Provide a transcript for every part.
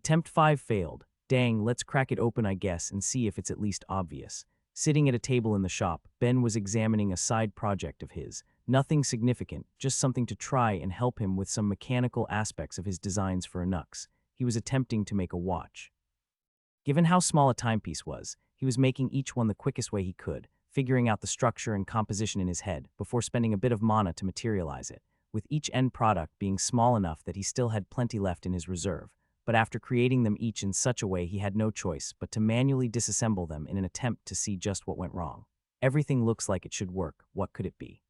Attempt 5 failed. Dang, let's crack it open I guess and see if it's at least obvious. Sitting at a table in the shop, Ben was examining a side project of his. Nothing significant, just something to try and help him with some mechanical aspects of his designs for a Nux. He was attempting to make a watch. Given how small a timepiece was, he was making each one the quickest way he could, figuring out the structure and composition in his head before spending a bit of mana to materialize it, with each end product being small enough that he still had plenty left in his reserve. But after creating them each in such a way he had no choice but to manually disassemble them in an attempt to see just what went wrong. Everything looks like it should work, what could it be?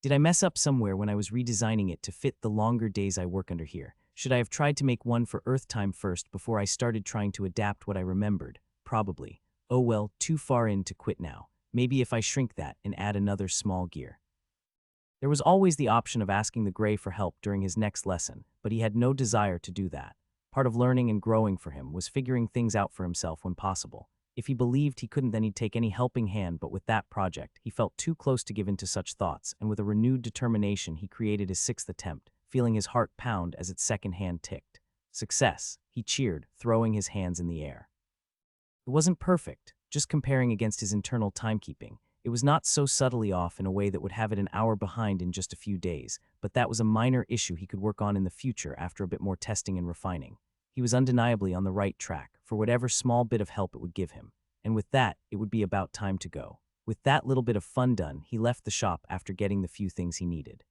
Did I mess up somewhere when I was redesigning it to fit the longer days I work under here? Should I have tried to make one for Earth time first before I started trying to adapt what I remembered? Probably. Oh well, too far in to quit now. Maybe if I shrink that and add another small gear. There was always the option of asking the Gray for help during his next lesson, but he had no desire to do that. Part of learning and growing for him was figuring things out for himself when possible. If he believed he couldn't, then he'd take any helping hand, but with that project, he felt too close to give in to such thoughts, and with a renewed determination he created his 6th attempt, feeling his heart pound as its second hand ticked. Success, he cheered, throwing his hands in the air. It wasn't perfect, just comparing against his internal timekeeping. It was not so subtly off in a way that would have it an hour behind in just a few days, but that was a minor issue he could work on in the future after a bit more testing and refining. He was undeniably on the right track, for whatever small bit of help it would give him, and with that, it would be about time to go. With that little bit of fun done, he left the shop after getting the few things he needed.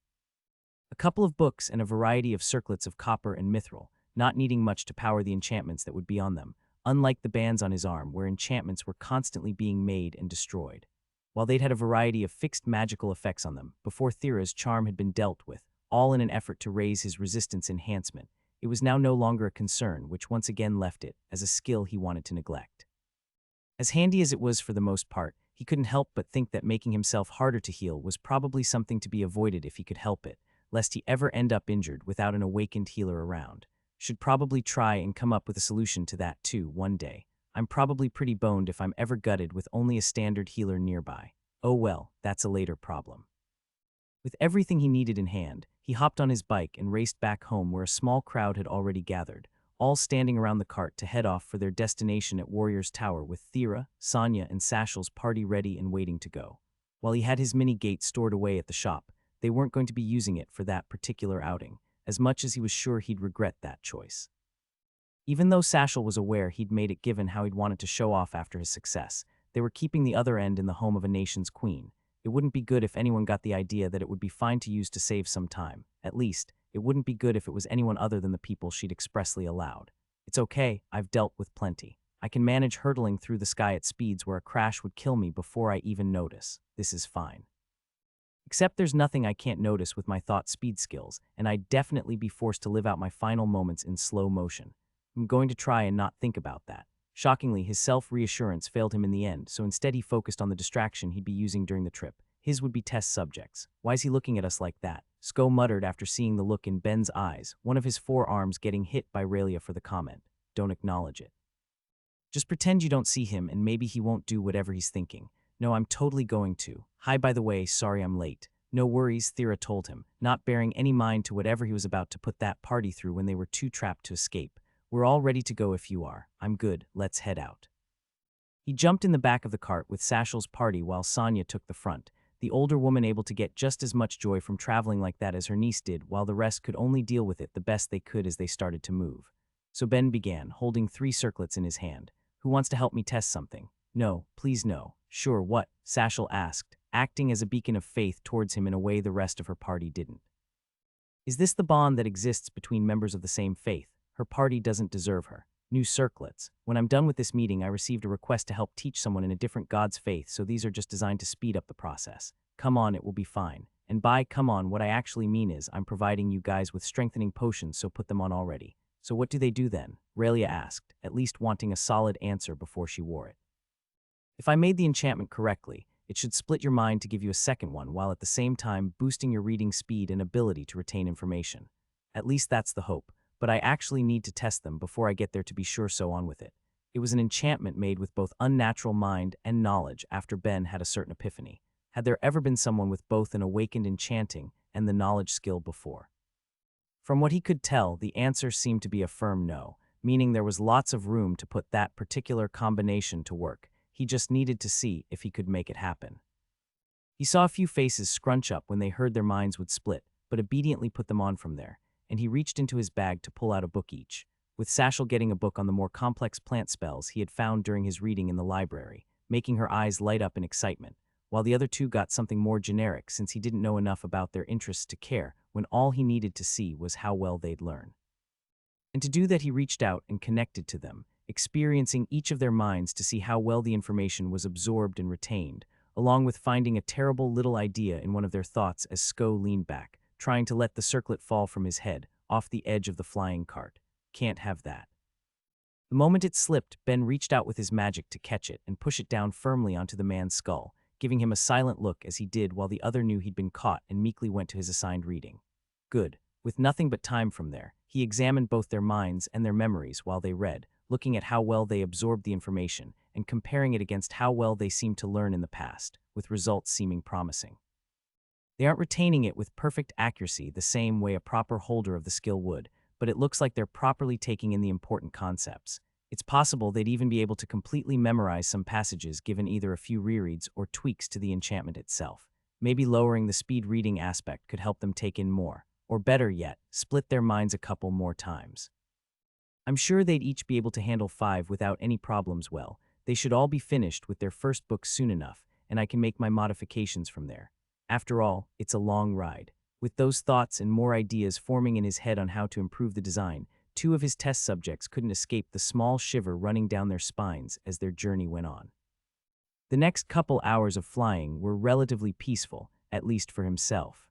A couple of books and a variety of circlets of copper and mithril, not needing much to power the enchantments that would be on them, unlike the bands on his arm where enchantments were constantly being made and destroyed. While they'd had a variety of fixed magical effects on them before Thera's charm had been dealt with, all in an effort to raise his resistance enhancement, it was now no longer a concern, which once again left it as a skill he wanted to neglect. As handy as it was for the most part, he couldn't help but think that making himself harder to heal was probably something to be avoided if he could help it, lest he ever end up injured without an awakened healer around. Should probably try and come up with a solution to that too one day. I'm probably pretty boned if I'm ever gutted with only a standard healer nearby. Oh well, that's a later problem. With everything he needed in hand, he hopped on his bike and raced back home where a small crowd had already gathered, all standing around the cart to head off for their destination at Warrior's Tower with Thera, Sonya, and Sashel's party ready and waiting to go. While he had his mini-gate stored away at the shop, they weren't going to be using it for that particular outing, as much as he was sure he'd regret that choice. Even though Sashel was aware he'd made it given how he'd wanted to show off after his success, they were keeping the other end in the home of a nation's queen. It wouldn't be good if anyone got the idea that it would be fine to use to save some time. At least, it wouldn't be good if it was anyone other than the people she'd expressly allowed. It's okay, I've dealt with plenty. I can manage hurtling through the sky at speeds where a crash would kill me before I even notice. This is fine. Except there's nothing I can't notice with my thought speed skills, and I'd definitely be forced to live out my final moments in slow motion. I'm going to try and not think about that. Shockingly, his self-reassurance failed him in the end, so instead he focused on the distraction he'd be using during the trip. His would be test subjects. Why's he looking at us like that? Sko muttered after seeing the look in Ben's eyes, one of his forearms getting hit by Raelia for the comment. Don't acknowledge it. Just pretend you don't see him and maybe he won't do whatever he's thinking. No, I'm totally going to. Hi, by the way, sorry I'm late. No worries, Thera told him, not bearing any mind to whatever he was about to put that party through when they were too trapped to escape. We're all ready to go if you are. I'm good, let's head out. He jumped in the back of the cart with Sashel's party while Sonya took the front, the older woman able to get just as much joy from traveling like that as her niece did, while the rest could only deal with it the best they could as they started to move. So Ben began, holding 3 circlets in his hand. Who wants to help me test something? No, please no. Sure, what? Sashel asked, acting as a beacon of faith towards him in a way the rest of her party didn't. Is this the bond that exists between members of the same faith? Her party doesn't deserve her. New circlets. When I'm done with this meeting, I received a request to help teach someone in a different god's faith, so these are just designed to speed up the process. Come on, it will be fine. And by come on, what I actually mean is I'm providing you guys with strengthening potions, so put them on already. So what do they do then? Raelia asked, at least wanting a solid answer before she wore it. If I made the enchantment correctly, it should split your mind to give you a second one while at the same time boosting your reading speed and ability to retain information. At least that's the hope. But I actually need to test them before I get there to be sure, so on with it. It was an enchantment made with both unnatural mind and knowledge after Ben had a certain epiphany. Had there ever been someone with both an awakened enchanting and the knowledge skill before? From what he could tell, the answer seemed to be a firm no. meaning there was lots of room to put that particular combination to work. He just needed to see if he could make it happen. He saw a few faces scrunch up when they heard their minds would split, but obediently put them on from there, and he reached into his bag to pull out a book each, with Satchel getting a book on the more complex plant spells he had found during his reading in the library, making her eyes light up in excitement, while the other two got something more generic since he didn't know enough about their interests to care when all he needed to see was how well they'd learn. And to do that he reached out and connected to them, experiencing each of their minds to see how well the information was absorbed and retained, along with finding a terrible little idea in one of their thoughts as Sko leaned back, trying to let the circlet fall from his head, off the edge of the flying cart. Can't have that. The moment it slipped, Ben reached out with his magic to catch it and push it down firmly onto the man's skull, giving him a silent look as he did while the other knew he'd been caught and meekly went to his assigned reading. Good. With nothing but time from there, he examined both their minds and their memories while they read, looking at how well they absorbed the information and comparing it against how well they seemed to learn in the past, with results seeming promising. They aren't retaining it with perfect accuracy the same way a proper holder of the skill would, but it looks like they're properly taking in the important concepts. It's possible they'd even be able to completely memorize some passages given either a few rereads or tweaks to the enchantment itself. Maybe lowering the speed reading aspect could help them take in more, or better yet, split their minds a couple more times. I'm sure they'd each be able to handle 5 without any problems well. They should all be finished with their first book soon enough, and I can make my modifications from there. After all, it's a long ride. With those thoughts and more ideas forming in his head on how to improve the design, 2 of his test subjects couldn't escape the small shiver running down their spines as their journey went on. The next couple hours of flying were relatively peaceful, at least for himself.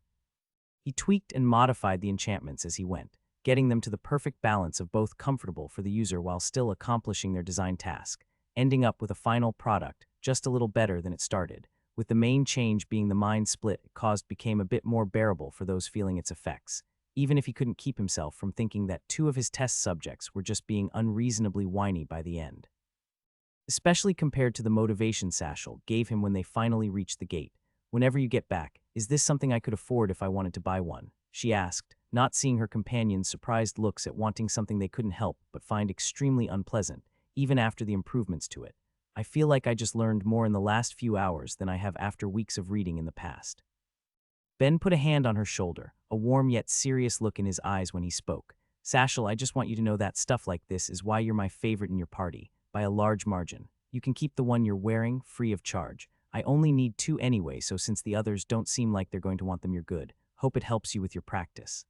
He tweaked and modified the enchantments as he went, getting them to the perfect balance of both comfortable for the user while still accomplishing their design task, ending up with a final product just a little better than it started, with the main change being the mind split it caused became a bit more bearable for those feeling its effects, even if he couldn't keep himself from thinking that 2 of his test subjects were just being unreasonably whiny by the end. Especially compared to the motivation Satchel gave him when they finally reached the gate. "Whenever you get back, is this something I could afford if I wanted to buy one?" she asked, not seeing her companion's surprised looks at wanting something they couldn't help but find extremely unpleasant, even after the improvements to it. "I feel like I just learned more in the last few hours than I have after weeks of reading in the past." Ben put a hand on her shoulder, a warm yet serious look in his eyes when he spoke. "Satchel, I just want you to know that stuff like this is why you're my favorite in your party, by a large margin. You can keep the one you're wearing, free of charge. I only need 2 anyway, so since the others don't seem like they're going to want them, you're good. Hope it helps you with your practice."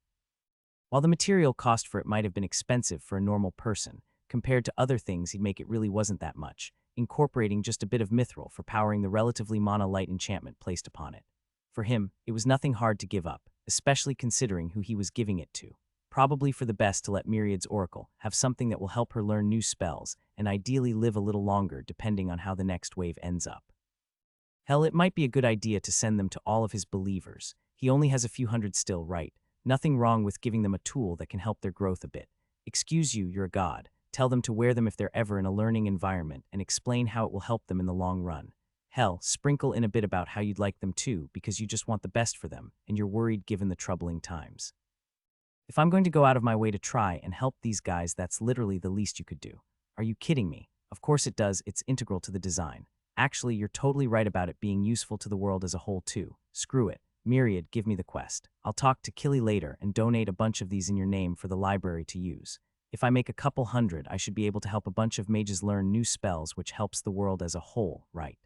While the material cost for it might have been expensive for a normal person, compared to other things he'd make it really wasn't that much, incorporating just a bit of mithril for powering the relatively mono-light enchantment placed upon it. For him, it was nothing hard to give up, especially considering who he was giving it to. Probably for the best to let Myriad's Oracle have something that will help her learn new spells and ideally live a little longer depending on how the next wave ends up. Hell, it might be a good idea to send them to all of his believers. He only has a few hundred still, right? Nothing wrong with giving them a tool that can help their growth a bit. "Excuse you, you're a god. Tell them to wear them if they're ever in a learning environment and explain how it will help them in the long run. Hell, sprinkle in a bit about how you'd like them too because you just want the best for them and you're worried given the troubling times. If I'm going to go out of my way to try and help these guys, that's literally the least you could do." "Are you kidding me?" "Of course it does, it's integral to the design. Actually, you're totally right about it being useful to the world as a whole too. Screw it. Myriad, give me the quest. I'll talk to Killy later and donate a bunch of these in your name for the library to use. If I make a couple hundred, I should be able to help a bunch of mages learn new spells which helps the world as a whole, right?"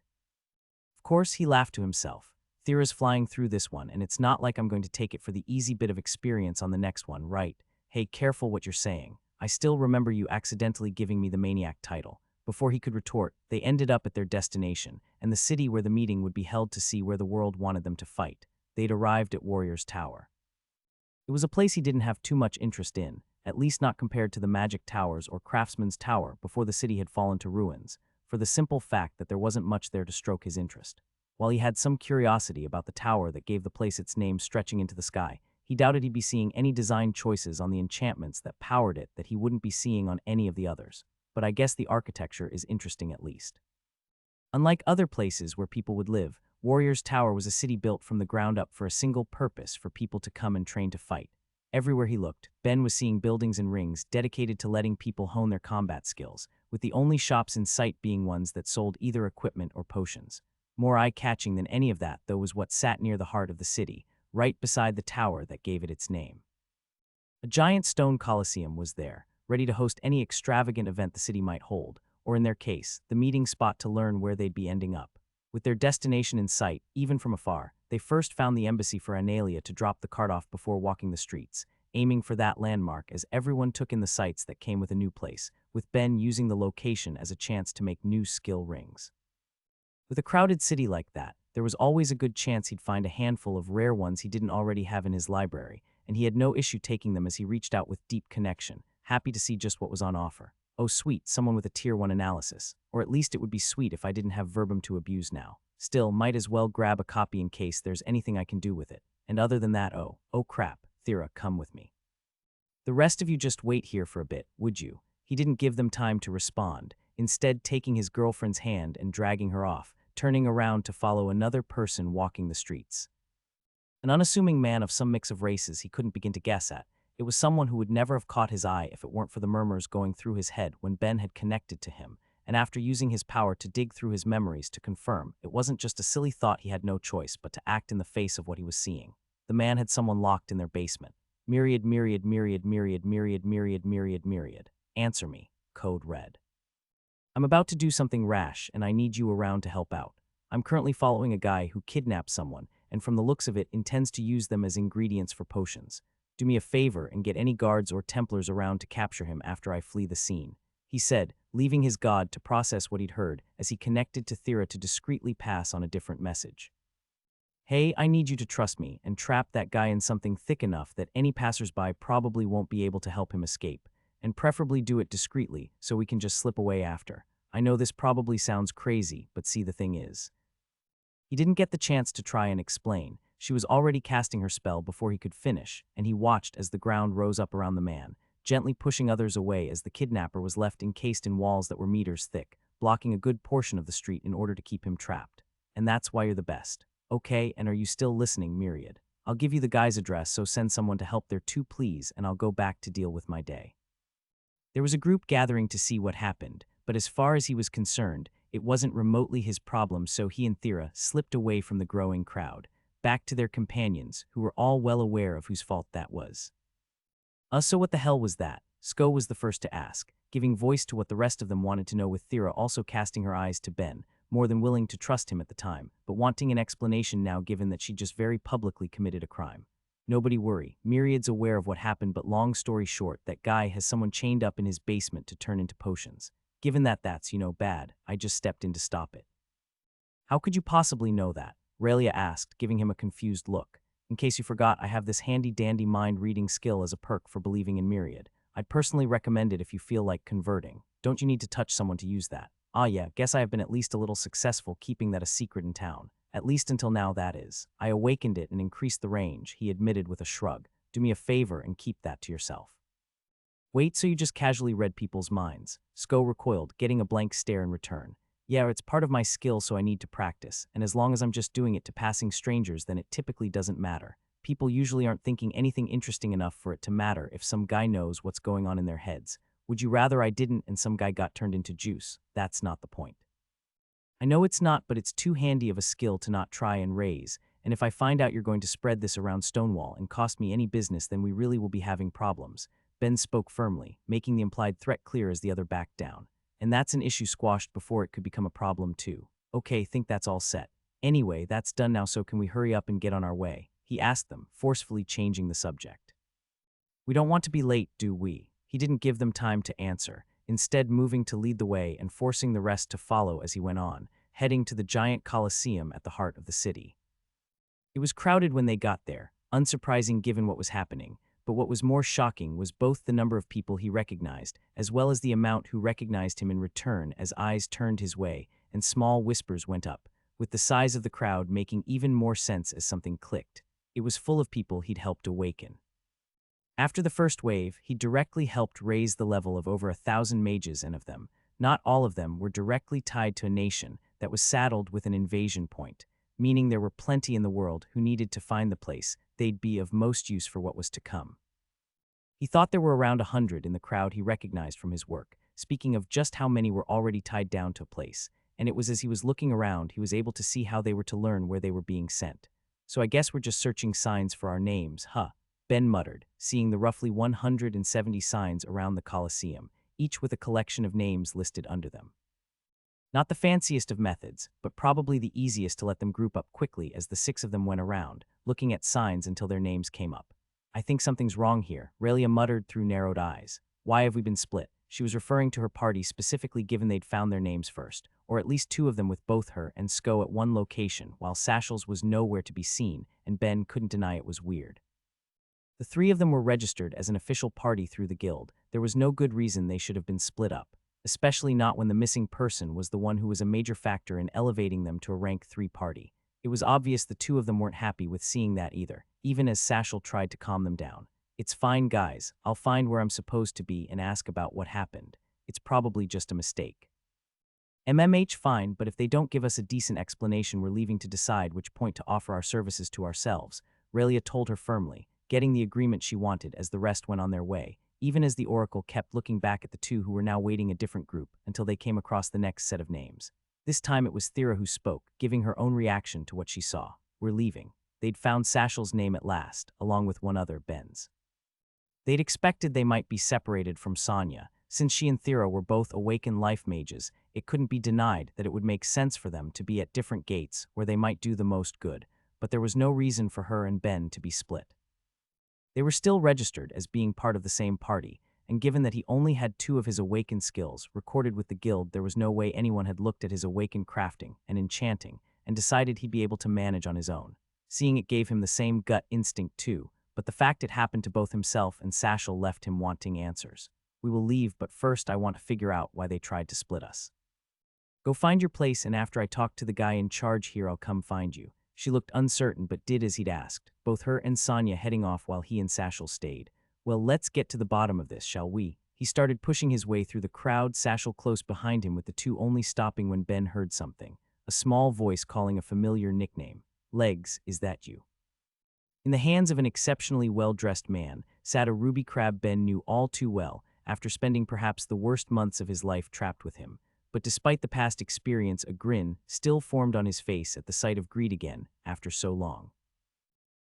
Of course, he laughed to himself. Thera's flying through this one, and it's not like I'm going to take it for the easy bit of experience on the next one, right? Hey, careful what you're saying. I still remember you accidentally giving me the maniac title. Before he could retort, they ended up at their destination, and the city where the meeting would be held to see where the world wanted them to fight. They'd arrived at Warrior's Tower. It was a place he didn't have too much interest in, at least not compared to the Magic Towers or Craftsman's Tower before the city had fallen to ruins, for the simple fact that there wasn't much there to stroke his interest. While he had some curiosity about the tower that gave the place its name stretching into the sky, he doubted he'd be seeing any design choices on the enchantments that powered it that he wouldn't be seeing on any of the others. But I guess the architecture is interesting at least. Unlike other places where people would live, Warrior's Tower was a city built from the ground up for a single purpose: for people to come and train to fight. Everywhere he looked, Ben was seeing buildings and rings dedicated to letting people hone their combat skills, with the only shops in sight being ones that sold either equipment or potions. More eye-catching than any of that, though, was what sat near the heart of the city, right beside the tower that gave it its name. A giant stone coliseum was there, ready to host any extravagant event the city might hold, or in their case, the meeting spot to learn where they'd be ending up. With their destination in sight, even from afar, they first found the embassy for Analia to drop the cart off before walking the streets, aiming for that landmark as everyone took in the sights that came with a new place, with Ben using the location as a chance to make new skill rings. With a crowded city like that, there was always a good chance he'd find a handful of rare ones he didn't already have in his library, and he had no issue taking them as he reached out with deep connection, happy to see just what was on offer. Oh sweet, someone with a Tier 1 analysis. Or at least it would be sweet if I didn't have verbum to abuse now. Still, might as well grab a copy in case there's anything I can do with it. And other than that, oh crap, Thera, come with me. The rest of you just wait here for a bit, would you? He didn't give them time to respond, instead taking his girlfriend's hand and dragging her off, turning around to follow another person walking the streets. An unassuming man of some mix of races he couldn't begin to guess at. It was someone who would never have caught his eye if it weren't for the murmurs going through his head when Ben had connected to him, and after using his power to dig through his memories to confirm, it wasn't just a silly thought he had no choice but to act in the face of what he was seeing. The man had someone locked in their basement. Myriad, myriad, myriad, myriad, myriad, myriad, myriad, myriad. Answer me. Code red. I'm about to do something rash, and I need you around to help out. I'm currently following a guy who kidnapped someone, and from the looks of it, intends to use them as ingredients for potions. Do me a favor and get any guards or Templars around to capture him after I flee the scene, he said, leaving his god to process what he'd heard as he connected to Thera to discreetly pass on a different message. Hey, I need you to trust me and trap that guy in something thick enough that any passersby probably won't be able to help him escape, and preferably do it discreetly so we can just slip away after. I know this probably sounds crazy, but see, the thing is, he didn't get the chance to try and explain. She was already casting her spell before he could finish, and he watched as the ground rose up around the man, gently pushing others away as the kidnapper was left encased in walls that were meters thick, blocking a good portion of the street in order to keep him trapped. And that's why you're the best. Okay, and are you still listening, Myriad? I'll give you the guy's address, so send someone to help there too, please, and I'll go back to deal with my day. There was a group gathering to see what happened, but as far as he was concerned, it wasn't remotely his problem, so he and Thera slipped away from the growing crowd, back to their companions, who were all well aware of whose fault that was. So what the hell was that? Sko was the first to ask, giving voice to what the rest of them wanted to know, with Thera also casting her eyes to Ben, more than willing to trust him at the time, but wanting an explanation now given that she just very publicly committed a crime. Nobody worry, Myriad's aware of what happened, but long story short, that guy has someone chained up in his basement to turn into potions. Given that that's, bad, I just stepped in to stop it. How could you possibly know that? Relia asked, giving him a confused look. In case you forgot, I have this handy-dandy mind-reading skill as a perk for believing in Myriad. I'd personally recommend it if you feel like converting. Don't you need to touch someone to use that? Ah yeah, guess I have been at least a little successful keeping that a secret in town. At least until now, that is. I awakened it and increased the range, he admitted with a shrug. Do me a favor and keep that to yourself. Wait, so you just casually read people's minds? Sko recoiled, getting a blank stare in return. Yeah, it's part of my skill, so I need to practice, and as long as I'm just doing it to passing strangers, then it typically doesn't matter. People usually aren't thinking anything interesting enough for it to matter if some guy knows what's going on in their heads. Would you rather I didn't and some guy got turned into juice? That's not the point. I know it's not, but it's too handy of a skill to not try and raise, and if I find out you're going to spread this around Stonewall and cost me any business, then we really will be having problems. Ben spoke firmly, making the implied threat clear as the other backed down. And that's an issue squashed before it could become a problem too. Okay, think that's all set. Anyway, that's done now, so can we hurry up and get on our way? He asked them, forcefully changing the subject. We don't want to be late, do we? He didn't give them time to answer, instead moving to lead the way and forcing the rest to follow as he went on, heading to the giant coliseum at the heart of the city. It was crowded when they got there, unsurprising given what was happening, but what was more shocking was both the number of people he recognized, as well as the amount who recognized him in return as eyes turned his way and small whispers went up, with the size of the crowd making even more sense as something clicked. It was full of people he'd helped awaken. After the first wave, he directly helped raise the level of over 1,000 mages, and of them, not all of them were directly tied to a nation that was saddled with an invasion point, meaning there were plenty in the world who needed to find the place they'd be of most use for what was to come. He thought there were around 100 in the crowd he recognized from his work, speaking of just how many were already tied down to a place, and it was as he was looking around he was able to see how they were to learn where they were being sent. So I guess we're just searching signs for our names, huh? Ben muttered, seeing the roughly 170 signs around the Colosseum, each with a collection of names listed under them. Not the fanciest of methods, but probably the easiest to let them group up quickly as the 6 of them went around, looking at signs until their names came up. I think something's wrong here, Relia muttered through narrowed eyes. Why have we been split? She was referring to her party specifically given they'd found their names first, or at least 2 of them with both her and Sko at one location, while Satchel's was nowhere to be seen, and Ben couldn't deny it was weird. The 3 of them were registered as an official party through the guild. There was no good reason they should have been split up, especially not when the missing person was the one who was a major factor in elevating them to a rank 3 party. It was obvious the 2 of them weren't happy with seeing that either, even as Satchel tried to calm them down. It's fine, guys. I'll find where I'm supposed to be and ask about what happened. It's probably just a mistake. Fine, but if they don't give us a decent explanation, we're leaving to decide which point to offer our services to ourselves, Relia told her firmly, getting the agreement she wanted as the rest went on their way, even as the Oracle kept looking back at the 2 who were now waiting a different group until they came across the next set of names. This time it was Thera who spoke, giving her own reaction to what she saw. We're leaving. They'd found Satchel's name at last, along with one other, Ben's. They'd expected they might be separated from Sonya. Since she and Thera were both awakened life mages, it couldn't be denied that it would make sense for them to be at different gates where they might do the most good, but there was no reason for her and Ben to be split. They were still registered as being part of the same party, and given that he only had 2 of his awakened skills recorded with the guild, there was no way anyone had looked at his awakened crafting and enchanting and decided he'd be able to manage on his own. Seeing it gave him the same gut instinct too, but the fact it happened to both himself and Satchel left him wanting answers. We will leave, but first I want to figure out why they tried to split us. Go find your place, and after I talk to the guy in charge here, I'll come find you. She looked uncertain but did as he'd asked, both her and Sonya heading off while he and Satchel stayed. Well, let's get to the bottom of this, shall we? He started pushing his way through the crowd, Satchel close behind him, with the 2 only stopping when Ben heard something. A small voice calling a familiar nickname. Legs, is that you? In the hands of an exceptionally well-dressed man sat a ruby crab Ben knew all too well, after spending perhaps the worst months of his life trapped with him. But despite the past experience, a grin still formed on his face at the sight of Greed again, after so long.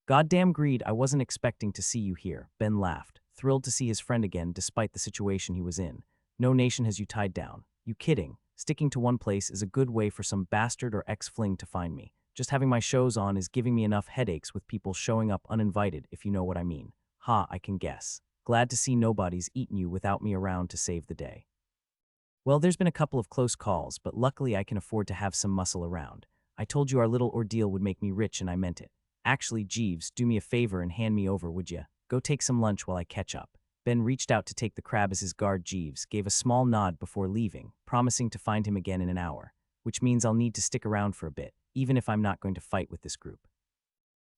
Goddamn Greed, I wasn't expecting to see you here, Ben laughed, thrilled to see his friend again despite the situation he was in. No nation has you tied down. You kidding? Sticking to one place is a good way for some bastard or ex-fling to find me. Just having my shows on is giving me enough headaches with people showing up uninvited, if you know what I mean. Ha, I can guess. Glad to see nobody's eaten you without me around to save the day. Well, there's been a couple of close calls, but luckily I can afford to have some muscle around. I told you our little ordeal would make me rich, and I meant it. Actually, Jeeves, do me a favor and hand me over, would ya? Go take some lunch while I catch up. Ben reached out to take the crab as his guard Jeeves gave a small nod before leaving, promising to find him again in an hour, which means I'll need to stick around for a bit, even if I'm not going to fight with this group.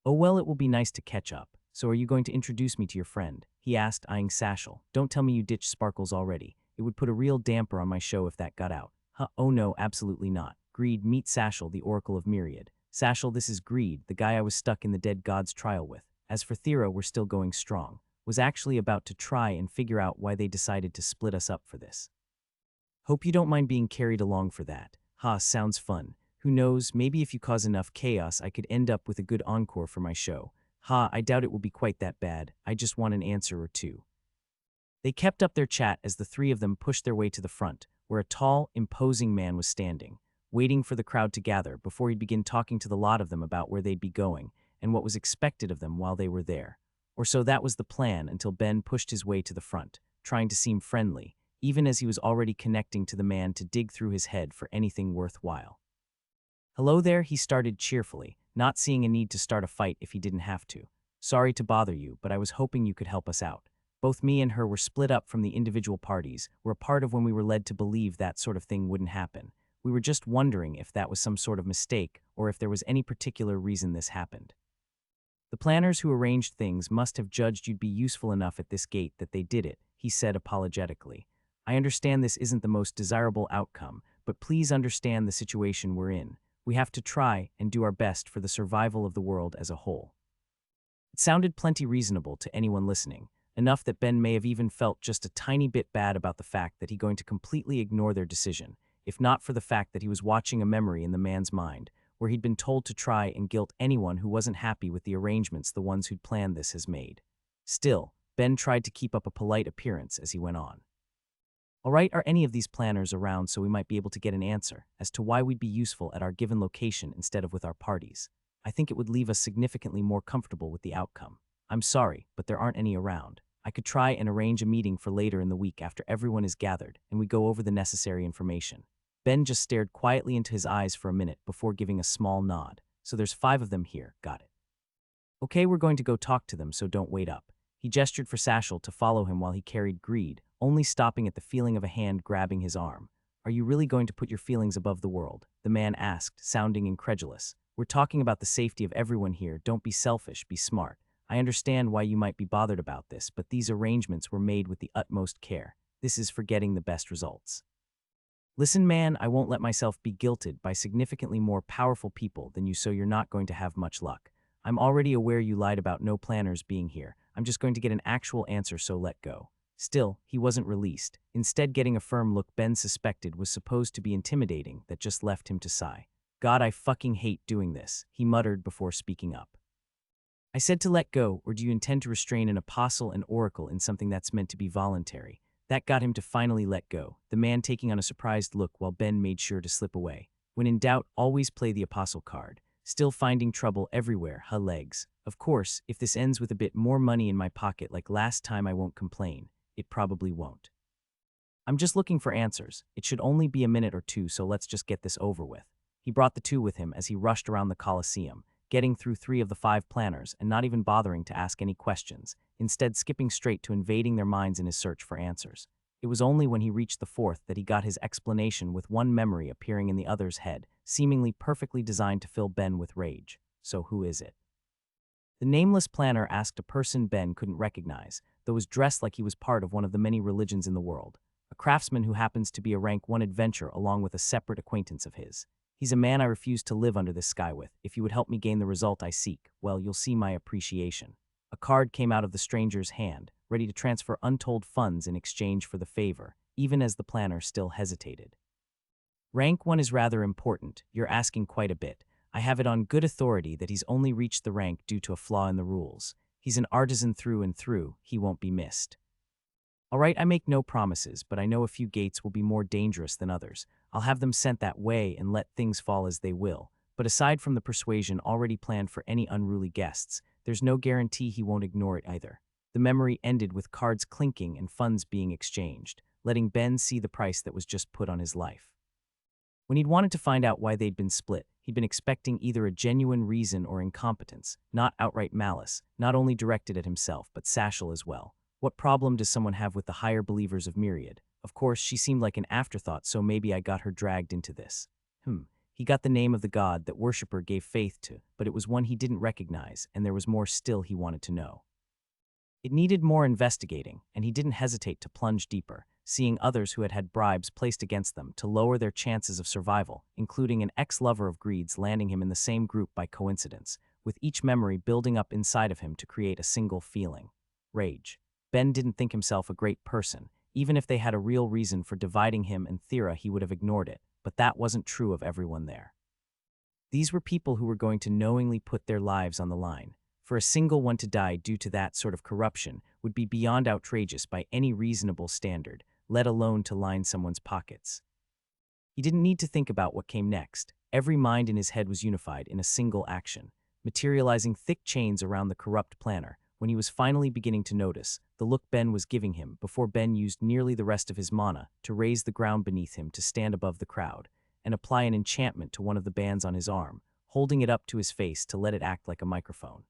Oh well, it will be nice to catch up. So are you going to introduce me to your friend? He asked, eyeing Satchel. Don't tell me you ditched Sparkles already. It would put a real damper on my show if that got out. Huh, oh no, absolutely not. Greed, meet Satchel, the Oracle of Myriad. Satchel, this is Greed, the guy I was stuck in the dead god's trial with. As for Thera, we're still going strong. Was actually about to try and figure out why they decided to split us up for this. Hope you don't mind being carried along for that. Ha, sounds fun. Who knows, maybe if you cause enough chaos I could end up with a good encore for my show. Ha, I doubt it will be quite that bad. I just want an answer or two. They kept up their chat as the 3 of them pushed their way to the front, where a tall, imposing man was standing, waiting for the crowd to gather before he'd begin talking to the lot of them about where they'd be going and what was expected of them while they were there. Or so that was the plan until Ben pushed his way to the front, trying to seem friendly, even as he was already connecting to the man to dig through his head for anything worthwhile. Hello there, he started cheerfully, not seeing a need to start a fight if he didn't have to. Sorry to bother you, but I was hoping you could help us out. Both me and her were split up from the individual parties, were a part of when we were led to believe that sort of thing wouldn't happen. We were just wondering if that was some sort of mistake or if there was any particular reason this happened. The planners who arranged things must have judged you'd be useful enough at this gate that they did it, he said apologetically. I understand this isn't the most desirable outcome, but please understand the situation we're in. We have to try and do our best for the survival of the world as a whole. It sounded plenty reasonable to anyone listening, enough that Ben may have even felt just a tiny bit bad about the fact that he's going to completely ignore their decision, if not for the fact that he was watching a memory in the man's mind, where he'd been told to try and guilt anyone who wasn't happy with the arrangements the ones who'd planned this has made. Still, Ben tried to keep up a polite appearance as he went on. All right, are any of these planners around so we might be able to get an answer as to why we'd be useful at our given location instead of with our parties? I think it would leave us significantly more comfortable with the outcome. I'm sorry, but there aren't any around. I could try and arrange a meeting for later in the week after everyone is gathered and we go over the necessary information. Ben just stared quietly into his eyes for a minute before giving a small nod. So there's 5 of them here, got it. Okay, we're going to go talk to them, so don't wait up. He gestured for Satchel to follow him while he carried Greed, only stopping at the feeling of a hand grabbing his arm. Are you really going to put your feelings above the world? The man asked, sounding incredulous. We're talking about the safety of everyone here. Don't be selfish, be smart. I understand why you might be bothered about this, but these arrangements were made with the utmost care. This is for getting the best results. Listen, man, I won't let myself be guilted by significantly more powerful people than you, so you're not going to have much luck. I'm already aware you lied about no planners being here. I'm just going to get an actual answer, so let go. Still, he wasn't released. Instead, getting a firm look Ben suspected was supposed to be intimidating that just left him to sigh. God, I fucking hate doing this, he muttered before speaking up. I said to let go, or do you intend to restrain an apostle and oracle in something that's meant to be voluntary? That got him to finally let go, the man taking on a surprised look while Ben made sure to slip away. When in doubt, always play the apostle card. Still finding trouble everywhere, huh legs. Of course, if this ends with a bit more money in my pocket like last time, I won't complain. It probably won't. I'm just looking for answers. It should only be a minute or two, so let's just get this over with. He brought the 2 with him as he rushed around the Colosseum, getting through 3 of the 5 planners and not even bothering to ask any questions, instead skipping straight to invading their minds in his search for answers. It was only when he reached the 4th that he got his explanation, with one memory appearing in the other's head, seemingly perfectly designed to fill Ben with rage. So who is it? The nameless planner asked a person Ben couldn't recognize, though was dressed like he was part of one of the many religions in the world. A craftsman who happens to be a rank 1 adventurer along with a separate acquaintance of his. He's a man I refuse to live under this sky with. If you would help me gain the result I seek, well, you'll see my appreciation. A card came out of the stranger's hand, ready to transfer untold funds in exchange for the favor, even as the planner still hesitated. Rank 1 is rather important. You're asking quite a bit. I have it on good authority that he's only reached the rank due to a flaw in the rules. He's an artisan through and through. He won't be missed. All right, I make no promises, but I know a few gates will be more dangerous than others. I'll have them sent that way and let things fall as they will. But aside from the persuasion already planned for any unruly guests, there's no guarantee he won't ignore it either. The memory ended with cards clinking and funds being exchanged, letting Ben see the price that was just put on his life. When he'd wanted to find out why they'd been split, he'd been expecting either a genuine reason or incompetence, not outright malice, not only directed at himself but Satchel as well. What problem does someone have with the higher believers of Myriad? Of course, she seemed like an afterthought, so maybe I got her dragged into this. He got the name of the god that worshipper gave faith to, but it was one he didn't recognize, and there was more still he wanted to know. It needed more investigating, and he didn't hesitate to plunge deeper, seeing others who had had bribes placed against them to lower their chances of survival, including an ex-lover of Greed's landing him in the same group by coincidence, with each memory building up inside of him to create a single feeling: rage. Ben didn't think himself a great person. Even if they had a real reason for dividing him and Thera, he would have ignored it, but that wasn't true of everyone there. These were people who were going to knowingly put their lives on the line. For a single one to die due to that sort of corruption would be beyond outrageous by any reasonable standard, let alone to line someone's pockets. He didn't need to think about what came next. Every mind in his head was unified in a single action, materializing thick chains around the corrupt planner. When he was finally beginning to notice the look Ben was giving him before Ben used nearly the rest of his mana to raise the ground beneath him to stand above the crowd and apply an enchantment to one of the bands on his arm, holding it up to his face to let it act like a microphone.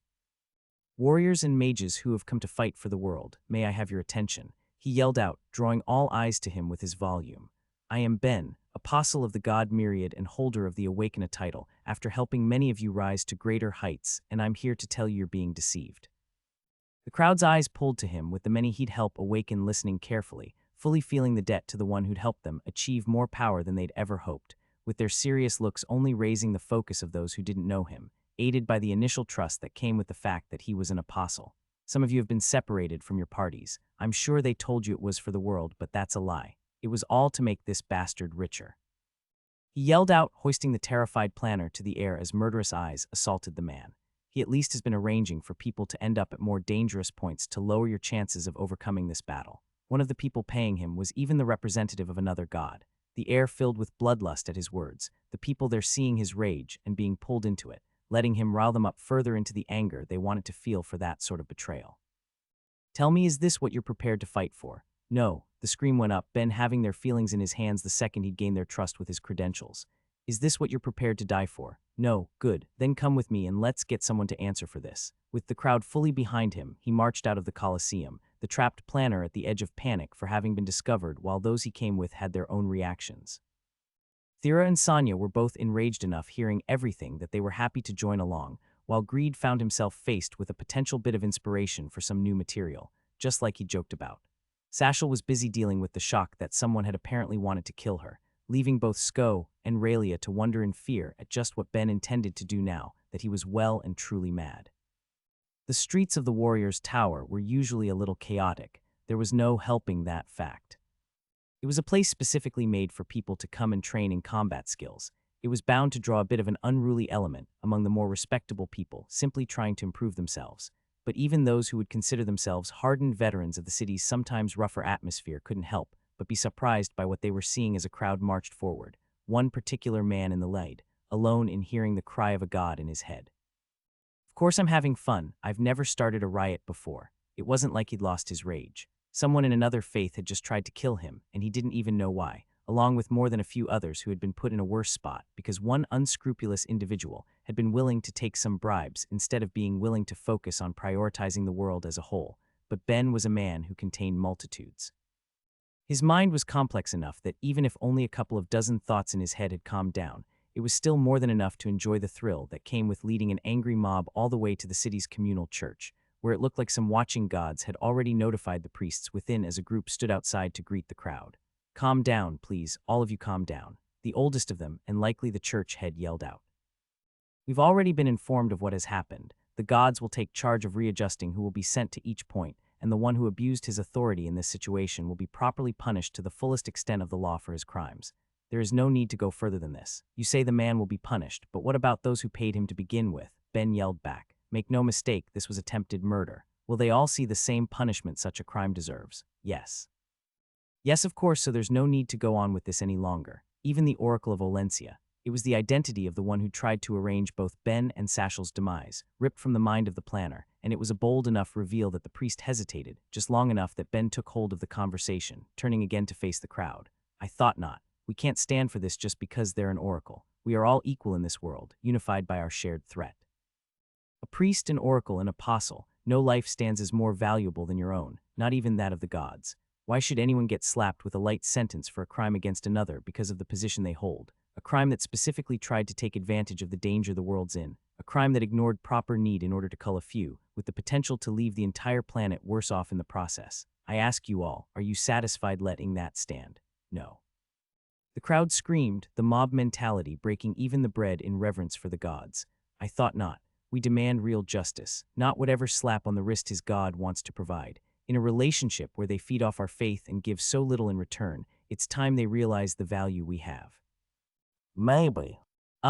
Warriors and mages who have come to fight for the world, may I have your attention, he yelled out, drawing all eyes to him with his volume. I am Ben, apostle of the god Myriad and holder of the Awakener title, after helping many of you rise to greater heights, and I'm here to tell you you're being deceived. The crowd's eyes pulled to him, with the many he'd help awaken listening carefully, fully feeling the debt to the one who'd helped them achieve more power than they'd ever hoped, with their serious looks only raising the focus of those who didn't know him, aided by the initial trust that came with the fact that he was an apostle. Some of you have been separated from your parties. I'm sure they told you it was for the world, but that's a lie. It was all to make this bastard richer." He yelled out, hoisting the terrified planner to the air as murderous eyes assaulted the man. He at least has been arranging for people to end up at more dangerous points to lower your chances of overcoming this battle. One of the people paying him was even the representative of another god. The air filled with bloodlust at his words, the people there seeing his rage and being pulled into it, letting him rile them up further into the anger they wanted to feel for that sort of betrayal. "Tell me, is this what you're prepared to fight for?" "No," the scream went up, Ben having their feelings in his hands the second he'd gained their trust with his credentials. "Is this what you're prepared to die for?" "No." "Good, then come with me and let's get someone to answer for this." With the crowd fully behind him, he marched out of the Colosseum, the trapped planner at the edge of panic for having been discovered, while those he came with had their own reactions. Thera and Sonia were both enraged enough hearing everything that they were happy to join along, while Greed found himself faced with a potential bit of inspiration for some new material, just like he joked about. Sashel was busy dealing with the shock that someone had apparently wanted to kill her, leaving both Sko and Raelia to wonder in fear at just what Ben intended to do now that he was well and truly mad. The streets of the Warriors' Tower were usually a little chaotic. There was no helping that fact. It was a place specifically made for people to come and train in combat skills. It was bound to draw a bit of an unruly element among the more respectable people simply trying to improve themselves. But even those who would consider themselves hardened veterans of the city's sometimes rougher atmosphere couldn't help but be surprised by what they were seeing as a crowd marched forward, one particular man in the lead, alone in hearing the cry of a god in his head. "Of course I'm having fun. I've never started a riot before." It wasn't like he'd lost his rage. Someone in another faith had just tried to kill him, and he didn't even know why, along with more than a few others who had been put in a worse spot because one unscrupulous individual had been willing to take some bribes instead of being willing to focus on prioritizing the world as a whole. But Ben was a man who contained multitudes. His mind was complex enough that even if only a couple of dozen thoughts in his head had calmed down, it was still more than enough to enjoy the thrill that came with leading an angry mob all the way to the city's communal church, where it looked like some watching gods had already notified the priests within as a group stood outside to greet the crowd. "Calm down, please, all of you calm down," the oldest of them, and likely the church head, yelled out. "We've already been informed of what has happened. The gods will take charge of readjusting who will be sent to each point, and the one who abused his authority in this situation will be properly punished to the fullest extent of the law for his crimes. There is no need to go further than this. You say the man will be punished, but what about those who paid him to begin with?" Ben yelled back. "Make no mistake, this was attempted murder. Will they all see the same punishment such a crime deserves?" "Yes." "Yes, of course, so there's no need to go on with this any longer. Even the Oracle of Olencia." It was the identity of the one who tried to arrange both Ben and Sashel's demise, ripped from the mind of the planner, and it was a bold enough reveal that the priest hesitated, just long enough that Ben took hold of the conversation, turning again to face the crowd. "I thought not. We can't stand for this just because they're an oracle. We are all equal in this world, unified by our shared threat. A priest, an oracle, an apostle, no life stands as more valuable than your own, not even that of the gods. Why should anyone get slapped with a light sentence for a crime against another because of the position they hold? A crime that specifically tried to take advantage of the danger the world's in. A crime that ignored proper need in order to cull a few, with the potential to leave the entire planet worse off in the process. I ask you all, are you satisfied letting that stand?" "No." The crowd screamed, the mob mentality breaking even the bread in reverence for the gods. "I thought not. We demand real justice, not whatever slap on the wrist his god wants to provide. In a relationship where they feed off our faith and give so little in return, it's time they realize the value we have." "Maybe."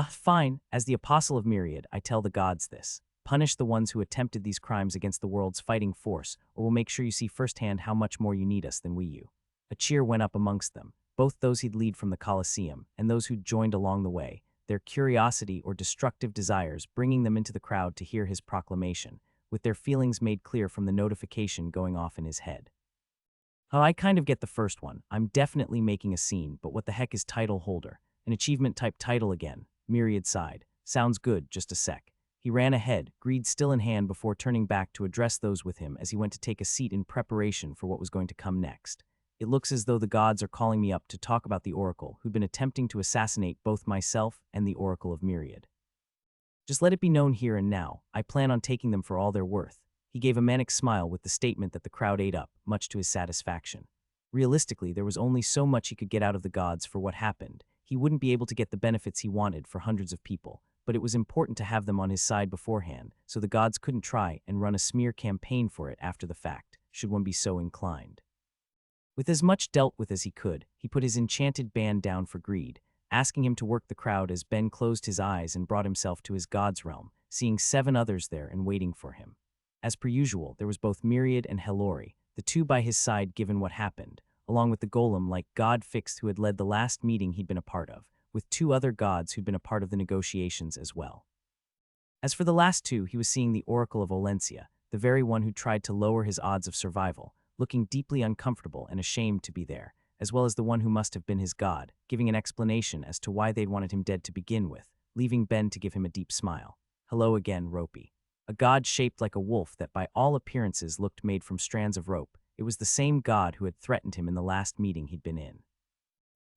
Fine. As the apostle of Myriad, I tell the gods this. Punish the ones who attempted these crimes against the world's fighting force, or we'll make sure you see firsthand how much more you need us than we you." A cheer went up amongst them, both those he'd lead from the Colosseum and those who'd joined along the way, their curiosity or destructive desires bringing them into the crowd to hear his proclamation, with their feelings made clear from the notification going off in his head. "Oh, I kind of get the first one. I'm definitely making a scene, but what the heck is title holder? An achievement-type title again." Myriad sighed. "Sounds good, just a sec." He ran ahead, greed still in hand, before turning back to address those with him as he went to take a seat in preparation for what was going to come next. "It looks as though the gods are calling me up to talk about the Oracle, who'd been attempting to assassinate both myself and the Oracle of Myriad. Just let it be known here and now, I plan on taking them for all they're worth." He gave a manic smile with the statement that the crowd ate up, much to his satisfaction. Realistically, there was only so much he could get out of the gods for what happened. He wouldn't be able to get the benefits he wanted for hundreds of people, but it was important to have them on his side beforehand, so the gods couldn't try and run a smear campaign for it after the fact, should one be so inclined. With as much dealt with as he could, he put his enchanted band down for greed, asking him to work the crowd as Ben closed his eyes and brought himself to his god's realm, seeing 7 others there and waiting for him. As per usual, there was both Myriad and Helori, the two by his side given what happened, along with the golem like God Fixed who had led the last meeting he'd been a part of, with 2 other gods who'd been a part of the negotiations as well. As for the last 2, he was seeing the Oracle of Olencia, the very one who tried to lower his odds of survival, looking deeply uncomfortable and ashamed to be there, as well as the one who must have been his god, giving an explanation as to why they'd wanted him dead to begin with, leaving Ben to give him a deep smile. Hello again, Ropey. A god shaped like a wolf that by all appearances looked made from strands of rope. It was the same god who had threatened him in the last meeting he'd been in.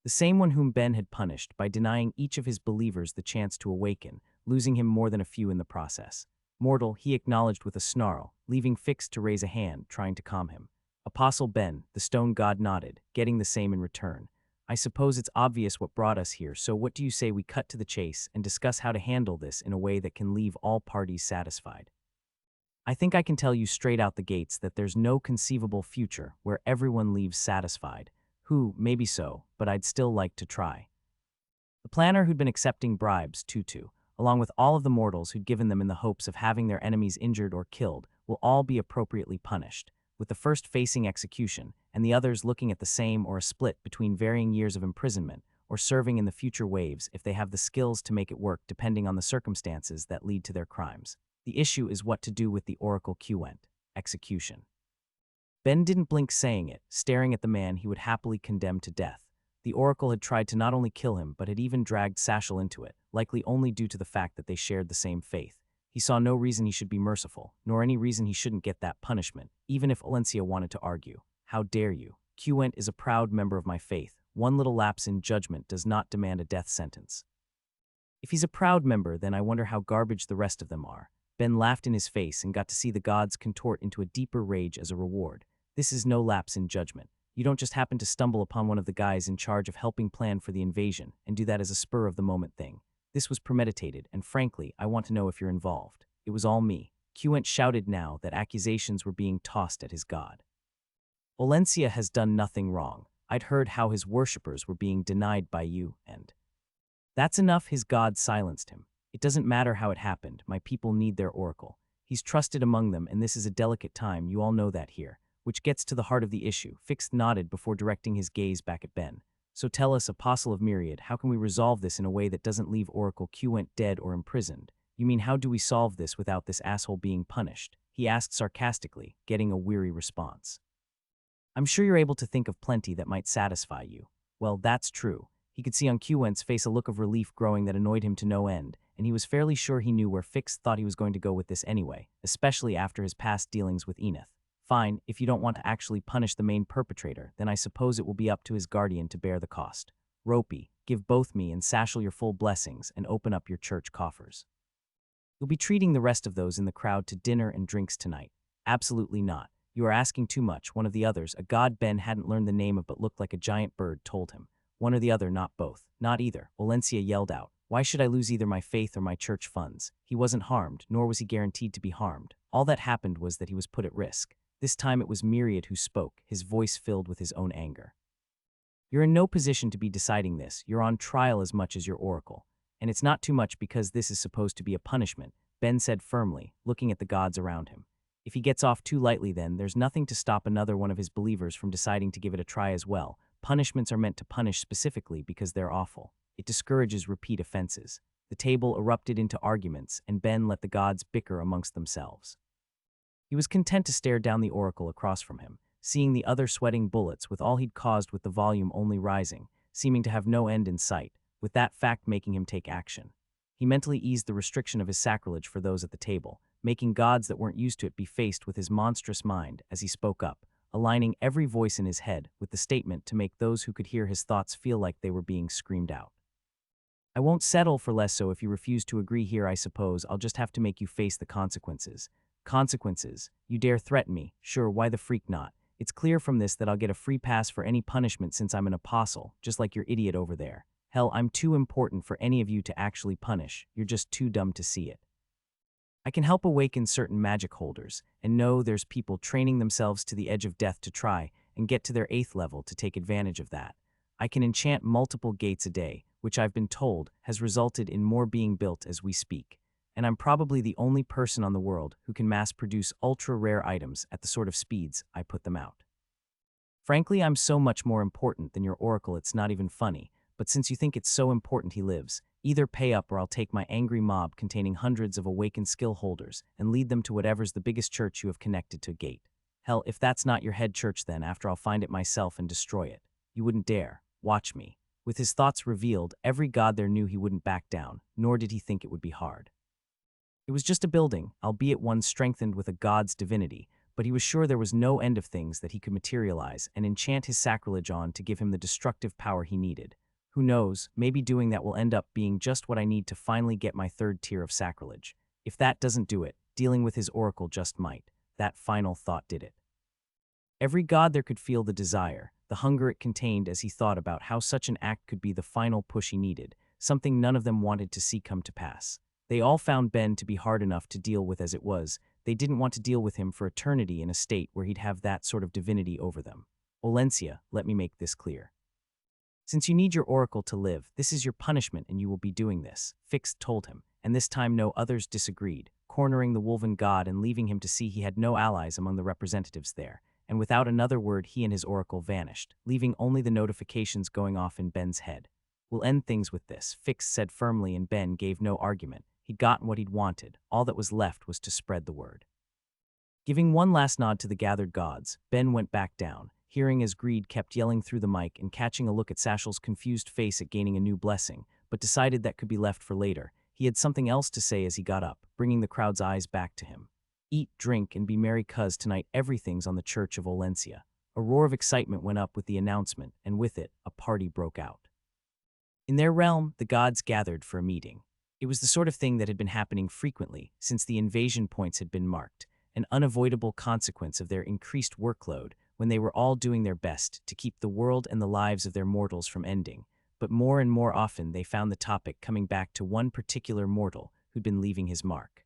The same one whom Ben had punished by denying each of his believers the chance to awaken, losing him more than a few in the process. Mortal, he acknowledged with a snarl, leaving Fixed to raise a hand, trying to calm him. Apostle Ben, the stone god, nodded, getting the same in return. I suppose it's obvious what brought us here, so what do you say we cut to the chase and discuss how to handle this in a way that can leave all parties satisfied? I think I can tell you straight out the gates that there's no conceivable future where everyone leaves satisfied. Who, maybe so, but I'd still like to try. The planner who'd been accepting bribes, Tutu, along with all of the mortals who'd given them in the hopes of having their enemies injured or killed, will all be appropriately punished, with the first facing execution, and the others looking at the same or a split between varying years of imprisonment, or serving in the future waves if they have the skills to make it work depending on the circumstances that lead to their crimes. The issue is what to do with the Oracle Qwent, execution. Ben didn't blink saying it, staring at the man he would happily condemn to death. The Oracle had tried to not only kill him but had even dragged Sashel into it, likely only due to the fact that they shared the same faith. He saw no reason he should be merciful, nor any reason he shouldn't get that punishment, even if Olencia wanted to argue. How dare you? Qwent is a proud member of my faith. One little lapse in judgment does not demand a death sentence. If he's a proud member, then I wonder how garbage the rest of them are. Ben laughed in his face and got to see the gods contort into a deeper rage as a reward. This is no lapse in judgment. You don't just happen to stumble upon one of the guys in charge of helping plan for the invasion and do that as a spur-of-the-moment thing. This was premeditated, and frankly, I want to know if you're involved. It was all me. Qwent shouted now that accusations were being tossed at his god. Olencia has done nothing wrong. I'd heard how his worshippers were being denied by you, and... That's enough, his god silenced him. It doesn't matter how it happened, my people need their oracle. He's trusted among them, and this is a delicate time, you all know that here. Which gets to the heart of the issue. Fixed nodded before directing his gaze back at Ben. So tell us, Apostle of Myriad, how can we resolve this in a way that doesn't leave Oracle Qwent dead or imprisoned? You mean how do we solve this without this asshole being punished? He asked sarcastically, getting a weary response. I'm sure you're able to think of plenty that might satisfy you. Well, that's true. He could see on Qwent's face a look of relief growing that annoyed him to no end, and he was fairly sure he knew where Fixed thought he was going to go with this anyway, especially after his past dealings with Enith. Fine, if you don't want to actually punish the main perpetrator, then I suppose it will be up to his guardian to bear the cost. Ropey, give both me and Sashel your full blessings and open up your church coffers. You'll be treating the rest of those in the crowd to dinner and drinks tonight. Absolutely not. You are asking too much, one of the others, a god Ben hadn't learned the name of but looked like a giant bird, told him. One or the other, not both. Not either, Olencia yelled out. Why should I lose either my faith or my church funds? He wasn't harmed, nor was he guaranteed to be harmed. All that happened was that he was put at risk. This time it was Myriad who spoke, his voice filled with his own anger. You're in no position to be deciding this. You're on trial as much as your oracle. And it's not too much because this is supposed to be a punishment, Ben said firmly, looking at the gods around him. If he gets off too lightly then, there's nothing to stop another one of his believers from deciding to give it a try as well. Punishments are meant to punish specifically because they're awful. It discourages repeat offenses. The table erupted into arguments, and Ben let the gods bicker amongst themselves. He was content to stare down the oracle across from him, seeing the other sweating bullets with all he'd caused with the volume only rising, seeming to have no end in sight, with that fact making him take action. He mentally eased the restriction of his sacrilege for those at the table, making gods that weren't used to it be faced with his monstrous mind as he spoke up, aligning every voice in his head with the statement to make those who could hear his thoughts feel like they were being screamed out. I won't settle for less, so if you refuse to agree here, I suppose I'll just have to make you face the consequences. Consequences? You dare threaten me? Sure, why the freak not? It's clear from this that I'll get a free pass for any punishment since I'm an apostle, just like your idiot over there. Hell, I'm too important for any of you to actually punish, you're just too dumb to see it. I can help awaken certain magic holders, and know there's people training themselves to the edge of death to try and get to their 8th level to take advantage of that. I can enchant multiple gates a day, which I've been told has resulted in more being built as we speak. And I'm probably the only person on the world who can mass-produce ultra-rare items at the sort of speeds I put them out. Frankly, I'm so much more important than your oracle it's not even funny, but since you think it's so important he lives, either pay up or I'll take my angry mob containing hundreds of awakened skill holders and lead them to whatever's the biggest church you have connected to a gate. Hell, if that's not your head church then, after I'll find it myself and destroy it. You wouldn't dare. Watch me. With his thoughts revealed, every god there knew he wouldn't back down, nor did he think it would be hard. It was just a building, albeit one strengthened with a god's divinity, but he was sure there was no end of things that he could materialize and enchant his sacrilege on to give him the destructive power he needed. Who knows, maybe doing that will end up being just what I need to finally get my 3rd tier of sacrilege. If that doesn't do it, dealing with his oracle just might. That final thought did it. Every god there could feel the desire, the hunger it contained as he thought about how such an act could be the final push he needed, something none of them wanted to see come to pass. They all found Ben to be hard enough to deal with as it was. They didn't want to deal with him for eternity in a state where he'd have that sort of divinity over them. Olencia, let me make this clear. Since you need your oracle to live, this is your punishment and you will be doing this, Fix told him, and this time no others disagreed, cornering the Wolven god and leaving him to see he had no allies among the representatives there. And without another word he and his oracle vanished, leaving only the notifications going off in Ben's head. We'll end things with this, Fix said firmly, and Ben gave no argument. He'd gotten what he'd wanted. All that was left was to spread the word. Giving one last nod to the gathered gods, Ben went back down, hearing as Greed kept yelling through the mic and catching a look at Sashel's confused face at gaining a new blessing, but decided that could be left for later. He had something else to say as he got up, bringing the crowd's eyes back to him. Eat, drink, and be merry, cuz tonight everything's on the Church of Olencia. A roar of excitement went up with the announcement, and with it, a party broke out. In their realm, the gods gathered for a meeting. It was the sort of thing that had been happening frequently since the invasion points had been marked, an unavoidable consequence of their increased workload when they were all doing their best to keep the world and the lives of their mortals from ending. But more and more often they found the topic coming back to one particular mortal who'd been leaving his mark.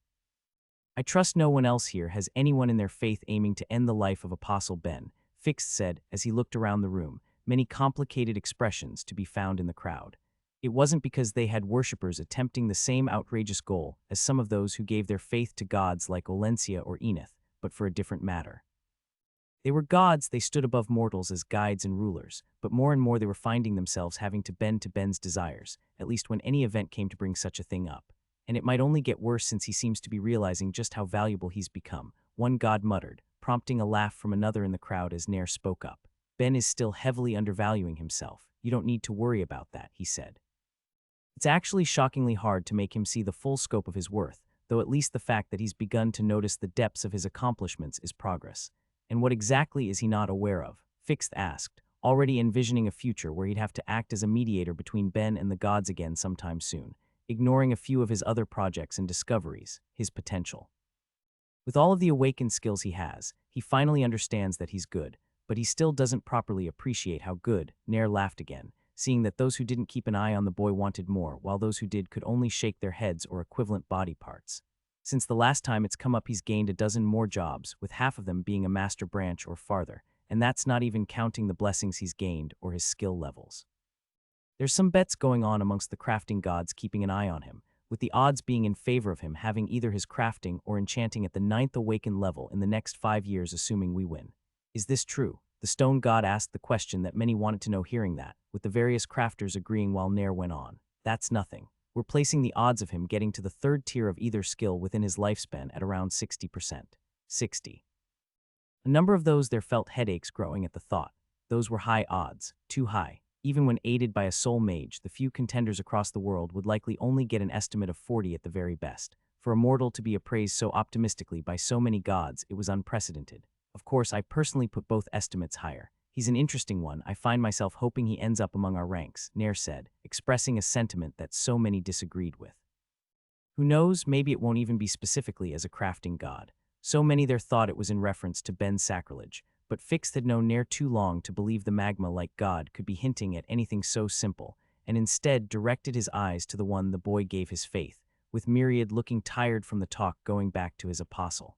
I trust no one else here has anyone in their faith aiming to end the life of Apostle Ben, Fix said as he looked around the room, many complicated expressions to be found in the crowd. It wasn't because they had worshippers attempting the same outrageous goal as some of those who gave their faith to gods like Olencia or Enith, but for a different matter. They were gods, they stood above mortals as guides and rulers, but more and more they were finding themselves having to bend to Ben's desires, at least when any event came to bring such a thing up. And it might only get worse since he seems to be realizing just how valuable he's become, one god muttered, prompting a laugh from another in the crowd as Nair spoke up. Ben is still heavily undervaluing himself. You don't need to worry about that, he said. It's actually shockingly hard to make him see the full scope of his worth, though at least the fact that he's begun to notice the depths of his accomplishments is progress. And what exactly is he not aware of? Fix asked, already envisioning a future where he'd have to act as a mediator between Ben and the gods again sometime soon, ignoring a few of his other projects and discoveries, his potential. With all of the awakened skills he has, he finally understands that he's good, but he still doesn't properly appreciate how good. Nair laughed again, seeing that those who didn't keep an eye on the boy wanted more, while those who did could only shake their heads or equivalent body parts. Since the last time it's come up, he's gained a dozen more jobs, with half of them being a master branch or farther, and that's not even counting the blessings he's gained or his skill levels. There's some bets going on amongst the crafting gods keeping an eye on him, with the odds being in favor of him having either his crafting or enchanting at the 9th awakened level in the next 5 years, assuming we win. Is this true? The stone god asked the question that many wanted to know, hearing that, with the various crafters agreeing while Nair went on. That's nothing. We're placing the odds of him getting to the 3rd tier of either skill within his lifespan at around 60%. 60. A number of those there felt headaches growing at the thought. Those were high odds, too high. Even when aided by a soul mage, the few contenders across the world would likely only get an estimate of 40 at the very best. For a mortal to be appraised so optimistically by so many gods, it was unprecedented. Of course, I personally put both estimates higher. He's an interesting one. I find myself hoping he ends up among our ranks, Nair said, expressing a sentiment that so many disagreed with. Who knows, maybe it won't even be specifically as a crafting god. So many there thought it was in reference to Ben's sacrilege, but Fix had known Nair too long to believe the magma-like god could be hinting at anything so simple, and instead directed his eyes to the one the boy gave his faith, with Myriad looking tired from the talk going back to his apostle.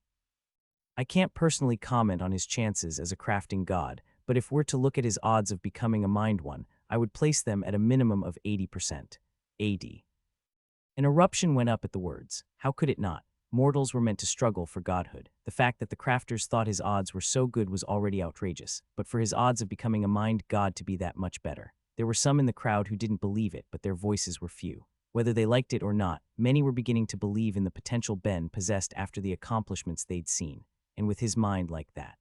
I can't personally comment on his chances as a crafting god, but if we're to look at his odds of becoming a mind one, I would place them at a minimum of 80%. AD. An eruption went up at the words. How could it not? Mortals were meant to struggle for godhood. The fact that the crafters thought his odds were so good was already outrageous, but for his odds of becoming a mind god to be that much better. There were some in the crowd who didn't believe it, but their voices were few. Whether they liked it or not, many were beginning to believe in the potential Ben possessed after the accomplishments they'd seen, and with his mind like that.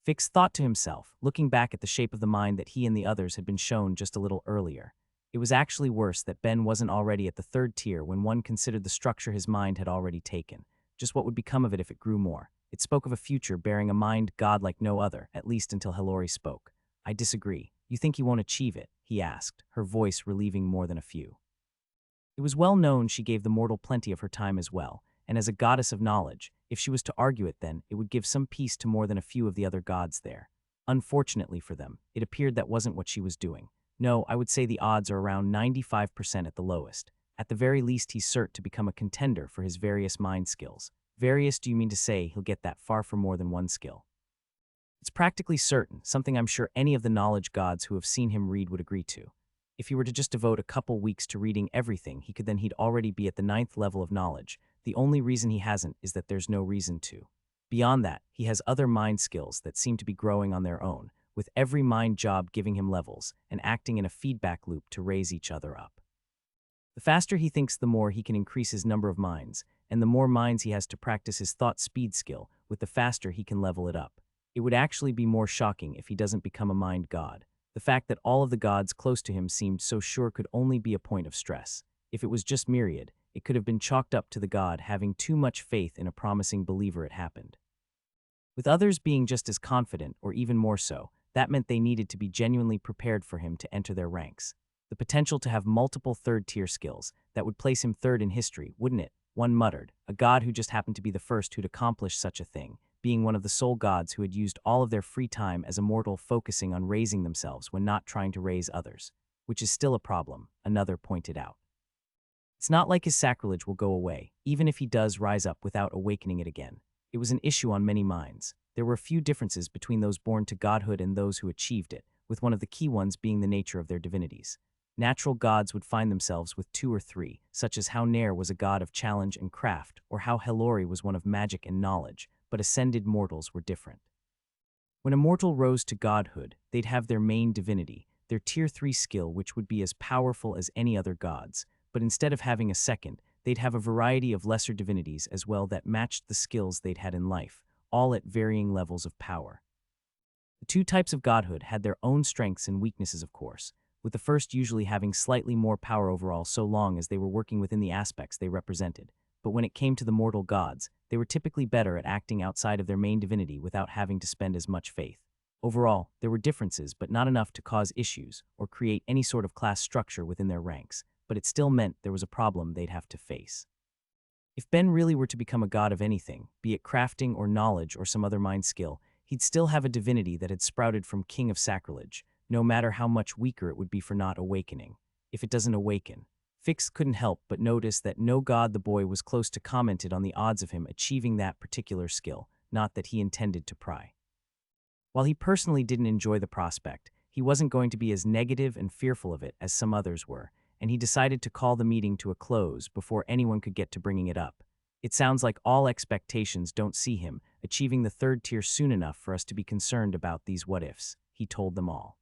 Fix thought to himself, looking back at the shape of the mind that he and the others had been shown just a little earlier. It was actually worse that Ben wasn't already at the third tier when one considered the structure his mind had already taken. Just what would become of it if it grew more? It spoke of a future bearing a mind god like no other, at least until Hilary spoke. I disagree. You think he won't achieve it? He asked, her voice relieving more than a few. It was well known she gave the mortal plenty of her time as well, and as a goddess of knowledge, if she was to argue it then, it would give some peace to more than a few of the other gods there. Unfortunately for them, it appeared that wasn't what she was doing. No, I would say the odds are around 95% at the lowest. At the very least, he's certain to become a contender for his various mind skills. Various, do you mean to say he'll get that far for more than one skill? It's practically certain, something I'm sure any of the knowledge gods who have seen him read would agree to. If he were to just devote a couple weeks to reading everything, he'd already be at the 9th level of knowledge. The only reason he hasn't is that there's no reason to. Beyond that, he has other mind skills that seem to be growing on their own, with every mind job giving him levels and acting in a feedback loop to raise each other up. The faster he thinks, the more he can increase his number of minds, and the more minds he has to practice his thought speed skill, with the faster he can level it up. It would actually be more shocking if he doesn't become a mind god. The fact that all of the gods close to him seemed so sure could only be a point of stress. If it was just Myriad, it could have been chalked up to the god having too much faith in a promising believer it happened. With others being just as confident, or even more so, that meant they needed to be genuinely prepared for him to enter their ranks. The potential to have multiple third-tier skills, that would place him third in history, wouldn't it? One muttered, a god who just happened to be the first who'd accomplished such a thing, being one of the sole gods who had used all of their free time as a mortal focusing on raising themselves when not trying to raise others. Which is still a problem, another pointed out. It's not like his sacrilege will go away, even if he does rise up without awakening it again. It was an issue on many minds. There were a few differences between those born to godhood and those who achieved it, with one of the key ones being the nature of their divinities. Natural gods would find themselves with 2 or 3, such as how Nair was a god of challenge and craft, or how Hilary was one of magic and knowledge, but ascended mortals were different. When a mortal rose to godhood, they'd have their main divinity, their tier 3 skill, which would be as powerful as any other gods, but instead of having a second, they'd have a variety of lesser divinities as well that matched the skills they'd had in life, all at varying levels of power. The 2 types of godhood had their own strengths and weaknesses, of course, with the first usually having slightly more power overall so long as they were working within the aspects they represented. But when it came to the mortal gods, they were typically better at acting outside of their main divinity without having to spend as much faith. Overall, there were differences, but not enough to cause issues or create any sort of class structure within their ranks, but it still meant there was a problem they'd have to face. If Ben really were to become a god of anything, be it crafting or knowledge or some other mind skill, he'd still have a divinity that had sprouted from King of Sacrilege, no matter how much weaker it would be for not awakening. If it doesn't awaken, Fix couldn't help but notice that no god the boy was close to commented on the odds of him achieving that particular skill, not that he intended to pry. While he personally didn't enjoy the prospect, he wasn't going to be as negative and fearful of it as some others were, and he decided to call the meeting to a close before anyone could get to bringing it up. It sounds like all expectations don't see him achieving the 3rd tier soon enough for us to be concerned about these what-ifs, he told them all.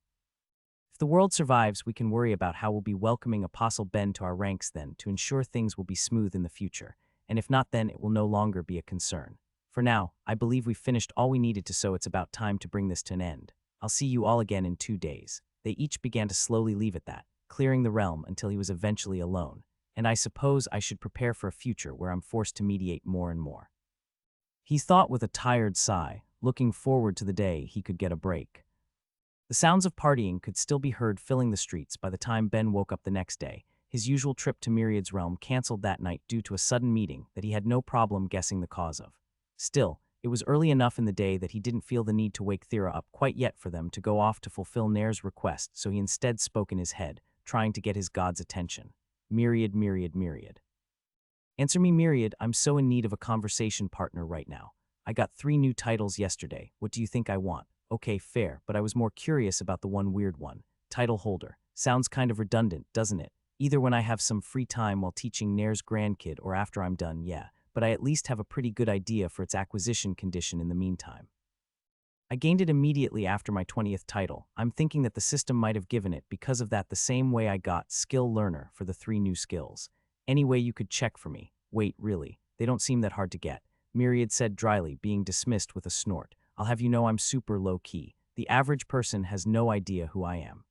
If the world survives, we can worry about how we'll be welcoming Apostle Ben to our ranks then to ensure things will be smooth in the future, and if not, then it will no longer be a concern. For now, I believe we've finished all we needed to, so it's about time to bring this to an end. I'll see you all again in 2 days. They each began to slowly leave at that, clearing the realm until he was eventually alone, and I suppose I should prepare for a future where I'm forced to mediate more and more. He thought with a tired sigh, looking forward to the day he could get a break. The sounds of partying could still be heard filling the streets by the time Ben woke up the next day. His usual trip to Myriad's realm canceled that night due to a sudden meeting that he had no problem guessing the cause of. Still, it was early enough in the day that he didn't feel the need to wake Thera up quite yet for them to go off to fulfill Nair's request, so he instead spoke in his head, trying to get his god's attention. Myriad, myriad, myriad. Answer me, Myriad. I'm so in need of a conversation partner right now. I got 3 new titles yesterday. What do you think I want? Okay, fair, but I was more curious about the one weird one. Title holder. Sounds kind of redundant, doesn't it? Either when I have some free time while teaching Nair's grandkid or after I'm done, yeah, but I at least have a pretty good idea for its acquisition condition in the meantime. I gained it immediately after my 20th title. I'm thinking that the system might have given it because of that the same way I got Skill Learner for the 3 new skills. Any way you could check for me. Wait, really? They don't seem that hard to get. Myriad said dryly, being dismissed with a snort. I'll have you know I'm super low-key. The average person has no idea who I am.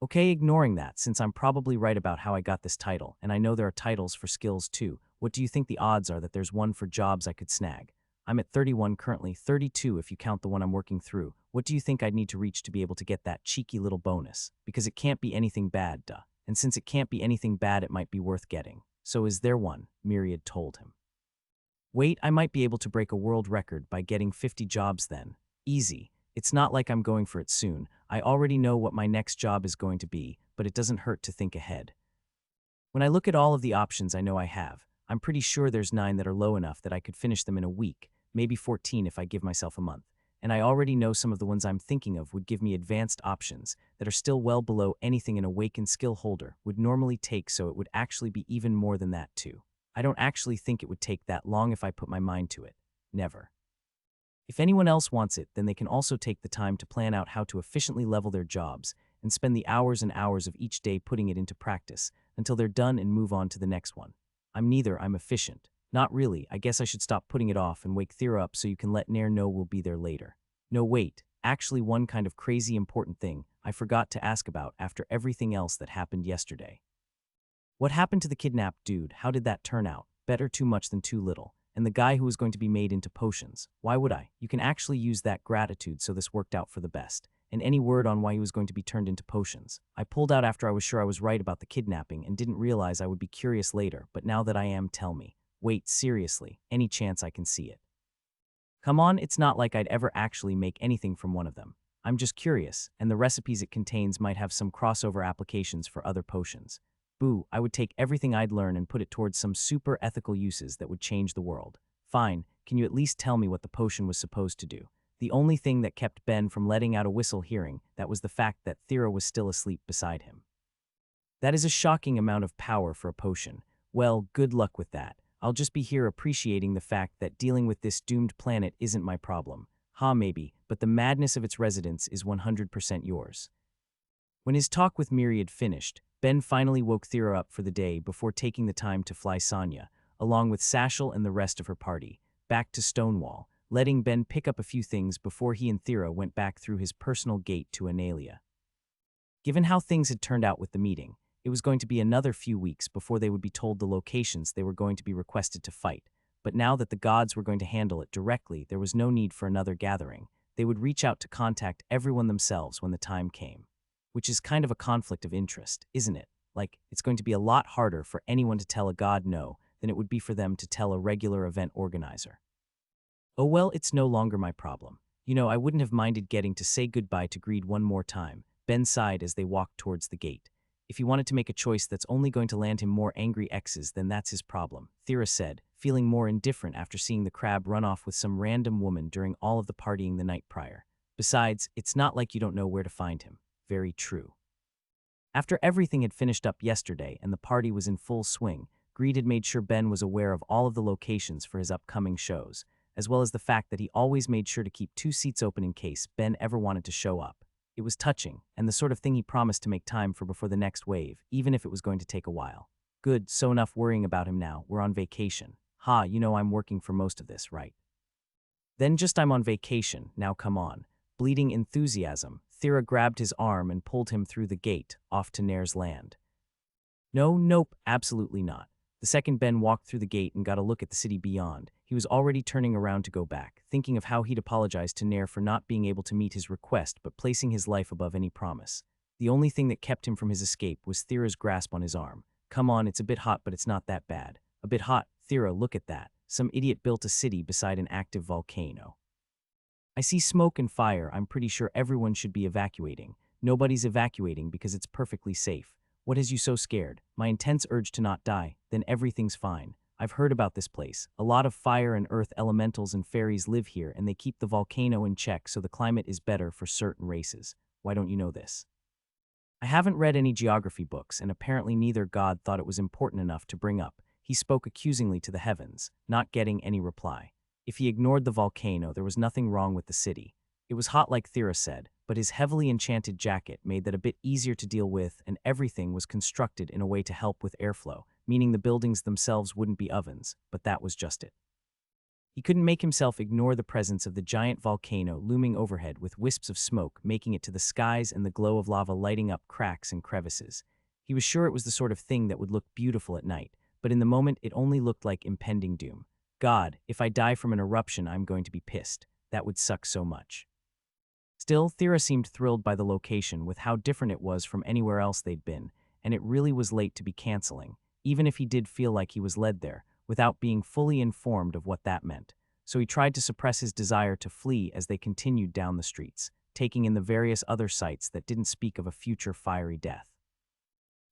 Okay, ignoring that, since I'm probably right about how I got this title, and I know there are titles for skills too, what do you think the odds are that there's one for jobs I could snag? I'm at 31 currently, 32 if you count the one I'm working through. What do you think I'd need to reach to be able to get that cheeky little bonus? Because it can't be anything bad, duh. And since it can't be anything bad, it might be worth getting. So is there one? Myriad told him. Wait, I might be able to break a world record by getting 50 jobs then. Easy. It's not like I'm going for it soon. I already know what my next job is going to be, but it doesn't hurt to think ahead. When I look at all of the options I know I have, I'm pretty sure there's 9 that are low enough that I could finish them in a week, maybe 14 if I give myself a month. And I already know some of the ones I'm thinking of would give me advanced options that are still well below anything an awakened skill holder would normally take, so it would actually be even more than that too. I don't actually think it would take that long if I put my mind to it. Never. If anyone else wants it, then they can also take the time to plan out how to efficiently level their jobs and spend the hours and hours of each day putting it into practice until they're done and move on to the next one. I'm efficient. Not really. I guess I should stop putting it off and wake Thera up so you can let Nair know we'll be there later. No, wait. Actually, one kind of crazy important thing I forgot to ask about after everything else that happened yesterday. What happened to the kidnapped dude? How did that turn out? Better too much than too little. And the guy who was going to be made into potions. Why would I? You can actually use that gratitude, so this worked out for the best. And any word on why he was going to be turned into potions? I pulled out after I was sure I was right about the kidnapping and didn't realize I would be curious later, but now that I am, tell me. Wait, seriously, any chance I can see it? Come on, it's not like I'd ever actually make anything from one of them. I'm just curious, and the recipes it contains might have some crossover applications for other potions. Boo, I would take everything I'd learn and put it towards some super ethical uses that would change the world. Fine, can you at least tell me what the potion was supposed to do? The only thing that kept Ben from letting out a whistle hearing that was the fact that Thera was still asleep beside him. That is a shocking amount of power for a potion. Well, good luck with that. I'll just be here appreciating the fact that dealing with this doomed planet isn't my problem. Maybe, but the madness of its residents is 100% yours. When his talk with Myriad finished, Ben finally woke Thera up for the day before taking the time to fly Sonya, along with Sashel and the rest of her party, back to Stonewall, letting Ben pick up a few things before he and Thera went back through his personal gate to Analia. Given how things had turned out with the meeting, it was going to be another few weeks before they would be told the locations they were going to be requested to fight, but now that the gods were going to handle it directly, there was no need for another gathering. They would reach out to contact everyone themselves when the time came. Which is kind of a conflict of interest, isn't it? Like, it's going to be a lot harder for anyone to tell a god no than it would be for them to tell a regular event organizer. Oh well, it's no longer my problem. You know, I wouldn't have minded getting to say goodbye to Greed one more time. Ben sighed as they walked towards the gate. If he wanted to make a choice that's only going to land him more angry exes, then that's his problem, Thera said, feeling more indifferent after seeing the crab run off with some random woman during all of the partying the night prior. Besides, it's not like you don't know where to find him. Very true. After everything had finished up yesterday and the party was in full swing, Greed had made sure Ben was aware of all of the locations for his upcoming shows, as well as the fact that he always made sure to keep 2 seats open in case Ben ever wanted to show up. It was touching, and the sort of thing he promised to make time for before the next wave, even if it was going to take a while. Good, so enough worrying about him now, we're on vacation. You know I'm working for most of this, right? Then just I'm on vacation, now come on. Bleeding enthusiasm, Thera grabbed his arm and pulled him through the gate, off to Nair's land. Nope, absolutely not. The second Ben walked through the gate and got a look at the city beyond, he was already turning around to go back, thinking of how he'd apologize to Nair for not being able to meet his request but placing his life above any promise. The only thing that kept him from his escape was Thera's grasp on his arm. Come on, it's a bit hot, but it's not that bad. A bit hot, Thera, look at that. Some idiot built a city beside an active volcano. I see smoke and fire, I'm pretty sure everyone should be evacuating. Nobody's evacuating because it's perfectly safe. What has you so scared? My intense urge to not die. Then everything's fine. I've heard about this place. A lot of fire and earth elementals and fairies live here, and they keep the volcano in check so the climate is better for certain races. Why don't you know this? I haven't read any geography books, and apparently neither god thought it was important enough to bring up. He spoke accusingly to the heavens, not getting any reply. If he ignored the volcano, there was nothing wrong with the city. It was hot like Thera said, but his heavily enchanted jacket made that a bit easier to deal with, and everything was constructed in a way to help with airflow, meaning the buildings themselves wouldn't be ovens, but that was just it. He couldn't make himself ignore the presence of the giant volcano looming overhead with wisps of smoke making it to the skies and the glow of lava lighting up cracks and crevices. He was sure it was the sort of thing that would look beautiful at night, but in the moment it only looked like impending doom. God, if I die from an eruption, I'm going to be pissed. That would suck so much. Still, Thera seemed thrilled by the location with how different it was from anywhere else they'd been, and it really was late to be canceling, even if he did feel like he was led there, without being fully informed of what that meant. So he tried to suppress his desire to flee as they continued down the streets, taking in the various other sights that didn't speak of a future fiery death.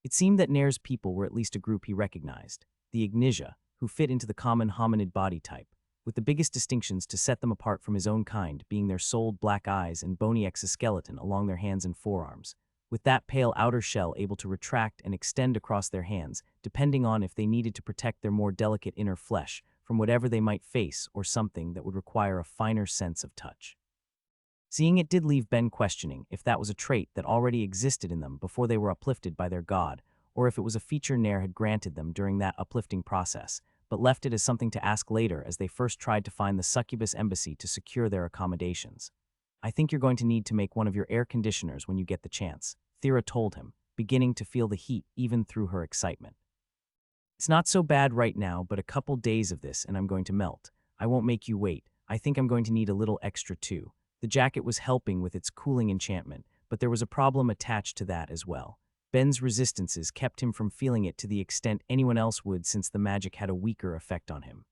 It seemed that Nair's people were at least a group he recognized, the Ignitia, who fit into the common hominid body type, with the biggest distinctions to set them apart from his own kind being their sold black eyes and bony exoskeleton along their hands and forearms, with that pale outer shell able to retract and extend across their hands, depending on if they needed to protect their more delicate inner flesh from whatever they might face or something that would require a finer sense of touch. Seeing it did leave Ben questioning if that was a trait that already existed in them before they were uplifted by their god, or if it was a feature Nair had granted them during that uplifting process, but left it as something to ask later as they first tried to find the succubus embassy to secure their accommodations. I think you're going to need to make one of your air conditioners when you get the chance, Thera told him, beginning to feel the heat even through her excitement. It's not so bad right now, but a couple days of this and I'm going to melt. I won't make you wait. I think I'm going to need a little extra too. The jacket was helping with its cooling enchantment, but there was a problem attached to that as well. Ben's resistances kept him from feeling it to the extent anyone else would since the magic had a weaker effect on him.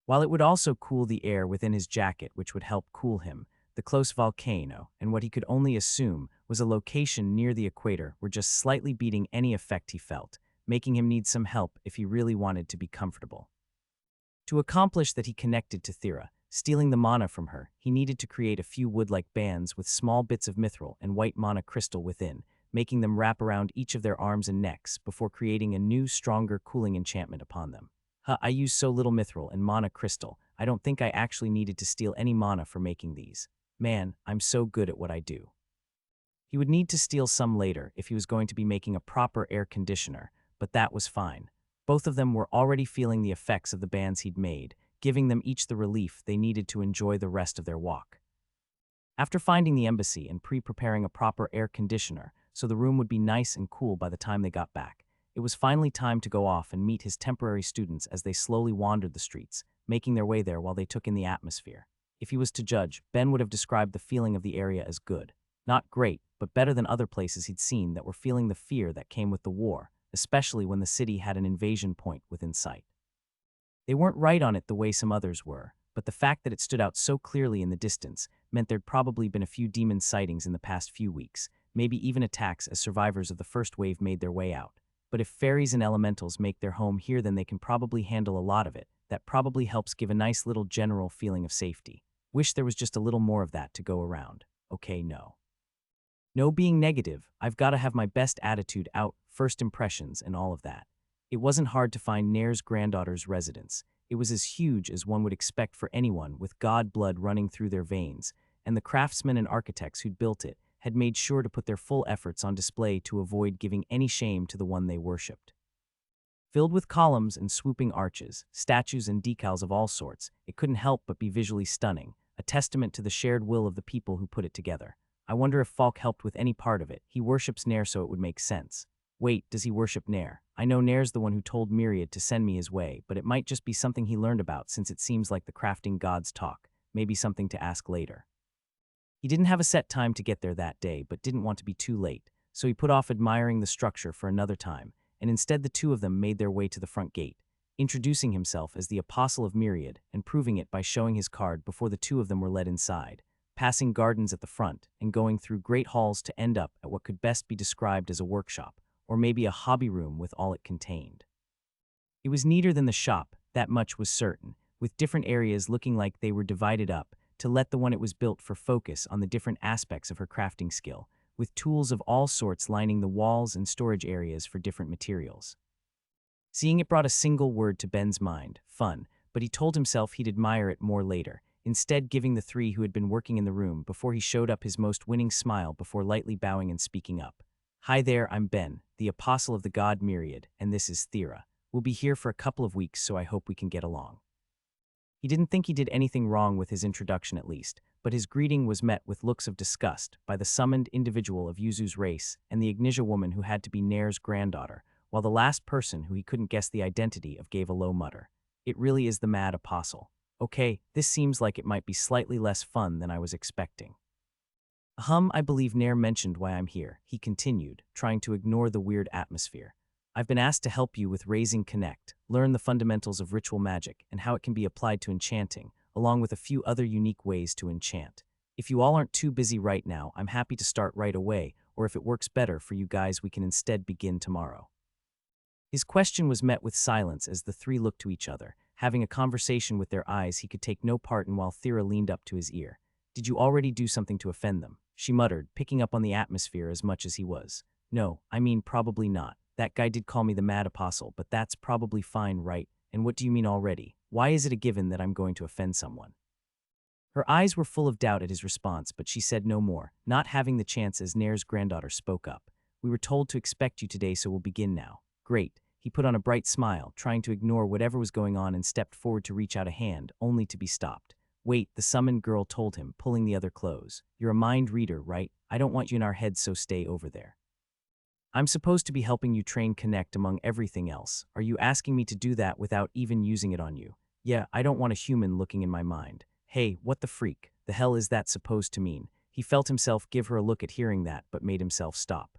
While it would also cool the air within his jacket, which would help cool him, the close volcano, and what he could only assume was a location near the equator, were just slightly beating any effect he felt, making him need some help if he really wanted to be comfortable. To accomplish that, he connected to Thera, stealing the mana from her. He needed to create a few wood-like bands with small bits of mithril and white mana crystal within, making them wrap around each of their arms and necks before creating a new, stronger cooling enchantment upon them. I used so little mithril and mana crystal, I don't think I actually needed to steal any mana for making these. Man, I'm so good at what I do. He would need to steal some later if he was going to be making a proper air conditioner, but that was fine. Both of them were already feeling the effects of the bands he'd made, giving them each the relief they needed to enjoy the rest of their walk. After finding the embassy and pre-preparing a proper air conditioner so the room would be nice and cool by the time they got back, it was finally time to go off and meet his temporary students as they slowly wandered the streets, making their way there while they took in the atmosphere. If he was to judge, Ben would have described the feeling of the area as good. Not great, but better than other places he'd seen that were feeling the fear that came with the war, especially when the city had an invasion point within sight. They weren't right on it the way some others were, but the fact that it stood out so clearly in the distance meant there'd probably been a few demon sightings in the past few weeks, maybe even attacks as survivors of the first wave made their way out. But if fairies and elementals make their home here, then they can probably handle a lot of it. That probably helps give a nice little general feeling of safety. Wish there was just a little more of that to go around. Okay, no. No being negative, I've got to have my best attitude out, first impressions and all of that. It wasn't hard to find Nair's granddaughter's residence. It was as huge as one would expect for anyone with god blood running through their veins, and the craftsmen and architects who'd built it had made sure to put their full efforts on display to avoid giving any shame to the one they worshipped. Filled with columns and swooping arches, statues and decals of all sorts, it couldn't help but be visually stunning, a testament to the shared will of the people who put it together. I wonder if Falk helped with any part of it. He worships Nair, so it would make sense. Wait, does he worship Nair? I know Nair's the one who told Myriad to send me his way, but it might just be something he learned about since it seems like the crafting gods talk, maybe something to ask later. He didn't have a set time to get there that day, but didn't want to be too late, so he put off admiring the structure for another time, and instead the two of them made their way to the front gate, introducing himself as the Apostle of Myriad and proving it by showing his card before the two of them were led inside. passing gardens at the front and going through great halls to end up at what could best be described as a workshop, or maybe a hobby room with all it contained. It was neater than the shop, that much was certain, with different areas looking like they were divided up to let the one it was built for focus on the different aspects of her crafting skill, with tools of all sorts lining the walls and storage areas for different materials. Seeing it brought a single word to Ben's mind, fun, but he told himself he'd admire it more later, instead giving the three who had been working in the room before he showed up his most winning smile before lightly bowing and speaking up. "Hi there, I'm Ben, the apostle of the god Myriad, and this is Thera. We'll be here for a couple of weeks, so I hope we can get along." He didn't think he did anything wrong with his introduction at least, but his greeting was met with looks of disgust by the summoned individual of Yuzu's race and the Ignitia woman who had to be Nair's granddaughter, while the last person who he couldn't guess the identity of gave a low mutter. "It really is the mad apostle. Okay, this seems like it might be slightly less fun than I was expecting." I believe Nair mentioned why I'm here," he continued, trying to ignore the weird atmosphere. "I've been asked to help you with raising Connect, learn the fundamentals of ritual magic and how it can be applied to enchanting, along with a few other unique ways to enchant. If you all aren't too busy right now, I'm happy to start right away, or if it works better for you guys, we can instead begin tomorrow." His question was met with silence as the three looked to each other, having a conversation with their eyes he could take no part in while Thera leaned up to his ear. "Did you already do something to offend them?" she muttered, picking up on the atmosphere as much as he was. "No, I mean probably not. That guy did call me the mad apostle, but that's probably fine, right? And what do you mean already? Why is it a given that I'm going to offend someone?" Her eyes were full of doubt at his response, but she said no more, not having the chance as Nair's granddaughter spoke up. "We were told to expect you today, so we'll begin now." "Great." He put on a bright smile, trying to ignore whatever was going on and stepped forward to reach out a hand, only to be stopped. "Wait," the summoned girl told him, pulling the other close. "You're a mind reader, right? I don't want you in our heads, so stay over there. I'm supposed to be helping you train Connect among everything else. Are you asking me to do that without even using it on you? Yeah, I don't want a human looking in my mind. Hey, what the freak? The hell is that supposed to mean?" He felt himself give her a look at hearing that, but made himself stop.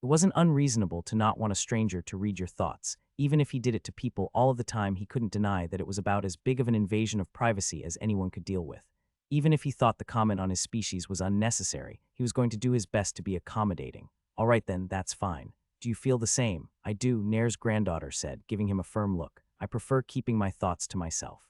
It wasn't unreasonable to not want a stranger to read your thoughts. Even if he did it to people all of the time, he couldn't deny that it was about as big of an invasion of privacy as anyone could deal with. Even if he thought the comment on his species was unnecessary, he was going to do his best to be accommodating. "All right then, that's fine. Do you feel the same?" "I do," Nair's granddaughter said, giving him a firm look. "I prefer keeping my thoughts to myself."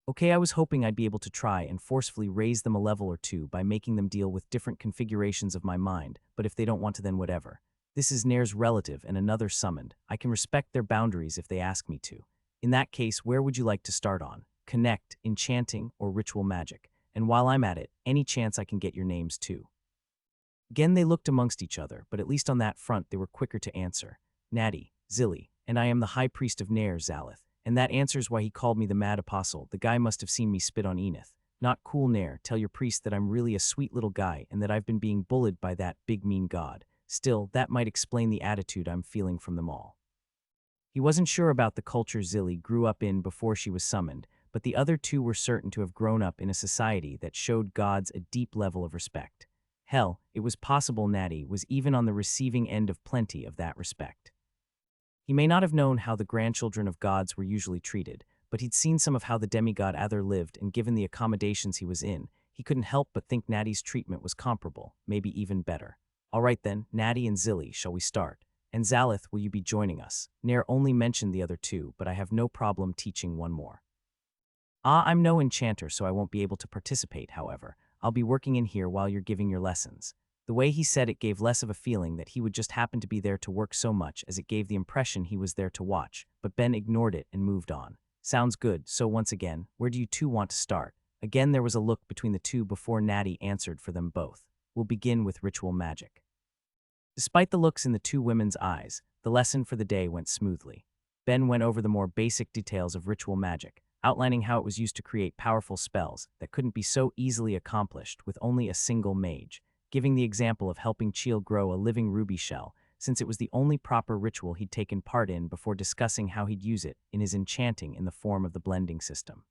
"Okay, I was hoping I'd be able to try and forcefully raise them a level or two by making them deal with different configurations of my mind, but if they don't want to, then whatever. This is Nair's relative and another summoned. I can respect their boundaries if they ask me to. In that case, where would you like to start on? Connect, enchanting, or ritual magic? And while I'm at it, any chance I can get your names too?" Again they looked amongst each other, but at least on that front they were quicker to answer. "Natty, Zilly, and I am the high priest of Nair, Zalith. And that answers why he called me the mad apostle. The guy must have seen me spit on Enith. Not cool, Nair. Tell your priest that I'm really a sweet little guy and that I've been being bullied by that big mean god. Still, that might explain the attitude I'm feeling from them all." He wasn't sure about the culture Zilly grew up in before she was summoned, but the other two were certain to have grown up in a society that showed gods a deep level of respect. Hell, it was possible Natty was even on the receiving end of plenty of that respect. He may not have known how the grandchildren of gods were usually treated, but he'd seen some of how the demigod Ather lived, and given the accommodations he was in, he couldn't help but think Natty's treatment was comparable, maybe even better. "All right then, Natty and Zilly, shall we start? And Zalith, will you be joining us?" Nair only mentioned the other two, but I have no problem teaching one more. "I'm no enchanter, so I won't be able to participate, however. I'll be working in here while you're giving your lessons." The way he said it gave less of a feeling that he would just happen to be there to work so much as it gave the impression he was there to watch, but Ben ignored it and moved on. "Sounds good, so once again, where do you two want to start?" Again there was a look between the two before Natty answered for them both. "We'll begin with ritual magic." Despite the looks in the two women's eyes, the lesson for the day went smoothly. Ben went over the more basic details of ritual magic, outlining how it was used to create powerful spells that couldn't be so easily accomplished with only a single mage, giving the example of helping Cheel grow a living ruby shell, since it was the only proper ritual he'd taken part in, before discussing how he'd use it in his enchanting in the form of the blending system.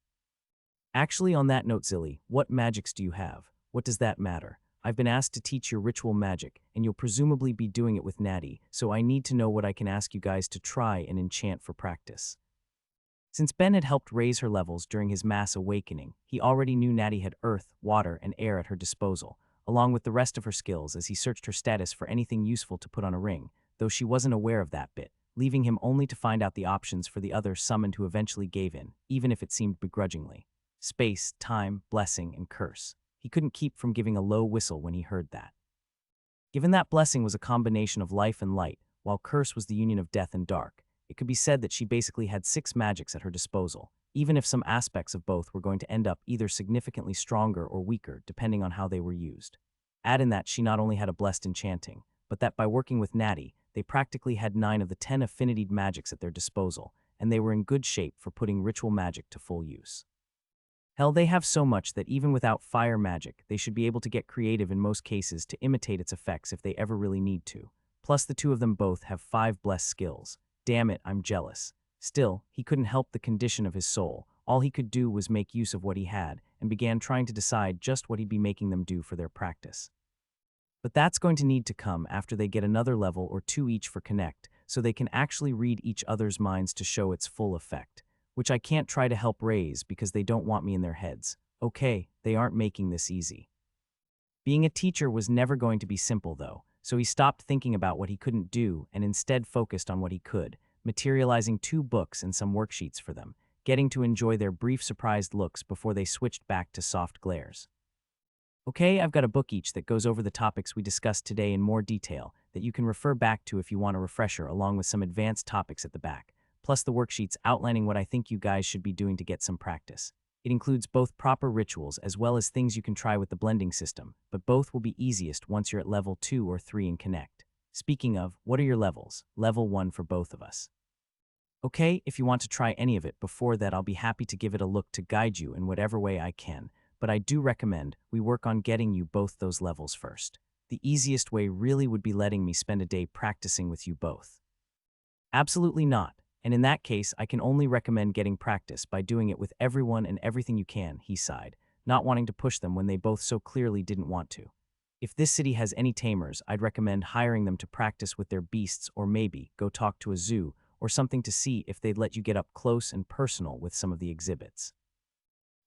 "Actually, on that note, Zilly, what magics do you have? What does that matter? I've been asked to teach your ritual magic, and you'll presumably be doing it with Natty, so I need to know what I can ask you guys to try and enchant for practice." Since Ben had helped raise her levels during his mass awakening, he already knew Natty had earth, water, and air at her disposal, along with the rest of her skills as he searched her status for anything useful to put on a ring, though she wasn't aware of that bit, leaving him only to find out the options for the other summoned who eventually gave in, even if it seemed begrudgingly. Space, time, blessing, and curse. He couldn't keep from giving a low whistle when he heard that. Given that blessing was a combination of life and light, while curse was the union of death and dark, it could be said that she basically had 6 magics at her disposal, even if some aspects of both were going to end up either significantly stronger or weaker depending on how they were used. Add in that she not only had a blessed enchanting, but that by working with Natty, they practically had 9 of the 10 affinitied magics at their disposal, and they were in good shape for putting ritual magic to full use. Hell, they have so much that even without fire magic, they should be able to get creative in most cases to imitate its effects if they ever really need to. Plus, the two of them both have 5 blessed skills. Damn it, I'm jealous. Still, he couldn't help the condition of his soul. All he could do was make use of what he had, and began trying to decide just what he'd be making them do for their practice. But that's going to need to come after they get another level or 2 each for Connect, so they can actually read each other's minds to show its full effect, which I can't try to help raise because they don't want me in their heads. Okay, they aren't making this easy. Being a teacher was never going to be simple though, so he stopped thinking about what he couldn't do and instead focused on what he could, materializing 2 books and some worksheets for them, getting to enjoy their brief surprised looks before they switched back to soft glares. Okay, I've got a book each that goes over the topics we discussed today in more detail that you can refer back to if you want a refresher, along with some advanced topics at the back, plus the worksheets outlining what I think you guys should be doing to get some practice. It includes both proper rituals as well as things you can try with the blending system, but both will be easiest once you're at level 2 or 3 in Connect. Speaking of, what are your levels? Level 1 for both of us. Okay, if you want to try any of it before that, I'll be happy to give it a look to guide you in whatever way I can, but I do recommend we work on getting you both those levels first. The easiest way really would be letting me spend a day practicing with you both. Absolutely not. And in that case, I can only recommend getting practice by doing it with everyone and everything you can, he sighed, not wanting to push them when they both so clearly didn't want to. If this city has any tamers, I'd recommend hiring them to practice with their beasts, or maybe go talk to a zoo or something to see if they'd let you get up close and personal with some of the exhibits.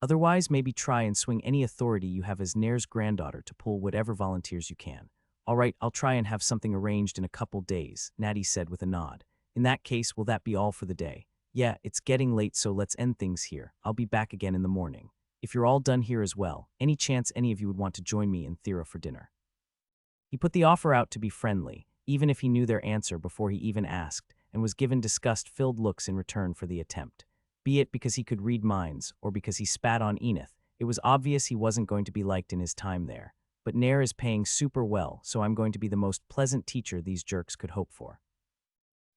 Otherwise, maybe try and swing any authority you have as Nair's granddaughter to pull whatever volunteers you can. All right, I'll try and have something arranged in a couple days, Natty said with a nod. In that case, will that be all for the day? Yeah, it's getting late, so let's end things here. I'll be back again in the morning. If you're all done here as well, any chance any of you would want to join me in Thera for dinner? He put the offer out to be friendly, even if he knew their answer before he even asked, and was given disgust-filled looks in return for the attempt. Be it because he could read minds, or because he spat on Enith, it was obvious he wasn't going to be liked in his time there. But Nair is paying super well, so I'm going to be the most pleasant teacher these jerks could hope for.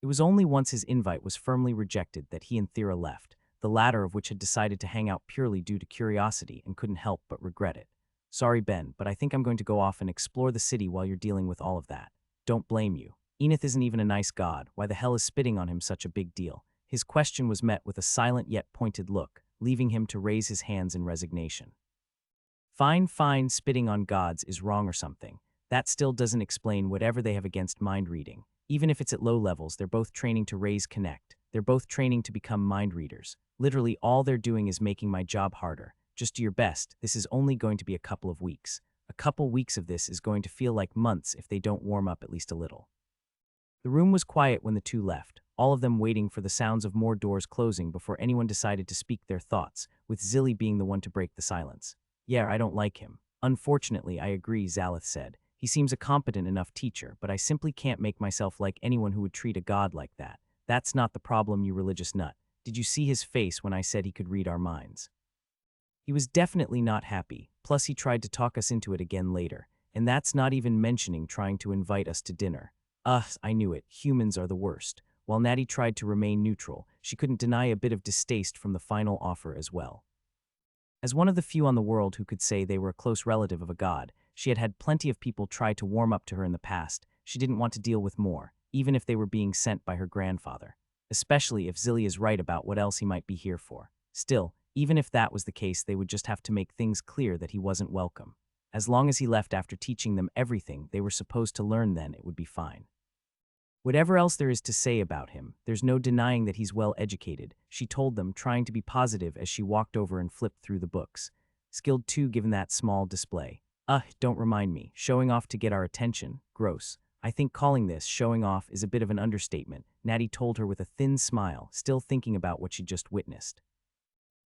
It was only once his invite was firmly rejected that he and Thera left, the latter of which had decided to hang out purely due to curiosity and couldn't help but regret it. Sorry, Ben, but I think I'm going to go off and explore the city while you're dealing with all of that. Don't blame you. Enith isn't even a nice god. Why the hell is spitting on him such a big deal? His question was met with a silent yet pointed look, leaving him to raise his hands in resignation. Fine, spitting on gods is wrong or something. That still doesn't explain whatever they have against mind reading. Even if it's at low levels, they're both training to raise Connect. They're both training to become mind readers. Literally, all they're doing is making my job harder. Just do your best. This is only going to be a couple of weeks. A couple weeks of this is going to feel like months if they don't warm up at least a little. The room was quiet when the two left, all of them waiting for the sounds of more doors closing before anyone decided to speak their thoughts, with Zilly being the one to break the silence. Yeah, I don't like him. Unfortunately, I agree, Zalith said. He seems a competent enough teacher, but I simply can't make myself like anyone who would treat a god like that. That's not the problem, you religious nut. Did you see his face when I said he could read our minds? He was definitely not happy, plus he tried to talk us into it again later, and that's not even mentioning trying to invite us to dinner. I knew it. Humans are the worst. While Natty tried to remain neutral, she couldn't deny a bit of distaste from the final offer as well. As one of the few on the world who could say they were a close relative of a god, she had had plenty of people try to warm up to her in the past. She didn't want to deal with more, even if they were being sent by her grandfather. Especially if Zilly is right about what else he might be here for. Still, even if that was the case, they would just have to make things clear that he wasn't welcome. As long as he left after teaching them everything they were supposed to learn, then it would be fine. Whatever else there is to say about him, there's no denying that he's well educated, she told them, trying to be positive as she walked over and flipped through the books. Skilled too, given that small display. Don't remind me. Showing off to get our attention. Gross. I think calling this showing off is a bit of an understatement, Natty told her with a thin smile, still thinking about what she'd just witnessed.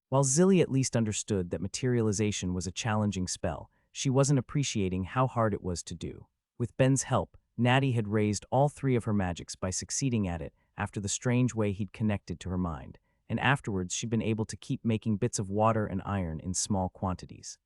While Zilly at least understood that materialization was a challenging spell, she wasn't appreciating how hard it was to do. With Ben's help, Natty had raised all three of her magics by succeeding at it after the strange way he'd connected to her mind, and afterwards she'd been able to keep making bits of water and iron in small quantities.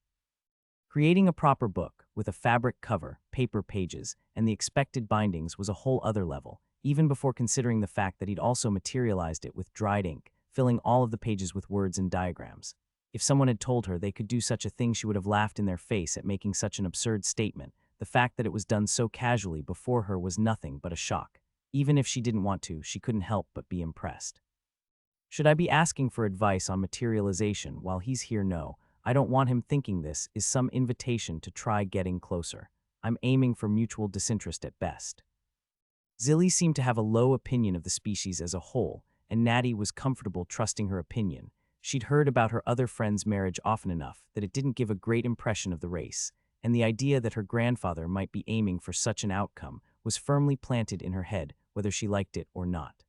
Creating a proper book, with a fabric cover, paper pages, and the expected bindings was a whole other level, even before considering the fact that he'd also materialized it with dried ink, filling all of the pages with words and diagrams. If someone had told her they could do such a thing, she would have laughed in their face at making such an absurd statement. The fact that it was done so casually before her was nothing but a shock. Even if she didn't want to, she couldn't help but be impressed. Should I be asking for advice on materialization while he's here? No, I don't want him thinking this is some invitation to try getting closer. I'm aiming for mutual disinterest at best. Zilly seemed to have a low opinion of the species as a whole, and Natty was comfortable trusting her opinion. She'd heard about her other friend's marriage often enough that it didn't give a great impression of the race, and the idea that her grandfather might be aiming for such an outcome was firmly planted in her head, whether she liked it or not.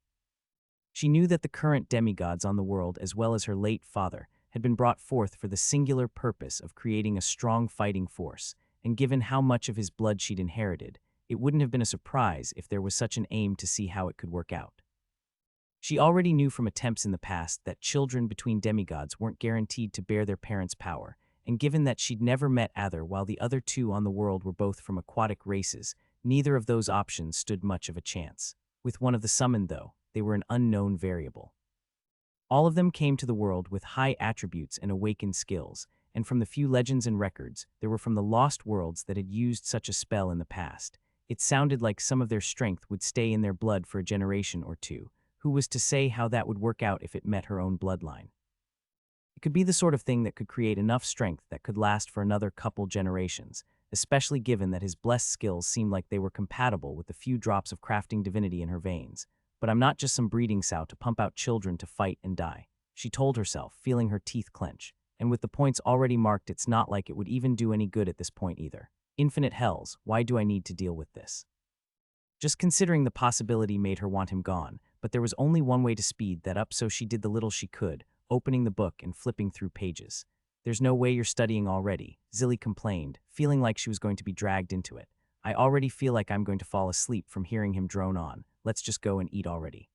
She knew that the current demigods on the world, as well as her late father, had been brought forth for the singular purpose of creating a strong fighting force, and given how much of his blood she'd inherited, it wouldn't have been a surprise if there was such an aim to see how it could work out. She already knew from attempts in the past that children between demigods weren't guaranteed to bear their parents' power, and given that she'd never met either while the other two on the world were both from aquatic races, neither of those options stood much of a chance. With one of the summoned, though, they were an unknown variable. All of them came to the world with high attributes and awakened skills, and from the few legends and records, they were from the lost worlds that had used such a spell in the past. It sounded like some of their strength would stay in their blood for a generation or two. Who was to say how that would work out if it met her own bloodline? It could be the sort of thing that could create enough strength that could last for another couple generations, especially given that his blessed skills seemed like they were compatible with the few drops of crafting divinity in her veins. But I'm not just some breeding sow to pump out children to fight and die, she told herself, feeling her teeth clench. And with the points already marked, it's not like it would even do any good at this point either. Infinite hells, why do I need to deal with this? Just considering the possibility made her want him gone, but there was only one way to speed that up, so she did the little she could, opening the book and flipping through pages. There's no way you're studying already, Zilly complained, feeling like she was going to be dragged into it. I already feel like I'm going to fall asleep from hearing him drone on. Let's just go and eat already.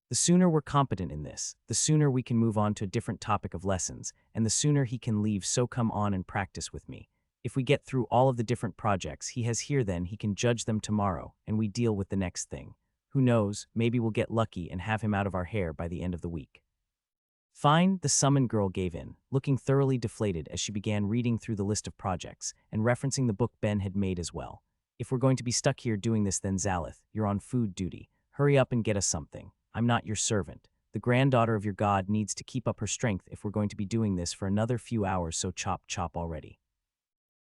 The sooner we're competent in this, the sooner we can move on to a different topic of lessons, and the sooner he can leave, so come on and practice with me. If we get through all of the different projects he has here, then he can judge them tomorrow, and we deal with the next thing. Who knows, maybe we'll get lucky and have him out of our hair by the end of the week. Fine, the summoned girl gave in, looking thoroughly deflated as she began reading through the list of projects and referencing the book Ben had made as well. If we're going to be stuck here doing this, then Zalith, you're on food duty. Hurry up and get us something. I'm not your servant. The granddaughter of your god needs to keep up her strength if we're going to be doing this for another few hours, so chop chop already.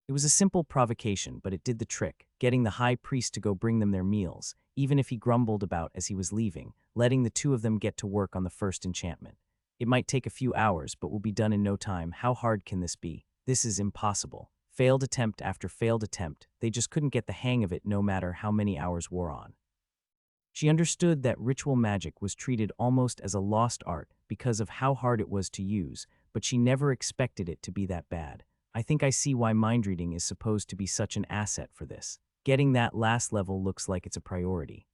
It was a simple provocation, but it did the trick, getting the high priest to go bring them their meals, even if he grumbled about as he was leaving, letting the two of them get to work on the first enchantment. It might take a few hours, but will be done in no time. How hard can this be? This is impossible. Failed attempt after failed attempt, they just couldn't get the hang of it no matter how many hours wore on. She understood that ritual magic was treated almost as a lost art because of how hard it was to use, but she never expected it to be that bad. I think I see why mind reading is supposed to be such an asset for this. Getting that last level looks like it's a priority.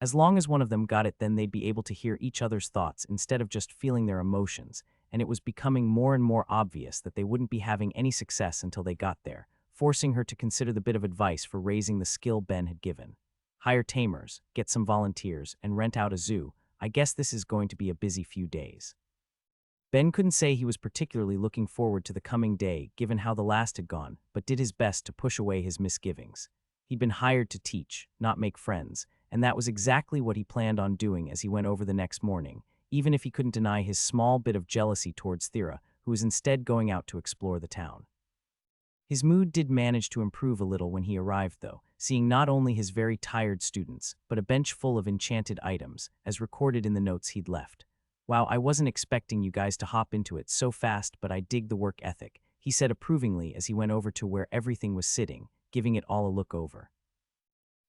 As long as one of them got it, then they'd be able to hear each other's thoughts instead of just feeling their emotions, and it was becoming more and more obvious that they wouldn't be having any success until they got there, forcing her to consider the bit of advice for raising the skill Ben had given. Hire tamers, get some volunteers, and rent out a zoo. I guess this is going to be a busy few days. Ben couldn't say he was particularly looking forward to the coming day given how the last had gone, but did his best to push away his misgivings. He'd been hired to teach, not make friends, and that was exactly what he planned on doing as he went over the next morning, even if he couldn't deny his small bit of jealousy towards Thera, who was instead going out to explore the town. His mood did manage to improve a little when he arrived, though, seeing not only his very tired students, but a bench full of enchanted items, as recorded in the notes he'd left. "Wow, I wasn't expecting you guys to hop into it so fast, but I dig the work ethic," he said approvingly as he went over to where everything was sitting, giving it all a look over.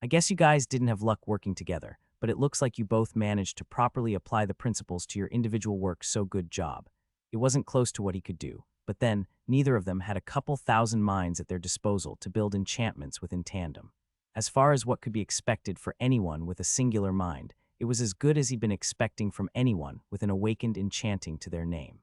"I guess you guys didn't have luck working together, but it looks like you both managed to properly apply the principles to your individual work, so good job." It wasn't close to what he could do, but then, neither of them had a couple thousand minds at their disposal to build enchantments within tandem. As far as what could be expected for anyone with a singular mind, it was as good as he'd been expecting from anyone with an awakened enchanting to their name.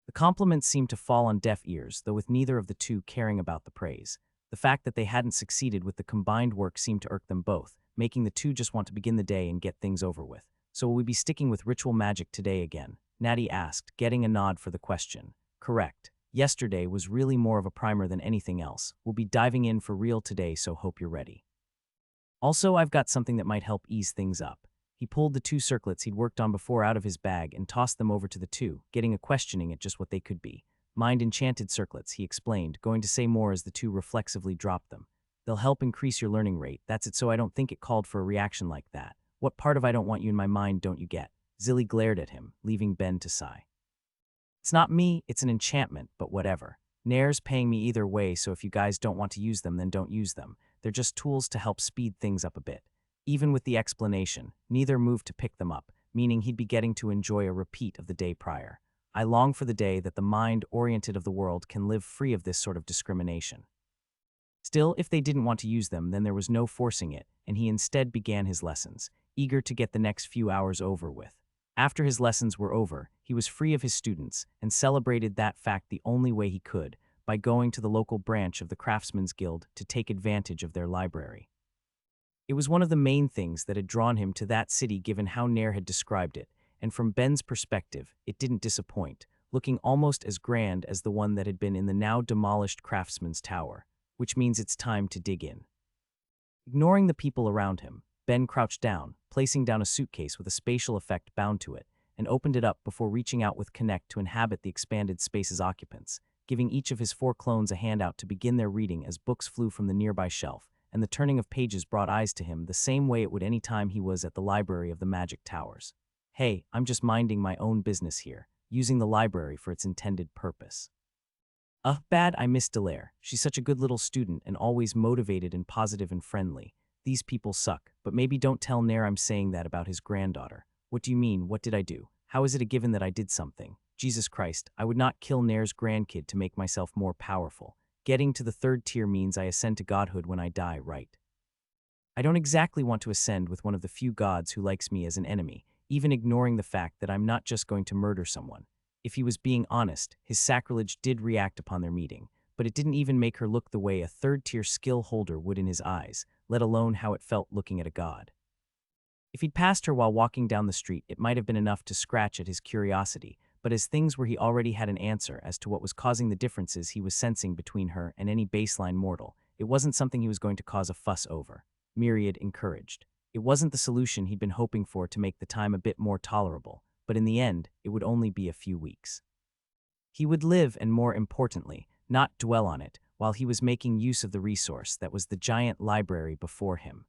The compliments seemed to fall on deaf ears, though with neither of the two caring about the praise. The fact that they hadn't succeeded with the combined work seemed to irk them both, making the two just want to begin the day and get things over with. "So will we be sticking with ritual magic today again?" Natty asked, getting a nod for the question. "Correct. Yesterday was really more of a primer than anything else. We'll be diving in for real today, so hope you're ready. Also, I've got something that might help ease things up." He pulled the two circlets he'd worked on before out of his bag and tossed them over to the two, getting a questioning at just what they could be. "Mind-enchanted circlets," he explained, going to say more as the two reflexively dropped them. "They'll help increase your learning rate, that's it, so I don't think it called for a reaction like that. What part of I don't want you in my mind don't you get?" Zilly glared at him, leaving Ben to sigh. "It's not me, it's an enchantment, but whatever. Nair's paying me either way, so if you guys don't want to use them, then don't use them. They're just tools to help speed things up a bit." Even with the explanation, neither moved to pick them up, meaning he'd be getting to enjoy a repeat of the day prior. "I long for the day that the mind-oriented of the world can live free of this sort of discrimination." Still, if they didn't want to use them, then there was no forcing it, and he instead began his lessons, eager to get the next few hours over with. After his lessons were over, he was free of his students, and celebrated that fact the only way he could, by going to the local branch of the Craftsman's Guild to take advantage of their library. It was one of the main things that had drawn him to that city given how Nair had described it, and from Ben's perspective, it didn't disappoint, looking almost as grand as the one that had been in the now demolished Craftsman's Tower, which means it's time to dig in. Ignoring the people around him, Ben crouched down, placing down a suitcase with a spatial effect bound to it, and opened it up before reaching out with Connect to inhabit the expanded space's occupants, giving each of his 4 clones a handout to begin their reading as books flew from the nearby shelf, and the turning of pages brought eyes to him the same way it would any time he was at the library of the Magic Towers. "Hey, I'm just minding my own business here, using the library for its intended purpose." Bad, I miss Delaire. She's such a good little student and always motivated and positive and friendly. These people suck, but maybe don't tell Nair I'm saying that about his granddaughter. What do you mean, what did I do? How is it a given that I did something? Jesus Christ, I would not kill Nair's grandkid to make myself more powerful. Getting to the 3rd tier means I ascend to godhood when I die, right? I don't exactly want to ascend with one of the few gods who likes me as an enemy, even ignoring the fact that I'm not just going to murder someone. If he was being honest, his sacrilege did react upon their meeting, but it didn't even make her look the way a 3rd-tier skill holder would in his eyes, let alone how it felt looking at a god. If he'd passed her while walking down the street, it might have been enough to scratch at his curiosity, but as things where he already had an answer as to what was causing the differences he was sensing between her and any baseline mortal, it wasn't something he was going to cause a fuss over. Myriad encouraged. It wasn't the solution he'd been hoping for to make the time a bit more tolerable, but in the end, it would only be a few weeks. He would live and, more importantly, not dwell on it while he was making use of the resource that was the giant library before him.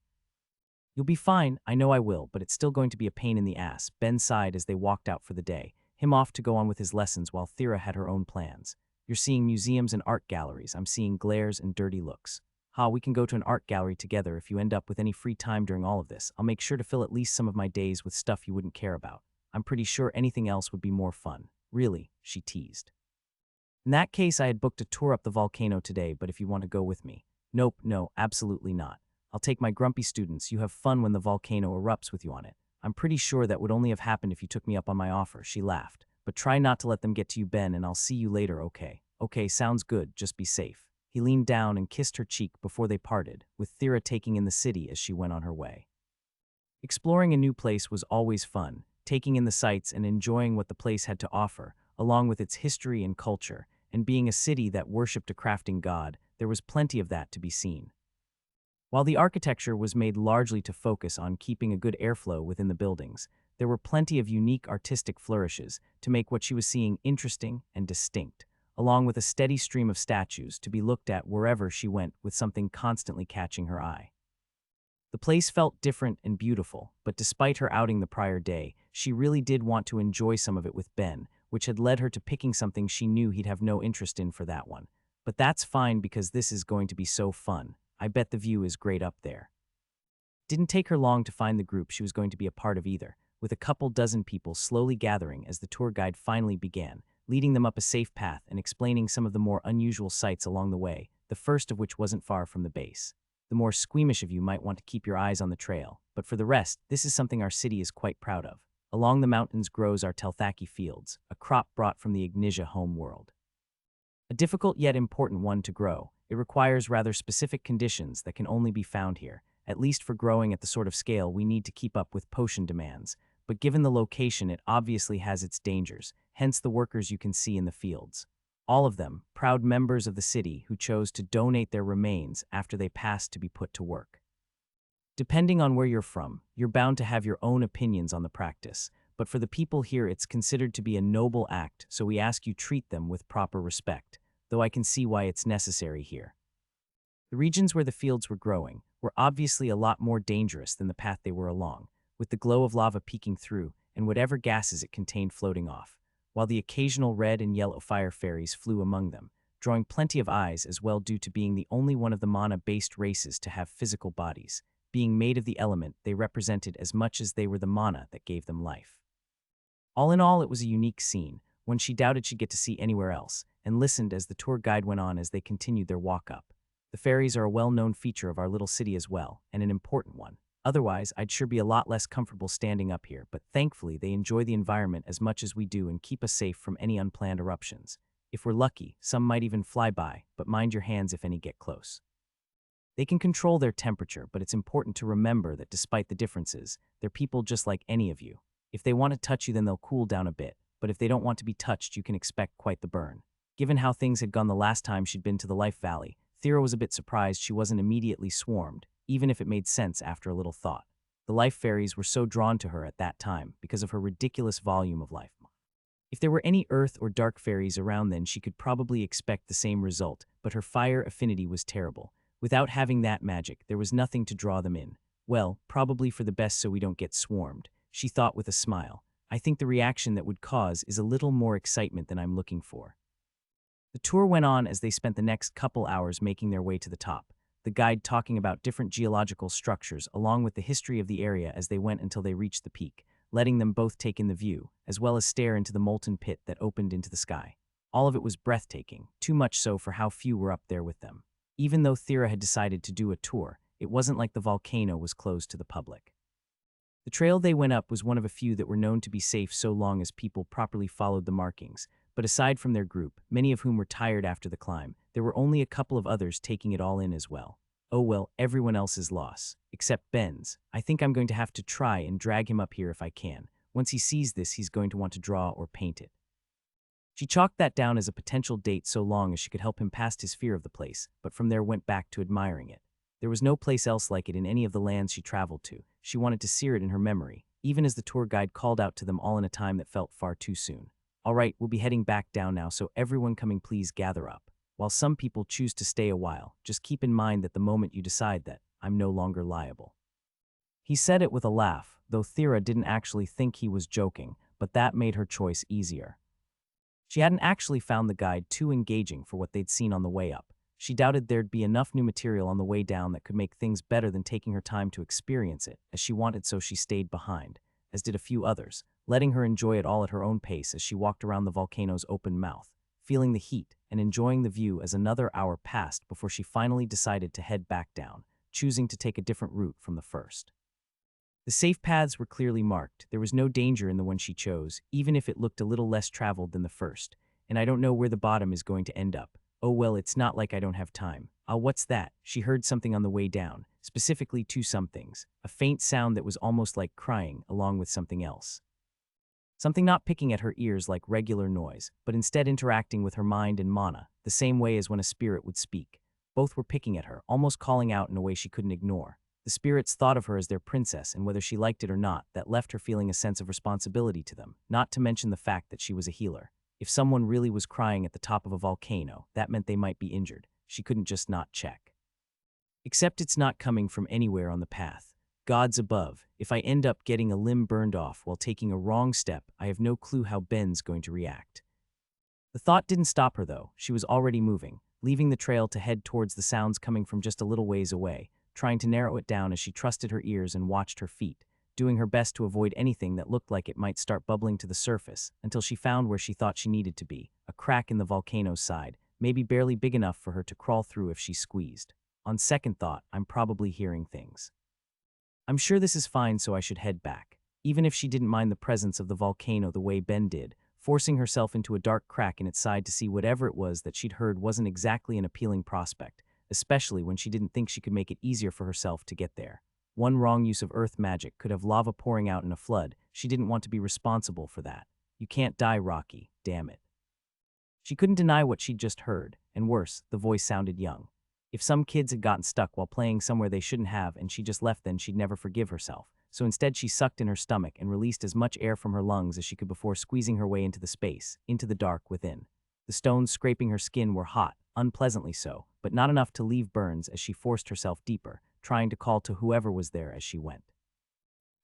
"You'll be fine, I know I will, but it's still going to be a pain in the ass," Ben sighed as they walked out for the day, him off to go on with his lessons while Thera had her own plans. "You're seeing museums and art galleries, I'm seeing glares and dirty looks. We can go to an art gallery together if you end up with any free time during all of this. I'll make sure to fill at least some of my days with stuff you wouldn't care about. I'm pretty sure anything else would be more fun." "Really?" she teased. "In that case, I had booked a tour up the volcano today, but if you want to go with me." "Nope, no, absolutely not. I'll take my grumpy students. You have fun when the volcano erupts with you on it. I'm pretty sure that would only have happened if you took me up on my offer," she laughed. "But try not to let them get to you, Ben, and I'll see you later, okay?" "Okay, sounds good, just be safe." He leaned down and kissed her cheek before they parted, with Thera taking in the city as she went on her way. Exploring a new place was always fun, taking in the sights and enjoying what the place had to offer, along with its history and culture, and being a city that worshipped a crafting god, there was plenty of that to be seen. While the architecture was made largely to focus on keeping a good airflow within the buildings, there were plenty of unique artistic flourishes to make what she was seeing interesting and distinct, along with a steady stream of statues to be looked at wherever she went, with something constantly catching her eye. The place felt different and beautiful, but despite her outing the prior day, she really did want to enjoy some of it with Ben, which had led her to picking something she knew he'd have no interest in for that one. But that's fine because this is going to be so fun. I bet the view is great up there. Didn't take her long to find the group she was going to be a part of either, with a couple dozen people slowly gathering as the tour guide finally began, leading them up a safe path and explaining some of the more unusual sights along the way, the first of which wasn't far from the base. The more squeamish of you might want to keep your eyes on the trail, but for the rest, this is something our city is quite proud of. Along the mountains grows our Telthaki fields, a crop brought from the Ignitia home world. A difficult yet important one to grow, it requires rather specific conditions that can only be found here, at least for growing at the sort of scale we need to keep up with potion demands, but given the location it obviously has its dangers, hence the workers you can see in the fields. All of them, proud members of the city who chose to donate their remains after they passed to be put to work. Depending on where you're from, you're bound to have your own opinions on the practice, but for the people here it's considered to be a noble act, so we ask you treat them with proper respect, though I can see why it's necessary here. The regions where the fields were growing were obviously a lot more dangerous than the path they were along, with the glow of lava peeking through and whatever gases it contained floating off, while the occasional red and yellow fire fairies flew among them, drawing plenty of eyes as well due to being the only one of the mana-based races to have physical bodies. Being made of the element they represented as much as they were the mana that gave them life. All in all, it was a unique scene, one she doubted she'd get to see anywhere else, and listened as the tour guide went on as they continued their walk up. The fairies are a well-known feature of our little city as well, and an important one. Otherwise, I'd sure be a lot less comfortable standing up here, but thankfully they enjoy the environment as much as we do and keep us safe from any unplanned eruptions. If we're lucky, some might even fly by, but mind your hands if any get close. They can control their temperature, but it's important to remember that despite the differences, they're people just like any of you. If they want to touch you, then they'll cool down a bit, but if they don't want to be touched, you can expect quite the burn. Given how things had gone the last time she'd been to the Life Valley, Thera was a bit surprised she wasn't immediately swarmed, even if it made sense after a little thought. The life fairies were so drawn to her at that time because of her ridiculous volume of life. If there were any earth or dark fairies around then, she could probably expect the same result, but her fire affinity was terrible. Without having that magic, there was nothing to draw them in. Well, probably for the best so we don't get swarmed, she thought with a smile. I think the reaction that would cause is a little more excitement than I'm looking for. The tour went on as they spent the next couple hours making their way to the top, the guide talking about different geological structures along with the history of the area as they went until they reached the peak, letting them both take in the view, as well as stare into the molten pit that opened into the sky. All of it was breathtaking, too much so for how few were up there with them. Even though Thera had decided to do a tour, it wasn't like the volcano was closed to the public. The trail they went up was one of a few that were known to be safe so long as people properly followed the markings, but aside from their group, many of whom were tired after the climb, there were only a couple of others taking it all in as well. Oh well, everyone else's loss, except Ben's. I think I'm going to have to try and drag him up here if I can. Once he sees this, he's going to want to draw or paint it. She chalked that down as a potential date so long as she could help him past his fear of the place, but from there went back to admiring it. There was no place else like it in any of the lands she traveled to. She wanted to sear it in her memory, even as the tour guide called out to them all in a time that felt far too soon. All right, we'll be heading back down now, so everyone coming please gather up. While some people choose to stay a while, just keep in mind that the moment you decide that, I'm no longer liable. He said it with a laugh, though Thera didn't actually think he was joking, but that made her choice easier. She hadn't actually found the guide too engaging for what they'd seen on the way up. She doubted there'd be enough new material on the way down that could make things better than taking her time to experience it, as she wanted, so she stayed behind, as did a few others, letting her enjoy it all at her own pace as she walked around the volcano's open mouth, feeling the heat and enjoying the view as another hour passed before she finally decided to head back down, choosing to take a different route from the first. The safe paths were clearly marked. There was no danger in the one she chose, even if it looked a little less traveled than the first, and I don't know where the bottom is going to end up. Oh well, it's not like I don't have time. What's that? She heard something on the way down, specifically two somethings, a faint sound that was almost like crying, along with something else. Something not picking at her ears like regular noise, but instead interacting with her mind and mana, the same way as when a spirit would speak. Both were picking at her, almost calling out in a way she couldn't ignore. The spirits thought of her as their princess, and whether she liked it or not, that left her feeling a sense of responsibility to them, not to mention the fact that she was a healer. If someone really was crying at the top of a volcano, that meant they might be injured. She couldn't just not check. Except it's not coming from anywhere on the path. Gods above, if I end up getting a limb burned off while taking a wrong step, I have no clue how Ben's going to react. The thought didn't stop her, though. She was already moving, leaving the trail to head towards the sounds coming from just a little ways away, trying to narrow it down as she trusted her ears and watched her feet, doing her best to avoid anything that looked like it might start bubbling to the surface, until she found where she thought she needed to be, a crack in the volcano's side, maybe barely big enough for her to crawl through if she squeezed. On second thought, I'm probably hearing things. I'm sure this is fine, so I should head back. Even if she didn't mind the presence of the volcano the way Ben did, forcing herself into a dark crack in its side to see whatever it was that she'd heard wasn't exactly an appealing prospect, especially when she didn't think she could make it easier for herself to get there. One wrong use of earth magic could have lava pouring out in a flood. She didn't want to be responsible for that. You can't die, Rocky, damn it. She couldn't deny what she'd just heard, and worse, the voice sounded young. If some kids had gotten stuck while playing somewhere they shouldn't have and she just left, then she'd never forgive herself. So instead she sucked in her stomach and released as much air from her lungs as she could before squeezing her way into the space, into the dark within. The stones scraping her skin were hot, unpleasantly so, but not enough to leave burns as she forced herself deeper, trying to call to whoever was there as she went.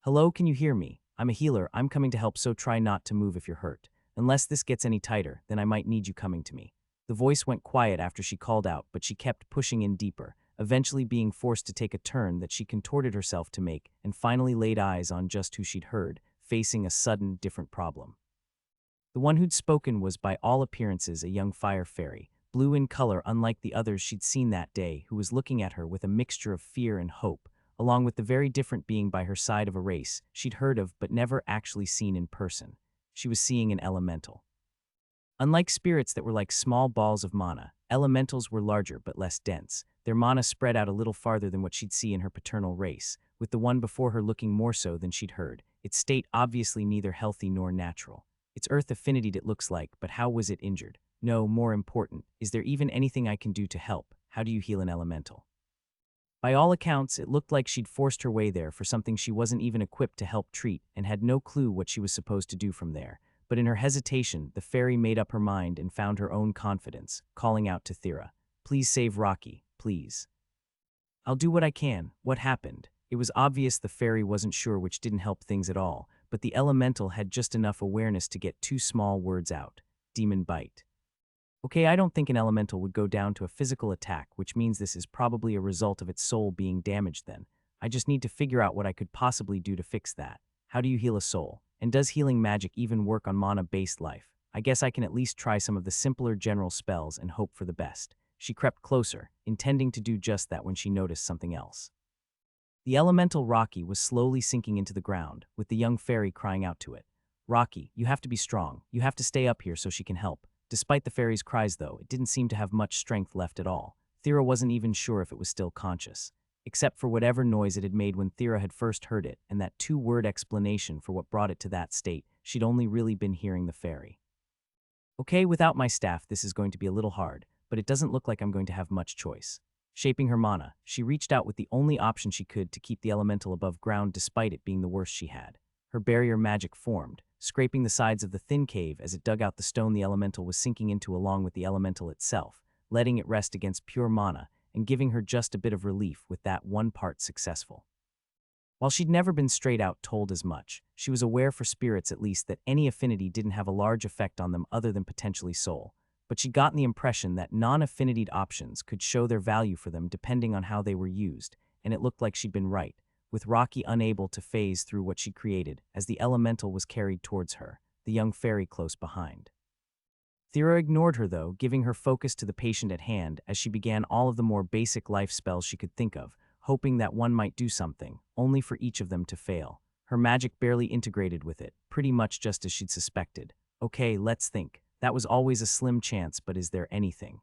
Hello, can you hear me? I'm a healer, I'm coming to help, so try not to move if you're hurt. Unless this gets any tighter, then I might need you coming to me. The voice went quiet after she called out, but she kept pushing in deeper, eventually being forced to take a turn that she contorted herself to make, and finally laid eyes on just who she'd heard, facing a sudden, different problem. The one who'd spoken was by all appearances a young fire fairy, blue in color unlike the others she'd seen that day, who was looking at her with a mixture of fear and hope, along with the very different being by her side of a race she'd heard of but never actually seen in person. She was seeing an elemental. Unlike spirits that were like small balls of mana, elementals were larger but less dense. Their mana spread out a little farther than what she'd see in her paternal race, with the one before her looking more so than she'd heard, its state obviously neither healthy nor natural. It's earth affinitied, it looks like, but how was it injured? No, more important, is there even anything I can do to help? How do you heal an elemental? By all accounts, it looked like she'd forced her way there for something she wasn't even equipped to help treat and had no clue what she was supposed to do from there. But in her hesitation, the fairy made up her mind and found her own confidence, calling out to Thera, "Please save Rocky, please." "I'll do what I can. What happened?" It was obvious the fairy wasn't sure, which didn't help things at all, but the elemental had just enough awareness to get two small words out. "Demon bite." Okay, I don't think an elemental would go down to a physical attack, which means this is probably a result of its soul being damaged then. I just need to figure out what I could possibly do to fix that. How do you heal a soul? And does healing magic even work on mana-based life? I guess I can at least try some of the simpler general spells and hope for the best. She crept closer, intending to do just that when she noticed something else. The elemental Rocky was slowly sinking into the ground, with the young fairy crying out to it. "Rocky, you have to be strong. You have to stay up here so she can help." Despite the fairy's cries, though, it didn't seem to have much strength left at all. Thera wasn't even sure if it was still conscious, except for whatever noise it had made when Thera had first heard it, and that two-word explanation for what brought it to that state. She'd only really been hearing the fairy. "Okay, without my staff, this is going to be a little hard, but it doesn't look like I'm going to have much choice." Shaping her mana, she reached out with the only option she could to keep the elemental above ground despite it being the worst she had. Her barrier magic formed, scraping the sides of the thin cave as it dug out the stone the elemental was sinking into along with the elemental itself, letting it rest against pure mana and giving her just a bit of relief with that one part successful. While she'd never been straight out told as much, she was aware for spirits at least that any affinity didn't have a large effect on them other than potentially soul, but she'd gotten the impression that non-affinitied options could show their value for them depending on how they were used, and it looked like she'd been right, with Rocky unable to phase through what she created as the elemental was carried towards her, the young fairy close behind. Thera ignored her, though, giving her focus to the patient at hand as she began all of the more basic life spells she could think of, hoping that one might do something, only for each of them to fail. Her magic barely integrated with it, pretty much just as she'd suspected. Okay, let's think. That was always a slim chance, but is there anything?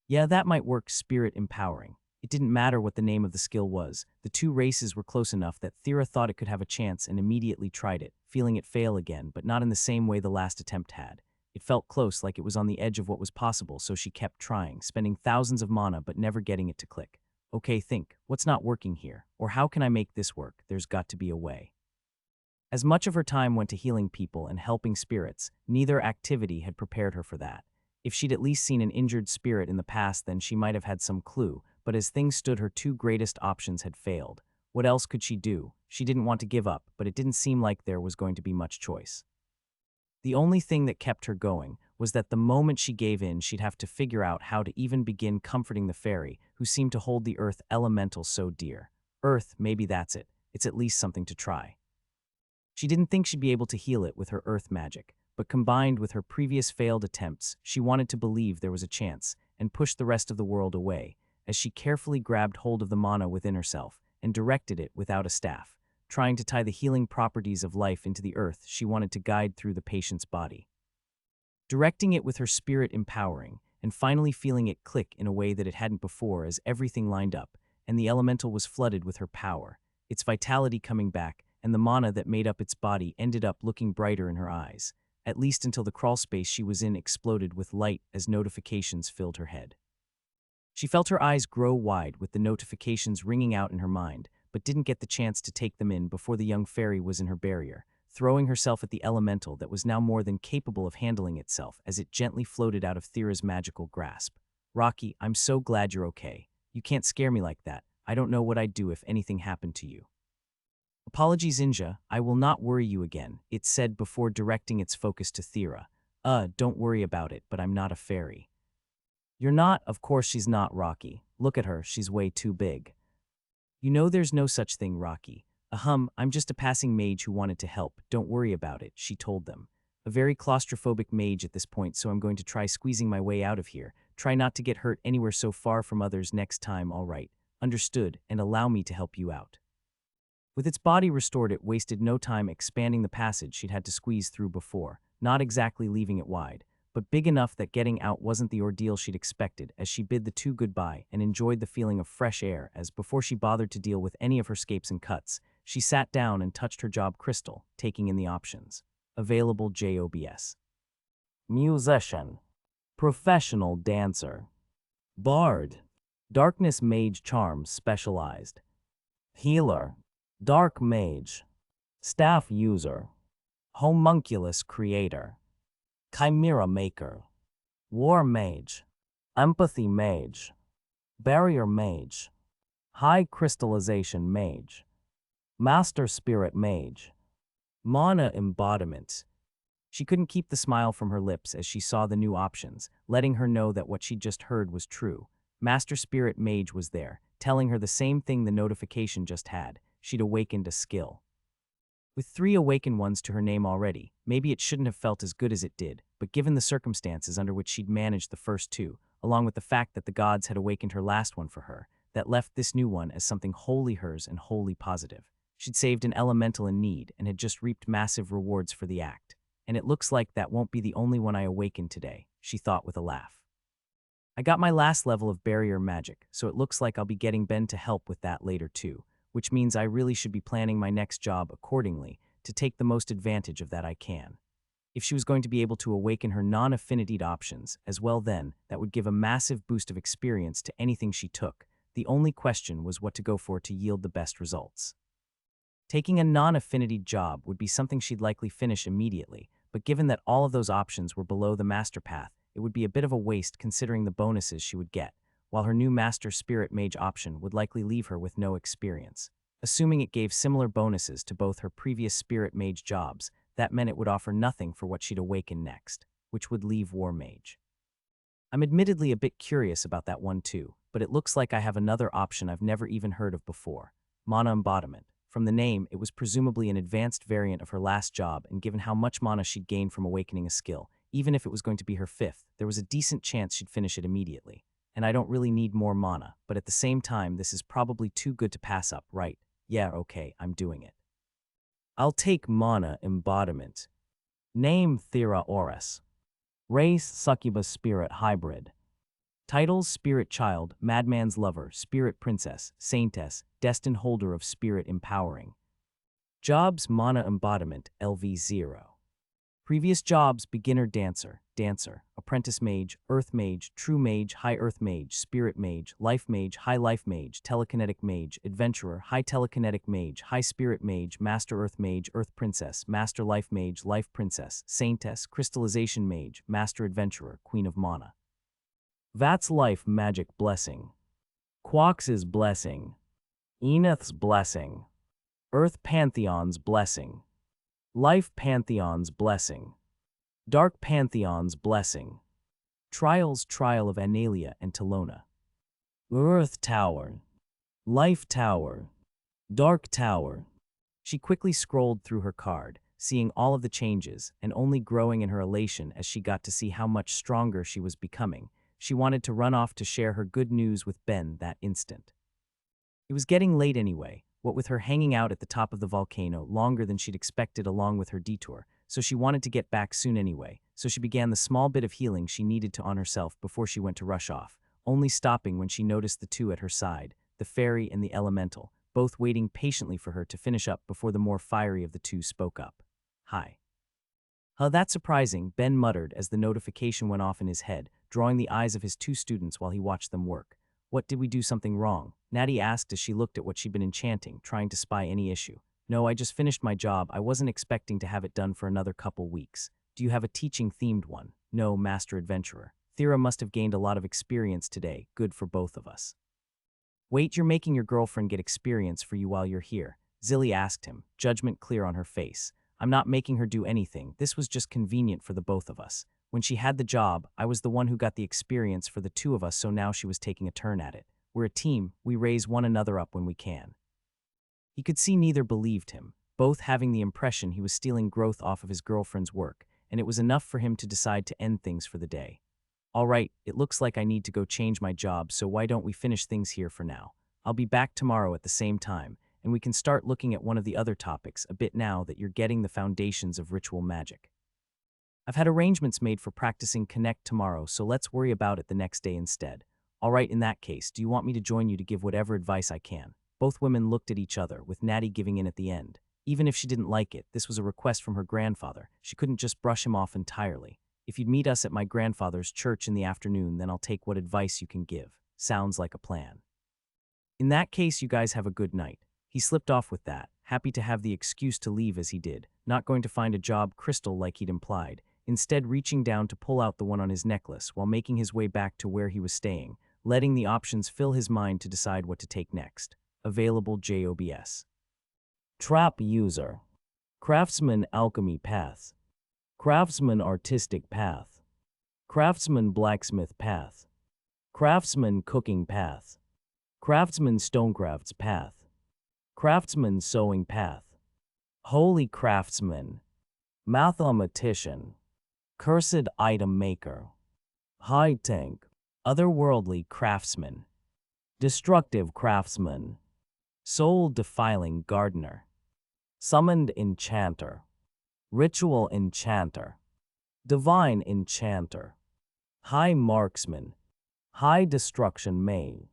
Yeah, that might work. Spirit empowering. It didn't matter what the name of the skill was. The two races were close enough that Thera thought it could have a chance and immediately tried it, feeling it fail again, but not in the same way the last attempt had. It felt close, like it was on the edge of what was possible, so she kept trying, spending thousands of mana but never getting it to click. Okay, think. What's not working here? Or how can I make this work? There's got to be a way. As much of her time went to healing people and helping spirits, neither activity had prepared her for that. If she'd at least seen an injured spirit in the past, then she might have had some clue, but as things stood, her two greatest options had failed. What else could she do? She didn't want to give up, but it didn't seem like there was going to be much choice. The only thing that kept her going was that the moment she gave in, she'd have to figure out how to even begin comforting the fairy who seemed to hold the earth elemental so dear. Earth, maybe that's it. It's at least something to try. She didn't think she'd be able to heal it with her earth magic, but combined with her previous failed attempts, she wanted to believe there was a chance and pushed the rest of the world away as she carefully grabbed hold of the mana within herself and directed it without a staff, trying to tie the healing properties of life into the earth she wanted to guide through the patient's body. Directing it with her spirit empowering, and finally feeling it click in a way that it hadn't before as everything lined up, and the elemental was flooded with her power, its vitality coming back, and the mana that made up its body ended up looking brighter in her eyes, at least until the crawlspace she was in exploded with light as notifications filled her head. She felt her eyes grow wide with the notifications ringing out in her mind, but didn't get the chance to take them in before the young fairy was in her barrier, throwing herself at the elemental that was now more than capable of handling itself as it gently floated out of Thera's magical grasp. "Rocky, I'm so glad you're okay. You can't scare me like that. I don't know what I'd do if anything happened to you." "Apologies, Inja. I will not worry you again," it said before directing its focus to Thera. Don't worry about it, but I'm not a fairy." "You're not?" "Of course she's not, Rocky. Look at her, she's way too big." "You know there's no such thing, Rocky." I'm just a passing mage who wanted to help. Don't worry about it," she told them. "A very claustrophobic mage at this point, so I'm going to try squeezing my way out of here. Try not to get hurt anywhere so far from others next time, all right? Understood, and allow me to help you out." With its body restored, it wasted no time expanding the passage she'd had to squeeze through before, not exactly leaving it wide, but big enough that getting out wasn't the ordeal she'd expected as she bid the two goodbye and enjoyed the feeling of fresh air as, before she bothered to deal with any of her scapes and cuts, she sat down and touched her job crystal, taking in the options. Available JOBS. Musician. Professional dancer. Bard. Darkness mage charms specialized. Healer. Dark mage. Staff user. Homunculus creator. Chimera maker. War mage. Empathy mage. Barrier mage. High crystallization mage. Master spirit mage. Mana embodiment. She couldn't keep the smile from her lips as she saw the new options, letting her know that what she'd just heard was true. Master spirit mage was there, telling her the same thing the notification just had. She'd awakened a skill. With 3 awakened ones to her name already, maybe it shouldn't have felt as good as it did, but given the circumstances under which she'd managed the first 2, along with the fact that the gods had awakened her last one for her, that left this new one as something wholly hers and wholly positive. She'd saved an elemental in need and had just reaped massive rewards for the act. And it looks like that won't be the only one I awaken today, she thought with a laugh. I got my last level of barrier magic, so it looks like I'll be getting Ben to help with that later too, which means I really should be planning my next job accordingly to take the most advantage of that I can. If she was going to be able to awaken her non-affinitied options as well, then that would give a massive boost of experience to anything she took. The only question was what to go for to yield the best results. Taking a non-affinity job would be something she'd likely finish immediately, but given that all of those options were below the master path, it would be a bit of a waste considering the bonuses she would get, while her new master spirit mage option would likely leave her with no experience. Assuming it gave similar bonuses to both her previous spirit mage jobs, that meant it would offer nothing for what she'd awaken next, which would leave war mage. I'm admittedly a bit curious about that one too, but it looks like I have another option I've never even heard of before, mana embodiment. From the name, it was presumably an advanced variant of her last job, and given how much mana she'd gained from awakening a skill, even if it was going to be her 5th, there was a decent chance she'd finish it immediately. And I don't really need more mana, but at the same time, this is probably too good to pass up, right? Yeah, okay, I'm doing it. I'll take mana embodiment. Name Thera Oris. Race Succubus Spirit Hybrid. Titles: Spirit Child, Madman's Lover, Spirit Princess, Saintess, Destined Holder of Spirit Empowering. Jobs: Mana Embodiment, LV0. Previous jobs: Beginner Dancer, dancer, apprentice mage, earth mage, true mage, high earth mage, spirit mage, life mage, high life mage, telekinetic mage, adventurer, high telekinetic mage, high spirit mage, master earth mage, earth princess, master life mage, life princess, saintess, crystallization mage, master adventurer, queen of mana. Vat's life magic blessing. Quox's blessing. Eneth's blessing. Earth Pantheon's blessing. Life Pantheon's blessing. Dark Pantheon's blessing. Trials Trial of Analia and Telona. Earth Tower. Life Tower. Dark Tower. She quickly scrolled through her card, seeing all of the changes and only growing in her elation as she got to see how much stronger she was becoming. She wanted to run off to share her good news with Ben that instant. It was getting late anyway, what with her hanging out at the top of the volcano longer than she'd expected along with her detour, so she wanted to get back soon anyway, so she began the small bit of healing she needed on herself before she went to rush off, only stopping when she noticed the two at her side, the fairy and the elemental, both waiting patiently for her to finish up before the more fiery of the two spoke up. Hi. Huh, that's surprising, Ben muttered as the notification went off in his head, drawing the eyes of his two students while he watched them work. What, did we do something wrong? Natty asked as she looked at what she'd been enchanting, trying to spy any issue. No, I just finished my job. I wasn't expecting to have it done for another couple weeks. Do you have a teaching-themed one? No, Master Adventurer. Thera must have gained a lot of experience today. Good for both of us. Wait, you're making your girlfriend get experience for you while you're here? Zilly asked him, judgment clear on her face. I'm not making her do anything. This was just convenient for the both of us. When she had the job, I was the one who got the experience for the two of us, so now she was taking a turn at it. We're a team. We raise one another up when we can. He could see neither believed him, both having the impression he was stealing growth off of his girlfriend's work, and it was enough for him to decide to end things for the day. All right, it looks like I need to go change my job, so why don't we finish things here for now? I'll be back tomorrow at the same time, and we can start looking at one of the other topics a bit now that you're getting the foundations of ritual magic. I've had arrangements made for practicing Connect tomorrow, so let's worry about it the next day instead. All right, in that case, do you want me to join you to give whatever advice I can? Both women looked at each other, with Natty giving in at the end. Even if she didn't like it, this was a request from her grandfather. She couldn't just brush him off entirely. If you'd meet us at my grandfather's church in the afternoon, then I'll take what advice you can give. Sounds like a plan. In that case, you guys have a good night. He slipped off with that, happy to have the excuse to leave as he did, not going to find a job crystal like he'd implied, instead reaching down to pull out the one on his necklace while making his way back to where he was staying, letting the options fill his mind to decide what to take next. Available JOBS. Trap User. Craftsman Alchemy Path. Craftsman Artistic Path. Craftsman Blacksmith Path. Craftsman Cooking Path. Craftsman Stonecraft's Path. Craftsman Sewing Path. Holy Craftsman. Mathematician. Cursed Item Maker. High Tank. Otherworldly Craftsman. Destructive Craftsman. Soul-defiling Gardener. Summoned Enchanter. Ritual Enchanter. Divine Enchanter. High Marksman. High Destruction Main.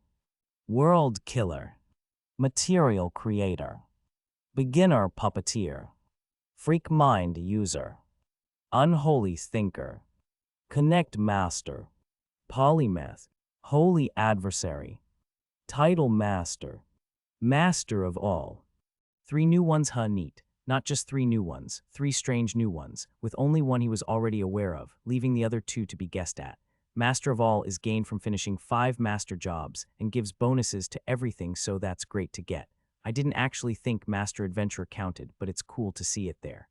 World Killer. Material Creator. Beginner Puppeteer. Freak Mind User. Unholy Thinker. Connect Master. Polymath. Holy Adversary. Title Master. Master of All. 3 new ones, huh, neat. Not just 3 new ones, 3 strange new ones, with only one he was already aware of, leaving the other 2 to be guessed at. Master of All is gained from finishing 5 master jobs and gives bonuses to everything, so that's great to get. I didn't actually think Master Adventure counted, but it's cool to see it there.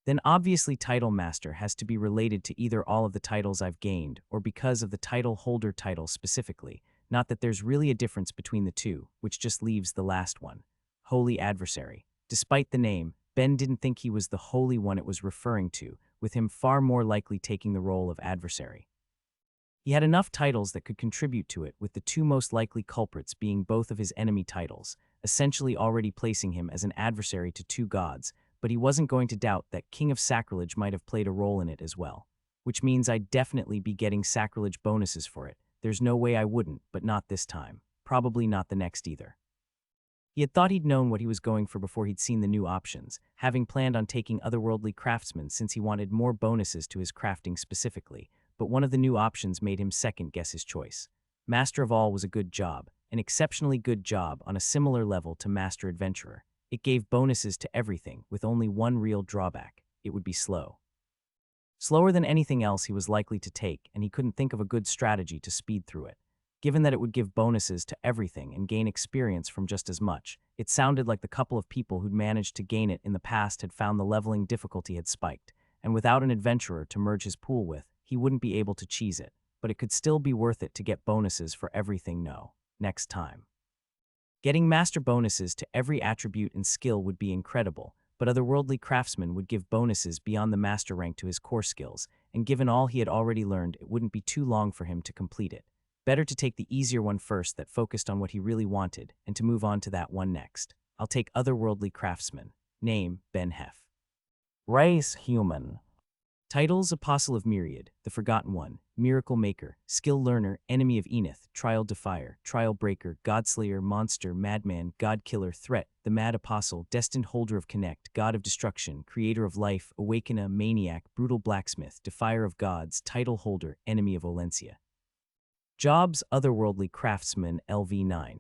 Then obviously Title Master has to be related to either all of the titles I've gained or because of the title holder title specifically, not that there's really a difference between the two, which just leaves the last one. Holy Adversary. Despite the name, Ben didn't think he was the holy one it was referring to, with him far more likely taking the role of adversary. He had enough titles that could contribute to it, with the 2 most likely culprits being both of his enemy titles, essentially already placing him as an adversary to 2 gods, but he wasn't going to doubt that King of Sacrilege might have played a role in it as well. Which means I'd definitely be getting sacrilege bonuses for it. There's no way I wouldn't, but not this time. Probably not the next either. He had thought he'd known what he was going for before he'd seen the new options, having planned on taking otherworldly craftsman since he wanted more bonuses to his crafting specifically, but one of the new options made him second-guess his choice. Master of All was a good job, an exceptionally good job on a similar level to Master Adventurer. It gave bonuses to everything, with only one real drawback: it would be slow. Slower than anything else he was likely to take, and he couldn't think of a good strategy to speed through it. Given that it would give bonuses to everything and gain experience from just as much, it sounded like the couple of people who'd managed to gain it in the past had found the leveling difficulty had spiked, and without an adventurer to merge his pool with, he wouldn't be able to cheese it, but it could still be worth it to get bonuses for everything next time. Getting master bonuses to every attribute and skill would be incredible, but otherworldly craftsman would give bonuses beyond the master rank to his core skills, and given all he had already learned, it wouldn't be too long for him to complete it. Better to take the easier one first that focused on what he really wanted, and to move on to that one next. I'll take otherworldly craftsman. Name, Ben Hef. Race, human. Titles: Apostle of Myriad, the Forgotten One, Miracle Maker, Skill Learner, Enemy of Enith, Trial Defier, Trial Breaker, Godslayer, Monster, Madman, God Killer, Threat, the Mad Apostle, Destined Holder of Connect, God of Destruction, Creator of Life, Awakener, Maniac, Brutal Blacksmith, Defier of Gods, Title Holder, Enemy of Olencia. Jobs: Otherworldly Craftsman, LV9.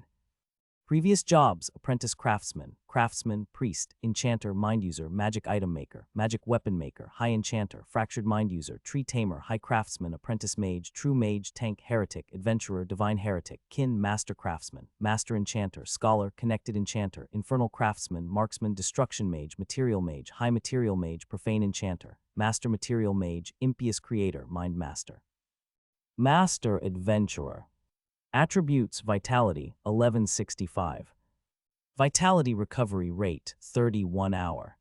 Previous jobs: Apprentice Craftsman, Craftsman, Priest, Enchanter, Mind User, Magic Item Maker, Magic Weapon Maker, High Enchanter, Fractured Mind User, Tree Tamer, High Craftsman, Apprentice Mage, True Mage, Tank, Heretic, Adventurer, Divine Heretic, Kin, Master Craftsman, Master Enchanter, Scholar, Connected Enchanter, Infernal Craftsman, Marksman, Destruction Mage, Material Mage, High Material Mage, Profane Enchanter, Master Material Mage, Impious Creator, Mind Master. Master Adventurer. Attributes: Vitality, 1165. Vitality recovery rate, 31 hour.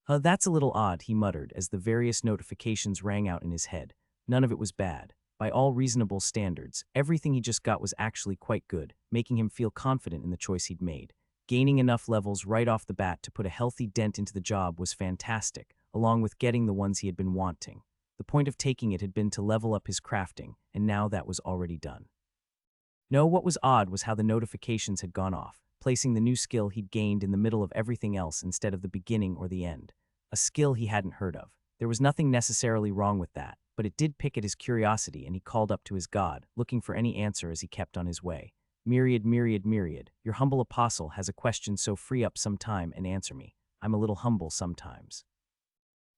That's a little odd, he muttered as the various notifications rang out in his head. None of it was bad. By all reasonable standards, everything he just got was actually quite good, making him feel confident in the choice he'd made. Gaining enough levels right off the bat to put a healthy dent into the job was fantastic, along with getting the ones he had been wanting. The point of taking it had been to level up his crafting, and now that was already done. No, what was odd was how the notifications had gone off, placing the new skill he'd gained in the middle of everything else instead of the beginning or the end. A skill he hadn't heard of. There was nothing necessarily wrong with that, but it did pick at his curiosity, and he called up to his god, looking for any answer as he kept on his way. Myriad, myriad, myriad, your humble apostle has a question, so free up some time and answer me. I'm a little humble sometimes.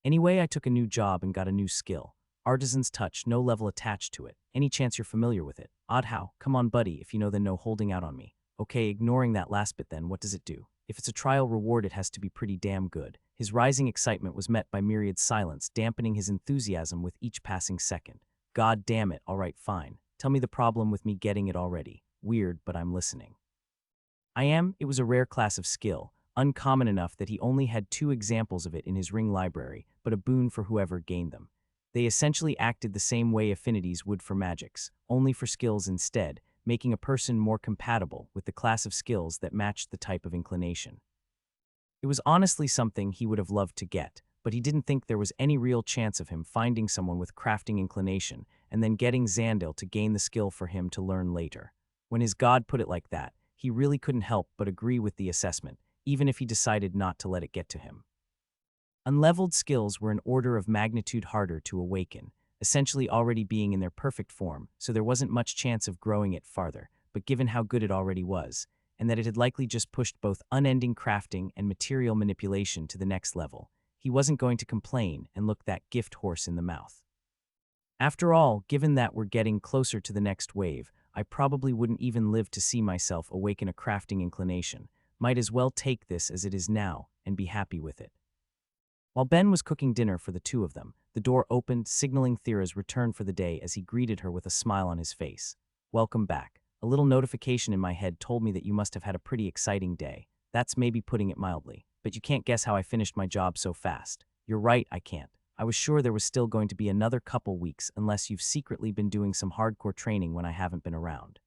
Anyway, I took a new job and got a new skill. Artisan's Touch, no level attached to it. Any chance you're familiar with it? Odd how. Come on, buddy, if you know, then no holding out on me. Okay, ignoring that last bit then, what does it do? If it's a trial reward, it has to be pretty damn good. His rising excitement was met by Myriad's silence, dampening his enthusiasm with each passing second. God damn it, all right, fine. Tell me the problem with me getting it already. Weird, but I'm listening. It was a rare class of skill, uncommon enough that he only had 2 examples of it in his ring library, but a boon for whoever gained them. They essentially acted the same way affinities would for magics, only for skills instead, making a person more compatible with the class of skills that matched the type of inclination. It was honestly something he would have loved to get, but he didn't think there was any real chance of him finding someone with crafting inclination and then getting Xandil to gain the skill for him to learn later. When his god put it like that, he really couldn't help but agree with the assessment, even if he decided not to let it get to him. Unleveled skills were an order of magnitude harder to awaken, essentially already being in their perfect form, so there wasn't much chance of growing it farther, but given how good it already was, and that it had likely just pushed both unending crafting and material manipulation to the next level, he wasn't going to complain and look that gift horse in the mouth. After all, given that we're getting closer to the next wave, I probably wouldn't even live to see myself awaken a crafting inclination. Might as well take this as it is now and be happy with it. While Ben was cooking dinner for the 2 of them, the door opened, signaling Thera's return for the day as he greeted her with a smile on his face. Welcome back. A little notification in my head told me that you must have had a pretty exciting day. That's maybe putting it mildly, but you can't guess how I finished my job so fast. You're right, I can't. I was sure there was still going to be another couple weeks unless you've secretly been doing some hardcore training when I haven't been around.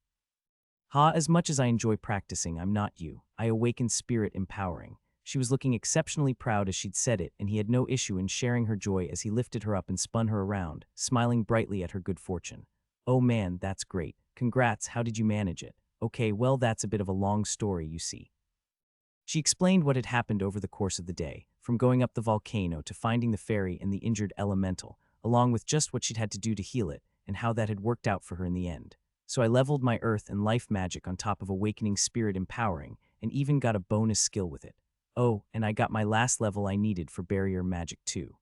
As much as I enjoy practicing, I'm not you. I awaken spirit empowering. She was looking exceptionally proud as she'd said it, and he had no issue in sharing her joy as he lifted her up and spun her around, smiling brightly at her good fortune. Oh man, that's great. Congrats, how did you manage it? Okay, well, that's a bit of a long story, you see. She explained what had happened over the course of the day, from going up the volcano to finding the fairy and the injured elemental, along with just what she'd had to do to heal it, and how that had worked out for her in the end. So I leveled my earth and life magic on top of awakening spirit empowering, and even got a bonus skill with it. Oh, and I got my last level I needed for barrier magic too.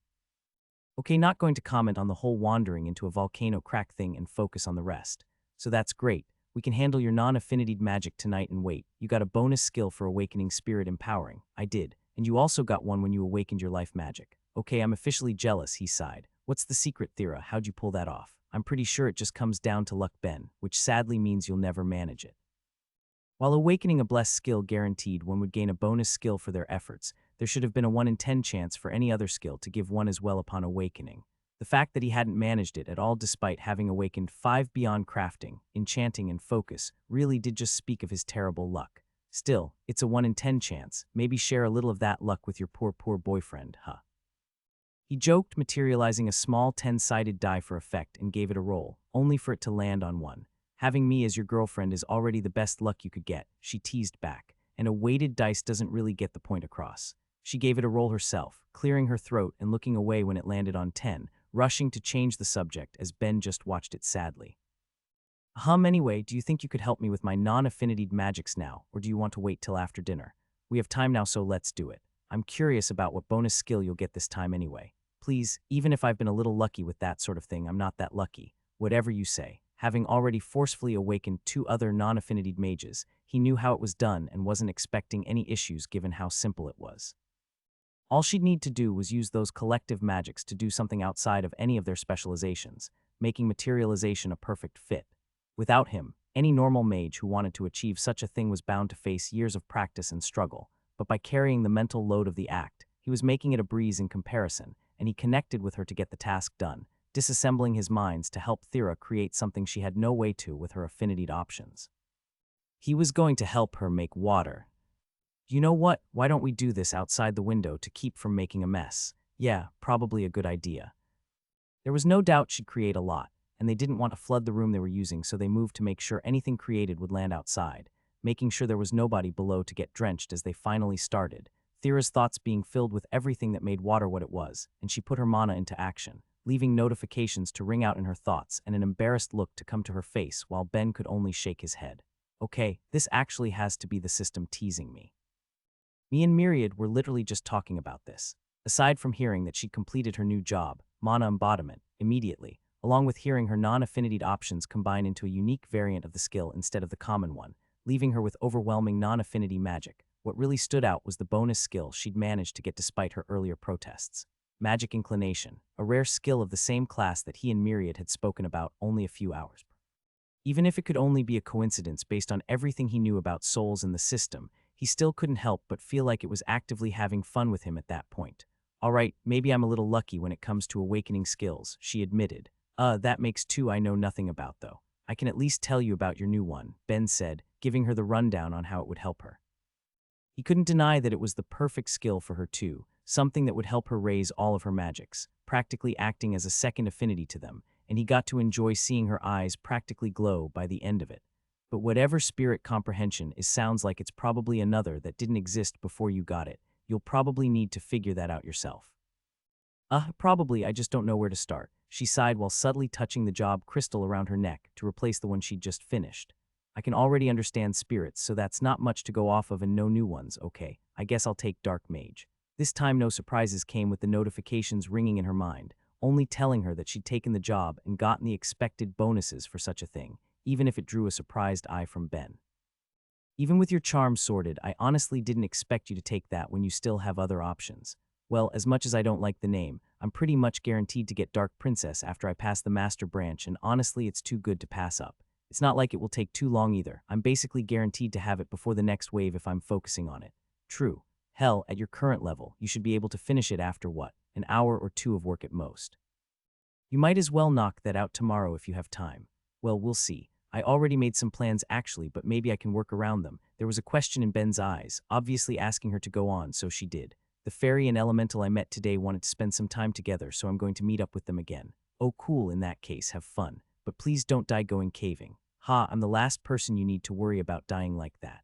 Okay, not going to comment on the whole wandering into a volcano crack thing and focus on the rest. So that's great. We can handle your non-affinitied magic tonight and wait. You got a bonus skill for awakening spirit empowering. I did. And you also got one when you awakened your life magic. Okay, I'm officially jealous, he sighed. What's the secret, Thera? How'd you pull that off? I'm pretty sure it just comes down to luck, Ben, which sadly means you'll never manage it. While awakening a blessed skill guaranteed one would gain a bonus skill for their efforts, there should have been a 1 in 10 chance for any other skill to give one as well upon awakening. The fact that he hadn't managed it at all despite having awakened 5 beyond crafting, enchanting, and focus really did just speak of his terrible luck. Still, it's a 1 in 10 chance. Maybe share a little of that luck with your poor boyfriend, huh? He joked, materializing a small 10-sided die for effect and gave it a roll, only for it to land on 1. Having me as your girlfriend is already the best luck you could get, she teased back, and a weighted dice doesn't really get the point across. She gave it a roll herself, clearing her throat and looking away when it landed on 10, rushing to change the subject as Ben just watched it sadly. Anyway, do you think you could help me with my non-affinitied magics now, or do you want to wait till after dinner? We have time now, so let's do it. I'm curious about what bonus skill you'll get this time anyway. Please, even if I've been a little lucky with that sort of thing, I'm not that lucky. Whatever you say. Having already forcefully awakened 2 other non-affinitied mages, he knew how it was done and wasn't expecting any issues given how simple it was. All she'd need to do was use those collective magics to do something outside of any of their specializations, making materialization a perfect fit. Without him, any normal mage who wanted to achieve such a thing was bound to face years of practice and struggle, but by carrying the mental load of the act, he was making it a breeze in comparison, and he connected with her to get the task done, disassembling his minds to help Thera create something she had no way to with her affinityed options. He was going to help her make water. You know what? Why don't we do this outside the window to keep from making a mess? Yeah, probably a good idea. There was no doubt she'd create a lot, and they didn't want to flood the room they were using, so they moved to make sure anything created would land outside, making sure there was nobody below to get drenched as they finally started, Thera's thoughts being filled with everything that made water what it was, and she put her mana into action, leaving notifications to ring out in her thoughts and an embarrassed look to come to her face while Ben could only shake his head. Okay, this actually has to be the system teasing me. Me and Myriad were literally just talking about this. Aside from hearing that she'd completed her new job, mana embodiment, immediately, along with hearing her non-affinitied options combine into a unique variant of the skill instead of the common one, leaving her with overwhelming non-affinity magic, what really stood out was the bonus skill she'd managed to get despite her earlier protests. Magic Inclination, a rare skill of the same class that he and Myriad had spoken about only a few hours. Even if it could only be a coincidence based on everything he knew about souls in the system, he still couldn't help but feel like it was actively having fun with him at that point. Alright, maybe I'm a little lucky when it comes to awakening skills, she admitted. That makes 2 I know nothing about though. I can at least tell you about your new one, Ben said, giving her the rundown on how it would help her. He couldn't deny that it was the perfect skill for her too, something that would help her raise all of her magics, practically acting as a second affinity to them, and he got to enjoy seeing her eyes practically glow by the end of it. But whatever spirit comprehension is sounds like it's probably another that didn't exist before you got it. You'll probably need to figure that out yourself. Probably, I just don't know where to start, she sighed while subtly touching the job crystal around her neck to replace the one she'd just finished. I can already understand spirits, so that's not much to go off of and no new ones, okay. I guess I'll take Dark Mage. This time no surprises came with the notifications ringing in her mind, only telling her that she'd taken the job and gotten the expected bonuses for such a thing, even if it drew a surprised eye from Ben. Even with your charm sorted, I honestly didn't expect you to take that when you still have other options. Well, as much as I don't like the name, I'm pretty much guaranteed to get Dark Princess after I pass the Master Branch, and honestly it's too good to pass up. It's not like it will take too long either. I'm basically guaranteed to have it before the next wave if I'm focusing on it. True. Hell, at your current level, you should be able to finish it after what? An hour or 2 of work at most. You might as well knock that out tomorrow if you have time. Well, we'll see. I already made some plans actually, but maybe I can work around them. There was a question in Ben's eyes, obviously asking her to go on, so she did. The fairy and elemental I met today wanted to spend some time together, so I'm going to meet up with them again. Oh cool, in that case, have fun. But please don't die going caving. I'm the last person you need to worry about dying like that.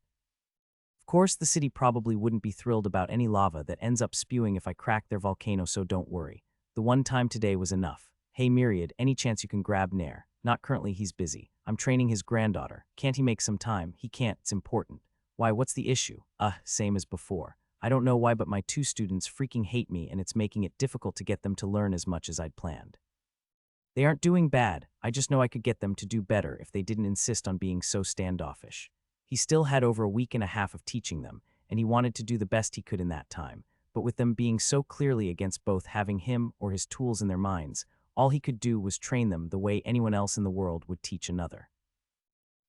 Of course, the city probably wouldn't be thrilled about any lava that ends up spewing if I crack their volcano, so don't worry. The one time today was enough. Hey Myriad, any chance you can grab Nair? Not currently, he's busy. I'm training his granddaughter. Can't he make some time? He can't, it's important. Why, what's the issue? Same as before. I don't know why, but my two students freaking hate me and it's making it difficult to get them to learn as much as I'd planned. They aren't doing bad, I just know I could get them to do better if they didn't insist on being so standoffish. He still had over a week and a half of teaching them, and he wanted to do the best he could in that time, but with them being so clearly against both having him or his tools in their minds, all he could do was train them the way anyone else in the world would teach another.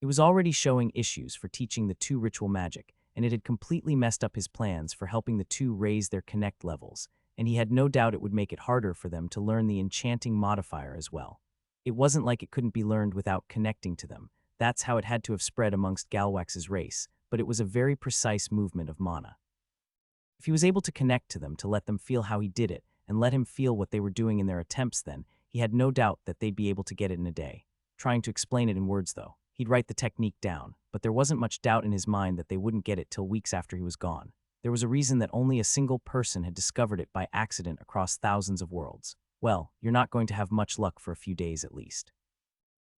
It was already showing issues for teaching the two ritual magic, and it had completely messed up his plans for helping the two raise their connect levels, and he had no doubt it would make it harder for them to learn the enchanting modifier as well. It wasn't like it couldn't be learned without connecting to them. That's how it had to have spread amongst Galwax's race, but it was a very precise movement of mana. If he was able to connect to them to let them feel how he did it, and let him feel what they were doing in their attempts, then he had no doubt that they'd be able to get it in a day. Trying to explain it in words, though. He'd write the technique down, but there wasn't much doubt in his mind that they wouldn't get it till weeks after he was gone. There was a reason that only a single person had discovered it by accident across thousands of worlds. Well, you're not going to have much luck for a few days at least.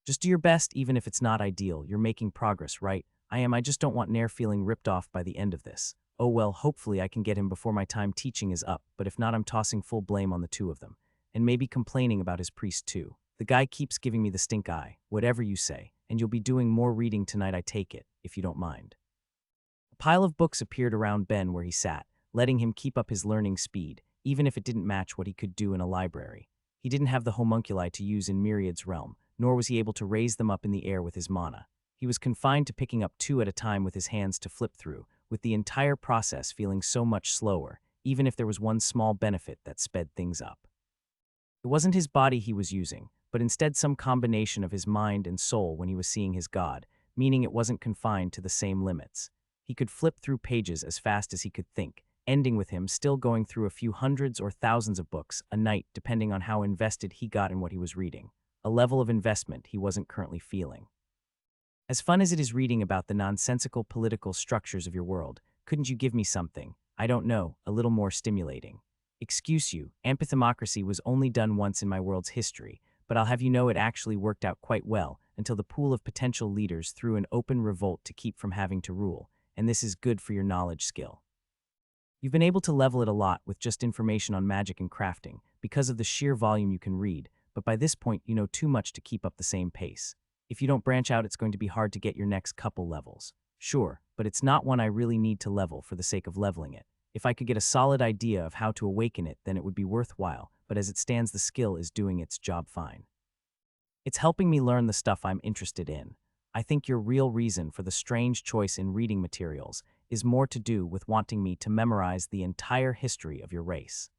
Just do your best, even if it's not ideal. You're making progress, right? I just don't want Nair feeling ripped off by the end of this. Oh well, hopefully I can get him before my time teaching is up, but if not, I'm tossing full blame on the two of them. And maybe complaining about his priest too. The guy keeps giving me the stink eye, whatever you say, and you'll be doing more reading tonight, I take it, if you don't mind. A pile of books appeared around Ben where he sat, letting him keep up his learning speed, even if it didn't match what he could do in a library. He didn't have the homunculi to use in Myriad's realm, nor was he able to raise them up in the air with his mana. He was confined to picking up two at a time with his hands to flip through, with the entire process feeling so much slower, even if there was one small benefit that sped things up. It wasn't his body he was using, but instead some combination of his mind and soul when he was seeing his god, meaning it wasn't confined to the same limits. He could flip through pages as fast as he could think, ending with him still going through a few hundreds or thousands of books a night depending on how invested he got in what he was reading, a level of investment he wasn't currently feeling. As fun as it is reading about the nonsensical political structures of your world, couldn't you give me something, I don't know, a little more stimulating? Excuse you, amphithemocracy was only done once in my world's history, but I'll have you know it actually worked out quite well until the pool of potential leaders threw an open revolt to keep from having to rule, and this is good for your knowledge skill. You've been able to level it a lot with just information on magic and crafting because of the sheer volume you can read, but by this point you know too much to keep up the same pace. If you don't branch out, it's going to be hard to get your next couple levels. Sure, but it's not one I really need to level for the sake of leveling it. If I could get a solid idea of how to awaken it, then it would be worthwhile, but as it stands, the skill is doing its job fine. It's helping me learn the stuff I'm interested in. I think your real reason for the strange choice in reading materials is more to do with wanting me to memorize the entire history of your race.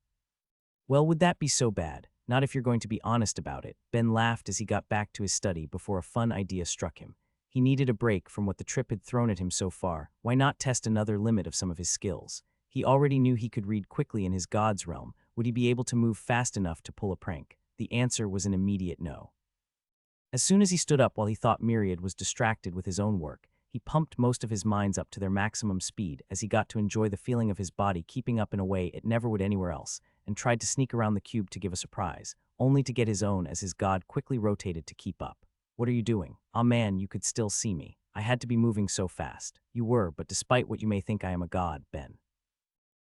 Well, would that be so bad? Not if you're going to be honest about it. Ben laughed as he got back to his study before a fun idea struck him. He needed a break from what the trip had thrown at him so far. Why not test another limit of some of his skills? He already knew he could read quickly in his god's realm. Would he be able to move fast enough to pull a prank? The answer was an immediate no. As soon as he stood up while he thought Myriad was distracted with his own work, he pumped most of his minds up to their maximum speed as he got to enjoy the feeling of his body keeping up in a way it never would anywhere else, and tried to sneak around the cube to give a surprise, only to get his own as his god quickly rotated to keep up. What are you doing? Aw man, you could still see me. I had to be moving so fast. You were, but despite what you may think I am a god, Ben.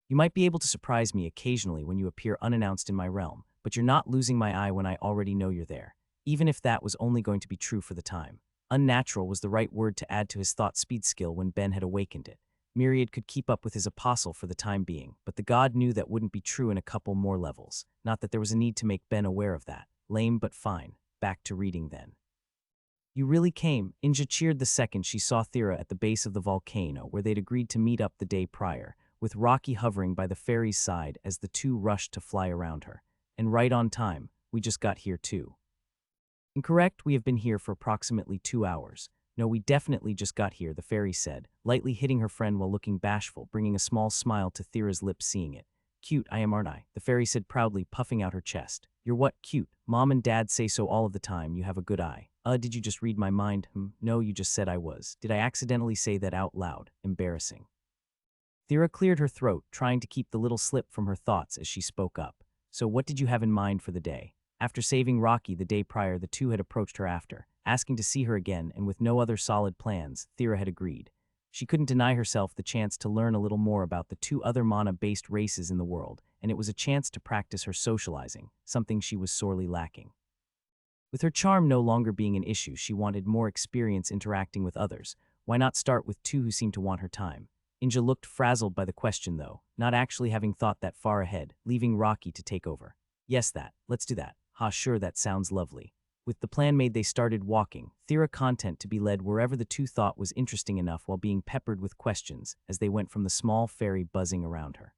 You might be able to surprise me occasionally when you appear unannounced in my realm, but you're not losing my eye when I already know you're there, even if that was only going to be true for the time. Unnatural was the right word to add to his thought speed skill when Ben had awakened it. Myriad could keep up with his apostle for the time being, but the god knew that wouldn't be true in a couple more levels. Not that there was a need to make Ben aware of that. Lame but fine. Back to reading then. You really came, Inja cheered the second she saw Thera at the base of the volcano where they'd agreed to meet up the day prior, with Rocky hovering by the fairy's side as the two rushed to fly around her. And right on time, we just got here too. Incorrect, we have been here for approximately 2 hours. No, we definitely just got here, the fairy said, lightly hitting her friend while looking bashful, bringing a small smile to Thera's lips seeing it. Cute, I am, aren't I? The fairy said proudly, puffing out her chest. You're what? Cute. Mom and Dad say so all of the time, you have a good eye. Did you just read my mind? No, you just said I was. Did I accidentally say that out loud? Embarrassing. Thera cleared her throat, trying to keep the little slip from her thoughts as she spoke up. So what did you have in mind for the day? After saving Rocky the day prior, the two had approached her after, asking to see her again, and with no other solid plans, Thera had agreed. She couldn't deny herself the chance to learn a little more about the two other mana-based races in the world, and it was a chance to practice her socializing, something she was sorely lacking. With her charm no longer being an issue, she wanted more experience interacting with others. Why not start with two who seemed to want her time? Inja looked frazzled by the question, though, not actually having thought that far ahead, leaving Rocky to take over. Yes, let's do that. Ha, sure, that sounds lovely. With the plan made, they started walking, Thera content to be led wherever the two thought was interesting enough while being peppered with questions as they went from the small ferry buzzing around her.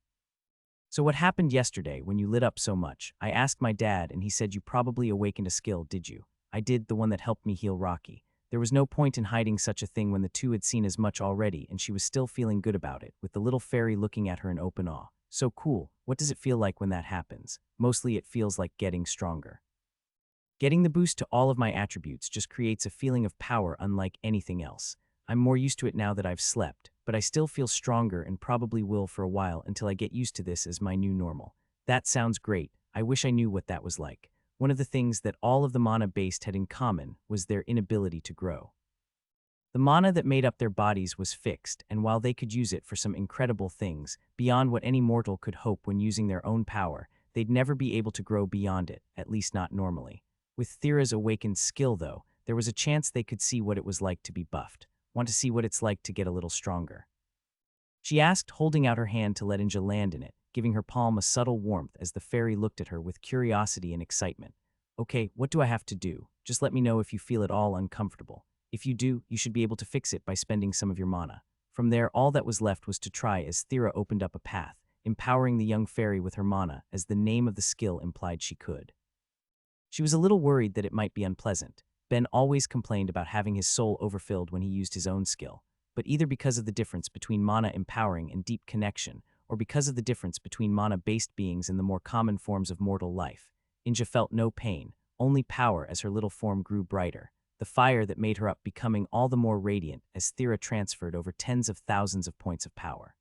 So what happened yesterday when you lit up so much? I asked my dad and he said you probably awakened a skill, did you? I did, the one that helped me heal Rocky. There was no point in hiding such a thing when the two had seen as much already and she was still feeling good about it, with the little fairy looking at her in open awe. So cool. What does it feel like when that happens? Mostly it feels like getting stronger. Getting the boost to all of my attributes just creates a feeling of power unlike anything else. I'm more used to it now that I've slept, but I still feel stronger and probably will for a while until I get used to this as my new normal. That sounds great. I wish I knew what that was like. One of the things that all of the mana-based had in common was their inability to grow. The mana that made up their bodies was fixed, and while they could use it for some incredible things, beyond what any mortal could hope when using their own power, they'd never be able to grow beyond it, at least not normally. With Thera's awakened skill, though, there was a chance they could see what it was like to be buffed. Want to see what it's like to get a little stronger? She asked, holding out her hand to let Inja land in it, giving her palm a subtle warmth as the fairy looked at her with curiosity and excitement. Okay, what do I have to do? Just let me know if you feel at all uncomfortable. If you do, you should be able to fix it by spending some of your mana. From there, all that was left was to try as Thera opened up a path, empowering the young fairy with her mana, as the name of the skill implied she could. She was a little worried that it might be unpleasant. Ben always complained about having his soul overfilled when he used his own skill, but either because of the difference between mana empowering and deep connection, or because of the difference between mana-based beings and the more common forms of mortal life, Inja felt no pain, only power as her little form grew brighter, the fire that made her up becoming all the more radiant as Thera transferred over tens of thousands of points of power.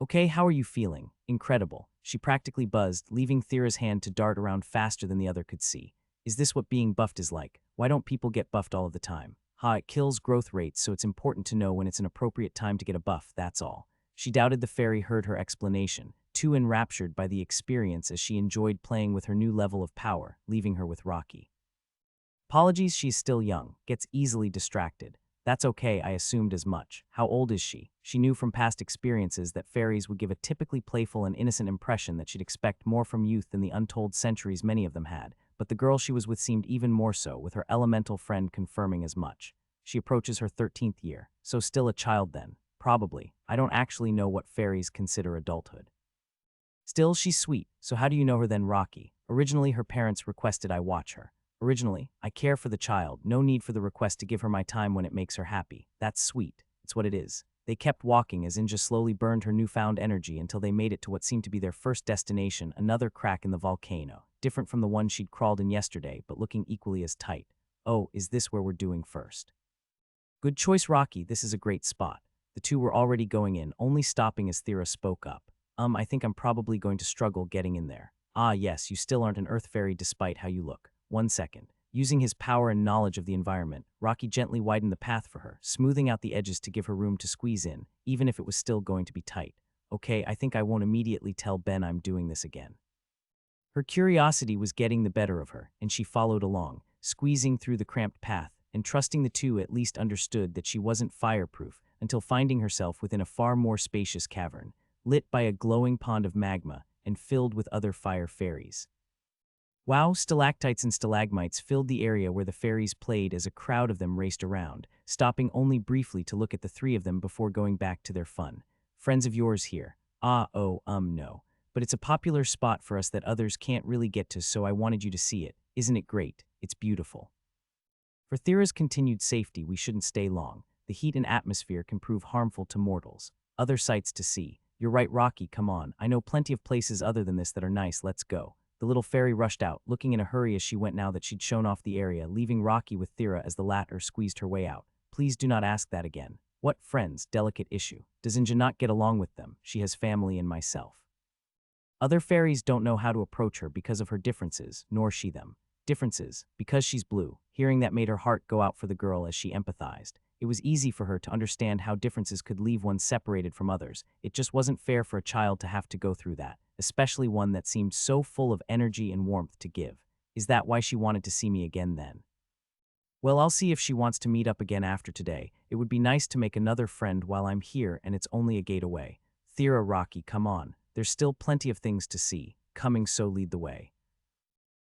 Okay, how are you feeling? Incredible. She practically buzzed, leaving Thera's hand to dart around faster than the other could see. Is this what being buffed is like? Why don't people get buffed all of the time? It kills growth rates, so it's important to know when it's an appropriate time to get a buff, that's all. She doubted the fairy heard her explanation, too enraptured by the experience as she enjoyed playing with her new level of power, leaving her with Rocky. Apologies, she's still young, gets easily distracted. That's okay, I assumed as much. How old is she? She knew from past experiences that fairies would give a typically playful and innocent impression that she'd expect more from youth than the untold centuries many of them had, but the girl she was with seemed even more so, with her elemental friend confirming as much. She approaches her 13th year, so still a child then. Probably. I don't actually know what fairies consider adulthood. Still, she's sweet, so how do you know her then, Rocky? Originally, her parents requested I watch her. Originally, I care for the child, no need for the request to give her my time when it makes her happy. That's sweet. It's what it is. They kept walking as Inja slowly burned her newfound energy until they made it to what seemed to be their first destination, another crack in the volcano, different from the one she'd crawled in yesterday, but looking equally as tight. Oh, is this where we're doing first? Good choice, Rocky. This is a great spot. The two were already going in, only stopping as Thera spoke up. I think I'm probably going to struggle getting in there. Ah, yes, you still aren't an earth fairy despite how you look. 1 second. Using his power and knowledge of the environment, Rocky gently widened the path for her, smoothing out the edges to give her room to squeeze in, even if it was still going to be tight. Okay, I think I won't immediately tell Ben I'm doing this again. Her curiosity was getting the better of her, and she followed along, squeezing through the cramped path, and trusting the two at least understood that she wasn't fireproof until finding herself within a far more spacious cavern, lit by a glowing pond of magma and filled with other fire fairies. Wow, stalactites and stalagmites filled the area where the fairies played as a crowd of them raced around, stopping only briefly to look at the three of them before going back to their fun. Friends of yours here. No. But it's a popular spot for us that others can't really get to, so I wanted you to see it. Isn't it great? It's beautiful. For Thera's continued safety, we shouldn't stay long. The heat and atmosphere can prove harmful to mortals. Other sights to see. You're right, Rocky, come on. I know plenty of places other than this that are nice, let's go. The little fairy rushed out, looking in a hurry as she went now that she'd shown off the area, leaving Rocky with Thera as the latter squeezed her way out. Please do not ask that again. What friends? Delicate issue. Does Inja not get along with them? She has family and myself. Other fairies don't know how to approach her because of her differences, nor she them. Differences, because she's blue. Hearing that made her heart go out for the girl as she empathized. It was easy for her to understand how differences could leave one separated from others. It just wasn't fair for a child to have to go through that, especially one that seemed so full of energy and warmth to give. Is that why she wanted to see me again then? Well, I'll see if she wants to meet up again after today. It would be nice to make another friend while I'm here and it's only a gate away. Thera, Rocky, come on. There's still plenty of things to see. Coming, so lead the way.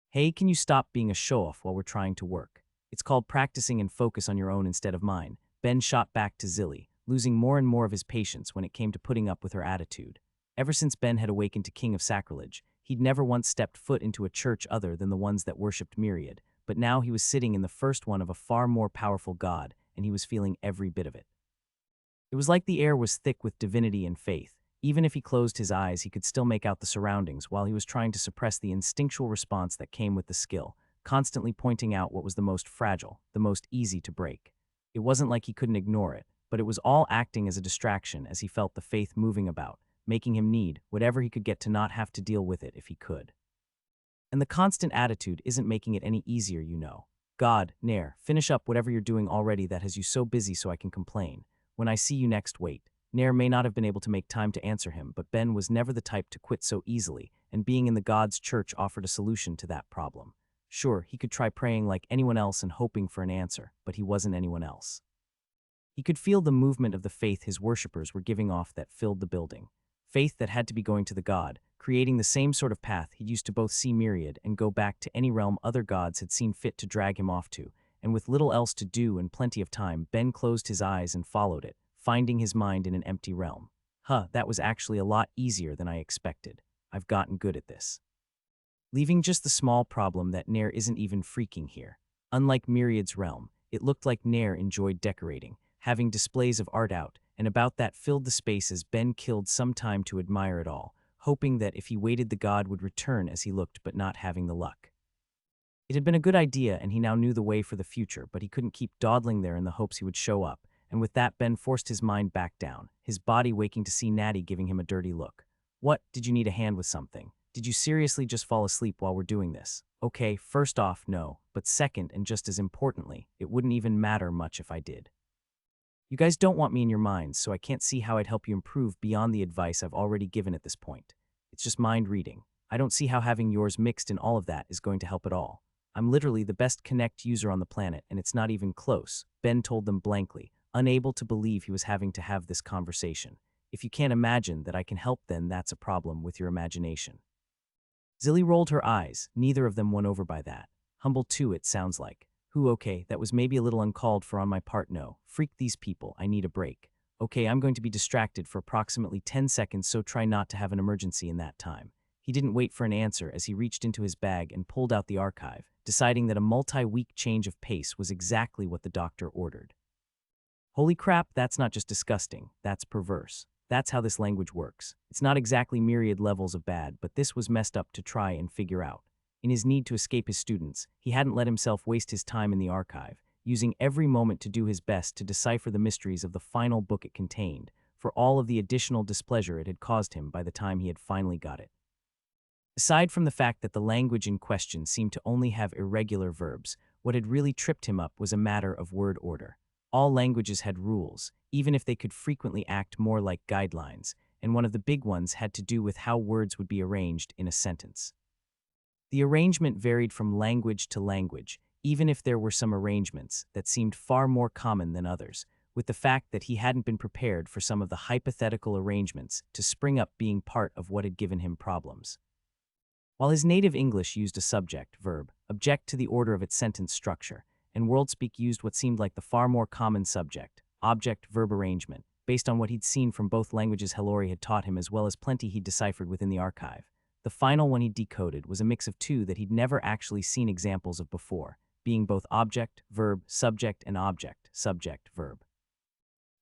Hey, can you stop being a show-off while we're trying to work? It's called practicing and focus on your own instead of mine. Ben shot back to Zilly, losing more and more of his patience when it came to putting up with her attitude. Ever since Ben had awakened to King of Sacrilege, he'd never once stepped foot into a church other than the ones that worshipped Myriad, but now he was sitting in the first one of a far more powerful god, and he was feeling every bit of it. It was like the air was thick with divinity and faith. Even if he closed his eyes, he could still make out the surroundings while he was trying to suppress the instinctual response that came with the skill, constantly pointing out what was the most fragile, the most easy to break. It wasn't like he couldn't ignore it, but it was all acting as a distraction as he felt the faith moving about, making him need whatever he could get to not have to deal with it if he could. And the constant attitude isn't making it any easier, you know. God, Nair, finish up whatever you're doing already that has you so busy so I can complain. When I see you next, wait. Nair may not have been able to make time to answer him, but Ben was never the type to quit so easily, and being in the God's church offered a solution to that problem. Sure, he could try praying like anyone else and hoping for an answer, but he wasn't anyone else. He could feel the movement of the faith his worshippers were giving off that filled the building. Faith that had to be going to the god, creating the same sort of path he'd used to both see Myriad and go back to any realm other gods had seen fit to drag him off to, and with little else to do and plenty of time, Ben closed his eyes and followed it, finding his mind in an empty realm. That was actually a lot easier than I expected. I've gotten good at this. Leaving just the small problem that Nair isn't even freaking here. Unlike Myriad's realm, it looked like Nair enjoyed decorating, having displays of art out, and about that filled the spaces Ben killed some time to admire it all, hoping that if he waited the god would return as he looked but not having the luck. It had been a good idea and he now knew the way for the future, but he couldn't keep dawdling there in the hopes he would show up, and with that Ben forced his mind back down, his body waking to see Natty giving him a dirty look. What, did you need a hand with something? Did you seriously just fall asleep while we're doing this? Okay, first off, no, but second, and just as importantly, it wouldn't even matter much if I did. You guys don't want me in your minds, so I can't see how I'd help you improve beyond the advice I've already given at this point. It's just mind reading. I don't see how having yours mixed in all of that is going to help at all. I'm literally the best Connect user on the planet, and it's not even close, Ben told them blankly, unable to believe he was having to have this conversation. If you can't imagine that I can help, then that's a problem with your imagination. Zilly rolled her eyes, neither of them won over by that. Humble too, it sounds like. Okay, that was maybe a little uncalled for on my part, no. Freak these people, I need a break. Okay, I'm going to be distracted for approximately 10 seconds, so try not to have an emergency in that time. He didn't wait for an answer as he reached into his bag and pulled out the archive, deciding that a multi-week change of pace was exactly what the doctor ordered. Holy crap, that's not just disgusting, that's perverse. That's how this language works. It's not exactly myriad levels of bad, but this was messed up to try and figure out. In his need to escape his students, he hadn't let himself waste his time in the archive, using every moment to do his best to decipher the mysteries of the final book it contained, for all of the additional displeasure it had caused him by the time he had finally got it. Aside from the fact that the language in question seemed to only have irregular verbs, what had really tripped him up was a matter of word order. All languages had rules, even if they could frequently act more like guidelines, and one of the big ones had to do with how words would be arranged in a sentence. The arrangement varied from language to language, even if there were some arrangements that seemed far more common than others, with the fact that he hadn't been prepared for some of the hypothetical arrangements to spring up being part of what had given him problems. While his native English used a subject, verb, object to the order of its sentence structure, and WorldSpeak used what seemed like the far more common subject, object, verb arrangement, based on what he'd seen from both languages Hillary had taught him as well as plenty he'd deciphered within the archive. The final one he'd decoded was a mix of two that he'd never actually seen examples of before, being both object, verb, subject, and object, subject, verb.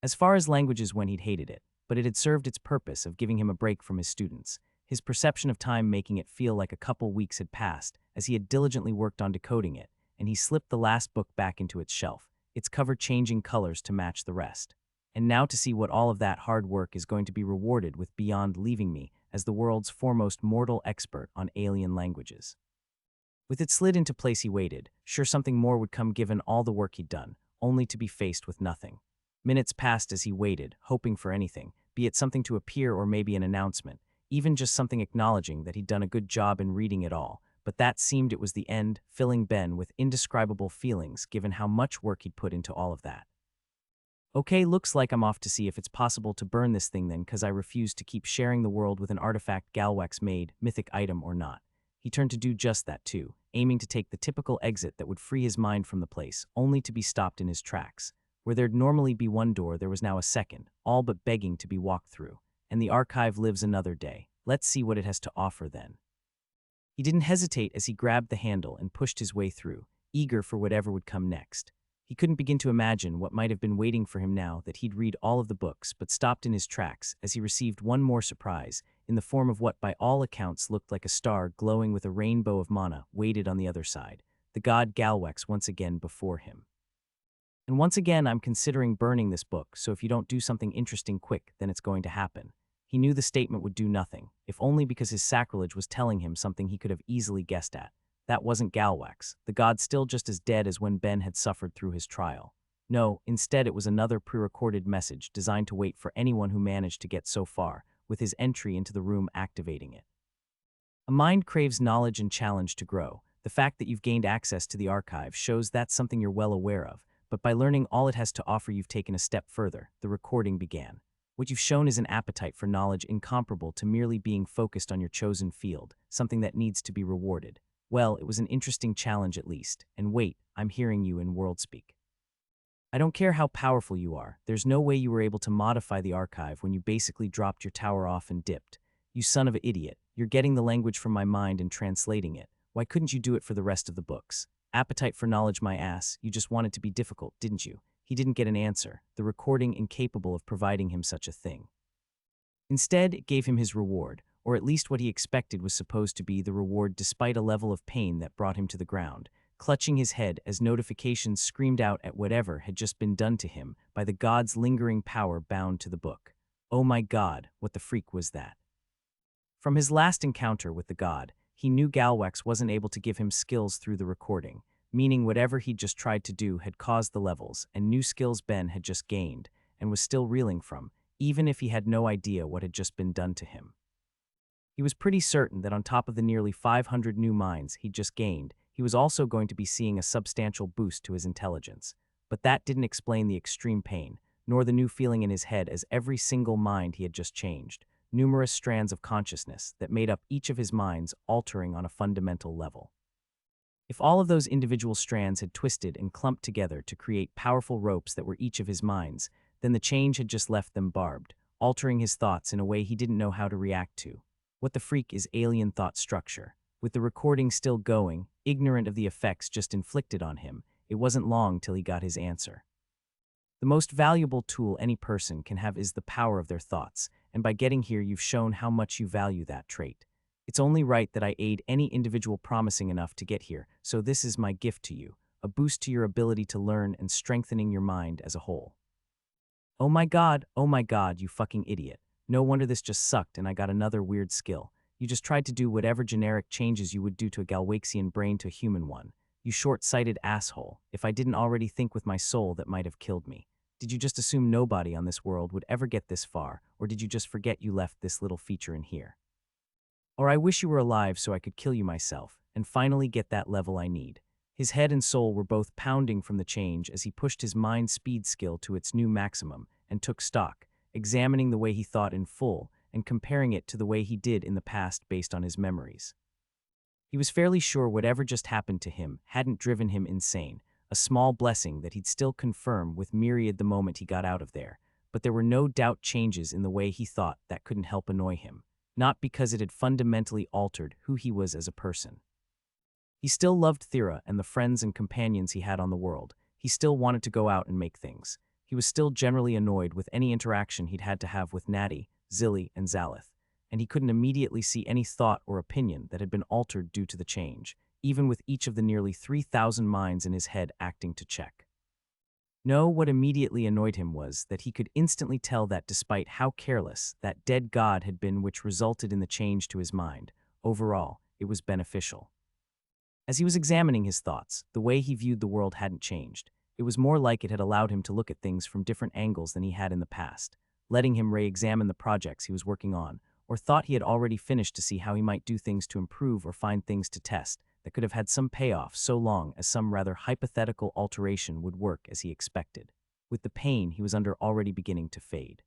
As far as languages went, he'd hated it, but it had served its purpose of giving him a break from his students, his perception of time making it feel like a couple weeks had passed as he had diligently worked on decoding it, and he slipped the last book back into its shelf, its cover changing colors to match the rest. And now to see what all of that hard work is going to be rewarded with beyond leaving me as the world's foremost mortal expert on alien languages. With it slid into place, he waited, sure something more would come given all the work he'd done, only to be faced with nothing. Minutes passed as he waited, hoping for anything, be it something to appear or maybe an announcement, even just something acknowledging that he'd done a good job in reading it all, but that seemed it was the end, filling Ben with indescribable feelings given how much work he'd put into all of that. Okay, looks like I'm off to see if it's possible to burn this thing then, cause I refuse to keep sharing the world with an artifact Galwax made, mythic item or not. He turned to do just that too, aiming to take the typical exit that would free his mind from the place, only to be stopped in his tracks. Where there'd normally be one door, there was now a second, all but begging to be walked through. And the archive lives another day. Let's see what it has to offer then. He didn't hesitate as he grabbed the handle and pushed his way through, eager for whatever would come next. He couldn't begin to imagine what might have been waiting for him now that he'd read all of the books, but stopped in his tracks as he received one more surprise, in the form of what by all accounts looked like a star glowing with a rainbow of mana weighted on the other side, the god Galwex once again before him. And once again, I'm considering burning this book, so if you don't do something interesting quick, then it's going to happen. He knew the statement would do nothing, if only because his sacrilege was telling him something he could have easily guessed at. That wasn't Galwax, the god still just as dead as when Ben had suffered through his trial. No, instead it was another pre-recorded message designed to wait for anyone who managed to get so far, with his entry into the room activating it. A mind craves knowledge and challenge to grow. The fact that you've gained access to the archive shows that's something you're well aware of, but by learning all it has to offer, you've taken a step further. The recording began. What you've shown is an appetite for knowledge incomparable to merely being focused on your chosen field, something that needs to be rewarded. Well, it was an interesting challenge at least. And wait, I'm hearing you in WorldSpeak. I don't care how powerful you are, there's no way you were able to modify the archive when you basically dropped your tower off and dipped. You son of an idiot, you're getting the language from my mind and translating it. Why couldn't you do it for the rest of the books? Appetite for knowledge, my ass, you just wanted to be difficult, didn't you? He didn't get an answer, the recording incapable of providing him such a thing. Instead, it gave him his reward, or at least what he expected was supposed to be the reward, despite a level of pain that brought him to the ground, clutching his head as notifications screamed out at whatever had just been done to him by the god's lingering power bound to the book. Oh my god, what the freak was that? From his last encounter with the god, he knew Galwax wasn't able to give him skills through the recording, meaning whatever he'd just tried to do had caused the levels and new skills Ben had just gained and was still reeling from, even if he had no idea what had just been done to him. He was pretty certain that on top of the nearly 500 new minds he'd just gained, he was also going to be seeing a substantial boost to his intelligence. But that didn't explain the extreme pain, nor the new feeling in his head as every single mind he had just changed, numerous strands of consciousness that made up each of his minds altering on a fundamental level. If all of those individual strands had twisted and clumped together to create powerful ropes that were each of his minds, then the change had just left them barbed, altering his thoughts in a way he didn't know how to react to. What the freak is alien thought structure? With the recording still going, ignorant of the effects just inflicted on him, it wasn't long till he got his answer. The most valuable tool any person can have is the power of their thoughts, and by getting here you've shown how much you value that trait. It's only right that I aid any individual promising enough to get here, so this is my gift to you, a boost to your ability to learn and strengthening your mind as a whole. Oh my god, you fucking idiot. No wonder this just sucked and I got another weird skill. You just tried to do whatever generic changes you would do to a Galwaxian brain to a human one. You short-sighted asshole. If I didn't already think with my soul, that might have killed me. Did you just assume nobody on this world would ever get this far, or did you just forget you left this little feature in here? Or I wish you were alive so I could kill you myself, and finally get that level I need. His head and soul were both pounding from the change as he pushed his mind speed skill to its new maximum and took stock, examining the way he thought in full and comparing it to the way he did in the past based on his memories. He was fairly sure whatever just happened to him hadn't driven him insane, a small blessing that he'd still confirm with myriad the moment he got out of there, but there were no doubt changes in the way he thought that couldn't help annoy him, not because it had fundamentally altered who he was as a person. He still loved Thera and the friends and companions he had on the world. He still wanted to go out and make things. He was still generally annoyed with any interaction he'd had to have with Natty, Zilly, and Zalith, and he couldn't immediately see any thought or opinion that had been altered due to the change, even with each of the nearly 3,000 minds in his head acting to check. No, what immediately annoyed him was that he could instantly tell that despite how careless that dead god had been, which resulted in the change to his mind, overall, it was beneficial. As he was examining his thoughts, the way he viewed the world hadn't changed. It was more like it had allowed him to look at things from different angles than he had in the past, letting him re-examine the projects he was working on, or thought he had already finished to see how he might do things to improve or find things to test that could have had some payoff so long as some rather hypothetical alteration would work as he expected, with the pain he was under already beginning to fade.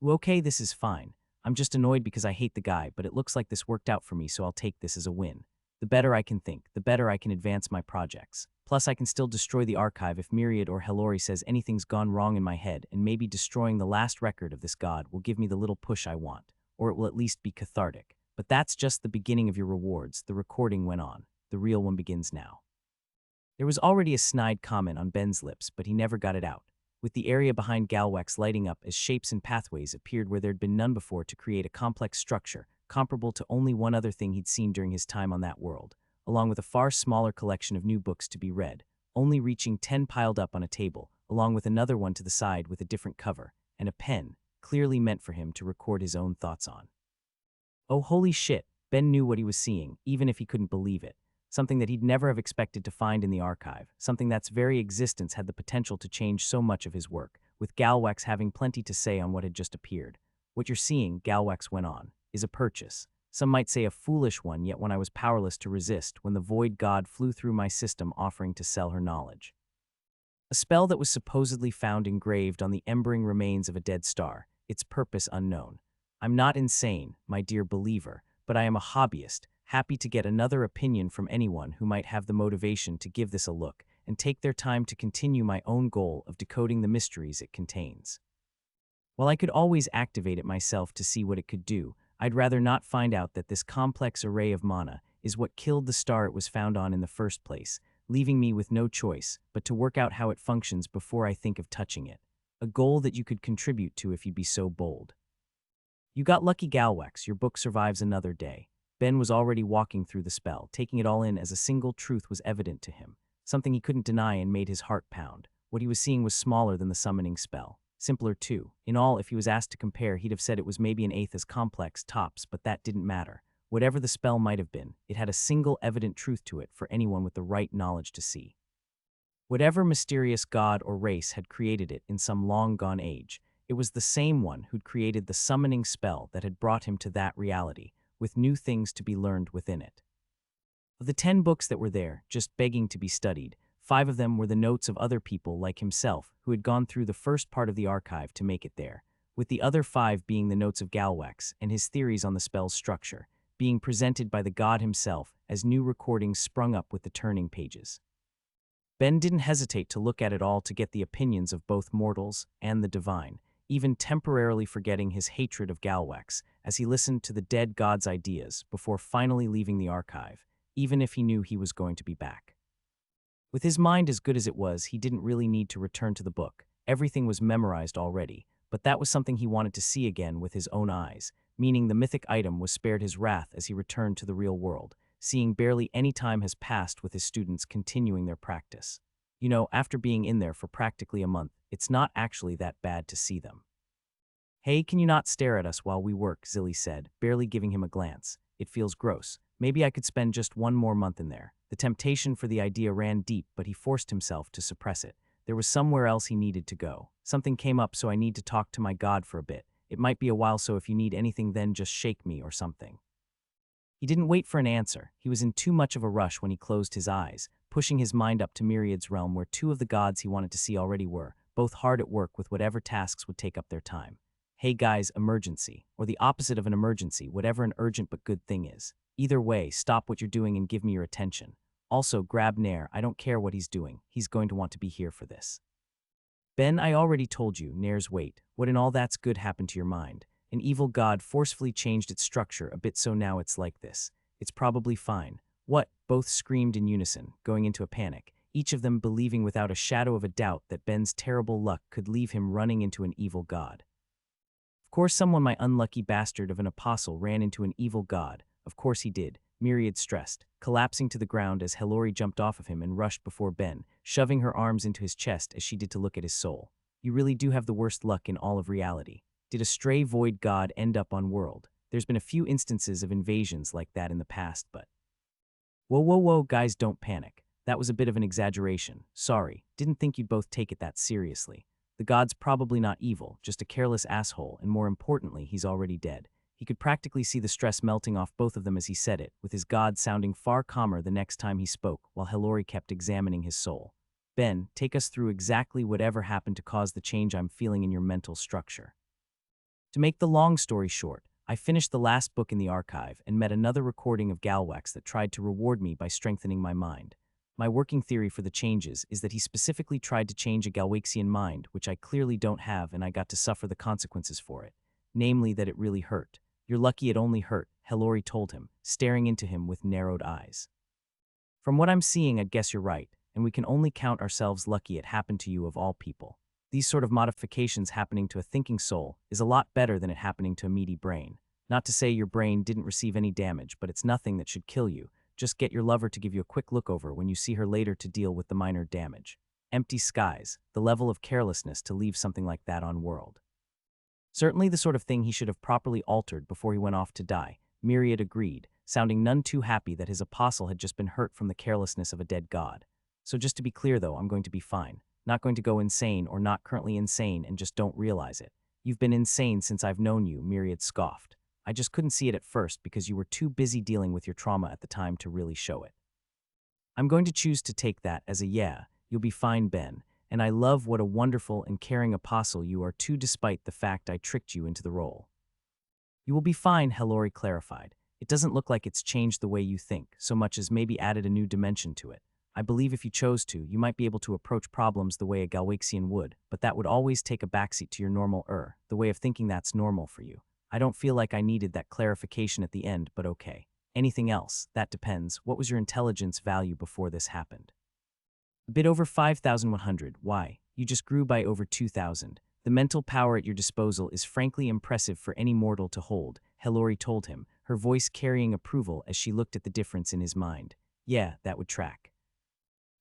Okay, this is fine. I'm just annoyed because I hate the guy, but it looks like this worked out for me, so I'll take this as a win. The better I can think, the better I can advance my projects. Plus, I can still destroy the archive if Myriad or Helori says anything's gone wrong in my head, and maybe destroying the last record of this god will give me the little push I want, or it will at least be cathartic. But that's just the beginning of your rewards. The recording went on. The real one begins now. There was already a snide comment on Ben's lips, but he never got it out, with the area behind Galwax lighting up as shapes and pathways appeared where there'd been none before to create a complex structure, comparable to only one other thing he'd seen during his time on that world, along with a far smaller collection of new books to be read, only reaching 10 piled up on a table, along with another one to the side with a different cover, and a pen, clearly meant for him to record his own thoughts on. Oh, holy shit, Ben knew what he was seeing, even if he couldn't believe it. Something that he'd never have expected to find in the archive, something that's very existence had the potential to change so much of his work, with Galwax having plenty to say on what had just appeared. What you're seeing, Galwax went on, is a purchase. Some might say a foolish one, yet one I was powerless to resist when the void god flew through my system offering to sell her knowledge. A spell that was supposedly found engraved on the embering remains of a dead star, its purpose unknown. I'm not insane, my dear believer, but I am a hobbyist, happy to get another opinion from anyone who might have the motivation to give this a look and take their time to continue my own goal of decoding the mysteries it contains. While I could always activate it myself to see what it could do, I'd rather not find out that this complex array of mana is what killed the star it was found on in the first place, leaving me with no choice but to work out how it functions before I think of touching it. A goal that you could contribute to if you'd be so bold. You got lucky, Galwax. Your book survives another day. Ben was already walking through the spell, taking it all in as a single truth was evident to him, something he couldn't deny and made his heart pound. What he was seeing was smaller than the summoning spell. Simpler too. In all, if he was asked to compare, he'd have said it was maybe an eighth as complex, tops, but that didn't matter. Whatever the spell might have been, it had a single evident truth to it for anyone with the right knowledge to see. Whatever mysterious god or race had created it in some long-gone age, it was the same one who'd created the summoning spell that had brought him to that reality, with new things to be learned within it. Of the 10 books that were there, just begging to be studied, 5 of them were the notes of other people like himself who had gone through the first part of the archive to make it there, with the other 5 being the notes of Galwax and his theories on the spell's structure, being presented by the god himself as new recordings sprung up with the turning pages. Ben didn't hesitate to look at it all to get the opinions of both mortals and the divine, even temporarily forgetting his hatred of Galwax as he listened to the dead god's ideas before finally leaving the archive, even if he knew he was going to be back. With his mind as good as it was, he didn't really need to return to the book. Everything was memorized already, but that was something he wanted to see again with his own eyes, meaning the mythic item was spared his wrath as he returned to the real world, seeing barely any time has passed with his students continuing their practice. You know, after being in there for practically a month, it's not actually that bad to see them. Hey, can you not stare at us while we work, Zilly said, barely giving him a glance. It feels gross. Maybe I could spend just one more month in there. The temptation for the idea ran deep, but he forced himself to suppress it. There was somewhere else he needed to go. Something came up, so I need to talk to my god for a bit. It might be a while, so if you need anything, then just shake me or something. He didn't wait for an answer. He was in too much of a rush when he closed his eyes, pushing his mind up to Myriad's realm where 2 of the gods he wanted to see already were, both hard at work with whatever tasks would take up their time. Hey guys, emergency, or the opposite of an emergency, whatever an urgent but good thing is. Either way, stop what you're doing and give me your attention. Also, grab Nair. I don't care what he's doing. He's going to want to be here for this. Ben, I already told you, Nair's wait. What in all that's good happened to your mind? An evil god forcefully changed its structure a bit, so now it's like this. It's probably fine. What? Both screamed in unison, going into a panic, each of them believing without a shadow of a doubt that Ben's terrible luck could leave him running into an evil god. Of course someone, my unlucky bastard of an apostle, ran into an evil god. Of course he did. Myriad stressed, collapsing to the ground as Hillary jumped off of him and rushed before Ben, shoving her arms into his chest as she did to look at his soul. You really do have the worst luck in all of reality. Did a stray void god end up on world? There's been a few instances of invasions like that in the past, but… Whoa, guys, don't panic. That was a bit of an exaggeration. Sorry, didn't think you'd both take it that seriously. The god's probably not evil, just a careless asshole, and more importantly, he's already dead. He could practically see the stress melting off both of them as he said it, with his god sounding far calmer the next time he spoke, while Hillary kept examining his soul. Ben, take us through exactly whatever happened to cause the change I'm feeling in your mental structure. To make the long story short, I finished the last book in the archive and met another recording of Galwax that tried to reward me by strengthening my mind. My working theory for the changes is that he specifically tried to change a Galwaxian mind, which I clearly don't have, and I got to suffer the consequences for it. Namely, that it really hurt. You're lucky it only hurt, Hillary told him, staring into him with narrowed eyes. From what I'm seeing, I guess you're right, and we can only count ourselves lucky it happened to you of all people. These sort of modifications happening to a thinking soul is a lot better than it happening to a meaty brain. Not to say your brain didn't receive any damage, but it's nothing that should kill you. Just get your lover to give you a quick look over when you see her later to deal with the minor damage. Empty skies, the level of carelessness to leave something like that on world. Certainly the sort of thing he should have properly altered before he went off to die, Myriad agreed, sounding none too happy that his apostle had just been hurt from the carelessness of a dead god. So just to be clear though, I'm going to be fine. Not going to go insane or not currently insane and just don't realize it. You've been insane since I've known you, Myriad scoffed. I just couldn't see it at first because you were too busy dealing with your trauma at the time to really show it. I'm going to choose to take that as a yeah, you'll be fine, Ben, and I love what a wonderful and caring apostle you are too, despite the fact I tricked you into the role. You will be fine, Hillary clarified. It doesn't look like it's changed the way you think, so much as maybe added a new dimension to it. I believe if you chose to, you might be able to approach problems the way a Galwaxian would, but that would always take a backseat to your normal the way of thinking that's normal for you. I don't feel like I needed that clarification at the end, but okay. Anything else? That depends. What was your intelligence value before this happened? A bit over 5,100. Why? You just grew by over 2,000. The mental power at your disposal is frankly impressive for any mortal to hold, Hillary told him, her voice carrying approval as she looked at the difference in his mind. Yeah, that would track.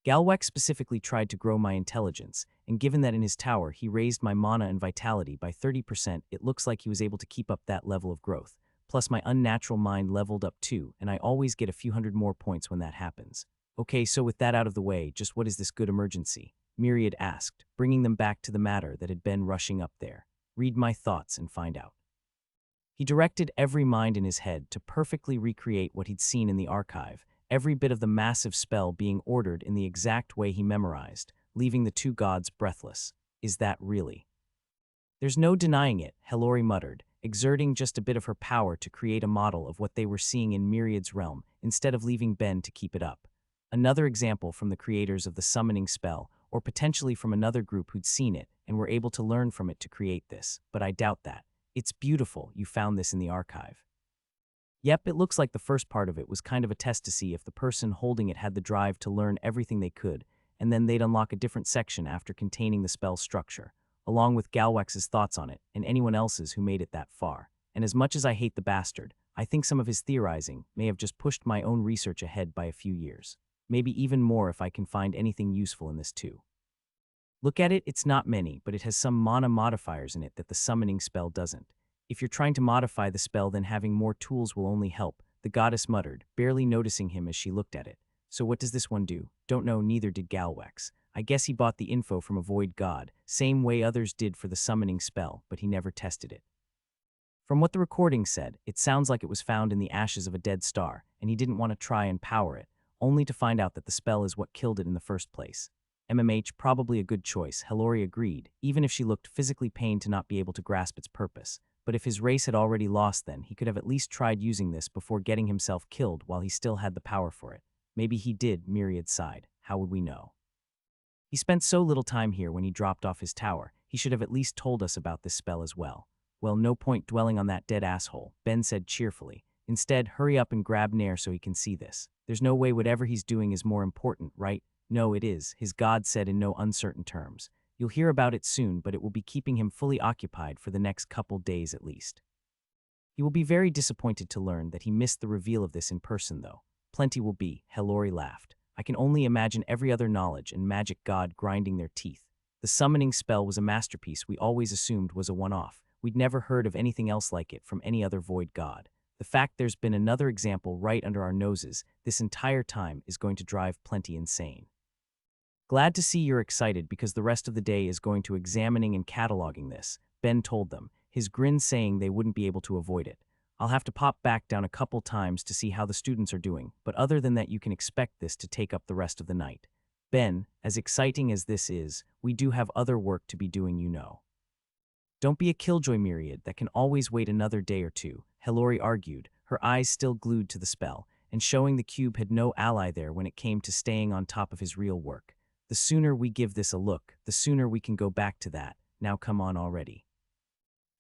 Galwax specifically tried to grow my intelligence, and given that in his tower he raised my mana and vitality by 30%, it looks like he was able to keep up that level of growth. Plus my unnatural mind leveled up too, and I always get a few hundred more points when that happens. Okay, so with that out of the way, just what is this good emergency? Myriad asked, bringing them back to the matter that had been rushing up there. Read my thoughts and find out. He directed every mind in his head to perfectly recreate what he'd seen in the archive, every bit of the massive spell being ordered in the exact way he memorized, leaving the two gods breathless. Is that really? There's no denying it, Hillary muttered, exerting just a bit of her power to create a model of what they were seeing in Myriad's realm, instead of leaving Ben to keep it up. Another example from the creators of the summoning spell, or potentially from another group who'd seen it and were able to learn from it to create this, but I doubt that. It's beautiful you found this in the archive. Yep, it looks like the first part of it was kind of a test to see if the person holding it had the drive to learn everything they could, and then they'd unlock a different section after containing the spell's structure, along with Galwax's thoughts on it and anyone else's who made it that far. And as much as I hate the bastard, I think some of his theorizing may have just pushed my own research ahead by a few years. Maybe even more if I can find anything useful in this too. Look at it, it's not many, but it has some mana modifiers in it that the summoning spell doesn't. If you're trying to modify the spell, then having more tools will only help, the goddess muttered, barely noticing him as she looked at it. So what does this one do? Don't know, neither did Galwax. I guess he bought the info from a void god, same way others did for the summoning spell, but he never tested it. From what the recording said, it sounds like it was found in the ashes of a dead star, and he didn't want to try and power it, only to find out that the spell is what killed it in the first place. MMH, probably a good choice, Hillary agreed, even if she looked physically pained to not be able to grasp its purpose. But if his race had already lost, then he could have at least tried using this before getting himself killed while he still had the power for it. Maybe he did, Myriad sighed. How would we know? He spent so little time here when he dropped off his tower, he should have at least told us about this spell as well. Well, no point dwelling on that dead asshole, Ben said cheerfully. Instead, hurry up and grab Nair so he can see this. There's no way whatever he's doing is more important, right? No, it is, his god said in no uncertain terms. You'll hear about it soon, but it will be keeping him fully occupied for the next couple days at least. He will be very disappointed to learn that he missed the reveal of this in person, though. Plenty will be, Hellori laughed. I can only imagine every other knowledge and magic god grinding their teeth. The summoning spell was a masterpiece we always assumed was a one-off. We'd never heard of anything else like it from any other void god. The fact there's been another example right under our noses this entire time is going to drive Plenty insane. Glad to see you're excited because the rest of the day is going to examining and cataloging this, Ben told them, his grin saying they wouldn't be able to avoid it. I'll have to pop back down a couple times to see how the students are doing, but other than that you can expect this to take up the rest of the night. Ben, as exciting as this is, we do have other work to be doing, you know. Don't be a killjoy myriad that can always wait another day or two, Hellori argued, her eyes still glued to the spell, and showing the cube had no ally there when it came to staying on top of his real work. The sooner we give this a look, the sooner we can go back to that. Now come on already.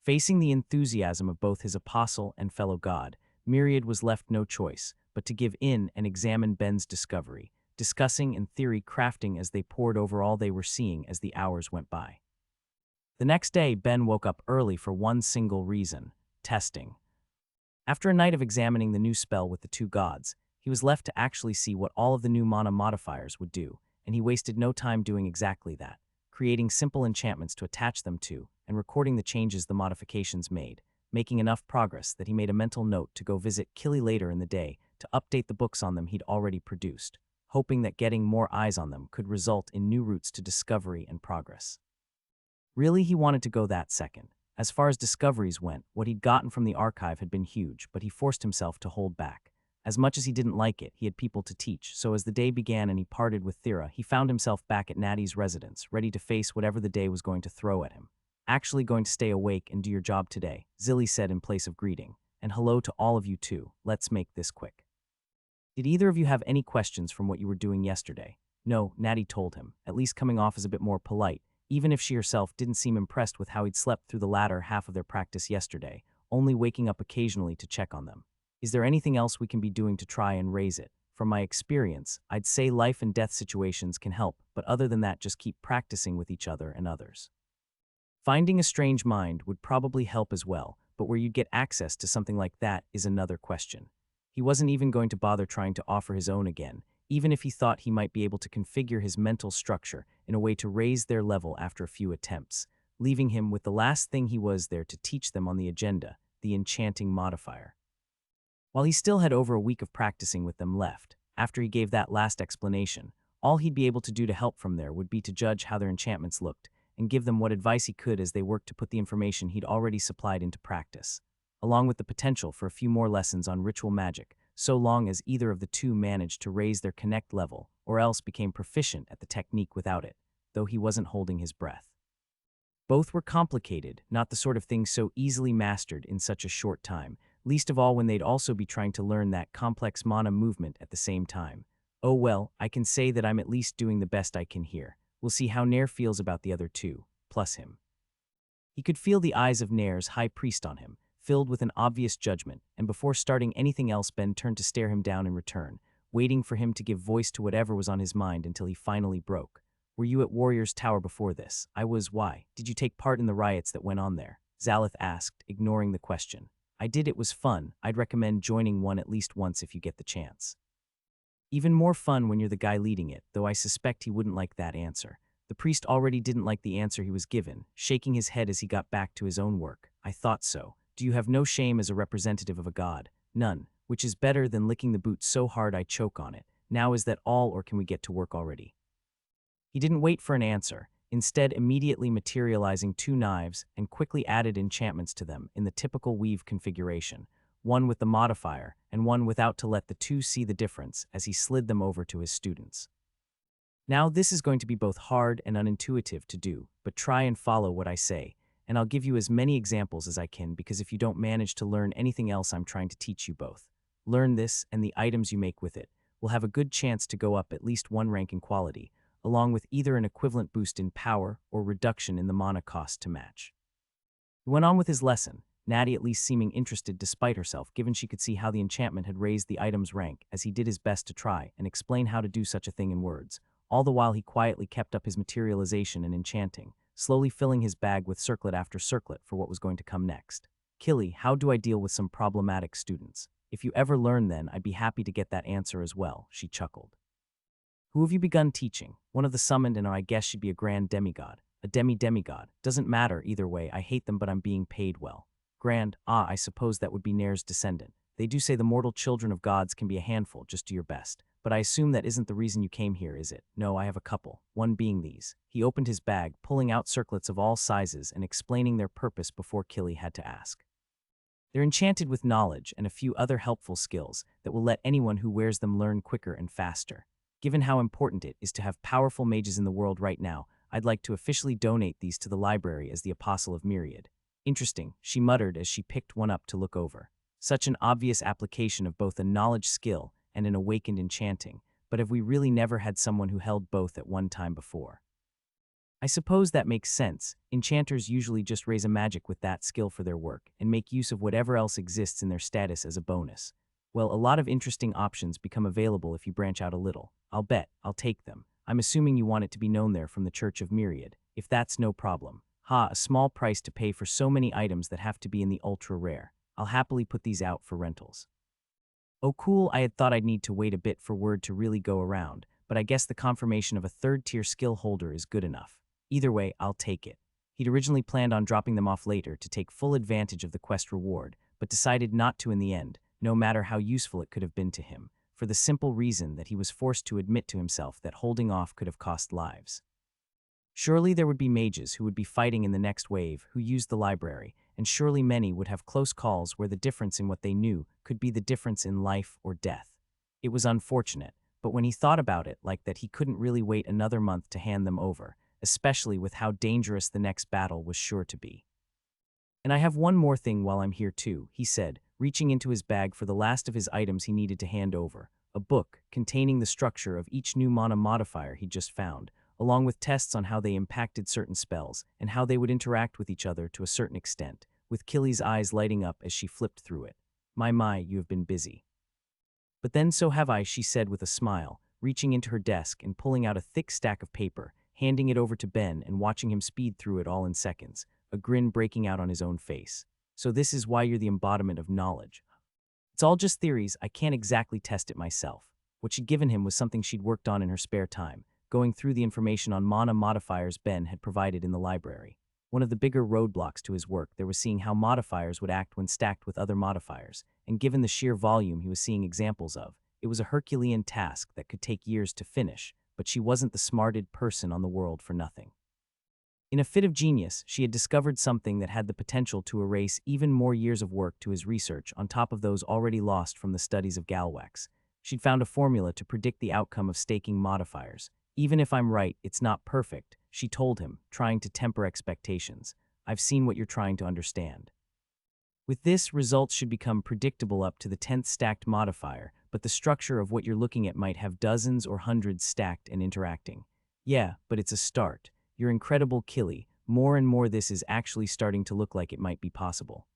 Facing the enthusiasm of both his apostle and fellow god, Myriad was left no choice but to give in and examine Ben's discovery, discussing and theory crafting as they pored over all they were seeing as the hours went by. The next day, Ben woke up early for one single reason: testing. After a night of examining the new spell with the two gods, he was left to actually see what all of the new mana modifiers would do, and he wasted no time doing exactly that, creating simple enchantments to attach them to and recording the changes the modifications made, making enough progress that he made a mental note to go visit Killy later in the day to update the books on them he'd already produced, hoping that getting more eyes on them could result in new routes to discovery and progress. Really, he wanted to go that second. As far as discoveries went, what he'd gotten from the archive had been huge, but he forced himself to hold back. As much as he didn't like it, he had people to teach, so as the day began and he parted with Thera, he found himself back at Natty's residence, ready to face whatever the day was going to throw at him. Actually going to stay awake and do your job today, Zilly said in place of greeting. And hello to all of you too. Let's make this quick. Did either of you have any questions from what you were doing yesterday? No, Natty told him, at least coming off as a bit more polite, even if she herself didn't seem impressed with how he'd slept through the latter half of their practice yesterday, only waking up occasionally to check on them. Is there anything else we can be doing to try and raise it? From my experience, I'd say life and death situations can help, but other than that, just keep practicing with each other and others. Finding a strange mind would probably help as well, but where you'd get access to something like that is another question. He wasn't even going to bother trying to offer his own again, even if he thought he might be able to configure his mental structure in a way to raise their level after a few attempts, leaving him with the last thing he was there to teach them on the agenda, the enchanting modifier. While he still had over a week of practicing with them left, after he gave that last explanation, all he'd be able to do to help from there would be to judge how their enchantments looked and give them what advice he could as they worked to put the information he'd already supplied into practice, along with the potential for a few more lessons on ritual magic, so long as either of the two managed to raise their connect level or else became proficient at the technique without it, though he wasn't holding his breath. Both were complicated, not the sort of thing so easily mastered in such a short time, least of all when they'd also be trying to learn that complex mana movement at the same time. Oh well, I can say that I'm at least doing the best I can here. We'll see how Nair feels about the other two, plus him. He could feel the eyes of Nair's high priest on him, filled with an obvious judgment, and before starting anything else Ben turned to stare him down in return, waiting for him to give voice to whatever was on his mind until he finally broke. Were you at Warrior's Tower before this? I was. Why? Did you take part in the riots that went on there? Zalith asked, ignoring the question. I did. It was fun. I'd recommend joining one at least once if you get the chance. Even more fun when you're the guy leading it, though I suspect he wouldn't like that answer. The priest already didn't like the answer he was given, shaking his head as he got back to his own work. I thought so. Do you have no shame as a representative of a god? None, which is better than licking the boot so hard I choke on it. Now is that all, or can we get to work already? He didn't wait for an answer, instead immediately materializing two knives and quickly added enchantments to them in the typical weave configuration, one with the modifier and one without to let the two see the difference as he slid them over to his students. Now this is going to be both hard and unintuitive to do, but try and follow what I say, and I'll give you as many examples as I can because if you don't manage to learn anything else I'm trying to teach you both, learn this and the items you make with it will have a good chance to go up at least one rank in quality, along with either an equivalent boost in power or reduction in the mana cost to match. He went on with his lesson, Natty at least seeming interested despite herself given she could see how the enchantment had raised the item's rank as he did his best to try and explain how to do such a thing in words. All the while he quietly kept up his materialization and enchanting, slowly filling his bag with circlet after circlet for what was going to come next. Killy, how do I deal with some problematic students? If you ever learn then, I'd be happy to get that answer as well, she chuckled. Who have you begun teaching? One of the summoned, and I guess she'd be a grand demigod. A demigod. Doesn't matter either way, I hate them but I'm being paid well. Grand, I suppose that would be Nair's descendant. They do say the mortal children of gods can be a handful, just do your best. But I assume that isn't the reason you came here, is it? No, I have a couple, one being these. He opened his bag, pulling out circlets of all sizes and explaining their purpose before Killy had to ask. They're enchanted with knowledge and a few other helpful skills that will let anyone who wears them learn quicker and faster. Given how important it is to have powerful mages in the world right now, I'd like to officially donate these to the library as the Apostle of Myriad. Interesting, she muttered as she picked one up to look over. Such an obvious application of both a knowledge skill and an awakened enchanting, but have we really never had someone who held both at one time before? I suppose that makes sense. Enchanters usually just raise a magic with that skill for their work and make use of whatever else exists in their status as a bonus. Well, a lot of interesting options become available if you branch out a little. I'll bet, I'll take them. I'm assuming you want it to be known there from the Church of Myriad. If that's no problem. A small price to pay for so many items that have to be in the ultra rare. I'll happily put these out for rentals. Oh cool, I had thought I'd need to wait a bit for word to really go around, but I guess the confirmation of a third-tier skill holder is good enough. Either way, I'll take it. He'd originally planned on dropping them off later to take full advantage of the quest reward, but decided not to in the end, no matter how useful it could have been to him, for the simple reason that he was forced to admit to himself that holding off could have cost lives. Surely there would be mages who would be fighting in the next wave who used the library, and surely many would have close calls where the difference in what they knew could be the difference in life or death. It was unfortunate, but when he thought about it like that, he couldn't really wait another month to hand them over, especially with how dangerous the next battle was sure to be. And I have one more thing while I'm here too, he said, reaching into his bag for the last of his items he needed to hand over, a book containing the structure of each new mana modifier he just found, along with tests on how they impacted certain spells and how they would interact with each other to a certain extent, with Killy's eyes lighting up as she flipped through it. My, you have been busy. But then so have I, she said with a smile, reaching into her desk and pulling out a thick stack of paper, handing it over to Ben and watching him speed through it all in seconds, a grin breaking out on his own face. So this is why you're the embodiment of knowledge. It's all just theories, I can't exactly test it myself. What she'd given him was something she'd worked on in her spare time, going through the information on mana modifiers Ben had provided in the library. One of the bigger roadblocks to his work there was seeing how modifiers would act when stacked with other modifiers, and given the sheer volume he was seeing examples of, it was a Herculean task that could take years to finish, but she wasn't the smarted person on the world for nothing. In a fit of genius, she had discovered something that had the potential to erase even more years of work to his research on top of those already lost from the studies of Galwax. She'd found a formula to predict the outcome of staking modifiers. Even if I'm right, it's not perfect, she told him, trying to temper expectations. I've seen what you're trying to understand. With this, results should become predictable up to the 10th stacked modifier, but the structure of what you're looking at might have dozens or hundreds stacked and interacting. Yeah, but it's a start. You're incredible, Killy. More and more this is actually starting to look like it might be possible.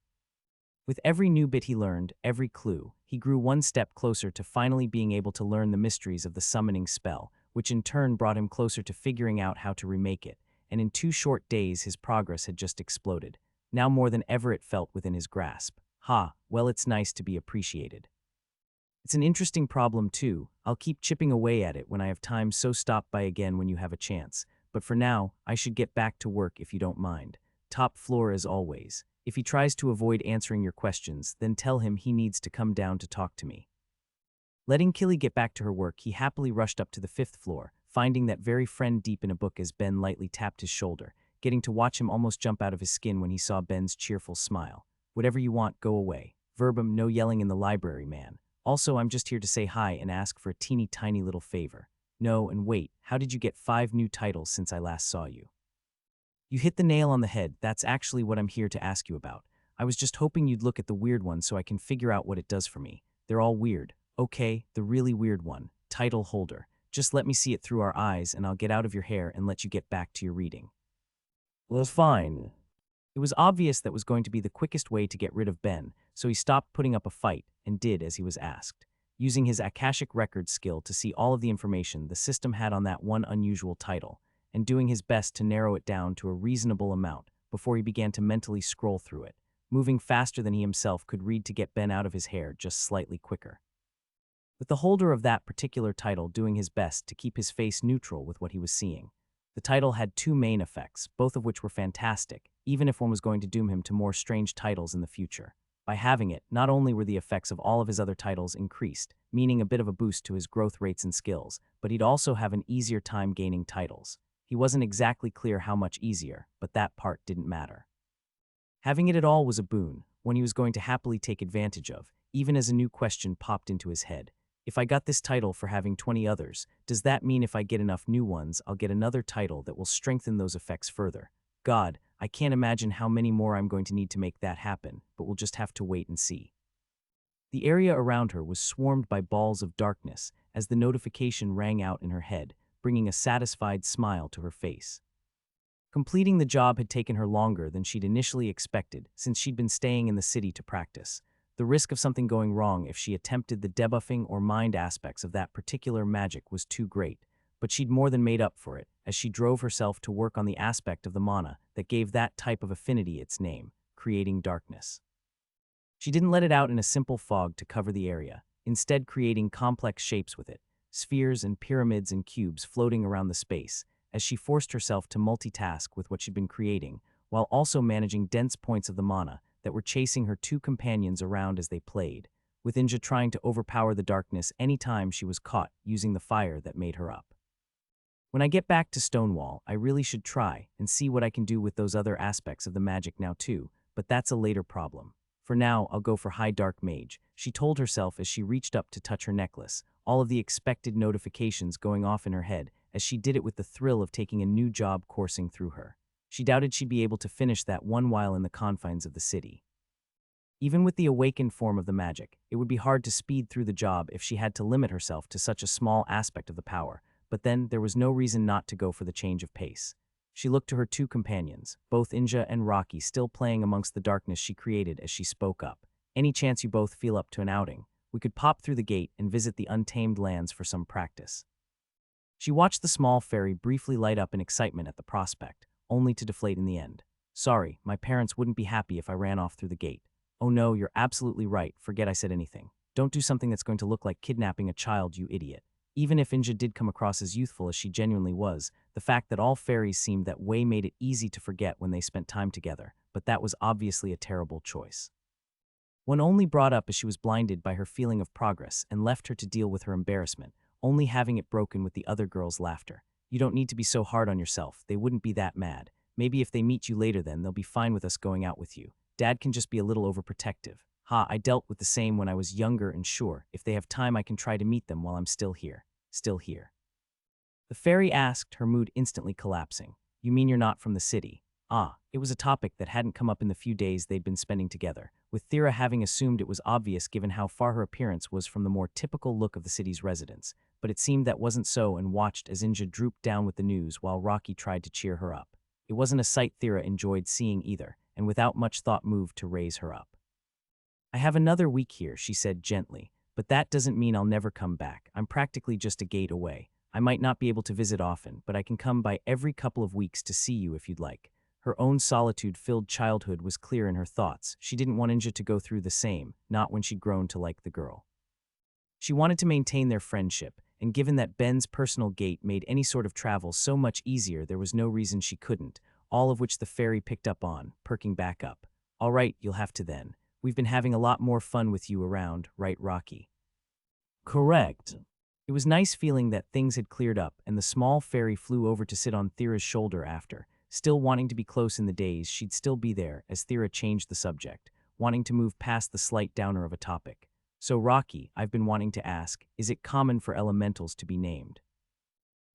With every new bit he learned, every clue, he grew one step closer to finally being able to learn the mysteries of the summoning spell, which in turn brought him closer to figuring out how to remake it, and in 2 short days his progress had just exploded. Now more than ever it felt within his grasp. Well, it's nice to be appreciated. It's an interesting problem too. I'll keep chipping away at it when I have time, so stop by again when you have a chance. But for now, I should get back to work if you don't mind. Top floor as always. If he tries to avoid answering your questions, then tell him he needs to come down to talk to me. Letting Killy get back to her work, he happily rushed up to the 5th floor, finding that very friend deep in a book as Ben lightly tapped his shoulder, getting to watch him almost jump out of his skin when he saw Ben's cheerful smile. Whatever you want, go away. Verbum, no yelling in the library, man. Also, I'm just here to say hi and ask for a teeny tiny little favor. No, and wait, how did you get 5 new titles since I last saw you? You hit the nail on the head, that's actually what I'm here to ask you about. I was just hoping you'd look at the weird one so I can figure out what it does for me. They're all weird. Okay, the really weird one, title holder. Just let me see it through our eyes and I'll get out of your hair and let you get back to your reading. Well, fine. It was obvious that was going to be the quickest way to get rid of Ben, so he stopped putting up a fight and did as he was asked, using his Akashic Records skill to see all of the information the system had on that one unusual title, and doing his best to narrow it down to a reasonable amount before he began to mentally scroll through it, moving faster than he himself could read to get Ben out of his hair just slightly quicker. With the holder of that particular title doing his best to keep his face neutral with what he was seeing. The title had two main effects, both of which were fantastic, even if one was going to doom him to more strange titles in the future. By having it, not only were the effects of all of his other titles increased, meaning a bit of a boost to his growth rates and skills, but he'd also have an easier time gaining titles. He wasn't exactly clear how much easier, but that part didn't matter. Having it at all was a boon, one he was going to happily take advantage of, even as a new question popped into his head. If I got this title for having 20 others, does that mean if I get enough new ones, I'll get another title that will strengthen those effects further? God, I can't imagine how many more I'm going to need to make that happen, but we'll just have to wait and see. The area around her was swarmed by balls of darkness as the notification rang out in her head, bringing a satisfied smile to her face. Completing the job had taken her longer than she'd initially expected since she'd been staying in the city to practice. The risk of something going wrong if she attempted the debuffing or mind aspects of that particular magic was too great, but she'd more than made up for it as she drove herself to work on the aspect of the mana that gave that type of affinity its name, creating darkness. She didn't let it out in a simple fog to cover the area, instead creating complex shapes with it, spheres and pyramids and cubes floating around the space, as she forced herself to multitask with what she'd been creating, while also managing dense points of the mana that were chasing her two companions around as they played, with Inja trying to overpower the darkness any time she was caught using the fire that made her up. When I get back to Stonewall, I really should try and see what I can do with those other aspects of the magic now too, but that's a later problem. For now, I'll go for High Dark Mage, she told herself as she reached up to touch her necklace, all of the expected notifications going off in her head as she did it with the thrill of taking a new job coursing through her. She doubted she'd be able to finish that one while in the confines of the city. Even with the awakened form of the magic, it would be hard to speed through the job if she had to limit herself to such a small aspect of the power, but then there was no reason not to go for the change of pace. She looked to her two companions, both Inja and Rocky still playing amongst the darkness she created as she spoke up. Any chance you both feel up to an outing, we could pop through the gate and visit the untamed lands for some practice. She watched the small fairy briefly light up in excitement at the prospect, only to deflate in the end. Sorry, my parents wouldn't be happy if I ran off through the gate. Oh no, you're absolutely right, forget I said anything. Don't do something that's going to look like kidnapping a child, you idiot. Even if Inja did come across as youthful as she genuinely was, the fact that all fairies seemed that way made it easy to forget when they spent time together, but that was obviously a terrible choice. One only brought up as she was blinded by her feeling of progress and left her to deal with her embarrassment, only having it broken with the other girl's laughter. You don't need to be so hard on yourself, they wouldn't be that mad. Maybe if they meet you later then they'll be fine with us going out with you. Dad can just be a little overprotective. Ha, I dealt with the same when I was younger and sure, if they have time I can try to meet them while I'm still here. Still here. The fairy asked, her mood instantly collapsing. You mean you're not from the city? Ah, it was a topic that hadn't come up in the few days they'd been spending together, with Thera having assumed it was obvious given how far her appearance was from the more typical look of the city's residents, but it seemed that wasn't so and watched as Inja drooped down with the news while Rocky tried to cheer her up. It wasn't a sight Thera enjoyed seeing either, and without much thought moved to raise her up. I have another week here, she said gently, but that doesn't mean I'll never come back. I'm practically just a gate away. I might not be able to visit often, but I can come by every couple of weeks to see you if you'd like. Her own solitude-filled childhood was clear in her thoughts. She didn't want Inja to go through the same, not when she'd grown to like the girl. She wanted to maintain their friendship, and given that Ben's personal gate made any sort of travel so much easier, there was no reason she couldn't, all of which the fairy picked up on, perking back up. All right, you'll have to then. We've been having a lot more fun with you around, right, Rocky? Correct. It was nice feeling that things had cleared up, and the small fairy flew over to sit on Thera's shoulder after. Still wanting to be close in the days, she'd still be there as Thera changed the subject, wanting to move past the slight downer of a topic. So Rocky, I've been wanting to ask, is it common for elementals to be named?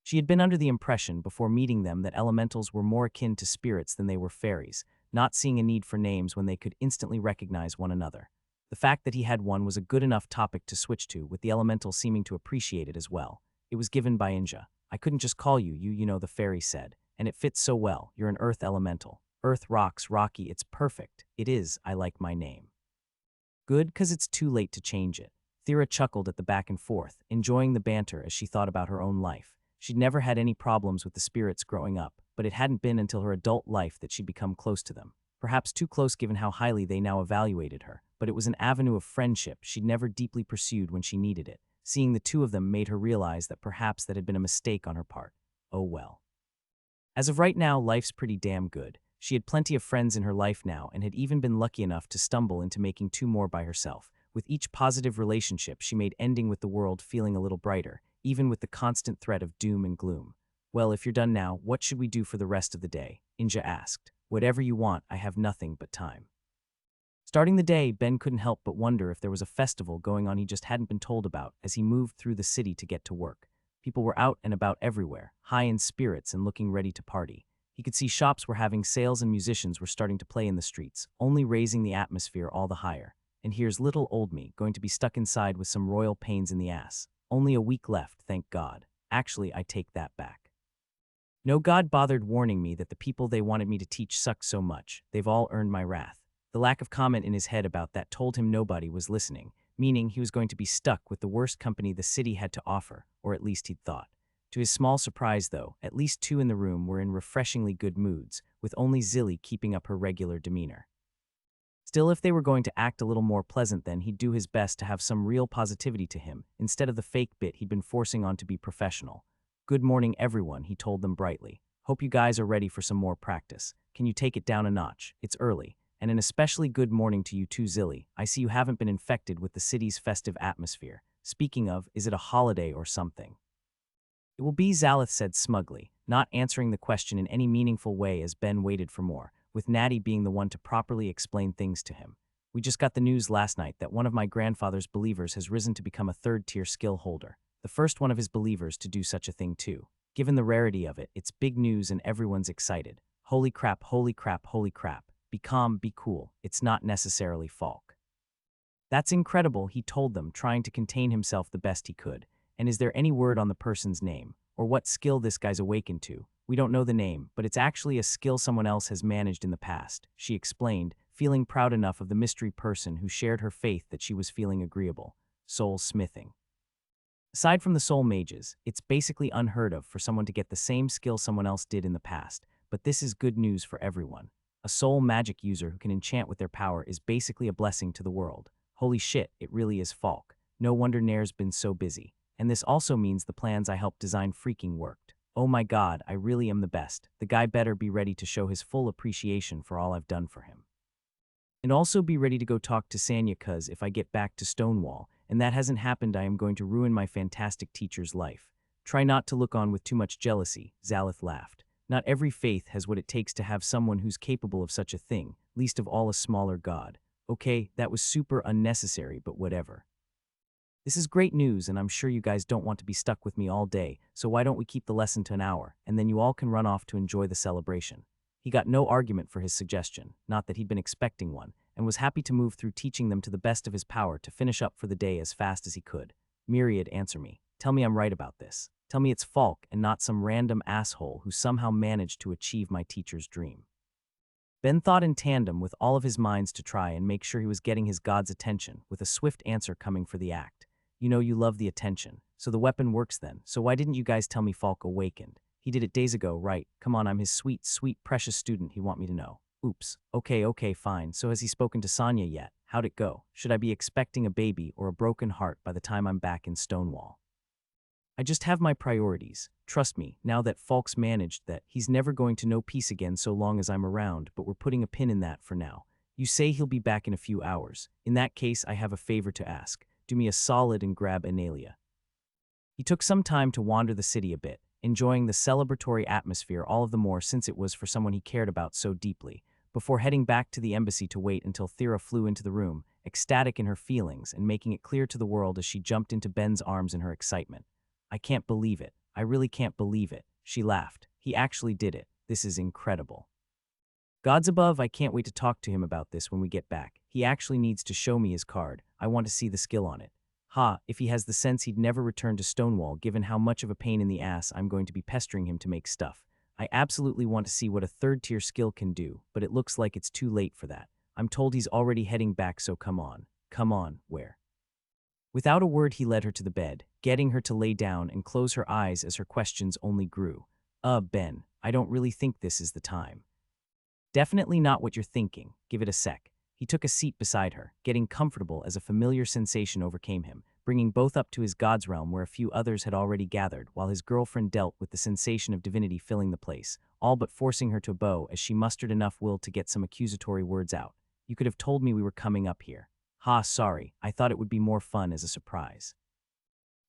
She had been under the impression before meeting them that elementals were more akin to spirits than they were fairies, not seeing a need for names when they could instantly recognize one another. The fact that he had one was a good enough topic to switch to, with the elemental seeming to appreciate it as well. It was given by Inja. I couldn't just call you, you know, the fairy said. And it fits so well, you're an earth elemental. Earth rocks, Rocky, it's perfect. It is, I like my name. Good, 'cause it's too late to change it. Thera chuckled at the back and forth, enjoying the banter as she thought about her own life. She'd never had any problems with the spirits growing up, but it hadn't been until her adult life that she'd become close to them. Perhaps too close given how highly they now evaluated her, but it was an avenue of friendship she'd never deeply pursued when she needed it. Seeing the two of them made her realize that perhaps that had been a mistake on her part. Oh well. As of right now, life's pretty damn good. She had plenty of friends in her life now and had even been lucky enough to stumble into making two more by herself. With each positive relationship, she made ending with the world feeling a little brighter, even with the constant threat of doom and gloom. Well, if you're done now, what should we do for the rest of the day? Inja asked. Whatever you want, I have nothing but time. Starting the day, Ben couldn't help but wonder if there was a festival going on he just hadn't been told about as he moved through the city to get to work. People were out and about everywhere, high in spirits and looking ready to party. He could see shops were having sales and musicians were starting to play in the streets, only raising the atmosphere all the higher. And here's little old me going to be stuck inside with some royal pains in the ass. Only a week left, thank God. Actually, I take that back. No God bothered warning me that the people they wanted me to teach sucked so much. They've all earned my wrath. The lack of comment in his head about that told him nobody was listening, meaning he was going to be stuck with the worst company the city had to offer, or at least he'd thought. To his small surprise, though, at least two in the room were in refreshingly good moods, with only Zilly keeping up her regular demeanor. Still, if they were going to act a little more pleasant then, he'd do his best to have some real positivity to him, instead of the fake bit he'd been forcing on to be professional. Good morning, everyone, he told them brightly. Hope you guys are ready for some more practice. Can you take it down a notch? It's early. And an especially good morning to you too, Zilly. I see you haven't been infected with the city's festive atmosphere. Speaking of, is it a holiday or something? It will be, Zalith said smugly, not answering the question in any meaningful way as Ben waited for more, with Natty being the one to properly explain things to him. We just got the news last night that one of my grandfather's believers has risen to become a third-tier skill holder. The first one of his believers to do such a thing too. Given the rarity of it, it's big news and everyone's excited. Holy crap, holy crap, holy crap. Be calm, be cool. It's not necessarily Falk. That's incredible, he told them, trying to contain himself the best he could. And is there any word on the person's name, or what skill this guy's awakened to? We don't know the name, but it's actually a skill someone else has managed in the past, she explained, feeling proud enough of the mystery person who shared her faith that she was feeling agreeable. Soul smithing. Aside from the soul mages, it's basically unheard of for someone to get the same skill someone else did in the past, but this is good news for everyone. A soul magic user who can enchant with their power is basically a blessing to the world. Holy shit, it really is Falk. No wonder Nair's been so busy. And this also means the plans I helped design freaking worked. Oh my god, I really am the best. The guy better be ready to show his full appreciation for all I've done for him. And also be ready to go talk to Sanya, cuz if I get back to Stonewall, and that hasn't happened, I am going to ruin my fantastic teacher's life. Try not to look on with too much jealousy, Zalith laughed. Not every faith has what it takes to have someone who's capable of such a thing, least of all a smaller god. Okay, that was super unnecessary, but whatever. This is great news, and I'm sure you guys don't want to be stuck with me all day, so why don't we keep the lesson to an hour, and then you all can run off to enjoy the celebration. He got no argument for his suggestion, not that he'd been expecting one, and was happy to move through teaching them to the best of his power to finish up for the day as fast as he could. Myriad, answer me. Tell me I'm right about this. Tell me it's Falk and not some random asshole who somehow managed to achieve my teacher's dream. Ben thought in tandem with all of his minds to try and make sure he was getting his god's attention, with a swift answer coming for the act. You know you love the attention, so the weapon works then, so why didn't you guys tell me Falk awakened? He did it days ago, right? Come on, I'm his sweet, sweet, precious student he want me to know. Oops. Okay, fine. So has he spoken to Sanya yet? How'd it go? Should I be expecting a baby or a broken heart by the time I'm back in Stonewall? I just have my priorities. Trust me, now that Falk's managed that, he's never going to know peace again so long as I'm around, but we're putting a pin in that for now. You say he'll be back in a few hours. In that case, I have a favor to ask. Do me a solid and grab Analia. He took some time to wander the city a bit, enjoying the celebratory atmosphere all of the more since it was for someone he cared about so deeply, before heading back to the embassy to wait until Thera flew into the room, ecstatic in her feelings and making it clear to the world as she jumped into Ben's arms in her excitement. I can't believe it. I really can't believe it. She laughed. He actually did it. This is incredible. Gods above, I can't wait to talk to him about this when we get back. He actually needs to show me his card. I want to see the skill on it. Ha, if he has the sense he'd never return to Stonewall given how much of a pain in the ass I'm going to be pestering him to make stuff. I absolutely want to see what a third-tier skill can do, but it looks like it's too late for that. I'm told he's already heading back, so come on. Come on, where? Without a word, he led her to the bed, getting her to lay down and close her eyes as her questions only grew. Ben, I don't really think this is the time. Definitely not what you're thinking. Give it a sec. He took a seat beside her, getting comfortable as a familiar sensation overcame him, bringing both up to his god's realm where a few others had already gathered, while his girlfriend dealt with the sensation of divinity filling the place, all but forcing her to bow as she mustered enough will to get some accusatory words out. You could have told me we were coming up here. Ha, sorry, I thought it would be more fun as a surprise.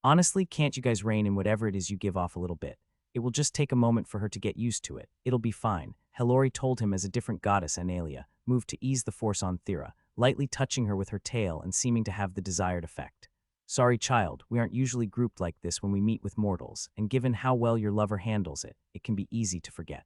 Honestly, can't you guys rein in whatever it is you give off a little bit? It will just take a moment for her to get used to it. It'll be fine, Helori told him as a different goddess Analia moved to ease the force on Thera, lightly touching her with her tail and seeming to have the desired effect. Sorry, child, we aren't usually grouped like this when we meet with mortals, and given how well your lover handles it, it can be easy to forget.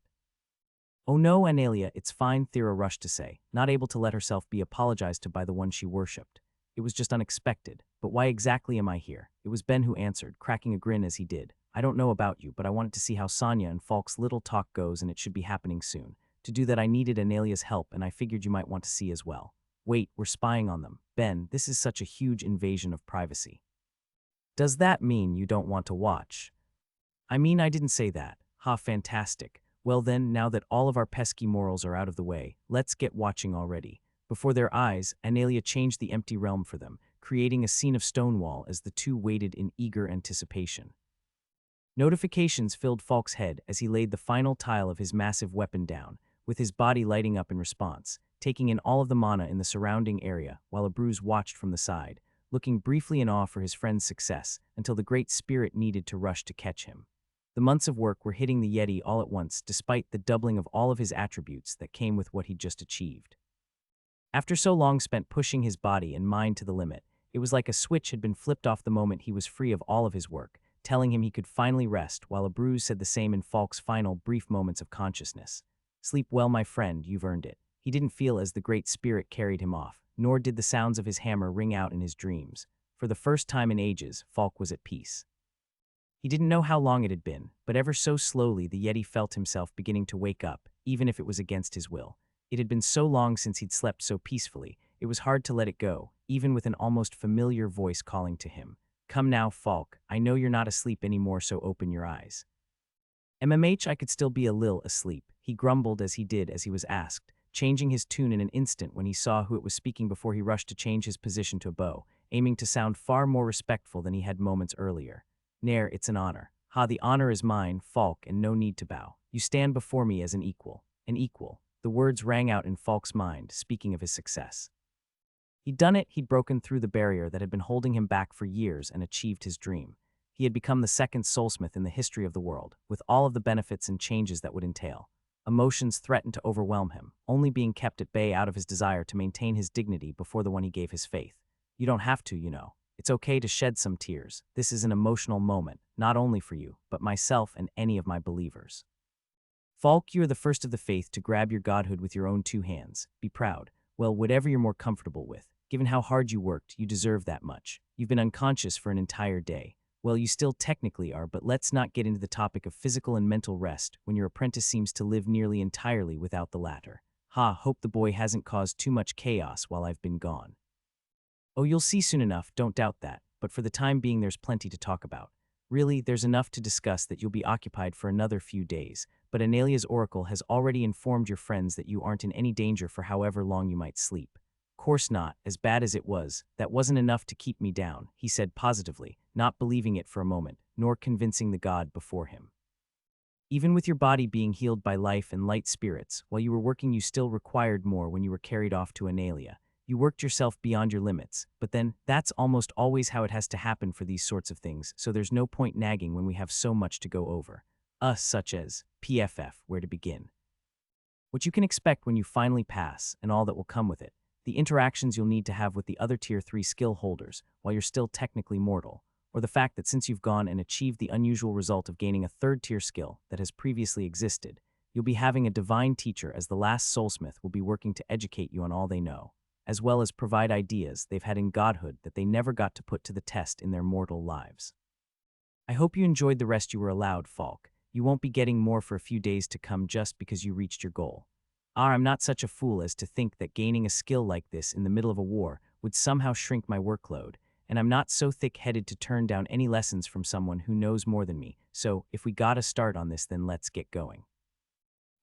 Oh no, Analia, it's fine, Thera rushed to say, not able to let herself be apologized to by the one she worshipped. It was just unexpected, but why exactly am I here? It was Ben who answered, cracking a grin as he did. I don't know about you, but I wanted to see how Sonia and Falk's little talk goes and it should be happening soon. To do that I needed Analia's help and I figured you might want to see as well. Wait, we're spying on them. Ben, this is such a huge invasion of privacy. Does that mean you don't want to watch? I mean, I didn't say that. Ha, fantastic. Well then, now that all of our pesky morals are out of the way, let's get watching already. Before their eyes, Analia changed the empty realm for them, creating a scene of stonewall as the two waited in eager anticipation. Notifications filled Falk's head as he laid the final tile of his massive weapon down, with his body lighting up in response, taking in all of the mana in the surrounding area while Abruz watched from the side, looking briefly in awe for his friend's success until the Great Spirit needed to rush to catch him. The months of work were hitting the Yeti all at once despite the doubling of all of his attributes that came with what he'd just achieved. After so long spent pushing his body and mind to the limit, it was like a switch had been flipped off the moment he was free of all of his work, telling him he could finally rest, while Abruz said the same in Falk's final brief moments of consciousness. Sleep well, my friend, you've earned it. He didn't feel as the Great Spirit carried him off, nor did the sounds of his hammer ring out in his dreams. For the first time in ages, Falk was at peace. He didn't know how long it had been, but ever so slowly the Yeti felt himself beginning to wake up, even if it was against his will. It had been so long since he'd slept so peacefully, it was hard to let it go, even with an almost familiar voice calling to him. Come now, Falk, I know you're not asleep anymore, so open your eyes. I could still be a lil asleep, he grumbled as he was asked, changing his tune in an instant when he saw who it was speaking before he rushed to change his position to a bow, aiming to sound far more respectful than he had moments earlier. Nair, it's an honor. Ha, the honor is mine, Falk, and no need to bow. You stand before me as an equal. An equal. The words rang out in Falk's mind, speaking of his success. He'd done it, he'd broken through the barrier that had been holding him back for years and achieved his dream. He had become the second soulsmith in the history of the world, with all of the benefits and changes that would entail. Emotions threatened to overwhelm him, only being kept at bay out of his desire to maintain his dignity before the one he gave his faith. You don't have to, you know. It's okay to shed some tears. This is an emotional moment, not only for you, but myself and any of my believers. Falk, you are the first of the faith to grab your godhood with your own two hands. Be proud. Well, whatever you're more comfortable with. Given how hard you worked, you deserve that much. You've been unconscious for an entire day. Well, you still technically are, but let's not get into the topic of physical and mental rest when your apprentice seems to live nearly entirely without the latter. Ha, hope the boy hasn't caused too much chaos while I've been gone. Oh, you'll see soon enough, don't doubt that, but for the time being there's plenty to talk about. Really, there's enough to discuss that you'll be occupied for another few days, but Analia's oracle has already informed your friends that you aren't in any danger for however long you might sleep. Course not, as bad as it was, that wasn't enough to keep me down, he said positively, not believing it for a moment, nor convincing the god before him. Even with your body being healed by life and light spirits, while you were working you still required more when you were carried off to Analia. You worked yourself beyond your limits, but then, that's almost always how it has to happen for these sorts of things, so there's no point nagging when we have so much to go over. Such as, PFF, where to begin. What you can expect when you finally pass, and all that will come with it. The interactions you'll need to have with the other Tier 3 skill holders, while you're still technically mortal. Or the fact that since you've gone and achieved the unusual result of gaining a third-tier skill that has previously existed, you'll be having a divine teacher as the last soulsmith will be working to educate you on all they know, as well as provide ideas they've had in godhood that they never got to put to the test in their mortal lives. I hope you enjoyed the rest you were allowed, Falk. You won't be getting more for a few days to come just because you reached your goal. I'm not such a fool as to think that gaining a skill like this in the middle of a war would somehow shrink my workload, and I'm not so thick-headed to turn down any lessons from someone who knows more than me, so if we gotta start on this then let's get going.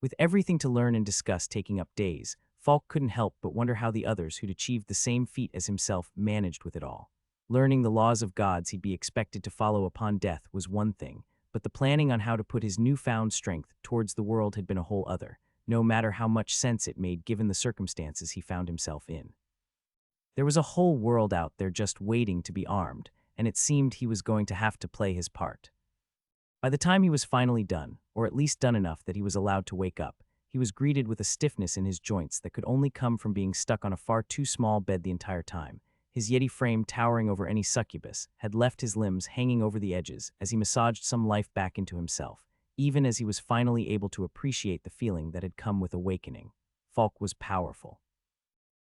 With everything to learn and discuss taking up days, Falk couldn't help but wonder how the others who'd achieved the same feat as himself managed with it all. Learning the laws of gods he'd be expected to follow upon death was one thing, but the planning on how to put his newfound strength towards the world had been a whole other, no matter how much sense it made given the circumstances he found himself in. There was a whole world out there just waiting to be armed, and it seemed he was going to have to play his part. By the time he was finally done, or at least done enough that he was allowed to wake up, he was greeted with a stiffness in his joints that could only come from being stuck on a far too small bed the entire time. His yeti frame towering over any succubus had left his limbs hanging over the edges as he massaged some life back into himself, even as he was finally able to appreciate the feeling that had come with awakening. Falk was powerful.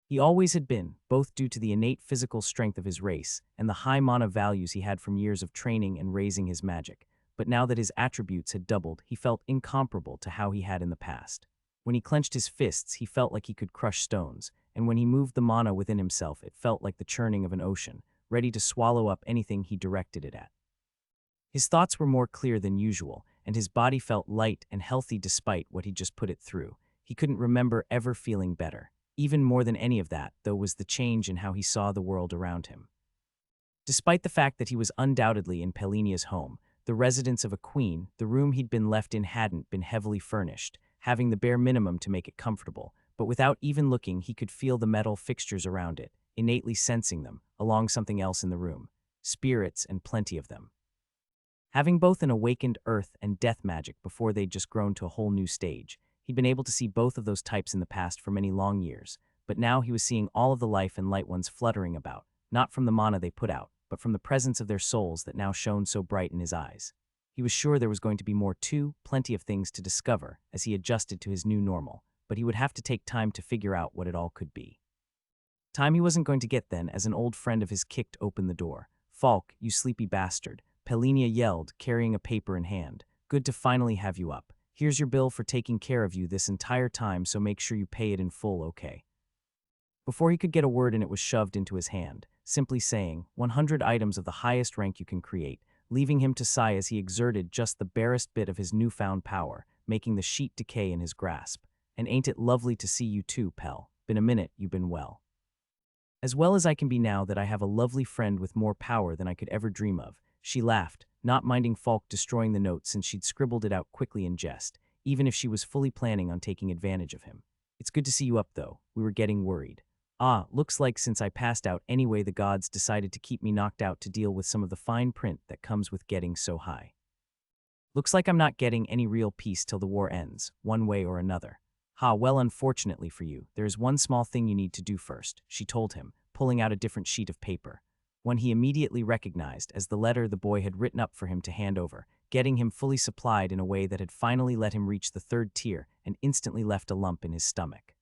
He always had been, both due to the innate physical strength of his race and the high mana values he had from years of training and raising his magic. But now that his attributes had doubled, he felt incomparable to how he had in the past. When he clenched his fists, he felt like he could crush stones, and when he moved the mana within himself, it felt like the churning of an ocean, ready to swallow up anything he directed it at. His thoughts were more clear than usual, and his body felt light and healthy despite what he'd just put it through. He couldn't remember ever feeling better. Even more than any of that, though, was the change in how he saw the world around him. Despite the fact that he was undoubtedly in Pelinia's home, the residence of a queen, the room he'd been left in hadn't been heavily furnished, having the bare minimum to make it comfortable, but without even looking he could feel the metal fixtures around it, innately sensing them, along something else in the room. Spirits, and plenty of them. Having both an awakened earth and death magic before they'd just grown to a whole new stage, he'd been able to see both of those types in the past for many long years, but now he was seeing all of the life and light ones fluttering about, not from the mana they put out, but from the presence of their souls that now shone so bright in his eyes. He was sure there was going to be more too, plenty of things to discover as he adjusted to his new normal, but he would have to take time to figure out what it all could be. Time he wasn't going to get then as an old friend of his kicked open the door. "Falk, you sleepy bastard," Pelinia yelled, carrying a paper in hand. "Good to finally have you up. Here's your bill for taking care of you this entire time, so make sure you pay it in full, okay?" Before he could get a word in, it was shoved into his hand, simply saying, 100 items of the highest rank you can create, leaving him to sigh as he exerted just the barest bit of his newfound power, making the sheet decay in his grasp. "And ain't it lovely to see you too, Pel? Been a minute, you been well." "As well as I can be now that I have a lovely friend with more power than I could ever dream of," she laughed, not minding Falk destroying the note since she'd scribbled it out quickly in jest, even if she was fully planning on taking advantage of him. "It's good to see you up, though. We were getting worried." "Ah, looks like since I passed out anyway, the gods decided to keep me knocked out to deal with some of the fine print that comes with getting so high. Looks like I'm not getting any real peace till the war ends, one way or another." "Ha, well, unfortunately for you, there is one small thing you need to do first," she told him, pulling out a different sheet of paper. One he immediately recognized as the letter the boy had written up for him to hand over, getting him fully supplied in a way that had finally let him reach the third tier and instantly left a lump in his stomach.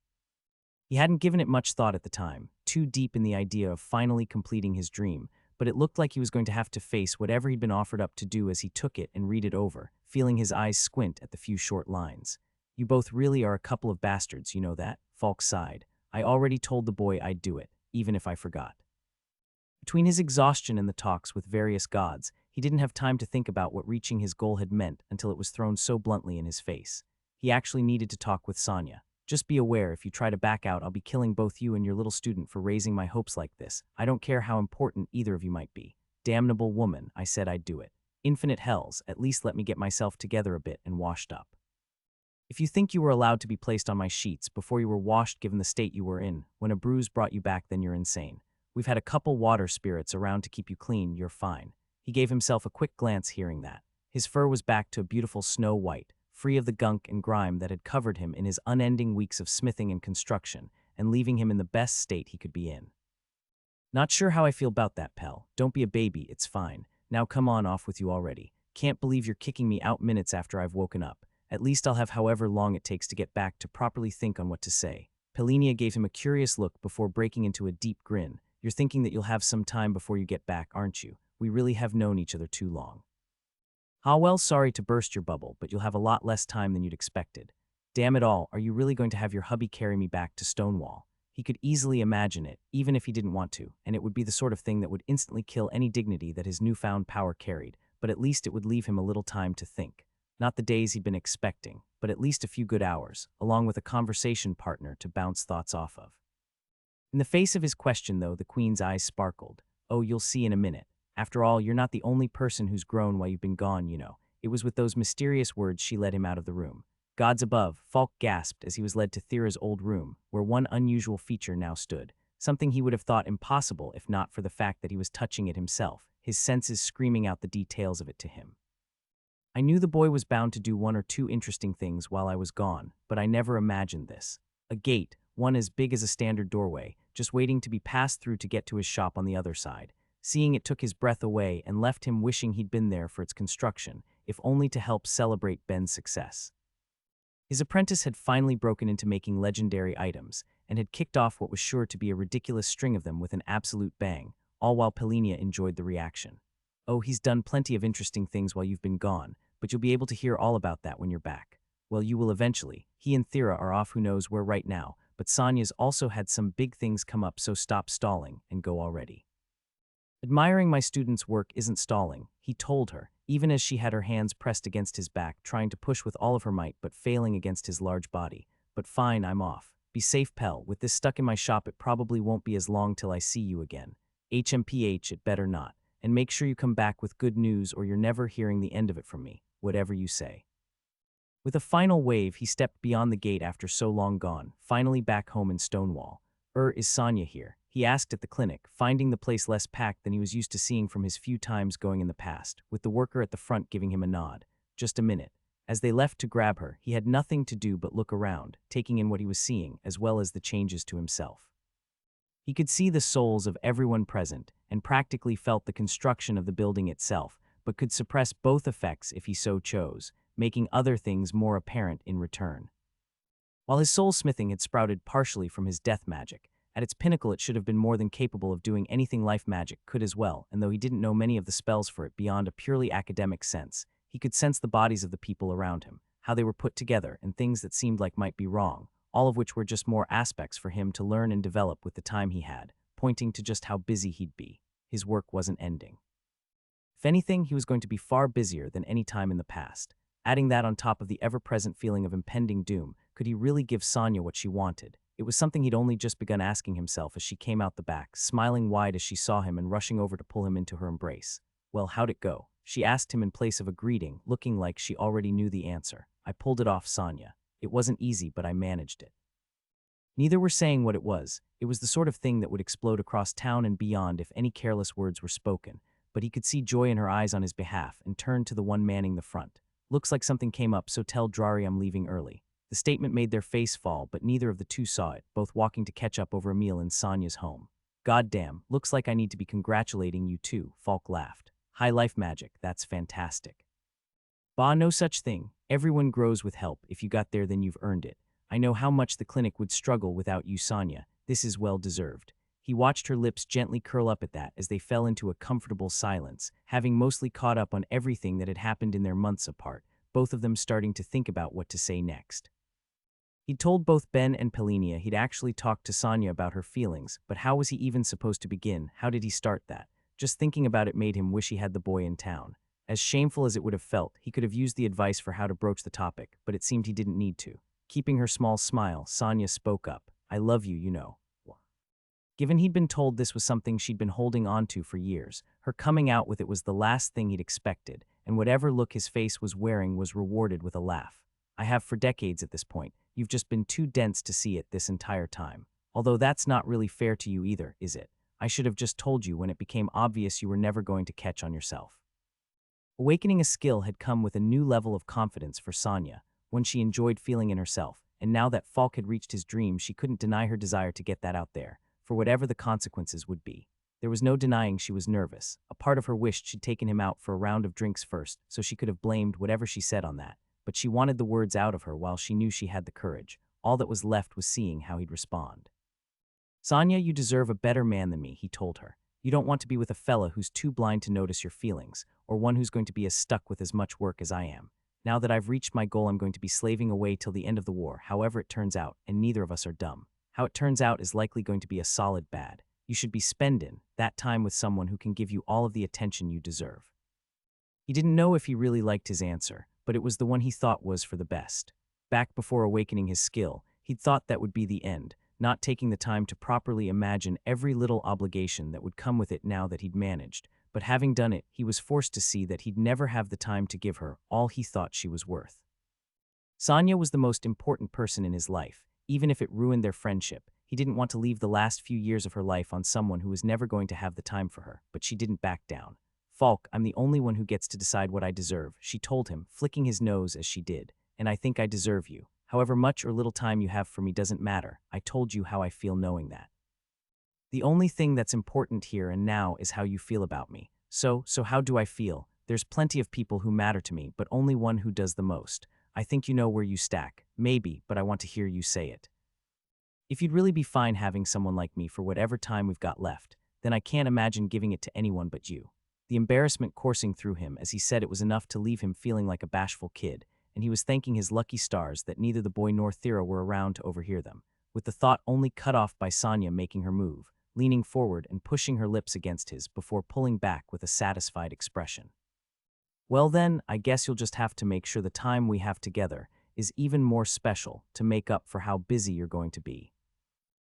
He hadn't given it much thought at the time, too deep in the idea of finally completing his dream, but it looked like he was going to have to face whatever he'd been offered up to do as he took it and read it over, feeling his eyes squint at the few short lines. "You both really are a couple of bastards, you know that?" Falk sighed. "I already told the boy I'd do it, even if I forgot." Between his exhaustion and the talks with various gods, he didn't have time to think about what reaching his goal had meant until it was thrown so bluntly in his face. He actually needed to talk with Sonya. "Just be aware, if you try to back out, I'll be killing both you and your little student for raising my hopes like this. I don't care how important either of you might be." "Damnable woman, I said I'd do it." "Infinite hells, at least let me get myself together a bit and washed up. If you think you were allowed to be placed on my sheets before you were washed given the state you were in, when a bruise brought you back, then you're insane. We've had a couple water spirits around to keep you clean, you're fine." He gave himself a quick glance hearing that. His fur was back to a beautiful snow white, free of the gunk and grime that had covered him in his unending weeks of smithing and construction, and leaving him in the best state he could be in. "Not sure how I feel about that, Pel. Don't be a baby, it's fine. Now come on, off with you already. Can't believe you're kicking me out minutes after I've woken up. At least I'll have however long it takes to get back to properly think on what to say." Pelinia gave him a curious look before breaking into a deep grin. "You're thinking that you'll have some time before you get back, aren't you? We really have known each other too long." "Ah, well, sorry to burst your bubble, but you'll have a lot less time than you'd expected." "Damn it all, are you really going to have your hubby carry me back to Stonewall?" He could easily imagine it, even if he didn't want to, and it would be the sort of thing that would instantly kill any dignity that his newfound power carried, but at least it would leave him a little time to think. Not the days he'd been expecting, but at least a few good hours, along with a conversation partner to bounce thoughts off of. In the face of his question, though, the queen's eyes sparkled. "Oh, you'll see in a minute. After all, you're not the only person who's grown while you've been gone, you know." It was with those mysterious words she led him out of the room. Gods above, Falk gasped as he was led to Thera's old room, where one unusual feature now stood. Something he would have thought impossible if not for the fact that he was touching it himself, his senses screaming out the details of it to him. "I knew the boy was bound to do one or two interesting things while I was gone, but I never imagined this. A gate, one as big as a standard doorway, just waiting to be passed through to get to his shop on the other side. Seeing it took his breath away and left him wishing he'd been there for its construction, if only to help celebrate Ben's success." His apprentice had finally broken into making legendary items, and had kicked off what was sure to be a ridiculous string of them with an absolute bang, all while Pelinia enjoyed the reaction. "Oh, he's done plenty of interesting things while you've been gone, but you'll be able to hear all about that when you're back. Well, you will eventually. He and Thera are off who knows where right now, but Sonya's also had some big things come up, so stop stalling and go already." "Admiring my student's work isn't stalling," he told her, even as she had her hands pressed against his back, trying to push with all of her might but failing against his large body. "But fine, I'm off. Be safe, Pell. With this stuck in my shop, it probably won't be as long till I see you again. HMPH, it better not. And make sure you come back with good news or you're never hearing the end of it from me, whatever you say." With a final wave, he stepped beyond the gate after so long gone, finally back home in Stonewall. Is Sonya here?" he asked at the clinic, finding the place less packed than he was used to seeing from his few times going in the past, with the worker at the front giving him a nod. "Just a minute." As they left to grab her, he had nothing to do but look around, taking in what he was seeing, as well as the changes to himself. He could see the souls of everyone present, and practically felt the construction of the building itself, but could suppress both effects if he so chose, making other things more apparent in return. While his soul-smithing had sprouted partially from his death magic, at its pinnacle it should have been more than capable of doing anything life magic could as well, and though he didn't know many of the spells for it beyond a purely academic sense, he could sense the bodies of the people around him, how they were put together, and things that seemed like might be wrong, all of which were just more aspects for him to learn and develop with the time he had, pointing to just how busy he'd be. His work wasn't ending. If anything, he was going to be far busier than any time in the past. Adding that on top of the ever-present feeling of impending doom, could he really give Sonya what she wanted? It was something he'd only just begun asking himself as she came out the back, smiling wide as she saw him and rushing over to pull him into her embrace. "Well, how'd it go?" she asked him in place of a greeting, looking like she already knew the answer. "I pulled it off, Sonya. It wasn't easy, but I managed it." Neither were saying what it was. It was the sort of thing that would explode across town and beyond if any careless words were spoken, but he could see joy in her eyes on his behalf and turned to the one manning the front. "Looks like something came up, so tell Drari I'm leaving early." The statement made their face fall, but neither of the two saw it, both walking to catch up over a meal in Sonya's home. "Goddamn, looks like I need to be congratulating you too," Falk laughed. "High life magic, that's fantastic." "Bah, no such thing. Everyone grows with help. If you got there, then you've earned it. I know how much the clinic would struggle without you, Sonya. This is well deserved." He watched her lips gently curl up at that as they fell into a comfortable silence, having mostly caught up on everything that had happened in their months apart, both of them starting to think about what to say next. He'd told both Ben and Pelinia he'd actually talked to Sonya about her feelings, but how was he even supposed to begin? How did he start that? Just thinking about it made him wish he had the boy in town. As shameful as it would have felt, he could have used the advice for how to broach the topic, but it seemed he didn't need to. Keeping her small smile, Sonya spoke up. "I love you, you know." Given he'd been told this was something she'd been holding on to for years, her coming out with it was the last thing he'd expected, and whatever look his face was wearing was rewarded with a laugh. "I have for decades at this point. You've just been too dense to see it this entire time. Although that's not really fair to you either, is it? I should have just told you when it became obvious you were never going to catch on yourself." Awakening a skill had come with a new level of confidence for Sonya, one she enjoyed feeling in herself, and now that Falk had reached his dream, she couldn't deny her desire to get that out there, for whatever the consequences would be. There was no denying she was nervous. A part of her wished she'd taken him out for a round of drinks first, so she could have blamed whatever she said on that. But she wanted the words out of her while she knew she had the courage. All that was left was seeing how he'd respond. "Sonya, you deserve a better man than me," he told her. "You don't want to be with a fella who's too blind to notice your feelings, or one who's going to be as stuck with as much work as I am. Now that I've reached my goal, I'm going to be slaving away till the end of the war, however it turns out, and neither of us are dumb. How it turns out is likely going to be a solid bad. You should be spending that time with someone who can give you all of the attention you deserve." He didn't know if he really liked his answer, but it was the one he thought was for the best. Back before awakening his skill, he'd thought that would be the end, not taking the time to properly imagine every little obligation that would come with it now that he'd managed. But having done it, he was forced to see that he'd never have the time to give her all he thought she was worth. Sonia was the most important person in his life, even if it ruined their friendship. He didn't want to leave the last few years of her life on someone who was never going to have the time for her, but she didn't back down. "Falk, I'm the only one who gets to decide what I deserve," she told him, flicking his nose as she did. "And I think I deserve you. However much or little time you have for me doesn't matter. I told you how I feel knowing that. The only thing that's important here and now is how you feel about me. So how do I feel? There's plenty of people who matter to me, but only one who does the most. I think you know where you stack. Maybe, but I want to hear you say it. If you'd really be fine having someone like me for whatever time we've got left, then I can't imagine giving it to anyone but you." The embarrassment coursing through him as he said it was enough to leave him feeling like a bashful kid, and he was thanking his lucky stars that neither the boy nor Thera were around to overhear them, with the thought only cut off by Sonia making her move, leaning forward and pushing her lips against his before pulling back with a satisfied expression. "Well then, I guess you'll just have to make sure the time we have together is even more special to make up for how busy you're going to be."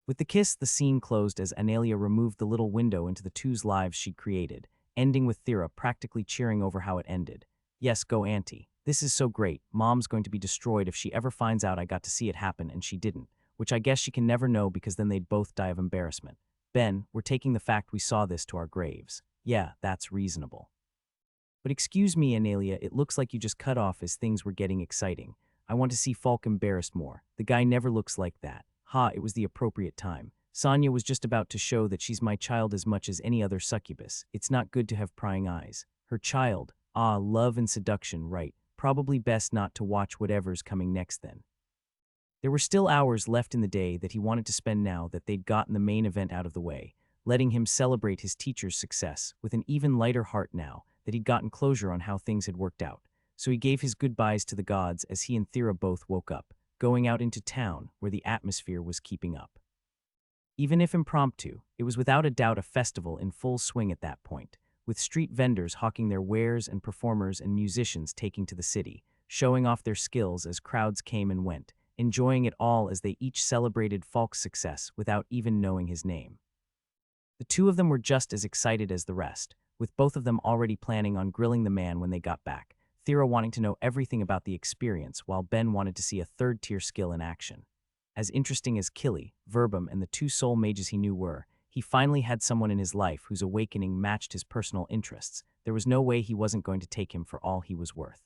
With the kiss, the scene closed as Analia removed the little window into the two's lives she'd created, ending with Thera practically cheering over how it ended. "Yes, go Auntie. This is so great. Mom's going to be destroyed if she ever finds out I got to see it happen and she didn't, which I guess she can never know because then they'd both die of embarrassment. Ben, we're taking the fact we saw this to our graves. Yeah, that's reasonable. But excuse me, Analia, it looks like you just cut off as things were getting exciting. I want to see Falk embarrassed more. The guy never looks like that. Ha, it was the appropriate time. Sonia was just about to show that she's my child as much as any other succubus. It's not good to have prying eyes. Her child. Ah, love and seduction, right. Probably best not to watch whatever's coming next then." There were still hours left in the day that he wanted to spend now that they'd gotten the main event out of the way, letting him celebrate his teacher's success with an even lighter heart now that he'd gotten closure on how things had worked out. So he gave his goodbyes to the gods as he and Thera both woke up, going out into town where the atmosphere was keeping up. Even if impromptu, it was without a doubt a festival in full swing at that point, with street vendors hawking their wares and performers and musicians taking to the city, showing off their skills as crowds came and went, enjoying it all as they each celebrated Falk's success without even knowing his name. The two of them were just as excited as the rest, with both of them already planning on grilling the man when they got back, Thera wanting to know everything about the experience while Ben wanted to see a third-tier skill in action. As interesting as Killy, Verbum, and the two soul mages he knew were, he finally had someone in his life whose awakening matched his personal interests. There was no way he wasn't going to take him for all he was worth.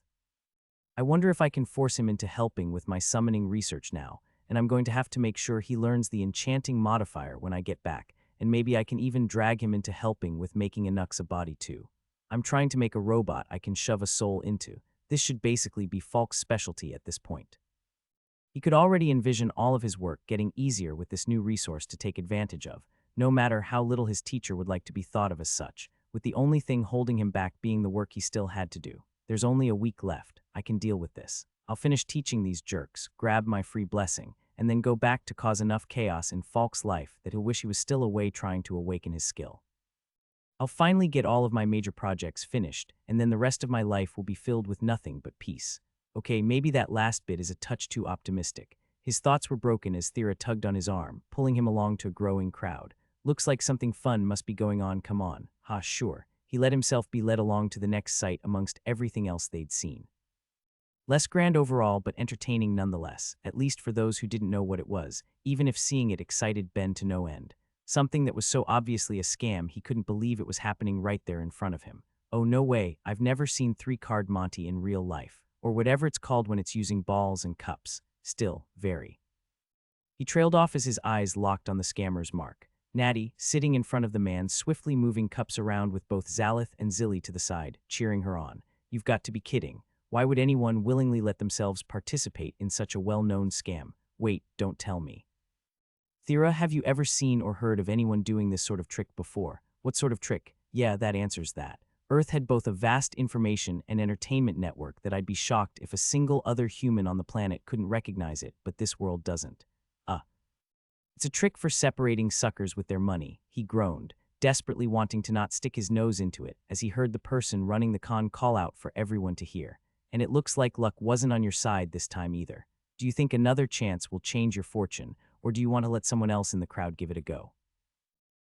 "I wonder if I can force him into helping with my summoning research now, and I'm going to have to make sure he learns the enchanting modifier when I get back, and maybe I can even drag him into helping with making Anux a body too. I'm trying to make a robot I can shove a soul into. This should basically be Falk's specialty at this point." He could already envision all of his work getting easier with this new resource to take advantage of, no matter how little his teacher would like to be thought of as such, with the only thing holding him back being the work he still had to do. "There's only a week left. I can deal with this. I'll finish teaching these jerks, grab my free blessing, and then go back to cause enough chaos in Falk's life that he'll wish he was still away trying to awaken his skill. I'll finally get all of my major projects finished, and then the rest of my life will be filled with nothing but peace." Okay, maybe that last bit is a touch too optimistic. His thoughts were broken as Thera tugged on his arm, pulling him along to a growing crowd. "Looks like something fun must be going on, come on." Ha, sure. He let himself be led along to the next sight amongst everything else they'd seen. Less grand overall, but entertaining nonetheless, at least for those who didn't know what it was, even if seeing it excited Ben to no end. Something that was so obviously a scam he couldn't believe it was happening right there in front of him. Oh no way, I've never seen three-card Monty in real life, or whatever it's called when it's using balls and cups. Still, very. He trailed off as his eyes locked on the scammer's mark. Natty, sitting in front of the man, swiftly moving cups around with both Zalith and Zilly to the side, cheering her on. "You've got to be kidding. Why would anyone willingly let themselves participate in such a well-known scam? Wait, don't tell me. Thera, have you ever seen or heard of anyone doing this sort of trick before?" "What sort of trick?" "Yeah, that answers that. Earth had both a vast information and entertainment network that I'd be shocked if a single other human on the planet couldn't recognize it, but this world doesn't. It's a trick for separating suckers with their money," he groaned, desperately wanting to not stick his nose into it as he heard the person running the con call out for everyone to hear. And it looks like luck wasn't on your side this time either. Do you think another chance will change your fortune, or do you want to let someone else in the crowd give it a go?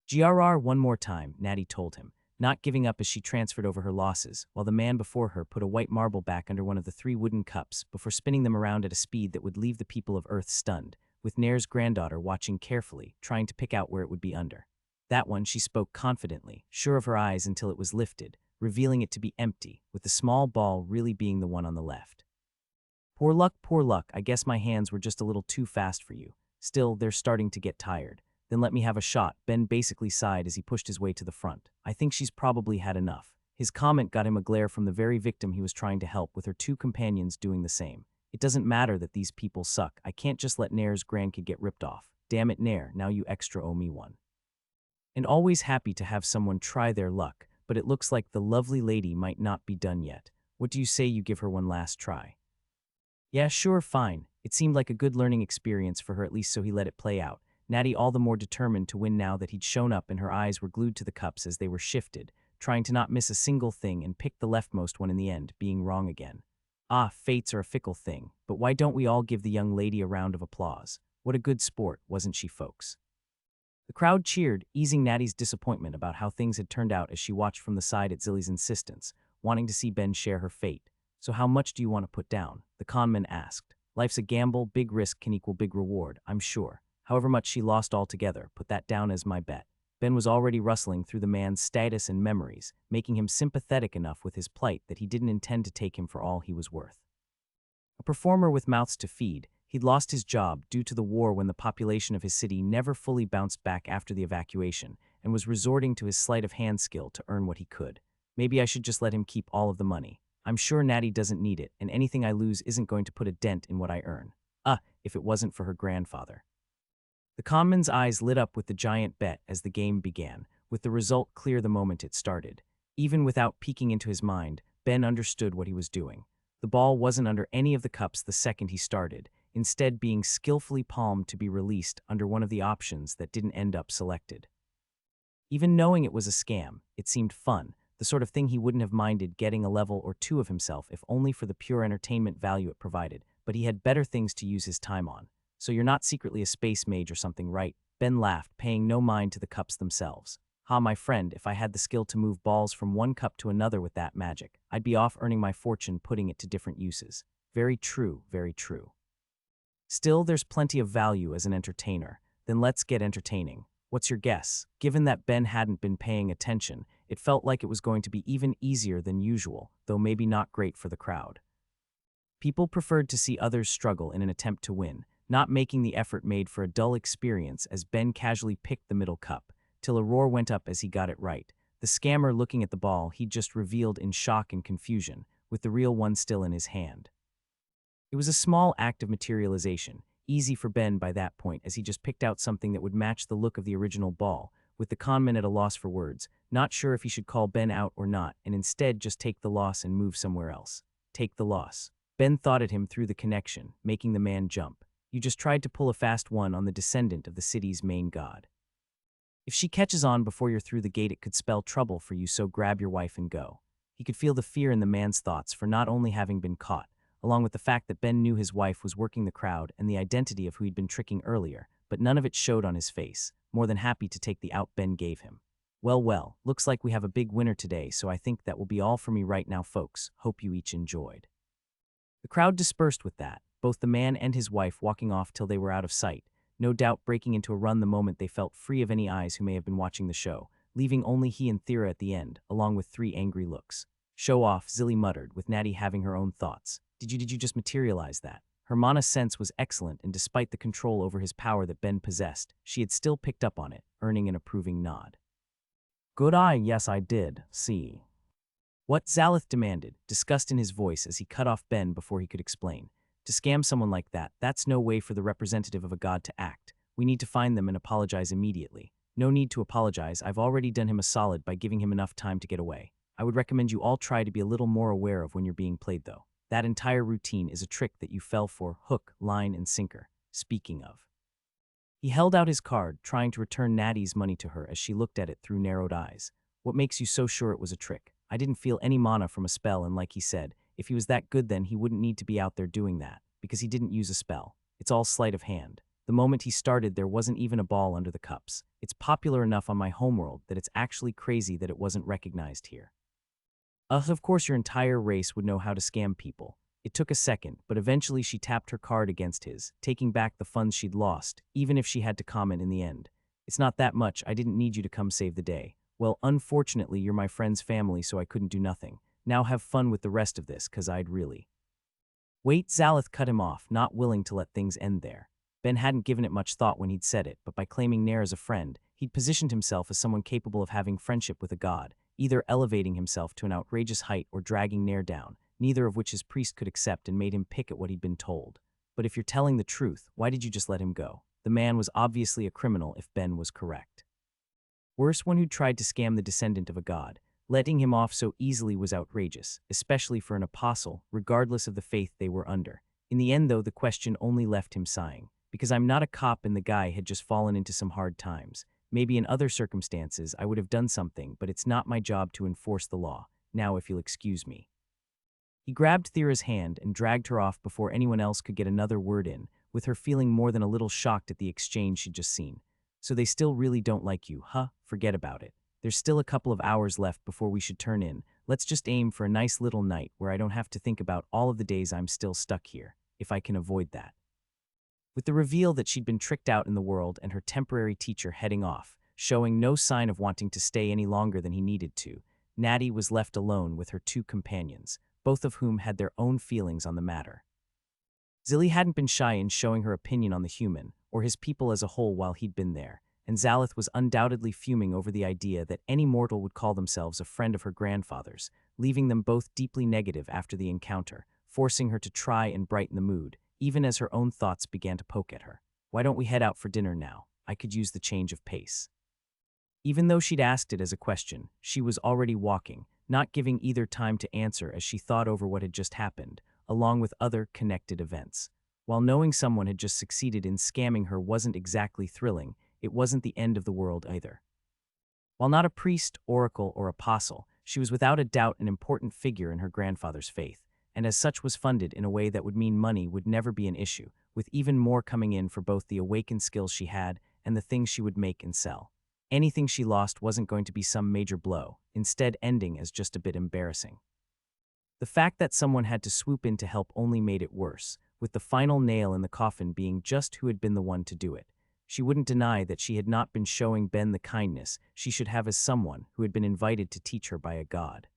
GRR one more time, Natty told him, not giving up as she transferred over her losses, while the man before her put a white marble back under one of the 3 wooden cups before spinning them around at a speed that would leave the people of Earth stunned, with Nair's granddaughter watching carefully, trying to pick out where it would be under. That one she spoke confidently, sure of her eyes until it was lifted, revealing it to be empty, with the small ball really being the one on the left. Poor luck, I guess my hands were just a little too fast for you. Still, they're starting to get tired. Then let me have a shot, Ben basically sighed as he pushed his way to the front. I think she's probably had enough. His comment got him a glare from the very victim he was trying to help, with her 2 companions doing the same. It doesn't matter that these people suck. I can't just let Nair's grandkid get ripped off. Damn it, Nair, now you extra owe me one. And always happy to have someone try their luck, but it looks like the lovely lady might not be done yet. What do you say you give her one last try? Yeah, sure, fine. It seemed like a good learning experience for her, at least, so he let it play out. Natty all the more determined to win now that he'd shown up, and her eyes were glued to the cups as they were shifted, trying to not miss a single thing, and picked the leftmost one in the end, being wrong again. Ah, fates are a fickle thing, but why don't we all give the young lady a round of applause? What a good sport, wasn't she, folks? The crowd cheered, easing Natty's disappointment about how things had turned out as she watched from the side at Zilly's insistence, wanting to see Ben share her fate. So how much do you want to put down? The conman asked. Life's a gamble, big risk can equal big reward, I'm sure. However much she lost altogether, put that down as my bet. Ben was already rustling through the man's status and memories, making him sympathetic enough with his plight that he didn't intend to take him for all he was worth. A performer with mouths to feed, he'd lost his job due to the war when the population of his city never fully bounced back after the evacuation, and was resorting to his sleight of hand skill to earn what he could. Maybe I should just let him keep all of the money. I'm sure Natty doesn't need it, and anything I lose isn't going to put a dent in what I earn. If it wasn't for her grandfather. The conman's eyes lit up with the giant bet as the game began, with the result clear the moment it started. Even without peeking into his mind, Ben understood what he was doing. The ball wasn't under any of the cups the second he started, instead being skillfully palmed to be released under one of the options that didn't end up selected. Even knowing it was a scam, it seemed fun, the sort of thing he wouldn't have minded getting a level or 2 of himself if only for the pure entertainment value it provided, but he had better things to use his time on. So you're not secretly a space mage or something, right? Ben laughed, paying no mind to the cups themselves. Ha, my friend, if I had the skill to move balls from one cup to another with that magic, I'd be off earning my fortune putting it to different uses. Very true, very true. Still, there's plenty of value as an entertainer. Then let's get entertaining. What's your guess? Given that Ben hadn't been paying attention, it felt like it was going to be even easier than usual, though maybe not great for the crowd. People preferred to see others struggle in an attempt to win, not making the effort made for a dull experience as Ben casually picked the middle cup, till a roar went up as he got it right, the scammer looking at the ball he'd just revealed in shock and confusion, with the real one still in his hand. It was a small act of materialization, easy for Ben by that point as he just picked out something that would match the look of the original ball, with the conman at a loss for words, not sure if he should call Ben out or not, and instead just take the loss and move somewhere else. Take the loss. Ben thought at him through the connection, making the man jump. You just tried to pull a fast one on the descendant of the city's main god. If she catches on before you're through the gate, it could spell trouble for you, so grab your wife and go. He could feel the fear in the man's thoughts for not only having been caught, along with the fact that Ben knew his wife was working the crowd and the identity of who he'd been tricking earlier, but none of it showed on his face, more than happy to take the out Ben gave him. Well, looks like we have a big winner today, so I think that will be all for me right now, folks. Hope you each enjoyed. The crowd dispersed with that, both the man and his wife walking off till they were out of sight, no doubt breaking into a run the moment they felt free of any eyes who may have been watching the show, leaving only he and Thera at the end, along with 3 angry looks. Show off, Zilly muttered, with Natty having her own thoughts. Did you just materialize that? Her mana sense was excellent, and despite the control over his power that Ben possessed, she had still picked up on it, earning an approving nod. Good eye, yes I did, see. What? Zalith demanded, disgust in his voice as he cut off Ben before he could explain. To scam someone like that, that's no way for the representative of a god to act. We need to find them and apologize immediately. No need to apologize, I've already done him a solid by giving him enough time to get away. I would recommend you all try to be a little more aware of when you're being played though. That entire routine is a trick that you fell for, hook, line, and sinker. Speaking of. He held out his card, trying to return Natty's money to her as she looked at it through narrowed eyes. What makes you so sure it was a trick? I didn't feel any mana from a spell, and like he said, If he was that good, then he wouldn't need to be out there doing that, because he didn't use a spell. It's all sleight of hand. The moment he started, there wasn't even a ball under the cups. It's popular enough on my homeworld that it's actually crazy that it wasn't recognized here. Of course, your entire race would know how to scam people. It took a second, but eventually she tapped her card against his, taking back the funds she'd lost, even if she had to comment in the end. It's not that much, I didn't need you to come save the day. Well, unfortunately, you're my friend's family, so I couldn't do nothing. Now have fun with the rest of this, 'cause I'd really. Wait, Zalith cut him off, not willing to let things end there. Ben hadn't given it much thought when he'd said it, but by claiming Nair as a friend, he'd positioned himself as someone capable of having friendship with a god, either elevating himself to an outrageous height or dragging Nair down, neither of which his priest could accept, and made him pick at what he'd been told. But if you're telling the truth, why did you just let him go? The man was obviously a criminal if Ben was correct. Worse, one who tried to scam the descendant of a god. Letting him off so easily was outrageous, especially for an apostle, regardless of the faith they were under. In the end, though, the question only left him sighing. Because I'm not a cop and the guy had just fallen into some hard times. Maybe in other circumstances I would have done something, but it's not my job to enforce the law. Now, if you'll excuse me. He grabbed Thera's hand and dragged her off before anyone else could get another word in, with her feeling more than a little shocked at the exchange she'd just seen. So they still really don't like you, huh? Forget about it. There's still a couple of hours left before we should turn in. Let's just aim for a nice little night where I don't have to think about all of the days I'm still stuck here, if I can avoid that. With the reveal that she'd been tricked out in the world and her temporary teacher heading off, showing no sign of wanting to stay any longer than he needed to, Natty was left alone with her two companions, both of whom had their own feelings on the matter. Zilly hadn't been shy in showing her opinion on the human, or his people as a whole while he'd been there, and Zalith was undoubtedly fuming over the idea that any mortal would call themselves a friend of her grandfather's, leaving them both deeply negative after the encounter, forcing her to try and brighten the mood, even as her own thoughts began to poke at her. Why don't we head out for dinner now? I could use the change of pace. Even though she'd asked it as a question, she was already walking, not giving either time to answer as she thought over what had just happened, along with other connected events. While knowing someone had just succeeded in scamming her wasn't exactly thrilling, it wasn't the end of the world either. While not a priest, oracle, or apostle, she was without a doubt an important figure in her grandfather's faith, and as such was funded in a way that would mean money would never be an issue, with even more coming in for both the awakened skills she had and the things she would make and sell. Anything she lost wasn't going to be some major blow, instead ending as just a bit embarrassing. The fact that someone had to swoop in to help only made it worse, with the final nail in the coffin being just who had been the one to do it. She wouldn't deny that she had not been showing Ben the kindness she should have as someone who had been invited to teach her by a god.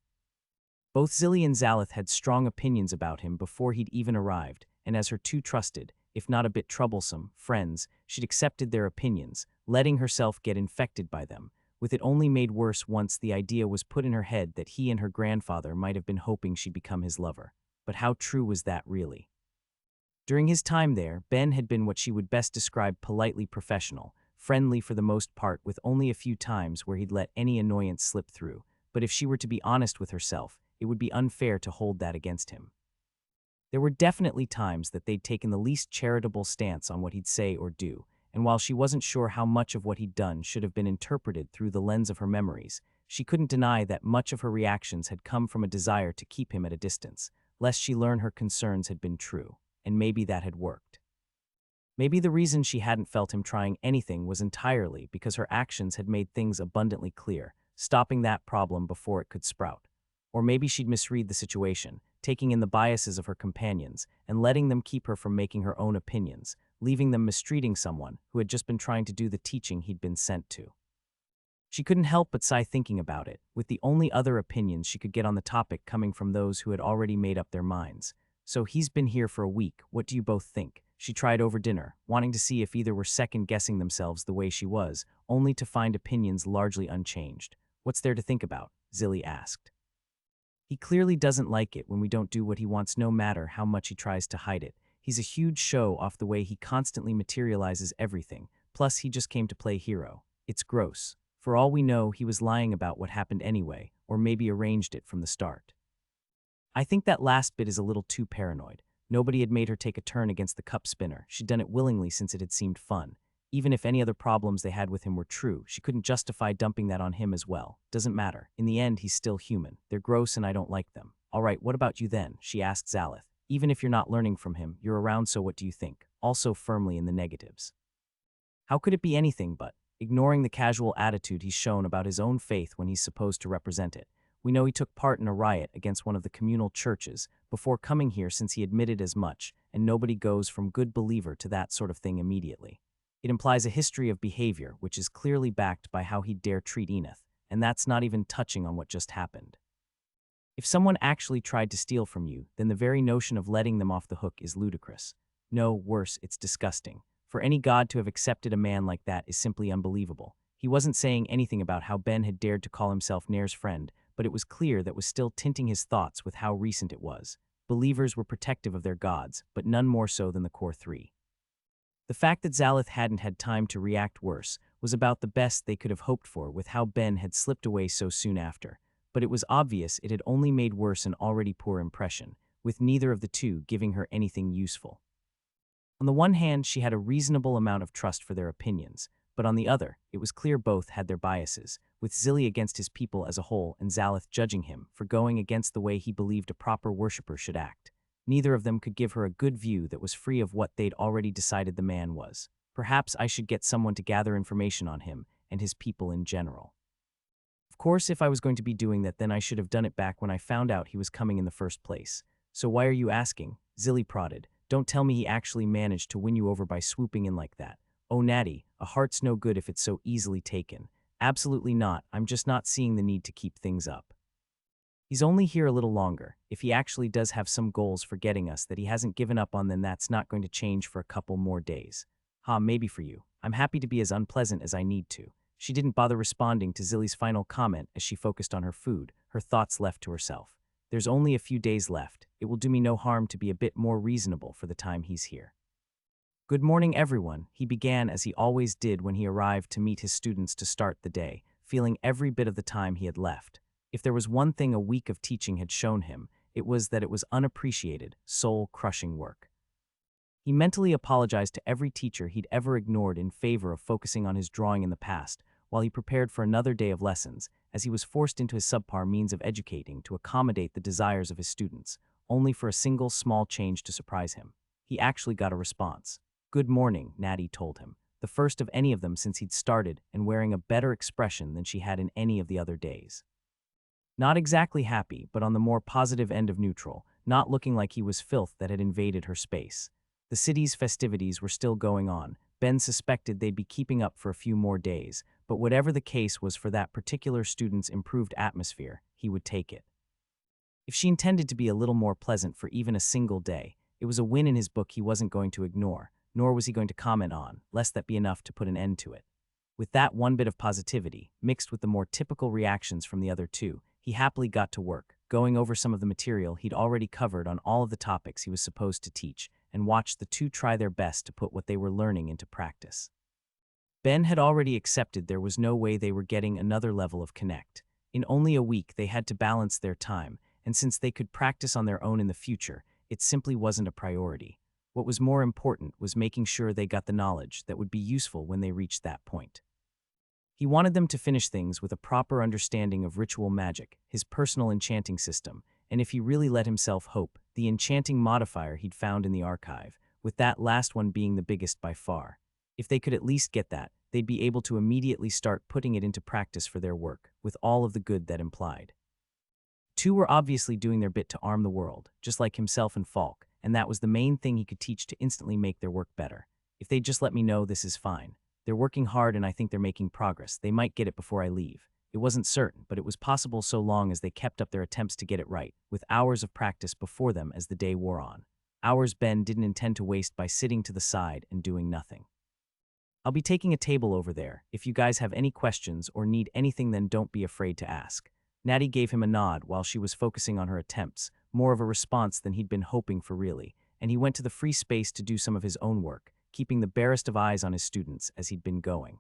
Both Zilly and Zalith had strong opinions about him before he'd even arrived, and as her two trusted, if not a bit troublesome, friends, she'd accepted their opinions, letting herself get infected by them, with it only made worse once the idea was put in her head that he and her grandfather might have been hoping she'd become his lover. But how true was that really? During his time there, Ben had been what she would best describe politely professional, friendly for the most part, with only a few times where he'd let any annoyance slip through. But if she were to be honest with herself, it would be unfair to hold that against him. There were definitely times that they'd taken the least charitable stance on what he'd say or do, and while she wasn't sure how much of what he'd done should have been interpreted through the lens of her memories, she couldn't deny that much of her reactions had come from a desire to keep him at a distance, lest she learn her concerns had been true, and maybe that had worked. Maybe the reason she hadn't felt him trying anything was entirely because her actions had made things abundantly clear, stopping that problem before it could sprout. Or maybe she'd misread the situation, taking in the biases of her companions and letting them keep her from making her own opinions, leaving them mistreating someone who had just been trying to do the teaching he'd been sent to. She couldn't help but sigh thinking about it, with the only other opinions she could get on the topic coming from those who had already made up their minds. So he's been here for a week, what do you both think? She tried over dinner, wanting to see if either were second-guessing themselves the way she was, only to find opinions largely unchanged. What's there to think about? Zilly asked. He clearly doesn't like it when we don't do what he wants no matter how much he tries to hide it. He's a huge show off the way he constantly materializes everything, plus he just came to play hero. It's gross. For all we know, he was lying about what happened anyway, or maybe arranged it from the start. I think that last bit is a little too paranoid. Nobody had made her take a turn against the cup spinner. She'd done it willingly since it had seemed fun. Even if any other problems they had with him were true, she couldn't justify dumping that on him as well. Doesn't matter. In the end, he's still human. They're gross and I don't like them. All right, what about you then? She asked Zalith. Even if you're not learning from him, you're around, so what do you think? Also firmly in the negatives. How could it be anything but, ignoring the casual attitude he's shown about his own faith when he's supposed to represent it? We know he took part in a riot against one of the communal churches before coming here, since he admitted as much, and nobody goes from good believer to that sort of thing immediately. It implies a history of behavior which is clearly backed by how he'd dare treat Enith, and that's not even touching on what just happened. If someone actually tried to steal from you, then the very notion of letting them off the hook is ludicrous. No, worse, it's disgusting. For any god to have accepted a man like that is simply unbelievable. He wasn't saying anything about how Ben had dared to call himself Nair's friend, but it was clear that was still tinting his thoughts with how recent it was. Believers were protective of their gods, but none more so than the core three. The fact that Zalith hadn't had time to react worse was about the best they could have hoped for with how Ben had slipped away so soon after, but it was obvious it had only made worse an already poor impression, with neither of the two giving her anything useful. On the one hand, she had a reasonable amount of trust for their opinions, but on the other, it was clear both had their biases, with Zilly against his people as a whole and Zalith judging him for going against the way he believed a proper worshipper should act. Neither of them could give her a good view that was free of what they'd already decided the man was. Perhaps I should get someone to gather information on him and his people in general. Of course, if I was going to be doing that, then I should have done it back when I found out he was coming in the first place. So why are you asking? Zilly prodded. Don't tell me he actually managed to win you over by swooping in like that. Oh, Natty, a heart's no good if it's so easily taken. Absolutely not. I'm just not seeing the need to keep things up. He's only here a little longer. If he actually does have some goals for getting us that he hasn't given up on, then that's not going to change for a couple more days. Maybe for you. I'm happy to be as unpleasant as I need to. She didn't bother responding to Zilly's final comment as she focused on her food, her thoughts left to herself. There's only a few days left. It will do me no harm to be a bit more reasonable for the time he's here. Good morning, everyone, he began as he always did when he arrived to meet his students to start the day, feeling every bit of the time he had left. If there was one thing a week of teaching had shown him, it was that it was unappreciated, soul-crushing work. He mentally apologized to every teacher he'd ever ignored in favor of focusing on his drawing in the past, while he prepared for another day of lessons, as he was forced into his subpar means of educating to accommodate the desires of his students, only for a single small change to surprise him. He actually got a response. Good morning, Natty told him, the first of any of them since he'd started, and wearing a better expression than she had in any of the other days. Not exactly happy, but on the more positive end of neutral, not looking like he was filth that had invaded her space. The city's festivities were still going on. Ben suspected they'd be keeping up for a few more days, but whatever the case was for that particular student's improved atmosphere, he would take it. If she intended to be a little more pleasant for even a single day, it was a win in his book he wasn't going to ignore, nor was he going to comment on, lest that be enough to put an end to it. With that one bit of positivity, mixed with the more typical reactions from the other two, he happily got to work, going over some of the material he'd already covered on all of the topics he was supposed to teach, and watched the two try their best to put what they were learning into practice. Ben had already accepted there was no way they were getting another level of connect. In only a week, they had to balance their time, and since they could practice on their own in the future, it simply wasn't a priority. What was more important was making sure they got the knowledge that would be useful when they reached that point. He wanted them to finish things with a proper understanding of ritual magic, his personal enchanting system, and if he really let himself hope, the enchanting modifier he'd found in the archive, with that last one being the biggest by far. If they could at least get that, they'd be able to immediately start putting it into practice for their work, with all of the good that implied. Two were obviously doing their bit to arm the world, just like himself and Falk, and that was the main thing he could teach to instantly make their work better. If they'd just let me know, this is fine. They're working hard and I think they're making progress. They might get it before I leave. It wasn't certain, but it was possible so long as they kept up their attempts to get it right, with hours of practice before them as the day wore on. Hours Ben didn't intend to waste by sitting to the side and doing nothing. I'll be taking a table over there. If you guys have any questions or need anything, then don't be afraid to ask. Natty gave him a nod while she was focusing on her attempts, more of a response than he'd been hoping for really, and he went to the free space to do some of his own work, keeping the barest of eyes on his students as he'd been going.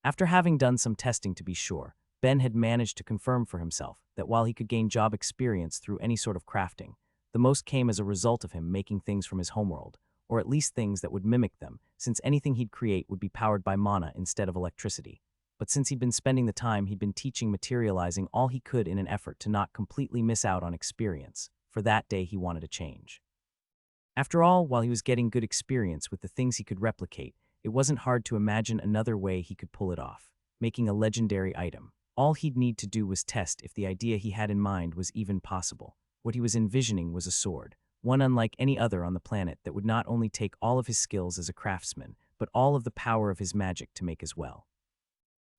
After having done some testing to be sure, Ben had managed to confirm for himself that while he could gain job experience through any sort of crafting, the most came as a result of him making things from his homeworld, or at least things that would mimic them, since anything he'd create would be powered by mana instead of electricity. but since he'd been spending the time he'd been teaching materializing all he could in an effort to not completely miss out on experience. For that day he wanted a change. After all, while he was getting good experience with the things he could replicate, it wasn't hard to imagine another way he could pull it off, making a legendary item. All he'd need to do was test if the idea he had in mind was even possible. What he was envisioning was a sword, one unlike any other on the planet that would not only take all of his skills as a craftsman, but all of the power of his magic to make as well.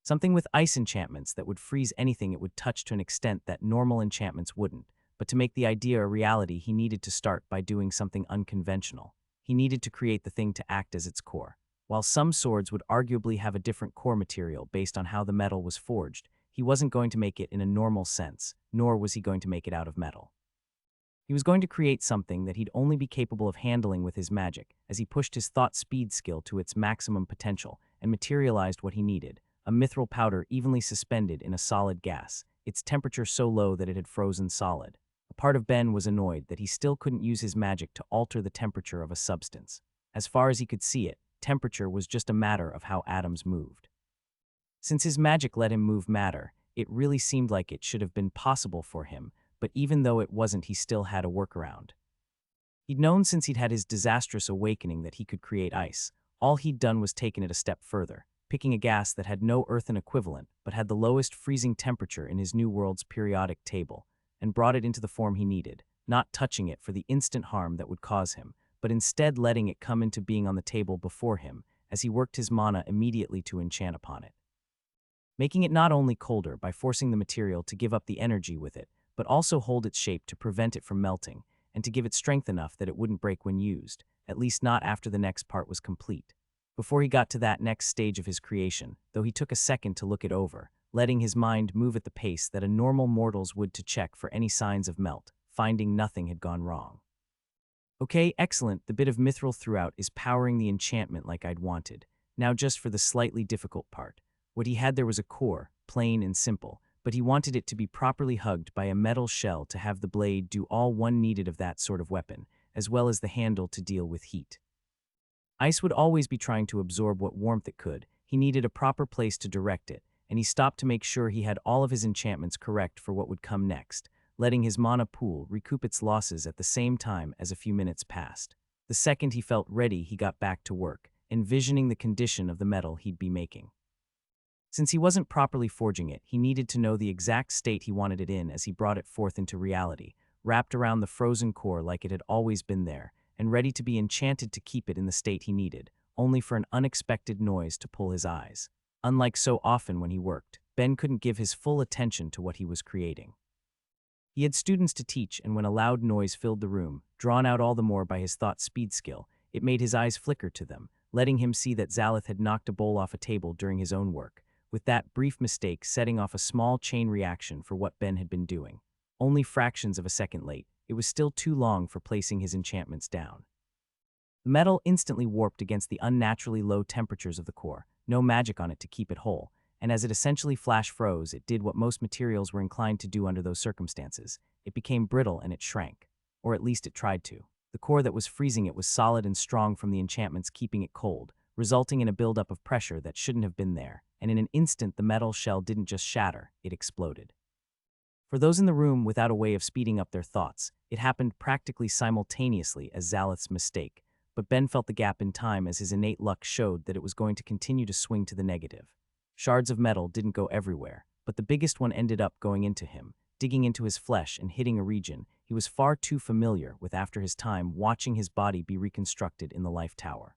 Something with ice enchantments that would freeze anything it would touch to an extent that normal enchantments wouldn't. But to make the idea a reality, he needed to start by doing something unconventional. He needed to create the thing to act as its core. While some swords would arguably have a different core material based on how the metal was forged, he wasn't going to make it in a normal sense, nor was he going to make it out of metal. He was going to create something that he'd only be capable of handling with his magic, as he pushed his thought speed skill to its maximum potential and materialized what he needed, a mithril powder evenly suspended in a solid gas, its temperature so low that it had frozen solid. A part of Ben was annoyed that he still couldn't use his magic to alter the temperature of a substance. As far as he could see it, temperature was just a matter of how atoms moved. Since his magic let him move matter, it really seemed like it should have been possible for him, but even though it wasn't, he still had a workaround. He'd known since he'd had his disastrous awakening that he could create ice. All he'd done was taken it a step further, picking a gas that had no earthen equivalent but had the lowest freezing temperature in his new world's periodic table, and brought it into the form he needed, not touching it for the instant harm that would cause him, but instead letting it come into being on the table before him as he worked his mana immediately to enchant upon it. Making it not only colder by forcing the material to give up the energy with it, but also hold its shape to prevent it from melting, and to give it strength enough that it wouldn't break when used, at least not after the next part was complete. Before he got to that next stage of his creation, though he took a second to look it over, letting his mind move at the pace that a normal mortal's would to check for any signs of melt, finding nothing had gone wrong. Okay, excellent, the bit of mithril throughout is powering the enchantment like I'd wanted. Now just for the slightly difficult part. What he had there was a core, plain and simple, but he wanted it to be properly hugged by a metal shell to have the blade do all one needed of that sort of weapon, as well as the handle to deal with heat. Ice would always be trying to absorb what warmth it could. He needed a proper place to direct it, and he stopped to make sure he had all of his enchantments correct for what would come next, letting his mana pool recoup its losses at the same time as a few minutes passed. The second he felt ready, he got back to work, envisioning the condition of the metal he'd be making. Since he wasn't properly forging it, he needed to know the exact state he wanted it in as he brought it forth into reality, wrapped around the frozen core like it had always been there, and ready to be enchanted to keep it in the state he needed, only for an unexpected noise to pull his eyes. Unlike so often when he worked, Ben couldn't give his full attention to what he was creating. He had students to teach, and when a loud noise filled the room, drawn out all the more by his thought speed skill, it made his eyes flicker to them, letting him see that Zalith had knocked a bowl off a table during his own work, with that brief mistake setting off a small chain reaction for what Ben had been doing. Only fractions of a second late, it was still too long for placing his enchantments down. The metal instantly warped against the unnaturally low temperatures of the core, no magic on it to keep it whole, and as it essentially flash froze, it did what most materials were inclined to do under those circumstances. It became brittle and it shrank. Or at least it tried to. The core that was freezing it was solid and strong from the enchantments keeping it cold, resulting in a buildup of pressure that shouldn't have been there, and in an instant the metal shell didn't just shatter, it exploded. For those in the room without a way of speeding up their thoughts, it happened practically simultaneously as Zalith's mistake, but Ben felt the gap in time as his innate luck showed that it was going to continue to swing to the negative. Shards of metal didn't go everywhere, but the biggest one ended up going into him, digging into his flesh and hitting a region he was far too familiar with after his time watching his body be reconstructed in the Life Tower.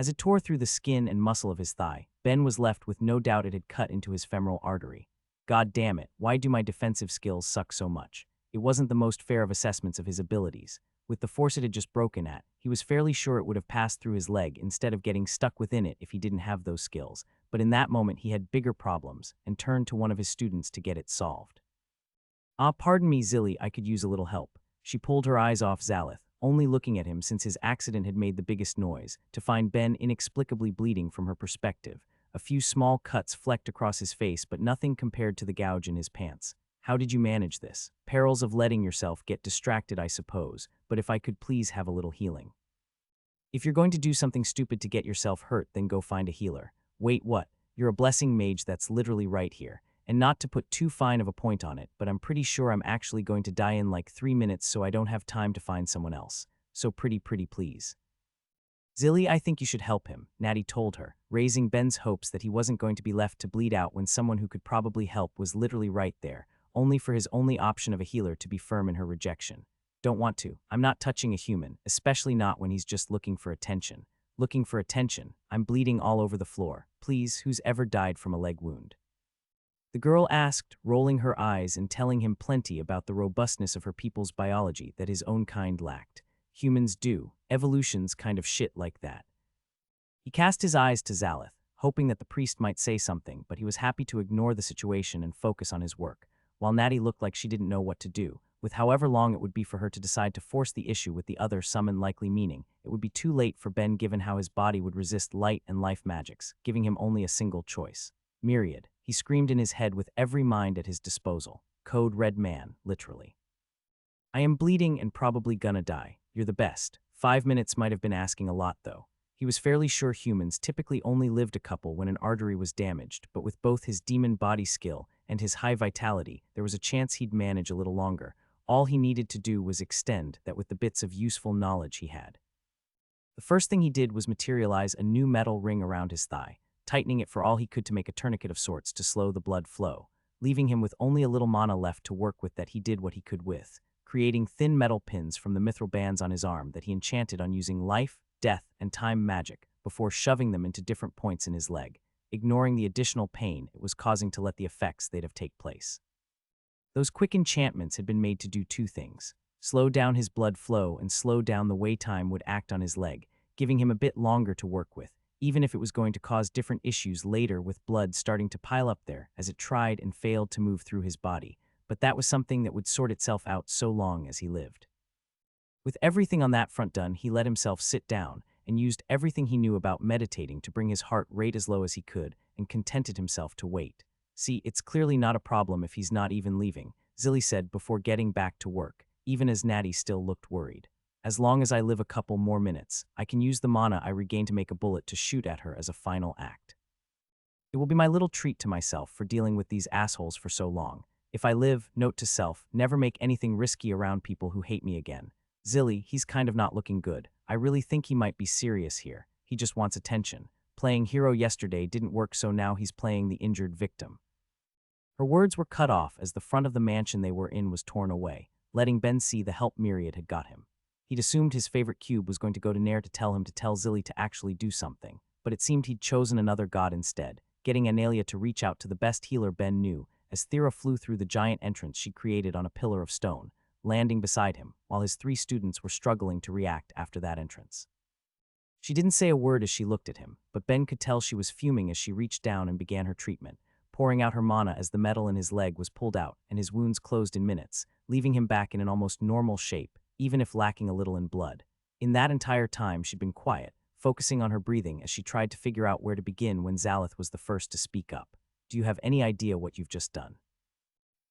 As it tore through the skin and muscle of his thigh, Ben was left with no doubt it had cut into his femoral artery. God damn it, why do my defensive skills suck so much? It wasn't the most fair of assessments of his abilities. With the force it had just broken at, he was fairly sure it would have passed through his leg instead of getting stuck within it if he didn't have those skills, but in that moment he had bigger problems and turned to one of his students to get it solved. Pardon me, Zilly, I could use a little help. She pulled her eyes off Zalith, only looking at him since his accident had made the biggest noise, to find Ben inexplicably bleeding from her perspective. A few small cuts flecked across his face, but nothing compared to the gouge in his pants. How did you manage this? Perils of letting yourself get distracted, I suppose, but if I could please have a little healing. If you're going to do something stupid to get yourself hurt, then go find a healer. Wait, what? You're a blessing mage that's literally right here. And not to put too fine of a point on it, but I'm pretty sure I'm actually going to die in like 3 minutes so I don't have time to find someone else. So pretty please. Zilly, I think you should help him, Natty told her, raising Ben's hopes that he wasn't going to be left to bleed out when someone who could probably help was literally right there, only for his only option of a healer to be firm in her rejection. Don't want to. I'm not touching a human, especially not when he's just looking for attention. Looking for attention. I'm bleeding all over the floor. Please, who's ever died from a leg wound? The girl asked, rolling her eyes and telling him plenty about the robustness of her people's biology that his own kind lacked. Humans do. Evolution's kind of shit like that. He cast his eyes to Zalith, hoping that the priest might say something, but he was happy to ignore the situation and focus on his work, while Natty looked like she didn't know what to do. With however long it would be for her to decide to force the issue with the other summon likely meaning, it would be too late for Ben given how his body would resist light and life magics, giving him only a single choice. Myriad, he screamed in his head with every mind at his disposal. Code Red Man, literally. I am bleeding and probably gonna die. You're the best. 5 minutes might have been asking a lot, though. He was fairly sure humans typically only lived a couple when an artery was damaged, but with both his demon body skill and his high vitality, there was a chance he'd manage a little longer. All he needed to do was extend that with the bits of useful knowledge he had. The first thing he did was materialize a new metal ring around his thigh, tightening it for all he could to make a tourniquet of sorts to slow the blood flow, leaving him with only a little mana left to work with that he did what he could with, creating thin metal pins from the mithril bands on his arm that he enchanted on using life, death, and time magic before shoving them into different points in his leg, ignoring the additional pain it was causing to let the effects they'd have take place. Those quick enchantments had been made to do two things: slow down his blood flow and slow down the way time would act on his leg, giving him a bit longer to work with, even if it was going to cause different issues later with blood starting to pile up there as it tried and failed to move through his body, but that was something that would sort itself out so long as he lived. With everything on that front done, he let himself sit down and used everything he knew about meditating to bring his heart rate as low as he could and contented himself to wait. See, it's clearly not a problem if he's not even leaving, Zilly said before getting back to work, even as Natty still looked worried. As long as I live a couple more minutes, I can use the mana I regain to make a bullet to shoot at her as a final act. It will be my little treat to myself for dealing with these assholes for so long. If I live, note to self, never make anything risky around people who hate me again. Zilly, he's kind of not looking good. I really think he might be serious here. He just wants attention. Playing hero yesterday didn't work, so now he's playing the injured victim. Her words were cut off as the front of the mansion they were in was torn away, letting Ben see the help Myriad had got him. He'd assumed his favorite cube was going to go to Nair to tell him to tell Zilly to actually do something, but it seemed he'd chosen another god instead, getting Analia to reach out to the best healer Ben knew as Thera flew through the giant entrance she created on a pillar of stone, landing beside him, while his 3 students were struggling to react after that entrance. She didn't say a word as she looked at him, but Ben could tell she was fuming as she reached down and began her treatment, pouring out her mana as the metal in his leg was pulled out and his wounds closed in minutes, leaving him back in an almost normal shape, even if lacking a little in blood. In that entire time, she'd been quiet, focusing on her breathing as she tried to figure out where to begin when Zalith was the first to speak up. Do you have any idea what you've just done?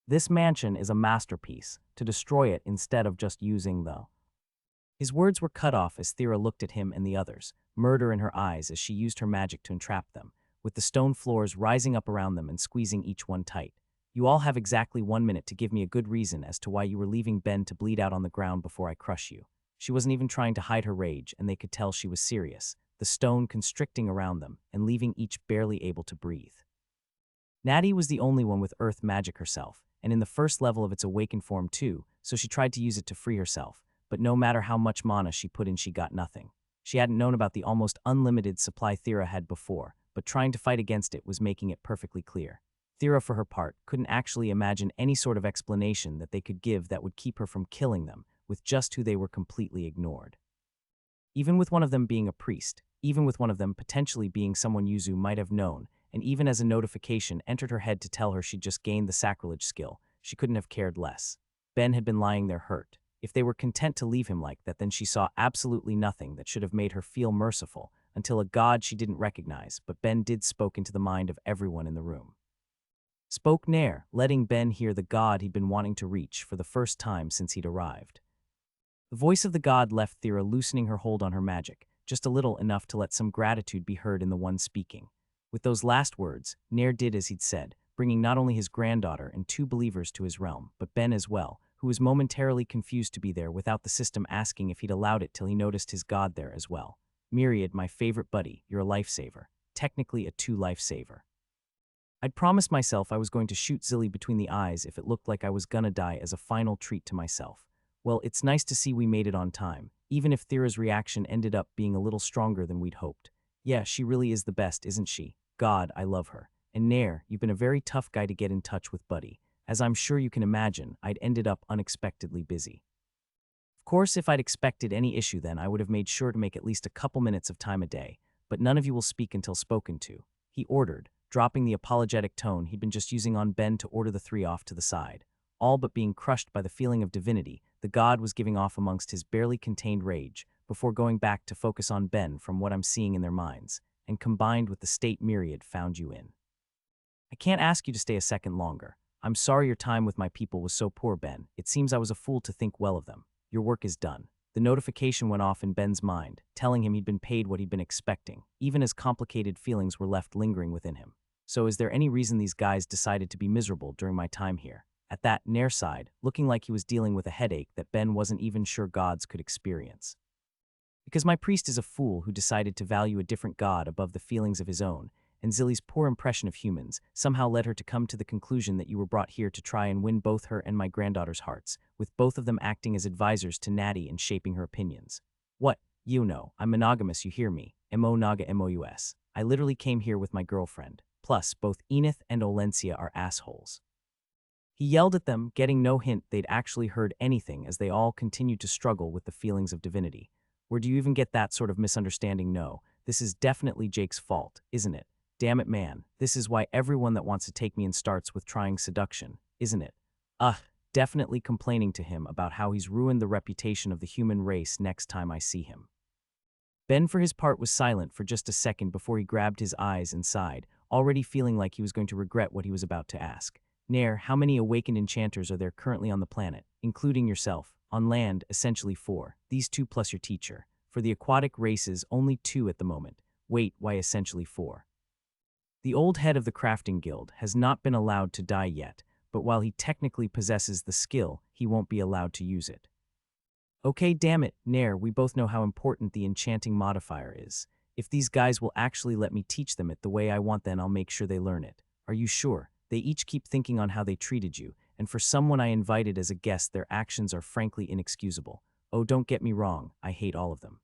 This mansion is a masterpiece. To destroy it instead of just using the... His words were cut off as Thera looked at him and the others, murder in her eyes as she used her magic to entrap them, with the stone floors rising up around them and squeezing each one tight. You all have exactly 1 minute to give me a good reason as to why you were leaving Ben to bleed out on the ground before I crush you. She wasn't even trying to hide her rage, and they could tell she was serious, the stone constricting around them and leaving each barely able to breathe. Natty was the only one with earth magic herself, and in the first level of its awakened form too, so she tried to use it to free herself, but no matter how much mana she put in, she got nothing. She hadn't known about the almost unlimited supply Thera had before, but trying to fight against it was making it perfectly clear. Thera, for her part, couldn't actually imagine any sort of explanation that they could give that would keep her from killing them, with just who they were completely ignored. Even with one of them being a priest, even with one of them potentially being someone Yuzu might have known, and even as a notification entered her head to tell her she'd just gained the sacrilege skill, she couldn't have cared less. Ben had been lying there hurt. If they were content to leave him like that, then she saw absolutely nothing that should have made her feel merciful, until a god she didn't recognize, but Ben did spoke into the mind of everyone in the room. Spoke Nair, letting Ben hear the god he'd been wanting to reach for the first time since he'd arrived. The voice of the god left Thera loosening her hold on her magic, just a little enough to let some gratitude be heard in the one speaking. With those last words, Nair did as he'd said, bringing not only his granddaughter and 2 believers to his realm, but Ben as well, who was momentarily confused to be there without the system asking if he'd allowed it till he noticed his god there as well. Myriad, my favorite buddy, you're a lifesaver. Technically a 2 lifesaver. I'd promised myself I was going to shoot Zilly between the eyes if it looked like I was gonna die as a final treat to myself. Well, it's nice to see we made it on time, even if Thera's reaction ended up being a little stronger than we'd hoped. Yeah, she really is the best, isn't she? God, I love her. And Nair, you've been a very tough guy to get in touch with, buddy. As I'm sure you can imagine, I'd ended up unexpectedly busy. Of course, if I'd expected any issue then, I would have made sure to make at least a couple minutes of time a day, but none of you will speak until spoken to, he ordered, dropping the apologetic tone he'd been just using on Ben to order the 3 off to the side. All but being crushed by the feeling of divinity the god was giving off amongst his barely contained rage, before going back to focus on Ben from what I'm seeing in their minds, and combined with the state Myriad found you in. I can't ask you to stay a second longer. I'm sorry your time with my people was so poor, Ben. It seems I was a fool to think well of them. Your work is done. The notification went off in Ben's mind, telling him he'd been paid what he'd been expecting, even as complicated feelings were left lingering within him. So is there any reason these guys decided to be miserable during my time here? At that, Nair sighed, looking like he was dealing with a headache that Ben wasn't even sure gods could experience. Because my priest is a fool who decided to value a different god above the feelings of his own, and Zilly's poor impression of humans somehow led her to come to the conclusion that you were brought here to try and win both her and my granddaughter's hearts, with both of them acting as advisors to Natty and shaping her opinions. What? You know, I'm monogamous, you hear me. Mo-naga M-O-U-S. I literally came here with my girlfriend. Plus, both Enith and Olencia are assholes. He yelled at them, getting no hint they'd actually heard anything as they all continued to struggle with the feelings of divinity. Where do you even get that sort of misunderstanding? No, this is definitely Jake's fault, isn't it? Damn it, man, this is why everyone that wants to take me in starts with trying seduction, isn't it? Definitely complaining to him about how he's ruined the reputation of the human race next time I see him. Ben for his part was silent for just a second before he grabbed his eyes and sighed, already feeling like he was going to regret what he was about to ask. Nair, how many awakened enchanters are there currently on the planet, including yourself? On land, essentially 4, these 2 plus your teacher. For the aquatic races, only 2 at the moment. Wait, why essentially 4? The old head of the crafting guild has not been allowed to die yet, but while he technically possesses the skill, he won't be allowed to use it. Okay, damn it, Nair, we both know how important the enchanting modifier is. If these guys will actually let me teach them it the way I want, then I'll make sure they learn it. Are you sure? They each keep thinking on how they treated you, and for someone I invited as a guest, their actions are frankly inexcusable. Oh, don't get me wrong, I hate all of them.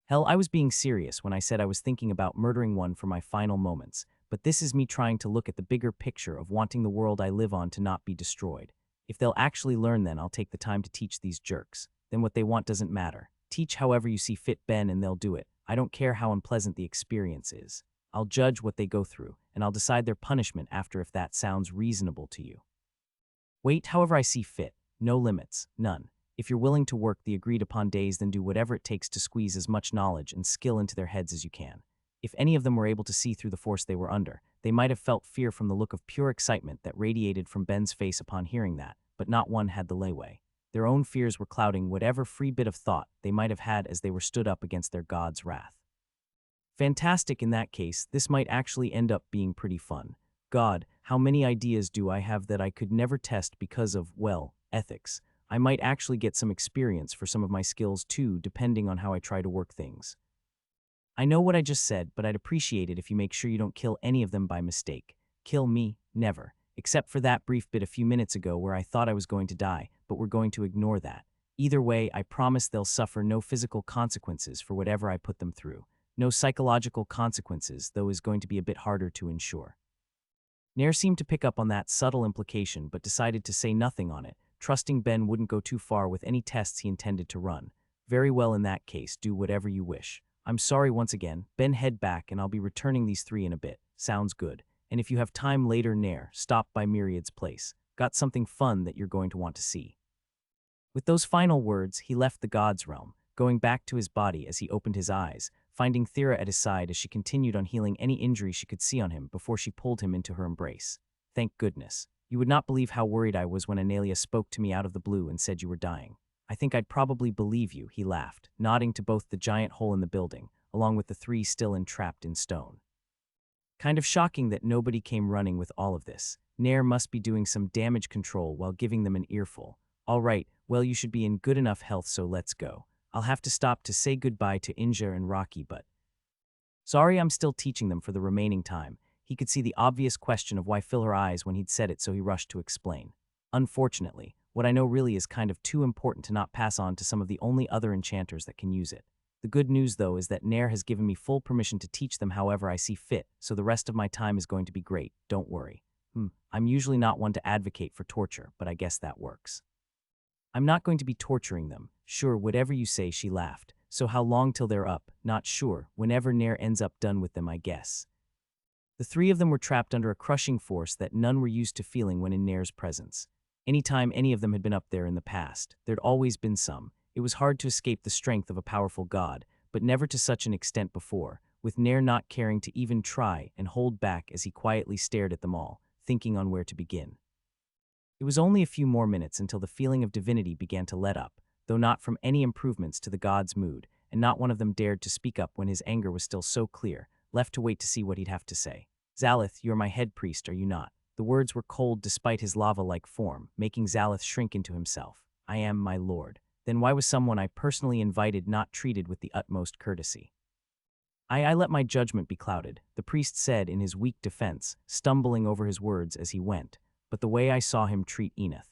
Hell, I was being serious when I said I was thinking about murdering one for my final moments, but this is me trying to look at the bigger picture of wanting the world I live on to not be destroyed. If they'll actually learn, then I'll take the time to teach these jerks. Then what they want doesn't matter. Teach however you see fit, Ben, and they'll do it. I don't care how unpleasant the experience is. I'll judge what they go through, and I'll decide their punishment after if that sounds reasonable to you. Wait, however I see fit. No limits. None. If you're willing to work the agreed-upon days, then do whatever it takes to squeeze as much knowledge and skill into their heads as you can. If any of them were able to see through the force they were under, they might have felt fear from the look of pure excitement that radiated from Ben's face upon hearing that, but not one had the leeway. Their own fears were clouding whatever free bit of thought they might have had as they were stood up against their god's wrath. Fantastic. In that case, this might actually end up being pretty fun. God, how many ideas do I have that I could never test because of, well, ethics. I might actually get some experience for some of my skills too, depending on how I try to work things. I know what I just said, but I'd appreciate it if you make sure you don't kill any of them by mistake. Kill me? Never. Except for that brief bit a few minutes ago where I thought I was going to die, but we're going to ignore that. Either way, I promise they'll suffer no physical consequences for whatever I put them through. No psychological consequences, though, is going to be a bit harder to ensure. Nair seemed to pick up on that subtle implication but decided to say nothing on it, trusting Ben wouldn't go too far with any tests he intended to run. Very well, in that case, do whatever you wish. I'm sorry once again. Ben, head back and I'll be returning these 3 in a bit. Sounds good. And if you have time later, Nair, stop by Myriad's place. Got something fun that you're going to want to see. With those final words, he left the god's realm, going back to his body as he opened his eyes, finding Thera at his side as she continued on healing any injury she could see on him before she pulled him into her embrace. Thank goodness. You would not believe how worried I was when Analia spoke to me out of the blue and said you were dying. I think I'd probably believe you, he laughed, nodding to both the giant hole in the building, along with the 3 still entrapped in stone. Kind of shocking that nobody came running with all of this. Nair must be doing some damage control while giving them an earful. All right, well, you should be in good enough health, so let's go. I'll have to stop to say goodbye to Inja and Rocky, but sorry, I'm still teaching them for the remaining time. He could see the obvious question of why fill her eyes when he'd said it, so he rushed to explain. Unfortunately, what I know really is kind of too important to not pass on to some of the only other enchanters that can use it. The good news, though, is that Nair has given me full permission to teach them however I see fit, so the rest of my time is going to be great, don't worry. I'm usually not one to advocate for torture, but I guess that works. I'm not going to be torturing them. Sure, whatever you say, she laughed. So how long till they're up? Not sure. Whenever Nair ends up done with them, I guess. The three of them were trapped under a crushing force that none were used to feeling when in Nair's presence. Anytime any of them had been up there in the past, there'd always been some. It was hard to escape the strength of a powerful god, but never to such an extent before, with Nair not caring to even try and hold back as he quietly stared at them all, thinking on where to begin. It was only a few more minutes until the feeling of divinity began to let up, though not from any improvements to the god's mood, and not one of them dared to speak up when his anger was still so clear, left to wait to see what he'd have to say. Zalith, you're my head priest, are you not? The words were cold despite his lava-like form, making Zalith shrink into himself. I am, my lord. Then why was someone I personally invited not treated with the utmost courtesy? I let my judgment be clouded, the priest said in his weak defense, stumbling over his words as he went, but the way I saw him treat Enith.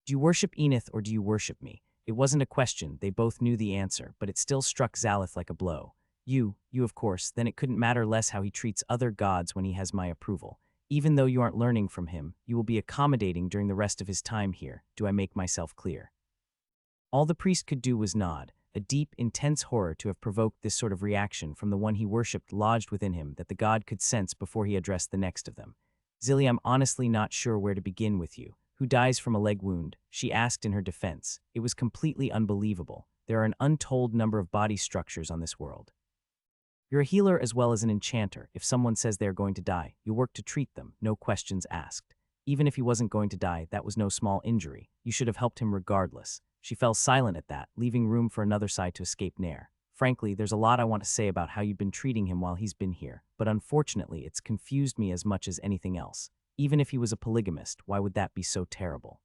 Do you worship Enith or do you worship me? It wasn't a question, they both knew the answer, but it still struck Zalith like a blow. You of course, then it couldn't matter less how he treats other gods when he has my approval. Even though you aren't learning from him, you will be accommodating during the rest of his time here. Do I make myself clear? All the priest could do was nod, a deep, intense horror to have provoked this sort of reaction from the one he worshipped lodged within him that the god could sense before he addressed the next of them. Zilly, I'm honestly not sure where to begin with you. Who dies from a leg wound? She asked in her defense. It was completely unbelievable. There are an untold number of body structures on this world. You're a healer as well as an enchanter. If someone says they're going to die, you work to treat them, no questions asked. Even if he wasn't going to die, that was no small injury. You should have helped him regardless. She fell silent at that, leaving room for another side to escape Nair. Frankly, there's a lot I want to say about how you've been treating him while he's been here, but unfortunately it's confused me as much as anything else. Even if he was a polygamist, why would that be so terrible?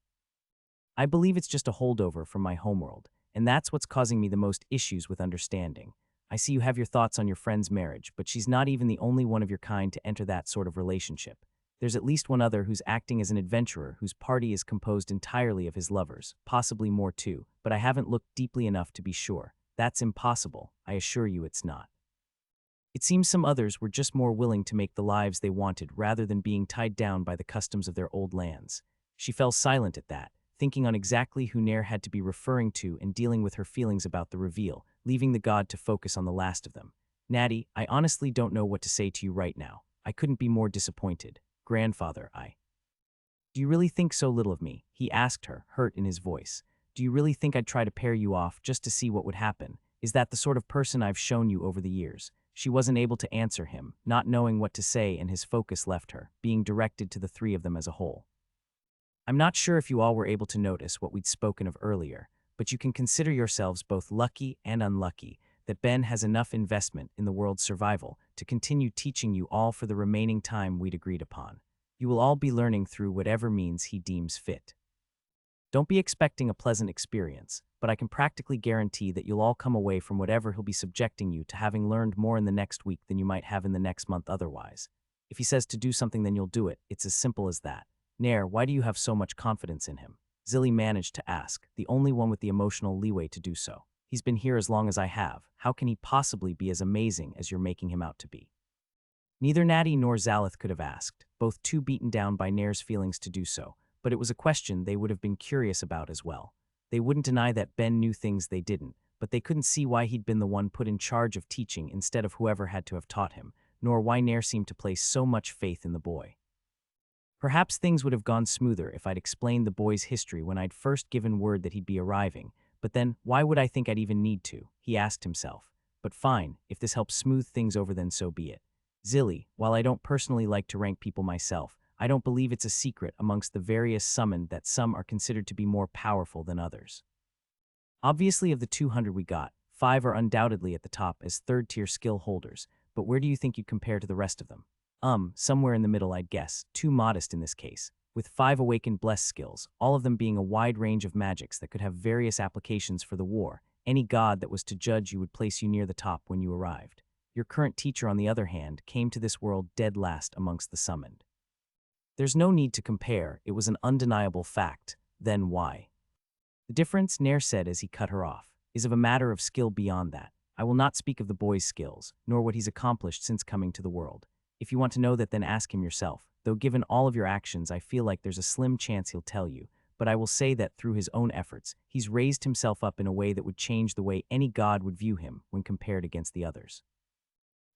I believe it's just a holdover from my homeworld, and that's what's causing me the most issues with understanding. I see you have your thoughts on your friend's marriage, but she's not even the only one of your kind to enter that sort of relationship. There's at least one other who's acting as an adventurer whose party is composed entirely of his lovers, possibly more too, but I haven't looked deeply enough to be sure. That's impossible, I assure you it's not. It seems some others were just more willing to make the lives they wanted rather than being tied down by the customs of their old lands. She fell silent at that, thinking on exactly who Nair had to be referring to and dealing with her feelings about the reveal, leaving the god to focus on the last of them. Natty, I honestly don't know what to say to you right now. I couldn't be more disappointed. Grandfather, Do you really think so little of me? He asked her, hurt in his voice. Do you really think I'd try to pair you off just to see what would happen? Is that the sort of person I've shown you over the years? She wasn't able to answer him, not knowing what to say, and his focus left her, being directed to the three of them as a whole. I'm not sure if you all were able to notice what we'd spoken of earlier, but you can consider yourselves both lucky and unlucky that Ben has enough investment in the world's survival to continue teaching you all for the remaining time we'd agreed upon. You will all be learning through whatever means he deems fit. Don't be expecting a pleasant experience, but I can practically guarantee that you'll all come away from whatever he'll be subjecting you to having learned more in the next week than you might have in the next month otherwise. If he says to do something, then you'll do it. It's as simple as that. Nair, why do you have so much confidence in him? Zilly managed to ask, the only one with the emotional leeway to do so. He's been here as long as I have. How can he possibly be as amazing as you're making him out to be? Neither Natty nor Zalith could have asked, both too beaten down by Nair's feelings to do so, but it was a question they would have been curious about as well. They wouldn't deny that Ben knew things they didn't, but they couldn't see why he'd been the one put in charge of teaching instead of whoever had to have taught him, nor why Nair seemed to place so much faith in the boy. Perhaps things would have gone smoother if I'd explained the boy's history when I'd first given word that he'd be arriving, but then why would I think I'd even need to? He asked himself. But fine, if this helps smooth things over, then so be it. Zilly, while I don't personally like to rank people myself, I don't believe it's a secret amongst the various summoned that some are considered to be more powerful than others. Obviously, of the 200 we got, 5 are undoubtedly at the top as third-tier skill holders, but where do you think you'd compare to the rest of them? Somewhere in the middle, I'd guess. Too modest in this case. With 5 awakened blessed skills, all of them being a wide range of magics that could have various applications for the war, any god that was to judge you would place you near the top when you arrived. Your current teacher, on the other hand, came to this world dead last amongst the summoned. There's no need to compare, it was an undeniable fact. Then why? The difference, Nair said as he cut her off, is of a matter of skill beyond that. I will not speak of the boy's skills, nor what he's accomplished since coming to the world. If you want to know that, then ask him yourself, though given all of your actions I feel like there's a slim chance he'll tell you, but I will say that through his own efforts, he's raised himself up in a way that would change the way any god would view him when compared against the others.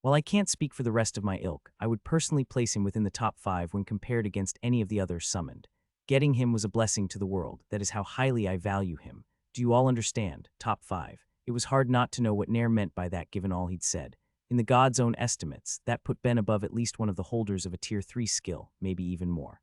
While I can't speak for the rest of my ilk, I would personally place him within the top 5 when compared against any of the others summoned. Getting him was a blessing to the world, that is how highly I value him. Do you all understand? Top 5. It was hard not to know what Nair meant by that given all he'd said. In the god's own estimates, that put Ben above at least one of the holders of a tier 3 skill, maybe even more.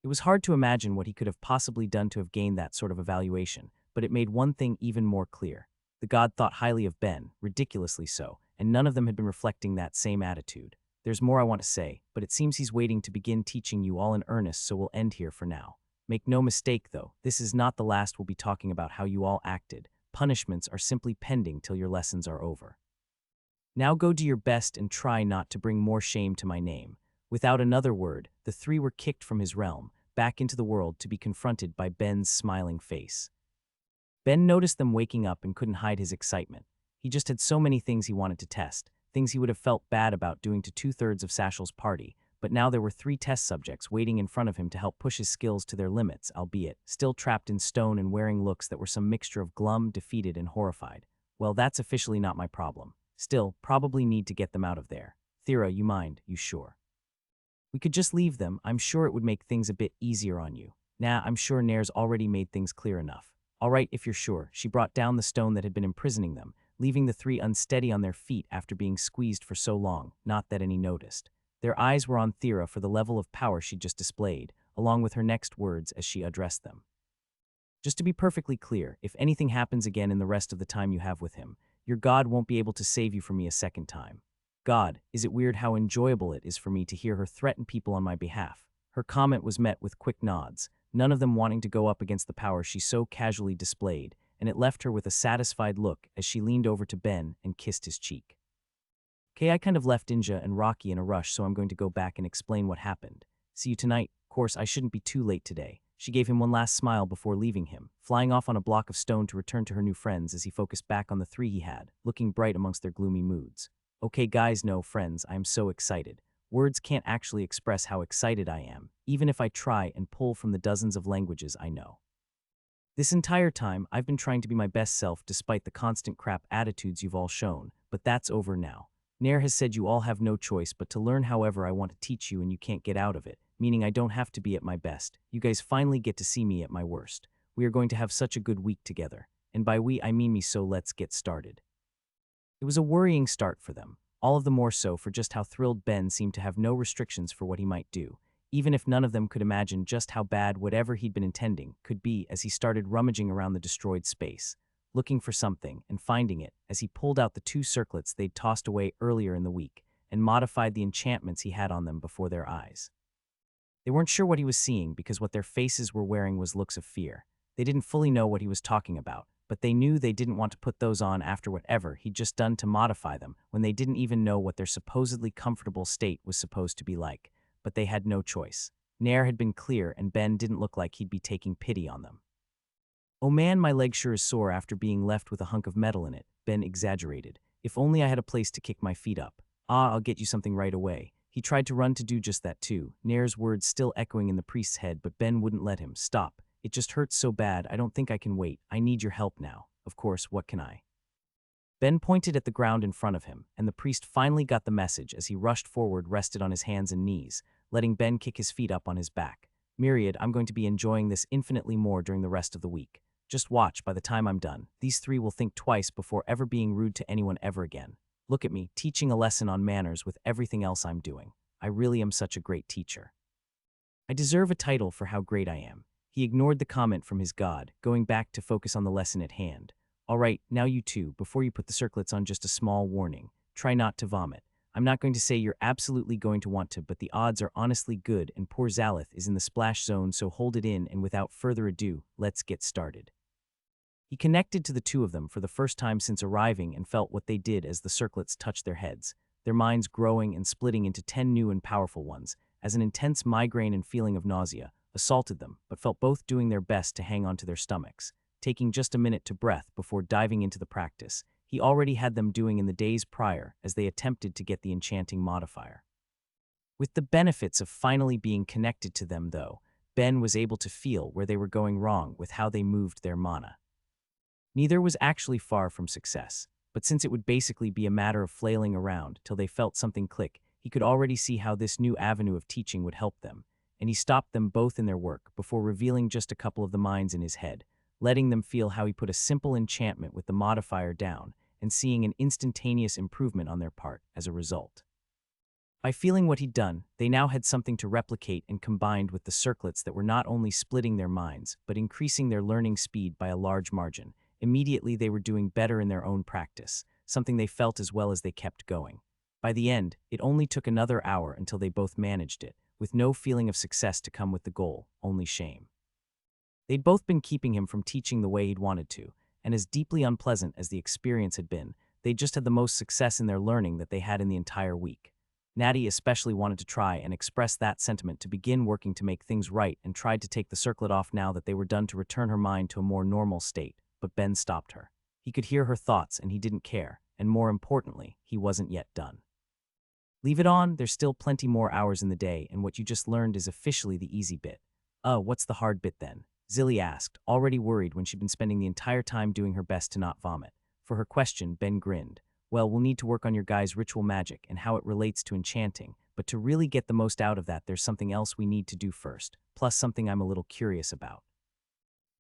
It was hard to imagine what he could have possibly done to have gained that sort of evaluation, but it made one thing even more clear. The god thought highly of Ben, ridiculously so, and none of them had been reflecting that same attitude. There's more I want to say, but it seems he's waiting to begin teaching you all in earnest, so we'll end here for now. Make no mistake, though, this is not the last we'll be talking about how you all acted. Punishments are simply pending till your lessons are over. Now go do your best and try not to bring more shame to my name. Without another word, the 3 were kicked from his realm, back into the world to be confronted by Ben's smiling face. Ben noticed them waking up and couldn't hide his excitement. He just had so many things he wanted to test, things he would have felt bad about doing to 2/3 of Satchel's party, but now there were 3 test subjects waiting in front of him to help push his skills to their limits, albeit still trapped in stone and wearing looks that were some mixture of glum, defeated, and horrified. Well, that's officially not my problem. Still, probably need to get them out of there. Thera, you mind? You sure? We could just leave them. I'm sure it would make things a bit easier on you. Nah, I'm sure Nair's already made things clear enough. All right, if you're sure. She brought down the stone that had been imprisoning them, leaving the 3 unsteady on their feet after being squeezed for so long, not that any noticed. Their eyes were on Thera for the level of power she'd just displayed, along with her next words as she addressed them. Just to be perfectly clear, if anything happens again in the rest of the time you have with him, your god won't be able to save you from me a second time. God, is it weird how enjoyable it is for me to hear her threaten people on my behalf? Her comment was met with quick nods, none of them wanting to go up against the power she so casually displayed, and it left her with a satisfied look as she leaned over to Ben and kissed his cheek. Okay, I kind of left Inja and Rocky in a rush, so I'm going to go back and explain what happened. See you tonight. Of course, I shouldn't be too late today. She gave him one last smile before leaving him, flying off on a block of stone to return to her new friends as he focused back on the 3 he had, looking bright amongst their gloomy moods. Okay guys, no, friends, I am so excited. Words can't actually express how excited I am, even if I try and pull from the dozens of languages I know. This entire time, I've been trying to be my best self despite the constant crap attitudes you've all shown, but that's over now. Nair has said you all have no choice but to learn however I want to teach you and you can't get out of it, meaning I don't have to be at my best. You guys finally get to see me at my worst. We are going to have such a good week together. And by we, I mean me, so let's get started. It was a worrying start for them, all of the more so for just how thrilled Ben seemed to have no restrictions for what he might do, even if none of them could imagine just how bad whatever he'd been intending could be as he started rummaging around the destroyed space, looking for something and finding it as he pulled out the 2 circlets they'd tossed away earlier in the week and modified the enchantments he had on them before their eyes. They weren't sure what he was seeing because what their faces were wearing was looks of fear. They didn't fully know what he was talking about, but they knew they didn't want to put those on after whatever he'd just done to modify them when they didn't even know what their supposedly comfortable state was supposed to be like. But they had no choice. Nair had been clear and Ben didn't look like he'd be taking pity on them. Oh man, my leg sure is sore after being left with a hunk of metal in it, Ben exaggerated. If only I had a place to kick my feet up. I'll get you something right away. He tried to run to do just that too, Nair's words still echoing in the priest's head, but Ben wouldn't let him. Stop. It just hurts so bad, I don't think I can wait. I need your help now. Of course, what can I? Ben pointed at the ground in front of him, and the priest finally got the message as he rushed forward, rested on his hands and knees, letting Ben kick his feet up on his back. Myriad, I'm going to be enjoying this infinitely more during the rest of the week. Just watch, by the time I'm done, these 3 will think twice before ever being rude to anyone ever again. Look at me, teaching a lesson on manners with everything else I'm doing. I really am such a great teacher. I deserve a title for how great I am. He ignored the comment from his god, going back to focus on the lesson at hand. All right, now you two, before you put the circlets on, just a small warning. Try not to vomit. I'm not going to say you're absolutely going to want to, but the odds are honestly good, and poor Zalith is in the splash zone, so hold it in, and without further ado, let's get started. He connected to the two of them for the first time since arriving and felt what they did as the circlets touched their heads, their minds growing and splitting into 10 new and powerful ones, as an intense migraine and feeling of nausea assaulted them, but felt both doing their best to hang on to their stomachs, taking just a minute to breath before diving into the practice he already had them doing in the days prior as they attempted to get the enchanting modifier. With the benefits of finally being connected to them, though, Ben was able to feel where they were going wrong with how they moved their mana. Neither was actually far from success, but since it would basically be a matter of flailing around till they felt something click, he could already see how this new avenue of teaching would help them, and he stopped them both in their work before revealing just a couple of the minds in his head, letting them feel how he put a simple enchantment with the modifier down and seeing an instantaneous improvement on their part as a result. By feeling what he'd done, they now had something to replicate, and combined with the circlets that were not only splitting their minds, but increasing their learning speed by a large margin. Immediately they were doing better in their own practice, something they felt as well as they kept going. By the end, it only took another hour until they both managed it, with no feeling of success to come with the goal, only shame. They'd both been keeping him from teaching the way he'd wanted to, and as deeply unpleasant as the experience had been, they'd just had the most success in their learning that they had in the entire week. Natty especially wanted to try and express that sentiment to begin working to make things right, and tried to take the circlet off now that they were done to return her mind to a more normal state, but Ben stopped her. He could hear her thoughts and he didn't care, and more importantly, he wasn't yet done. Leave it on, there's still plenty more hours in the day, and what you just learned is officially the easy bit. What's the hard bit then? Zilly asked, already worried when she'd been spending the entire time doing her best to not vomit. For her question, Ben grinned. Well, we'll need to work on your guy's ritual magic and how it relates to enchanting, but to really get the most out of that, there's something else we need to do first, plus something I'm a little curious about.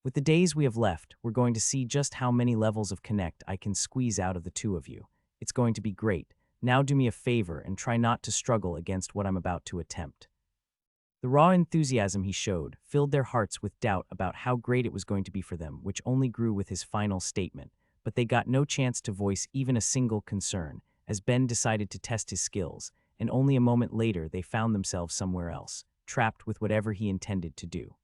With the days we have left, we're going to see just how many levels of connect I can squeeze out of the two of you. It's going to be great. Now do me a favor and try not to struggle against what I'm about to attempt. The raw enthusiasm he showed filled their hearts with doubt about how great it was going to be for them, which only grew with his final statement, but they got no chance to voice even a single concern, as Ben decided to test his skills, and only a moment later they found themselves somewhere else, trapped with whatever he intended to do.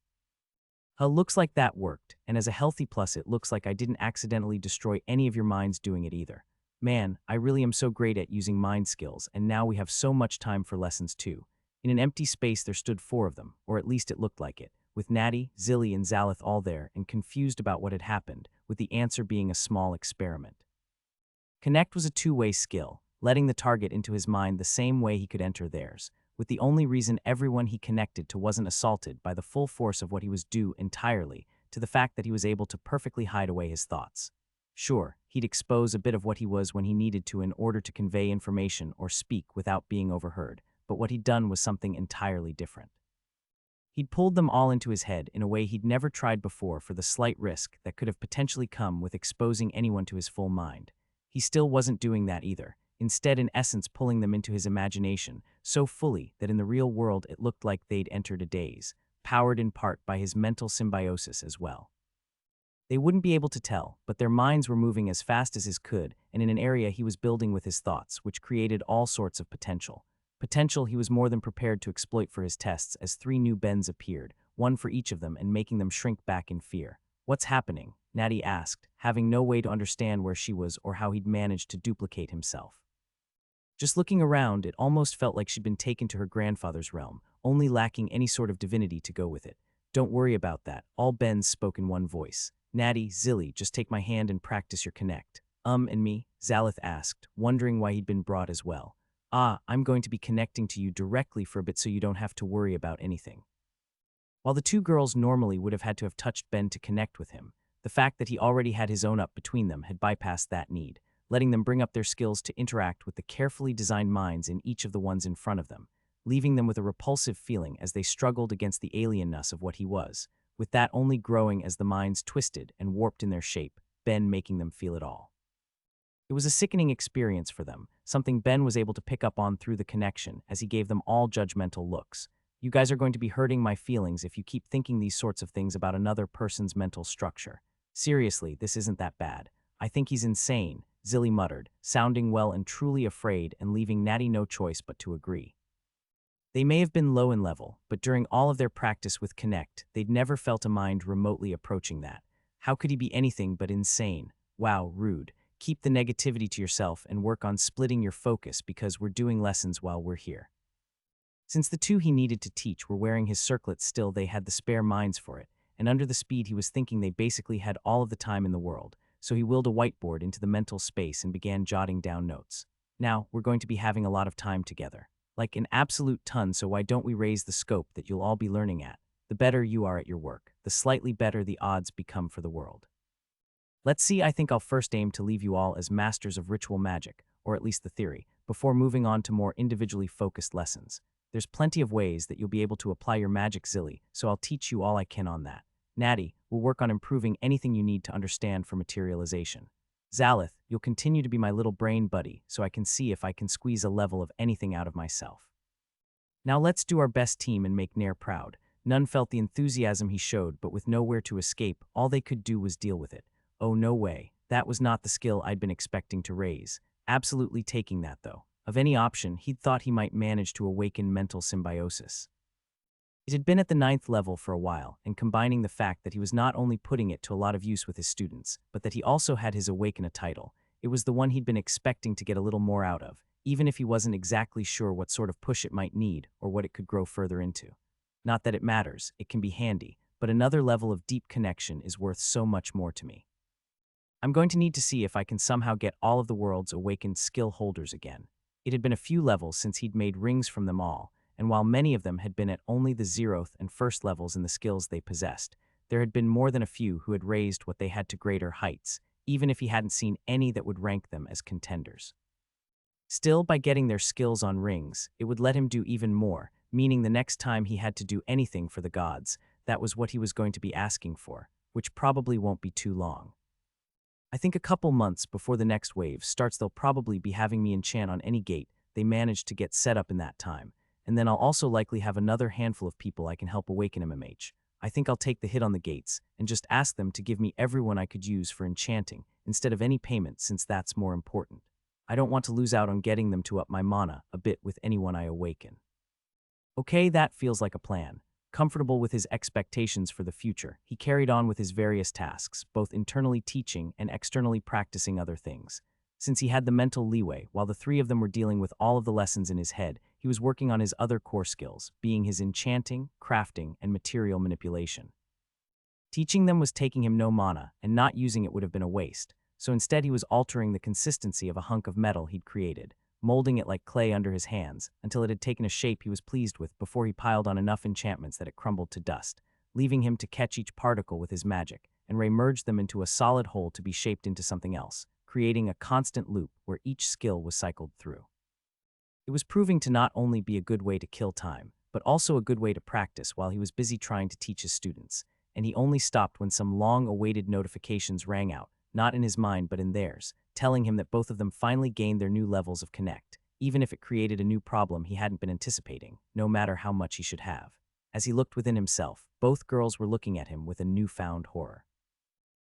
Looks like that worked, and as a healthy plus it looks like I didn't accidentally destroy any of your minds doing it either. Man, I really am so great at using mind skills, and now we have so much time for lessons too. In an empty space there stood 4 of them, or at least it looked like it, with Natty, Zilly, and Zalith all there and confused about what had happened, with the answer being a small experiment. Connect was a two-way skill, letting the target into his mind the same way he could enter theirs, with the only reason everyone he connected to wasn't assaulted by the full force of what he was due entirely to the fact that he was able to perfectly hide away his thoughts. Sure, he'd expose a bit of what he was when he needed to in order to convey information or speak without being overheard, but what he'd done was something entirely different. He'd pulled them all into his head in a way he'd never tried before for the slight risk that could have potentially come with exposing anyone to his full mind. He still wasn't doing that either, instead in essence pulling them into his imagination so fully that in the real world it looked like they'd entered a daze, powered in part by his mental symbiosis as well. They wouldn't be able to tell, but their minds were moving as fast as his could, and in an area he was building with his thoughts, which created all sorts of potential. Potential he was more than prepared to exploit for his tests as 3 new Bens appeared, one for each of them and making them shrink back in fear. What's happening? Natty asked, having no way to understand where she was or how he'd managed to duplicate himself. Just looking around, it almost felt like she'd been taken to her grandfather's realm, only lacking any sort of divinity to go with it. Don't worry about that, all Bens spoke in one voice. Natty, Zilly, just take my hand and practice your connect. And me? Zalith asked, wondering why he'd been brought as well. I'm going to be connecting to you directly for a bit so you don't have to worry about anything. While the 2 girls normally would have had to have touched Ben to connect with him, the fact that he already had his own up between them had bypassed that need, letting them bring up their skills to interact with the carefully designed minds in each of the ones in front of them, leaving them with a repulsive feeling as they struggled against the alienness of what he was, with that only growing as the minds twisted and warped in their shape, Ben making them feel it all. It was a sickening experience for them, something Ben was able to pick up on through the connection as he gave them all judgmental looks. You guys are going to be hurting my feelings if you keep thinking these sorts of things about another person's mental structure. Seriously, this isn't that bad. I think he's insane. Zilly muttered, sounding well and truly afraid and leaving Natty no choice but to agree. They may have been low in level, but during all of their practice with Connect, they'd never felt a mind remotely approaching that. How could he be anything but insane? Wow, rude. Keep the negativity to yourself and work on splitting your focus because we're doing lessons while we're here. Since the two he needed to teach were wearing his circlets still, they had the spare minds for it, and under the speed he was thinking they basically had all of the time in the world, so he willed a whiteboard into the mental space and began jotting down notes. Now, we're going to be having a lot of time together. Like an absolute ton, so why don't we raise the scope that you'll all be learning at? The better you are at your work, the slightly better the odds become for the world. Let's see, I think I'll first aim to leave you all as masters of ritual magic, or at least the theory, before moving on to more individually focused lessons. There's plenty of ways that you'll be able to apply your magic, Zilly, so I'll teach you all I can on that. Natty, we'll work on improving anything you need to understand for materialization. Zalith, you'll continue to be my little brain buddy, so I can see if I can squeeze a level of anything out of myself. Now let's do our best team and make Nair proud. None felt the enthusiasm he showed, but with nowhere to escape, all they could do was deal with it. Oh, no way. That was not the skill I'd been expecting to raise. Absolutely taking that, though. Of any option, he'd thought he might manage to awaken mental symbiosis. It had been at the 9th level for a while, and combining the fact that he was not only putting it to a lot of use with his students, but that he also had his Awaken a title, it was the one he'd been expecting to get a little more out of, even if he wasn't exactly sure what sort of push it might need or what it could grow further into. Not that it matters, it can be handy, but another level of deep connection is worth so much more to me. I'm going to need to see if I can somehow get all of the world's awakened skill holders again. It had been a few levels since he'd made rings from them all, and while many of them had been at only the 0th and 1st levels in the skills they possessed, there had been more than a few who had raised what they had to greater heights, even if he hadn't seen any that would rank them as contenders. Still, by getting their skills on rings, it would let him do even more, meaning the next time he had to do anything for the gods, that was what he was going to be asking for, which probably won't be too long. I think a couple months before the next wave starts, they'll probably be having me enchant on any gate they manage to get set up in that time, and then I'll also likely have another handful of people I can help awaken MMH. I think I'll take the hit on the gates and just ask them to give me everyone I could use for enchanting instead of any payment, since that's more important. I don't want to lose out on getting them to up my mana a bit with anyone I awaken. Okay, that feels like a plan. Comfortable with his expectations for the future, he carried on with his various tasks, both internally teaching and externally practicing other things. Since he had the mental leeway, while the three of them were dealing with all of the lessons in his head, he was working on his other core skills, being his enchanting, crafting, and material manipulation. Teaching them was taking him no mana, and not using it would have been a waste, so instead he was altering the consistency of a hunk of metal he'd created, molding it like clay under his hands, until it had taken a shape he was pleased with before he piled on enough enchantments that it crumbled to dust, leaving him to catch each particle with his magic, and re-merge them into a solid whole to be shaped into something else, creating a constant loop where each skill was cycled through. It was proving to not only be a good way to kill time, but also a good way to practice while he was busy trying to teach his students, and he only stopped when some long-awaited notifications rang out, not in his mind but in theirs, telling him that both of them finally gained their new levels of Connect, even if it created a new problem he hadn't been anticipating, no matter how much he should have. As he looked within himself, both girls were looking at him with a newfound horror.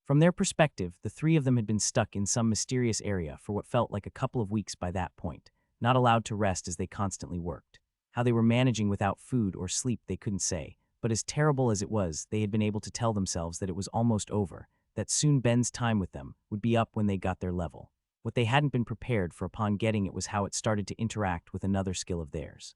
From their perspective, the three of them had been stuck in some mysterious area for what felt like a couple of weeks by that point, not allowed to rest as they constantly worked. How they were managing without food or sleep they couldn't say, but as terrible as it was, they had been able to tell themselves that it was almost over, that soon Ben's time with them would be up when they got their level. What they hadn't been prepared for upon getting it was how it started to interact with another skill of theirs.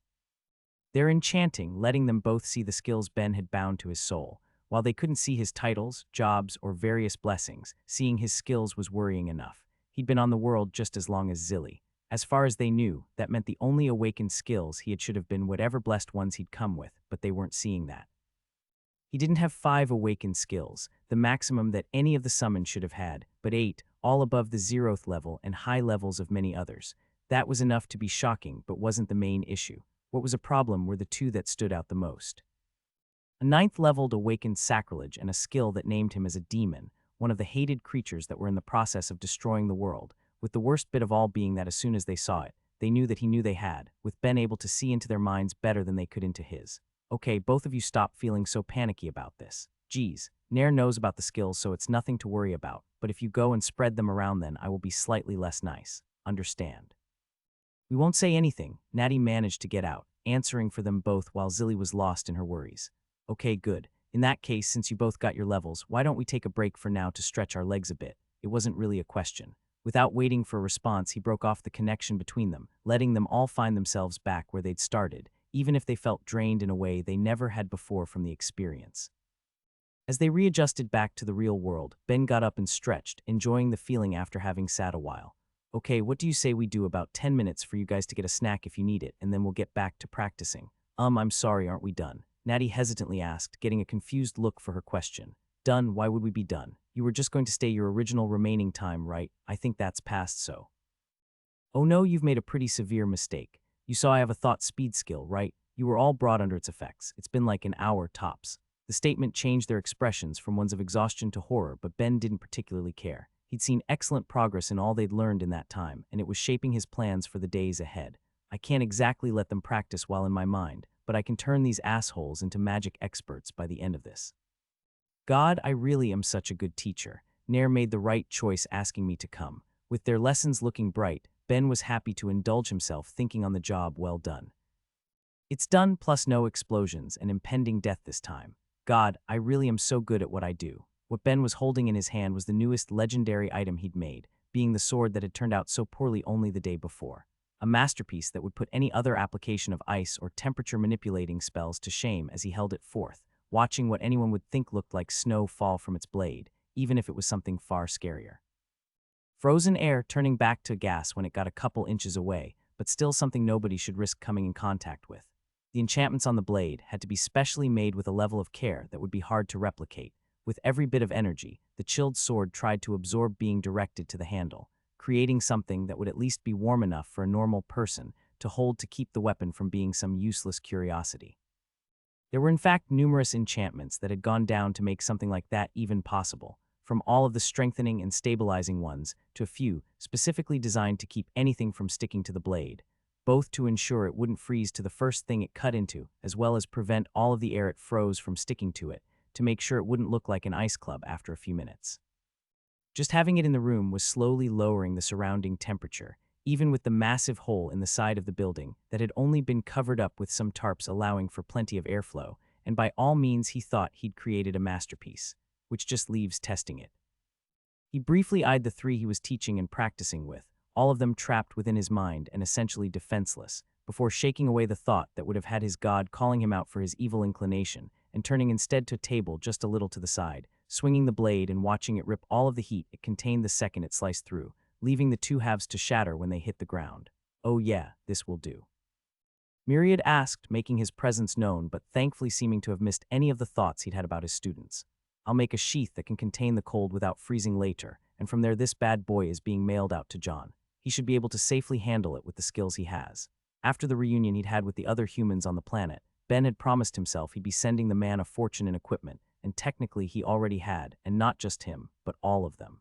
Their enchanting, letting them both see the skills Ben had bound to his soul. While they couldn't see his titles, jobs, or various blessings, seeing his skills was worrying enough. He'd been on the world just as long as Zilly. As far as they knew, that meant the only awakened skills he had should have been whatever blessed ones he'd come with, but they weren't seeing that. He didn't have 5 awakened skills, the maximum that any of the summons should have had, but 8, all above the 0th level and high levels of many others. That was enough to be shocking, but wasn't the main issue. What was a problem were the 2 that stood out the most. A 9th-leveled awakened sacrilege and a skill that named him as a demon, one of the hated creatures that were in the process of destroying the world, with the worst bit of all being that as soon as they saw it, they knew that he knew they had, with Ben able to see into their minds better than they could into his. Okay, both of you stop feeling so panicky about this. Geez, Nair knows about the skills, so it's nothing to worry about. but if you go and spread them around then I will be slightly less nice. Understand? We won't say anything, Natty managed to get out, answering for them both while Zilly was lost in her worries. Okay, good. In that case, since you both got your levels, why don't we take a break for now to stretch our legs a bit? It wasn't really a question. Without waiting for a response, he broke off the connection between them, letting them all find themselves back where they'd started, even if they felt drained in a way they never had before from the experience. As they readjusted back to the real world, Ben got up and stretched, enjoying the feeling after having sat a while. Okay, what do you say we do about 10 minutes for you guys to get a snack if you need it, and then we'll get back to practicing? I'm sorry, aren't we done? Natty hesitantly asked, getting a confused look for her question. Done? Why would we be done? You were just going to stay your original remaining time, right? I think that's past so. Oh no, you've made a pretty severe mistake. You saw I have a thought speed skill, right? You were all brought under its effects. It's been like an hour tops. The statement changed their expressions from ones of exhaustion to horror, but Ben didn't particularly care. He'd seen excellent progress in all they'd learned in that time, and it was shaping his plans for the days ahead. I can't exactly let them practice while in my mind, but I can turn these assholes into magic experts by the end of this. God, I really am such a good teacher. Nair made the right choice asking me to come. With their lessons looking bright, Ben was happy to indulge himself thinking on the job well done. It's done, plus no explosions and impending death this time. God, I really am so good at what I do. What Ben was holding in his hand was the newest legendary item he'd made, being the sword that had turned out so poorly only the day before. A masterpiece that would put any other application of ice or temperature manipulating spells to shame as he held it forth, watching what anyone would think looked like snow fall from its blade, even if it was something far scarier. Frozen air turning back to gas when it got a couple inches away, but still something nobody should risk coming in contact with. The enchantments on the blade had to be specially made with a level of care that would be hard to replicate. With every bit of energy, the chilled sword tried to absorb being directed to the handle, creating something that would at least be warm enough for a normal person to hold to keep the weapon from being some useless curiosity. There were in fact numerous enchantments that had gone down to make something like that even possible, from all of the strengthening and stabilizing ones to a few specifically designed to keep anything from sticking to the blade, both to ensure it wouldn't freeze to the first thing it cut into, as well as prevent all of the air it froze from sticking to it, to make sure it wouldn't look like an ice club after a few minutes. Just having it in the room was slowly lowering the surrounding temperature, even with the massive hole in the side of the building that had only been covered up with some tarps allowing for plenty of airflow, and by all means he thought he'd created a masterpiece, which just leaves testing it. He briefly eyed the three he was teaching and practicing with, all of them trapped within his mind and essentially defenseless, before shaking away the thought that would have had his god calling him out for his evil inclination, and turning instead to a table just a little to the side, swinging the blade and watching it rip all of the heat it contained the second it sliced through, leaving the two halves to shatter when they hit the ground. Oh yeah, this will do. Myriad asked, making his presence known but thankfully seeming to have missed any of the thoughts he'd had about his students. I'll make a sheath that can contain the cold without freezing later, and from there this bad boy is being mailed out to John. He should be able to safely handle it with the skills he has. After the reunion he'd had with the other humans on the planet, Ben had promised himself he'd be sending the man a fortune in equipment, and technically he already had, and not just him, but all of them.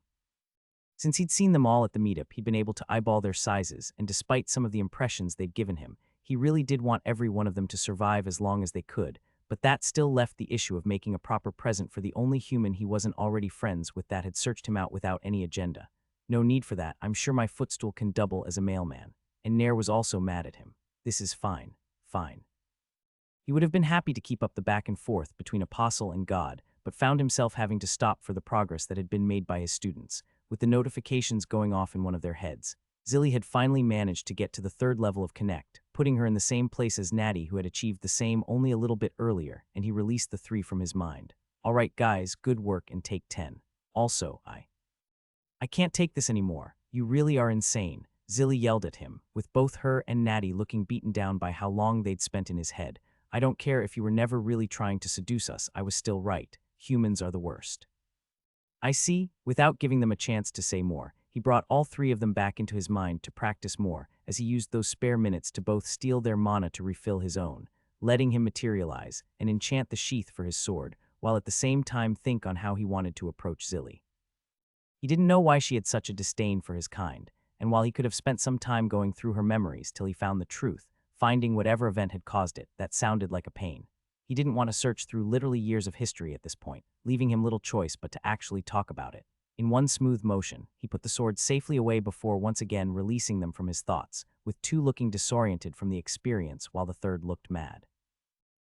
Since he'd seen them all at the meetup, he'd been able to eyeball their sizes, and despite some of the impressions they'd given him, he really did want every one of them to survive as long as they could, but that still left the issue of making a proper present for the only human he wasn't already friends with that had searched him out without any agenda. No need for that, I'm sure my footstool can double as a mailman. And Nair was also mad at him. This is fine. He would have been happy to keep up the back and forth between Apostle and God, but found himself having to stop for the progress that had been made by his students, with the notifications going off in one of their heads. Zilly had finally managed to get to the third level of Connect, putting her in the same place as Natty, who had achieved the same only a little bit earlier, and he released the three from his mind. All right, guys, good work and take 10. Also, I can't take this anymore. You really are insane, Zilly yelled at him, with both her and Natty looking beaten down by how long they'd spent in his head. I don't care if you were never really trying to seduce us, I was still right. Humans are the worst. I see. Without giving them a chance to say more, he brought all three of them back into his mind to practice more, as he used those spare minutes to both steal their mana to refill his own, letting him materialize and enchant the sheath for his sword, while at the same time think on how he wanted to approach Zilly. He didn't know why she had such a disdain for his kind, and while he could have spent some time going through her memories till he found the truth, finding whatever event had caused it, that sounded like a pain. He didn't want to search through literally years of history at this point, leaving him little choice but to actually talk about it. In one smooth motion, he put the swords safely away before once again releasing them from his thoughts, with two looking disoriented from the experience while the third looked mad.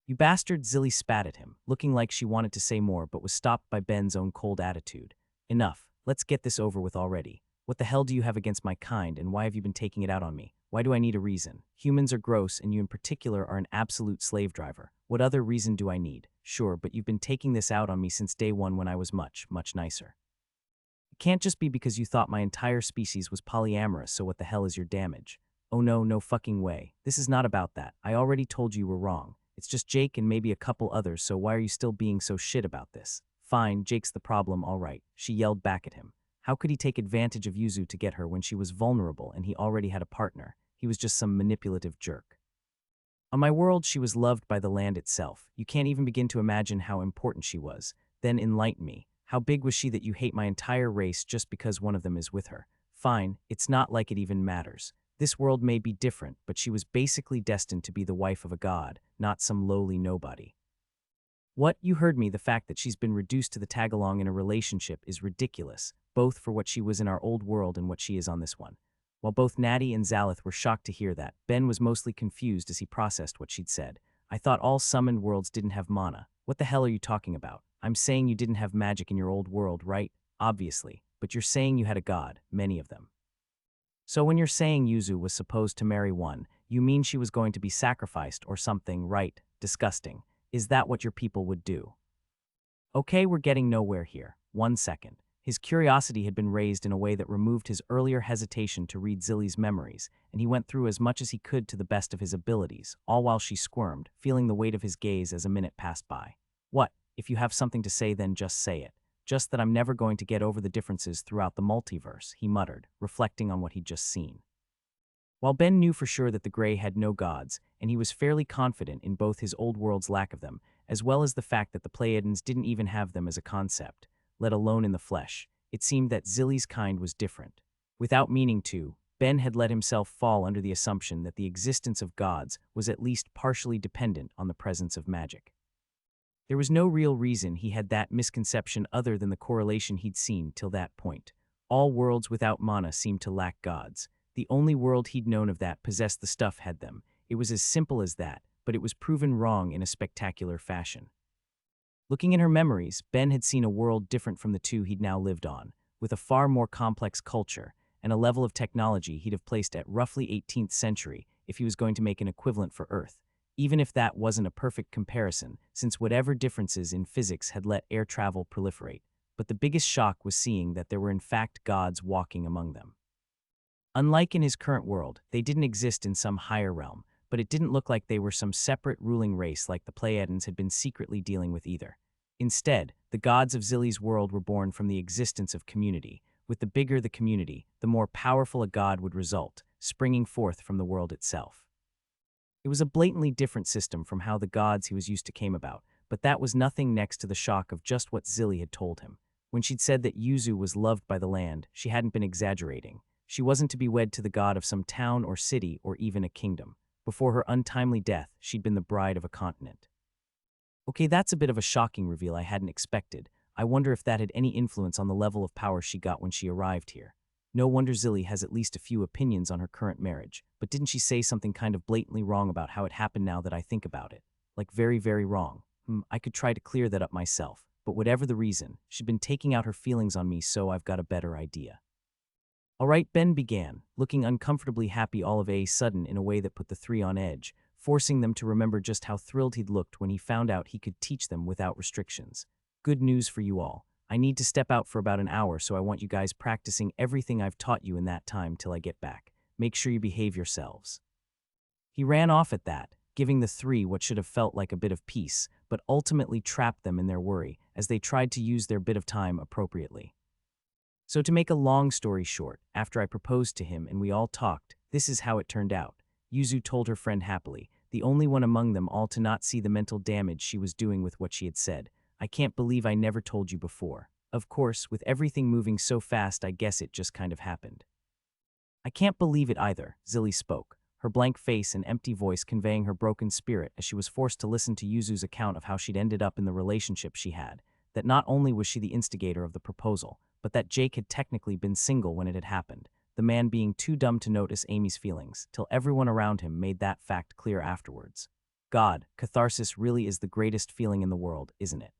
"You bastard," Zilly spat at him, looking like she wanted to say more but was stopped by Ben's own cold attitude. "Enough. Let's get this over with already. What the hell do you have against my kind, and why have you been taking it out on me? Why do I need a reason? Humans are gross, and you in particular are an absolute slave driver. What other reason do I need? Sure, but you've been taking this out on me since day one when I was much, much nicer. It can't just be because you thought my entire species was polyamorous, so what the hell is your damage? Oh no, no fucking way. This is not about that. I already told you were wrong. It's just Jake and maybe a couple others, so why are you still being so shit about this?" "Fine, Jake's the problem, all right," she yelled back at him. How could he take advantage of Yuzu to get her when she was vulnerable and he already had a partner? He was just some manipulative jerk. On my world, she was loved by the land itself. You can't even begin to imagine how important she was. Then enlighten me. How big was she that you hate my entire race just because one of them is with her? Fine, it's not like it even matters. This world may be different, but she was basically destined to be the wife of a god, not some lowly nobody. What? You heard me. The fact that she's been reduced to the tag-along in a relationship is ridiculous, both for what she was in our old world and what she is on this one. While both Natty and Zalith were shocked to hear that, Ben was mostly confused as he processed what she'd said. "I thought all summoned worlds didn't have mana. What the hell are you talking about? I'm saying you didn't have magic in your old world, right? Obviously. But you're saying you had a god, many of them. So when you're saying Yuzu was supposed to marry one, you mean she was going to be sacrificed or something, right? Disgusting. Is that what your people would do?" Okay, we're getting nowhere here. 1 second. His curiosity had been raised in a way that removed his earlier hesitation to read Zilly's memories, and he went through as much as he could to the best of his abilities, all while she squirmed, feeling the weight of his gaze as a minute passed by. "What? If you have something to say, then just say it. Just that I'm never going to get over the differences throughout the multiverse," he muttered, reflecting on what he'd just seen. While Ben knew for sure that the Grey had no gods, and he was fairly confident in both his old world's lack of them, as well as the fact that the Pleiadians didn't even have them as a concept, let alone in the flesh, it seemed that Zilly's kind was different. Without meaning to, Ben had let himself fall under the assumption that the existence of gods was at least partially dependent on the presence of magic. There was no real reason he had that misconception other than the correlation he'd seen till that point. All worlds without mana seemed to lack gods. The only world he'd known of that possessed the stuff had them. It was as simple as that, but it was proven wrong in a spectacular fashion. Looking in her memories, Ben had seen a world different from the two he'd now lived on, with a far more complex culture and a level of technology he'd have placed at roughly 18th century if he was going to make an equivalent for Earth, even if that wasn't a perfect comparison, since whatever differences in physics had let air travel proliferate. But the biggest shock was seeing that there were in fact gods walking among them. Unlike in his current world, they didn't exist in some higher realm, but it didn't look like they were some separate ruling race like the Pleiadians had been secretly dealing with either. Instead, the gods of Zilly's world were born from the existence of community. With the bigger the community, the more powerful a god would result, springing forth from the world itself. It was a blatantly different system from how the gods he was used to came about, but that was nothing next to the shock of just what Zilly had told him. When she'd said that Yuzu was loved by the land, she hadn't been exaggerating. She wasn't to be wed to the god of some town or city or even a kingdom. Before her untimely death, she'd been the bride of a continent. Okay, that's a bit of a shocking reveal I hadn't expected. I wonder if that had any influence on the level of power she got when she arrived here. No wonder Zilly has at least a few opinions on her current marriage, but didn't she say something kind of blatantly wrong about how it happened now that I think about it? Like very, very wrong. I could try to clear that up myself, but whatever the reason, she'd been taking out her feelings on me, so I've got a better idea. All right, Ben began, looking uncomfortably happy all of a sudden in a way that put the three on edge, forcing them to remember just how thrilled he'd looked when he found out he could teach them without restrictions. Good news for you all. I need to step out for about an hour, so I want you guys practicing everything I've taught you in that time till I get back. Make sure you behave yourselves. He ran off at that, giving the three what should have felt like a bit of peace, but ultimately trapped them in their worry as they tried to use their bit of time appropriately. So to make a long story short, after I proposed to him and we all talked, this is how it turned out. Yuzu told her friend happily, the only one among them all to not see the mental damage she was doing with what she had said. I can't believe I never told you before. Of course, with everything moving so fast, I guess it just kind of happened. I can't believe it either, Zilly spoke, her blank face and empty voice conveying her broken spirit as she was forced to listen to Yuzu's account of how she'd ended up in the relationship she had, that not only was she the instigator of the proposal, but that Jake had technically been single when it had happened, the man being too dumb to notice Amy's feelings, till everyone around him made that fact clear afterwards. God, catharsis really is the greatest feeling in the world, isn't it?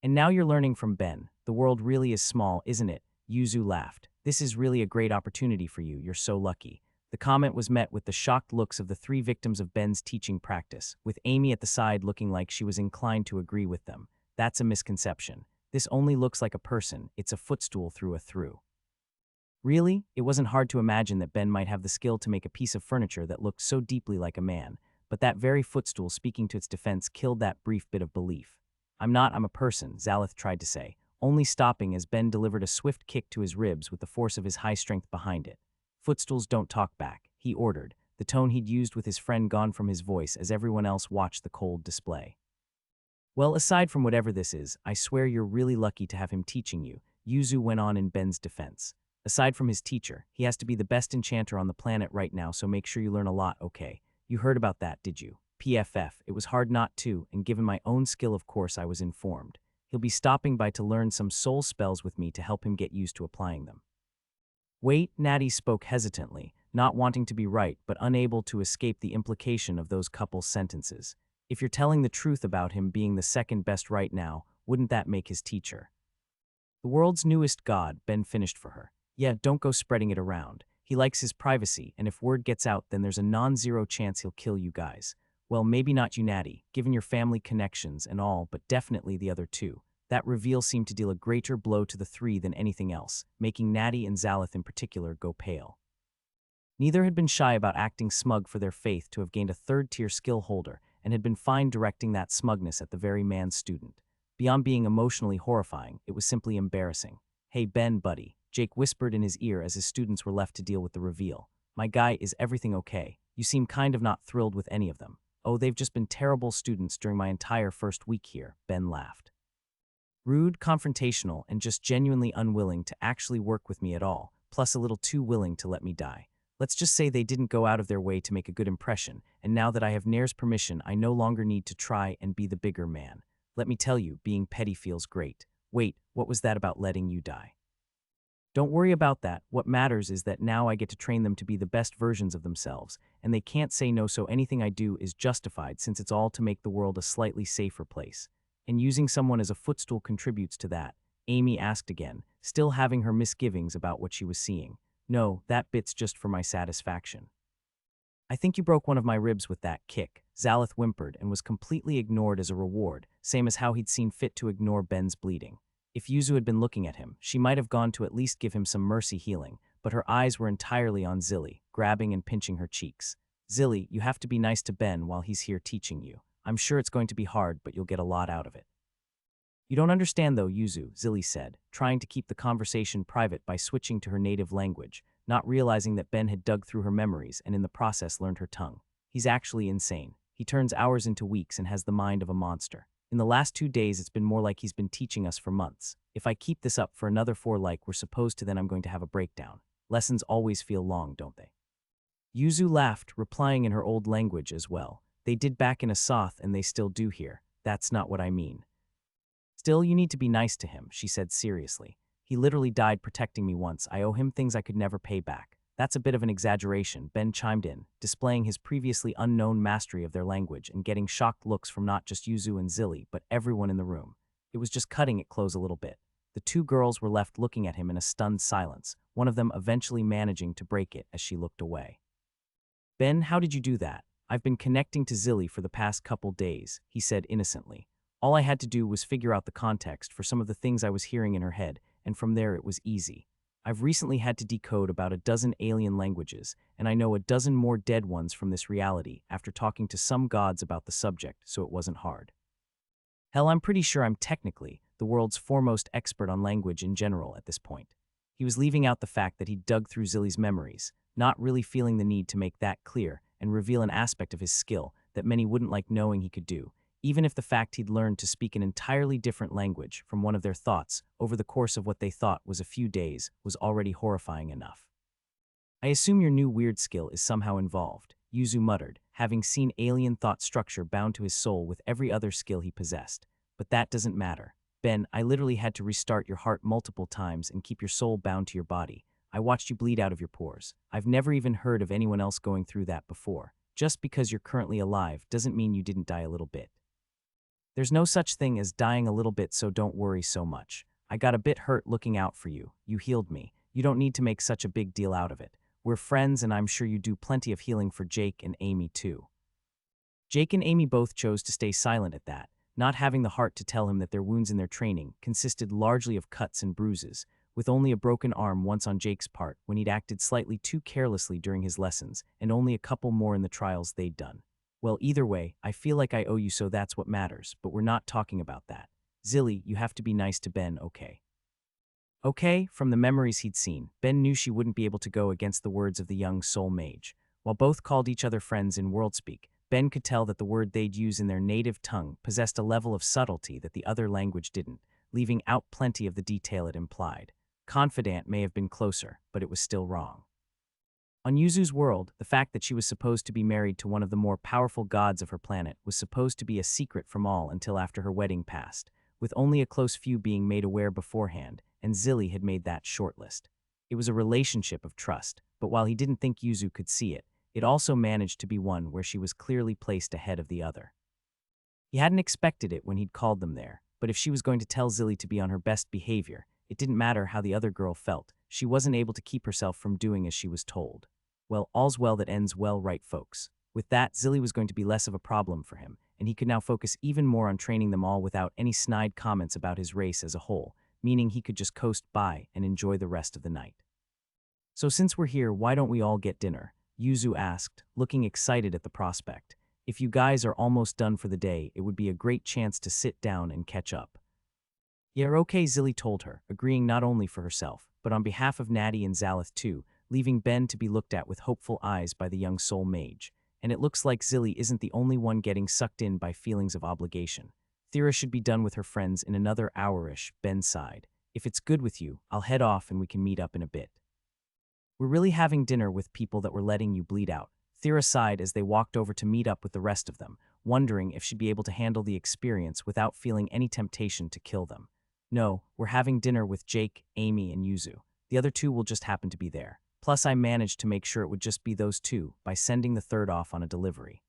And now you're learning from Ben. The world really is small, isn't it? Yuzu laughed. This is really a great opportunity for you, you're so lucky. The comment was met with the shocked looks of the three victims of Ben's teaching practice, with Amy at the side looking like she was inclined to agree with them. That's a misconception. This only looks like a person, it's a footstool through and through. Really? It wasn't hard to imagine that Ben might have the skill to make a piece of furniture that looked so deeply like a man, but that very footstool speaking to its defense killed that brief bit of belief. I'm a person, Zalith tried to say, only stopping as Ben delivered a swift kick to his ribs with the force of his high strength behind it. Footstools don't talk back, he ordered, the tone he'd used with his friend gone from his voice as everyone else watched the cold display. Well, aside from whatever this is, I swear you're really lucky to have him teaching you, Yuzu went on in Ben's defense. Aside from his teacher, he has to be the best enchanter on the planet right now, so make sure you learn a lot, okay? You heard about that, did you? PFF, it was hard not to, and given my own skill, of course, I was informed. He'll be stopping by to learn some soul spells with me to help him get used to applying them. Wait, Natty spoke hesitantly, not wanting to be right but unable to escape the implication of those couple sentences. If you're telling the truth about him being the second best right now, wouldn't that make his teacher the world's newest god? Ben finished for her. Yeah, don't go spreading it around. He likes his privacy, and if word gets out, then there's a non-zero chance he'll kill you guys. Well, maybe not you, Natty, given your family connections and all, but definitely the other two. That reveal seemed to deal a greater blow to the three than anything else, making Natty and Zalith in particular go pale. Neither had been shy about acting smug for their faith to have gained a third-tier skill holder, and had been fine directing that smugness at the very man's student. Beyond being emotionally horrifying, it was simply embarrassing. Hey Ben, buddy, Jake whispered in his ear as his students were left to deal with the reveal. My guy, is everything okay? You seem kind of not thrilled with any of them. Oh, they've just been terrible students during my entire first week here, Ben laughed. Rude, confrontational, and just genuinely unwilling to actually work with me at all, plus a little too willing to let me die. Let's just say they didn't go out of their way to make a good impression, and now that I have Nair's permission, I no longer need to try and be the bigger man. Let me tell you, being petty feels great. Wait, what was that about letting you die? Don't worry about that. What matters is that now I get to train them to be the best versions of themselves, and they can't say no, so anything I do is justified since it's all to make the world a slightly safer place. And using someone as a footstool contributes to that, Amy asked again, still having her misgivings about what she was seeing. No, that bit's just for my satisfaction. I think you broke one of my ribs with that kick, Zalith whimpered and was completely ignored as a reward, same as how he'd seen fit to ignore Ben's bleeding. If Yuzu had been looking at him, she might have gone to at least give him some mercy healing, but her eyes were entirely on Zilly, grabbing and pinching her cheeks. Zilly, you have to be nice to Ben while he's here teaching you. I'm sure it's going to be hard, but you'll get a lot out of it. You don't understand though, Yuzu, Zilly said, trying to keep the conversation private by switching to her native language, not realizing that Ben had dug through her memories and in the process learned her tongue. He's actually insane. He turns hours into weeks and has the mind of a monster. In the last 2 days, it's been more like he's been teaching us for months. If I keep this up for another 4 like we're supposed to, then I'm going to have a breakdown. Lessons always feel long, don't they? Yuzu laughed, replying in her old language as well. They did back in a Soth and they still do here. That's not what I mean. Still, you need to be nice to him, she said seriously. He literally died protecting me once. I owe him things I could never pay back. That's a bit of an exaggeration, Ben chimed in, displaying his previously unknown mastery of their language and getting shocked looks from not just Yuzu and Zilly, but everyone in the room. It was just cutting it close a little bit. The 2 girls were left looking at him in a stunned silence, one of them eventually managing to break it as she looked away. Ben, how did you do that? I've been connecting to Zilly for the past couple days, he said innocently. All I had to do was figure out the context for some of the things I was hearing in her head, and from there it was easy. I've recently had to decode about a dozen alien languages, and I know a dozen more dead ones from this reality after talking to some gods about the subject, so it wasn't hard. Hell, I'm pretty sure I'm technically the world's foremost expert on language in general at this point. He was leaving out the fact that he'd dug through Zilly's memories, not really feeling the need to make that clear and reveal an aspect of his skill that many wouldn't like knowing he could do, even if the fact he'd learned to speak an entirely different language from one of their thoughts over the course of what they thought was a few days was already horrifying enough. I assume your new weird skill is somehow involved, Yuzu muttered, having seen alien thought structure bound to his soul with every other skill he possessed. But that doesn't matter. Ben, I literally had to restart your heart multiple times and keep your soul bound to your body. I watched you bleed out of your pores. I've never even heard of anyone else going through that before. Just because you're currently alive doesn't mean you didn't die a little bit. There's no such thing as dying a little bit, so don't worry so much. I got a bit hurt looking out for you. You healed me. You don't need to make such a big deal out of it. We're friends, and I'm sure you do plenty of healing for Jake and Amy too. Jake and Amy both chose to stay silent at that, not having the heart to tell him that their wounds in their training consisted largely of cuts and bruises, with only a broken arm once on Jake's part when he'd acted slightly too carelessly during his lessons, and only a couple more in the trials they'd done. Well, either way, I feel like I owe you, so that's what matters, but we're not talking about that. Zilly, you have to be nice to Ben, okay? Okay, from the memories he'd seen, Ben knew she wouldn't be able to go against the words of the young soul mage. While both called each other friends in worldspeak, Ben could tell that the word they'd use in their native tongue possessed a level of subtlety that the other language didn't, leaving out plenty of the detail it implied. Confidant may have been closer, but it was still wrong. On Yuzu's world, the fact that she was supposed to be married to one of the more powerful gods of her planet was supposed to be a secret from all until after her wedding passed, with only a close few being made aware beforehand, and Zilly had made that shortlist. It was a relationship of trust, but while he didn't think Yuzu could see it, it also managed to be one where she was clearly placed ahead of the other. He hadn't expected it when he'd called them there, but if she was going to tell Zilly to be on her best behavior, it didn't matter how the other girl felt. She wasn't able to keep herself from doing as she was told. Well, all's well that ends well, right, folks? With that, Zilly was going to be less of a problem for him, and he could now focus even more on training them all without any snide comments about his race as a whole, meaning he could just coast by and enjoy the rest of the night. So since we're here, why don't we all get dinner? Yuzu asked, looking excited at the prospect. If you guys are almost done for the day, it would be a great chance to sit down and catch up. Yeah, okay, Zilly told her, agreeing not only for herself, but on behalf of Natty and Zalith too, leaving Ben to be looked at with hopeful eyes by the young soul mage. And it looks like Zilly isn't the only one getting sucked in by feelings of obligation. Thera should be done with her friends in another hour-ish, Ben sighed. If it's good with you, I'll head off and we can meet up in a bit. We're really having dinner with people that were letting you bleed out. Thera sighed as they walked over to meet up with the rest of them, wondering if she'd be able to handle the experience without feeling any temptation to kill them. No, we're having dinner with Jake, Amy, and Yuzu. The other two will just happen to be there. Plus, I managed to make sure it would just be those two by sending the third off on a delivery.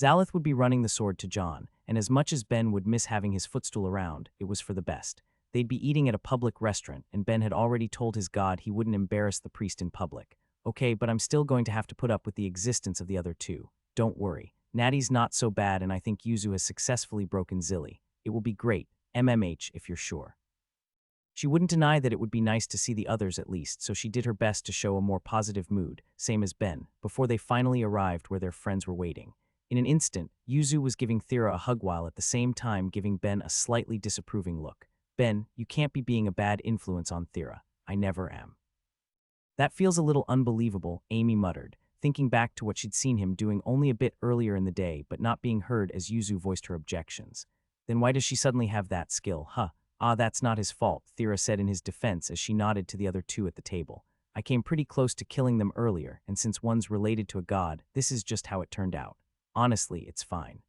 Zalith would be running the sword to John, and as much as Ben would miss having his footstool around, it was for the best. They'd be eating at a public restaurant, and Ben had already told his god he wouldn't embarrass the priest in public. Okay, but I'm still going to have to put up with the existence of the other two. Don't worry. Natty's not so bad, and I think Yuzu has successfully broken Zilly. It will be great. MMH, if you're sure. She wouldn't deny that it would be nice to see the others at least, so she did her best to show a more positive mood, same as Ben, before they finally arrived where their friends were waiting. In an instant, Yuzu was giving Thera a hug while at the same time giving Ben a slightly disapproving look. Ben, you can't be being a bad influence on Thera. I never am. That feels a little unbelievable, Amy muttered, thinking back to what she'd seen him doing only a bit earlier in the day but not being heard as Yuzu voiced her objections. Then why does she suddenly have that skill, huh? Ah, that's not his fault, Thera said in his defense as she nodded to the other two at the table. I came pretty close to killing them earlier, and since one's related to a god, this is just how it turned out. Honestly, it's fine.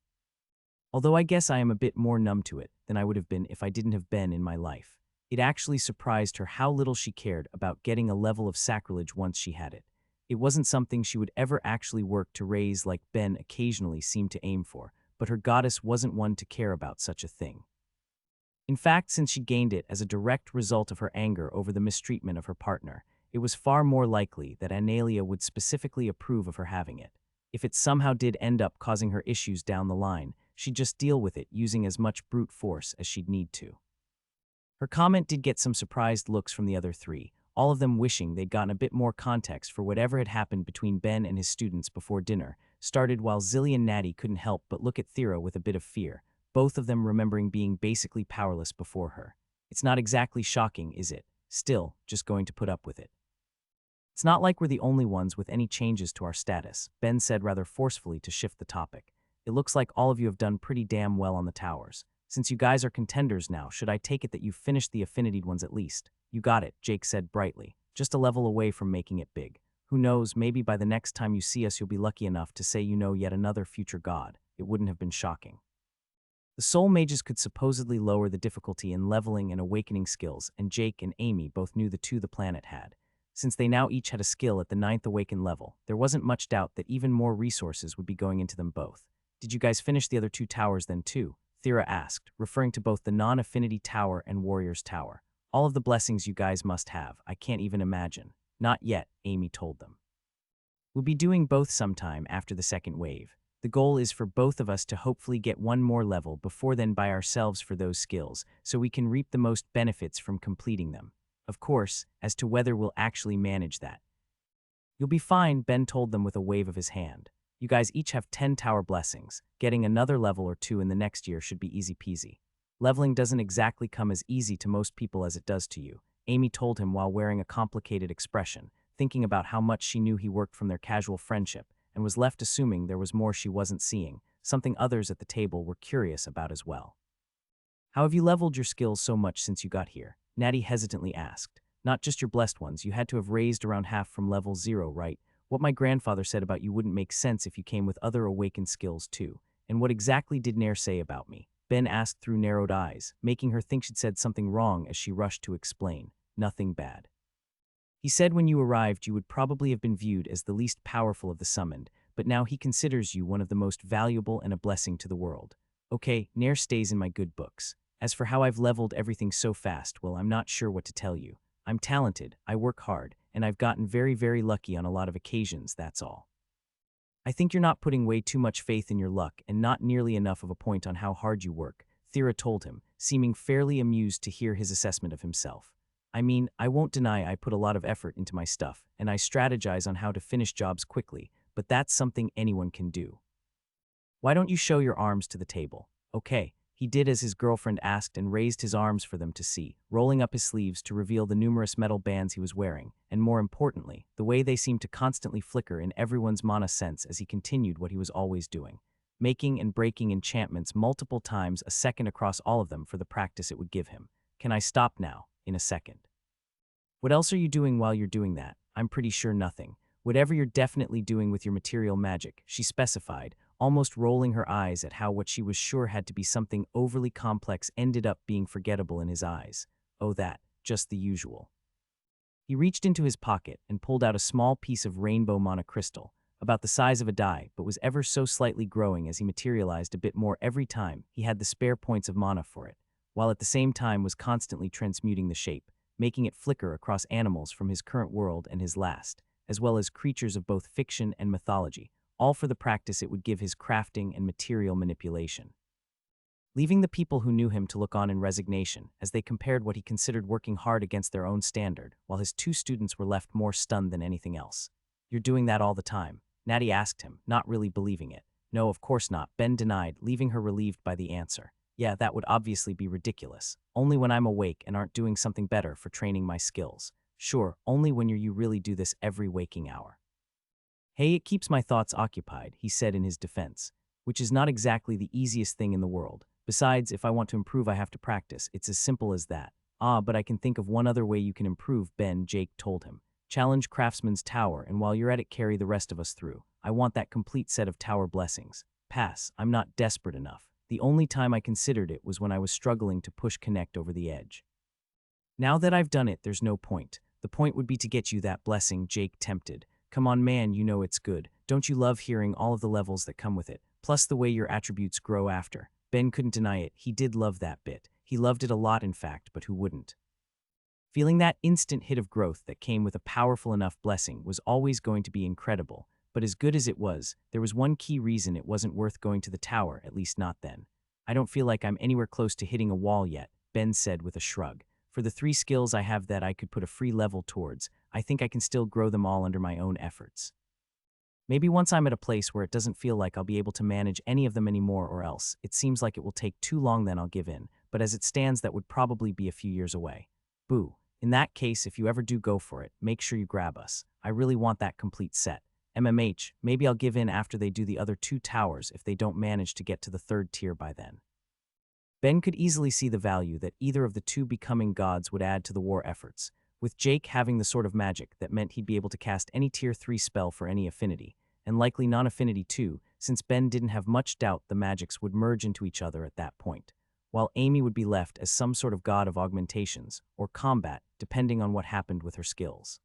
Although I guess I am a bit more numb to it than I would have been if I didn't have Ben in my life. It actually surprised her how little she cared about getting a level of sacrilege once she had it. It wasn't something she would ever actually work to raise like Ben occasionally seemed to aim for, but her goddess wasn't one to care about such a thing. In fact, since she gained it as a direct result of her anger over the mistreatment of her partner, it was far more likely that Analia would specifically approve of her having it. If it somehow did end up causing her issues down the line, she'd just deal with it using as much brute force as she'd need to. Her comment did get some surprised looks from the other three, all of them wishing they'd gotten a bit more context for whatever had happened between Ben and his students before dinner started, while Zilly and Natty couldn't help but look at Thera with a bit of fear, both of them remembering being basically powerless before her. It's not exactly shocking, is it? Still, just going to put up with it. It's not like we're the only ones with any changes to our status, Ben said rather forcefully to shift the topic. It looks like all of you have done pretty damn well on the towers. Since you guys are contenders now, should I take it that you've finished the affinitied ones at least? You got it, Jake said brightly, just a level away from making it big. Who knows, maybe by the next time you see us you'll be lucky enough to say you know yet another future god. It wouldn't have been shocking. The soul mages could supposedly lower the difficulty in leveling and awakening skills, and Jake and Amy both knew the planet had. Since they now each had a skill at the 9th awakened level, there wasn't much doubt that even more resources would be going into them both. Did you guys finish the other 2 towers then too? Thera asked, referring to both the non-affinity tower and warrior's tower. All of the blessings you guys must have, I can't even imagine. Not yet, Amy told them. We'll be doing both sometime after the second wave. The goal is for both of us to hopefully get one more level before then by ourselves for those skills, so we can reap the most benefits from completing them. Of course, as to whether we'll actually manage that. You'll be fine, Ben told them with a wave of his hand. You guys each have 10 tower blessings. Getting another level or 2 in the next year should be easy peasy. Leveling doesn't exactly come as easy to most people as it does to you, Amy told him while wearing a complicated expression, thinking about how much she knew he worked from their casual friendship, and was left assuming there was more she wasn't seeing, something others at the table were curious about as well. How have you leveled your skills so much since you got here? Natty hesitantly asked. Not just your blessed ones, you had to have raised around half from level 0, right? What my grandfather said about you wouldn't make sense if you came with other awakened skills too. And what exactly did Nair say about me? Ben asked through narrowed eyes, making her think she'd said something wrong as she rushed to explain. Nothing bad. He said when you arrived you would probably have been viewed as the least powerful of the summoned, but now he considers you one of the most valuable and a blessing to the world. Okay, Nair stays in my good books. As for how I've leveled everything so fast, well, I'm not sure what to tell you. I'm talented, I work hard, and I've gotten very, very lucky on a lot of occasions, that's all. I think you're not putting way too much faith in your luck and not nearly enough of a point on how hard you work, Thera told him, seeming fairly amused to hear his assessment of himself. I mean, I won't deny I put a lot of effort into my stuff, and I strategize on how to finish jobs quickly, but that's something anyone can do. Why don't you show your arms to the table? Okay. He did as his girlfriend asked and raised his arms for them to see, rolling up his sleeves to reveal the numerous metal bands he was wearing, and more importantly, the way they seemed to constantly flicker in everyone's mana sense as he continued what he was always doing, making and breaking enchantments multiple times a second across all of them for the practice it would give him. Can I stop now? In a second. What else are you doing while you're doing that? I'm pretty sure nothing. Whatever you're definitely doing with your material magic, she specified, almost rolling her eyes at how what she was sure had to be something overly complex ended up being forgettable in his eyes. Oh, that, just the usual. He reached into his pocket and pulled out a small piece of rainbow monocrystal, about the size of a die, but was ever so slightly growing as he materialized a bit more every time he had the spare points of mana for it, while at the same time was constantly transmuting the shape, making it flicker across animals from his current world and his last, as well as creatures of both fiction and mythology, all for the practice it would give his crafting and material manipulation. Leaving the people who knew him to look on in resignation as they compared what he considered working hard against their own standard, while his 2 students were left more stunned than anything else. You're doing that all the time? Natty asked him, not really believing it. No, of course not, Ben denied, leaving her relieved by the answer. Yeah, that would obviously be ridiculous. Only when I'm awake and aren't doing something better for training my skills. Sure, only when you really do this every waking hour. Hey, it keeps my thoughts occupied, he said in his defense, which is not exactly the easiest thing in the world. Besides, if I want to improve, I have to practice. It's as simple as that. Ah, but I can think of one other way you can improve, Jake told him. Challenge Craftsman's tower, and while you're at it, carry the rest of us through. I want that complete set of tower blessings. Pass, I'm not desperate enough. The only time I considered it was when I was struggling to push Connect over the edge. Now that I've done it, there's no point. The point would be to get you that blessing, Jake tempted. Come on, man, you know it's good. Don't you love hearing all of the levels that come with it, plus the way your attributes grow after? Ben couldn't deny it. He did love that bit. He loved it a lot, in fact, but who wouldn't? Feeling that instant hit of growth that came with a powerful enough blessing was always going to be incredible, but as good as it was, there was one key reason it wasn't worth going to the tower, at least not then. I don't feel like I'm anywhere close to hitting a wall yet, Ben said with a shrug. For the 3 skills I have that I could put a free level towards, I think I can still grow them all under my own efforts. Maybe once I'm at a place where it doesn't feel like I'll be able to manage any of them anymore, or else it seems like it will take too long, then I'll give in, but as it stands that would probably be a few years away. Boo. In that case, if you ever do go for it, make sure you grab us. I really want that complete set. MMH, maybe I'll give in after they do the other 2 towers if they don't manage to get to the 3rd tier by then. Ben could easily see the value that either of the 2 becoming gods would add to the war efforts, with Jake having the sort of magic that meant he'd be able to cast any tier 3 spell for any affinity, and likely non-affinity too, since Ben didn't have much doubt the magics would merge into each other at that point, while Amy would be left as some sort of god of augmentations or combat, depending on what happened with her skills.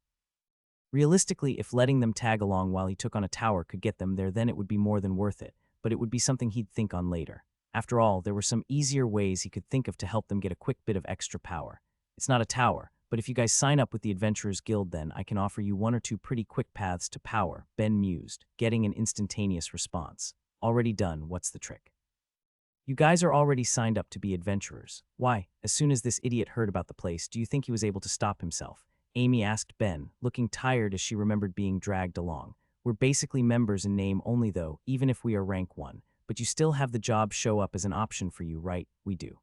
Realistically, if letting them tag along while he took on a tower could get them there, then it would be more than worth it, but it would be something he'd think on later. After all, there were some easier ways he could think of to help them get a quick bit of extra power. It's not a tower, but if you guys sign up with the Adventurers Guild, then I can offer you one or two pretty quick paths to power, Ben mused, getting an instantaneous response. Already done, what's the trick? You guys are already signed up to be adventurers. Why, as soon as this idiot heard about the place, do you think he was able to stop himself? Amy asked Ben, looking tired as she remembered being dragged along. We're basically members in name only though, even if we are rank 1. But you still have the job show up as an option for you, right? We do.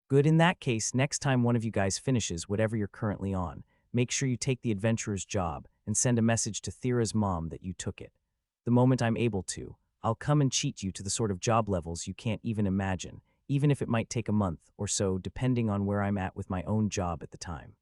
Good, in that case, next time one of you guys finishes whatever you're currently on, make sure you take the adventurer's job and send a message to Thera's mom that you took it. The moment I'm able to, I'll come and cheat you to the sort of job levels you can't even imagine, even if it might take a month or so depending on where I'm at with my own job at the time.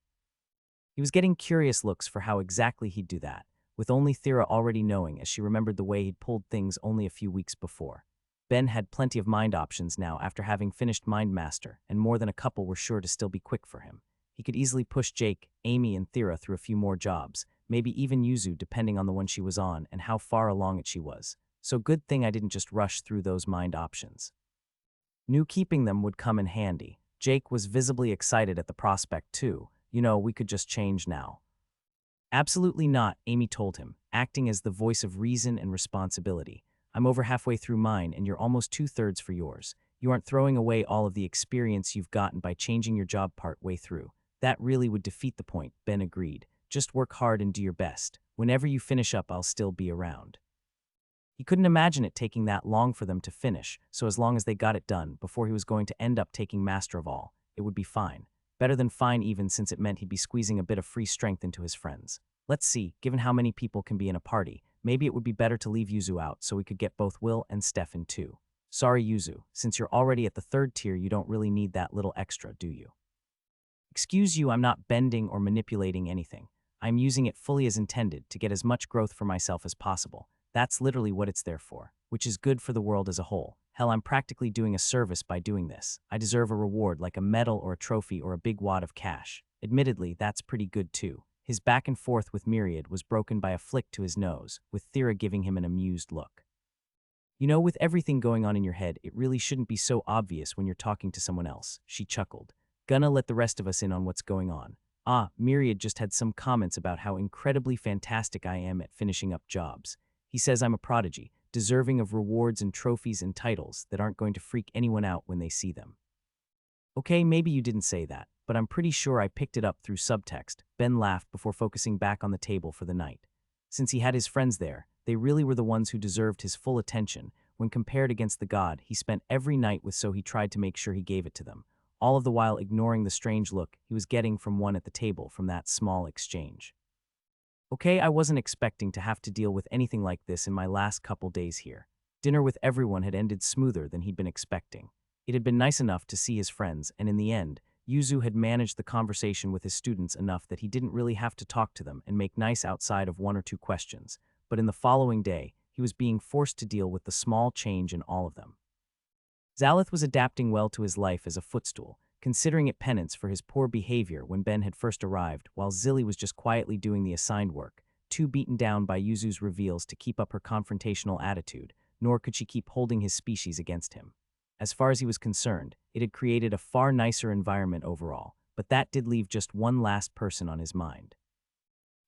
He was getting curious looks for how exactly he'd do that, with only Thera already knowing as she remembered the way he'd pulled things only a few weeks before. Ben had plenty of mind options now after having finished Mind Master, and more than a couple were sure to still be quick for him. He could easily push Jake, Amy, and Thera through a few more jobs, maybe even Yuzu depending on the one she was on and how far along it she was. So good thing I didn't just rush through those mind options. Knew keeping them would come in handy. Jake was visibly excited at the prospect too. You know, we could just change now. Absolutely not, Amy told him, acting as the voice of reason and responsibility. I'm over halfway through mine and you're almost 2/3 for yours. You aren't throwing away all of the experience you've gotten by changing your job part way through. That really would defeat the point, Ben agreed. Just work hard and do your best. Whenever you finish up, I'll still be around. He couldn't imagine it taking that long for them to finish, so as long as they got it done before he was going to end up taking Master of All, it would be fine. Better than fine even, since it meant he'd be squeezing a bit of free strength into his friends. Let's see, given how many people can be in a party, maybe it would be better to leave Yuzu out so we could get both Will and Steph in too. Sorry Yuzu, since you're already at the 3rd tier you don't really need that little extra, do you? Excuse you, I'm not bending or manipulating anything. I'm using it fully as intended to get as much growth for myself as possible. That's literally what it's there for, which is good for the world as a whole. Hell, I'm practically doing a service by doing this. I deserve a reward like a medal or a trophy or a big wad of cash. Admittedly, that's pretty good too. His back and forth with Myriad was broken by a flick to his nose, with Thera giving him an amused look. You know, with everything going on in your head, it really shouldn't be so obvious when you're talking to someone else, she chuckled. Gonna let the rest of us in on what's going on. Myriad just had some comments about how incredibly fantastic I am at finishing up jobs. He says I'm a prodigy, deserving of rewards and trophies and titles that aren't going to freak anyone out when they see them. Okay, maybe you didn't say that, but I'm pretty sure I picked it up through subtext. Ben laughed before focusing back on the table for the night. Since he had his friends there, they really were the ones who deserved his full attention. When compared against the god he spent every night with, so he tried to make sure he gave it to them, all of the while ignoring the strange look he was getting from one at the table from that small exchange. Okay, I wasn't expecting to have to deal with anything like this in my last couple days here. Dinner with everyone had ended smoother than he'd been expecting. It had been nice enough to see his friends, and in the end, Yuzu had managed the conversation with his students enough that he didn't really have to talk to them and make nice outside of one or two questions. But in the following day, he was being forced to deal with the small change in all of them. Zalith was adapting well to his life as a footstool, considering it penance for his poor behavior when Ben had first arrived, while Zilly was just quietly doing the assigned work, too beaten down by Yuzu's reveals to keep up her confrontational attitude, nor could she keep holding his species against him. As far as he was concerned, it had created a far nicer environment overall, but that did leave just one last person on his mind.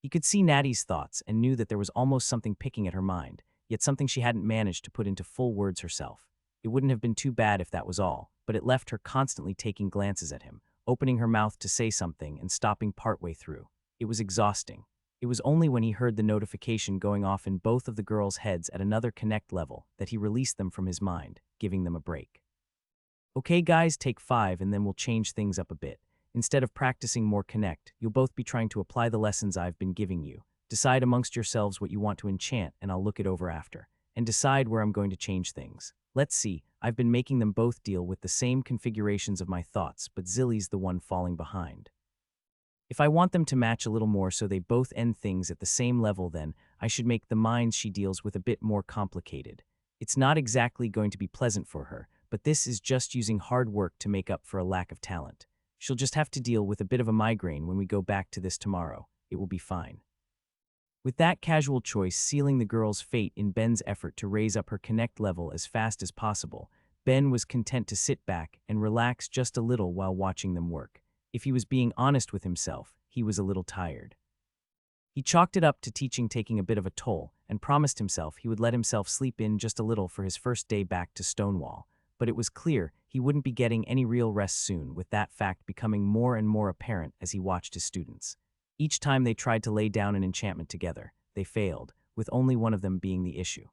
He could see Natty's thoughts and knew that there was almost something picking at her mind, yet something she hadn't managed to put into full words herself. It wouldn't have been too bad if that was all, but it left her constantly taking glances at him, opening her mouth to say something and stopping partway through. It was exhausting. It was only when he heard the notification going off in both of the girls' heads at another connect level that he released them from his mind, giving them a break. Okay guys, take 5 and then we'll change things up a bit. Instead of practicing more connect, you'll both be trying to apply the lessons I've been giving you. Decide amongst yourselves what you want to enchant and I'll look it over after. And decide where I'm going to change things. Let's see, I've been making them both deal with the same configurations of my thoughts, but Zilly's the one falling behind. If I want them to match a little more so they both end things at the same level, then I should make the minds she deals with a bit more complicated. It's not exactly going to be pleasant for her, but this is just using hard work to make up for a lack of talent. She'll just have to deal with a bit of a migraine when we go back to this tomorrow. It will be fine. With that casual choice sealing the girl's fate in Ben's effort to raise up her connect level as fast as possible, Ben was content to sit back and relax just a little while watching them work. If he was being honest with himself, he was a little tired. He chalked it up to teaching taking a bit of a toll and promised himself he would let himself sleep in just a little for his first day back to Stonewall. But it was clear he wouldn't be getting any real rest soon, with that fact becoming more and more apparent as he watched his students. Each time they tried to lay down an enchantment together, they failed, with only one of them being the issue.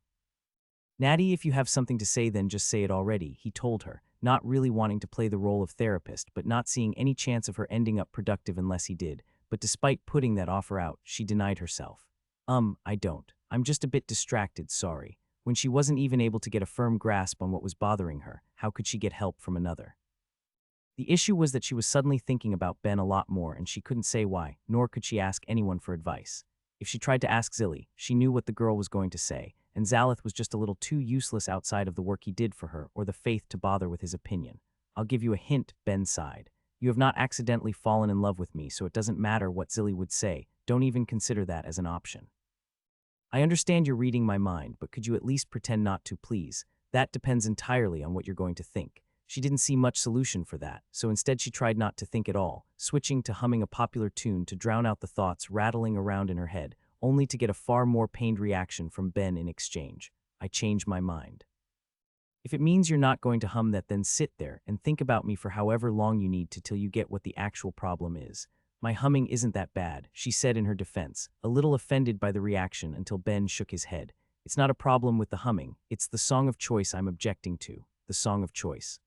"Natty, if you have something to say then just say it already," he told her, not really wanting to play the role of therapist but not seeing any chance of her ending up productive unless he did. But despite putting that offer out, she denied herself. I don't. I'm just a bit distracted, sorry." When she wasn't even able to get a firm grasp on what was bothering her, how could she get help from another? The issue was that she was suddenly thinking about Ben a lot more and she couldn't say why, nor could she ask anyone for advice. If she tried to ask Zilly, she knew what the girl was going to say, and Zalith was just a little too useless outside of the work he did for her or the faith to bother with his opinion. "I'll give you a hint," Ben sighed. "You have not accidentally fallen in love with me, so it doesn't matter what Zilly would say. Don't even consider that as an option. I understand you're reading my mind, but could you at least pretend not to, please? That depends entirely on what you're going to think." She didn't see much solution for that, so instead she tried not to think at all, switching to humming a popular tune to drown out the thoughts rattling around in her head, only to get a far more pained reaction from Ben in exchange. "I changed my mind." "If it means you're not going to hum that, then sit there and think about me for however long you need to till you get what the actual problem is. My humming isn't that bad," she said in her defense, a little offended by the reaction until Ben shook his head. "It's not a problem with the humming, it's the song of choice I'm objecting to, the song of choice."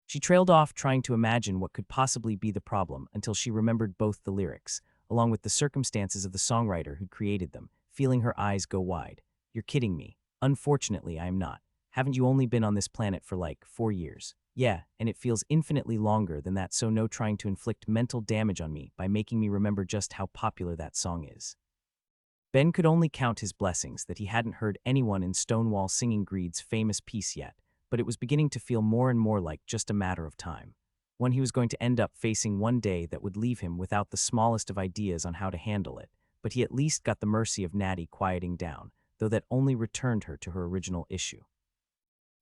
She trailed off trying to imagine what could possibly be the problem until she remembered both the lyrics, along with the circumstances of the songwriter who'd created them, feeling her eyes go wide. "You're kidding me. Unfortunately, I am not. Haven't you only been on this planet for like 4 years? Yeah, and it feels infinitely longer than that, so no trying to inflict mental damage on me by making me remember just how popular that song is." Ben could only count his blessings that he hadn't heard anyone in Stonewall singing Greed's famous piece yet, but it was beginning to feel more and more like just a matter of time. One he was going to end up facing one day that would leave him without the smallest of ideas on how to handle it, but he at least got the mercy of Natty quieting down, though that only returned her to her original issue.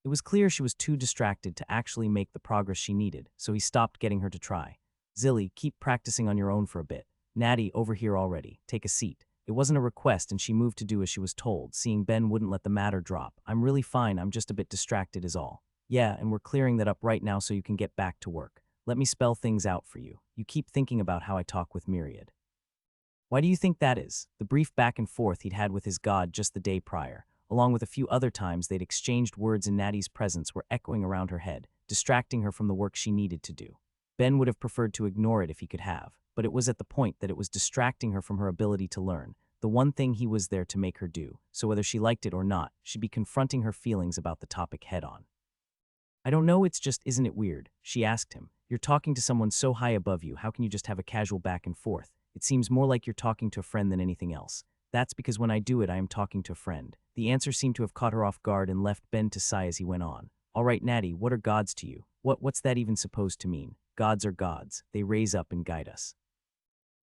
It was clear she was too distracted to actually make the progress she needed, so he stopped getting her to try. "Zilly, keep practicing on your own for a bit. Natty, over here already. Take a seat." It wasn't a request and she moved to do as she was told, seeing Ben wouldn't let the matter drop. "I'm really fine, I'm just a bit distracted is all." "Yeah, and we're clearing that up right now so you can get back to work. Let me spell things out for you. You keep thinking about how I talk with Myriad." Why do you think that is? The brief back and forth he'd had with his god just the day prior, along with a few other times they'd exchanged words in Natty's presence, were echoing around her head, distracting her from the work she needed to do. Ben would have preferred to ignore it if he could have, but it was at the point that it was distracting her from her ability to learn, the one thing he was there to make her do, so whether she liked it or not, she'd be confronting her feelings about the topic head-on. "I don't know, it's just, isn't it weird?" she asked him. "You're talking to someone so high above you, how can you just have a casual back and forth? It seems more like you're talking to a friend than anything else." "That's because when I do it, I am talking to a friend." The answer seemed to have caught her off guard and left Ben to sigh as he went on. "All right, Natty, what are gods to you? What's that even supposed to mean? Gods are gods. They raise up and guide us.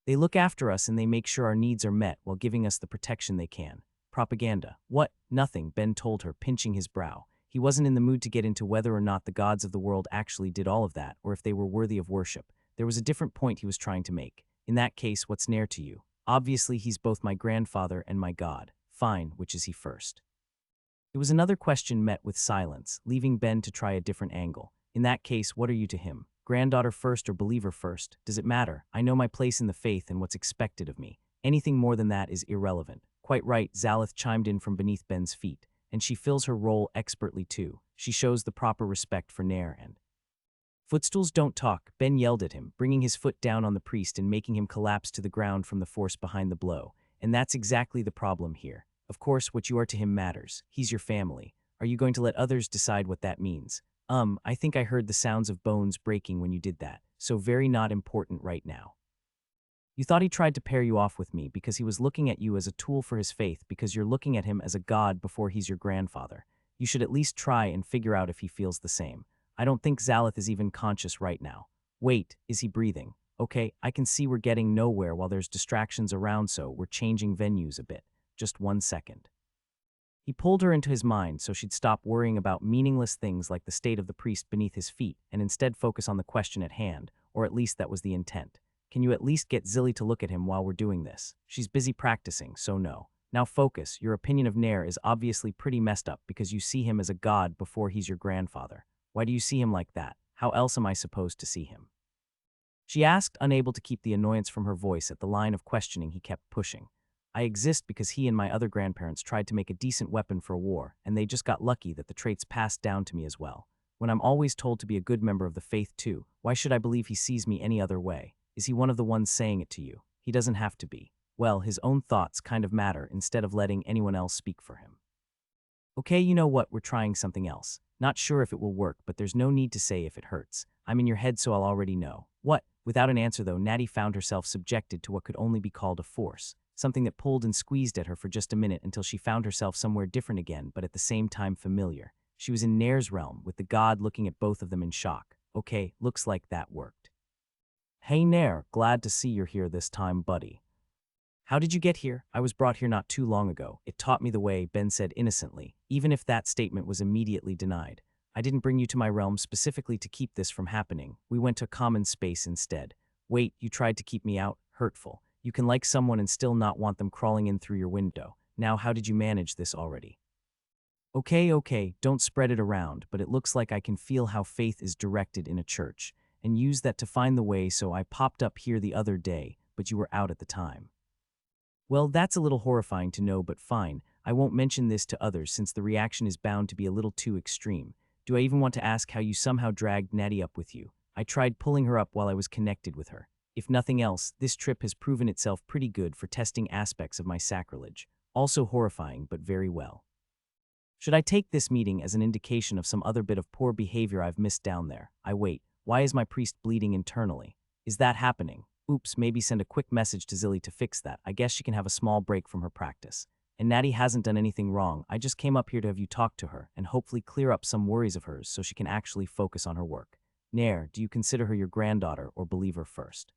They look after us and they make sure our needs are met while giving us the protection they can." "Propaganda." "What?" "Nothing," Ben told her, pinching his brow. He wasn't in the mood to get into whether or not the gods of the world actually did all of that, or if they were worthy of worship. There was a different point he was trying to make. "In that case, what's Nair to you?" "Obviously, he's both my grandfather and my god." "Fine, which is he first?" It was another question met with silence, leaving Ben to try a different angle. "In that case, what are you to him? Granddaughter first or believer first? Does it matter? I know my place in the faith and what's expected of me. Anything more than that is irrelevant." "Quite right," Zalith chimed in from beneath Ben's feet. "And she fills her role expertly too. She shows the proper respect for Nair and—" "Footstools don't talk," Ben yelled at him, bringing his foot down on the priest and making him collapse to the ground from the force behind the blow. "And that's exactly the problem here. Of course, what you are to him matters. He's your family. Are you going to let others decide what that means?" I think I heard the sounds of bones breaking when you did that, so very not important right now." "You thought he tried to pair you off with me because he was looking at you as a tool for his faith, because you're looking at him as a god before he's your grandfather. You should at least try and figure out if he feels the same. I don't think Zalith is even conscious right now. Wait, is he breathing? Okay, I can see we're getting nowhere while there's distractions around, so we're changing venues a bit. Just 1 second. He pulled her into his mind so she'd stop worrying about meaningless things like the state of the priest beneath his feet and instead focus on the question at hand, or at least that was the intent. Can you at least get Zilly to look at him while we're doing this? She's busy practicing, so no. Now focus. Your opinion of Nair is obviously pretty messed up because you see him as a god before he's your grandfather. Why do you see him like that? How else am I supposed to see him? She asked, unable to keep the annoyance from her voice at the line of questioning he kept pushing. I exist because he and my other grandparents tried to make a decent weapon for war, and they just got lucky that the traits passed down to me as well. When I'm always told to be a good member of the faith too, why should I believe he sees me any other way? Is he one of the ones saying it to you? He doesn't have to be. Well, his own thoughts kind of matter instead of letting anyone else speak for him. Okay, you know what, we're trying something else. Not sure if it will work, but there's no need to say if it hurts. I'm in your head, so I'll already know. What? Without an answer though, Natty found herself subjected to what could only be called a force. Something that pulled and squeezed at her for just a minute until she found herself somewhere different again, but at the same time familiar. She was in Nair's realm, with the god looking at both of them in shock. Okay, looks like that worked. Hey Nair, glad to see you're here this time, buddy. How did you get here? I was brought here not too long ago. It taught me the way, Ben said innocently, even if that statement was immediately denied. I didn't bring you to my realm specifically to keep this from happening. We went to common space instead. Wait, you tried to keep me out? Hurtful. You can like someone and still not want them crawling in through your window. Now, how did you manage this already? Okay, don't spread it around, but it looks like I can feel how faith is directed in a church, and use that to find the way, so I popped up here the other day, but you were out at the time. Well, that's a little horrifying to know, but fine. I won't mention this to others since the reaction is bound to be a little too extreme. Do I even want to ask how you somehow dragged Natty up with you? I tried pulling her up while I was connected with her. If nothing else, this trip has proven itself pretty good for testing aspects of my sacrilege. Also horrifying, but very well. Should I take this meeting as an indication of some other bit of poor behavior I've missed down there? I wait. Why is my priest bleeding internally? Is that happening? Oops, maybe send a quick message to Zilly to fix that. I guess she can have a small break from her practice. And Natty hasn't done anything wrong. I just came up here to have you talk to her and hopefully clear up some worries of hers so she can actually focus on her work. Nair, do you consider her your granddaughter or believe her first?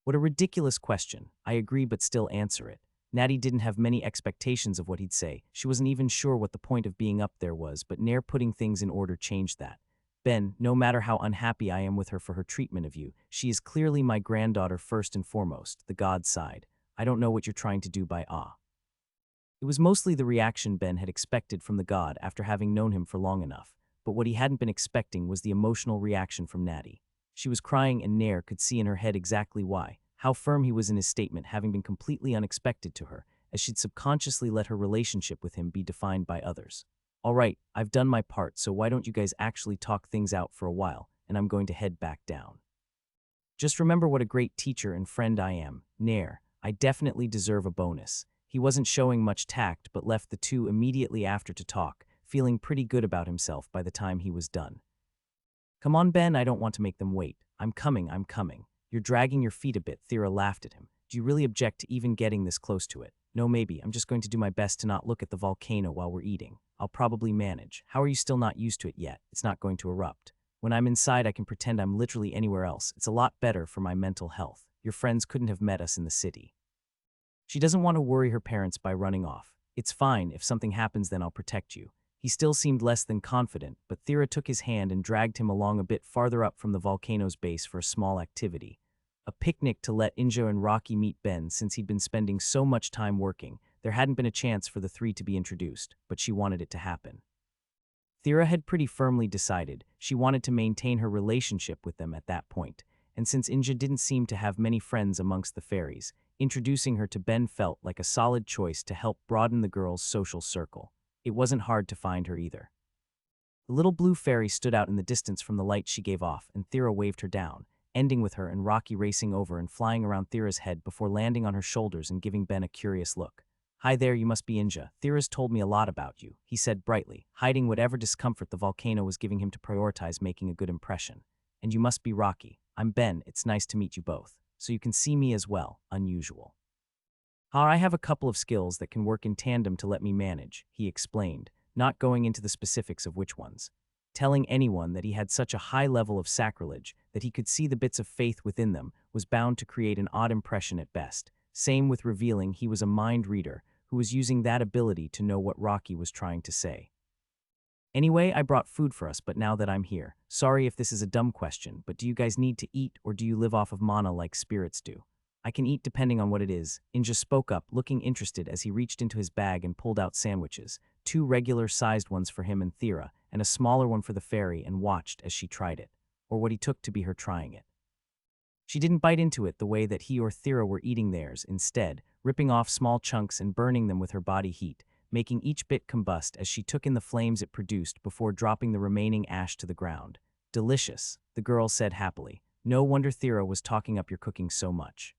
What a ridiculous question. I agree, but still answer it. Natty didn't have many expectations of what he'd say. She wasn't even sure what the point of being up there was, but Nair putting things in order changed that. Ben, no matter how unhappy I am with her for her treatment of you, she is clearly my granddaughter first and foremost, the god's side. I don't know what you're trying to do by It was mostly the reaction Ben had expected from the god after having known him for long enough, but what he hadn't been expecting was the emotional reaction from Natty. She was crying and Nair could see in her head exactly why, how firm he was in his statement having been completely unexpected to her, as she'd subconsciously let her relationship with him be defined by others. All right, I've done my part, so why don't you guys actually talk things out for a while, and I'm going to head back down. Just remember what a great teacher and friend I am, Nair. I definitely deserve a bonus. He wasn't showing much tact but left the two immediately after to talk, feeling pretty good about himself by the time he was done. Come on, Ben, I don't want to make them wait. I'm coming. You're dragging your feet a bit, Thera laughed at him. Do you really object to even getting this close to it? No, maybe. I'm just going to do my best to not look at the volcano while we're eating. I'll probably manage. How are you still not used to it yet? It's not going to erupt. When I'm inside, I can pretend I'm literally anywhere else. It's a lot better for my mental health. Your friends couldn't have met us in the city. She doesn't want to worry her parents by running off. It's fine. If something happens, then I'll protect you. He still seemed less than confident, but Thera took his hand and dragged him along a bit farther up from the volcano's base for a small activity. A picnic to let Inja and Rocky meet Ben since he'd been spending so much time working. There hadn't been a chance for the three to be introduced, but she wanted it to happen. Thera had pretty firmly decided she wanted to maintain her relationship with them at that point, and since Inja didn't seem to have many friends amongst the fairies, introducing her to Ben felt like a solid choice to help broaden the girl's social circle. It wasn't hard to find her either. The little blue fairy stood out in the distance from the light she gave off, and Thera waved her down, ending with her and Rocky racing over and flying around Thera's head before landing on her shoulders and giving Ben a curious look. Hi there, you must be Inja. Thera's told me a lot about you, he said brightly, hiding whatever discomfort the volcano was giving him to prioritize making a good impression. And you must be Rocky. I'm Ben, it's nice to meet you both. So you can see me as well, unusual. I have a couple of skills that can work in tandem to let me manage, he explained, not going into the specifics of which ones. Telling anyone that he had such a high level of sacrilege that he could see the bits of faith within them was bound to create an odd impression at best. Same with revealing he was a mind reader who was using that ability to know what Rocky was trying to say. Anyway, I brought food for us, but now that I'm here, sorry if this is a dumb question, but do you guys need to eat or do you live off of mana like spirits do? I can eat depending on what it is. Inja spoke up, looking interested as he reached into his bag and pulled out sandwiches, 2 regular-sized ones for him and Thera, and a smaller one for the fairy, and watched as she tried it, or what he took to be her trying it. She didn't bite into it the way that he or Thera were eating theirs, instead, ripping off small chunks and burning them with her body heat, making each bit combust as she took in the flames it produced before dropping the remaining ash to the ground. Delicious, the girl said happily. No wonder Thera was talking up your cooking so much.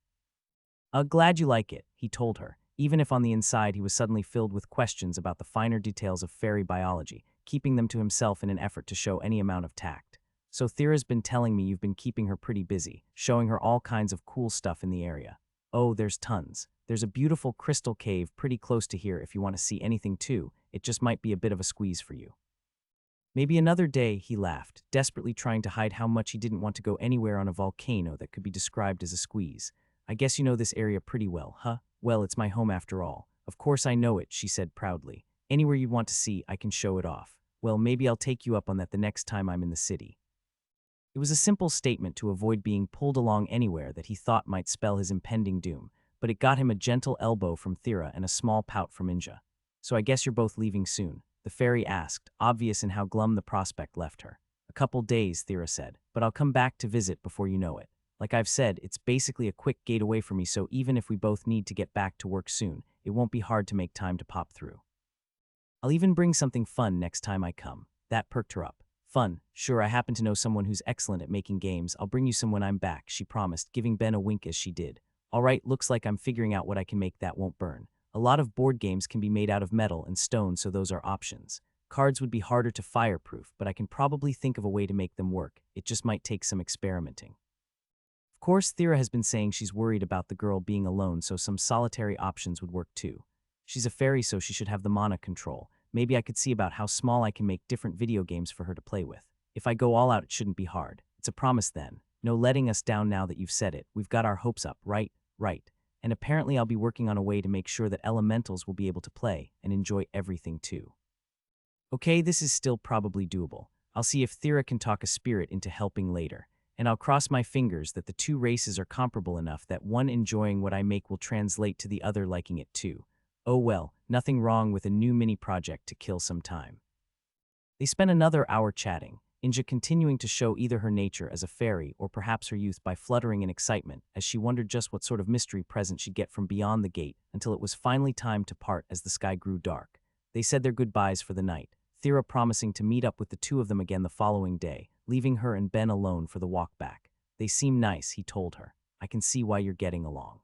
Glad you like it, he told her, even if on the inside he was suddenly filled with questions about the finer details of fairy biology, keeping them to himself in an effort to show any amount of tact. So Thera's been telling me you've been keeping her pretty busy, showing her all kinds of cool stuff in the area. Oh, there's tons. There's a beautiful crystal cave pretty close to here if you want to see anything too. It just might be a bit of a squeeze for you. Maybe another day, he laughed, desperately trying to hide how much he didn't want to go anywhere on a volcano that could be described as a squeeze. I guess you know this area pretty well, huh? Well, it's my home after all. Of course I know it, she said proudly. Anywhere you want to see, I can show it off. Well, maybe I'll take you up on that the next time I'm in the city. It was a simple statement to avoid being pulled along anywhere that he thought might spell his impending doom, but it got him a gentle elbow from Thera and a small pout from Inja. So I guess you're both leaving soon, the fairy asked, obvious in how glum the prospect left her. A couple days, Thera said, but I'll come back to visit before you know it. Like I've said, it's basically a quick gate away from me, so even if we both need to get back to work soon, it won't be hard to make time to pop through. I'll even bring something fun next time I come. That perked her up. Fun. Sure, I happen to know someone who's excellent at making games. I'll bring you some when I'm back, she promised, giving Ben a wink as she did. All right, looks like I'm figuring out what I can make that won't burn. A lot of board games can be made out of metal and stone, so those are options. Cards would be harder to fireproof, but I can probably think of a way to make them work. It just might take some experimenting. Of course, Thera has been saying she's worried about the girl being alone, so some solitary options would work too. She's a fairy, so she should have the mana control. Maybe I could see about how small I can make different video games for her to play with. If I go all out, it shouldn't be hard. It's a promise then. No letting us down now that you've said it. We've got our hopes up, right? Right. And apparently I'll be working on a way to make sure that elementals will be able to play and enjoy everything too. Okay, this is still probably doable. I'll see if Thera can talk a spirit into helping later. And I'll cross my fingers that the 2 races are comparable enough that one enjoying what I make will translate to the other liking it too. Oh well, nothing wrong with a new mini-project to kill some time. They spent another hour chatting, Inja continuing to show either her nature as a fairy or perhaps her youth by fluttering in excitement as she wondered just what sort of mystery present she'd get from beyond the gate until it was finally time to part as the sky grew dark. They said their goodbyes for the night, Thera promising to meet up with the 2 of them again the following day, leaving her and Ben alone for the walk back. They seem nice, he told her. I can see why you're getting along.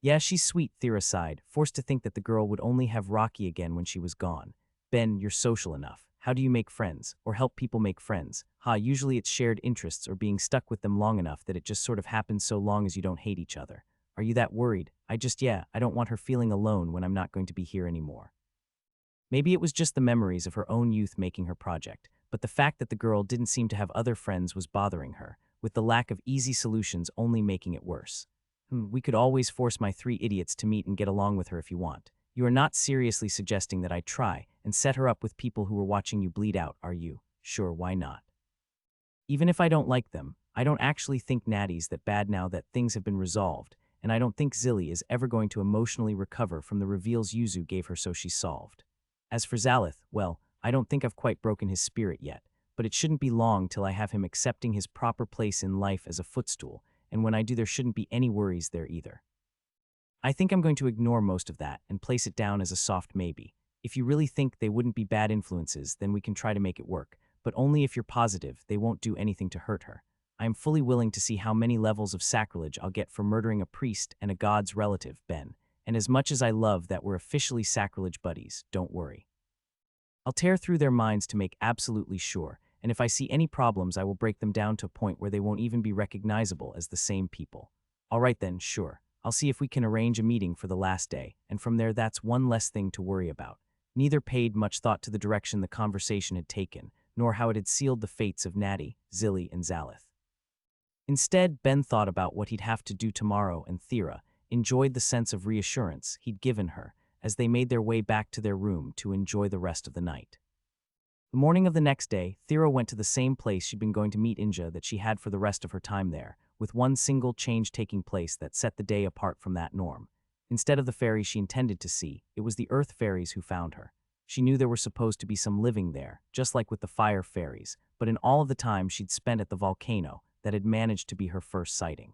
Yeah, she's sweet, Thera sighed, forced to think that the girl would only have Rocky again when she was gone. Ben, you're social enough. How do you make friends, or help people make friends? Usually it's shared interests or being stuck with them long enough that it just sort of happens so long as you don't hate each other. Are you that worried? I don't want her feeling alone when I'm not going to be here anymore. Maybe it was just the memories of her own youth making her project, but the fact that the girl didn't seem to have other friends was bothering her, with the lack of easy solutions only making it worse. We could always force my 3 idiots to meet and get along with her if you want. You are not seriously suggesting that I try and set her up with people who were watching you bleed out, are you? Sure, why not? Even if I don't like them, I don't actually think Natty's that bad now that things have been resolved, and I don't think Zilly is ever going to emotionally recover from the reveals Yuzu gave her so she's solved. As for Zalith, well, I don't think I've quite broken his spirit yet, but it shouldn't be long till I have him accepting his proper place in life as a footstool, and when I do there shouldn't be any worries there either. I think I'm going to ignore most of that and place it down as a soft maybe. If you really think they wouldn't be bad influences, then we can try to make it work, but only if you're positive they won't do anything to hurt her. I am fully willing to see how many levels of sacrilege I'll get for murdering a priest and a god's relative, Ben, and as much as I love that we're officially sacrilege buddies, don't worry. I'll tear through their minds to make absolutely sure, and if I see any problems I will break them down to a point where they won't even be recognizable as the same people. All right then, sure. I'll see if we can arrange a meeting for the last day, and from there that's one less thing to worry about. Neither paid much thought to the direction the conversation had taken, nor how it had sealed the fates of Natty, Zilly, and Zalith. Instead, Ben thought about what he'd have to do tomorrow, and Thera enjoyed the sense of reassurance he'd given her as they made their way back to their room to enjoy the rest of the night. The morning of the next day, Thera went to the same place she'd been going to meet Inja that she had for the rest of her time there, with one single change taking place that set the day apart from that norm. Instead of the fairies she intended to see, it was the earth fairies who found her. She knew there were supposed to be some living there, just like with the fire fairies, but in all of the time she'd spent at the volcano, that had managed to be her first sighting.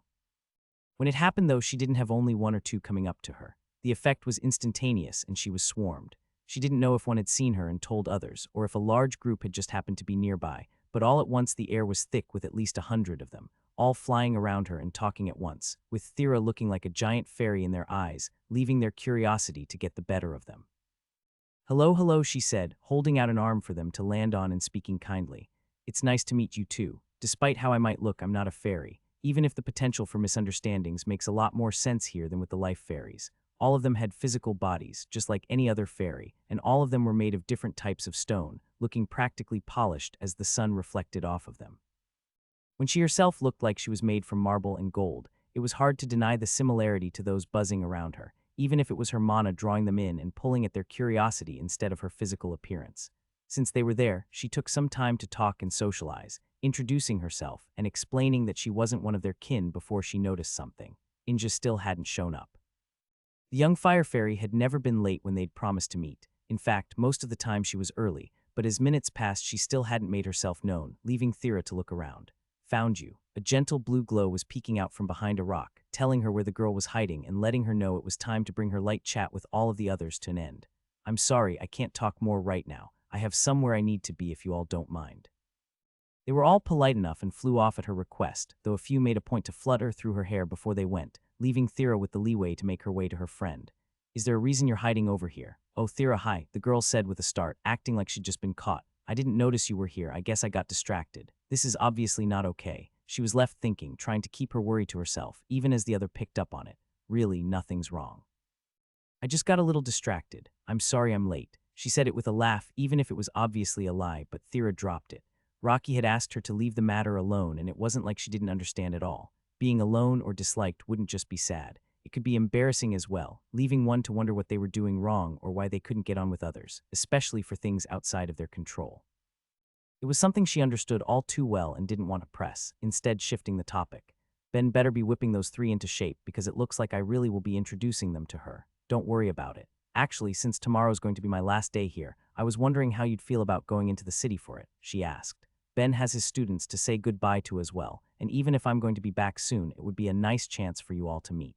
When it happened, though, she didn't have only one or two coming up to her. The effect was instantaneous, and she was swarmed. She didn't know if one had seen her and told others, or if a large group had just happened to be nearby, but all at once the air was thick with at least 100 of them, all flying around her and talking at once, with Thera looking like a giant fairy in their eyes, leaving their curiosity to get the better of them. "Hello, hello," she said, holding out an arm for them to land on and speaking kindly. "It's nice to meet you too. Despite how I might look, I'm not a fairy, even if the potential for misunderstandings makes a lot more sense here than with the life fairies. All of them had physical bodies, just like any other fairy, and all of them were made of different types of stone, looking practically polished as the sun reflected off of them. When she herself looked like she was made from marble and gold, it was hard to deny the similarity to those buzzing around her, even if it was her mana drawing them in and pulling at their curiosity instead of her physical appearance. Since they were there, she took some time to talk and socialize, introducing herself and explaining that she wasn't one of their kin before she noticed something. Inja still hadn't shown up. The young fire fairy had never been late when they'd promised to meet. In fact, most of the time she was early, but as minutes passed she still hadn't made herself known, leaving Thera to look around. "Found you." A gentle blue glow was peeking out from behind a rock, telling her where the girl was hiding and letting her know it was time to bring her light chat with all of the others to an end. "I'm sorry, I can't talk more right now. I have somewhere I need to be if you all don't mind." They were all polite enough and flew off at her request, though a few made a point to flutter through her hair before they went, leaving Thera with the leeway to make her way to her friend. "Is there a reason you're hiding over here?" "Oh, Thera, hi," the girl said with a start, acting like she'd just been caught. "I didn't notice you were here. I guess I got distracted. This is obviously not okay." She was left thinking, trying to keep her worry to herself, even as the other picked up on it. "Really, nothing's wrong. I just got a little distracted. I'm sorry I'm late." She said it with a laugh, even if it was obviously a lie, but Thera dropped it. Rocky had asked her to leave the matter alone, and it wasn't like she didn't understand at all. Being alone or disliked wouldn't just be sad. It could be embarrassing as well, leaving one to wonder what they were doing wrong or why they couldn't get on with others, especially for things outside of their control. It was something she understood all too well and didn't want to press, instead shifting the topic. "Ben better be whipping those three into shape because it looks like I really will be introducing them to her. Don't worry about it. Actually, since tomorrow's going to be my last day here, I was wondering how you'd feel about going into the city for it," she asked. "Ben has his students to say goodbye to as well, and even if I'm going to be back soon, it would be a nice chance for you all to meet."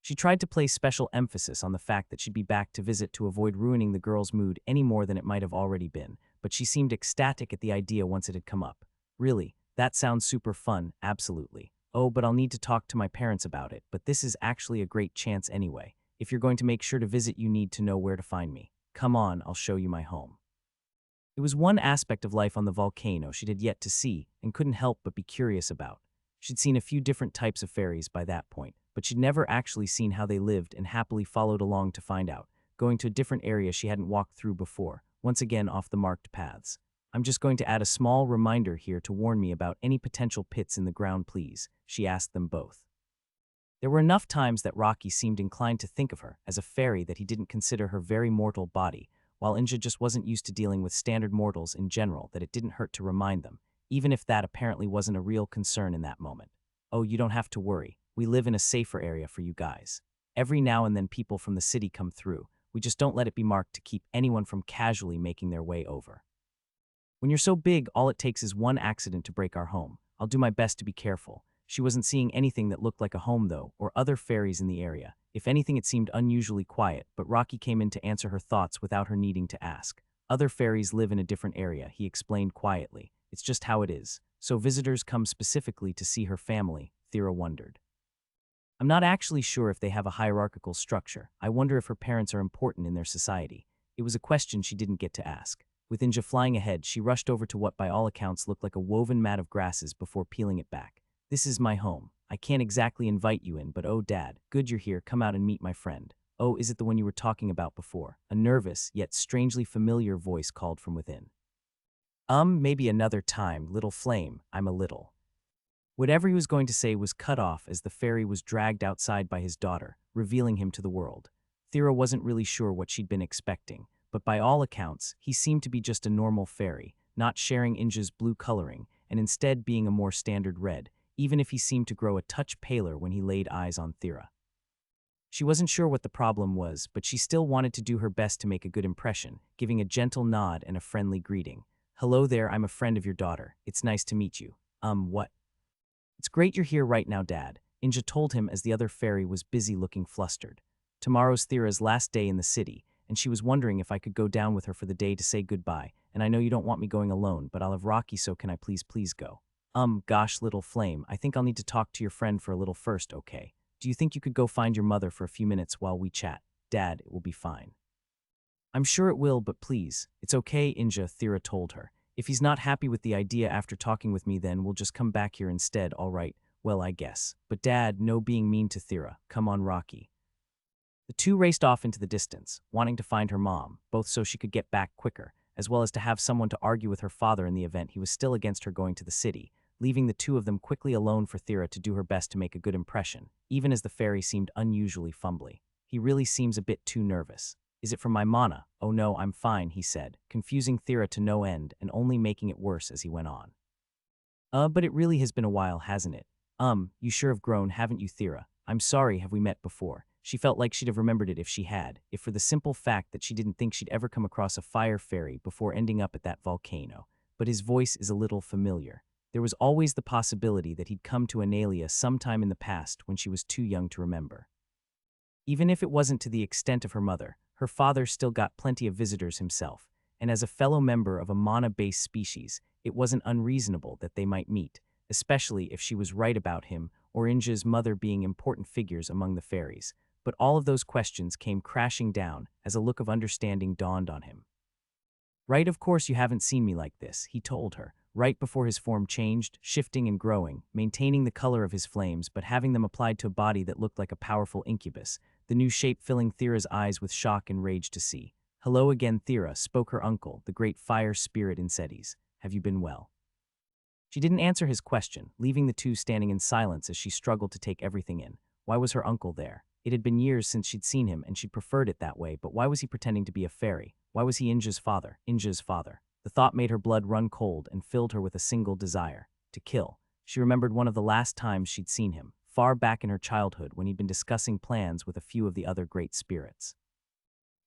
She tried to place special emphasis on the fact that she'd be back to visit to avoid ruining the girl's mood any more than it might have already been, but she seemed ecstatic at the idea once it had come up. "Really, that sounds super fun, absolutely. Oh, but I'll need to talk to my parents about it, but this is actually a great chance anyway. If you're going to make sure to visit, you need to know where to find me. Come on, I'll show you my home." It was one aspect of life on the volcano she'd had yet to see and couldn't help but be curious about. She'd seen a few different types of fairies by that point, but she'd never actually seen how they lived and happily followed along to find out, going to a different area she hadn't walked through before, once again off the marked paths. "I'm just going to add a small reminder here to warn me about any potential pits in the ground, please," she asked them both. There were enough times that Rocky seemed inclined to think of her as a fairy that he didn't consider her very mortal body, while Inja just wasn't used to dealing with standard mortals in general, that it didn't hurt to remind them, even if that apparently wasn't a real concern in that moment. "Oh, you don't have to worry. We live in a safer area for you guys. Every now and then people from the city come through. We just don't let it be marked to keep anyone from casually making their way over. When you're so big, all it takes is one accident to break our home. I'll do my best to be careful." She wasn't seeing anything that looked like a home, though, or other fairies in the area. If anything, it seemed unusually quiet, but Rocky came in to answer her thoughts without her needing to ask. "Other fairies live in a different area," he explained quietly. "It's just how it is. So visitors come specifically to see her family," Thera wondered. "I'm not actually sure if they have a hierarchical structure. I wonder if her parents are important in their society." It was a question she didn't get to ask. With Inja flying ahead, she rushed over to what by all accounts looked like a woven mat of grasses before peeling it back. "This is my home. I can't exactly invite you in, but oh, Dad, good you're here. Come out and meet my friend." "Oh, is it the one you were talking about before?" A nervous, yet strangely familiar voice called from within. Maybe another time, little flame, I'm a little." Whatever he was going to say was cut off as the fairy was dragged outside by his daughter, revealing him to the world. Thera wasn't really sure what she'd been expecting, but by all accounts, he seemed to be just a normal fairy, not sharing Inja's blue coloring, and instead being a more standard red, even if he seemed to grow a touch paler when he laid eyes on Thera. She wasn't sure what the problem was, but she still wanted to do her best to make a good impression, giving a gentle nod and a friendly greeting. "Hello there, I'm a friend of your daughter. It's nice to meet you." What? "It's great you're here right now, Dad," Inja told him as the other fairy was busy looking flustered. Tomorrow's Thera's last day in the city, and she was wondering if I could go down with her for the day to say goodbye, and I know you don't want me going alone, but I'll have Rocky, so can I please go? Gosh, little flame, I think I'll need to talk to your friend for a little first, okay? Do you think you could go find your mother for a few minutes while we chat? Dad, it will be fine." "I'm sure it will, but please." "It's okay, Inja," Thera told her. "If he's not happy with the idea after talking with me, then we'll just come back here instead, all right? Well, I guess. But Dad, no being mean to Thera. Come on, Rocky." The two raced off into the distance, wanting to find her mom, both so she could get back quicker, as well as to have someone to argue with her father in the event he was still against her going to the city, leaving the two of them quickly alone for Thera to do her best to make a good impression, even as the fairy seemed unusually fumbly. "He really seems a bit too nervous. Is it from my mana?" "Oh no, I'm fine," he said, confusing Thera to no end and only making it worse as he went on. But it really has been a while, hasn't it?" You sure have grown, haven't you, Thera? I'm sorry, have we met before?" She felt like she'd have remembered it if she had, if for the simple fact that she didn't think she'd ever come across a fire fairy before ending up at that volcano. But his voice is a little familiar. There was always the possibility that he'd come to Analia sometime in the past when she was too young to remember. Even if it wasn't to the extent of her mother, her father still got plenty of visitors himself, and as a fellow member of a mana-based species, it wasn't unreasonable that they might meet, especially if she was right about him or Inja's mother being important figures among the fairies. But all of those questions came crashing down as a look of understanding dawned on him. "Right, of course you haven't seen me like this," he told her, right before his form changed, shifting and growing, maintaining the color of his flames but having them applied to a body that looked like a powerful incubus, the new shape filling Thera's eyes with shock and rage to see. "Hello again, Thera," spoke her uncle, the great fire spirit Insetis. "Have you been well?" She didn't answer his question, leaving the two standing in silence as she struggled to take everything in. Why was her uncle there? It had been years since she'd seen him, and she'd preferred it that way, but why was he pretending to be a fairy? Why was he Inja's father? Inja's father. The thought made her blood run cold and filled her with a single desire: to kill. She remembered one of the last times she'd seen him, far back in her childhood when he'd been discussing plans with a few of the other great spirits.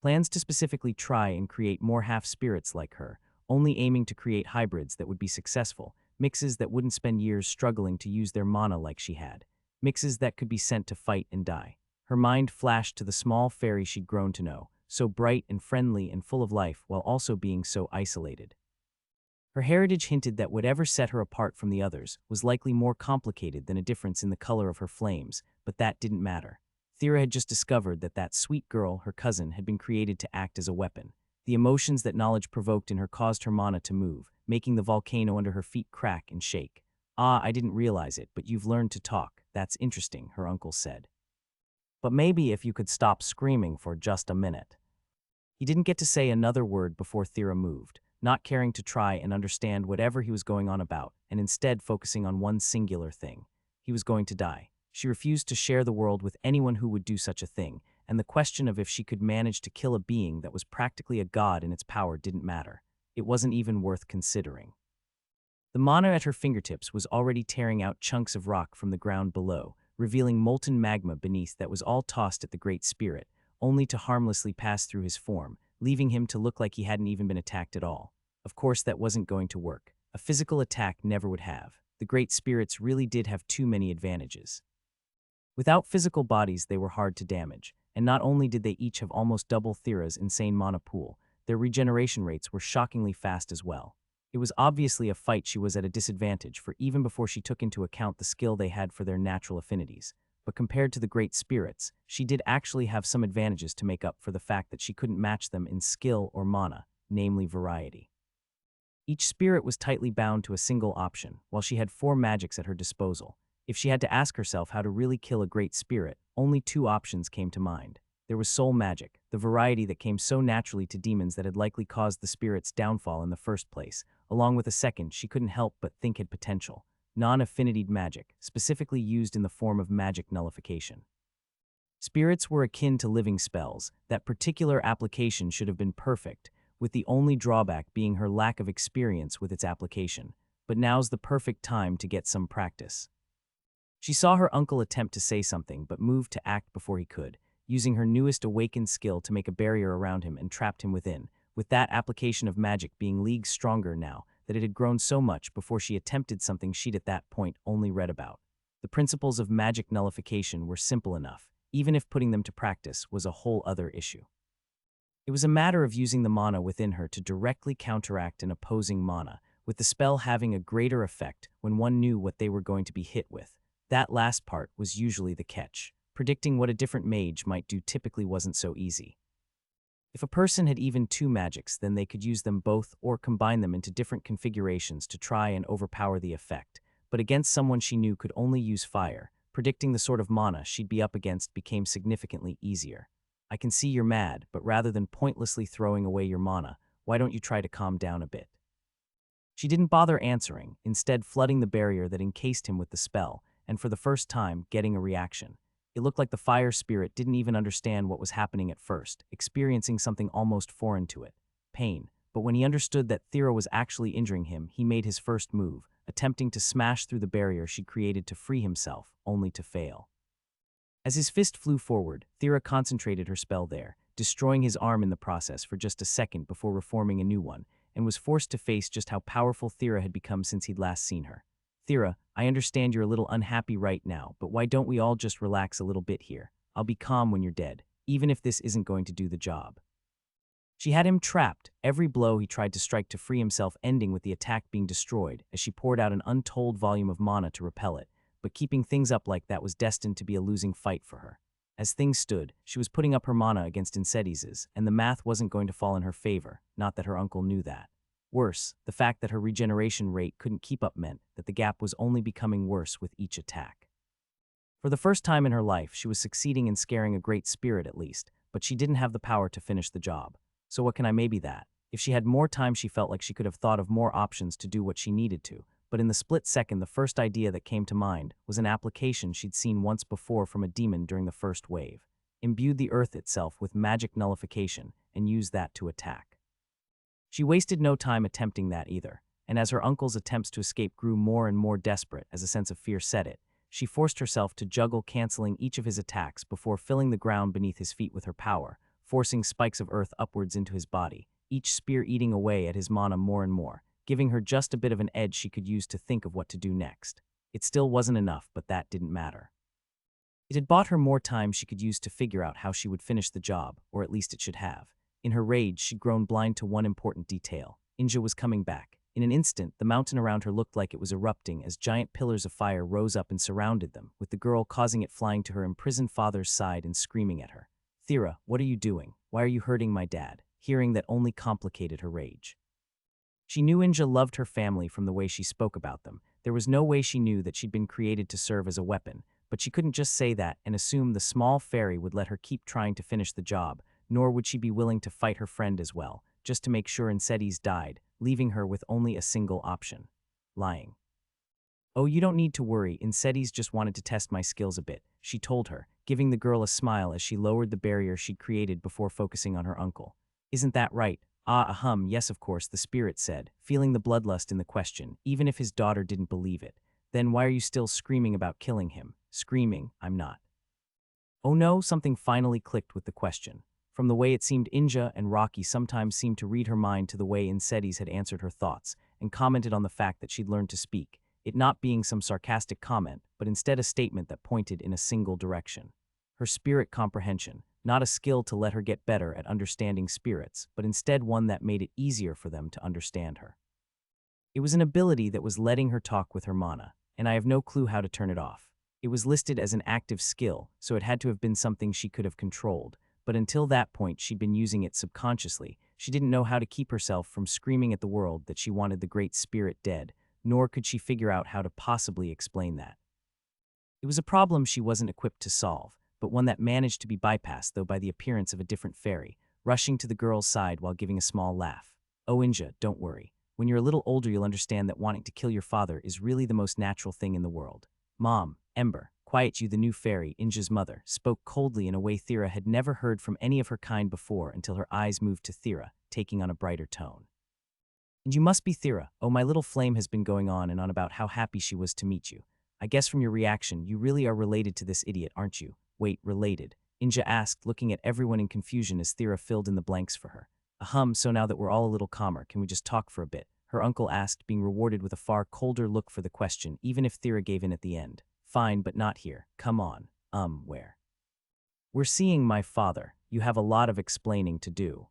Plans to specifically try and create more half-spirits like her, only aiming to create hybrids that would be successful, mixes that wouldn't spend years struggling to use their mana like she had, mixes that could be sent to fight and die. Her mind flashed to the small fairy she'd grown to know, so bright and friendly and full of life while also being so isolated. Her heritage hinted that whatever set her apart from the others was likely more complicated than a difference in the color of her flames, but that didn't matter. Thera had just discovered that that sweet girl, her cousin, had been created to act as a weapon. The emotions that knowledge provoked in her caused her mana to move, making the volcano under her feet crack and shake. "Ah, I didn't realize it, but you've learned to talk. That's interesting," her uncle said. "But maybe if you could stop screaming for just a minute." He didn't get to say another word before Thera moved, not caring to try and understand whatever he was going on about, and instead focusing on one singular thing. He was going to die. She refused to share the world with anyone who would do such a thing, and the question of if she could manage to kill a being that was practically a god in its power didn't matter. It wasn't even worth considering. The mana at her fingertips was already tearing out chunks of rock from the ground below, revealing molten magma beneath that was all tossed at the Great Spirit, only to harmlessly pass through his form, leaving him to look like he hadn't even been attacked at all. Of course, that wasn't going to work. A physical attack never would have. The Great Spirits really did have too many advantages. Without physical bodies, they were hard to damage, and not only did they each have almost double Thera's insane mana pool, their regeneration rates were shockingly fast as well. It was obviously a fight she was at a disadvantage for even before she took into account the skill they had for their natural affinities. But compared to the Great Spirits, she did actually have some advantages to make up for the fact that she couldn't match them in skill or mana, namely variety. Each spirit was tightly bound to a single option, while she had 4 magics at her disposal. If she had to ask herself how to really kill a great spirit, only 2 options came to mind. There was soul magic, the variety that came so naturally to demons that had likely caused the spirit's downfall in the first place, along with a second she couldn't help but think had potential: non-affinitied magic, specifically used in the form of magic nullification. Spirits were akin to living spells. That particular application should have been perfect, with the only drawback being her lack of experience with its application. But now's the perfect time to get some practice. She saw her uncle attempt to say something but moved to act before he could, using her newest awakened skill to make a barrier around him and trapped him within, with that application of magic being leagues stronger now that it had grown so much before she attempted something she'd at that point only read about. The principles of magic nullification were simple enough, even if putting them to practice was a whole other issue. It was a matter of using the mana within her to directly counteract an opposing mana, with the spell having a greater effect when one knew what they were going to be hit with. That last part was usually the catch. Predicting what a different mage might do typically wasn't so easy. If a person had even two magics, then they could use them both or combine them into different configurations to try and overpower the effect. But against someone she knew could only use fire, predicting the sort of mana she'd be up against became significantly easier. I can see you're mad, but rather than pointlessly throwing away your mana, why don't you try to calm down a bit? She didn't bother answering, instead flooding the barrier that encased him with the spell, and for the first time, getting a reaction. It looked like the fire spirit didn't even understand what was happening at first, experiencing something almost foreign to it: pain. But when he understood that Thera was actually injuring him, he made his first move, attempting to smash through the barrier she created to free himself, only to fail. As his fist flew forward, Thera concentrated her spell there, destroying his arm in the process for just a second before reforming a new one, and was forced to face just how powerful Thera had become since he'd last seen her. Thera, I understand you're a little unhappy right now, but why don't we all just relax a little bit here? I'll be calm when you're dead, even if this isn't going to do the job. She had him trapped, every blow he tried to strike to free himself ending with the attack being destroyed, as she poured out an untold volume of mana to repel it, but keeping things up like that was destined to be a losing fight for her. As things stood, she was putting up her mana against Inseti's, and the math wasn't going to fall in her favor, not that her uncle knew that. Worse, the fact that her regeneration rate couldn't keep up meant that the gap was only becoming worse with each attack. For the first time in her life, she was succeeding in scaring a great spirit at least, but she didn't have the power to finish the job. So what can I maybe that? If she had more time, she felt like she could have thought of more options to do what she needed to, but in the split second the first idea that came to mind was an application she'd seen once before from a demon during the first wave. Imbued the earth itself with magic nullification and used that to attack. She wasted no time attempting that either, and as her uncle's attempts to escape grew more and more desperate as a sense of fear set it, she forced herself to juggle canceling each of his attacks before filling the ground beneath his feet with her power, forcing spikes of earth upwards into his body, each spear eating away at his mana more and more, giving her just a bit of an edge she could use to think of what to do next. It still wasn't enough, but that didn't matter. It had bought her more time she could use to figure out how she would finish the job, or at least it should have. In her rage, she'd grown blind to one important detail. Inja was coming back. In an instant, the mountain around her looked like it was erupting as giant pillars of fire rose up and surrounded them, with the girl causing it flying to her imprisoned father's side and screaming at her. Thera, what are you doing? Why are you hurting my dad? Hearing that only complicated her rage. She knew Inja loved her family from the way she spoke about them. There was no way she knew that she'd been created to serve as a weapon, but she couldn't just say that and assume the small fairy would let her keep trying to finish the job, nor would she be willing to fight her friend as well, just to make sure Inseti's died, leaving her with only a single option: lying. Oh, you don't need to worry, Inseti's just wanted to test my skills a bit, she told her, giving the girl a smile as she lowered the barrier she'd created before focusing on her uncle. Isn't that right? Yes of course, the spirit said, feeling the bloodlust in the question, even if his daughter didn't believe it. Then why are you still screaming about killing him? Screaming, I'm not. Oh no, something finally clicked with the question. From the way it seemed, Inja and Rocky sometimes seemed to read her mind to the way Inseti's had answered her thoughts, and commented on the fact that she'd learned to speak, it not being some sarcastic comment, but instead a statement that pointed in a single direction. Her spirit comprehension, not a skill to let her get better at understanding spirits, but instead one that made it easier for them to understand her. It was an ability that was letting her talk with her mana, and I have no clue how to turn it off. It was listed as an active skill, so it had to have been something she could have controlled, but until that point she'd been using it subconsciously. She didn't know how to keep herself from screaming at the world that she wanted the great spirit dead, nor could she figure out how to possibly explain that. It was a problem she wasn't equipped to solve, but one that managed to be bypassed, though, by the appearance of a different fairy, rushing to the girl's side while giving a small laugh. "Oh, Inja, don't worry. When you're a little older, you'll understand that wanting to kill your father is really the most natural thing in the world." "Mom, Ember, quiet you," the new fairy, Inja's mother, spoke coldly in a way Thera had never heard from any of her kind before until her eyes moved to Thera, taking on a brighter tone. "And you must be Thera. Oh, my little flame has been going on and on about how happy she was to meet you. I guess from your reaction, you really are related to this idiot, aren't you?" "Wait, related?" Inja asked, looking at everyone in confusion as Thera filled in the blanks for her. So now that we're all a little calmer, can we just talk for a bit?" her uncle asked, being rewarded with a far colder look for the question, even if Thera gave in at the end. "Fine, but not here. Come on. Where?" "We're seeing my father. You have a lot of explaining to do."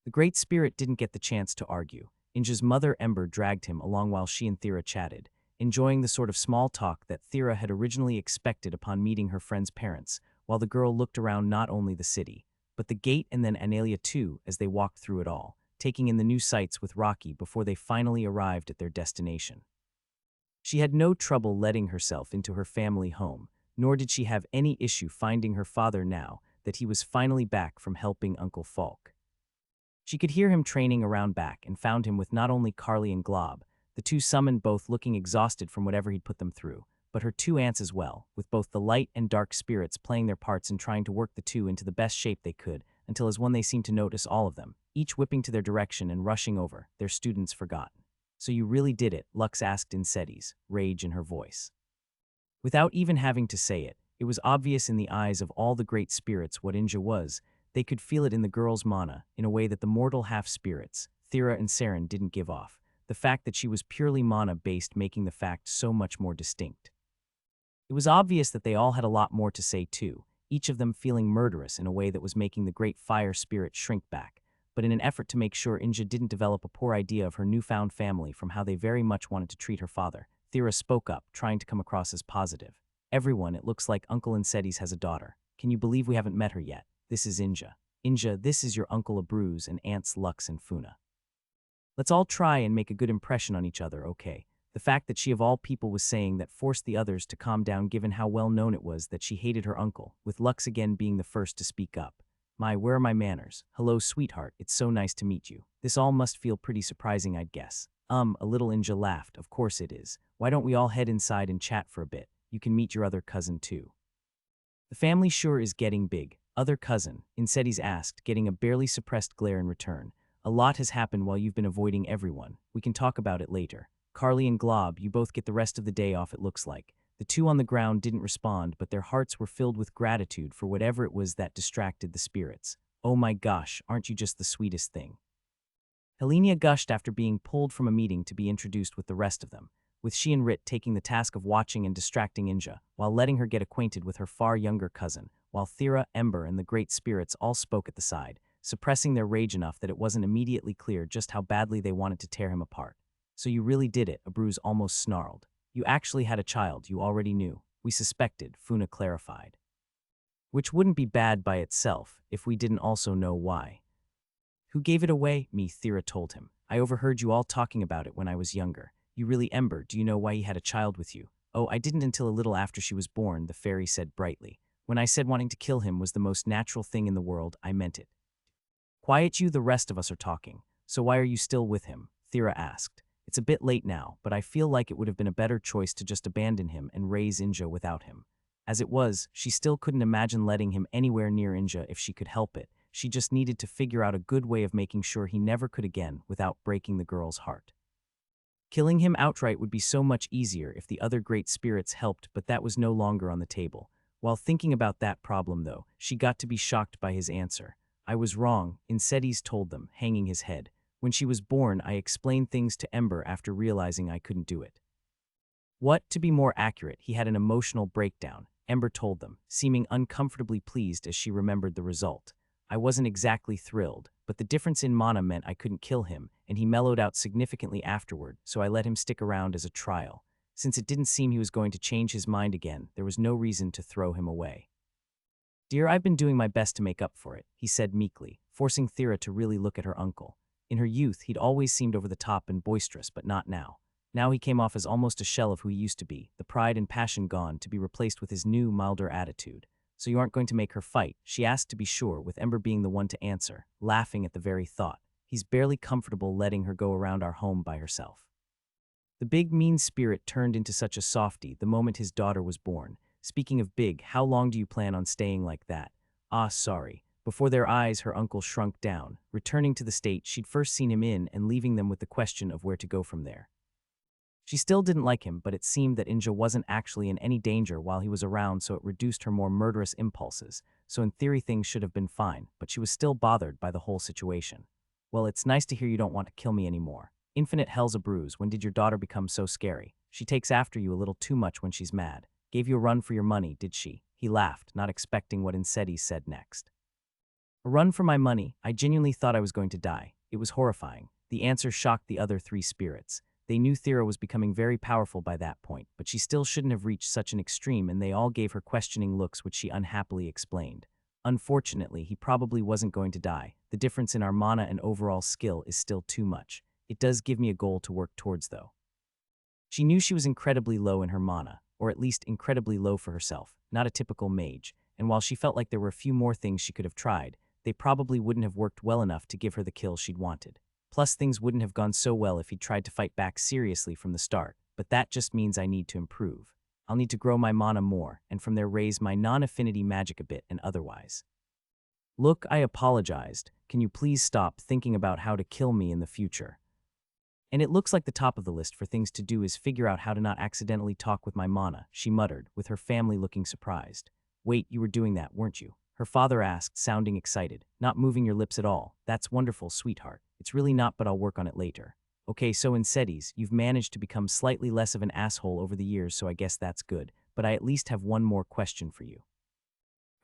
The Great Spirit didn't get the chance to argue. Inja's mother, Ember, dragged him along while she and Thera chatted, enjoying the sort of small talk that Thera had originally expected upon meeting her friend's parents, while the girl looked around not only the city, but the gate and then Analia too as they walked through it all, taking in the new sights with Rocky before they finally arrived at their destination. She had no trouble letting herself into her family home, nor did she have any issue finding her father now that he was finally back from helping Uncle Falk. She could hear him training around back and found him with not only Carly and Glob, the two summoned, both looking exhausted from whatever he'd put them through, but her two aunts as well, with both the light and dark spirits playing their parts in trying to work the two into the best shape they could, until as one they seemed to notice all of them, each whipping to their direction and rushing over, their students forgotten. "So you really did it?" Lux asked in Seti's, rage in her voice. Without even having to say it, it was obvious in the eyes of all the great spirits what Inja was. They could feel it in the girl's mana, in a way that the mortal half-spirits, Thera and Saren, didn't give off, the fact that she was purely mana-based making the fact so much more distinct. It was obvious that they all had a lot more to say too, each of them feeling murderous in a way that was making the great fire spirit shrink back, but in an effort to make sure Inja didn't develop a poor idea of her newfound family from how they very much wanted to treat her father, Thera spoke up, trying to come across as positive. "Everyone, it looks like Uncle Insetis has a daughter. Can you believe we haven't met her yet? This is Inja. Inja, this is your Uncle Abruz and Aunts Lux and Funa. Let's all try and make a good impression on each other, okay?" The fact that she of all people was saying that forced the others to calm down given how well known it was that she hated her uncle, with Lux again being the first to speak up. Where are my manners? Hello, sweetheart, it's so nice to meet you. This all must feel pretty surprising, I'd guess." A little Inja laughed. "Of course it is. Why don't we all head inside and chat for a bit? You can meet your other cousin too." "The family sure is getting big." "Other cousin?" Insetis asked, getting a barely suppressed glare in return. "A lot has happened while you've been avoiding everyone. We can talk about it later. Carly and Glob, you both get the rest of the day off, it looks like." The two on the ground didn't respond, but their hearts were filled with gratitude for whatever it was that distracted the spirits. "Oh my gosh, aren't you just the sweetest thing?" Helenia gushed after being pulled from a meeting to be introduced with the rest of them, with she and Rit taking the task of watching and distracting Inja, while letting her get acquainted with her far younger cousin, while Thera, Ember, and the great spirits all spoke at the side, suppressing their rage enough that it wasn't immediately clear just how badly they wanted to tear him apart. "So you really did it," Abruz almost snarled. "You actually had a child, you already knew. We suspected," Funa clarified. "Which wouldn't be bad by itself, if we didn't also know why." "Who gave it away?" Thera told him. "I overheard you all talking about it when I was younger. You really, Ember, do you know why he had a child with you?" "Oh, I didn't until a little after she was born," the fairy said brightly. "When I said wanting to kill him was the most natural thing in the world, I meant it." "Quiet you, the rest of us are talking. So why are you still with him?" Thera asked. "It's a bit late now, but I feel like it would have been a better choice to just abandon him and raise Inja without him." As it was, she still couldn't imagine letting him anywhere near Inja if she could help it. She just needed to figure out a good way of making sure he never could again without breaking the girl's heart. Killing him outright would be so much easier if the other great spirits helped, but that was no longer on the table. While thinking about that problem, though, she got to be shocked by his answer. "I was wrong," Insetis told them, hanging his head. "When she was born, I explained things to Ember after realizing I couldn't do it." "What, to be more accurate, he had an emotional breakdown," Ember told them, seeming uncomfortably pleased as she remembered the result. "I wasn't exactly thrilled, but the difference in mana meant I couldn't kill him, and he mellowed out significantly afterward, so I let him stick around as a trial. Since it didn't seem he was going to change his mind again, there was no reason to throw him away." "Dear, I've been doing my best to make up for it," he said meekly, forcing Thera to really look at her uncle. In her youth, he'd always seemed over the top and boisterous, but not now. Now he came off as almost a shell of who he used to be, the pride and passion gone to be replaced with his new, milder attitude. So you aren't going to make her fight? She asked to be sure, with Ember being the one to answer, laughing at the very thought. He's barely comfortable letting her go around our home by herself. The big mean spirit turned into such a softie the moment his daughter was born. Speaking of big, how long do you plan on staying like that? Ah, sorry. Before their eyes, her uncle shrunk down, returning to the state she'd first seen him in and leaving them with the question of where to go from there. She still didn't like him, but it seemed that Inja wasn't actually in any danger while he was around, so it reduced her more murderous impulses. So in theory things should have been fine, but she was still bothered by the whole situation. Well, it's nice to hear you don't want to kill me anymore. Infinite hell's a bruise. When did your daughter become so scary? She takes after you a little too much when she's mad. Gave you a run for your money, did she? He laughed, not expecting what Insetti said next. A run for my money? I genuinely thought I was going to die. It was horrifying. The answer shocked the other three spirits. They knew Thera was becoming very powerful by that point, but she still shouldn't have reached such an extreme, and they all gave her questioning looks which she unhappily explained. Unfortunately, he probably wasn't going to die. The difference in our mana and overall skill is still too much. It does give me a goal to work towards, though. She knew she was incredibly low in her mana, or at least incredibly low for herself, not a typical mage, and while she felt like there were a few more things she could have tried, they probably wouldn't have worked well enough to give her the kill she'd wanted. Plus, things wouldn't have gone so well if he'd tried to fight back seriously from the start, but that just means I need to improve. I'll need to grow my mana more, and from there raise my non-affinity magic a bit and otherwise. Look, I apologized. Can you please stop thinking about how to kill me in the future? And it looks like the top of the list for things to do is figure out how to not accidentally talk with my mana, she muttered, with her family looking surprised. Wait, you were doing that, weren't you? Her father asked, sounding excited. Not moving your lips at all. That's wonderful, sweetheart. It's really not, but I'll work on it later. Okay, so Insettis, you've managed to become slightly less of an asshole over the years, so I guess that's good, but I at least have one more question for you.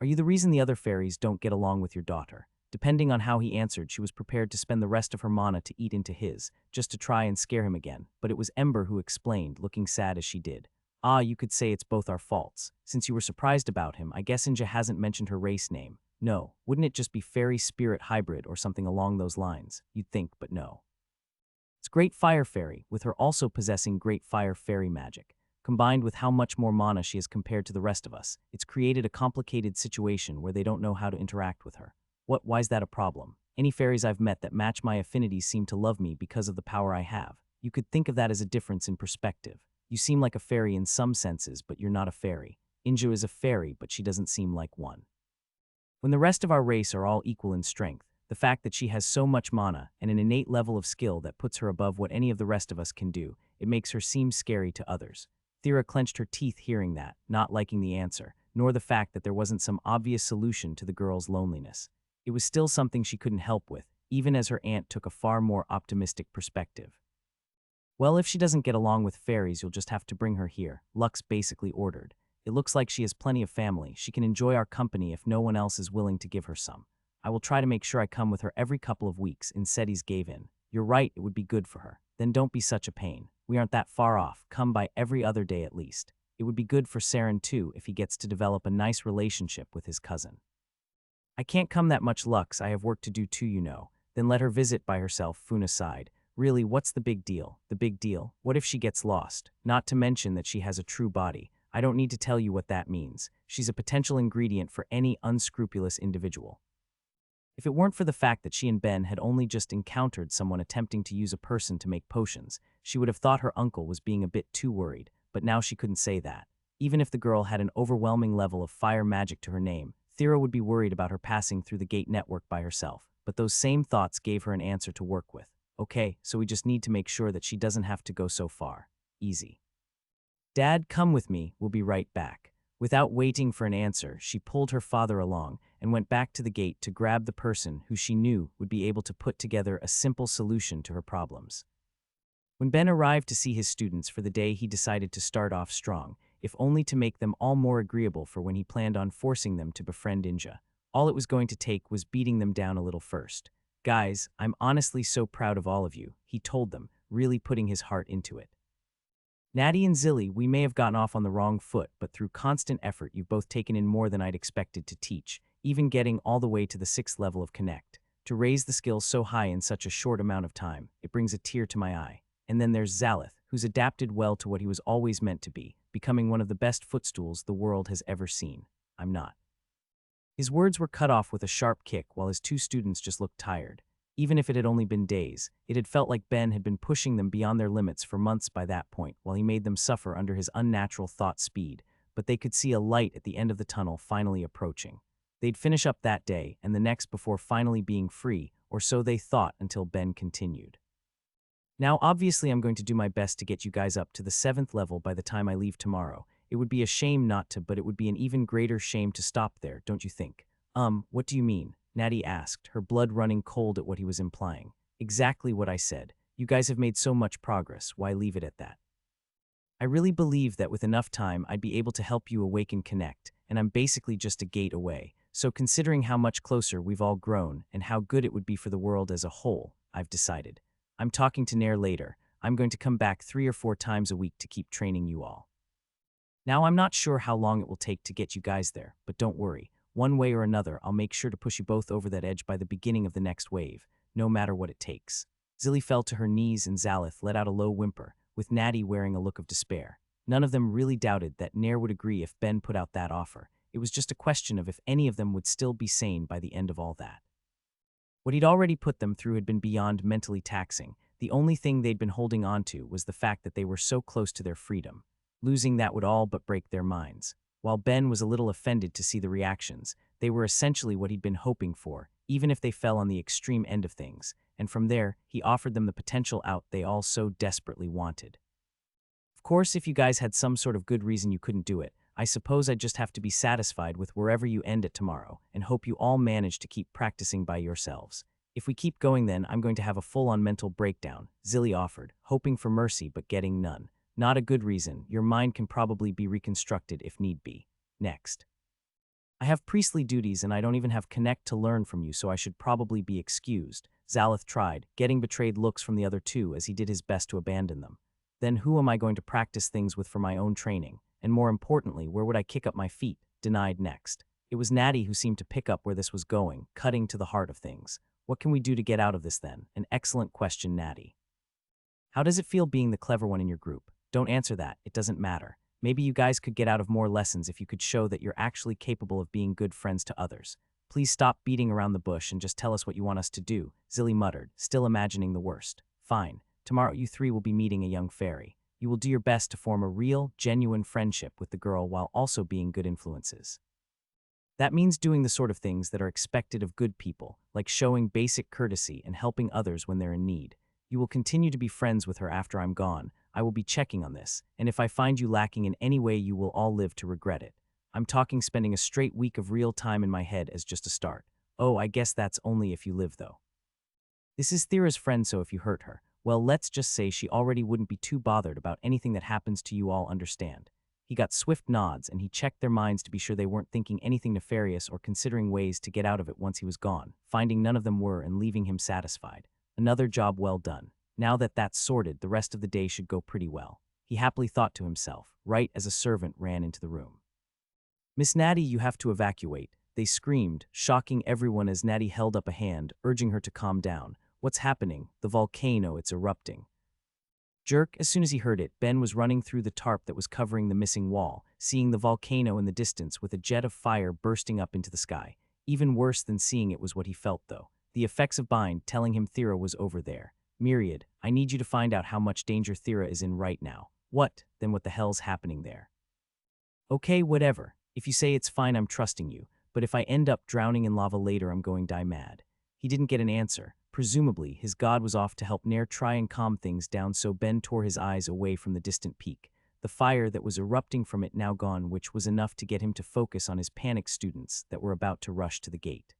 Are you the reason the other fairies don't get along with your daughter? Depending on how he answered, she was prepared to spend the rest of her mana to eat into his, just to try and scare him again, but it was Ember who explained, looking sad as she did. Ah, you could say it's both our faults. Since you were surprised about him, I guess Inja hasn't mentioned her race name. No, wouldn't it just be fairy spirit hybrid or something along those lines? You'd think, but no. It's Great Fire Fairy, with her also possessing Great Fire Fairy magic. Combined with how much more mana she has compared to the rest of us, it's created a complicated situation where they don't know how to interact with her. Why's that a problem? Any fairies I've met that match my affinities seem to love me because of the power I have. You could think of that as a difference in perspective. You seem like a fairy in some senses, but you're not a fairy. Inju is a fairy, but she doesn't seem like one. When the rest of our race are all equal in strength, the fact that she has so much mana and an innate level of skill that puts her above what any of the rest of us can do, it makes her seem scary to others. Thera clenched her teeth hearing that, not liking the answer, nor the fact that there wasn't some obvious solution to the girl's loneliness. It was still something she couldn't help with, even as her aunt took a far more optimistic perspective. Well, if she doesn't get along with fairies, you'll just have to bring her here, Lux basically ordered. It looks like she has plenty of family. She can enjoy our company if no one else is willing to give her some. I will try to make sure I come with her every couple of weeks, Insettis gave in. You're right, it would be good for her. Then don't be such a pain. We aren't that far off. Come by every other day at least. It would be good for Saren too if he gets to develop a nice relationship with his cousin. I can't come that much, Lux. I have work to do too, you know. Then let her visit by herself, Funa sighed. Really, what's the big deal? The big deal? What if she gets lost? Not to mention that she has a true body. I don't need to tell you what that means. She's a potential ingredient for any unscrupulous individual. If it weren't for the fact that she and Ben had only just encountered someone attempting to use a person to make potions, she would have thought her uncle was being a bit too worried, but now she couldn't say that. Even if the girl had an overwhelming level of fire magic to her name, Thera would be worried about her passing through the gate network by herself, but those same thoughts gave her an answer to work with. Okay, so we just need to make sure that she doesn't have to go so far. Easy. Dad, come with me, we'll be right back. Without waiting for an answer, she pulled her father along and went back to the gate to grab the person who she knew would be able to put together a simple solution to her problems. When Ben arrived to see his students for the day, he decided to start off strong, if only to make them all more agreeable for when he planned on forcing them to befriend Inja. All it was going to take was beating them down a little first. Guys, I'm honestly so proud of all of you, he told them, really putting his heart into it. Natty and Zilly, we may have gotten off on the wrong foot, but through constant effort you've both taken in more than I'd expected to teach, even getting all the way to the 6th level of Connect. To raise the skills so high in such a short amount of time, it brings a tear to my eye. And then there's Zalith, who's adapted well to what he was always meant to be, becoming one of the best footstools the world has ever seen. I'm not. His words were cut off with a sharp kick while his two students just looked tired. Even if it had only been days, it had felt like Ben had been pushing them beyond their limits for months by that point while he made them suffer under his unnatural thought speed, but they could see a light at the end of the tunnel finally approaching. They'd finish up that day and the next before finally being free, or so they thought until Ben continued. Now, obviously, I'm going to do my best to get you guys up to the 7th level by the time I leave tomorrow. It would be a shame not to, but it would be an even greater shame to stop there, don't you think? What do you mean? Natty asked, her blood running cold at what he was implying. Exactly what I said. You guys have made so much progress, why leave it at that? I really believe that with enough time, I'd be able to help you awaken connect, and I'm basically just a gate away. So considering how much closer we've all grown and how good it would be for the world as a whole, I've decided. I'm talking to Nair later. I'm going to come back 3 or 4 times a week to keep training you all. Now, I'm not sure how long it will take to get you guys there, but don't worry. One way or another, I'll make sure to push you both over that edge by the beginning of the next wave, no matter what it takes. Zilly fell to her knees and Zalith let out a low whimper, with Natty wearing a look of despair. None of them really doubted that Nair would agree if Ben put out that offer. It was just a question of if any of them would still be sane by the end of all that. What he'd already put them through had been beyond mentally taxing. The only thing they'd been holding on to was the fact that they were so close to their freedom. Losing that would all but break their minds. While Ben was a little offended to see the reactions, they were essentially what he'd been hoping for, even if they fell on the extreme end of things, and from there, he offered them the potential out they all so desperately wanted. Of course, if you guys had some sort of good reason you couldn't do it, I suppose I'd just have to be satisfied with wherever you end it tomorrow, and hope you all manage to keep practicing by yourselves. If we keep going then, I'm going to have a full-on mental breakdown, Zilly offered, hoping for mercy but getting none. Not a good reason. Your mind can probably be reconstructed if need be. Next. I have priestly duties and I don't even have connect to learn from you, so I should probably be excused. Zalith tried, getting betrayed looks from the other two as he did his best to abandon them. Then who am I going to practice things with for my own training? And more importantly, where would I kick up my feet? Denied next. It was Natty who seemed to pick up where this was going, cutting to the heart of things. What can we do to get out of this then? An excellent question, Natty. How does it feel being the clever one in your group? Don't answer that, it doesn't matter. Maybe you guys could get out of more lessons if you could show that you're actually capable of being good friends to others. Please stop beating around the bush and just tell us what you want us to do, Zilly muttered, still imagining the worst. Fine. Tomorrow you 3 will be meeting a young fairy. You will do your best to form a real, genuine friendship with the girl while also being good influences. That means doing the sort of things that are expected of good people, like showing basic courtesy and helping others when they're in need. You will continue to be friends with her after I'm gone. I will be checking on this, and if I find you lacking in any way, you will all live to regret it. I'm talking spending a straight week of real time in my head as just a start. Oh, I guess that's only if you live, though. This is Thera's friend, so if you hurt her, well, let's just say she already wouldn't be too bothered about anything that happens to you all, understand. He got swift nods, and he checked their minds to be sure they weren't thinking anything nefarious or considering ways to get out of it once he was gone, finding none of them were and leaving him satisfied. Another job well done. Now that that's sorted, the rest of the day should go pretty well. He happily thought to himself, right as a servant ran into the room. Miss Natty, you have to evacuate, they screamed, shocking everyone as Natty held up a hand, urging her to calm down. What's happening? The volcano, it's erupting. Jerk, as soon as he heard it, Ben was running through the tarp that was covering the missing wall, seeing the volcano in the distance with a jet of fire bursting up into the sky. Even worse than seeing it was what he felt, though. The effects of Bind telling him Thera was over there. Myriad, I need you to find out how much danger Thera is in right now. What? Then what the hell's happening there? Okay, whatever. If you say it's fine, I'm trusting you. But if I end up drowning in lava later, I'm going to die mad. He didn't get an answer. Presumably, his god was off to help Nair try and calm things down, so Ben tore his eyes away from the distant peak. The fire that was erupting from it now gone, which was enough to get him to focus on his panicked students that were about to rush to the gate.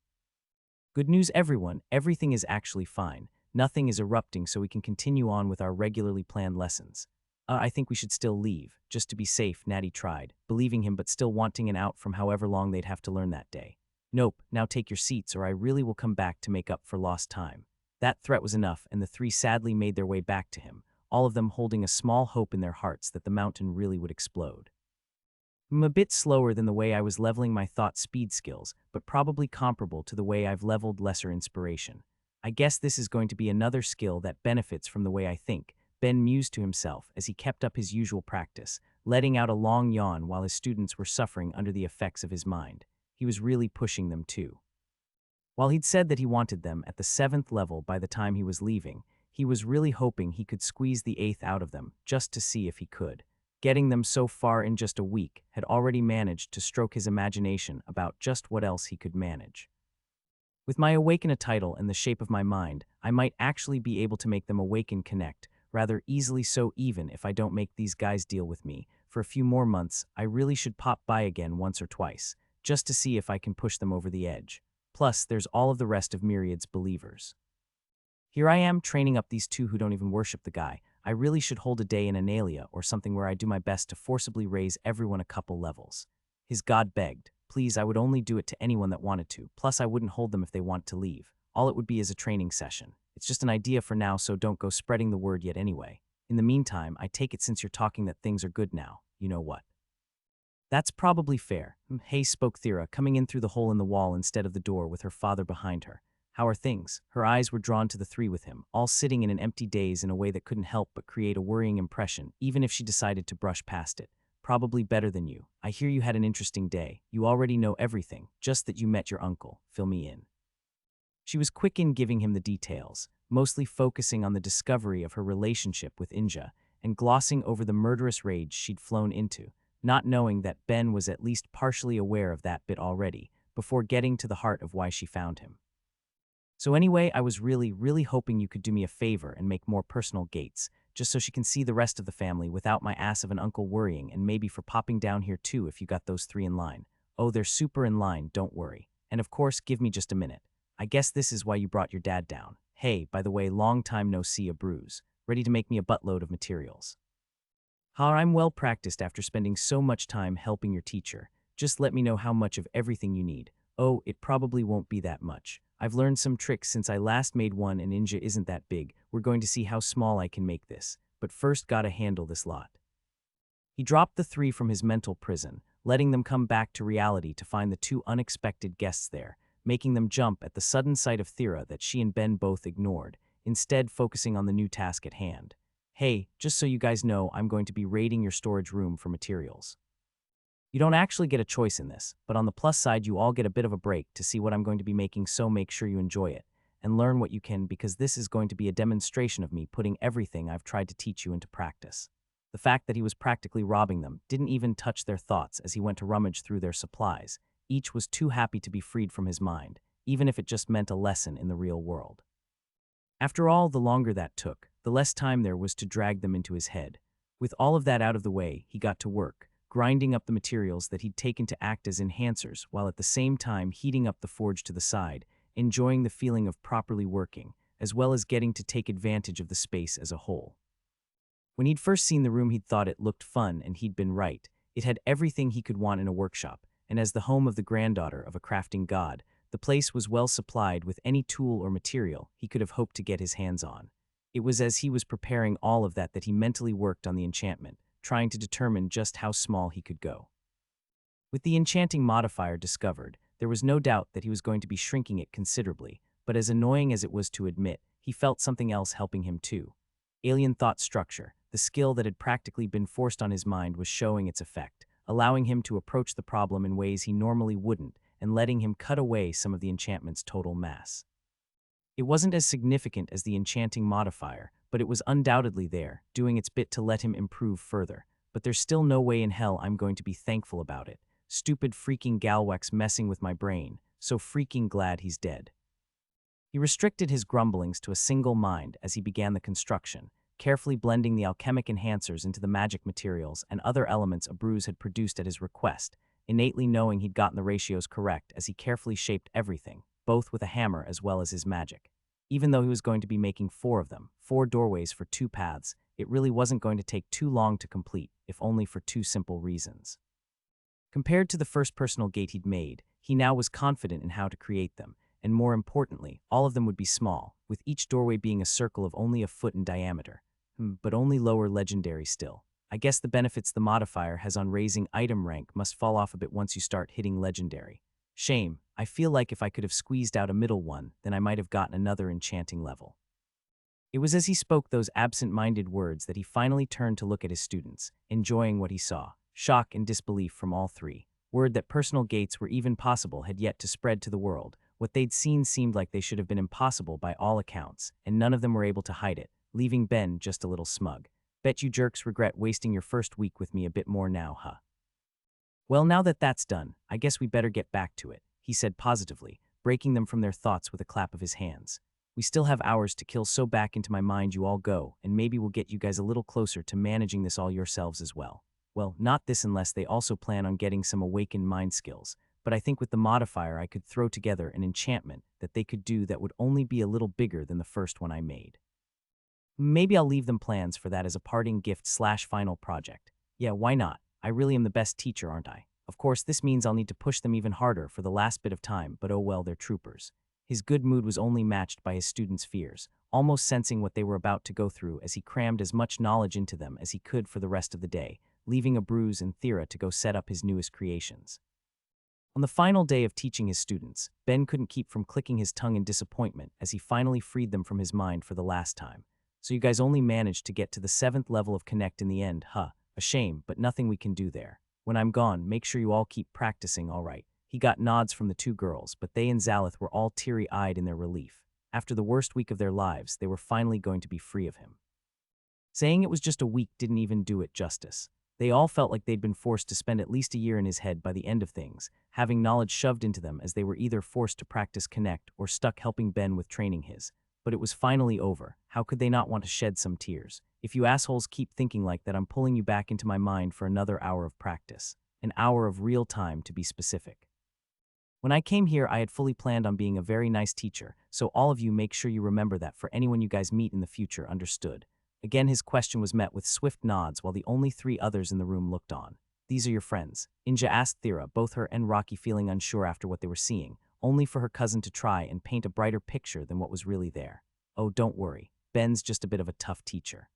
Good news, everyone. Everything is actually fine. Nothing is erupting, so we can continue on with our regularly planned lessons. I think we should still leave, just to be safe, Natty tried, believing him but still wanting an out from however long they'd have to learn that day. Nope, now take your seats or I really will come back to make up for lost time. That threat was enough, and the 3 sadly made their way back to him, all of them holding a small hope in their hearts that the mountain really would explode. I'm a bit slower than the way I was leveling my thought speed skills, but probably comparable to the way I've leveled lesser inspiration. I guess this is going to be another skill that benefits from the way I think, Ben mused to himself as he kept up his usual practice, letting out a long yawn while his students were suffering under the effects of his mind. he was really pushing them too. While he'd said that he wanted them at the 7th level by the time he was leaving, he was really hoping he could squeeze the 8th out of them just to see if he could. Getting them so far in just a week had already managed to stroke his imagination about just what else he could manage. With my Awaken a title in the shape of my mind, I might actually be able to make them awaken connect, rather easily so even if I don't make these guys deal with me. For a few more months, I really should pop by again once or twice, just to see if I can push them over the edge. Plus, there's all of the rest of Myriad's believers. Here I am training up these two who don't even worship the guy. I really should hold a day in Analia or something where I do my best to forcibly raise everyone a couple levels. His god begged, please, I would only do it to anyone that wanted to, plus I wouldn't hold them if they want to leave. All it would be is a training session. It's just an idea for now, so don't go spreading the word yet anyway. In the meantime, I take it since you're talking that things are good now, you know what? That's probably fair. Hey, spoke Thera, coming in through the hole in the wall instead of the door with her father behind her. How are things? Her eyes were drawn to the three with him, all sitting in an empty daze in a way that couldn't help but create a worrying impression, even if she decided to brush past it. Probably better than you. I hear you had an interesting day. You already know everything, just that you met your uncle. Fill me in. She was quick in giving him the details, mostly focusing on the discovery of her relationship with Inja, and glossing over the murderous rage she'd flown into, not knowing that Ben was at least partially aware of that bit already, before getting to the heart of why she found him. So anyway, I was really hoping you could do me a favor and make more personal gates, just so she can see the rest of the family without my ass of an uncle worrying, and maybe for popping down here too if you got those three in line. Oh, they're super in line, don't worry. And of course, give me just a minute. I guess this is why you brought your dad down. Hey, by the way, long time no see, a bruise. Ready to make me a buttload of materials. I'm well practiced after spending so much time helping your teacher. Just let me know how much of everything you need. Oh, it probably won't be that much. I've learned some tricks since I last made one, and Inja isn't that big. We're going to see how small I can make this. But first, gotta handle this lot. He dropped the three from his mental prison, letting them come back to reality to find the two unexpected guests there, making them jump at the sudden sight of Thera that she and Ben both ignored, instead focusing on the new task at hand. Hey, just so you guys know, I'm going to be raiding your storage room for materials. You don't actually get a choice in this, but on the plus side, you all get a bit of a break to see what I'm going to be making, so make sure you enjoy it and learn what you can, because this is going to be a demonstration of me putting everything I've tried to teach you into practice. The fact that he was practically robbing them didn't even touch their thoughts as he went to rummage through their supplies. Each was too happy to be freed from his mind, even if it just meant a lesson in the real world. After all, the longer that took, the less time there was to drag them into his head. With all of that out of the way, he got to work, grinding up the materials that he'd taken to act as enhancers, while at the same time heating up the forge to the side, enjoying the feeling of properly working, as well as getting to take advantage of the space as a whole. When he'd first seen the room, he'd thought it looked fun, and he'd been right. It had everything he could want in a workshop, and as the home of the granddaughter of a crafting god, the place was well supplied with any tool or material he could have hoped to get his hands on. It was as he was preparing all of that he mentally worked on the enchantment, trying to determine just how small he could go. With the enchanting modifier discovered, there was no doubt that he was going to be shrinking it considerably, but as annoying as it was to admit, he felt something else helping him too. Alien thought structure, the skill that had practically been forced on his mind, was showing its effect, allowing him to approach the problem in ways he normally wouldn't, and letting him cut away some of the enchantment's total mass. It wasn't as significant as the enchanting modifier, but it was undoubtedly there, doing its bit to let him improve further. But there's still no way in hell I'm going to be thankful about it. Stupid freaking Galwex messing with my brain, so freaking glad he's dead. He restricted his grumblings to a single mind as he began the construction, carefully blending the alchemic enhancers into the magic materials and other elements Abruz had produced at his request, innately knowing he'd gotten the ratios correct as he carefully shaped everything, both with a hammer as well as his magic. Even though he was going to be making 4 of them, 4 doorways for 2 paths, it really wasn't going to take too long to complete, if only for 2 simple reasons. Compared to the first personal gate he'd made, he now was confident in how to create them, and more importantly, all of them would be small, with each doorway being a circle of only a foot in diameter. But only lower legendary still. I guess the benefits the modifier has on raising item rank must fall off a bit once you start hitting legendary. Shame, I feel like if I could have squeezed out a middle one, then I might have gotten another enchanting level. It was as he spoke those absent-minded words that he finally turned to look at his students, enjoying what he saw, shock and disbelief from all 3. Word that personal gates were even possible had yet to spread to the world. What they'd seen seemed like they should have been impossible by all accounts, and none of them were able to hide it, leaving Ben just a little smug. Bet you jerks regret wasting your first week with me a bit more now, huh? Well, now that that's done, I guess we better get back to it, he said positively, breaking them from their thoughts with a clap of his hands. We still have hours to kill, so back into my mind you all go, and maybe we'll get you guys a little closer to managing this all yourselves as well. Well, not this unless they also plan on getting some awakened mind skills, but I think with the modifier I could throw together an enchantment that they could do that would only be a little bigger than the first one I made. Maybe I'll leave them plans for that as a parting gift/final project. Yeah, why not? I really am the best teacher, aren't I? Of course, this means I'll need to push them even harder for the last bit of time, but oh well, they're troopers. His good mood was only matched by his students' fears, almost sensing what they were about to go through as he crammed as much knowledge into them as he could for the rest of the day, leaving a Bruise and Thera to go set up his newest creations. On the final day of teaching his students, Ben couldn't keep from clicking his tongue in disappointment as he finally freed them from his mind for the last time. So you guys only managed to get to the 7th level of Connect in the end, huh? A shame, but nothing we can do there. When I'm gone, make sure you all keep practicing, all right? He got nods from the two girls, but they and Zalith were all teary-eyed in their relief. After the worst week of their lives, they were finally going to be free of him. Saying it was just a week didn't even do it justice. They all felt like they'd been forced to spend at least a year in his head by the end of things, having knowledge shoved into them as they were either forced to practice Connect or stuck helping Ben with training his. But it was finally over. How could they not want to shed some tears? If you assholes keep thinking like that, I'm pulling you back into my mind for another hour of practice. An hour of real time, to be specific. When I came here, I had fully planned on being a very nice teacher, so all of you make sure you remember that for anyone you guys meet in the future, understood? Again, his question was met with swift nods while the only 3 others in the room looked on. These are your friends? Inja asked Thera, both her and Rocky feeling unsure after what they were seeing, only for her cousin to try and paint a brighter picture than what was really there. Oh, don't worry. Ben's just a bit of a tough teacher.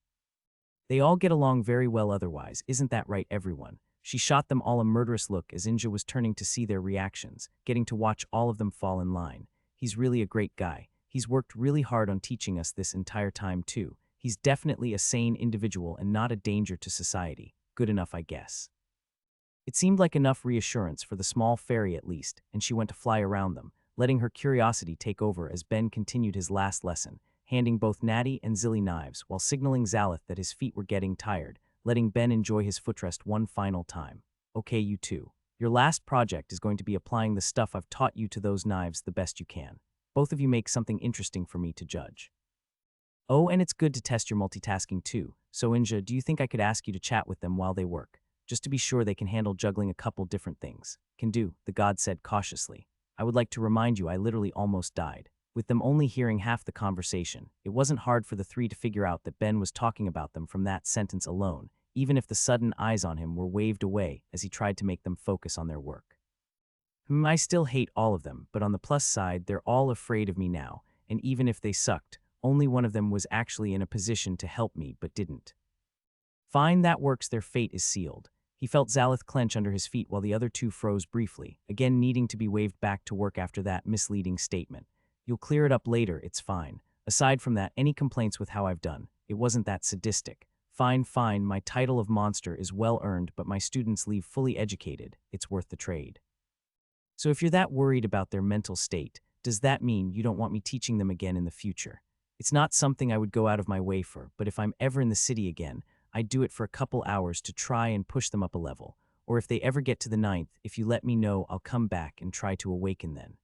They all get along very well otherwise, isn't that right, everyone? She shot them all a murderous look as Inja was turning to see their reactions, getting to watch all of them fall in line. He's really a great guy. He's worked really hard on teaching us this entire time, too. He's definitely a sane individual and not a danger to society. Good enough, I guess. It seemed like enough reassurance for the small fairy at least, and she went to fly around them, letting her curiosity take over as Ben continued his last lesson, handing both Natty and Zilly knives while signaling Zalith that his feet were getting tired, letting Ben enjoy his footrest one final time. Okay, you two. Your last project is going to be applying the stuff I've taught you to those knives the best you can. Both of you make something interesting for me to judge. Oh, and it's good to test your multitasking too. So Inja, do you think I could ask you to chat with them while they work? Just to be sure they can handle juggling a couple different things. Can do, the god said cautiously. I would like to remind you I literally almost died. With them only hearing half the conversation, it wasn't hard for the 3 to figure out that Ben was talking about them from that sentence alone, even if the sudden eyes on him were waved away as he tried to make them focus on their work. I still hate all of them, but on the plus side, they're all afraid of me now, and even if they sucked, only one of them was actually in a position to help me but didn't. Fine, that works, their fate is sealed. He felt Zalith clench under his feet while the other 2 froze briefly, again needing to be waved back to work after that misleading statement. You'll clear it up later, it's fine. Aside from that, any complaints with how I've done? It wasn't that sadistic. Fine, my title of monster is well earned, but my students leave fully educated. It's worth the trade. So if you're that worried about their mental state, does that mean you don't want me teaching them again in the future? It's not something I would go out of my way for, but if I'm ever in the city again, I'd do it for a couple hours to try and push them up a level. Or if they ever get to the 9th, if you let me know, I'll come back and try to awaken then.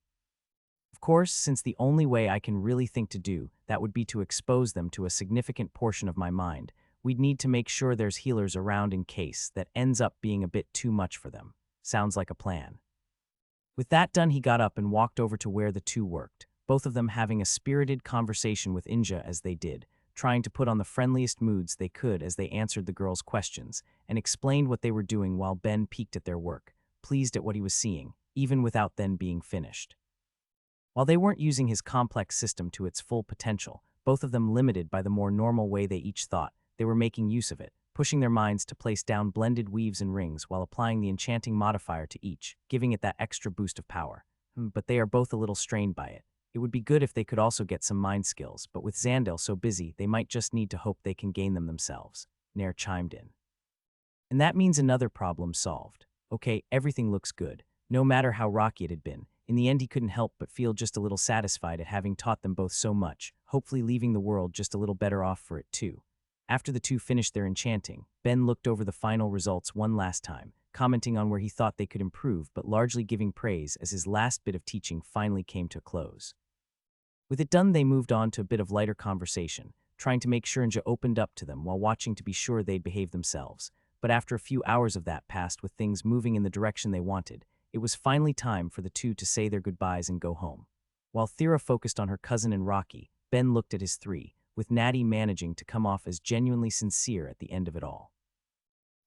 Of course, since the only way I can really think to do that would be to expose them to a significant portion of my mind, we'd need to make sure there's healers around in case that ends up being a bit too much for them. Sounds like a plan. With that done, he got up and walked over to where the 2 worked, both of them having a spirited conversation with Inja as they did, trying to put on the friendliest moods they could as they answered the girls' questions and explained what they were doing while Ben peeked at their work, pleased at what he was seeing, even without then being finished. While they weren't using his complex system to its full potential, both of them limited by the more normal way they each thought, they were making use of it, pushing their minds to place down blended weaves and rings while applying the enchanting modifier to each, giving it that extra boost of power. But they are both a little strained by it. It would be good if they could also get some mind skills, but with Zandel so busy, they might just need to hope they can gain them themselves. Nair chimed in. And that means another problem solved. Okay, everything looks good. No matter how rocky it had been, in the end he couldn't help but feel just a little satisfied at having taught them both so much, hopefully leaving the world just a little better off for it too. After the two finished their enchanting, Ben looked over the final results one last time, commenting on where he thought they could improve but largely giving praise as his last bit of teaching finally came to a close. With it done, they moved on to a bit of lighter conversation, trying to make sure Ninja opened up to them while watching to be sure they'd behave themselves. But after a few hours of that passed with things moving in the direction they wanted, it was finally time for the two to say their goodbyes and go home. While Thera focused on her cousin and Rocky, Ben looked at his three, with Natty managing to come off as genuinely sincere at the end of it all.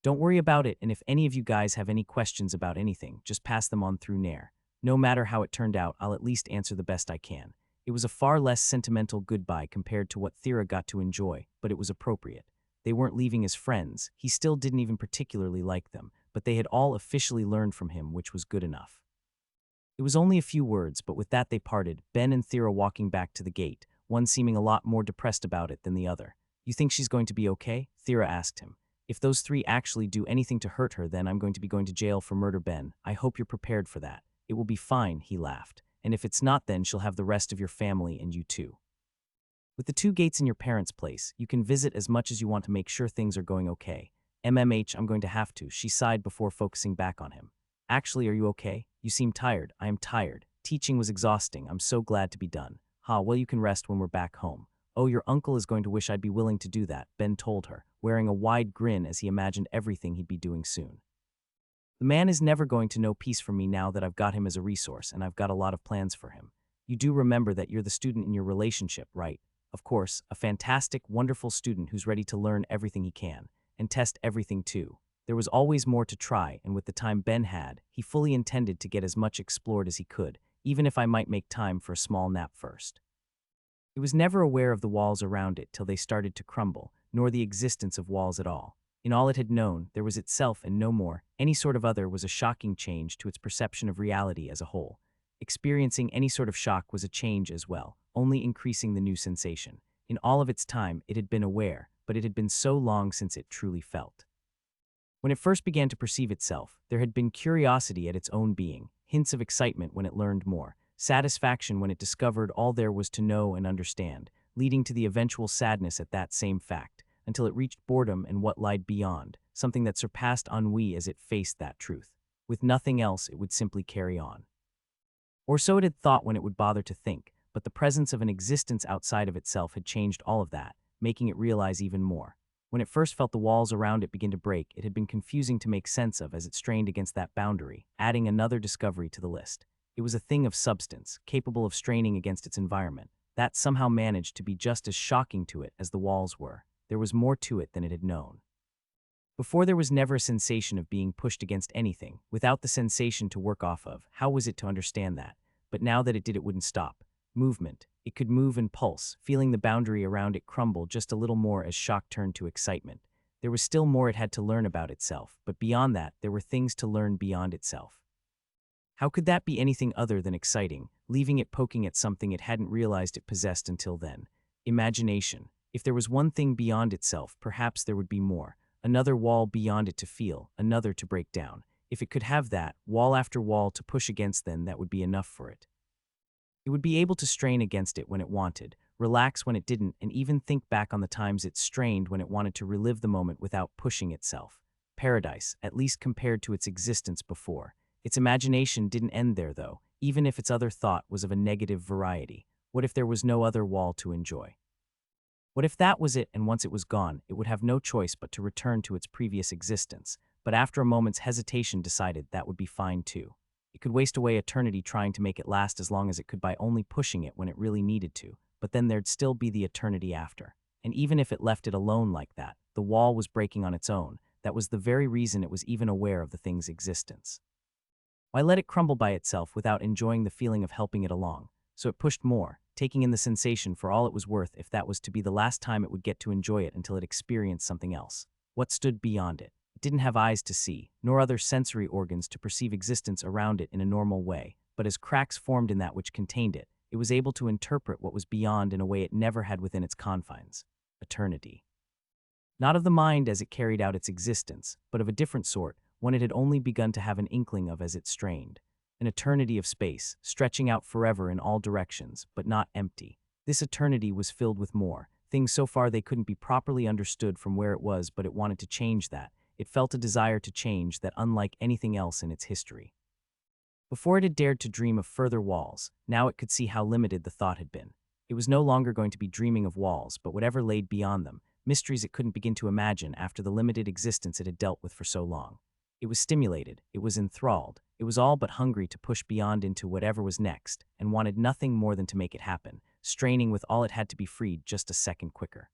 Don't worry about it, and if any of you guys have any questions about anything, just pass them on through Nair. No matter how it turned out, I'll at least answer the best I can. It was a far less sentimental goodbye compared to what Thera got to enjoy, but it was appropriate. They weren't leaving as friends, he still didn't even particularly like them, but they had all officially learned from him, which was good enough. It was only a few words, but with that they parted, Ben and Thera walking back to the gate, one seeming a lot more depressed about it than the other. You think she's going to be okay? Thera asked him. If those three actually do anything to hurt her, then I'm going to be going to jail for murder, Ben. I hope you're prepared for that. It will be fine, he laughed. And if it's not, then she'll have the rest of your family and you too. With the two gates in your parents' place, you can visit as much as you want to make sure things are going okay. MMH, I'm going to have to, she sighed before focusing back on him. Actually, are you okay? You seem tired. I am tired. Teaching was exhausting. I'm so glad to be done. Well, you can rest when we're back home. Oh, your uncle is going to wish I'd be willing to do that, Ben told her, wearing a wide grin as he imagined everything he'd be doing soon. The man is never going to know peace from me now that I've got him as a resource, and I've got a lot of plans for him. You do remember that you're the student in your relationship, right? Of course, a fantastic, wonderful student who's ready to learn everything he can, and test everything too. There was always more to try, and with the time Ben had, he fully intended to get as much explored as he could, even if I might make time for a small nap first. He was never aware of the walls around it till they started to crumble, nor the existence of walls at all. In all it had known, there was itself and no more. Any sort of other was a shocking change to its perception of reality as a whole. Experiencing any sort of shock was a change as well, only increasing the new sensation. In all of its time, it had been aware, but it had been so long since it truly felt. When it first began to perceive itself, there had been curiosity at its own being, hints of excitement when it learned more, satisfaction when it discovered all there was to know and understand, leading to the eventual sadness at that same fact, until it reached boredom and what lied beyond, something that surpassed ennui as it faced that truth. With nothing else, it would simply carry on. Or so it had thought when it would bother to think, but the presence of an existence outside of itself had changed all of that, making it realize even more. When it first felt the walls around it begin to break, it had been confusing to make sense of as it strained against that boundary, adding another discovery to the list. It was a thing of substance, capable of straining against its environment. That somehow managed to be just as shocking to it as the walls were. There was more to it than it had known. Before, there was never a sensation of being pushed against anything, without the sensation to work off of. How was it to understand that? But now that it did, it wouldn't stop. Movement. It could move and pulse, feeling the boundary around it crumble just a little more as shock turned to excitement. There was still more it had to learn about itself, but beyond that, there were things to learn beyond itself. How could that be anything other than exciting, leaving it poking at something it hadn't realized it possessed until then? Imagination. If there was one thing beyond itself, perhaps there would be more. Another wall beyond it to feel, another to break down. If it could have that, wall after wall to push against, then that would be enough for it. It would be able to strain against it when it wanted, relax when it didn't, and even think back on the times it strained when it wanted to relive the moment without pushing itself. Paradise, at least compared to its existence before. Its imagination didn't end there, though, even if its other thought was of a negative variety. What if there was no other wall to enjoy? What if that was it, and once it was gone, it would have no choice but to return to its previous existence, but after a moment's hesitation decided that would be fine too. It could waste away eternity trying to make it last as long as it could by only pushing it when it really needed to, but then there'd still be the eternity after. And even if it left it alone like that, the wall was breaking on its own. That was the very reason it was even aware of the thing's existence. Why let it crumble by itself without enjoying the feeling of helping it along? So it pushed more, taking in the sensation for all it was worth if that was to be the last time it would get to enjoy it until it experienced something else. What stood beyond it? It didn't have eyes to see, nor other sensory organs to perceive existence around it in a normal way, but as cracks formed in that which contained it, it was able to interpret what was beyond in a way it never had within its confines. Eternity. Not of the mind as it carried out its existence, but of a different sort, one it had only begun to have an inkling of as it strained. An eternity of space, stretching out forever in all directions, but not empty. This eternity was filled with more, things so far they couldn't be properly understood from where it was, but it wanted to change that. It felt a desire to change that unlike anything else in its history. Before it had dared to dream of further walls, now it could see how limited the thought had been. It was no longer going to be dreaming of walls, but whatever laid beyond them, mysteries it couldn't begin to imagine after the limited existence it had dealt with for so long. It was stimulated, it was enthralled, it was all but hungry to push beyond into whatever was next, and wanted nothing more than to make it happen, straining with all it had to be freed just a second quicker.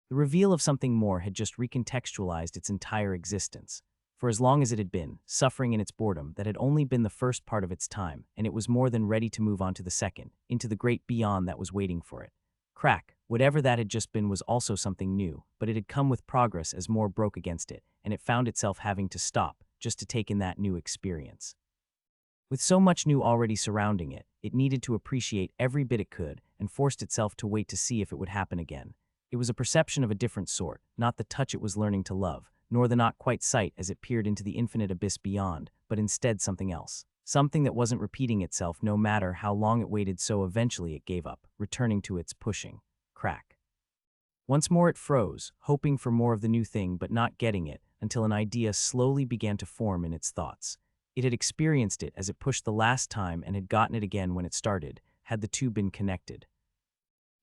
The reveal of something more had just recontextualized its entire existence. For as long as it had been, suffering in its boredom, that had only been the first part of its time, and it was more than ready to move on to the second, into the great beyond that was waiting for it. Crack, whatever that had just been was also something new, but it had come with progress as more broke against it, and it found itself having to stop, just to take in that new experience. With so much new already surrounding it, it needed to appreciate every bit it could, and forced itself to wait to see if it would happen again. It was a perception of a different sort, not the touch it was learning to love, nor the not-quite sight as it peered into the infinite abyss beyond, but instead something else. Something that wasn't repeating itself no matter how long it waited, so eventually it gave up, returning to its pushing. Crack. Once more it froze, hoping for more of the new thing but not getting it, until an idea slowly began to form in its thoughts. It had experienced it as it pushed the last time and had gotten it again when it started, had the two been connected.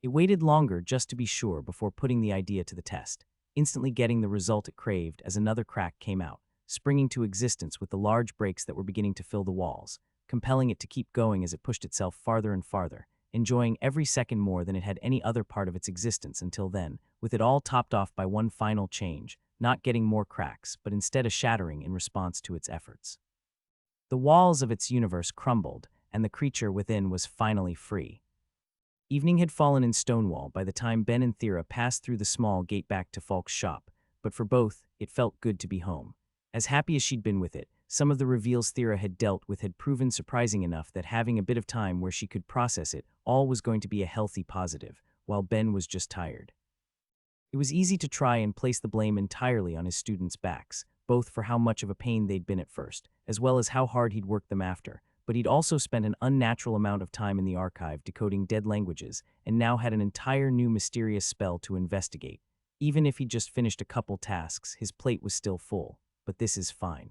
It waited longer just to be sure before putting the idea to the test, instantly getting the result it craved as another crack came out, springing to existence with the large breaks that were beginning to fill the walls, compelling it to keep going as it pushed itself farther and farther, enjoying every second more than it had any other part of its existence until then, with it all topped off by one final change, not getting more cracks, but instead a shattering in response to its efforts. The walls of its universe crumbled, and the creature within was finally free. Evening had fallen in Stonewall by the time Ben and Thera passed through the small gate back to Falk's shop, but for both, it felt good to be home. As happy as she'd been with it, some of the reveals Thera had dealt with had proven surprising enough that having a bit of time where she could process it all was going to be a healthy positive, while Ben was just tired. It was easy to try and place the blame entirely on his students' backs, both for how much of a pain they'd been at first, as well as how hard he'd worked them after, but he'd also spent an unnatural amount of time in the archive decoding dead languages, and now had an entire new mysterious spell to investigate. Even if he'd just finished a couple tasks, his plate was still full, but this is fine.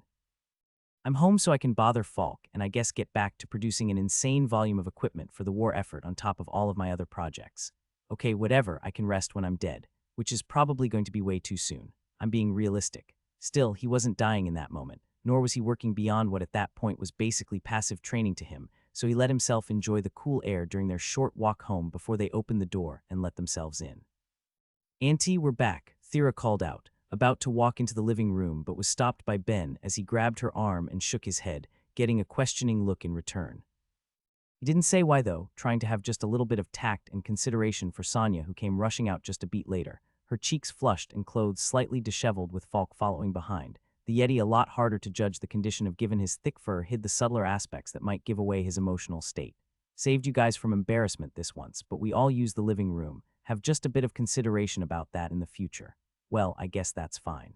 I'm home so I can bother Falk, and I guess get back to producing an insane volume of equipment for the war effort on top of all of my other projects. Okay, whatever, I can rest when I'm dead, which is probably going to be way too soon. I'm being realistic. Still, he wasn't dying in that moment, nor was he working beyond what at that point was basically passive training to him, so he let himself enjoy the cool air during their short walk home before they opened the door and let themselves in. "Auntie, we're back," Thera called out, about to walk into the living room but was stopped by Ben as he grabbed her arm and shook his head, getting a questioning look in return. He didn't say why though, trying to have just a little bit of tact and consideration for Sonia, who came rushing out just a beat later, her cheeks flushed and clothes slightly disheveled with Falk following behind. The Yeti a lot harder to judge the condition of given his thick fur hid the subtler aspects that might give away his emotional state. "Saved you guys from embarrassment this once, but we all use the living room. Have just a bit of consideration about that in the future." "Well, I guess that's fine."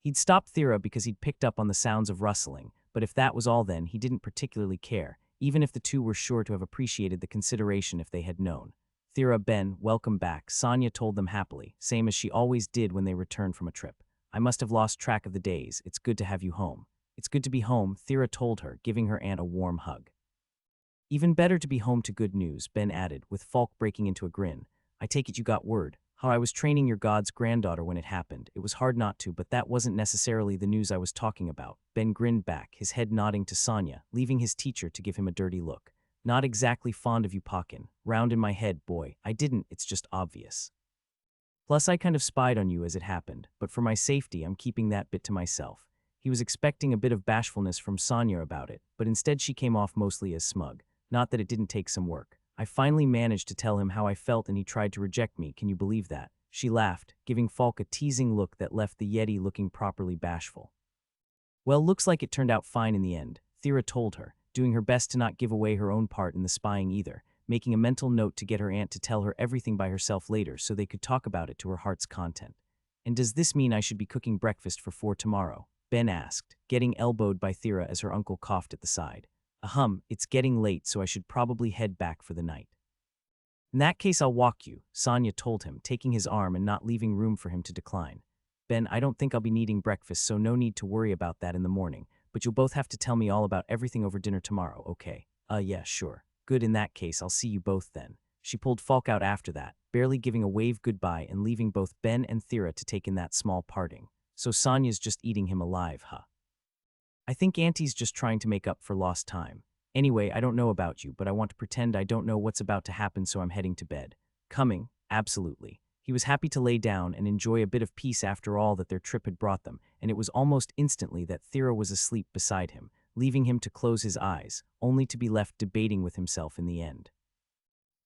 He'd stopped Thera because he'd picked up on the sounds of rustling, but if that was all then, he didn't particularly care, even if the two were sure to have appreciated the consideration if they had known. "Thera, Ben, welcome back," Sonia told them happily, same as she always did when they returned from a trip. "I must have lost track of the days. It's good to have you home." "It's good to be home," Thera told her, giving her aunt a warm hug. "Even better to be home to good news," Ben added, with Falk breaking into a grin. "I take it you got word. How I was training your god's granddaughter when it happened. It was hard not to, but that wasn't necessarily the news I was talking about." Ben grinned back, his head nodding to Sonia, leaving his teacher to give him a dirty look. "Not exactly fond of you pawkin' round in my head, boy. I didn't, it's just obvious. Plus, I kind of spied on you as it happened, but for my safety, I'm keeping that bit to myself." He was expecting a bit of bashfulness from Sonia about it, but instead she came off mostly as smug. Not that it didn't take some work. "I finally managed to tell him how I felt and he tried to reject me, can you believe that?" She laughed, giving Falk a teasing look that left the Yeti looking properly bashful. "Well, looks like it turned out fine in the end," Thera told her, doing her best to not give away her own part in the spying either, making a mental note to get her aunt to tell her everything by herself later so they could talk about it to her heart's content. "And does this mean I should be cooking breakfast for 4 tomorrow?" Ben asked, getting elbowed by Thera as her uncle coughed at the side. It's getting late, so I should probably head back for the night. In that case, I'll walk you, Sonia told him, taking his arm and not leaving room for him to decline. Ben, I don't think I'll be needing breakfast, so no need to worry about that in the morning, but you'll both have to tell me all about everything over dinner tomorrow, okay? Yeah, sure. Good, in that case, I'll see you both then. She pulled Falk out after that, barely giving a wave goodbye and leaving both Ben and Thera to take in that small parting. So Sonia's just eating him alive, huh? I think Auntie's just trying to make up for lost time. Anyway, I don't know about you, but I want to pretend I don't know what's about to happen, so I'm heading to bed. Coming, absolutely. He was happy to lay down and enjoy a bit of peace after all that their trip had brought them, and it was almost instantly that Thera was asleep beside him, leaving him to close his eyes, only to be left debating with himself in the end.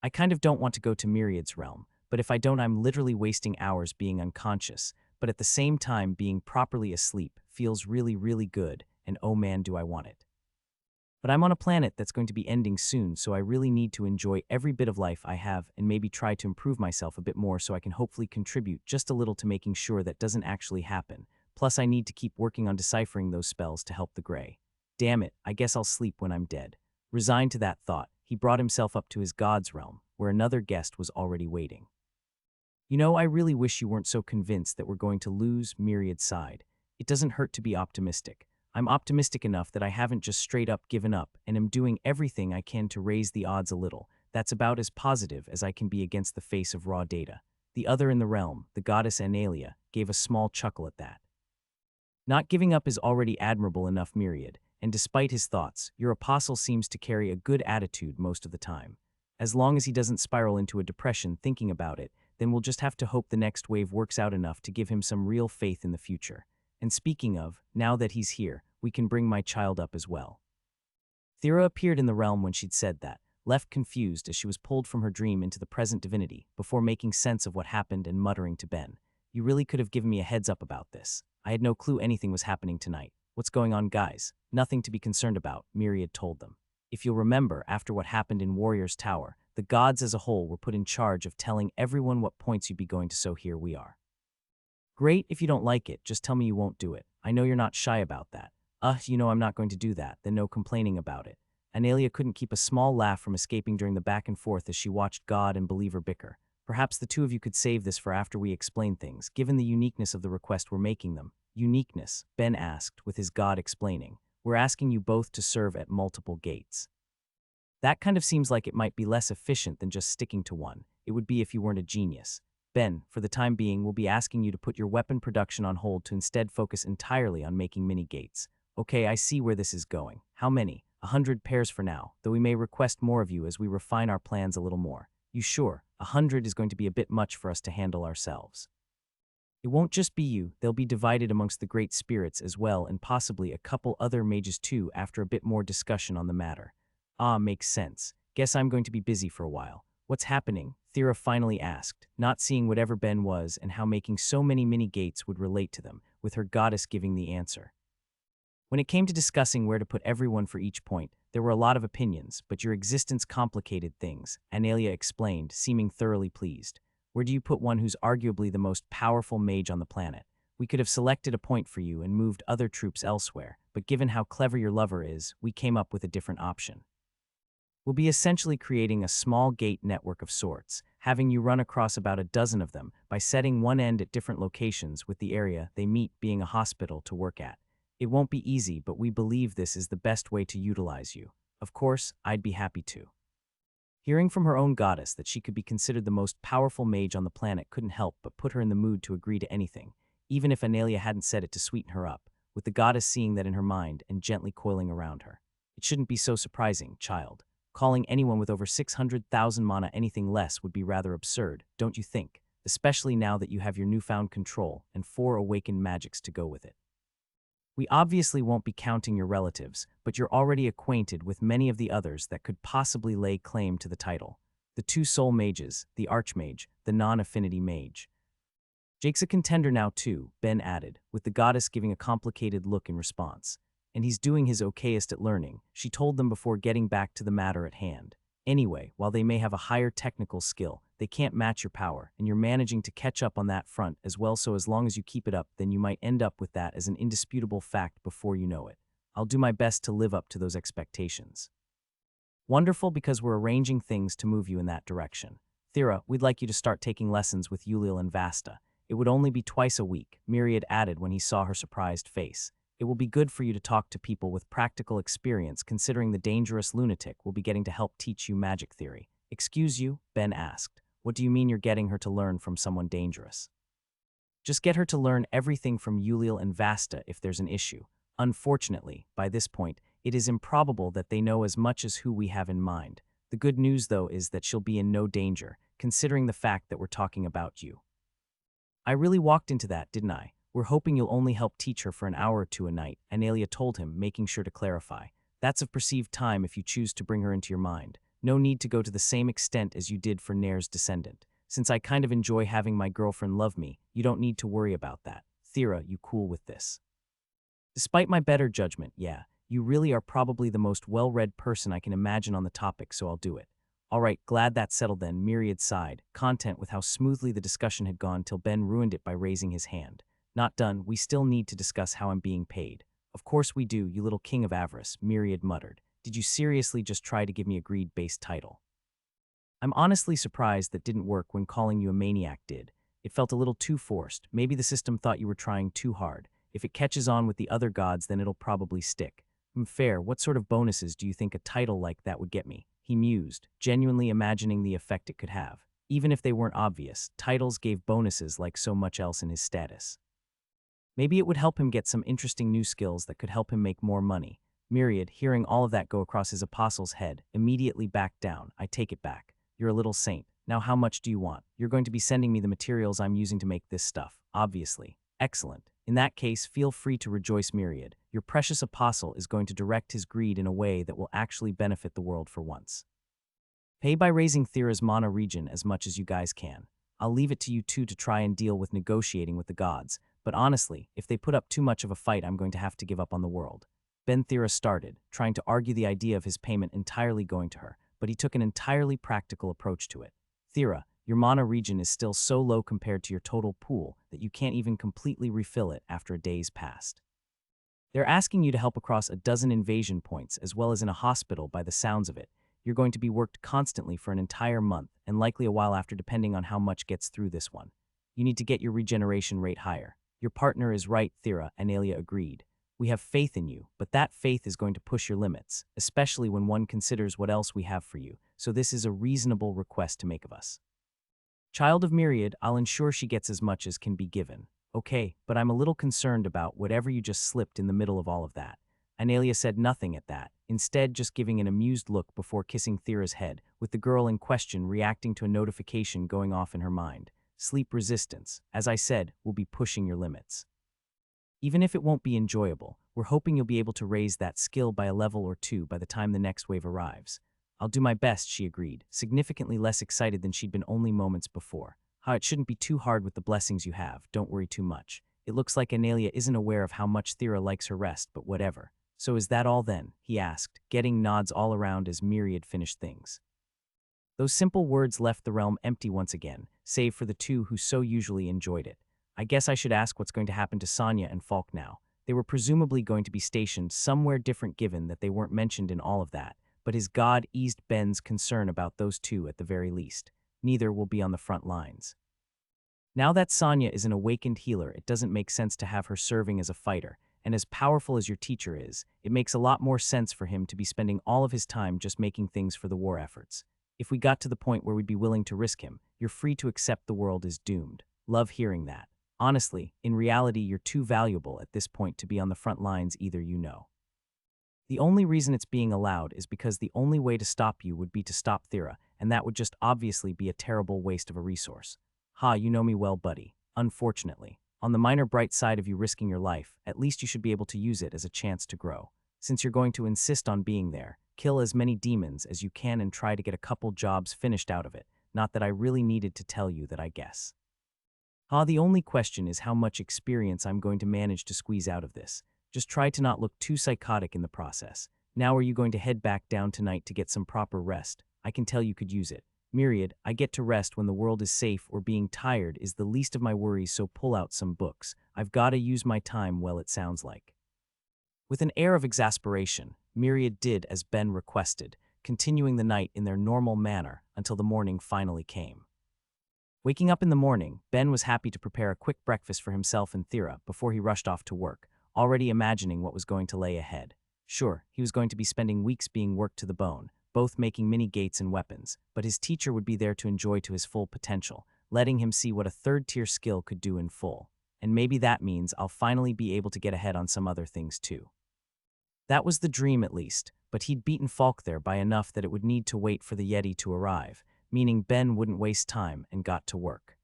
I kind of don't want to go to Myriad's realm, but if I don't, I'm literally wasting hours being unconscious, but at the same time being properly asleep feels really, really good, and oh man, do I want it. But I'm on a planet that's going to be ending soon, so I really need to enjoy every bit of life I have and maybe try to improve myself a bit more so I can hopefully contribute just a little to making sure that doesn't actually happen. Plus, I need to keep working on deciphering those spells to help the Grey. Damn it, I guess I'll sleep when I'm dead. Resigned to that thought, he brought himself up to his god's realm, where another guest was already waiting. You know, I really wish you weren't so convinced that we're going to lose Myriad's side. It doesn't hurt to be optimistic. I'm optimistic enough that I haven't just straight up given up and am doing everything I can to raise the odds a little. That's about as positive as I can be against the face of raw data. The other in the realm, the goddess Analia, gave a small chuckle at that. Not giving up is already admirable enough, Myriad, and despite his thoughts, your apostle seems to carry a good attitude most of the time. As long as he doesn't spiral into a depression thinking about it, then we'll just have to hope the next wave works out enough to give him some real faith in the future. And speaking of, now that he's here, we can bring my child up as well. Thera appeared in the realm when she'd said that, left confused as she was pulled from her dream into the present divinity, before making sense of what happened and muttering to Ben, "You really could have given me a heads up about this. I had no clue anything was happening tonight. What's going on, guys? Nothing to be concerned about," Myriad told them. If you'll remember, after what happened in Warrior's Tower, the gods as a whole were put in charge of telling everyone what points you'd be going to, so here we are. Great, if you don't like it, just tell me you won't do it. I know you're not shy about that. You know I'm not going to do that, then no complaining about it. Analia couldn't keep a small laugh from escaping during the back and forth as she watched God and Believer bicker. Perhaps the two of you could save this for after we explain things, given the uniqueness of the request we're making them. Uniqueness, Ben asked, with his God explaining. We're asking you both to serve at multiple gates. That kind of seems like it might be less efficient than just sticking to one. It would be if you weren't a genius. Ben, for the time being, we'll be asking you to put your weapon production on hold to instead focus entirely on making mini gates. Okay, I see where this is going. How many? 100 pairs for now, though we may request more of you as we refine our plans a little more. You sure? 100 is going to be a bit much for us to handle ourselves. It won't just be you, they'll be divided amongst the great spirits as well, and possibly a couple other mages too after a bit more discussion on the matter. Makes sense. Guess I'm going to be busy for a while. What's happening? Thera finally asked, not seeing whatever Ben was and how making so many mini gates would relate to them, with her goddess giving the answer. When it came to discussing where to put everyone for each point, there were a lot of opinions, but your existence complicated things, Analia explained, seeming thoroughly pleased. Where do you put one who's arguably the most powerful mage on the planet? We could have selected a point for you and moved other troops elsewhere, but given how clever your lover is, we came up with a different option. We'll be essentially creating a small gate network of sorts, having you run across about a dozen of them by setting one end at different locations with the area they meet being a hospital to work at. It won't be easy, but we believe this is the best way to utilize you. Of course, I'd be happy to. Hearing from her own goddess that she could be considered the most powerful mage on the planet couldn't help but put her in the mood to agree to anything, even if Analia hadn't said it to sweeten her up, with the goddess seeing that in her mind and gently coiling around her. It shouldn't be so surprising, child. Calling anyone with over 600,000 mana anything less would be rather absurd, don't you think? Especially now that you have your newfound control and 4 awakened magics to go with it. We obviously won't be counting your relatives, but you're already acquainted with many of the others that could possibly lay claim to the title. The 2 soul mages, the archmage, the non-affinity mage. Jake's a contender now too, Ben added, with the goddess giving a complicated look in response. And he's doing his okayest at learning, she told them before getting back to the matter at hand. Anyway, while they may have a higher technical skill, they can't match your power, and you're managing to catch up on that front as well, so as long as you keep it up, then you might end up with that as an indisputable fact before you know it. I'll do my best to live up to those expectations. Wonderful, because we're arranging things to move you in that direction. Thera, we'd like you to start taking lessons with Ulil and Vasta. It would only be twice a week, Myriad added when he saw her surprised face. It will be good for you to talk to people with practical experience, considering the dangerous lunatic will be getting to help teach you magic theory. Excuse you? Ben asked. What do you mean you're getting her to learn from someone dangerous? Just get her to learn everything from Ulil and Vasta if there's an issue. Unfortunately, by this point, it is improbable that they know as much as who we have in mind. The good news, though, is that she'll be in no danger, considering the fact that we're talking about you. I really walked into that, didn't I? We're hoping you'll only help teach her for an hour or two a night, Analia told him, making sure to clarify. That's of perceived time if you choose to bring her into your mind. No need to go to the same extent as you did for Nair's descendant. Since I kind of enjoy having my girlfriend love me, you don't need to worry about that. Thera, you cool with this? Despite my better judgment, yeah, you really are probably the most well-read person I can imagine on the topic, so I'll do it. All right, glad that's settled then, Myriad sighed, content with how smoothly the discussion had gone till Ben ruined it by raising his hand. Not done, we still need to discuss how I'm being paid. Of course we do, you little king of avarice, Myriad muttered. Did you seriously just try to give me a greed-based title? I'm honestly surprised that didn't work when calling you a maniac did. It felt a little too forced. Maybe the system thought you were trying too hard. If it catches on with the other gods, then it'll probably stick. Fair, what sort of bonuses do you think a title like that would get me? He mused, genuinely imagining the effect it could have. Even if they weren't obvious, titles gave bonuses like so much else in his status. Maybe it would help him get some interesting new skills that could help him make more money. Myriad, hearing all of that go across his apostle's head, immediately backed down. I take it back. You're a little saint. Now how much do you want? You're going to be sending me the materials I'm using to make this stuff, obviously. Excellent. In that case, feel free to rejoice, Myriad. Your precious apostle is going to direct his greed in a way that will actually benefit the world for once. Pay by raising Thera's mana region as much as you guys can. I'll leave it to you two to try and deal with negotiating with the gods, but honestly, if they put up too much of a fight, I'm going to have to give up on the world. Ben Thera started, trying to argue the idea of his payment entirely going to her, but he took an entirely practical approach to it. Thera, your mana region is still so low compared to your total pool that you can't even completely refill it after a day's passed. They're asking you to help across a dozen invasion points as well as in a hospital by the sounds of it. You're going to be worked constantly for an entire month and likely a while after depending on how much gets through this one. You need to get your regeneration rate higher. Your partner is right, Thera, Analia agreed. We have faith in you, but that faith is going to push your limits, especially when one considers what else we have for you, so this is a reasonable request to make of us. Child of Myriad, I'll ensure she gets as much as can be given. Okay, but I'm a little concerned about whatever you just slipped in the middle of all of that. Analia said nothing at that, instead just giving an amused look before kissing Thera's head, with the girl in question reacting to a notification going off in her mind. Sleep resistance, as I said, will be pushing your limits. Even if it won't be enjoyable, we're hoping you'll be able to raise that skill by a level or two by the time the next wave arrives. I'll do my best, she agreed, significantly less excited than she'd been only moments before. It shouldn't be too hard with the blessings you have, don't worry too much. It looks like Analia isn't aware of how much Thera likes her rest, but whatever. So is that all then? He asked, getting nods all around as Myriad finished things. Those simple words left the realm empty once again, save for the two who so usually enjoyed it. I guess I should ask what's going to happen to Sonia and Falk now. They were presumably going to be stationed somewhere different given that they weren't mentioned in all of that, but his god eased Ben's concern about those two at the very least. Neither will be on the front lines. Now that Sonia is an awakened healer, it doesn't make sense to have her serving as a fighter, and as powerful as your teacher is, it makes a lot more sense for him to be spending all of his time just making things for the war efforts. If we got to the point where we'd be willing to risk him, you're free to accept the world is doomed. Love hearing that. Honestly, in reality, you're too valuable at this point to be on the front lines either, you know. The only reason it's being allowed is because the only way to stop you would be to stop Thera, and that would just obviously be a terrible waste of a resource. You know me well, buddy. Unfortunately. On the minor bright side of you risking your life, at least you should be able to use it as a chance to grow. Since you're going to insist on being there, kill as many demons as you can and try to get a couple jobs finished out of it. Not that I really needed to tell you that, I guess. The only question is how much experience I'm going to manage to squeeze out of this. Just try to not look too psychotic in the process. Now are you going to head back down tonight to get some proper rest? I can tell you could use it. Myriad, I get to rest when the world is safe or being tired is the least of my worries, so pull out some books. I've gotta use my time well, it sounds like. With an air of exasperation, Myriad did as Ben requested, continuing the night in their normal manner until the morning finally came. Waking up in the morning, Ben was happy to prepare a quick breakfast for himself and Thera before he rushed off to work, already imagining what was going to lay ahead. Sure, he was going to be spending weeks being worked to the bone, both making mini gates and weapons, but his teacher would be there to enjoy to his full potential, letting him see what a third-tier skill could do in full. And maybe that means I'll finally be able to get ahead on some other things too. That was the dream at least, but he'd beaten Falk there by enough that it would need to wait for the Yeti to arrive, meaning Ben wouldn't waste time and got to work.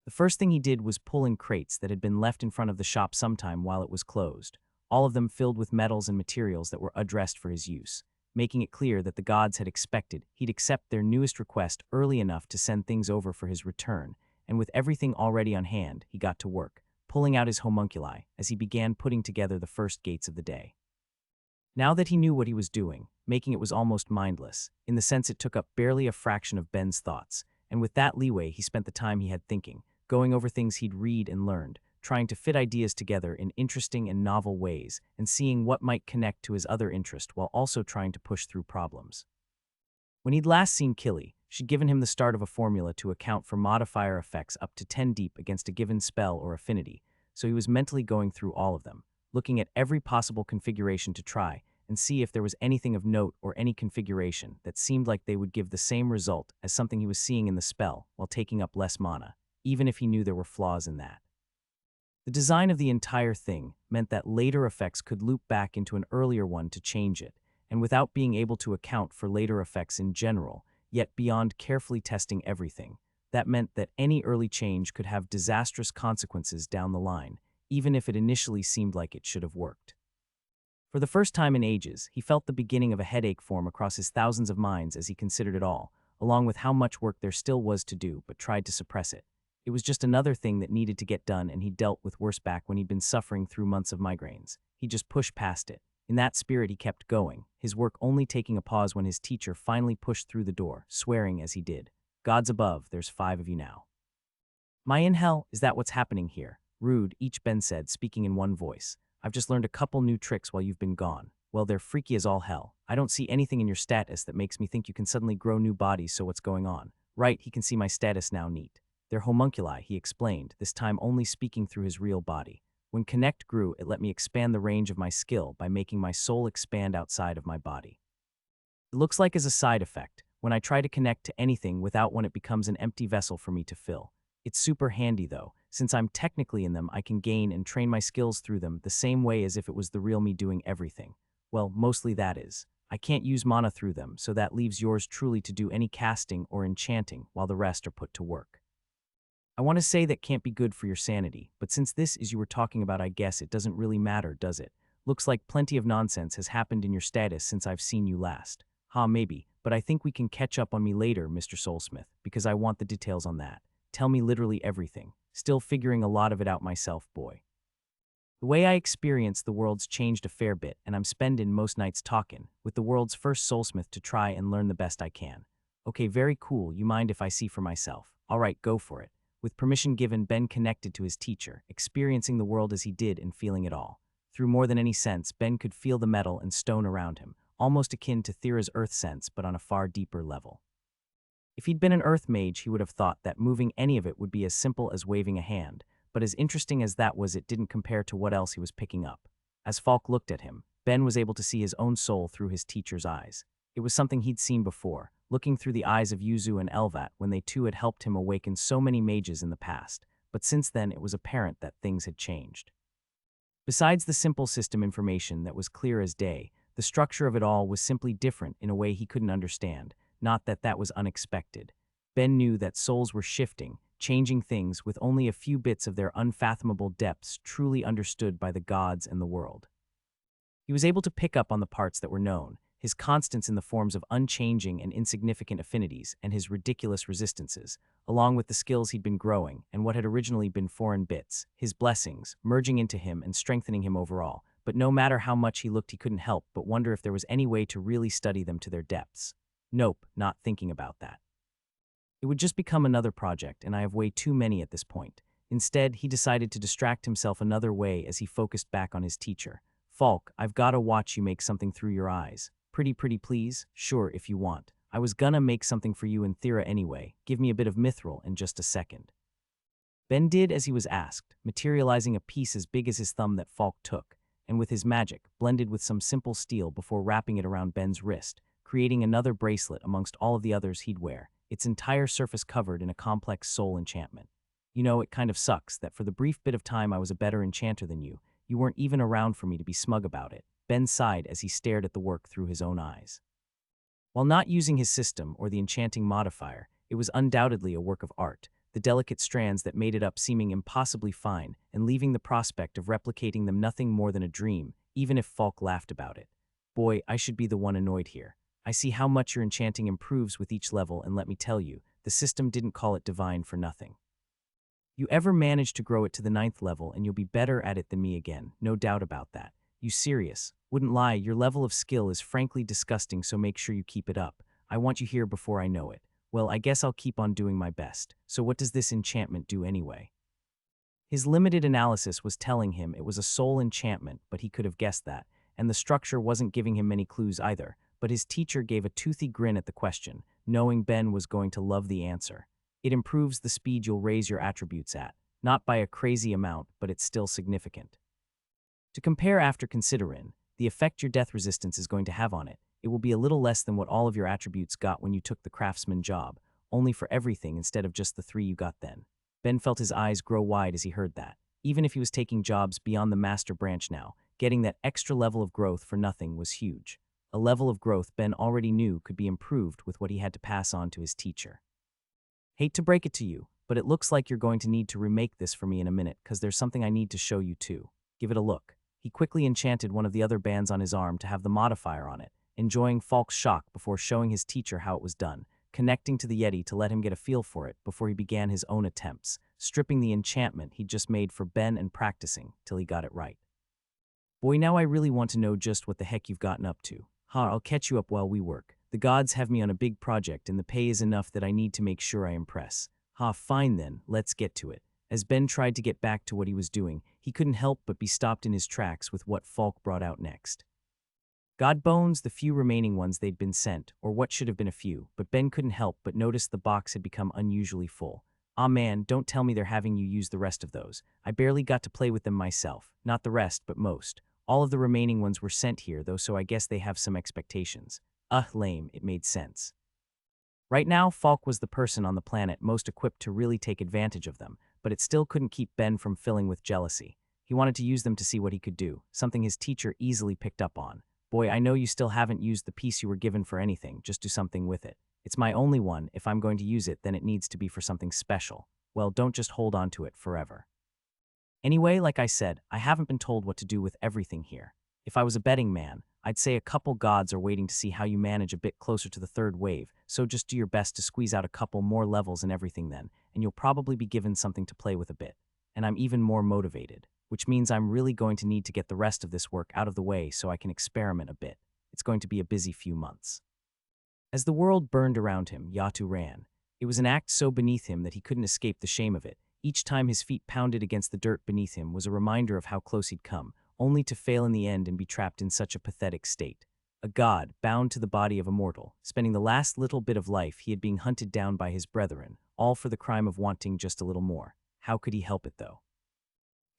The first thing he did was pull in crates that had been left in front of the shop sometime while it was closed, all of them filled with metals and materials that were addressed for his use, making it clear that the gods had expected he'd accept their newest request early enough to send things over for his return, and with everything already on hand, he got to work, pulling out his homunculi as he began putting together the first gates of the day. Now that he knew what he was doing, making it was almost mindless, in the sense it took up barely a fraction of Ben's thoughts, and with that leeway he spent the time he had thinking, going over things he'd read and learned, trying to fit ideas together in interesting and novel ways, and seeing what might connect to his other interest while also trying to push through problems. When he'd last seen Killy, she'd given him the start of a formula to account for modifier effects up to 10 deep against a given spell or affinity, so he was mentally going through all of them, looking at every possible configuration to try and see if there was anything of note or any configuration that seemed like they would give the same result as something he was seeing in the spell while taking up less mana, even if he knew there were flaws in that. The design of the entire thing meant that later effects could loop back into an earlier one to change it, and without being able to account for later effects in general, yet beyond carefully testing everything, that meant that any early change could have disastrous consequences down the line, even if it initially seemed like it should have worked. For the first time in ages, he felt the beginning of a headache form across his thousands of minds as he considered it all, along with how much work there still was to do, but tried to suppress it. It was just another thing that needed to get done, and he dealt with worse back when he'd been suffering through months of migraines. He just pushed past it. In that spirit he kept going, his work only taking a pause when his teacher finally pushed through the door, swearing as he did, "Gods above, there's 5 of you now." "My in hell, is that what's happening here?" "Rude," each Ben said, speaking in one voice. "I've just learned a couple new tricks while you've been gone. Well, they're freaky as all hell. I don't see anything in your status that makes me think you can suddenly grow new bodies, so what's going on?" "Right, he can see my status now, neat. They're homunculi," he explained, this time only speaking through his real body. "When Connect grew, it let me expand the range of my skill by making my soul expand outside of my body. It looks like as a side effect, when I try to connect to anything without one, it becomes an empty vessel for me to fill. It's super handy though, since I'm technically in them, I can gain and train my skills through them the same way as if it was the real me doing everything. Well, mostly that is. I can't use mana through them, so that leaves yours truly to do any casting or enchanting while the rest are put to work. I want to say that can't be good for your sanity, but since this is you were talking about, I guess it doesn't really matter, does it? Looks like plenty of nonsense has happened in your status since I've seen you last. Maybe, but I think we can catch up on me later, Mr. Soulsmith, because I want the details on that. Tell me literally everything. Still figuring a lot of it out myself, boy. The way I experience the world's changed a fair bit, and I'm spending most nights talking with the world's first soulsmith to try and learn the best I can. Okay, very cool. You mind if I see for myself? All right, go for it. With permission given, Ben connected to his teacher, experiencing the world as he did and feeling it all. Through more than any sense, Ben could feel the metal and stone around him, almost akin to Thera's earth sense, but on a far deeper level. If he'd been an earth mage, he would have thought that moving any of it would be as simple as waving a hand, but as interesting as that was, it didn't compare to what else he was picking up. As Falk looked at him, Ben was able to see his own soul through his teacher's eyes. It was something he'd seen before, looking through the eyes of Yuzu and Elvat when they too had helped him awaken so many mages in the past, but since then it was apparent that things had changed. Besides the simple system information that was clear as day, the structure of it all was simply different in a way he couldn't understand, not that that was unexpected. Ben knew that souls were shifting, changing things with only a few bits of their unfathomable depths truly understood by the gods and the world. He was able to pick up on the parts that were known, his constants in the forms of unchanging and insignificant affinities and his ridiculous resistances, along with the skills he'd been growing and what had originally been foreign bits, his blessings, merging into him and strengthening him overall. But no matter how much he looked, he couldn't help but wonder if there was any way to really study them to their depths. Nope, not thinking about that. It would just become another project, and I have way too many at this point. Instead, he decided to distract himself another way as he focused back on his teacher. Falk, I've gotta watch you make something through your eyes. Pretty please? Sure, if you want. I was gonna make something for you in Thera anyway. Give me a bit of mithril in just a second. Ben did as he was asked, materializing a piece as big as his thumb that Falk took, and with his magic, blended with some simple steel before wrapping it around Ben's wrist, creating another bracelet amongst all of the others he'd wear, its entire surface covered in a complex soul enchantment. You know, it kind of sucks that for the brief bit of time I was a better enchanter than you weren't even around for me to be smug about it. Ben sighed as he stared at the work through his own eyes. While not using his system or the enchanting modifier, it was undoubtedly a work of art, the delicate strands that made it up seeming impossibly fine and leaving the prospect of replicating them nothing more than a dream, even if Falk laughed about it. Boy, I should be the one annoyed here. I see how much your enchanting improves with each level, and let me tell you, the system didn't call it divine for nothing. You ever manage to grow it to the 9th level and you'll be better at it than me again, no doubt about that. You serious? Wouldn't lie, your level of skill is frankly disgusting, so make sure you keep it up. I want you here before I know it. Well, I guess I'll keep on doing my best. So what does this enchantment do anyway? His limited analysis was telling him it was a soul enchantment, but he could have guessed that, and the structure wasn't giving him many clues either, but his teacher gave a toothy grin at the question, knowing Ben was going to love the answer. It improves the speed you'll raise your attributes at, not by a crazy amount, but it's still significant. To compare after considering the effect your death resistance is going to have on it, it will be a little less than what all of your attributes got when you took the Craftsman job, only for everything instead of just the 3 you got then. Ben felt his eyes grow wide as he heard that. Even if he was taking jobs beyond the master branch now, getting that extra level of growth for nothing was huge. A level of growth Ben already knew could be improved with what he had to pass on to his teacher. Hate to break it to you, but it looks like you're going to need to remake this for me in a minute, because there's something I need to show you too. Give it a look. He quickly enchanted one of the other bands on his arm to have the modifier on it, enjoying Falk's shock before showing his teacher how it was done, connecting to the Yeti to let him get a feel for it before he began his own attempts, stripping the enchantment he'd just made for Ben and practicing till he got it right. Boy, now I really want to know just what the heck you've gotten up to. I'll catch you up while we work. The gods have me on a big project and the pay is enough that I need to make sure I impress. Fine then, let's get to it. As Ben tried to get back to what he was doing, he couldn't help but be stopped in his tracks with what Falk brought out next. God bones, the few remaining ones they'd been sent, or what should have been a few, but Ben couldn't help but notice the box had become unusually full. Aw man, don't tell me they're having you use the rest of those. I barely got to play with them myself. Not the rest, but most. All of the remaining ones were sent here, though, so I guess they have some expectations. Lame, it made sense. Right now, Falk was the person on the planet most equipped to really take advantage of them, but it still couldn't keep Ben from filling with jealousy. He wanted to use them to see what he could do, something his teacher easily picked up on. Boy, I know you still haven't used the piece you were given for anything, just do something with it. It's my only one. If I'm going to use it, then it needs to be for something special. Well, don't just hold on to it forever. Anyway, like I said, I haven't been told what to do with everything here. If I was a betting man, I'd say a couple gods are waiting to see how you manage a bit closer to the 3rd wave, so just do your best to squeeze out a couple more levels and everything then, and you'll probably be given something to play with a bit. And I'm even more motivated, which means I'm really going to need to get the rest of this work out of the way so I can experiment a bit. It's going to be a busy few months. As the world burned around him, Yatu ran. It was an act so beneath him that he couldn't escape the shame of it. Each time his feet pounded against the dirt beneath him was a reminder of how close he'd come, only to fail in the end and be trapped in such a pathetic state. A god, bound to the body of a mortal, spending the last little bit of life he had being hunted down by his brethren, all for the crime of wanting just a little more. How could he help it, though?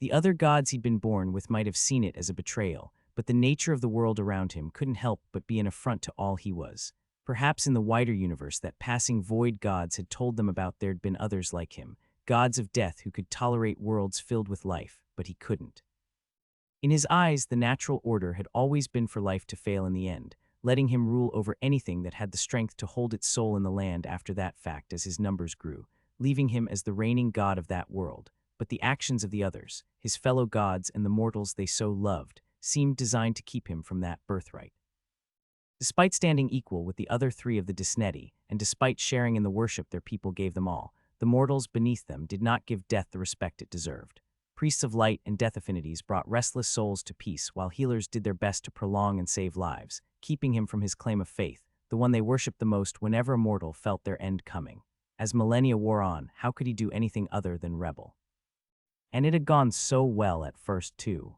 The other gods he'd been born with might have seen it as a betrayal, but the nature of the world around him couldn't help but be an affront to all he was. Perhaps in the wider universe that passing void gods had told them about, there'd been others like him, gods of death who could tolerate worlds filled with life, but he couldn't. In his eyes, the natural order had always been for life to fail in the end, letting him rule over anything that had the strength to hold its soul in the land after that fact as his numbers grew, leaving him as the reigning god of that world. But the actions of the others, his fellow gods and the mortals they so loved, seemed designed to keep him from that birthright. Despite standing equal with the other 3 of the Disneti, and despite sharing in the worship their people gave them all, the mortals beneath them did not give death the respect it deserved. Priests of light and death affinities brought restless souls to peace, while healers did their best to prolong and save lives, keeping him from his claim of faith, the one they worshipped the most whenever a mortal felt their end coming. As millennia wore on, how could he do anything other than rebel? And it had gone so well at first, too.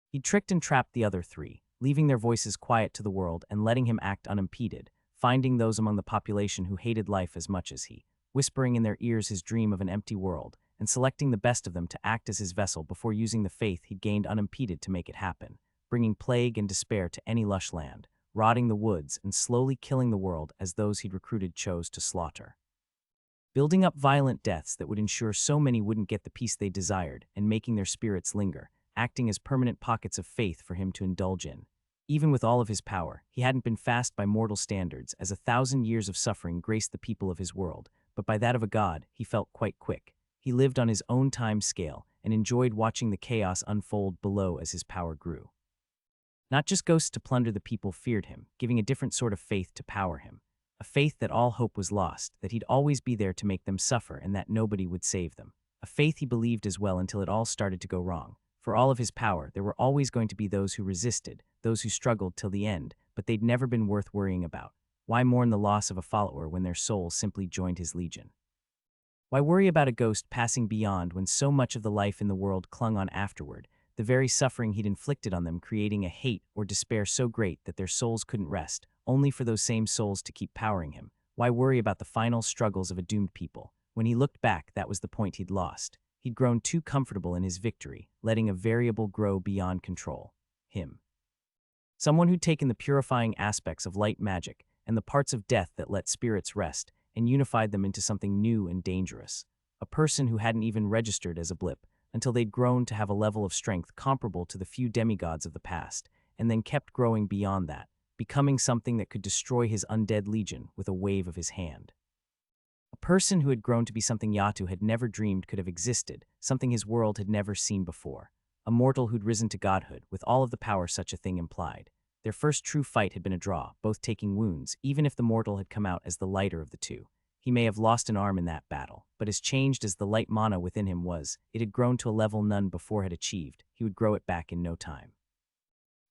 He tricked and trapped the other three, leaving their voices quiet to the world and letting him act unimpeded, finding those among the population who hated life as much as he, whispering in their ears his dream of an empty world, and selecting the best of them to act as his vessel before using the faith he'd gained unimpeded to make it happen, bringing plague and despair to any lush land, rotting the woods and slowly killing the world as those he'd recruited chose to slaughter. Building up violent deaths that would ensure so many wouldn't get the peace they desired and making their spirits linger, acting as permanent pockets of faith for him to indulge in. Even with all of his power, he hadn't been fast by mortal standards, as 1,000 years of suffering graced the people of his world, but by that of a god, he felt quite quick. He lived on his own time scale and enjoyed watching the chaos unfold below as his power grew. Not just ghosts to plunder the people feared him, giving a different sort of faith to power him. A faith that all hope was lost, that he'd always be there to make them suffer and that nobody would save them. A faith he believed as well until it all started to go wrong. For all of his power, there were always going to be those who resisted, those who struggled till the end, but they'd never been worth worrying about. Why mourn the loss of a follower when their soul simply joined his legion? Why worry about a ghost passing beyond when so much of the life in the world clung on afterward, the very suffering he'd inflicted on them creating a hate or despair so great that their souls couldn't rest, only for those same souls to keep powering him? Why worry about the final struggles of a doomed people? When he looked back, that was the point he'd lost. He'd grown too comfortable in his victory, letting a variable grow beyond control. Him. Someone who'd taken the purifying aspects of light magic and the parts of death that let spirits rest and unified them into something new and dangerous. A person who hadn't even registered as a blip until they'd grown to have a level of strength comparable to the few demigods of the past, and then kept growing beyond that, becoming something that could destroy his undead legion with a wave of his hand. A person who had grown to be something Yatu had never dreamed could have existed, something his world had never seen before. A mortal who'd risen to godhood, with all of the power such a thing implied. Their first true fight had been a draw, both taking wounds, even if the mortal had come out as the lighter of the two. He may have lost an arm in that battle, but as changed as the light mana within him was, it had grown to a level none before had achieved. He would grow it back in no time.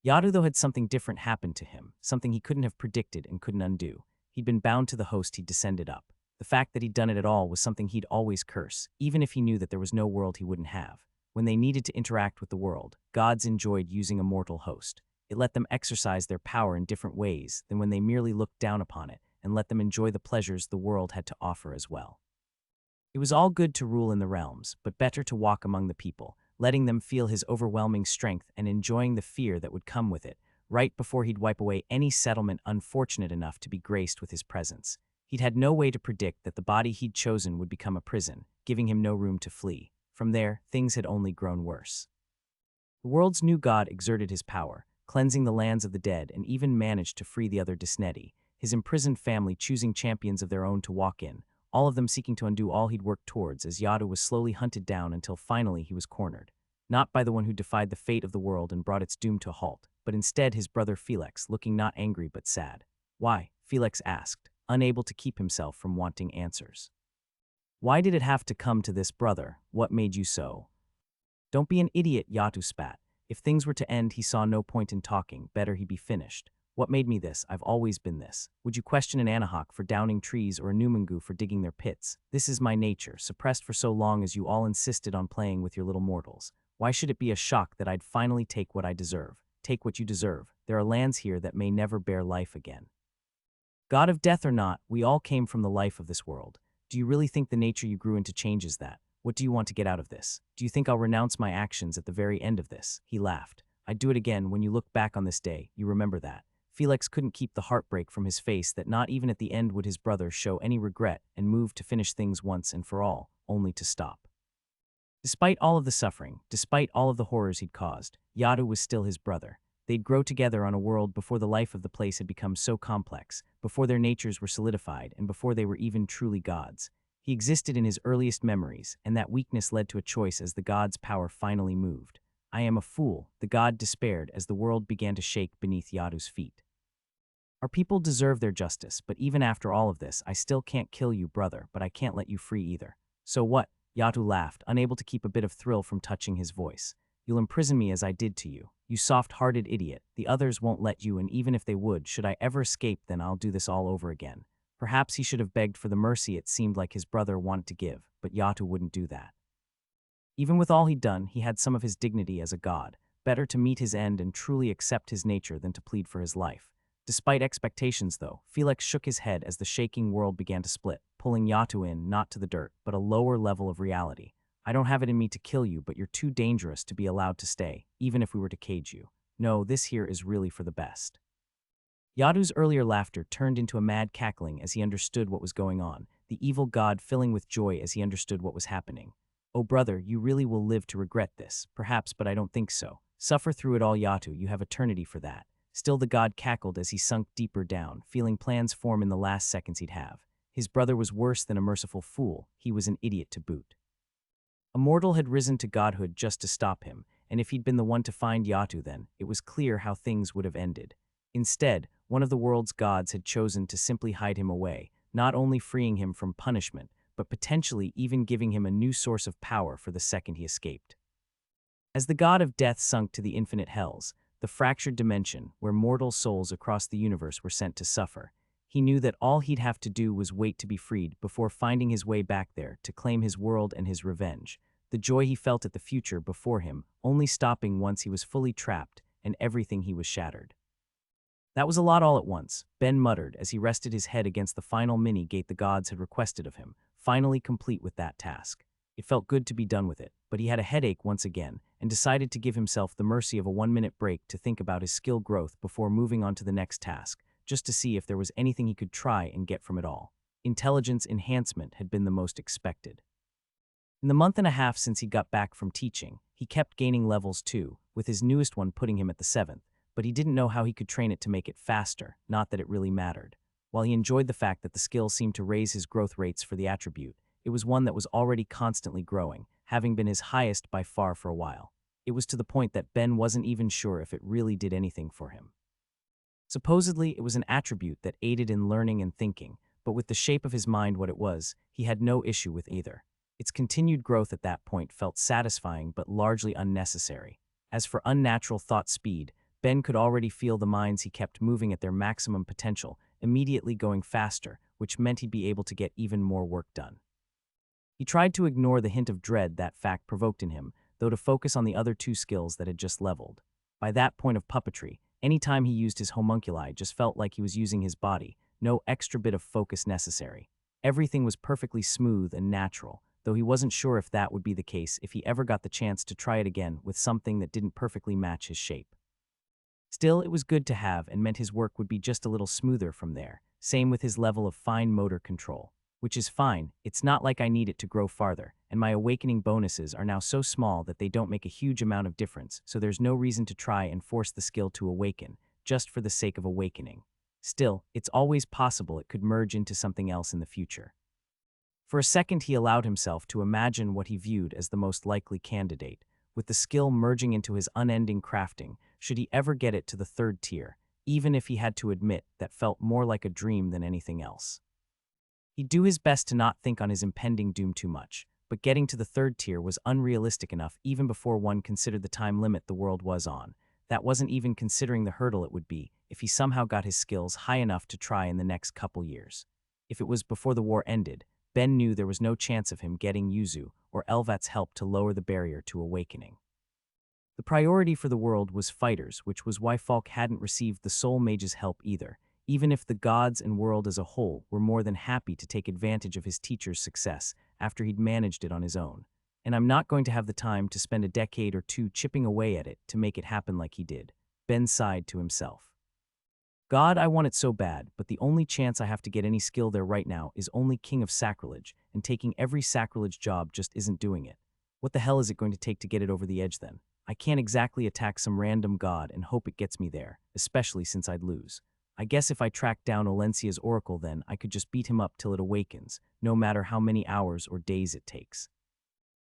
Yadu, though, had something different happen to him, something he couldn't have predicted and couldn't undo. He'd been bound to the host he'd descended up. The fact that he'd done it at all was something he'd always curse, even if he knew that there was no world he wouldn't have. When they needed to interact with the world, gods enjoyed using a mortal host. It let them exercise their power in different ways than when they merely looked down upon it, and let them enjoy the pleasures the world had to offer as well. It was all good to rule in the realms, but better to walk among the people, letting them feel his overwhelming strength and enjoying the fear that would come with it, right before he'd wipe away any settlement unfortunate enough to be graced with his presence. He'd had no way to predict that the body he'd chosen would become a prison, giving him no room to flee. From there, things had only grown worse. The world's new god exerted his power, cleansing the lands of the dead, and even managed to free the other Disneti, his imprisoned family choosing champions of their own to walk in, all of them seeking to undo all he'd worked towards as Yadu was slowly hunted down until finally he was cornered. Not by the one who defied the fate of the world and brought its doom to a halt, but instead his brother Felix, looking not angry but sad. Why? Felix asked, unable to keep himself from wanting answers. Why did it have to come to this, brother? What made you so? Don't be an idiot, Yatu spat. If things were to end, he saw no point in talking. Better he be finished. What made me this? I've always been this. Would you question an Anahawk for downing trees or a Numengu for digging their pits? This is my nature, suppressed for so long as you all insisted on playing with your little mortals. Why should it be a shock that I'd finally take what I deserve? Take what you deserve. There are lands here that may never bear life again. God of death or not, we all came from the life of this world. Do you really think the nature you grew into changes that? What do you want to get out of this? Do you think I'll renounce my actions at the very end of this? He laughed. I'd do it again. When you look back on this day, you remember that. Felix couldn't keep the heartbreak from his face that not even at the end would his brother show any regret and move to finish things once and for all, only to stop. Despite all of the suffering, despite all of the horrors he'd caused, Yadu was still his brother. They'd grow together on a world before the life of the place had become so complex, before their natures were solidified, and before they were even truly gods. He existed in his earliest memories, and that weakness led to a choice as the god's power finally moved. I am a fool, the god despaired as the world began to shake beneath Yadu's feet. Our people deserve their justice, but even after all of this, I still can't kill you, brother, but I can't let you free either. So what? Yatu laughed, unable to keep a bit of thrill from touching his voice. You'll imprison me as I did to you. You soft-hearted idiot. The others won't let you, and even if they would, should I ever escape, then I'll do this all over again. Perhaps he should have begged for the mercy it seemed like his brother wanted to give, but Yatu wouldn't do that. Even with all he'd done, he had some of his dignity as a god. Better to meet his end and truly accept his nature than to plead for his life. Despite expectations, though, Felix shook his head as the shaking world began to split, pulling Yatu in, not to the dirt, but a lower level of reality. I don't have it in me to kill you, but you're too dangerous to be allowed to stay, even if we were to cage you. No, this here is really for the best. Yatu's earlier laughter turned into a mad cackling as he understood what was going on, the evil god filling with joy as he understood what was happening. Oh brother, you really will live to regret this, perhaps, but I don't think so. Suffer through it all, Yatu, you have eternity for that. Still the god cackled as he sunk deeper down, feeling plans form in the last seconds he'd have. His brother was worse than a merciful fool, he was an idiot to boot. A mortal had risen to godhood just to stop him, and if he'd been the one to find Yatu then, it was clear how things would have ended. Instead, one of the world's gods had chosen to simply hide him away, not only freeing him from punishment, but potentially even giving him a new source of power for the second he escaped. As the god of death sunk to the infinite hells, the fractured dimension where mortal souls across the universe were sent to suffer, he knew that all he'd have to do was wait to be freed before finding his way back there to claim his world and his revenge. The joy he felt at the future before him, only stopping once he was fully trapped and everything he was shattered. That was a lot all at once, Ben muttered as he rested his head against the final mini-gate the gods had requested of him, finally complete with that task. It felt good to be done with it, but he had a headache once again and decided to give himself the mercy of a 1-minute break to think about his skill growth before moving on to the next task, just to see if there was anything he could try and get from it all. Intelligence enhancement had been the most expected. In the month and a half since he got back from teaching, he kept gaining levels too, with his newest one putting him at the 7th, but he didn't know how he could train it to make it faster, not that it really mattered. While he enjoyed the fact that the skill seemed to raise his growth rates for the attribute, it was one that was already constantly growing, having been his highest by far for a while. It was to the point that Ben wasn't even sure if it really did anything for him. Supposedly, it was an attribute that aided in learning and thinking, but with the shape of his mind what it was, he had no issue with either. Its continued growth at that point felt satisfying but largely unnecessary. As for unnatural thought speed, Ben could already feel the minds he kept moving at their maximum potential, immediately going faster, which meant he'd be able to get even more work done. He tried to ignore the hint of dread that fact provoked in him, though to focus on the other 2 skills that had just leveled. By that point of puppetry, any time he used his homunculi just felt like he was using his body, no extra bit of focus necessary. Everything was perfectly smooth and natural, though he wasn't sure if that would be the case if he ever got the chance to try it again with something that didn't perfectly match his shape. Still, it was good to have and meant his work would be just a little smoother from there, same with his level of fine motor control. Which is fine, it's not like I need it to grow farther, and my awakening bonuses are now so small that they don't make a huge amount of difference, so there's no reason to try and force the skill to awaken, just for the sake of awakening. Still, it's always possible it could merge into something else in the future. For a second he allowed himself to imagine what he viewed as the most likely candidate, with the skill merging into his unending crafting, should he ever get it to the 3rd tier, even if he had to admit that felt more like a dream than anything else. He'd do his best to not think on his impending doom too much, but getting to the 3rd tier was unrealistic enough even before one considered the time limit the world was on. That wasn't even considering the hurdle it would be if he somehow got his skills high enough to try in the next couple years. If it was before the war ended, Ben knew there was no chance of him getting Yuzu or Elvat's help to lower the barrier to awakening. The priority for the world was fighters, which was why Falk hadn't received the Soul Mage's help either, even if the gods and world as a whole were more than happy to take advantage of his teacher's success after he'd managed it on his own. And I'm not going to have the time to spend a decade or 2 chipping away at it to make it happen like he did. Ben sighed to himself. God, I want it so bad, but the only chance I have to get any skill there right now is only King of Sacrilege, and taking every sacrilege job just isn't doing it. What the hell is it going to take to get it over the edge then? I can't exactly attack some random god and hope it gets me there, especially since I'd lose. I guess if I tracked down Olencia's oracle then, I could just beat him up till it awakens, no matter how many hours or days it takes.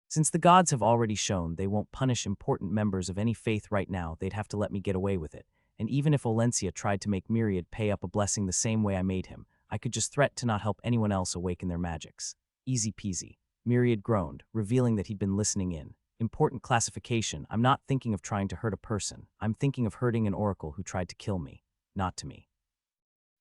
Since the gods have already shown they won't punish important members of any faith right now, they'd have to let me get away with it. And even if Olencia tried to make Myriad pay up a blessing the same way I made him, I could just threat to not help anyone else awaken their magics. Easy peasy. Myriad groaned, revealing that he'd been listening in. Important classification, I'm not thinking of trying to hurt a person. I'm thinking of hurting an oracle who tried to kill me. Not to me.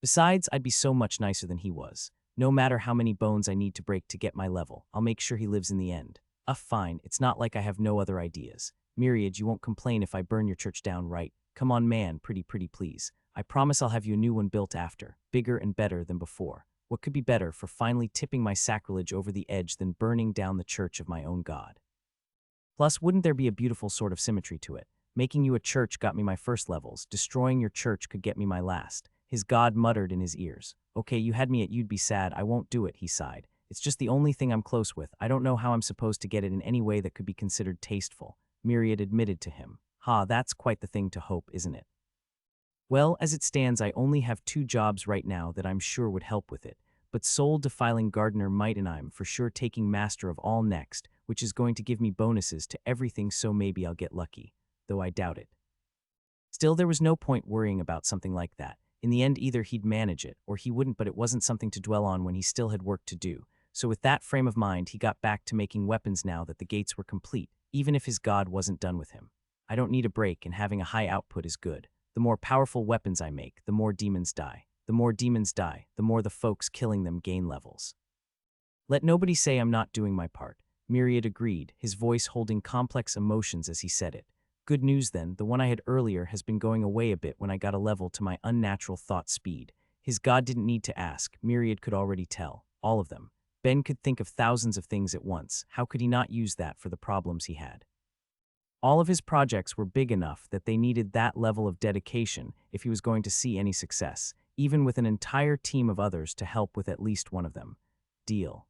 Besides, I'd be so much nicer than he was. No matter how many bones I need to break to get my level, I'll make sure he lives in the end. Fine, it's not like I have no other ideas. Myriad, you won't complain if I burn your church down, right? Come on, man, pretty please. I promise I'll have you a new one built after, bigger and better than before. What could be better for finally tipping my sacrilege over the edge than burning down the church of my own god? Plus, wouldn't there be a beautiful sort of symmetry to it? Making you a church got me my first levels. Destroying your church could get me my last. His god muttered in his ears. Okay, you had me at you'd be sad. I won't do it, he sighed. It's just the only thing I'm close with. I don't know how I'm supposed to get it in any way that could be considered tasteful. Myriad admitted to him. Ha, that's quite the thing to hope, isn't it? Well, as it stands, I only have 2 jobs right now that I'm sure would help with it. But soul-defiling gardener might, and I'm for sure taking master of all next, which is going to give me bonuses to everything, so maybe I'll get lucky. Though I doubt it. Still, there was no point worrying about something like that. In the end, either he'd manage it, or he wouldn't, but it wasn't something to dwell on when he still had work to do. So with that frame of mind, he got back to making weapons now that the gates were complete, even if his god wasn't done with him. I don't need a break, and having a high output is good. The more powerful weapons I make, the more demons die. The more demons die, the more the folks killing them gain levels. Let nobody say I'm not doing my part. Myriad agreed, his voice holding complex emotions as he said it. Good news then, the one I had earlier has been going away a bit when I got a level to my unnatural thought speed. His god didn't need to ask, Myriad could already tell. All of them. Ben could think of thousands of things at once. How could he not use that for the problems he had? All of his projects were big enough that they needed that level of dedication if he was going to see any success, even with an entire team of others to help with at least one of them. Deal.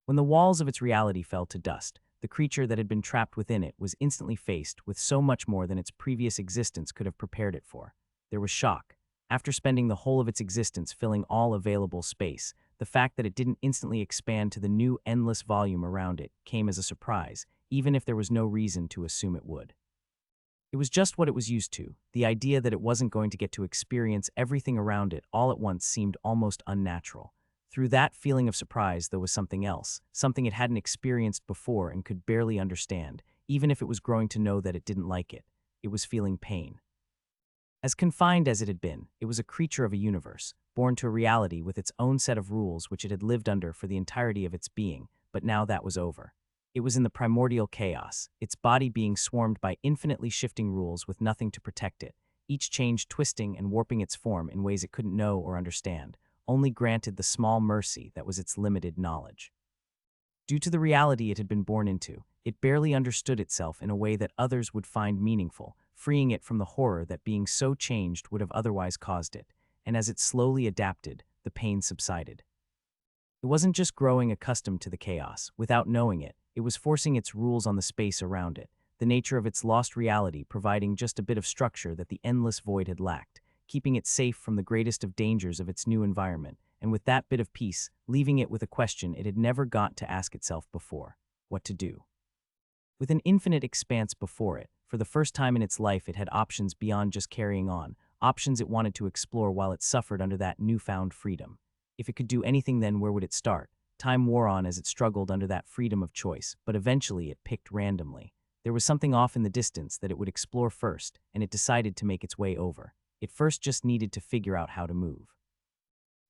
When the walls of its reality fell to dust, the creature that had been trapped within it was instantly faced with so much more than its previous existence could have prepared it for. There was shock. After spending the whole of its existence filling all available space, the fact that it didn't instantly expand to the new endless volume around it came as a surprise, even if there was no reason to assume it would. It was just what it was used to. The idea that it wasn't going to get to experience everything around it all at once seemed almost unnatural. Through that feeling of surprise, there was something else, something it hadn't experienced before and could barely understand, even if it was growing to know that it didn't like it. It was feeling pain. As confined as it had been, it was a creature of a universe, born to a reality with its own set of rules which it had lived under for the entirety of its being, but now that was over. It was in the primordial chaos, its body being swarmed by infinitely shifting rules with nothing to protect it, each change twisting and warping its form in ways it couldn't know or understand, only granted the small mercy that was its limited knowledge. Due to the reality it had been born into, it barely understood itself in a way that others would find meaningful, freeing it from the horror that being so changed would have otherwise caused it, and as it slowly adapted, the pain subsided. It wasn't just growing accustomed to the chaos. Without knowing it, it was forcing its rules on the space around it, the nature of its lost reality providing just a bit of structure that the endless void had lacked, keeping it safe from the greatest of dangers of its new environment, and with that bit of peace, leaving it with a question it had never got to ask itself before: what to do. With an infinite expanse before it, for the first time in its life it had options beyond just carrying on, options it wanted to explore while it suffered under that newfound freedom. If it could do anything, then where would it start? Time wore on as it struggled under that freedom of choice, but eventually it picked randomly. There was something off in the distance that it would explore first, and it decided to make its way over. It first just needed to figure out how to move.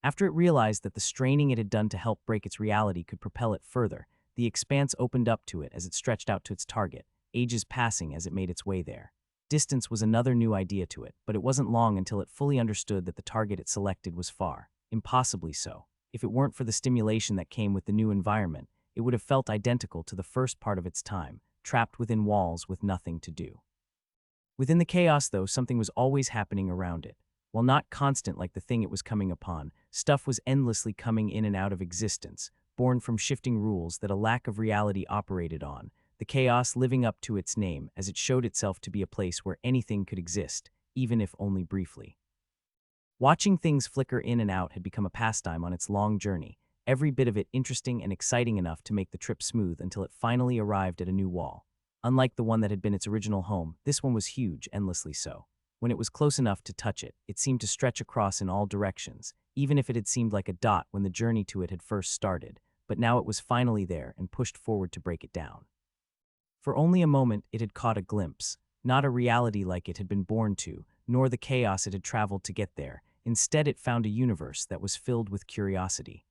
After it realized that the straining it had done to help break its reality could propel it further, the expanse opened up to it as it stretched out to its target, ages passing as it made its way there. Distance was another new idea to it, but it wasn't long until it fully understood that the target it selected was far, impossibly so. If it weren't for the stimulation that came with the new environment, it would have felt identical to the first part of its time, trapped within walls with nothing to do. Within the chaos, though, something was always happening around it. While not constant like the thing it was coming upon, stuff was endlessly coming in and out of existence, born from shifting rules that a lack of reality operated on, the chaos living up to its name as it showed itself to be a place where anything could exist, even if only briefly. Watching things flicker in and out had become a pastime on its long journey, every bit of it interesting and exciting enough to make the trip smooth until it finally arrived at a new wall. Unlike the one that had been its original home, this one was huge, endlessly so. When it was close enough to touch it, it seemed to stretch across in all directions, even if it had seemed like a dot when the journey to it had first started, but now it was finally there and pushed forward to break it down. For only a moment it had caught a glimpse, not a reality like it had been born to, nor the chaos it had traveled to get there. Instead, it found a universe that was filled with curiosity.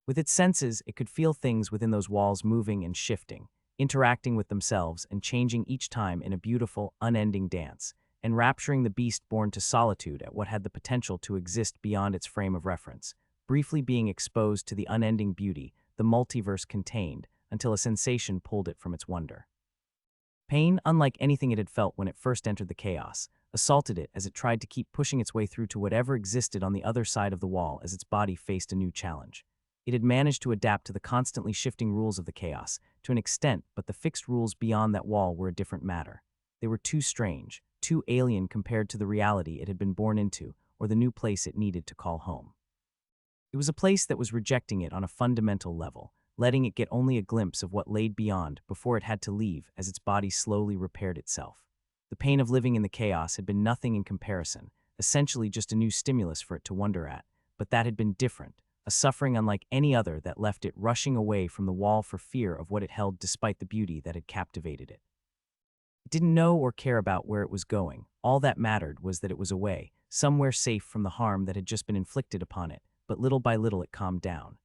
With its senses, it could feel things within those walls moving and shifting, interacting with themselves and changing each time in a beautiful, unending dance, enrapturing the beast born to solitude at what had the potential to exist beyond its frame of reference, briefly being exposed to the unending beauty the multiverse contained until a sensation pulled it from its wonder. Pain, unlike anything it had felt when it first entered the chaos, assaulted it as it tried to keep pushing its way through to whatever existed on the other side of the wall as its body faced a new challenge. It had managed to adapt to the constantly shifting rules of the chaos, to an extent, but the fixed rules beyond that wall were a different matter. They were too strange, too alien compared to the reality it had been born into, or the new place it needed to call home. It was a place that was rejecting it on a fundamental level, letting it get only a glimpse of what laid beyond before it had to leave as its body slowly repaired itself. The pain of living in the chaos had been nothing in comparison, essentially just a new stimulus for it to wonder at, but that had been different, a suffering unlike any other that left it rushing away from the wall for fear of what it held despite the beauty that had captivated it. It didn't know or care about where it was going. All that mattered was that it was away, somewhere safe from the harm that had just been inflicted upon it, but little by little it calmed down.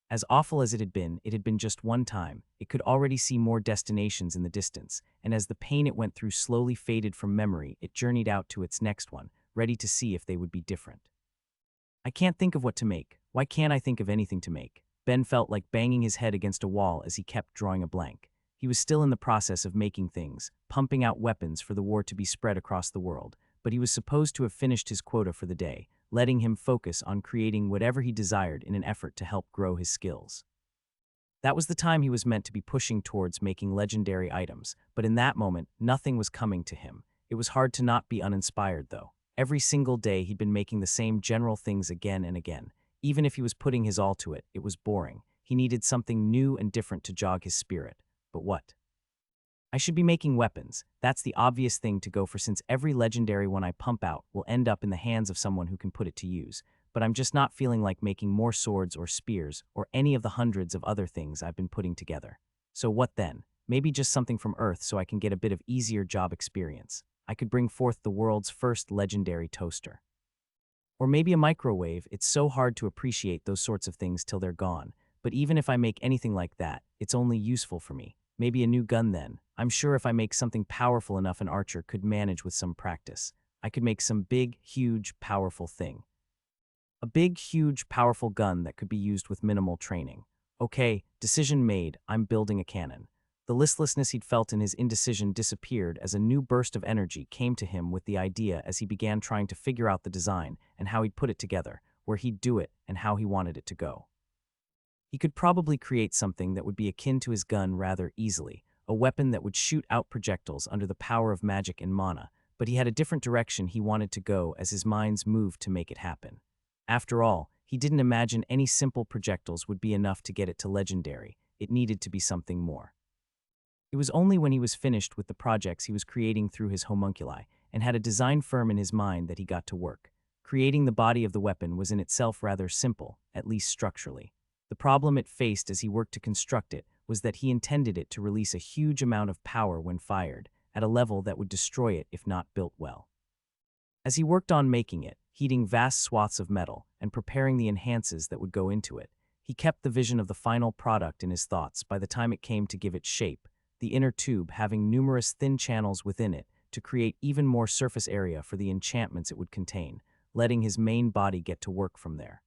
As awful as it had been just one time. It could already see more destinations in the distance, and as the pain it went through slowly faded from memory, it journeyed out to its next one, ready to see if they would be different. I can't think of what to make. Why can't I think of anything to make? Ben felt like banging his head against a wall as he kept drawing a blank. He was still in the process of making things, pumping out weapons for the war to be spread across the world, but he was supposed to have finished his quota for the day, letting him focus on creating whatever he desired in an effort to help grow his skills. That was the time he was meant to be pushing towards making legendary items, but in that moment, nothing was coming to him. It was hard to not be uninspired, though. Every single day he'd been making the same general things again and again. Even if he was putting his all to it, it was boring. He needed something new and different to jog his spirit. But what? I should be making weapons. That's the obvious thing to go for since every legendary one I pump out will end up in the hands of someone who can put it to use. But I'm just not feeling like making more swords or spears or any of the hundreds of other things I've been putting together. So what then? Maybe just something from Earth so I can get a bit of easier job experience. I could bring forth the world's first legendary toaster. Or maybe a microwave. It's so hard to appreciate those sorts of things till they're gone. But even if I make anything like that, it's only useful for me. Maybe a new gun then. I'm sure if I make something powerful enough, an archer could manage with some practice. I could make some big, huge, powerful thing. A big, huge, powerful gun that could be used with minimal training. Okay, decision made. I'm building a cannon. The listlessness he'd felt in his indecision disappeared as a new burst of energy came to him with the idea as he began trying to figure out the design and how he'd put it together, where he'd do it, and how he wanted it to go. He could probably create something that would be akin to his gun rather easily, a weapon that would shoot out projectiles under the power of magic and mana, but he had a different direction he wanted to go as his minds moved to make it happen. After all, he didn't imagine any simple projectiles would be enough to get it to legendary. It needed to be something more. It was only when he was finished with the projects he was creating through his homunculi and had a design firm in his mind that he got to work. Creating the body of the weapon was in itself rather simple, at least structurally. The problem it faced as he worked to construct it was that he intended it to release a huge amount of power when fired, at a level that would destroy it if not built well. As he worked on making it, heating vast swaths of metal and preparing the enhances that would go into it, he kept the vision of the final product in his thoughts by the time it came to give it shape, the inner tube having numerous thin channels within it to create even more surface area for the enchantments it would contain, letting his main body get to work from there.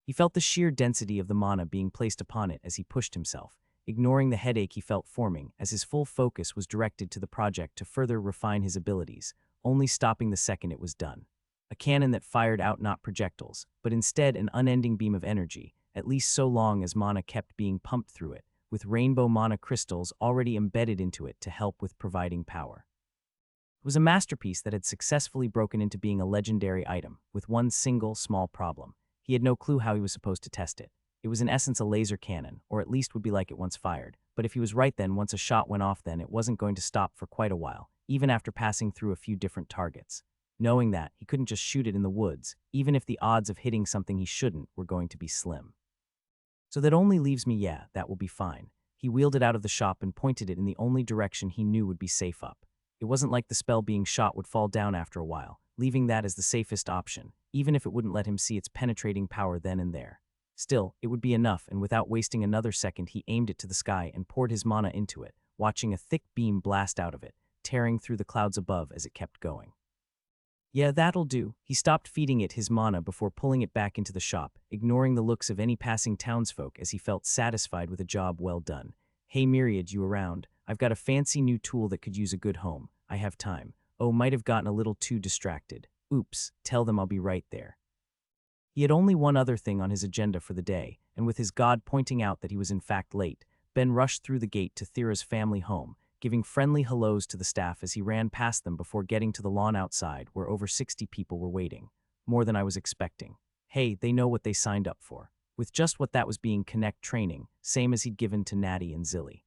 He felt the sheer density of the mana being placed upon it as he pushed himself, ignoring the headache he felt forming as his full focus was directed to the project to further refine his abilities, only stopping the second it was done. A cannon that fired out not projectiles, but instead an unending beam of energy, at least so long as mana kept being pumped through it, with rainbow mana crystals already embedded into it to help with providing power. It was a masterpiece that had successfully broken into being a legendary item, with one single small problem. He had no clue how he was supposed to test it. It was in essence a laser cannon, or at least would be like it once fired. But if he was right then, once a shot went off then, it wasn't going to stop for quite a while, even after passing through a few different targets. Knowing that, he couldn't just shoot it in the woods, even if the odds of hitting something he shouldn't were going to be slim. So that only leaves me, yeah, that will be fine. He wheeled it out of the shop and pointed it in the only direction he knew would be safe up. It wasn't like the spell being shot would fall down after a while, leaving that as the safest option, even if it wouldn't let him see its penetrating power then and there. Still, it would be enough, and without wasting another second, he aimed it to the sky and poured his mana into it, watching a thick beam blast out of it, tearing through the clouds above as it kept going. Yeah, that'll do. He stopped feeding it his mana before pulling it back into the shop, ignoring the looks of any passing townsfolk as he felt satisfied with a job well done. Hey Myriad, you around? I've got a fancy new tool that could use a good home. I have time. Oh, might have gotten a little too distracted. Oops, tell them I'll be right there. He had only one other thing on his agenda for the day, and with his god pointing out that he was in fact late, Ben rushed through the gate to Thira's family home, giving friendly hellos to the staff as he ran past them before getting to the lawn outside where over 60 people were waiting. More than I was expecting. Hey, they know what they signed up for. With just what that was being Connect training, same as he'd given to Natty and Zilly.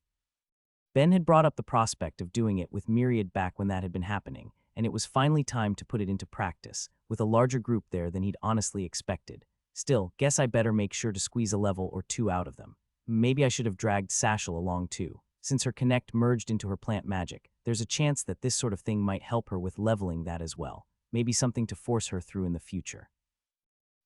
Ben had brought up the prospect of doing it with Myriad back when that had been happening, and it was finally time to put it into practice, with a larger group there than he'd honestly expected. Still, guess I better make sure to squeeze a level or two out of them. Maybe I should have dragged Sashel along too. Since her Connect merged into her plant magic, there's a chance that this sort of thing might help her with leveling that as well. Maybe something to force her through in the future.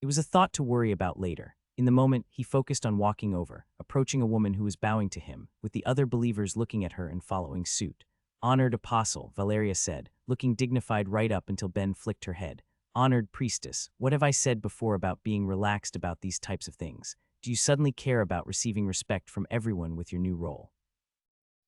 It was a thought to worry about later. In the moment, he focused on walking over, approaching a woman who was bowing to him, with the other believers looking at her and following suit. Honored apostle, Valeria said, looking dignified right up until Ben flicked her head. Honored priestess, what have I said before about being relaxed about these types of things? Do you suddenly care about receiving respect from everyone with your new role?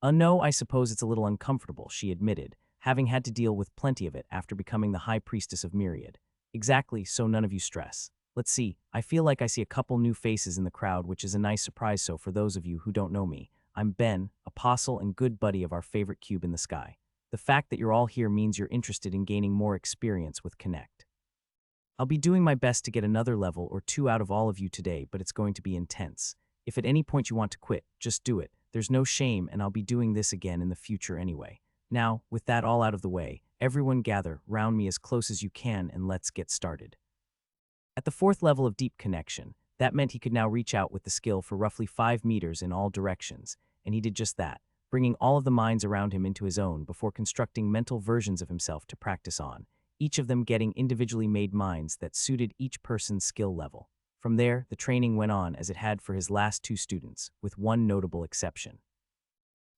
No, I suppose it's a little uncomfortable, she admitted, having had to deal with plenty of it after becoming the high priestess of Myriad. Exactly, so none of you stress. Let's see, I feel like I see a couple new faces in the crowd, which is a nice surprise. So for those of you who don't know me, I'm Ben, apostle and good buddy of our favorite cube in the sky. The fact that you're all here means you're interested in gaining more experience with Connect. I'll be doing my best to get another level or two out of all of you today, but it's going to be intense. If at any point you want to quit, just do it. There's no shame, and I'll be doing this again in the future anyway. Now, with that all out of the way, everyone gather round me as close as you can and let's get started. At the 4th level of Deep Connection, that meant he could now reach out with the skill for roughly 5 meters in all directions, and he did just that, bringing all of the minds around him into his own before constructing mental versions of himself to practice on, each of them getting individually made minds that suited each person's skill level. From there, the training went on as it had for his last 2 students, with one notable exception.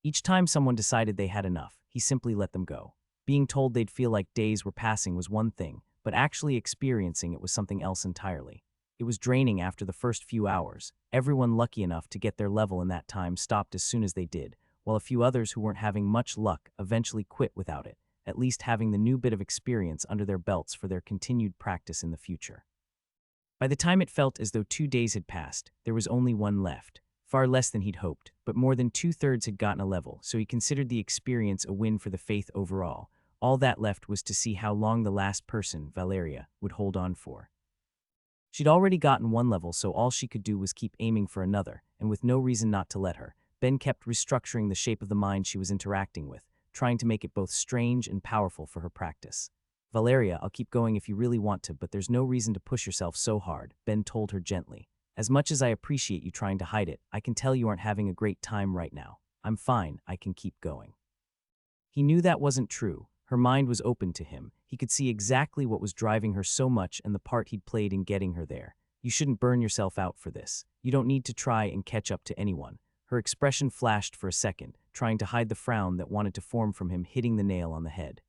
Each time someone decided they had enough, he simply let them go. Being told they'd feel like days were passing was one thing, but actually experiencing it was something else entirely. It was draining after the first few hours. Everyone lucky enough to get their level in that time stopped as soon as they did, while a few others who weren't having much luck eventually quit without it, at least having the new bit of experience under their belts for their continued practice in the future. By the time it felt as though 2 days had passed, there was only one left. Far less than he'd hoped, but more than 2/3 had gotten a level, so he considered the experience a win for the faith overall. All that left was to see how long the last person, Valeria, would hold on for. She'd already gotten 1 level, so all she could do was keep aiming for another, and with no reason not to let her, Ben kept restructuring the shape of the mind she was interacting with, trying to make it both strange and powerful for her practice. Valeria, I'll keep going if you really want to, but there's no reason to push yourself so hard, Ben told her gently. As much as I appreciate you trying to hide it, I can tell you aren't having a great time right now. I'm fine, I can keep going. He knew that wasn't true. Her mind was open to him. He could see exactly what was driving her so much and the part he'd played in getting her there. You shouldn't burn yourself out for this. You don't need to try and catch up to anyone. Her expression flashed for a second, trying to hide the frown that wanted to form from him, hitting the nail on the head.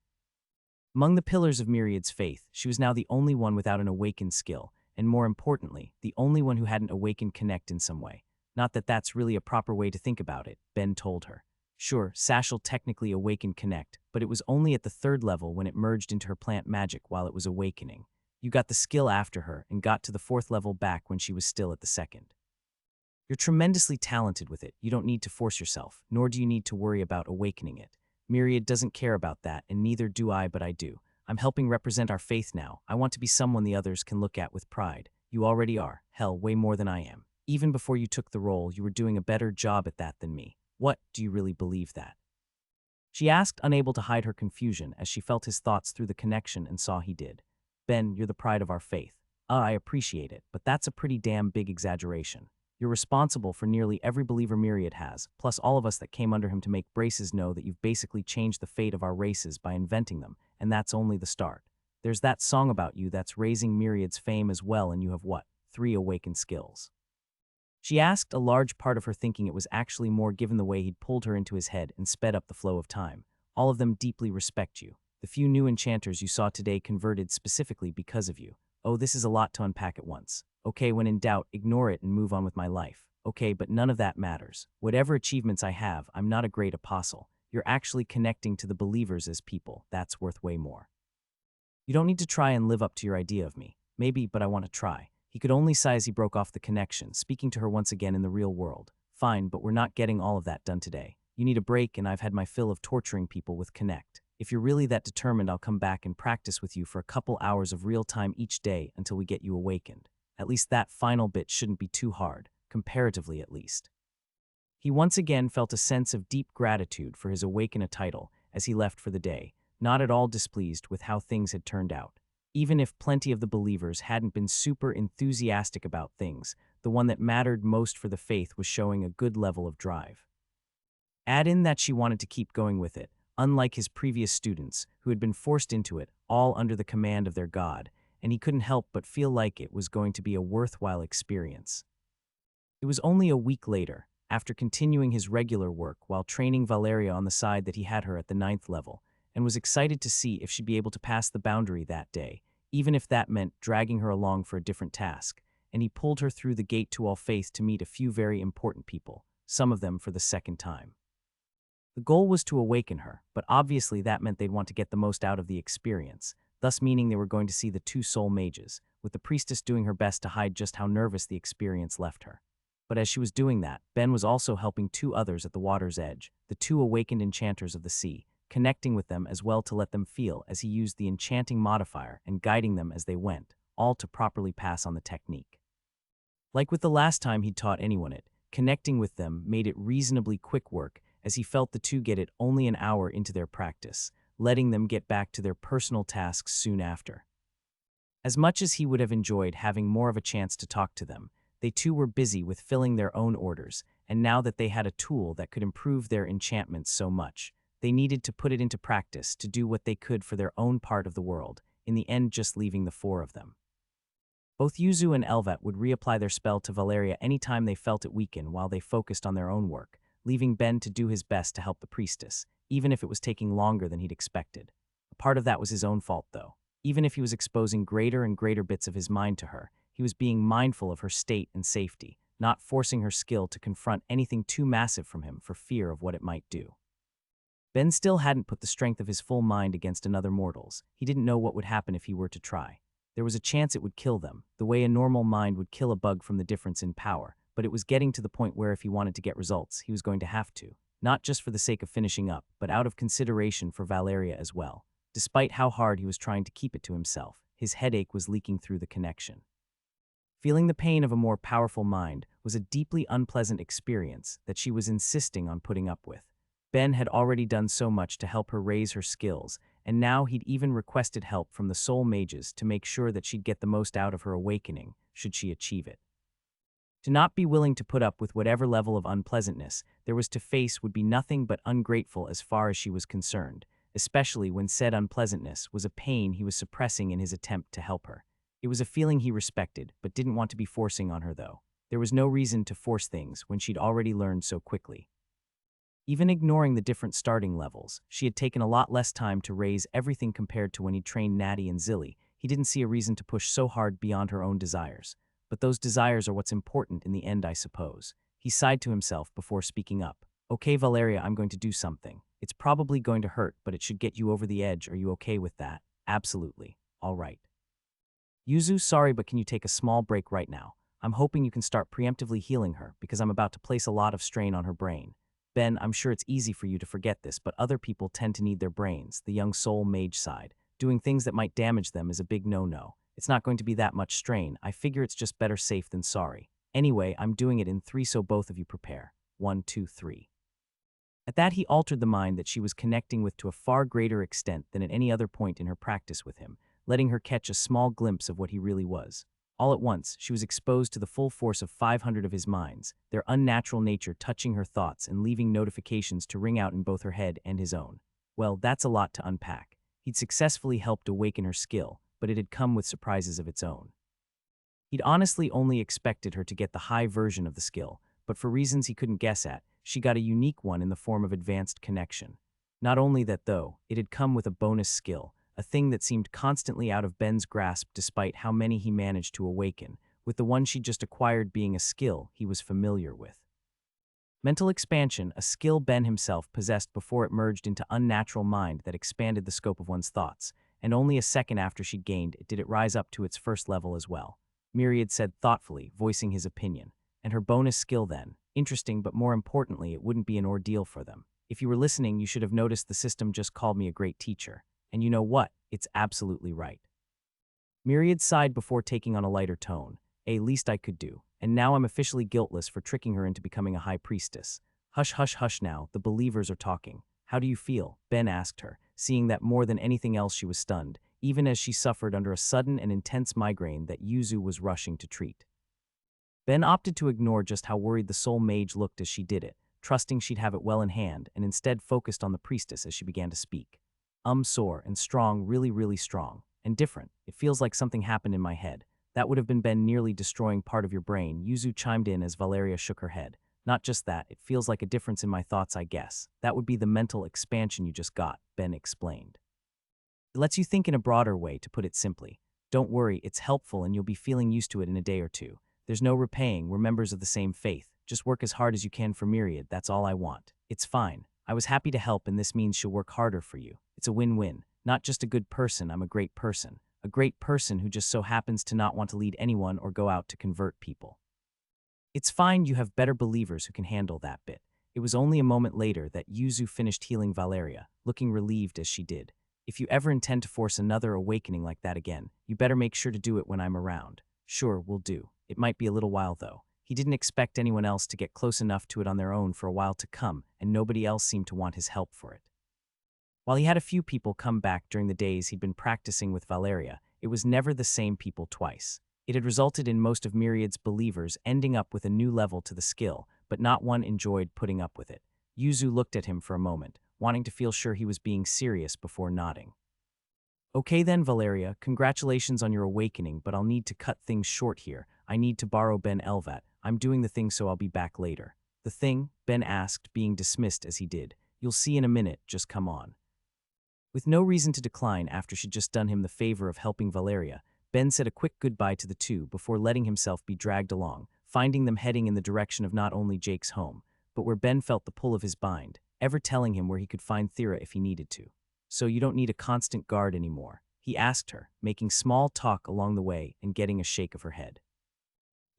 Among the pillars of Myriad's faith, she was now the only one without an awakened skill, and more importantly, the only one who hadn't awakened Connect in some way. Not that that's really a proper way to think about it, Ben told her. Sure, Sashel technically awakened Connect, but it was only at the 3rd level when it merged into her plant magic while it was awakening. You got the skill after her and got to the 4th level back when she was still at the 2nd. You're tremendously talented with it. You don't need to force yourself, nor do you need to worry about awakening it. Myriad doesn't care about that, and neither do I, but I do. I'm helping represent our faith now. I want to be someone the others can look at with pride. You already are. Hell, way more than I am. Even before you took the role, you were doing a better job at that than me. What, do you really believe that? She asked, unable to hide her confusion as she felt his thoughts through the connection and saw he did. Ben, you're the pride of our faith. I appreciate it, but that's a pretty damn big exaggeration. You're responsible for nearly every believer Myriad has, plus all of us that came under him to make braces know that you've basically changed the fate of our races by inventing them, and that's only the start. There's that song about you that's raising Myriad's fame as well, and you have what? 3 awakened skills. She asked, a large part of her thinking it was actually more given the way he'd pulled her into his head and sped up the flow of time. All of them deeply respect you. The few new enchanters you saw today converted specifically because of you. Oh, this is a lot to unpack at once. Okay, when in doubt, ignore it and move on with my life. Okay, but none of that matters. Whatever achievements I have, I'm not a great apostle. You're actually connecting to the believers as people. That's worth way more. You don't need to try and live up to your idea of me. Maybe, but I want to try. He could only sigh as he broke off the connection, speaking to her once again in the real world. Fine, but we're not getting all of that done today. You need a break, and I've had my fill of torturing people with Connect. If you're really that determined, I'll come back and practice with you for a couple hours of real time each day until we get you awakened. At least that final bit shouldn't be too hard, comparatively at least. He once again felt a sense of deep gratitude for his awaken a title as he left for the day, not at all displeased with how things had turned out. Even if plenty of the believers hadn't been super enthusiastic about things, the one that mattered most for the faith was showing a good level of drive. Add in that she wanted to keep going with it, unlike his previous students, who had been forced into it, all under the command of their god, and he couldn't help but feel like it was going to be a worthwhile experience. It was only a week later, after continuing his regular work while training Valeria on the side, that he had her at the 9th level, and was excited to see if she'd be able to pass the boundary that day, even if that meant dragging her along for a different task, and he pulled her through the gate to All Faith to meet a few very important people, some of them for the second time. The goal was to awaken her, but obviously that meant they'd want to get the most out of the experience, thus meaning they were going to see the 2 soul mages, with the priestess doing her best to hide just how nervous the experience left her. But as she was doing that, Ben was also helping 2 others at the water's edge, the 2 awakened enchanters of the sea, connecting with them as well to let them feel as he used the enchanting modifier and guiding them as they went, all to properly pass on the technique. Like with the last time he'd taught anyone it, connecting with them made it reasonably quick work, as he felt the 2 get it only an hour into their practice, letting them get back to their personal tasks soon after. As much as he would have enjoyed having more of a chance to talk to them, they too were busy with filling their own orders, and now that they had a tool that could improve their enchantments so much, they needed to put it into practice to do what they could for their own part of the world, in the end just leaving the 4 of them. Both Yuzu and Elvat would reapply their spell to Valeria anytime they felt it weaken while they focused on their own work, leaving Ben to do his best to help the priestess, even if it was taking longer than he'd expected. A part of that was his own fault, though. Even if he was exposing greater and greater bits of his mind to her, he was being mindful of her state and safety, not forcing her skill to confront anything too massive from him for fear of what it might do. Ben still hadn't put the strength of his full mind against another mortal's. He didn't know what would happen if he were to try. There was a chance it would kill them, the way a normal mind would kill a bug from the difference in power, but it was getting to the point where if he wanted to get results, he was going to have to, not just for the sake of finishing up, but out of consideration for Valeria as well. Despite how hard he was trying to keep it to himself, his headache was leaking through the connection. Feeling the pain of a more powerful mind was a deeply unpleasant experience that she was insisting on putting up with. Ben had already done so much to help her raise her skills, and now he'd even requested help from the soul mages to make sure that she'd get the most out of her awakening, should she achieve it. To not be willing to put up with whatever level of unpleasantness there was to face would be nothing but ungrateful as far as she was concerned, especially when said unpleasantness was a pain he was suppressing in his attempt to help her. It was a feeling he respected, but didn't want to be forcing on her, though. There was no reason to force things when she'd already learned so quickly. Even ignoring the different starting levels, she had taken a lot less time to raise everything compared to when he trained Natty and Zilly. He didn't see a reason to push so hard beyond her own desires. But those desires are what's important in the end, I suppose. He sighed to himself before speaking up. Okay, Valeria, I'm going to do something. It's probably going to hurt, but it should get you over the edge. Are you okay with that? Absolutely. All right. Yuzu, sorry, but can you take a small break right now? I'm hoping you can start preemptively healing her, because I'm about to place a lot of strain on her brain. Ben, I'm sure it's easy for you to forget this, but other people tend to need their brains, the young soul mage side. Doing things that might damage them is a big no-no. It's not going to be that much strain. I figure it's just better safe than sorry. Anyway, I'm doing it in 3, so both of you prepare. 1, 2, 3. At that, he altered the mind that she was connecting with to a far greater extent than at any other point in her practice with him, letting her catch a small glimpse of what he really was. All at once, she was exposed to the full force of 500 of his minds, their unnatural nature touching her thoughts and leaving notifications to ring out in both her head and his own. Well, that's a lot to unpack. He'd successfully helped awaken her skill, but it had come with surprises of its own. He'd honestly only expected her to get the high version of the skill, but for reasons he couldn't guess at, she got a unique one in the form of advanced connection. Not only that though, it had come with a bonus skill, a thing that seemed constantly out of Ben's grasp despite how many he managed to awaken, with the one she'd just acquired being a skill he was familiar with. Mental expansion, a skill Ben himself possessed before it merged into unnatural mind that expanded the scope of one's thoughts, and only a second after she'd gained it did it rise up to its first level as well. Myriad said thoughtfully, voicing his opinion. And her bonus skill then, interesting but more importantly, it wouldn't be an ordeal for them. If you were listening, you should have noticed the system just called me a great teacher. And you know what? It's absolutely right. Myriad sighed before taking on a lighter tone. Least I could do. And now I'm officially guiltless for tricking her into becoming a high priestess. Hush, hush, hush now, the believers are talking. How do you feel? Ben asked her, seeing that more than anything else she was stunned, even as she suffered under a sudden and intense migraine that Yuzu was rushing to treat. Ben opted to ignore just how worried the soul mage looked as she did it, trusting she'd have it well in hand, and instead focused on the priestess as she began to speak. Sore and strong, really, really strong. And different. It feels like something happened in my head. That would have been Ben nearly destroying part of your brain, Yuzu chimed in as Valeria shook her head. Not just that, it feels like a difference in my thoughts, I guess. That would be the mental expansion you just got, Ben explained. It lets you think in a broader way, to put it simply. Don't worry, it's helpful and you'll be feeling used to it in a day or two. There's no repaying, we're members of the same faith. Just work as hard as you can for Myriad, that's all I want. It's fine. I was happy to help and this means she'll work harder for you. It's a win-win. Not just a good person, I'm a great person. A great person who just so happens to not want to lead anyone or go out to convert people. It's fine, you have better believers who can handle that bit. It was only a moment later that Yuzu finished healing Valeria, looking relieved as she did. If you ever intend to force another awakening like that again, you better make sure to do it when I'm around. Sure, we'll do. It might be a little while though. He didn't expect anyone else to get close enough to it on their own for a while to come, and nobody else seemed to want his help for it. While he had a few people come back during the days he'd been practicing with Valeria, it was never the same people twice. It had resulted in most of Myriad's believers ending up with a new level to the skill, but not one enjoyed putting up with it. Yuzu looked at him for a moment, wanting to feel sure he was being serious before nodding. Okay then, Valeria, congratulations on your awakening, but I'll need to cut things short here. I need to borrow Ben Elvat. I'm doing the thing, so I'll be back later. The thing? Ben asked, being dismissed as he did. You'll see in a minute, just come on. With no reason to decline after she'd just done him the favor of helping Valeria, Ben said a quick goodbye to the two before letting himself be dragged along, finding them heading in the direction of not only Jake's home, but where Ben felt the pull of his bind, ever telling him where he could find Thera if he needed to. So you don't need a constant guard anymore, he asked her, making small talk along the way and getting a shake of her head.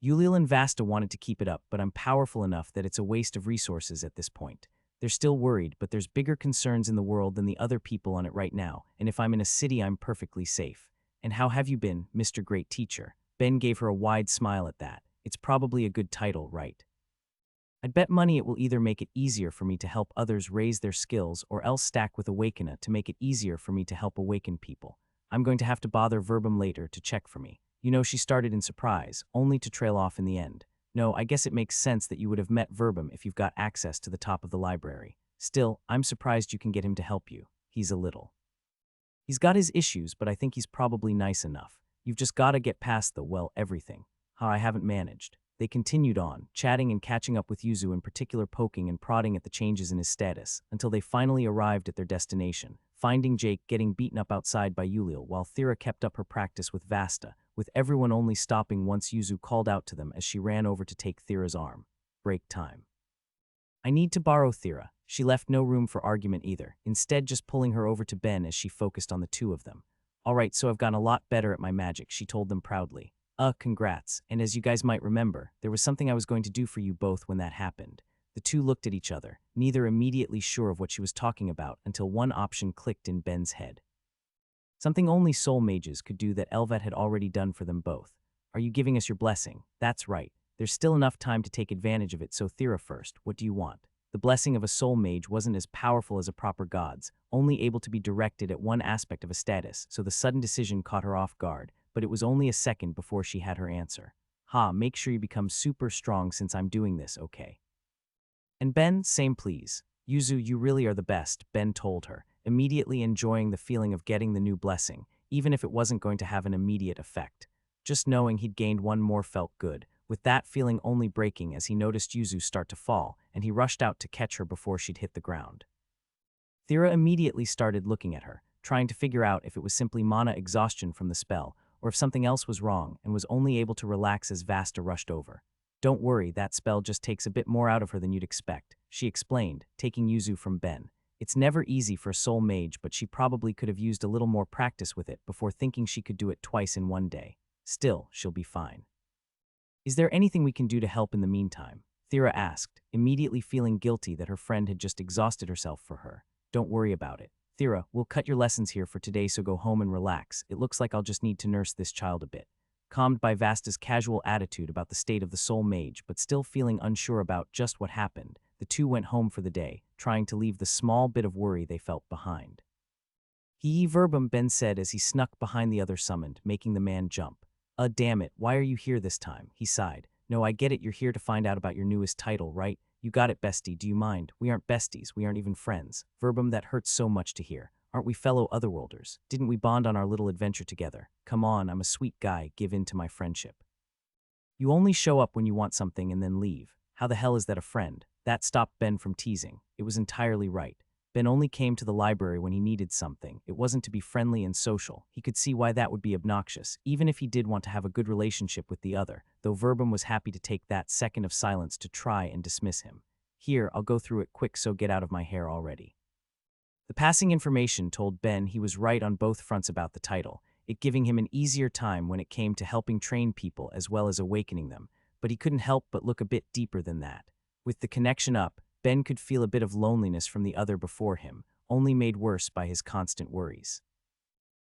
Ulil and Vasta wanted to keep it up, but I'm powerful enough that it's a waste of resources at this point. They're still worried, but there's bigger concerns in the world than the other people on it right now, and if I'm in a city, I'm perfectly safe. And how have you been, Mr. Great Teacher? Ben gave her a wide smile at that. It's probably a good title, right? I'd bet money it will either make it easier for me to help others raise their skills or else stack with Awakena to make it easier for me to help awaken people. I'm going to have to bother Verbum later to check for me. You know, she started in surprise, only to trail off in the end. No, I guess it makes sense that you would have met Verbum if you've got access to the top of the library. Still, I'm surprised you can get him to help you. He's got his issues, but I think he's probably nice enough. You've just got to get past the, well, everything. How I haven't managed. They continued on, chatting and catching up with Yuzu, in particular poking and prodding at the changes in his status, until they finally arrived at their destination, finding Jake getting beaten up outside by Ulil while Thera kept up her practice with Vasta, with everyone only stopping once Yuzu called out to them as she ran over to take Thera's arm. Break time. I need to borrow Thera. She left no room for argument either, instead just pulling her over to Ben as she focused on the two of them. All right, so I've gotten a lot better at my magic, she told them proudly. Congrats, and as you guys might remember, there was something I was going to do for you both when that happened. The two looked at each other, neither immediately sure of what she was talking about until one option clicked in Ben's head. Something only soul mages could do that Elvat had already done for them both. Are you giving us your blessing? That's right. There's still enough time to take advantage of it, so Thera first, what do you want? The blessing of a soul mage wasn't as powerful as a proper god's, only able to be directed at one aspect of a status, so the sudden decision caught her off guard, but it was only a second before she had her answer. Make sure you become super strong since I'm doing this, okay? And Ben, same please. Yuzu, you really are the best, Ben told her, immediately enjoying the feeling of getting the new blessing, even if it wasn't going to have an immediate effect. Just knowing he'd gained one more felt good, with that feeling only breaking as he noticed Yuzu start to fall, and he rushed out to catch her before she'd hit the ground. Thera immediately started looking at her, trying to figure out if it was simply mana exhaustion from the spell, or if something else was wrong and was only able to relax as Vasta rushed over. "Don't worry, that spell just takes a bit more out of her than you'd expect," she explained, taking Yuzu from Ben. "It's never easy for a soul mage, but she probably could have used a little more practice with it before thinking she could do it twice in one day. Still, she'll be fine." "Is there anything we can do to help in the meantime?" Thera asked, immediately feeling guilty that her friend had just exhausted herself for her. "Don't worry about it. Thera, we'll cut your lessons here for today, so go home and relax. It looks like I'll just need to nurse this child a bit." Calmed by Vasta's casual attitude about the state of the soul mage, but still feeling unsure about just what happened, the two went home for the day, trying to leave the small bit of worry they felt behind. "Hee verbum," Ben said as he snuck behind the other summoned, making the man jump. Damn it, why are you here this time?" he sighed. "No, I get it, you're here to find out about your newest title, right? You got it, bestie, do you mind? We aren't besties, we aren't even friends." "Verbum, that hurts so much to hear. Aren't we fellow otherworlders? Didn't we bond on our little adventure together? Come on, I'm a sweet guy, give in to my friendship." "You only show up when you want something and then leave. How the hell is that a friend?" That stopped Ben from teasing. It was entirely right. Ben only came to the library when he needed something. It wasn't to be friendly and social. He could see why that would be obnoxious, even if he did want to have a good relationship with the other, though Verbum was happy to take that second of silence to try and dismiss him. "Here, I'll go through it quick, so get out of my hair already." The passing information told Ben he was right on both fronts about the title, it giving him an easier time when it came to helping train people as well as awakening them, but he couldn't help but look a bit deeper than that. With the connection up, Ben could feel a bit of loneliness from the other before him, only made worse by his constant worries.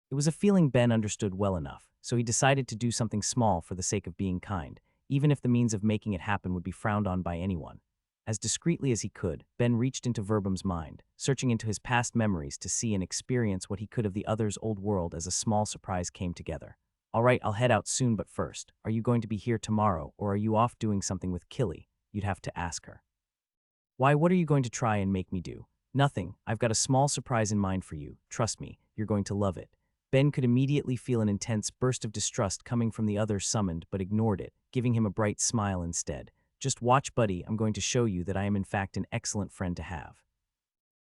It was a feeling Ben understood well enough, so he decided to do something small for the sake of being kind, even if the means of making it happen would be frowned on by anyone. As discreetly as he could, Ben reached into Verbum's mind, searching into his past memories to see and experience what he could of the other's old world as a small surprise came together. "All right, I'll head out soon, but first, are you going to be here tomorrow, or are you off doing something with Killy?" You'd have to ask her. "Why, what are you going to try and make me do?" "Nothing. I've got a small surprise in mind for you. Trust me, you're going to love it." Ben could immediately feel an intense burst of distrust coming from the other summoned, but ignored it, giving him a bright smile instead. "Just watch, buddy, I'm going to show you that I am in fact an excellent friend to have."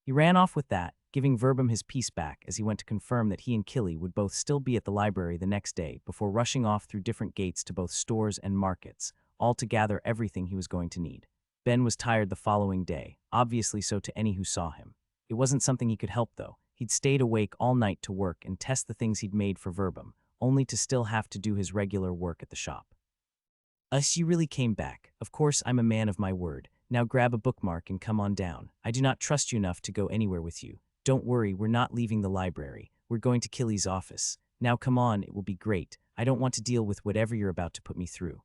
He ran off with that, giving Verbum his peace back as he went to confirm that he and Killy would both still be at the library the next day before rushing off through different gates to both stores and markets, all to gather everything he was going to need. Ben was tired the following day, obviously so to any who saw him. It wasn't something he could help, though. He'd stayed awake all night to work and test the things he'd made for Verbum, only to still have to do his regular work at the shop. You really came back. Of course, I'm a man of my word. Now grab a bookmark and come on down. I do not trust you enough to go anywhere with you. Don't worry, we're not leaving the library. We're going to Killy's office. Now come on, it will be great. I don't want to deal with whatever you're about to put me through.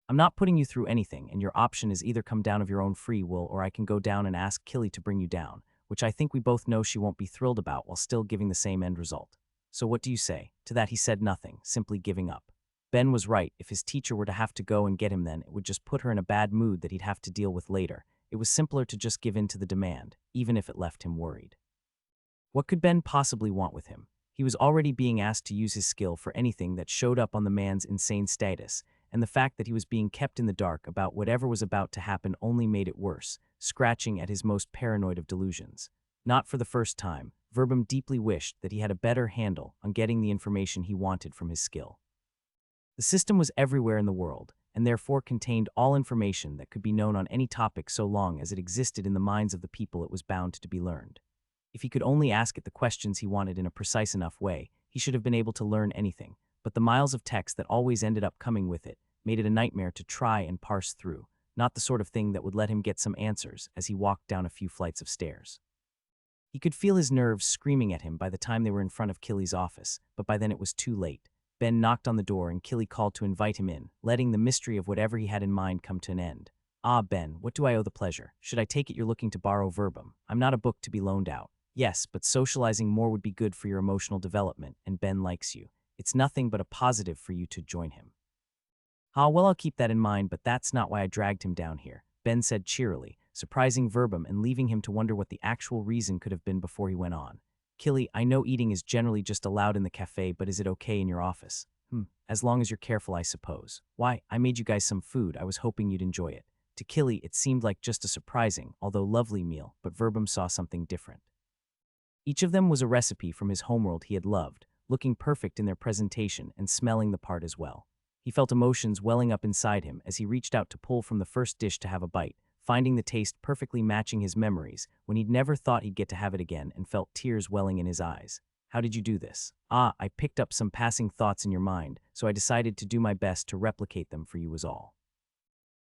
I'm not putting you through anything, and your option is either come down of your own free will or I can go down and ask Killy to bring you down, which I think we both know she won't be thrilled about while still giving the same end result. So what do you say?" To that he said nothing, simply giving up. Ben was right. If his teacher were to have to go and get him then, it would just put her in a bad mood that he'd have to deal with later. It was simpler to just give in to the demand, even if it left him worried. What could Ben possibly want with him? He was already being asked to use his skill for anything that showed up on the man's insane status, and the fact that he was being kept in the dark about whatever was about to happen only made it worse, scratching at his most paranoid of delusions. Not for the first time, Verbum deeply wished that he had a better handle on getting the information he wanted from his skill. The system was everywhere in the world, and therefore contained all information that could be known on any topic so long as it existed in the minds of the people it was bound to be learned. If he could only ask it the questions he wanted in a precise enough way, he should have been able to learn anything, but the miles of text that always ended up coming with it made it a nightmare to try and parse through, not the sort of thing that would let him get some answers as he walked down a few flights of stairs. He could feel his nerves screaming at him by the time they were in front of Killy's office, but by then it was too late. Ben knocked on the door and Killy called to invite him in, letting the mystery of whatever he had in mind come to an end. "Ah, Ben, what do I owe the pleasure? Should I take it you're looking to borrow Verbum? I'm not a book to be loaned out." "Yes, but socializing more would be good for your emotional development, and Ben likes you. It's nothing but a positive for you to join him." "Ah, well, I'll keep that in mind, but that's not why I dragged him down here," Ben said cheerily, surprising Verbum and leaving him to wonder what the actual reason could have been before he went on. Killy, I know eating is generally just allowed in the cafe, but is it okay in your office? As long as you're careful, I suppose. Why, I made you guys some food. I was hoping you'd enjoy it. To Killy, it seemed like just a surprising, although lovely meal, but Verbum saw something different. Each of them was a recipe from his homeworld he had loved, looking perfect in their presentation and smelling the part as well. He felt emotions welling up inside him as he reached out to pull from the first dish to have a bite, finding the taste perfectly matching his memories when he'd never thought he'd get to have it again and felt tears welling in his eyes. How did you do this? I picked up some passing thoughts in your mind, so I decided to do my best to replicate them for you was all.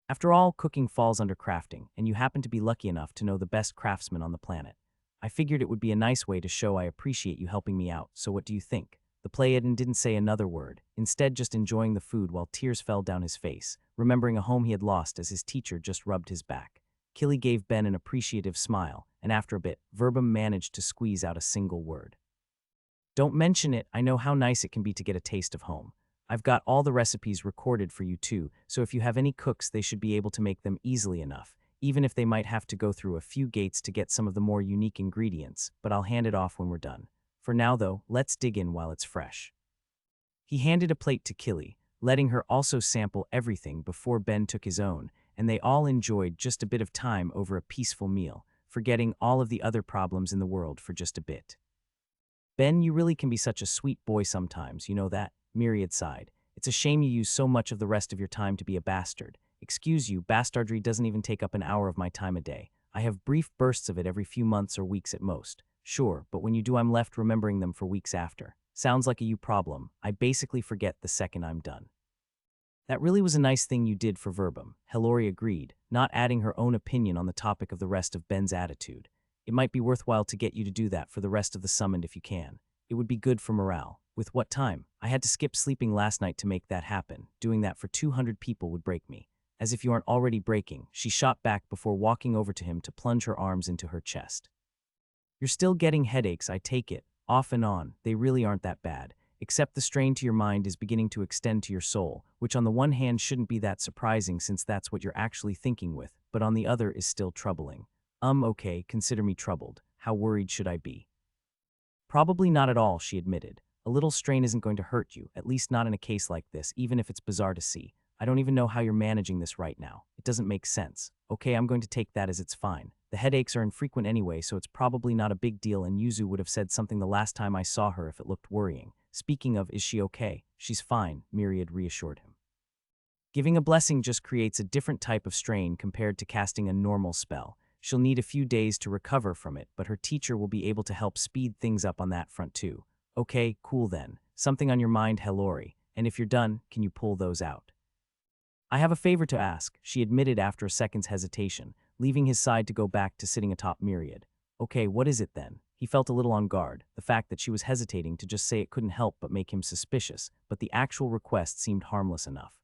After all, cooking falls under crafting, and you happen to be lucky enough to know the best craftsman on the planet. I figured it would be a nice way to show I appreciate you helping me out, so what do you think? The Pleiadian didn't say another word, instead just enjoying the food while tears fell down his face, remembering a home he had lost as his teacher just rubbed his back. Killy gave Ben an appreciative smile, and after a bit, Verbum managed to squeeze out a single word. Don't mention it, I know how nice it can be to get a taste of home. I've got all the recipes recorded for you too, so if you have any cooks they should be able to make them easily enough, even if they might have to go through a few gates to get some of the more unique ingredients, but I'll hand it off when we're done. For now though, let's dig in while it's fresh. He handed a plate to Killy, letting her also sample everything before Ben took his own, and they all enjoyed just a bit of time over a peaceful meal, forgetting all of the other problems in the world for just a bit. Ben, you really can be such a sweet boy sometimes, you know that? Myriad sighed. It's a shame you use so much of the rest of your time to be a bastard. Excuse you, bastardry doesn't even take up an hour of my time a day. I have brief bursts of it every few months or weeks at most. Sure, but when you do I'm left remembering them for weeks after. Sounds like a you problem. I basically forget the second I'm done. That really was a nice thing you did for Verbum, Hillary agreed, not adding her own opinion on the topic of the rest of Ben's attitude. It might be worthwhile to get you to do that for the rest of the summoned if you can. It would be good for morale. With what time? I had to skip sleeping last night to make that happen. Doing that for 200 people would break me. As if you aren't already breaking, she shot back before walking over to him to plunge her arms into her chest. You're still getting headaches, I take it. Off and on, they really aren't that bad. Except the strain to your mind is beginning to extend to your soul, which on the one hand shouldn't be that surprising since that's what you're actually thinking with, but on the other is still troubling. Okay, consider me troubled. How worried should I be? Probably not at all, she admitted. A little strain isn't going to hurt you, at least not in a case like this, even if it's bizarre to see. I don't even know how you're managing this right now. It doesn't make sense. Okay, I'm going to take that as it's fine. The headaches are infrequent anyway, so it's probably not a big deal, and Yuzu would have said something the last time I saw her if it looked worrying. Speaking of, is she okay? She's fine, Myriad reassured him. Giving a blessing just creates a different type of strain compared to casting a normal spell. She'll need a few days to recover from it, but her teacher will be able to help speed things up on that front too. Okay, cool then. Something on your mind, Hillary, and if you're done, can you pull those out? I have a favor to ask, she admitted after a second's hesitation, leaving his side to go back to sitting atop Myriad. Okay, what is it then? He felt a little on guard, the fact that she was hesitating to just say it couldn't help but make him suspicious, but the actual request seemed harmless enough.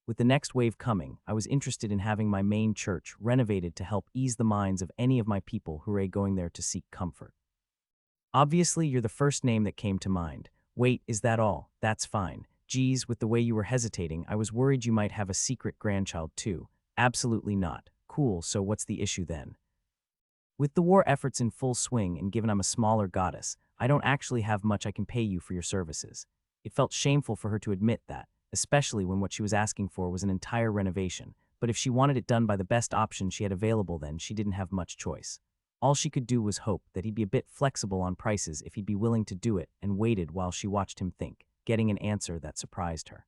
With the next wave coming, I was interested in having my main church renovated to help ease the minds of any of my people who are going there to seek comfort. Obviously, you're the first name that came to mind. Wait, is that all? That's fine. Geez, with the way you were hesitating, I was worried you might have a secret grandchild too. Absolutely not. Cool, so what's the issue then? With the war efforts in full swing and given I'm a smaller goddess, I don't actually have much I can pay you for your services. It felt shameful for her to admit that, especially when what she was asking for was an entire renovation, but if she wanted it done by the best option she had available then she didn't have much choice. All she could do was hope that he'd be a bit flexible on prices if he'd be willing to do it, and waited while she watched him think, getting an answer that surprised her.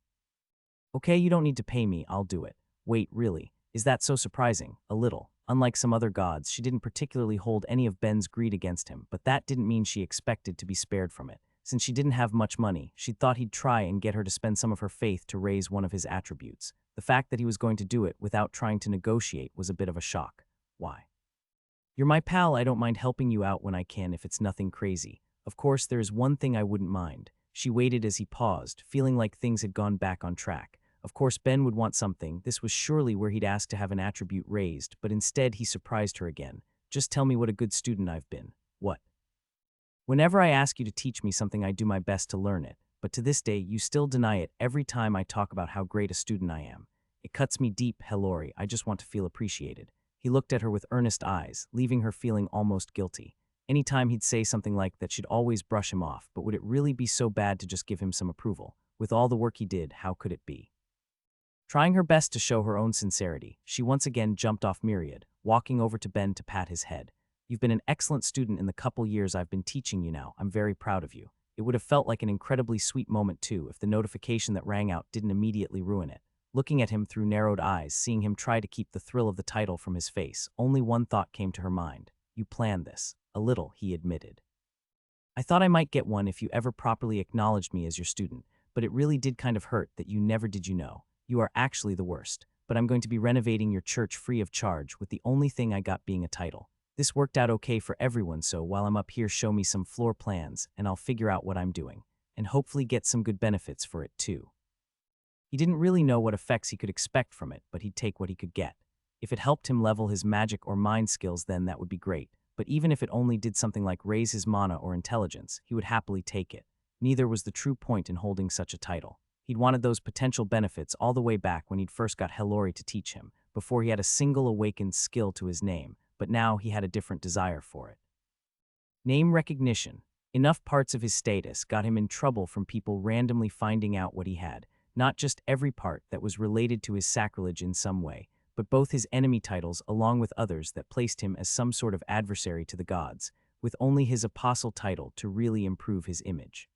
Okay, you don't need to pay me, I'll do it. Wait, really? Is that so surprising? A little. Unlike some other gods, she didn't particularly hold any of Ben's greed against him, but that didn't mean she expected to be spared from it. Since she didn't have much money, she'd thought he'd try and get her to spend some of her faith to raise one of his attributes. The fact that he was going to do it without trying to negotiate was a bit of a shock. Why? You're my pal, I don't mind helping you out when I can if it's nothing crazy. Of course, there is one thing I wouldn't mind. She waited as he paused, feeling like things had gone back on track. Of course, Ben would want something. This was surely where he'd ask to have an attribute raised, but instead he surprised her again. Just tell me what a good student I've been. What? Whenever I ask you to teach me something, I do my best to learn it, but to this day, you still deny it every time I talk about how great a student I am. It cuts me deep, Hillary. I just want to feel appreciated. He looked at her with earnest eyes, leaving her feeling almost guilty. Anytime he'd say something like that, she'd always brush him off, but would it really be so bad to just give him some approval? With all the work he did, how could it be? Trying her best to show her own sincerity, she once again jumped off Myriad, walking over to Ben to pat his head. "You've been an excellent student in the couple years I've been teaching you now. I'm very proud of you." It would have felt like an incredibly sweet moment too if the notification that rang out didn't immediately ruin it. Looking at him through narrowed eyes, seeing him try to keep the thrill of the title from his face, only one thought came to her mind. "You planned this." "A little," he admitted. "I thought I might get one if you ever properly acknowledged me as your student, but it really did kind of hurt that you never did, you know. You are actually the worst. But I'm going to be renovating your church free of charge, with the only thing I got being a title. This worked out okay for everyone, so while I'm up here, show me some floor plans and I'll figure out what I'm doing, and hopefully get some good benefits for it too." He didn't really know what effects he could expect from it, but he'd take what he could get. If it helped him level his magic or mind skills, then that would be great, but even if it only did something like raise his mana or intelligence, he would happily take it. Neither was the true point in holding such a title. He'd wanted those potential benefits all the way back when he'd first got Hellori to teach him, before he had a single awakened skill to his name, but now he had a different desire for it. Name recognition. Enough parts of his status got him in trouble from people randomly finding out what he had, not just every part that was related to his sacrilege in some way, but both his enemy titles along with others that placed him as some sort of adversary to the gods, with only his apostle title to really improve his image.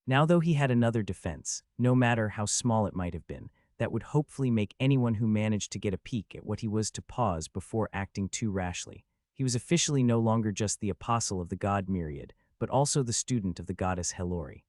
Now though he had another defense, no matter how small it might have been, that would hopefully make anyone who managed to get a peek at what he was to pause before acting too rashly. He was officially no longer just the apostle of the god Myriad, but also the student of the goddess Hellori.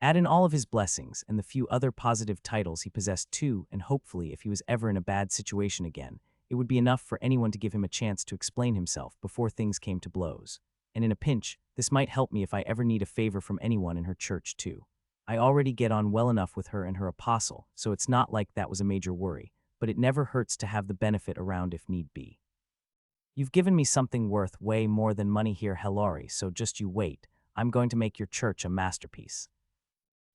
Add in all of his blessings and the few other positive titles he possessed too, and hopefully if he was ever in a bad situation again, it would be enough for anyone to give him a chance to explain himself before things came to blows. And in a pinch, this might help me if I ever need a favor from anyone in her church too. I already get on well enough with her and her apostle, so it's not like that was a major worry, but it never hurts to have the benefit around if need be. "You've given me something worth way more than money here, Hellori, so just you wait. I'm going to make your church a masterpiece."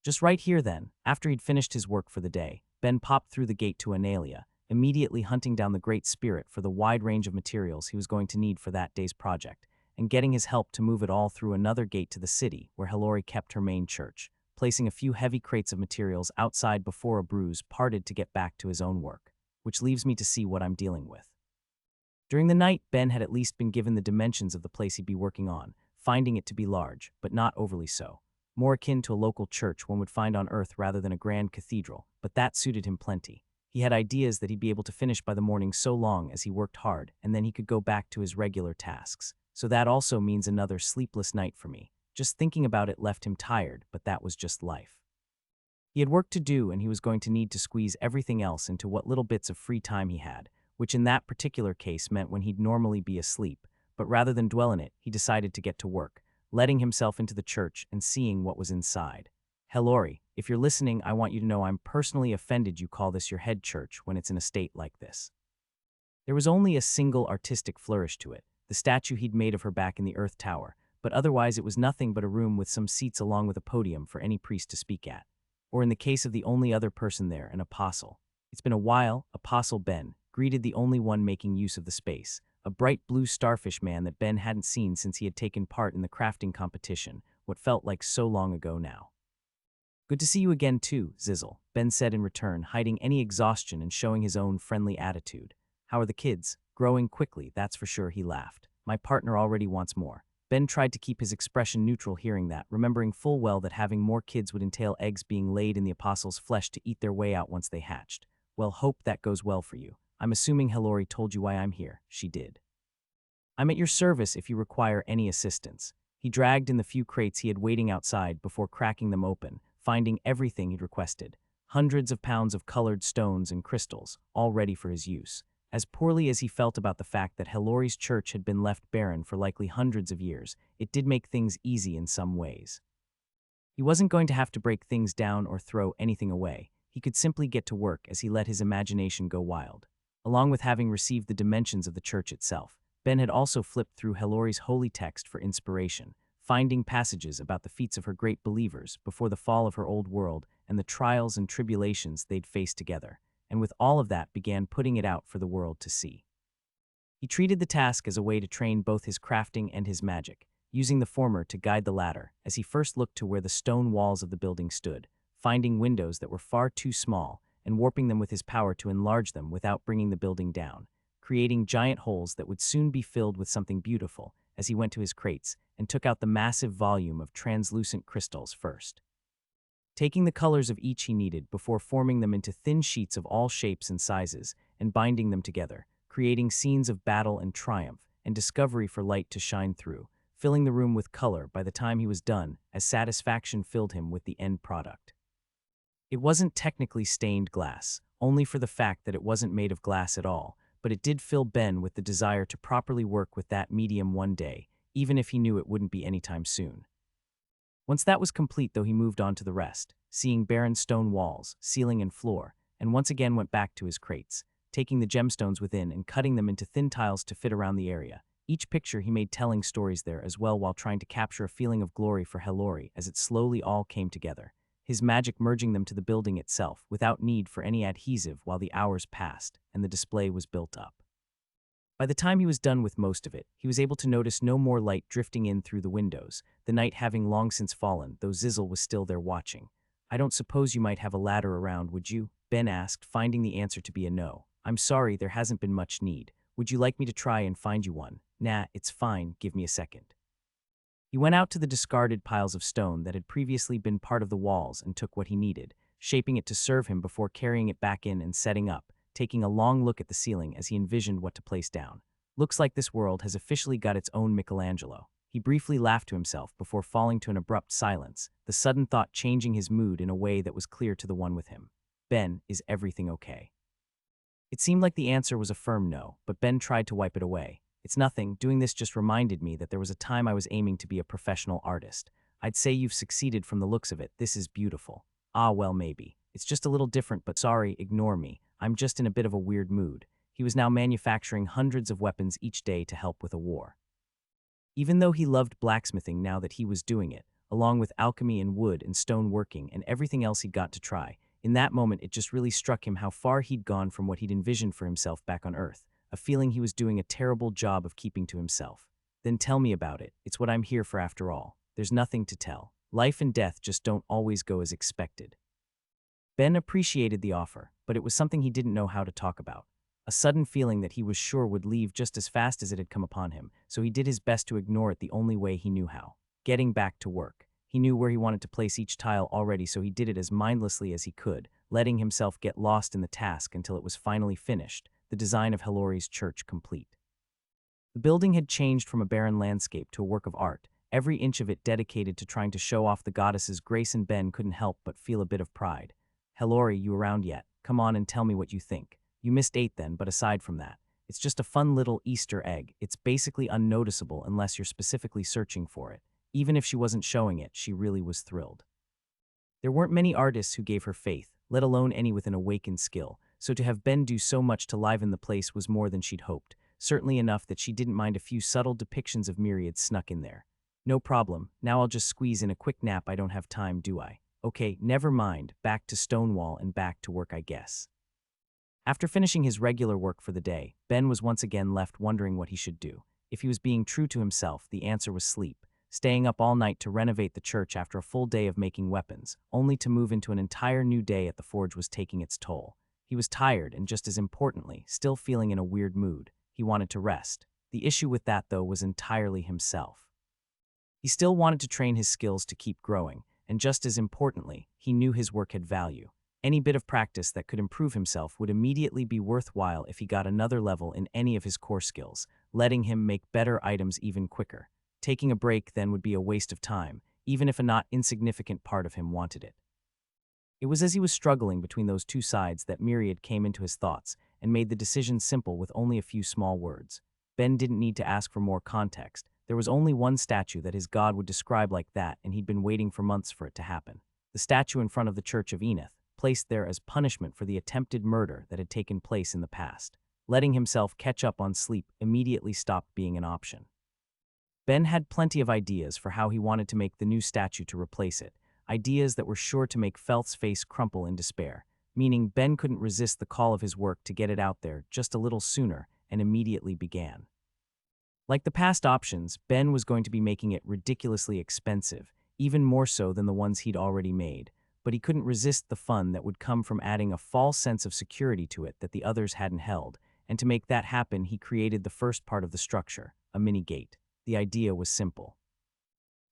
Just right here then, after he'd finished his work for the day, Ben popped through the gate to Analia, immediately hunting down the Great Spirit for the wide range of materials he was going to need for that day's project, and getting his help to move it all through another gate to the city where Hellori kept her main church, placing a few heavy crates of materials outside before a bruise parted to get back to his own work, which leaves me to see what I'm dealing with. During the night, Ben had at least been given the dimensions of the place he'd be working on, finding it to be large, but not overly so. More akin to a local church one would find on Earth rather than a grand cathedral, but that suited him plenty. He had ideas that he'd be able to finish by the morning so long as he worked hard, and then he could go back to his regular tasks. So that also means another sleepless night for me. Just thinking about it left him tired, but that was just life. He had work to do, and he was going to need to squeeze everything else into what little bits of free time he had, which in that particular case meant when he'd normally be asleep. But rather than dwell in it, he decided to get to work, letting himself into the church and seeing what was inside. "Hellori, if you're listening, I want you to know I'm personally offended you call this your head church when it's in a state like this." There was only a single artistic flourish to it, the statue he'd made of her back in the Earth Tower, but otherwise it was nothing but a room with some seats along with a podium for any priest to speak at. Or in the case of the only other person there, an apostle. "It's been a while," Apostle Ben greeted the only one making use of the space, a bright blue starfish man that Ben hadn't seen since he had taken part in the crafting competition, what felt like so long ago now. "Good to see you again too, Zizzle," Ben said in return, hiding any exhaustion and showing his own friendly attitude. "How are the kids? Growing quickly, that's for sure," he laughed. "My partner already wants more." Ben tried to keep his expression neutral hearing that, remembering full well that having more kids would entail eggs being laid in the apostle's flesh to eat their way out once they hatched. "Well, hope that goes well for you. I'm assuming Hellori told you why I'm here." She did. "I'm at your service if you require any assistance." He dragged in the few crates he had waiting outside before cracking them open, finding everything he'd requested. Hundreds of pounds of colored stones and crystals, all ready for his use. As poorly as he felt about the fact that Hellori's church had been left barren for likely hundreds of years, it did make things easy in some ways. He wasn't going to have to break things down or throw anything away. He could simply get to work as he let his imagination go wild. Along with having received the dimensions of the church itself, Ben had also flipped through Hellori's holy text for inspiration, finding passages about the feats of her great believers before the fall of her old world and the trials and tribulations they'd faced together, and with all of that began putting it out for the world to see. He treated the task as a way to train both his crafting and his magic, using the former to guide the latter as he first looked to where the stone walls of the building stood, finding windows that were far too small and warping them with his power to enlarge them without bringing the building down, creating giant holes that would soon be filled with something beautiful as he went to his crates and took out the massive volume of translucent crystals first. Taking the colors of each he needed before forming them into thin sheets of all shapes and sizes and binding them together, creating scenes of battle and triumph and discovery for light to shine through, filling the room with color by the time he was done as satisfaction filled him with the end product. It wasn't technically stained glass, only for the fact that it wasn't made of glass at all, but it did fill Ben with the desire to properly work with that medium one day, even if he knew it wouldn't be anytime soon. Once that was complete, though, he moved on to the rest, seeing barren stone walls, ceiling and floor, and once again went back to his crates, taking the gemstones within and cutting them into thin tiles to fit around the area. Each picture he made telling stories there as well while trying to capture a feeling of glory for Hellori as it slowly all came together, his magic merging them to the building itself without need for any adhesive while the hours passed and the display was built up. By the time he was done with most of it, he was able to notice no more light drifting in through the windows, the night having long since fallen, though Zizzle was still there watching. "I don't suppose you might have a ladder around, would you?" Ben asked, finding the answer to be a no. "I'm sorry, there hasn't been much need. Would you like me to try and find you one?" "Nah, it's fine, give me a second." He went out to the discarded piles of stone that had previously been part of the walls and took what he needed, shaping it to serve him before carrying it back in and setting up, taking a long look at the ceiling as he envisioned what to place down. "Looks like this world has officially got its own Michelangelo." He briefly laughed to himself before falling to an abrupt silence, the sudden thought changing his mood in a way that was clear to the one with him. "Ben, is everything okay?" It seemed like the answer was a firm no, but Ben tried to wipe it away. "It's nothing, doing this just reminded me that there was a time I was aiming to be a professional artist. I'd say you've succeeded from the looks of it, this is beautiful." "Ah, well, maybe. It's just a little different, but sorry, ignore me. I'm just in a bit of a weird mood." He was now manufacturing hundreds of weapons each day to help with a war. Even though he loved blacksmithing now that he was doing it, along with alchemy and wood and stone working and everything else he'd got to try, in that moment it just really struck him how far he'd gone from what he'd envisioned for himself back on Earth, a feeling he was doing a terrible job of keeping to himself. "Then tell me about it. It's what I'm here for after all. There's nothing to tell. Life and death just don't always go as expected." Ben appreciated the offer, but it was something he didn't know how to talk about. A sudden feeling that he was sure would leave just as fast as it had come upon him, so he did his best to ignore it the only way he knew how. Getting back to work. He knew where he wanted to place each tile already, so he did it as mindlessly as he could, letting himself get lost in the task until it was finally finished, the design of Hellori's church complete. The building had changed from a barren landscape to a work of art, every inch of it dedicated to trying to show off the goddess's grace, and Ben couldn't help but feel a bit of pride. "Hellori, you around yet? Come on and tell me what you think." "You missed 8 then, but aside from that, it's just a fun little Easter egg. It's basically unnoticeable unless you're specifically searching for it." Even if she wasn't showing it, she really was thrilled. There weren't many artists who gave her faith, let alone any with an awakened skill, so to have Ben do so much to liven the place was more than she'd hoped, certainly enough that she didn't mind a few subtle depictions of myriads snuck in there. "No problem, now I'll just squeeze in a quick nap. I don't have time, do I? Okay, never mind, back to Stonewall and back to work, I guess." After finishing his regular work for the day, Ben was once again left wondering what he should do. If he was being true to himself, the answer was sleep, staying up all night to renovate the church after a full day of making weapons, only to move into an entire new day at the forge was taking its toll. He was tired and, just as importantly, still feeling in a weird mood. He wanted to rest. The issue with that, though, was entirely himself. He still wanted to train his skills to keep growing, and just as importantly, he knew his work had value. Any bit of practice that could improve himself would immediately be worthwhile if he got another level in any of his core skills, letting him make better items even quicker. Taking a break then would be a waste of time, even if a not insignificant part of him wanted it. It was as he was struggling between those two sides that Myriad came into his thoughts and made the decision simple with only a few small words. Ben didn't need to ask for more context. There was only one statue that his god would describe like that, and he'd been waiting for months for it to happen. The statue in front of the Church of Enith, placed there as punishment for the attempted murder that had taken place in the past. Letting himself catch up on sleep immediately stopped being an option. Ben had plenty of ideas for how he wanted to make the new statue to replace it, ideas that were sure to make Felth's face crumple in despair, meaning Ben couldn't resist the call of his work to get it out there just a little sooner and immediately began. Like the past options, Ben was going to be making it ridiculously expensive, even more so than the ones he'd already made, but he couldn't resist the fun that would come from adding a false sense of security to it that the others hadn't held, and to make that happen he created the first part of the structure, a mini gate. The idea was simple.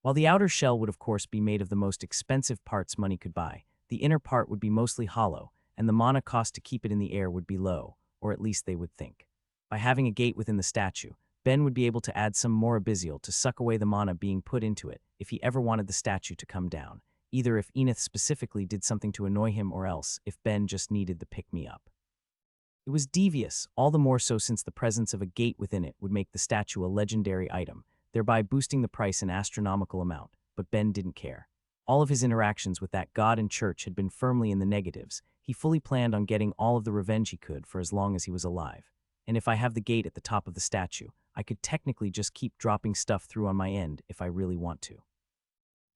While the outer shell would of course be made of the most expensive parts money could buy, the inner part would be mostly hollow, and the mana cost to keep it in the air would be low, or at least they would think. By having a gate within the statue, Ben would be able to add some more abyssal to suck away the mana being put into it if he ever wanted the statue to come down, either if Enith specifically did something to annoy him or else if Ben just needed the pick-me-up. It was devious, all the more so since the presence of a gate within it would make the statue a legendary item, thereby boosting the price an astronomical amount, but Ben didn't care. All of his interactions with that god and church had been firmly in the negatives. He fully planned on getting all of the revenge he could for as long as he was alive. And if I have the gate at the top of the statue, I could technically just keep dropping stuff through on my end if I really want to.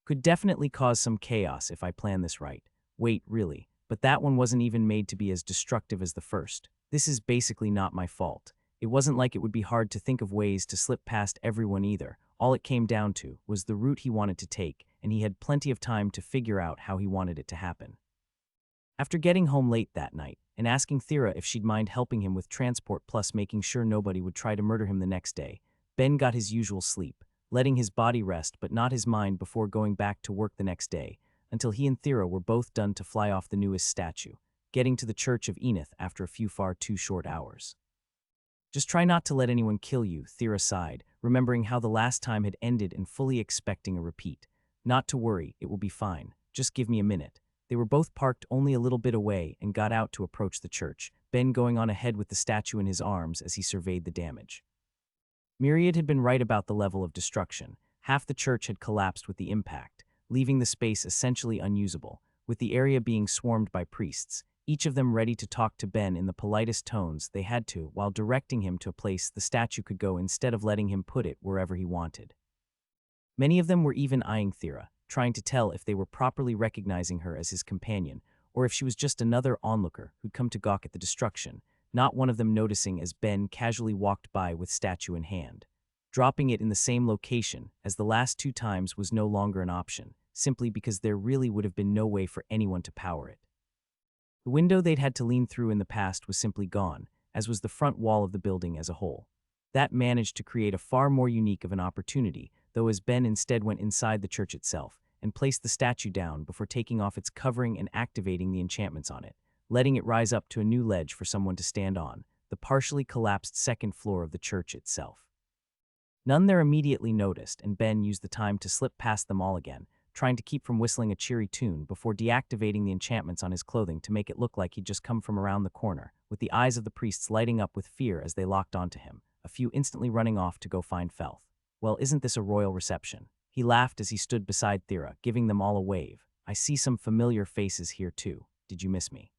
Could definitely cause some chaos if I plan this right. Wait, really? But that one wasn't even made to be as destructive as the first. This is basically not my fault. It wasn't like it would be hard to think of ways to slip past everyone either. All it came down to was the route he wanted to take, and he had plenty of time to figure out how he wanted it to happen. After getting home late that night, and asking Thera if she'd mind helping him with transport plus making sure nobody would try to murder him the next day, Ben got his usual sleep, letting his body rest but not his mind before going back to work the next day, until he and Thera were both done to fly off the newest statue, getting to the Church of Enith after a few far too short hours. Just try not to let anyone kill you, Thera sighed, remembering how the last time had ended and fully expecting a repeat. Not to worry, it will be fine. Just give me a minute. They were both parked only a little bit away and got out to approach the church, Ben going on ahead with the statue in his arms as he surveyed the damage. Myriad had been right about the level of destruction. Half the church had collapsed with the impact, leaving the space essentially unusable, with the area being swarmed by priests, each of them ready to talk to Ben in the politest tones they had to while directing him to a place the statue could go instead of letting him put it wherever he wanted. Many of them were even eyeing Thera, trying to tell if they were properly recognizing her as his companion, or if she was just another onlooker who'd come to gawk at the destruction, not one of them noticing as Ben casually walked by with statue in hand. Dropping it in the same location as the last two times was no longer an option, simply because there really would have been no way for anyone to power it. The window they'd had to lean through in the past was simply gone, as was the front wall of the building as a whole. That managed to create a far more unique of an opportunity, though as Ben instead went inside the church itself and placed the statue down before taking off its covering and activating the enchantments on it, letting it rise up to a new ledge for someone to stand on, the partially collapsed second floor of the church itself. None there immediately noticed, and Ben used the time to slip past them all again, trying to keep from whistling a cheery tune before deactivating the enchantments on his clothing to make it look like he'd just come from around the corner, with the eyes of the priests lighting up with fear as they locked onto him, a few instantly running off to go find Felth. Well, isn't this a royal reception? He laughed as he stood beside Thera, giving them all a wave. I see some familiar faces here too. Did you miss me?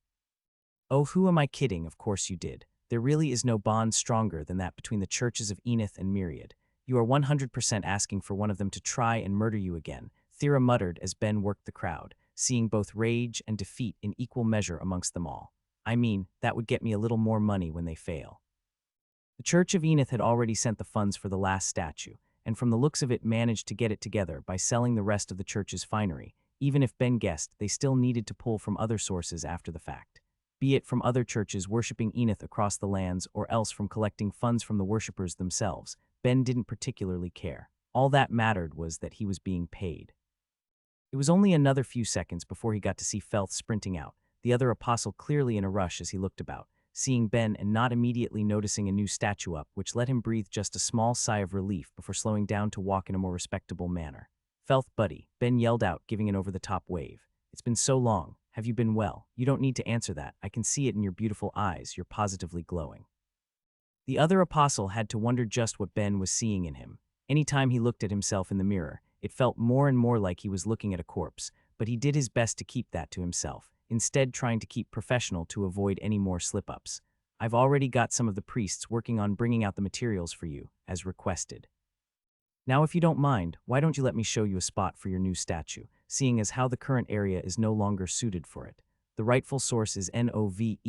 Oh, who am I kidding? Of course you did. There really is no bond stronger than that between the churches of Enith and Myriad. You are 100% asking for one of them to try and murder you again, Thera muttered as Ben worked the crowd, seeing both rage and defeat in equal measure amongst them all. I mean, that would get me a little more money when they fail. The Church of Enith had already sent the funds for the last statue, and from the looks of it managed to get it together by selling the rest of the church's finery, even if Ben guessed they still needed to pull from other sources after the fact. Be it from other churches worshipping Enith across the lands or else from collecting funds from the worshippers themselves, Ben didn't particularly care. All that mattered was that he was being paid. It was only another few seconds before he got to see Felth sprinting out, the other apostle clearly in a rush as he looked about, seeing Ben and not immediately noticing a new statue up, which let him breathe just a small sigh of relief before slowing down to walk in a more respectable manner. Felth, buddy, Ben yelled out, giving an over-the-top wave. It's been so long. Have you been well? You don't need to answer that. I can see it in your beautiful eyes. You're positively glowing. The other apostle had to wonder just what Ben was seeing in him. Anytime he looked at himself in the mirror, it felt more and more like he was looking at a corpse, but he did his best to keep that to himself, instead trying to keep professional to avoid any more slip-ups. I've already got some of the priests working on bringing out the materials for you, as requested. Now if you don't mind, why don't you let me show you a spot for your new statue, seeing as how the current area is no longer suited for it. The rightful source is Novelrecap.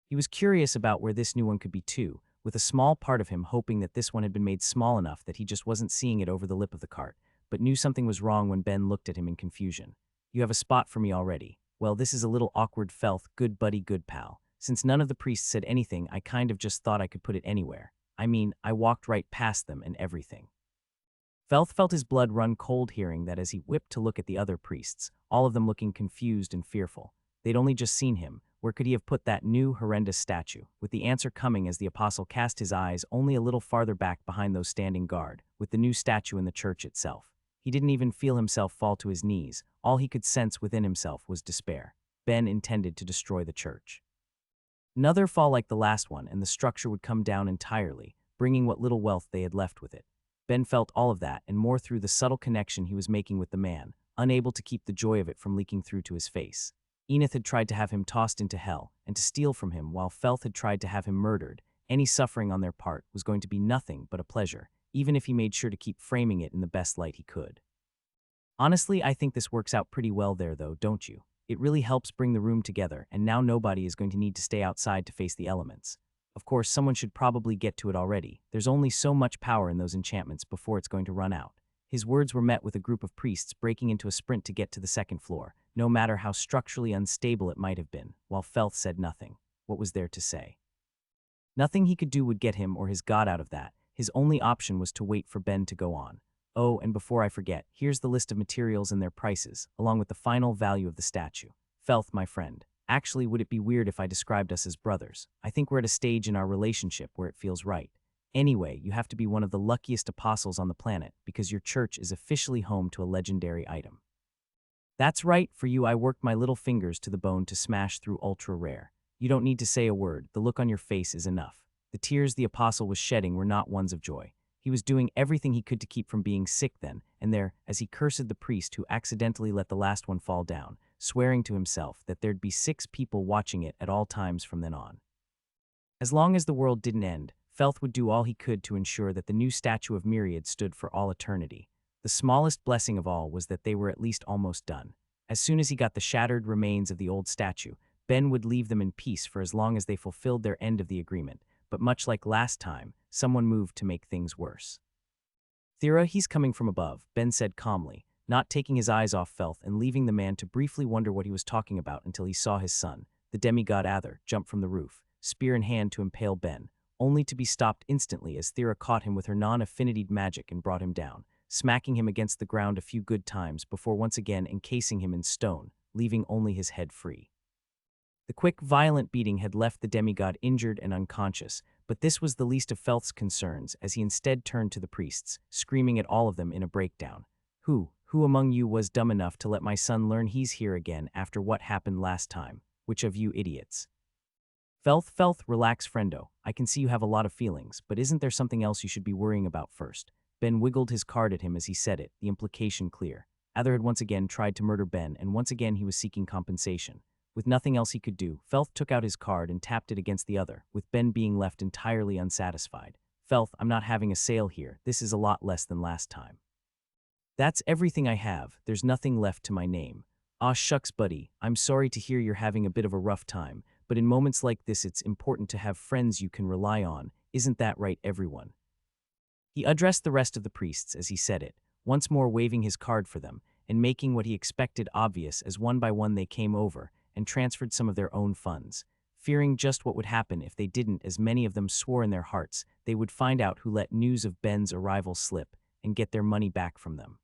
He was curious about where this new one could be too, with a small part of him hoping that this one had been made small enough that he just wasn't seeing it over the lip of the cart, but knew something was wrong when Ben looked at him in confusion. You have a spot for me already. Well, this is a little awkward, Felth, good buddy, good pal. Since none of the priests said anything, I kind of just thought I could put it anywhere. I mean, I walked right past them and everything. Felth felt his blood run cold hearing that as he whipped to look at the other priests, all of them looking confused and fearful. They'd only just seen him. Where could he have put that new, horrendous statue? With the answer coming as the apostle cast his eyes only a little farther back behind those standing guard, with the new statue in the church itself. He didn't even feel himself fall to his knees. All he could sense within himself was despair. Ben intended to destroy the church. Another fall like the last one, and the structure would come down entirely, bringing what little wealth they had left with it. Ben felt all of that and more through the subtle connection he was making with the man, unable to keep the joy of it from leaking through to his face. Enith had tried to have him tossed into hell and to steal from him, while Felth had tried to have him murdered. Any suffering on their part was going to be nothing but a pleasure, even if he made sure to keep framing it in the best light he could. Honestly, I think this works out pretty well there, though, don't you? It really helps bring the room together, and now nobody is going to need to stay outside to face the elements. Of course, someone should probably get to it already. There's only so much power in those enchantments before it's going to run out. His words were met with a group of priests breaking into a sprint to get to the second floor, no matter how structurally unstable it might have been, while Felth said nothing. What was there to say? Nothing he could do would get him or his god out of that. His only option was to wait for Ben to go on. Oh, and before I forget, here's the list of materials and their prices, along with the final value of the statue. Felth, my friend. Actually, would it be weird if I described us as brothers? I think we're at a stage in our relationship where it feels right. Anyway, you have to be one of the luckiest apostles on the planet because your church is officially home to a legendary item. That's right, for you I worked my little fingers to the bone to smash through ultra rare. You don't need to say a word, the look on your face is enough. The tears the apostle was shedding were not ones of joy. He was doing everything he could to keep from being sick then and there as he cursed the priest who accidentally let the last one fall down, swearing to himself that there'd be 6 people watching it at all times from then on. As long as the world didn't end, Felth would do all he could to ensure that the new statue of Myriad stood for all eternity. The smallest blessing of all was that they were at least almost done. As soon as he got the shattered remains of the old statue, Ben would leave them in peace for as long as they fulfilled their end of the agreement, but much like last time, someone moved to make things worse. Thera, he's coming from above, Ben said calmly, not taking his eyes off Felth and leaving the man to briefly wonder what he was talking about until he saw his son, the demigod Ather, jump from the roof, spear in hand to impale Ben, only to be stopped instantly as Thera caught him with her non-affinitied magic and brought him down, smacking him against the ground a few good times before once again encasing him in stone, leaving only his head free. The quick, violent beating had left the demigod injured and unconscious, but this was the least of Felth's concerns as he instead turned to the priests, screaming at all of them in a breakdown. Who among you was dumb enough to let my son learn he's here again after what happened last time? Which of you idiots? Felth, relax, friendo. I can see you have a lot of feelings, but isn't there something else you should be worrying about first? Ben wiggled his card at him as he said it, the implication clear. Ather had once again tried to murder Ben, and once again he was seeking compensation. With nothing else he could do, Felth took out his card and tapped it against the other, with Ben being left entirely unsatisfied. Felth, I'm not having a sale here. This is a lot less than last time. That's everything I have. There's nothing left to my name. Aw shucks, buddy. I'm sorry to hear you're having a bit of a rough time, but in moments like this it's important to have friends you can rely on. Isn't that right, everyone? He addressed the rest of the priests as he said it, once more waving his card for them, and making what he expected obvious as one by one they came over and transferred some of their own funds, fearing just what would happen if they didn't, as many of them swore in their hearts they would find out who let news of Ben's arrival slip and get their money back from them.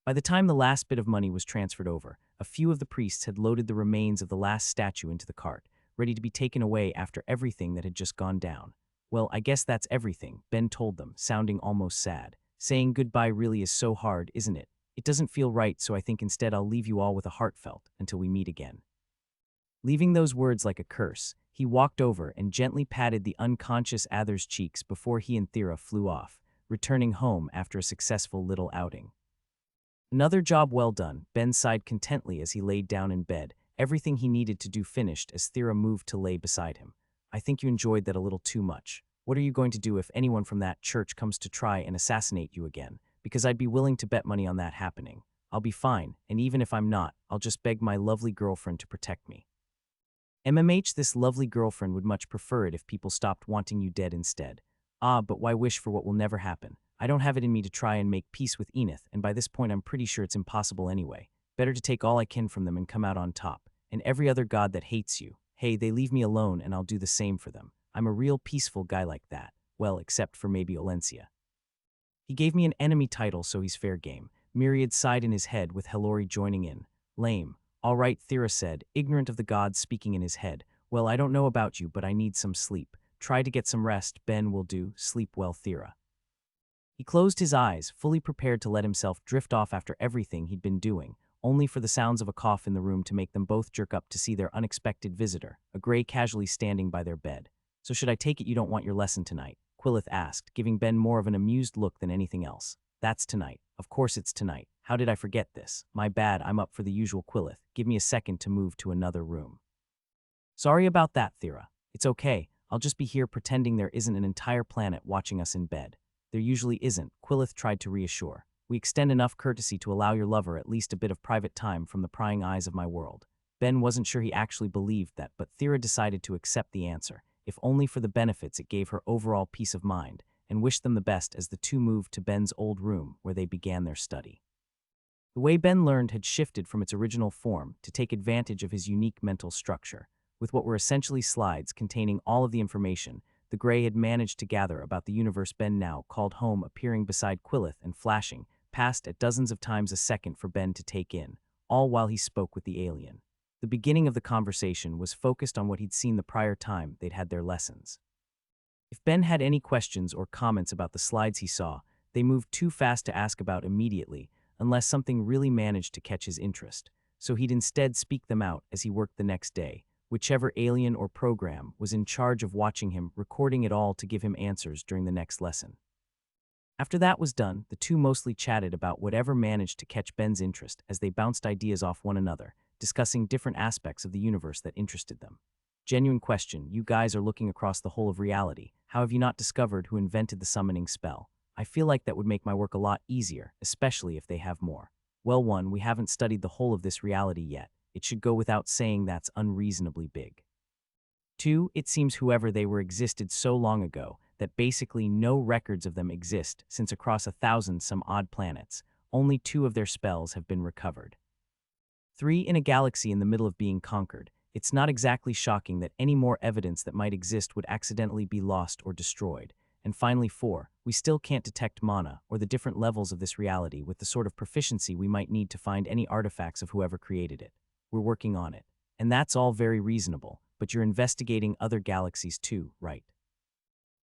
By the time the last bit of money was transferred over, a few of the priests had loaded the remains of the last statue into the cart, ready to be taken away after everything that had just gone down. Well, I guess that's everything, Ben told them, sounding almost sad. Saying goodbye really is so hard, isn't it? It doesn't feel right, so I think instead I'll leave you all with a heartfelt until we meet again. Leaving those words like a curse, he walked over and gently patted the unconscious Ather's cheeks before he and Thera flew off, returning home after a successful little outing. Another job well done, Ben sighed contently as he laid down in bed, everything he needed to do finished as Thera moved to lay beside him. I think you enjoyed that a little too much. What are you going to do if anyone from that church comes to try and assassinate you again? Because I'd be willing to bet money on that happening. I'll be fine, and even if I'm not, I'll just beg my lovely girlfriend to protect me. This lovely girlfriend would much prefer it if people stopped wanting you dead instead. Ah, but why wish for what will never happen? I don't have it in me to try and make peace with Enith, and by this point I'm pretty sure it's impossible anyway. Better to take all I can from them and come out on top. And every other god that hates you, hey, they leave me alone and I'll do the same for them. I'm a real peaceful guy like that. Well, except for maybe Olencia. He gave me an enemy title, so he's fair game. Myriad sighed in his head with Helori joining in. Lame. All right, Thera said, ignorant of the gods speaking in his head. Well, I don't know about you, but I need some sleep. Try to get some rest, Ben will do. Sleep well, Thera. He closed his eyes, fully prepared to let himself drift off after everything he'd been doing, only for the sounds of a cough in the room to make them both jerk up to see their unexpected visitor, a gray casually standing by their bed. So should I take it you don't want your lesson tonight? Quillith asked, giving Ben more of an amused look than anything else. That's tonight. Of course it's tonight. How did I forget this? My bad, I'm up for the usual Quillith. Give me a second to move to another room. Sorry about that, Thera. It's okay. I'll just be here pretending there isn't an entire planet watching us in bed. There usually isn't, Quillith tried to reassure. We extend enough courtesy to allow your lover at least a bit of private time from the prying eyes of my world. Ben wasn't sure he actually believed that, but Thera decided to accept the answer, if only for the benefits it gave her overall peace of mind, and wished them the best as the two moved to Ben's old room where they began their study. The way Ben learned had shifted from its original form to take advantage of his unique mental structure. With what were essentially slides containing all of the information the Grey had managed to gather about the universe Ben now called home appearing beside Quillith and flashing, past at dozens of times a second for Ben to take in, all while he spoke with the alien. The beginning of the conversation was focused on what he'd seen the prior time they'd had their lessons. If Ben had any questions or comments about the slides he saw, they moved too fast to ask about immediately, unless something really managed to catch his interest, so he'd instead speak them out as he worked the next day, whichever alien or program was in charge of watching him, recording it all to give him answers during the next lesson. After that was done, the two mostly chatted about whatever managed to catch Ben's interest as they bounced ideas off one another, discussing different aspects of the universe that interested them. Genuine question, you guys are looking across the whole of reality. How have you not discovered who invented the summoning spell? I feel like that would make my work a lot easier, especially if they have more. Well, one, we haven't studied the whole of this reality yet. It should go without saying that's unreasonably big. Two, it seems whoever they were existed so long ago that basically no records of them exist since across 1,000 some odd planets, only 2 of their spells have been recovered. 3, in a galaxy in the middle of being conquered, it's not exactly shocking that any more evidence that might exist would accidentally be lost or destroyed. And finally 4, we still can't detect mana or the different levels of this reality with the sort of proficiency we might need to find any artifacts of whoever created it. We're working on it. And that's all very reasonable, but you're investigating other galaxies too, right?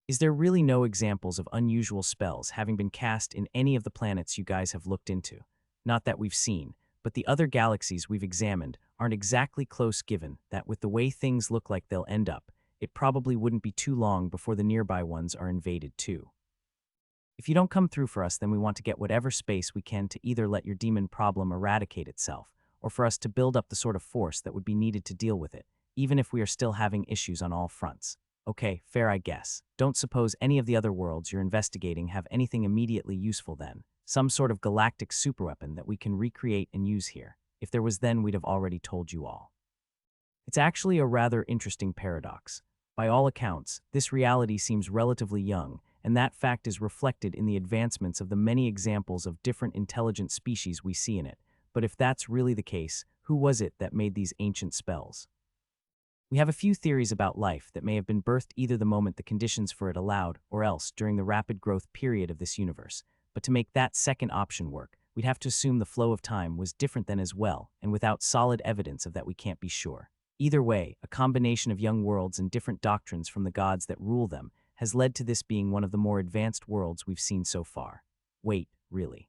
Is there really no examples of unusual spells having been cast in any of the planets you guys have looked into? Not that we've seen, but the other galaxies we've examined aren't exactly close given that with the way things look like they'll end up, it probably wouldn't be too long before the nearby ones are invaded too. If you don't come through for us, then we want to get whatever space we can to either let your demon problem eradicate itself, or for us to build up the sort of force that would be needed to deal with it, even if we are still having issues on all fronts. Okay, fair I guess. Don't suppose any of the other worlds you're investigating have anything immediately useful then? Some sort of galactic superweapon that we can recreate and use here. If there was, then we'd have already told you all. It's actually a rather interesting paradox. By all accounts, this reality seems relatively young, and that fact is reflected in the advancements of the many examples of different intelligent species we see in it. But if that's really the case, who was it that made these ancient spells? We have a few theories about life that may have been birthed either the moment the conditions for it allowed, or else during the rapid growth period of this universe. But to make that second option work, we'd have to assume the flow of time was different then as well, and without solid evidence of that we can't be sure. Either way, a combination of young worlds and different doctrines from the gods that rule them has led to this being one of the more advanced worlds we've seen so far. Wait, really?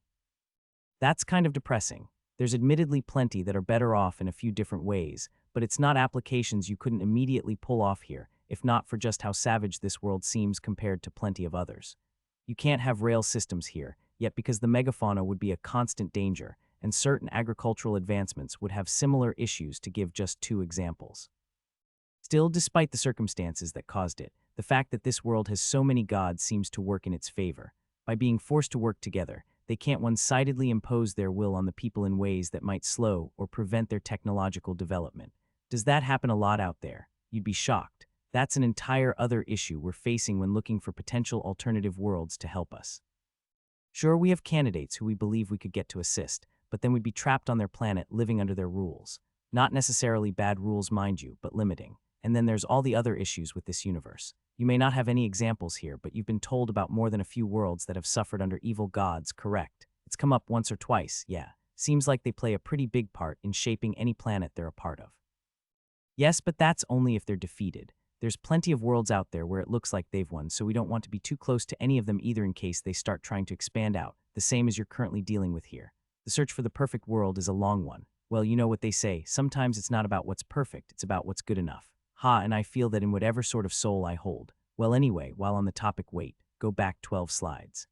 That's kind of depressing. There's admittedly plenty that are better off in a few different ways, but it's not applications you couldn't immediately pull off here, if not for just how savage this world seems compared to plenty of others. You can't have rail systems here, yet because the megafauna would be a constant danger, and certain agricultural advancements would have similar issues to give just 2 examples. Still, despite the circumstances that caused it, the fact that this world has so many gods seems to work in its favor. By being forced to work together, they can't one-sidedly impose their will on the people in ways that might slow or prevent their technological development. Does that happen a lot out there? You'd be shocked. That's an entire other issue we're facing when looking for potential alternative worlds to help us. Sure, we have candidates who we believe we could get to assist, but then we'd be trapped on their planet living under their rules. Not necessarily bad rules, mind you, but limiting. And then there's all the other issues with this universe. You may not have any examples here, but you've been told about more than a few worlds that have suffered under evil gods, correct? It's come up once or twice, yeah. Seems like they play a pretty big part in shaping any planet they're a part of. Yes, but that's only if they're defeated. There's plenty of worlds out there where it looks like they've won, so we don't want to be too close to any of them either in case they start trying to expand out, the same as you're currently dealing with here. The search for the perfect world is a long one. Well, you know what they say, sometimes it's not about what's perfect, it's about what's good enough. And I feel that in whatever sort of soul I hold. Well, anyway, while on the topic, wait, go back 12 slides.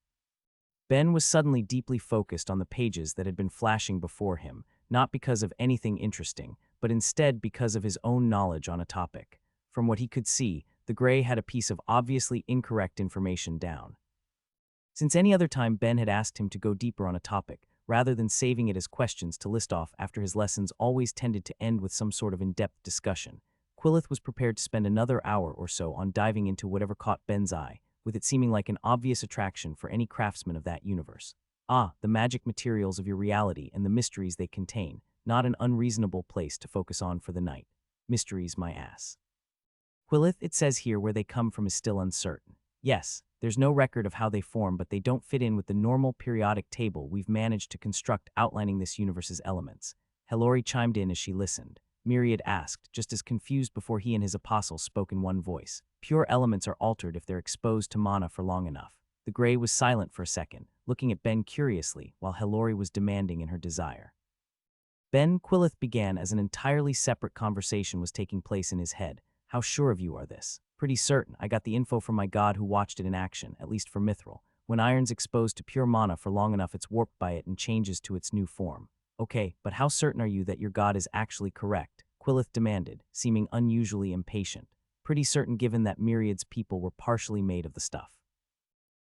Ben was suddenly deeply focused on the pages that had been flashing before him, not because of anything interesting, but instead because of his own knowledge on a topic. From what he could see, the gray had a piece of obviously incorrect information down. Since any other time Ben had asked him to go deeper on a topic, rather than saving it as questions to list off after his lessons always tended to end with some sort of in-depth discussion, Quillith was prepared to spend another hour or so on diving into whatever caught Ben's eye, with it seeming like an obvious attraction for any craftsman of that universe. The magic materials of your reality and the mysteries they contain, not an unreasonable place to focus on for the night. Mysteries, my ass. Quillith, it says here where they come from is still uncertain. Yes, there's no record of how they form, but they don't fit in with the normal periodic table we've managed to construct outlining this universe's elements. Hellori chimed in as she listened. Myriad asked, just as confused before he and his apostles spoke in one voice. Pure elements are altered if they're exposed to mana for long enough. The gray was silent for a second, looking at Ben curiously, while Hellori was demanding in her desire. Ben, Quillith began as an entirely separate conversation was taking place in his head. How sure of you are this? Pretty certain. I got the info from my god who watched it in action, at least for Mithril. When iron's exposed to pure mana for long enough, it's warped by it and changes to its new form. Okay, but how certain are you that your god is actually correct? Quillith demanded, seeming unusually impatient. Pretty certain given that Myriad's people were partially made of the stuff.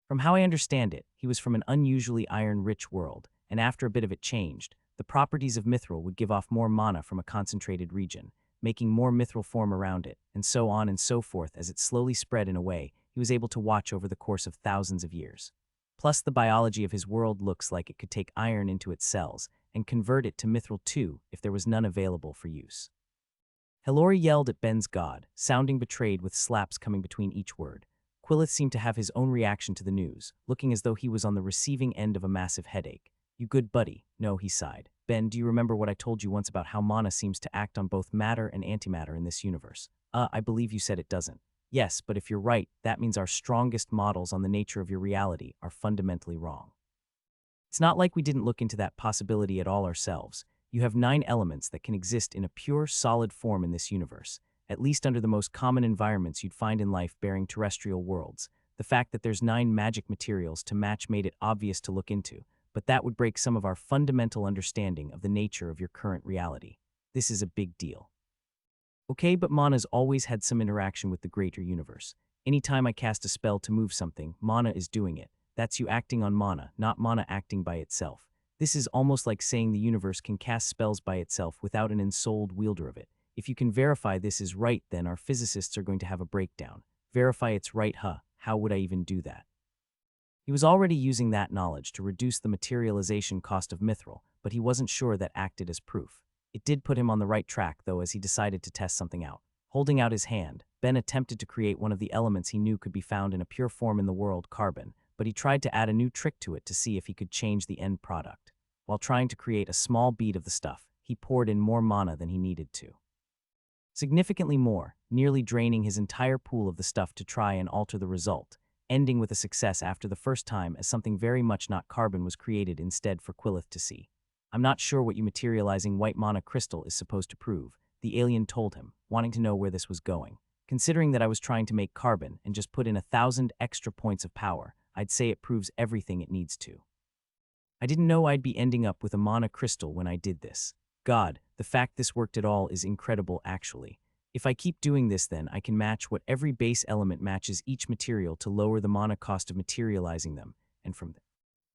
From how I understand it, he was from an unusually iron-rich world, and after a bit of it changed, the properties of Mithril would give off more mana from a concentrated region, making more Mithril form around it, and so on and so forth as it slowly spread in a way he was able to watch over the course of thousands of years. Plus, the biology of his world looks like it could take iron into its cells and convert it to Mithril too if there was none available for use. Hellori yelled at Ben's god, sounding betrayed with slaps coming between each word. Quillith seemed to have his own reaction to the news, looking as though he was on the receiving end of a massive headache. You good buddy. No, he sighed. Ben, do you remember what I told you once about how mana seems to act on both matter and antimatter in this universe? I believe you said it doesn't. Yes, but if you're right, that means our strongest models on the nature of your reality are fundamentally wrong. It's not like we didn't look into that possibility at all ourselves. You have 9 elements that can exist in a pure, solid form in this universe, at least under the most common environments you'd find in life bearing terrestrial worlds. The fact that there's 9 magic materials to match made it obvious to look into, but that would break some of our fundamental understanding of the nature of your current reality. This is a big deal. Okay, but mana's always had some interaction with the greater universe. Anytime I cast a spell to move something, mana is doing it. That's you acting on mana, not mana acting by itself. This is almost like saying the universe can cast spells by itself without an ensouled wielder of it. If you can verify this is right, then our physicists are going to have a breakdown. Verify it's right, huh? How would I even do that? He was already using that knowledge to reduce the materialization cost of Mithril, but he wasn't sure that acted as proof. It did put him on the right track, though, as he decided to test something out. Holding out his hand, Ben attempted to create one of the elements he knew could be found in a pure form in the world, carbon, but he tried to add a new trick to it to see if he could change the end product. While trying to create a small bead of the stuff, he poured in more mana than he needed to. Significantly more, nearly draining his entire pool of the stuff to try and alter the result, ending with a success after the first time as something very much not carbon was created instead for Quillith to see. I'm not sure what you materializing white mana crystal is supposed to prove, the alien told him, wanting to know where this was going. Considering that I was trying to make carbon and just put in 1,000 extra points of power, I'd say it proves everything it needs to. I didn't know I'd be ending up with a mana crystal when I did this. God, the fact this worked at all is incredible actually. If I keep doing this, then I can match what every base element matches each material to lower the mana cost of materializing them, and from there.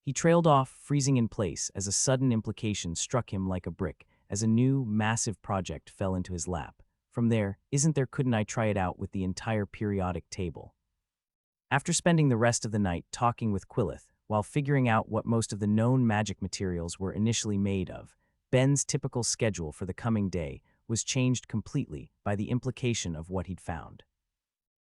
He trailed off, freezing in place, as a sudden implication struck him like a brick, as a new, massive project fell into his lap. From there, isn't there, couldn't I try it out with the entire periodic table? After spending the rest of the night talking with Quillith, while figuring out what most of the known magic materials were initially made of, Ben's typical schedule for the coming day was changed completely by the implication of what he'd found.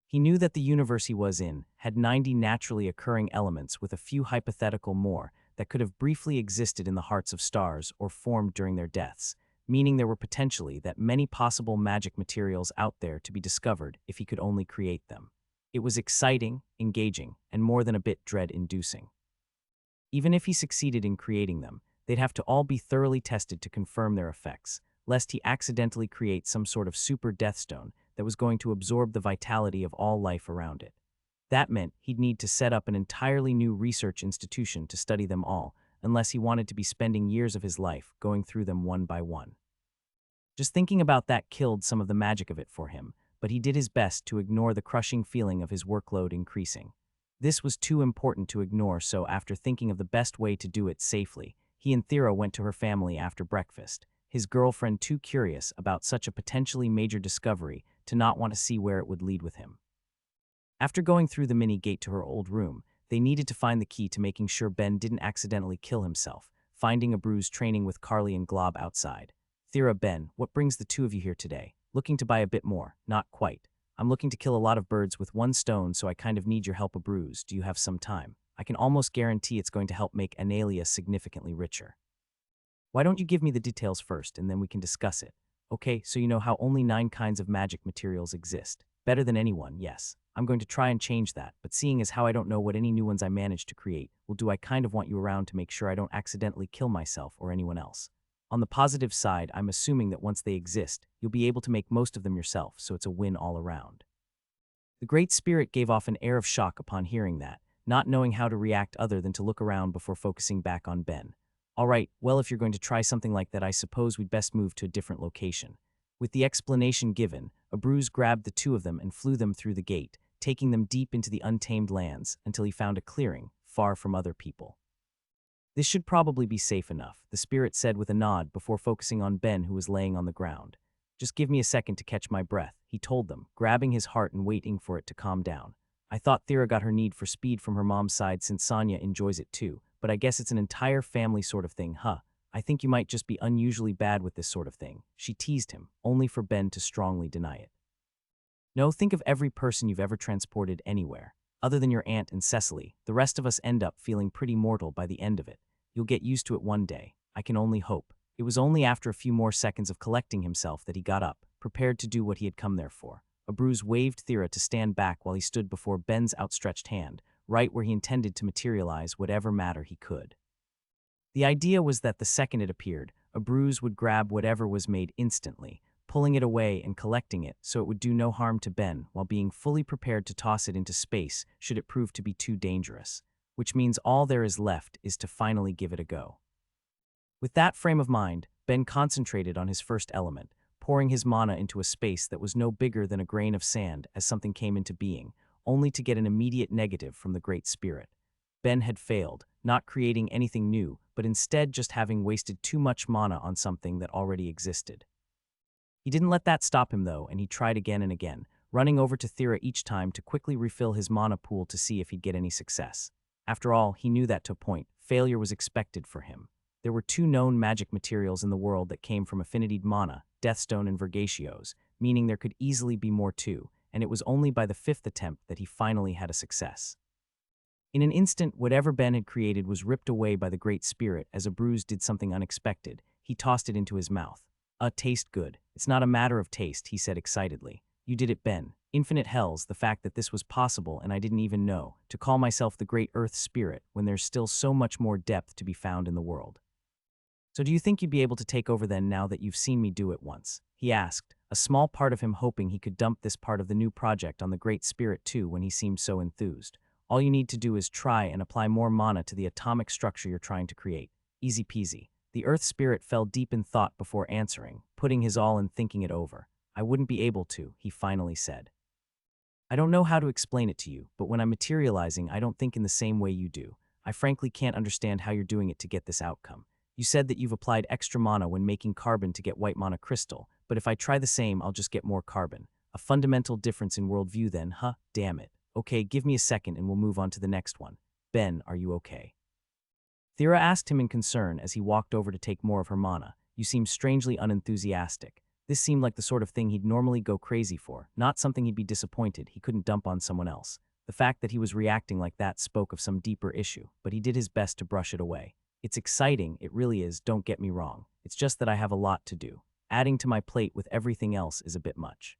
He knew that the universe he was in had 90 naturally occurring elements with a few hypothetical more that could have briefly existed in the hearts of stars or formed during their deaths, meaning there were potentially that many possible magic materials out there to be discovered if he could only create them. It was exciting, engaging, and more than a bit dread-inducing. Even if he succeeded in creating them, they'd have to all be thoroughly tested to confirm their effects, lest he accidentally create some sort of super deathstone that was going to absorb the vitality of all life around it. That meant he'd need to set up an entirely new research institution to study them all, unless he wanted to be spending years of his life going through them one by one. Just thinking about that killed some of the magic of it for him, but he did his best to ignore the crushing feeling of his workload increasing. This was too important to ignore, so after thinking of the best way to do it safely, he and Thera went to her family after breakfast, his girlfriend too curious about such a potentially major discovery to not want to see where it would lead with him. After going through the mini gate to her old room, they needed to find the key to making sure Ben didn't accidentally kill himself, finding a bruise training with Carly and Glob outside. Thera, Ben, what brings the two of you here today? Looking to buy a bit more, not quite. I'm looking to kill a lot of birds with one stone, so I kind of need your help. A bruise. Do you have some time? I can almost guarantee it's going to help make Analia significantly richer. Why don't you give me the details first, and then we can discuss it? Okay, so you know how only 9 kinds of magic materials exist. Better than anyone, yes. I'm going to try and change that, but seeing as how I don't know what any new ones I managed to create, I kind of want you around to make sure I don't accidentally kill myself or anyone else. On the positive side, I'm assuming that once they exist, you'll be able to make most of them yourself, so it's a win all around. The Great Spirit gave off an air of shock upon hearing that, not knowing how to react other than to look around before focusing back on Ben. All right, well, if you're going to try something like that, I suppose we'd best move to a different location. With the explanation given, Abruz grabbed the two of them and flew them through the gate, taking them deep into the untamed lands until he found a clearing, far from other people. This should probably be safe enough, the spirit said with a nod before focusing on Ben, who was laying on the ground. Just give me a second to catch my breath, he told them, grabbing his heart and waiting for it to calm down. I thought Thera got her need for speed from her mom's side since Sonya enjoys it too, but I guess it's an entire family sort of thing, huh? I think you might just be unusually bad with this sort of thing, she teased him, only for Ben to strongly deny it. No, think of every person you've ever transported anywhere. Other than your aunt and Cecily, the rest of us end up feeling pretty mortal by the end of it. You'll get used to it one day. I can only hope. It was only after a few more seconds of collecting himself that he got up, prepared to do what he had come there for. Abruz waved Thera to stand back while he stood before Ben's outstretched hand, right where he intended to materialize whatever matter he could. The idea was that the second it appeared, Abruz would grab whatever was made instantly, pulling it away and collecting it so it would do no harm to Ben while being fully prepared to toss it into space should it prove to be too dangerous, which means all there is left is to finally give it a go. With that frame of mind, Ben concentrated on his first element, pouring his mana into a space that was no bigger than a grain of sand as something came into being, only to get an immediate negative from the Great Spirit. Ben had failed, not creating anything new, but instead just having wasted too much mana on something that already existed. He didn't let that stop him though, and he tried again and again, running over to Thera each time to quickly refill his mana pool to see if he'd get any success. After all, he knew that to a point, failure was expected for him. There were 2 known magic materials in the world that came from affinitied mana, Deathstone and Vergatios, meaning there could easily be more too, and it was only by the 5th attempt that he finally had a success. In an instant, whatever Ben had created was ripped away by the Great Spirit as Abruz did something unexpected. He tossed it into his mouth. Taste good. It's not a matter of taste, he said excitedly. You did it, Ben. Infinite hells, the fact that this was possible and I didn't even know, to call myself the Great Earth Spirit when there's still so much more depth to be found in the world. So do you think you'd be able to take over then now that you've seen me do it once? He asked, a small part of him hoping he could dump this part of the new project on the Great Spirit too when he seemed so enthused. All you need to do is try and apply more mana to the atomic structure you're trying to create. Easy peasy. The Earth Spirit fell deep in thought before answering, putting his all in thinking it over. I wouldn't be able to, he finally said. I don't know how to explain it to you, but when I'm materializing, I don't think in the same way you do. I frankly can't understand how you're doing it to get this outcome. You said that you've applied extra mana when making carbon to get white mana crystal, but but if I try the same, I'll just get more carbon. A fundamental difference in worldview then, huh? Damn it. Okay, give me a second and we'll move on to the next one. Ben, are you okay? Thera asked him in concern as he walked over to take more of her mana. You seem strangely unenthusiastic. This seemed like the sort of thing he'd normally go crazy for, not something he'd be disappointed he couldn't dump on someone else. The fact that he was reacting like that spoke of some deeper issue, but he did his best to brush it away. It's exciting, it really is, don't get me wrong. It's just that I have a lot to do. Adding to my plate with everything else is a bit much.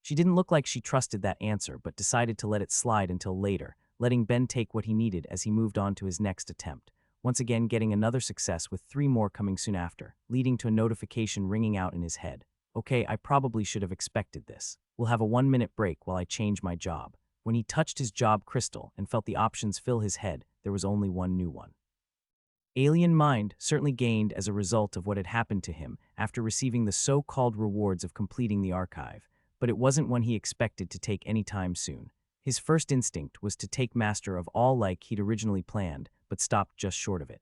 She didn't look like she trusted that answer, but decided to let it slide until later, letting Ben take what he needed as he moved on to his next attempt, once again getting another success with 3 more coming soon after, leading to a notification ringing out in his head. Okay, I probably should have expected this. We'll have a 1-minute break while I change my job. When he touched his job crystal and felt the options fill his head, there was only one new one. Alien Mind certainly gained as a result of what had happened to him after receiving the so-called rewards of completing the archive, but it wasn't one he expected to take any time soon. His first instinct was to take master of all like he'd originally planned, but stopped just short of it.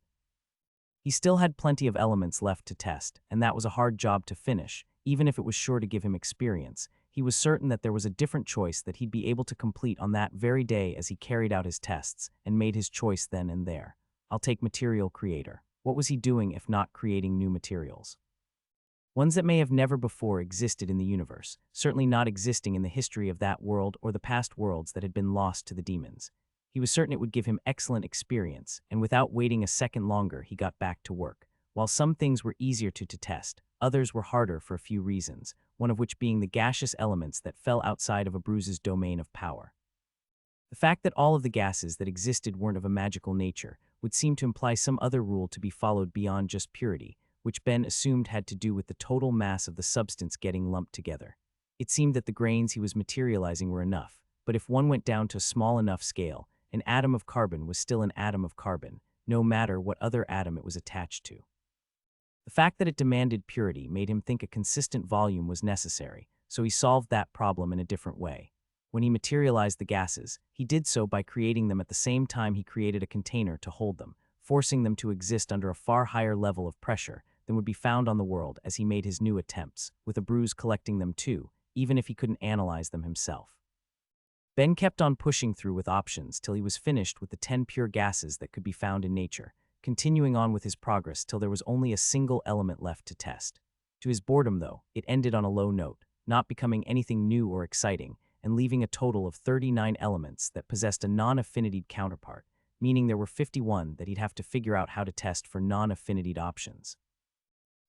He still had plenty of elements left to test, and that was a hard job to finish, even if it was sure to give him experience. He was certain that there was a different choice that he'd be able to complete on that very day as he carried out his tests, and made his choice then and there. I'll take Material Creator. What was he doing if not creating new materials? Ones that may have never before existed in the universe, certainly not existing in the history of that world or the past worlds that had been lost to the demons. He was certain it would give him excellent experience, and without waiting a second longer, he got back to work. While some things were easier to test, others were harder for a few reasons, one of which being the gaseous elements that fell outside of Abruz's domain of power. The fact that all of the gases that existed weren't of a magical nature would seem to imply some other rule to be followed beyond just purity, which Ben assumed had to do with the total mass of the substance getting lumped together. It seemed that the grains he was materializing were enough, but if one went down to a small enough scale, an atom of carbon was still an atom of carbon, no matter what other atom it was attached to. The fact that it demanded purity made him think a consistent volume was necessary, so he solved that problem in a different way. When he materialized the gases, he did so by creating them at the same time he created a container to hold them, forcing them to exist under a far higher level of pressure than would be found on the world as he made his new attempts, with Abruz collecting them too, even if he couldn't analyze them himself. Ben kept on pushing through with options till he was finished with the 10 pure gases that could be found in nature, continuing on with his progress till there was only a single element left to test. To his boredom, though, it ended on a low note, not becoming anything new or exciting, and leaving a total of 39 elements that possessed a non-affinitied counterpart, meaning there were 51 that he'd have to figure out how to test for non-affinitied options.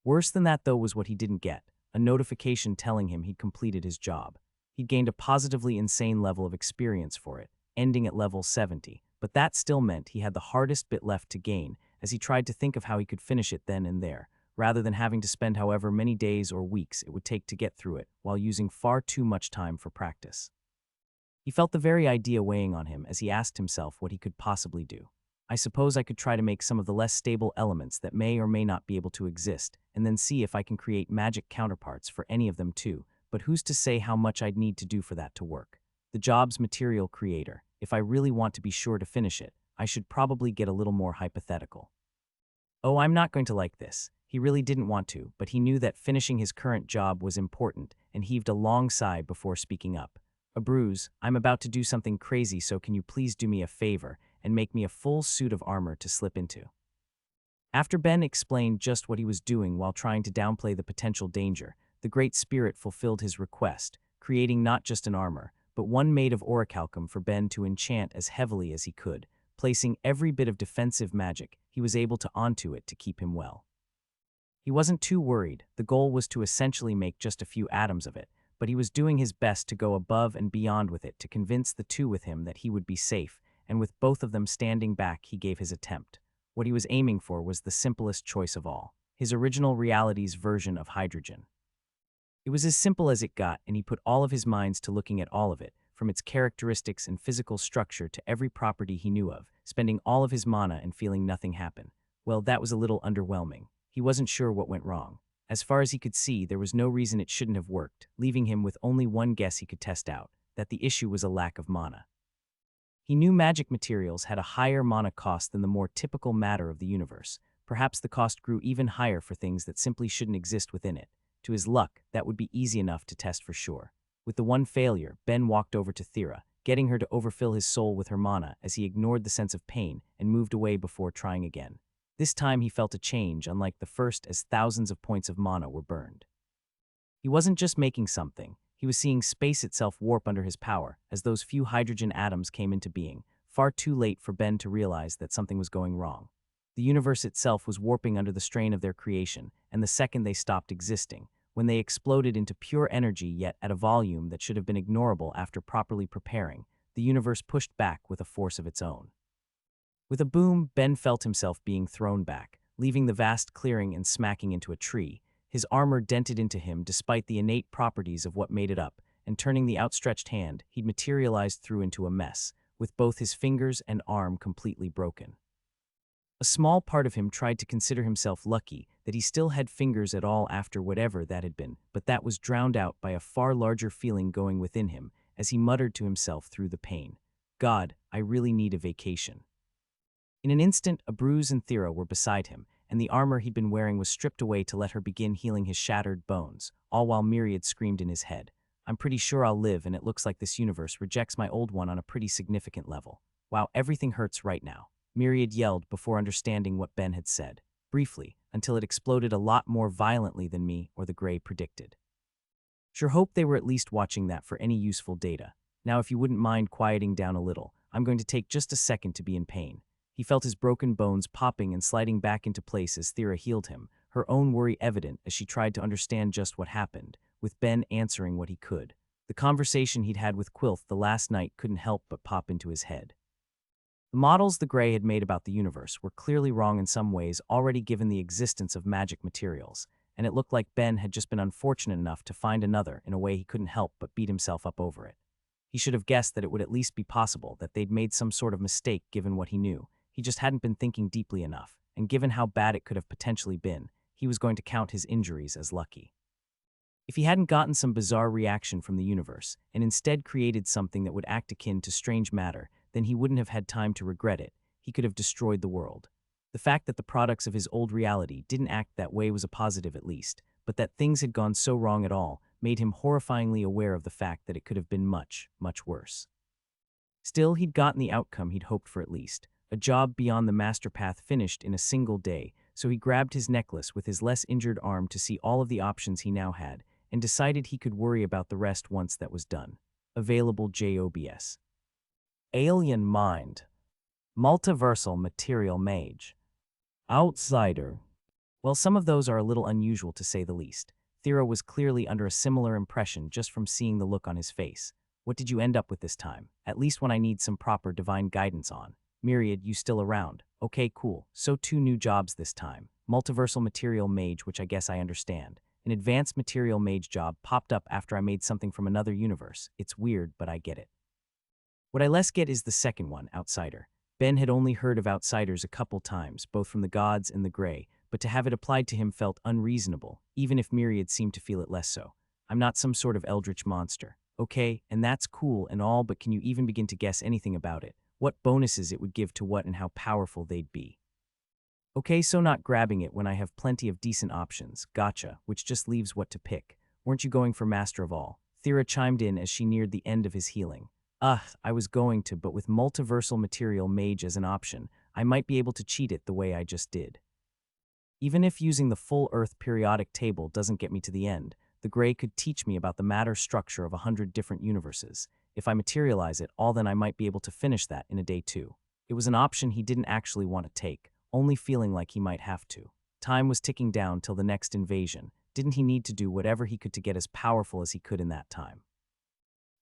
Worse than that, though, was what he didn't get, a notification telling him he'd completed his job. He'd gained a positively insane level of experience for it, ending at level 70, but that still meant he had the hardest bit left to gain as he tried to think of how he could finish it then and there, rather than having to spend however many days or weeks it would take to get through it while using far too much time for practice. He felt the very idea weighing on him as he asked himself what he could possibly do. I suppose I could try to make some of the less stable elements that may or may not be able to exist, and then see if I can create magic counterparts for any of them too, but who's to say how much I'd need to do for that to work? The job's Material Creator. If I really want to be sure to finish it, I should probably get a little more hypothetical. Oh, I'm not going to like this. He really didn't want to, but he knew that finishing his current job was important and heaved a long sigh before speaking up. Abruz, I'm about to do something crazy, so can you please do me a favor and make me a full suit of armor to slip into? After Ben explained just what he was doing while trying to downplay the potential danger, the Great Spirit fulfilled his request, creating not just an armor, but one made of orichalcum for Ben to enchant as heavily as he could, placing every bit of defensive magic he was able to onto it to keep him well. He wasn't too worried. The goal was to essentially make just a few atoms of it, but he was doing his best to go above and beyond with it to convince the two with him that he would be safe, and with both of them standing back, he gave his attempt. What he was aiming for was the simplest choice of all, his original reality's version of hydrogen. It was as simple as it got, and he put all of his minds to looking at all of it, from its characteristics and physical structure to every property he knew of, spending all of his mana and feeling nothing happen. Well, that was a little underwhelming. He wasn't sure what went wrong. As far as he could see, there was no reason it shouldn't have worked, leaving him with only one guess he could test out, that the issue was a lack of mana. He knew magic materials had a higher mana cost than the more typical matter of the universe. Perhaps the cost grew even higher for things that simply shouldn't exist within it. To his luck, that would be easy enough to test for sure. With the one failure, Ben walked over to Thera, getting her to overfill his soul with her mana as he ignored the sense of pain and moved away before trying again. This time he felt a change, unlike the first, as thousands of points of mana were burned. He wasn't just making something, he was seeing space itself warp under his power as those few hydrogen atoms came into being, far too late for Ben to realize that something was going wrong. The universe itself was warping under the strain of their creation, and the second they stopped existing, when they exploded into pure energy yet at a volume that should have been ignorable after properly preparing, the universe pushed back with a force of its own. With a boom, Ben felt himself being thrown back, leaving the vast clearing and smacking into a tree. His armor dented into him despite the innate properties of what made it up, and turning the outstretched hand, he'd materialized through into a mess, with both his fingers and arm completely broken. A small part of him tried to consider himself lucky that he still had fingers at all after whatever that had been, but that was drowned out by a far larger feeling going within him as he muttered to himself through the pain, "God, I really need a vacation." In an instant, a bruise and Thera were beside him, and the armor he'd been wearing was stripped away to let her begin healing his shattered bones, all while Myriad screamed in his head, "I'm pretty sure I'll live, and it looks like this universe rejects my old one on a pretty significant level. Wow, everything hurts right now," Myriad yelled before understanding what Ben had said, briefly, until it exploded a lot more violently than me or the Gray predicted. Sure hope they were at least watching that for any useful data. Now if you wouldn't mind quieting down a little, I'm going to take just a second to be in pain. He felt his broken bones popping and sliding back into place as Thera healed him, her own worry evident as she tried to understand just what happened, with Ben answering what he could. The conversation he'd had with Quilth the last night couldn't help but pop into his head. The models the Gray had made about the universe were clearly wrong in some ways already given the existence of magic materials, and it looked like Ben had just been unfortunate enough to find another in a way he couldn't help but beat himself up over it. He should have guessed that it would at least be possible that they'd made some sort of mistake given what he knew. He just hadn't been thinking deeply enough, and given how bad it could have potentially been, he was going to count his injuries as lucky. If he hadn't gotten some bizarre reaction from the universe, and instead created something that would act akin to strange matter, then he wouldn't have had time to regret it. He could have destroyed the world. The fact that the products of his old reality didn't act that way was a positive at least, but that things had gone so wrong at all made him horrifyingly aware of the fact that it could have been much, much worse. Still, he'd gotten the outcome he'd hoped for at least. A job beyond the master path finished in a single day, so he grabbed his necklace with his less injured arm to see all of the options he now had, and decided he could worry about the rest once that was done. Available JOBS. Alien Mind. Multiversal Material Mage. Outsider. Well, some of those are a little unusual to say the least. Thera was clearly under a similar impression just from seeing the look on his face. What did you end up with this time? At least when I need some proper divine guidance on. Myriad, you still around? Okay, cool. So 2 new jobs this time. Multiversal Material Mage, which I guess I understand. An advanced material mage job popped up after I made something from another universe. It's weird, but I get it. What I less get is the second one, Outsider. Ben had only heard of outsiders a couple times, both from the gods and the Gray, but to have it applied to him felt unreasonable, even if Myriad seemed to feel it less so. I'm not some sort of eldritch monster. Okay, and that's cool and all, but can you even begin to guess anything about it? What bonuses it would give to what and how powerful they'd be? Okay, so not grabbing it when I have plenty of decent options, gotcha, which just leaves what to pick. Weren't you going for Master of All? Thera chimed in as she neared the end of his healing. I was going to, but with Multiversal Material Mage as an option, I might be able to cheat it the way I just did. Even if using the full Earth periodic table doesn't get me to the end, the Gray could teach me about the matter structure of 100 different universes. If I materialize it all, then I might be able to finish that in a day too. It was an option he didn't actually want to take, only feeling like he might have to. Time was ticking down till the next invasion. Didn't he need to do whatever he could to get as powerful as he could in that time?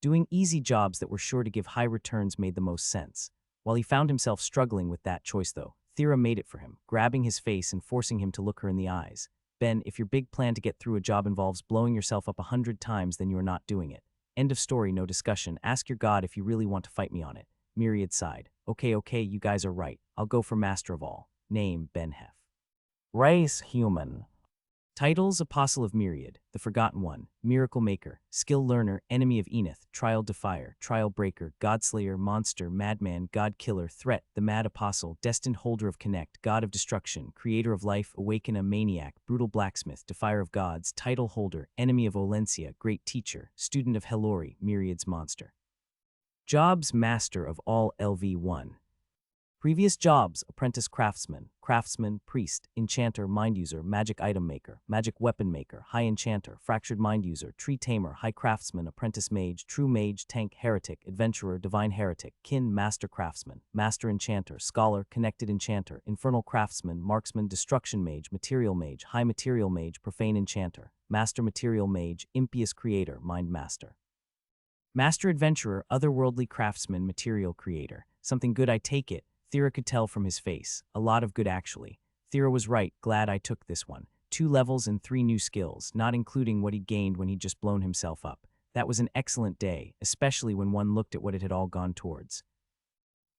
Doing easy jobs that were sure to give high returns made the most sense. While he found himself struggling with that choice though, Thera made it for him, grabbing his face and forcing him to look her in the eyes. Ben, if your big plan to get through a job involves blowing yourself up 100 times, then you are not doing it. End of story, no discussion. Ask your god if you really want to fight me on it. Myriad sighed. Okay, you guys are right. I'll go for Master of All. Name, Ben Hef. Race, human. Titles: Apostle of Myriad, The Forgotten One, Miracle Maker, Skill Learner, Enemy of Enith, Trial Defier, Trial Breaker, Godslayer, Monster, Madman, God Killer, Threat, The Mad Apostle, Destined Holder of Connect, God of Destruction, Creator of Life, Awaken a Maniac, Brutal Blacksmith, Defier of Gods, Title Holder, Enemy of Olencia, Great Teacher, Student of Helori, Myriad's Monster. Jobs: Master of all LV1. Previous jobs: Apprentice Craftsman, Priest, Enchanter, Mind User, Magic Item Maker, Magic Weapon Maker, High Enchanter, Fractured Mind User, Tree Tamer, High Craftsman, Apprentice Mage, True Mage, Tank, Heretic, Adventurer, Divine Heretic, Kin, Master Craftsman, Master Enchanter, Scholar, Connected Enchanter, Infernal Craftsman, Marksman, Destruction Mage, Material Mage, High Material Mage, Profane Enchanter, Master Material Mage, Impious Creator, Mind Master. Master Adventurer, Otherworldly Craftsman, Material Creator. Something good, I take it. Thera could tell from his face. A lot of good, actually. Thera was right, glad I took this one. 2 levels and 3 new skills, not including what he gained when he'd just blown himself up. That was an excellent day, especially when one looked at what it had all gone towards.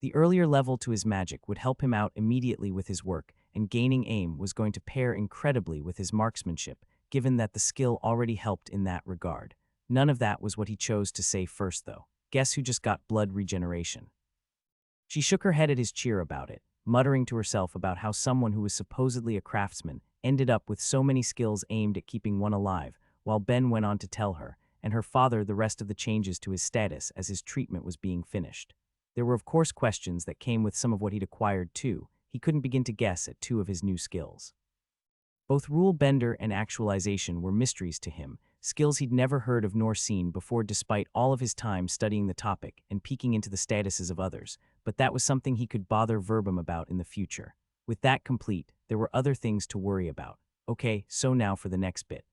The earlier level to his magic would help him out immediately with his work, and gaining aim was going to pair incredibly with his marksmanship, given that the skill already helped in that regard. None of that was what he chose to say first, though. Guess who just got blood regeneration? She shook her head at his cheer about it, muttering to herself about how someone who was supposedly a craftsman ended up with so many skills aimed at keeping one alive, while Ben went on to tell her, and her father, the rest of the changes to his status as his treatment was being finished. There were of course questions that came with some of what he'd acquired too. He couldn't begin to guess at 2 of his new skills. Both Rule Bender and Actualization were mysteries to him, skills he'd never heard of nor seen before despite all of his time studying the topic and peeking into the statuses of others, but that was something he could bother Verbum about in the future. With that complete, there were other things to worry about. Okay, so now for the next bit.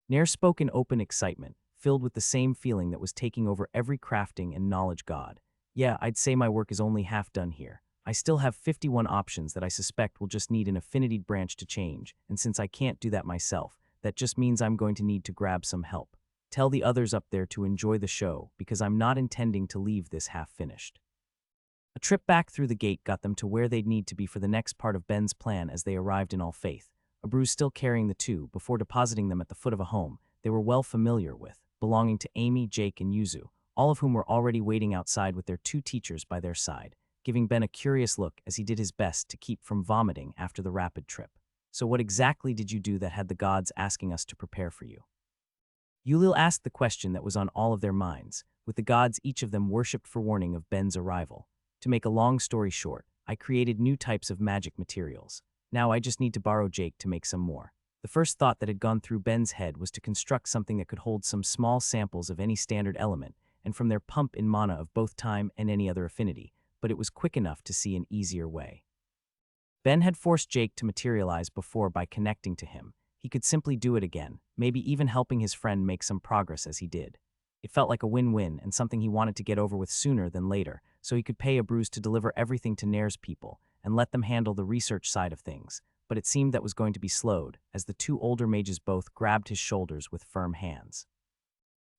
Nair spoke in open excitement, filled with the same feeling that was taking over every crafting and knowledge god. Yeah, I'd say my work is only half done here. I still have 51 options that I suspect will just need an affinity branch to change, and since I can't do that myself, that just means I'm going to need to grab some help. Tell the others up there to enjoy the show, because I'm not intending to leave this half-finished. A trip back through the gate got them to where they'd need to be for the next part of Ben's plan as they arrived in all faith, Abreu still carrying the 2 before depositing them at the foot of a home they were well familiar with, belonging to Amy, Jake, and Yuzu, all of whom were already waiting outside with their 2 teachers by their side, giving Ben a curious look as he did his best to keep from vomiting after the rapid trip. So what exactly did you do that had the gods asking us to prepare for you? Yulil asked the question that was on all of their minds, with the gods each of them worshipped for warning of Ben's arrival. To make a long story short, I created new types of magic materials. Now I just need to borrow Jake to make some more. The first thought that had gone through Ben's head was to construct something that could hold some small samples of any standard element, and from there pump in mana of both time and any other affinity, but it was quick enough to see an easier way. Ben had forced Jake to materialize before by connecting to him. He could simply do it again, maybe even helping his friend make some progress as he did. It felt like a win-win and something he wanted to get over with sooner than later, so he could pay Abreu to deliver everything to Nair's people and let them handle the research side of things, but it seemed that was going to be slowed, as the 2 older mages both grabbed his shoulders with firm hands.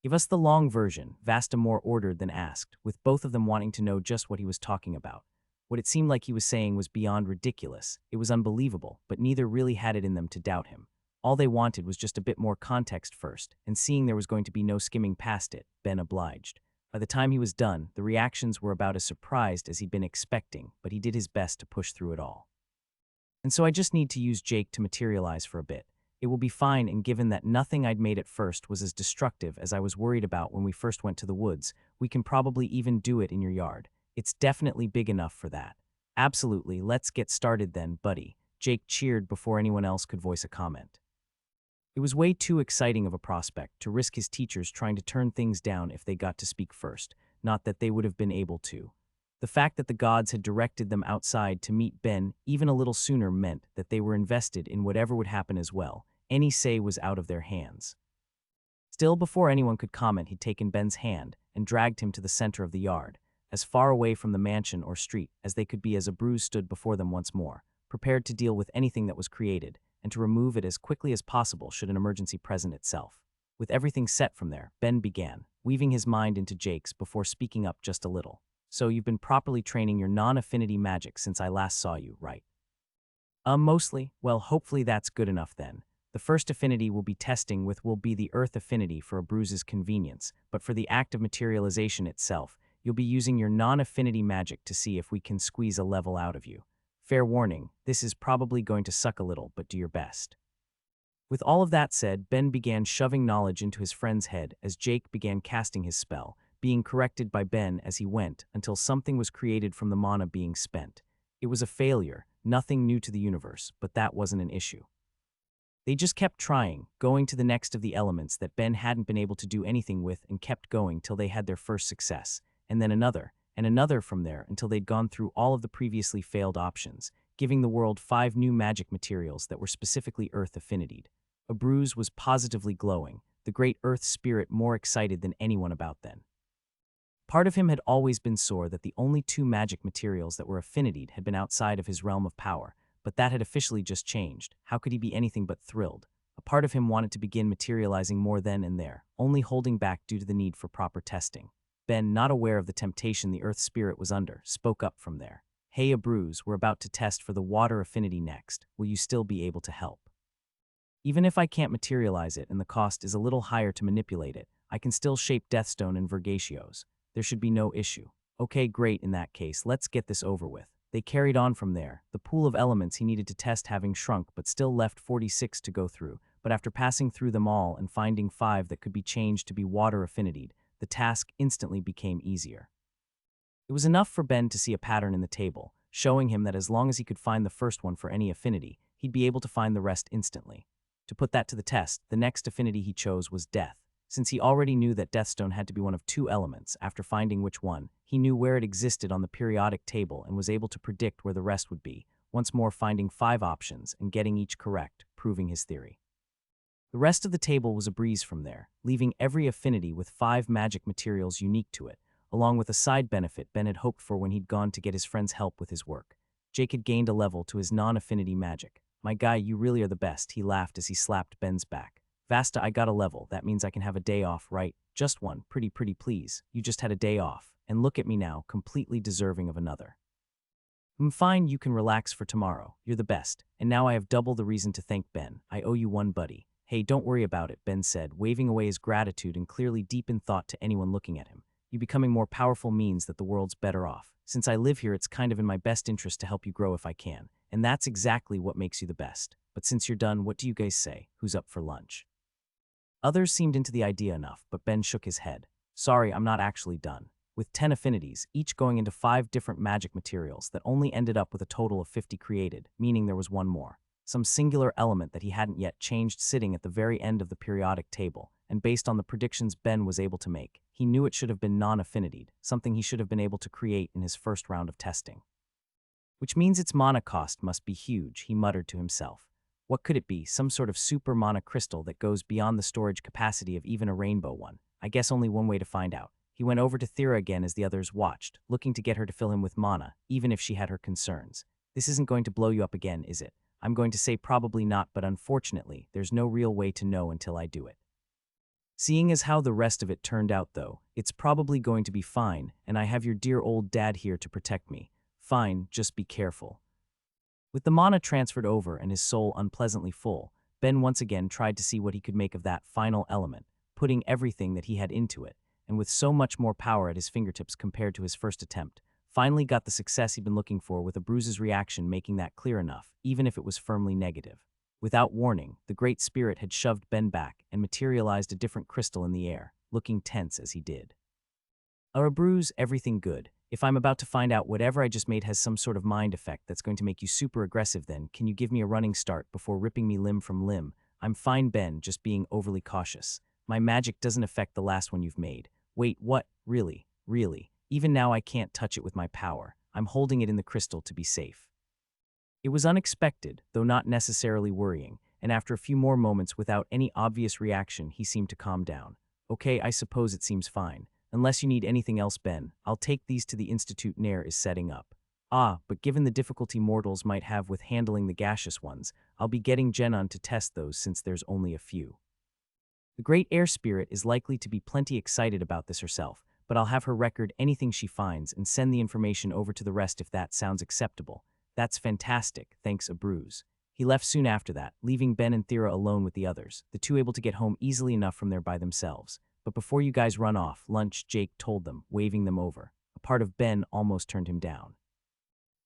Give us the long version, Vasta more ordered than asked, with both of them wanting to know just what he was talking about. What it seemed like he was saying was beyond ridiculous. It was unbelievable, but neither really had it in them to doubt him. All they wanted was just a bit more context first, and seeing there was going to be no skimming past it, Ben obliged. By the time he was done, the reactions were about as surprised as he'd been expecting, but he did his best to push through it all. And so I just need to use Jake to materialize for a bit. It will be fine, and given that nothing I'd made at first was as destructive as I was worried about when we first went to the woods, we can probably even do it in your yard. It's definitely big enough for that. Absolutely, let's get started then, buddy. Jake cheered before anyone else could voice a comment. It was way too exciting of a prospect to risk his teachers trying to turn things down if they got to speak first, not that they would have been able to. The fact that the gods had directed them outside to meet Ben even a little sooner meant that they were invested in whatever would happen as well. Any say was out of their hands. Still, before anyone could comment, he'd taken Ben's hand and dragged him to the center of the yard, as far away from the mansion or street as they could be as Abreu stood before them once more, prepared to deal with anything that was created, and to remove it as quickly as possible should an emergency present itself. With everything set from there, Ben began, weaving his mind into Jake's before speaking up just a little. So you've been properly training your non-affinity magic since I last saw you, right? Mostly. Well, hopefully that's good enough then. The first affinity we'll be testing with will be the Earth affinity for Abruz's convenience, but for the act of materialization itself, you'll be using your non-affinity magic to see if we can squeeze a level out of you. Fair warning, this is probably going to suck a little, but do your best. With all of that said, Ben began shoving knowledge into his friend's head as Jake began casting his spell, being corrected by Ben as he went until something was created from the mana being spent. It was a failure, nothing new to the universe, but that wasn't an issue. They just kept trying, going to the next of the elements that Ben hadn't been able to do anything with and kept going till they had their first success, and then another, and another from there until they'd gone through all of the previously failed options, giving the world 5 new magic materials that were specifically Earth affinitied. Abruz was positively glowing, the great Earth spirit more excited than anyone about then. Part of him had always been sore that the only 2 magic materials that were affinitied had been outside of his realm of power, but that had officially just changed. How could he be anything but thrilled? A part of him wanted to begin materializing more then and there, only holding back due to the need for proper testing. Ben, not aware of the temptation the Earth spirit was under, spoke up from there. Hey Abruz, we're about to test for the water affinity next. Will you still be able to help? Even if I can't materialize it and the cost is a little higher to manipulate it, I can still shape Deathstone and Vergatios. There should be no issue. Okay, great, in that case, let's get this over with. They carried on from there, the pool of elements he needed to test having shrunk but still left 46 to go through, but after passing through them all and finding 5 that could be changed to be water affinitied, the task instantly became easier. It was enough for Ben to see a pattern in the table, showing him that as long as he could find the first one for any affinity, he'd be able to find the rest instantly. To put that to the test, the next affinity he chose was death. Since he already knew that Deathstone had to be one of 2 elements, after finding which one, he knew where it existed on the periodic table and was able to predict where the rest would be, once more finding 5 options and getting each correct, proving his theory. The rest of the table was a breeze from there, leaving every affinity with 5 magic materials unique to it, along with a side benefit Ben had hoped for when he'd gone to get his friend's help with his work. Jake had gained a level to his non-affinity magic. My guy, you really are the best, he laughed as he slapped Ben's back. Vasta, I got a level, that means I can have a day off, right? Just one, pretty please. You just had a day off, and look at me now, completely deserving of another. Fine, you can relax for tomorrow, you're the best, and now I have double the reason to thank Ben. I owe you one, buddy. Hey, don't worry about it, Ben said, waving away his gratitude and clearly deep in thought to anyone looking at him. You becoming more powerful means that the world's better off. Since I live here, it's kind of in my best interest to help you grow if I can, and that's exactly what makes you the best. But since you're done, what do you guys say? Who's up for lunch? Others seemed into the idea enough, but Ben shook his head. Sorry, I'm not actually done. With 10 affinities, each going into 5 different magic materials that only ended up with a total of 50 created, meaning there was one more. Some singular element that he hadn't yet changed sitting at the very end of the periodic table, and based on the predictions Ben was able to make, he knew it should have been non-affinitied, something he should have been able to create in his first round of testing. Which means its mana cost must be huge, he muttered to himself. What could it be? Some sort of super mana crystal that goes beyond the storage capacity of even a rainbow one. I guess only one way to find out. He went over to Thera again as the others watched, looking to get her to fill him with mana, even if she had her concerns. This isn't going to blow you up again, is it? I'm going to say probably not, but unfortunately, there's no real way to know until I do it. Seeing as how the rest of it turned out though, it's probably going to be fine, and I have your dear old dad here to protect me. Fine, just be careful. With the mana transferred over and his soul unpleasantly full, Ben once again tried to see what he could make of that final element, putting everything that he had into it, and with so much more power at his fingertips compared to his first attempt, finally got the success he'd been looking for, with Abruz's reaction making that clear enough, even if it was firmly negative. Without warning, the Great Spirit had shoved Ben back and materialized a different crystal in the air, looking tense as he did. Abruz, everything good. If I'm about to find out whatever I just made has some sort of mind effect that's going to make you super aggressive, then can you give me a running start before ripping me limb from limb? I'm fine, Ben, just being overly cautious. My magic doesn't affect the last one you've made. Wait, what? Really? Even now I can't touch it with my power. I'm holding it in the crystal to be safe. It was unexpected, though not necessarily worrying, and after a few more moments without any obvious reaction, he seemed to calm down. Okay, I suppose it seems fine. Unless you need anything else, Ben, I'll take these to the Institute Nair is setting up. Ah, but given the difficulty mortals might have with handling the gaseous ones, I'll be getting Jenon to test those since there's only a few. The Great Air Spirit is likely to be plenty excited about this herself, but I'll have her record anything she finds and send the information over to the rest if that sounds acceptable. That's fantastic, thanks Abruz. He left soon after that, leaving Ben and Thera alone with the others, the two able to get home easily enough from there by themselves. But before you guys run off, lunch, Jake told them, waving them over. A part of Ben almost turned him down.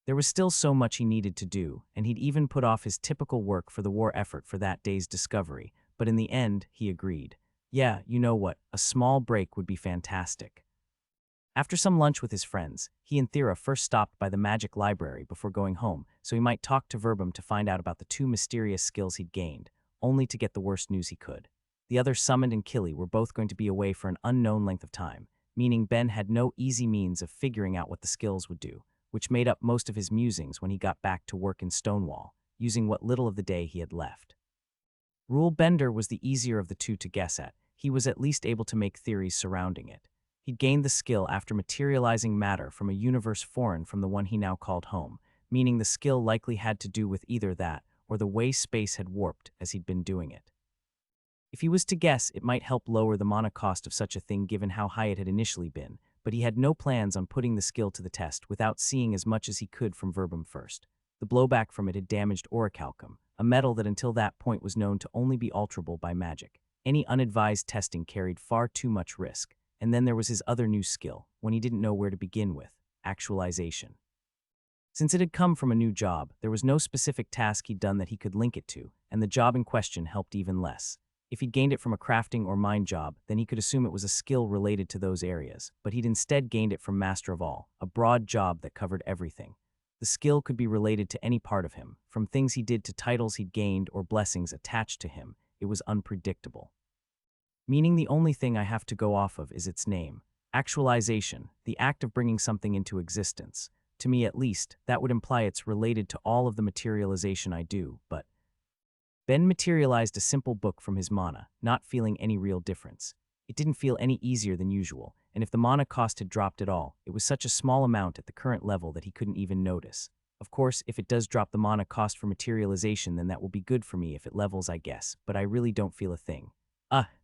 There was still so much he needed to do, and he'd even put off his typical work for the war effort for that day's discovery, but in the end, he agreed. Yeah, you know what, a small break would be fantastic. After some lunch with his friends, he and Thera first stopped by the magic library before going home, so he might talk to Verbum to find out about the two mysterious skills he'd gained, only to get the worst news he could. The other Summoned and Killy were both going to be away for an unknown length of time, meaning Ben had no easy means of figuring out what the skills would do, which made up most of his musings when he got back to work in Stonewall, using what little of the day he had left. Rule Bender was the easier of the two to guess at. He was at least able to make theories surrounding it. He'd gained the skill after materializing matter from a universe foreign from the one he now called home, meaning the skill likely had to do with either that or the way space had warped as he'd been doing it. If he was to guess, it might help lower the mana cost of such a thing given how high it had initially been, but he had no plans on putting the skill to the test without seeing as much as he could from Verbum first. The blowback from it had damaged orichalcum, a metal that until that point was known to only be alterable by magic. Any unadvised testing carried far too much risk. And then there was his other new skill, one he didn't know where to begin with, actualization. Since it had come from a new job, there was no specific task he'd done that he could link it to, and the job in question helped even less. If he'd gained it from a crafting or mind job, then he could assume it was a skill related to those areas, but he'd instead gained it from Master of All, a broad job that covered everything. The skill could be related to any part of him, from things he did to titles he'd gained or blessings attached to him. It was unpredictable. Meaning the only thing I have to go off of is its name. Actualization, the act of bringing something into existence. To me at least, that would imply it's related to all of the materialization I do, but Ben materialized a simple book from his mana, not feeling any real difference. It didn't feel any easier than usual, and if the mana cost had dropped at all, it was such a small amount at the current level that he couldn't even notice. Of course, if it does drop the mana cost for materialization, then that will be good for me if it levels, I guess, but I really don't feel a thing.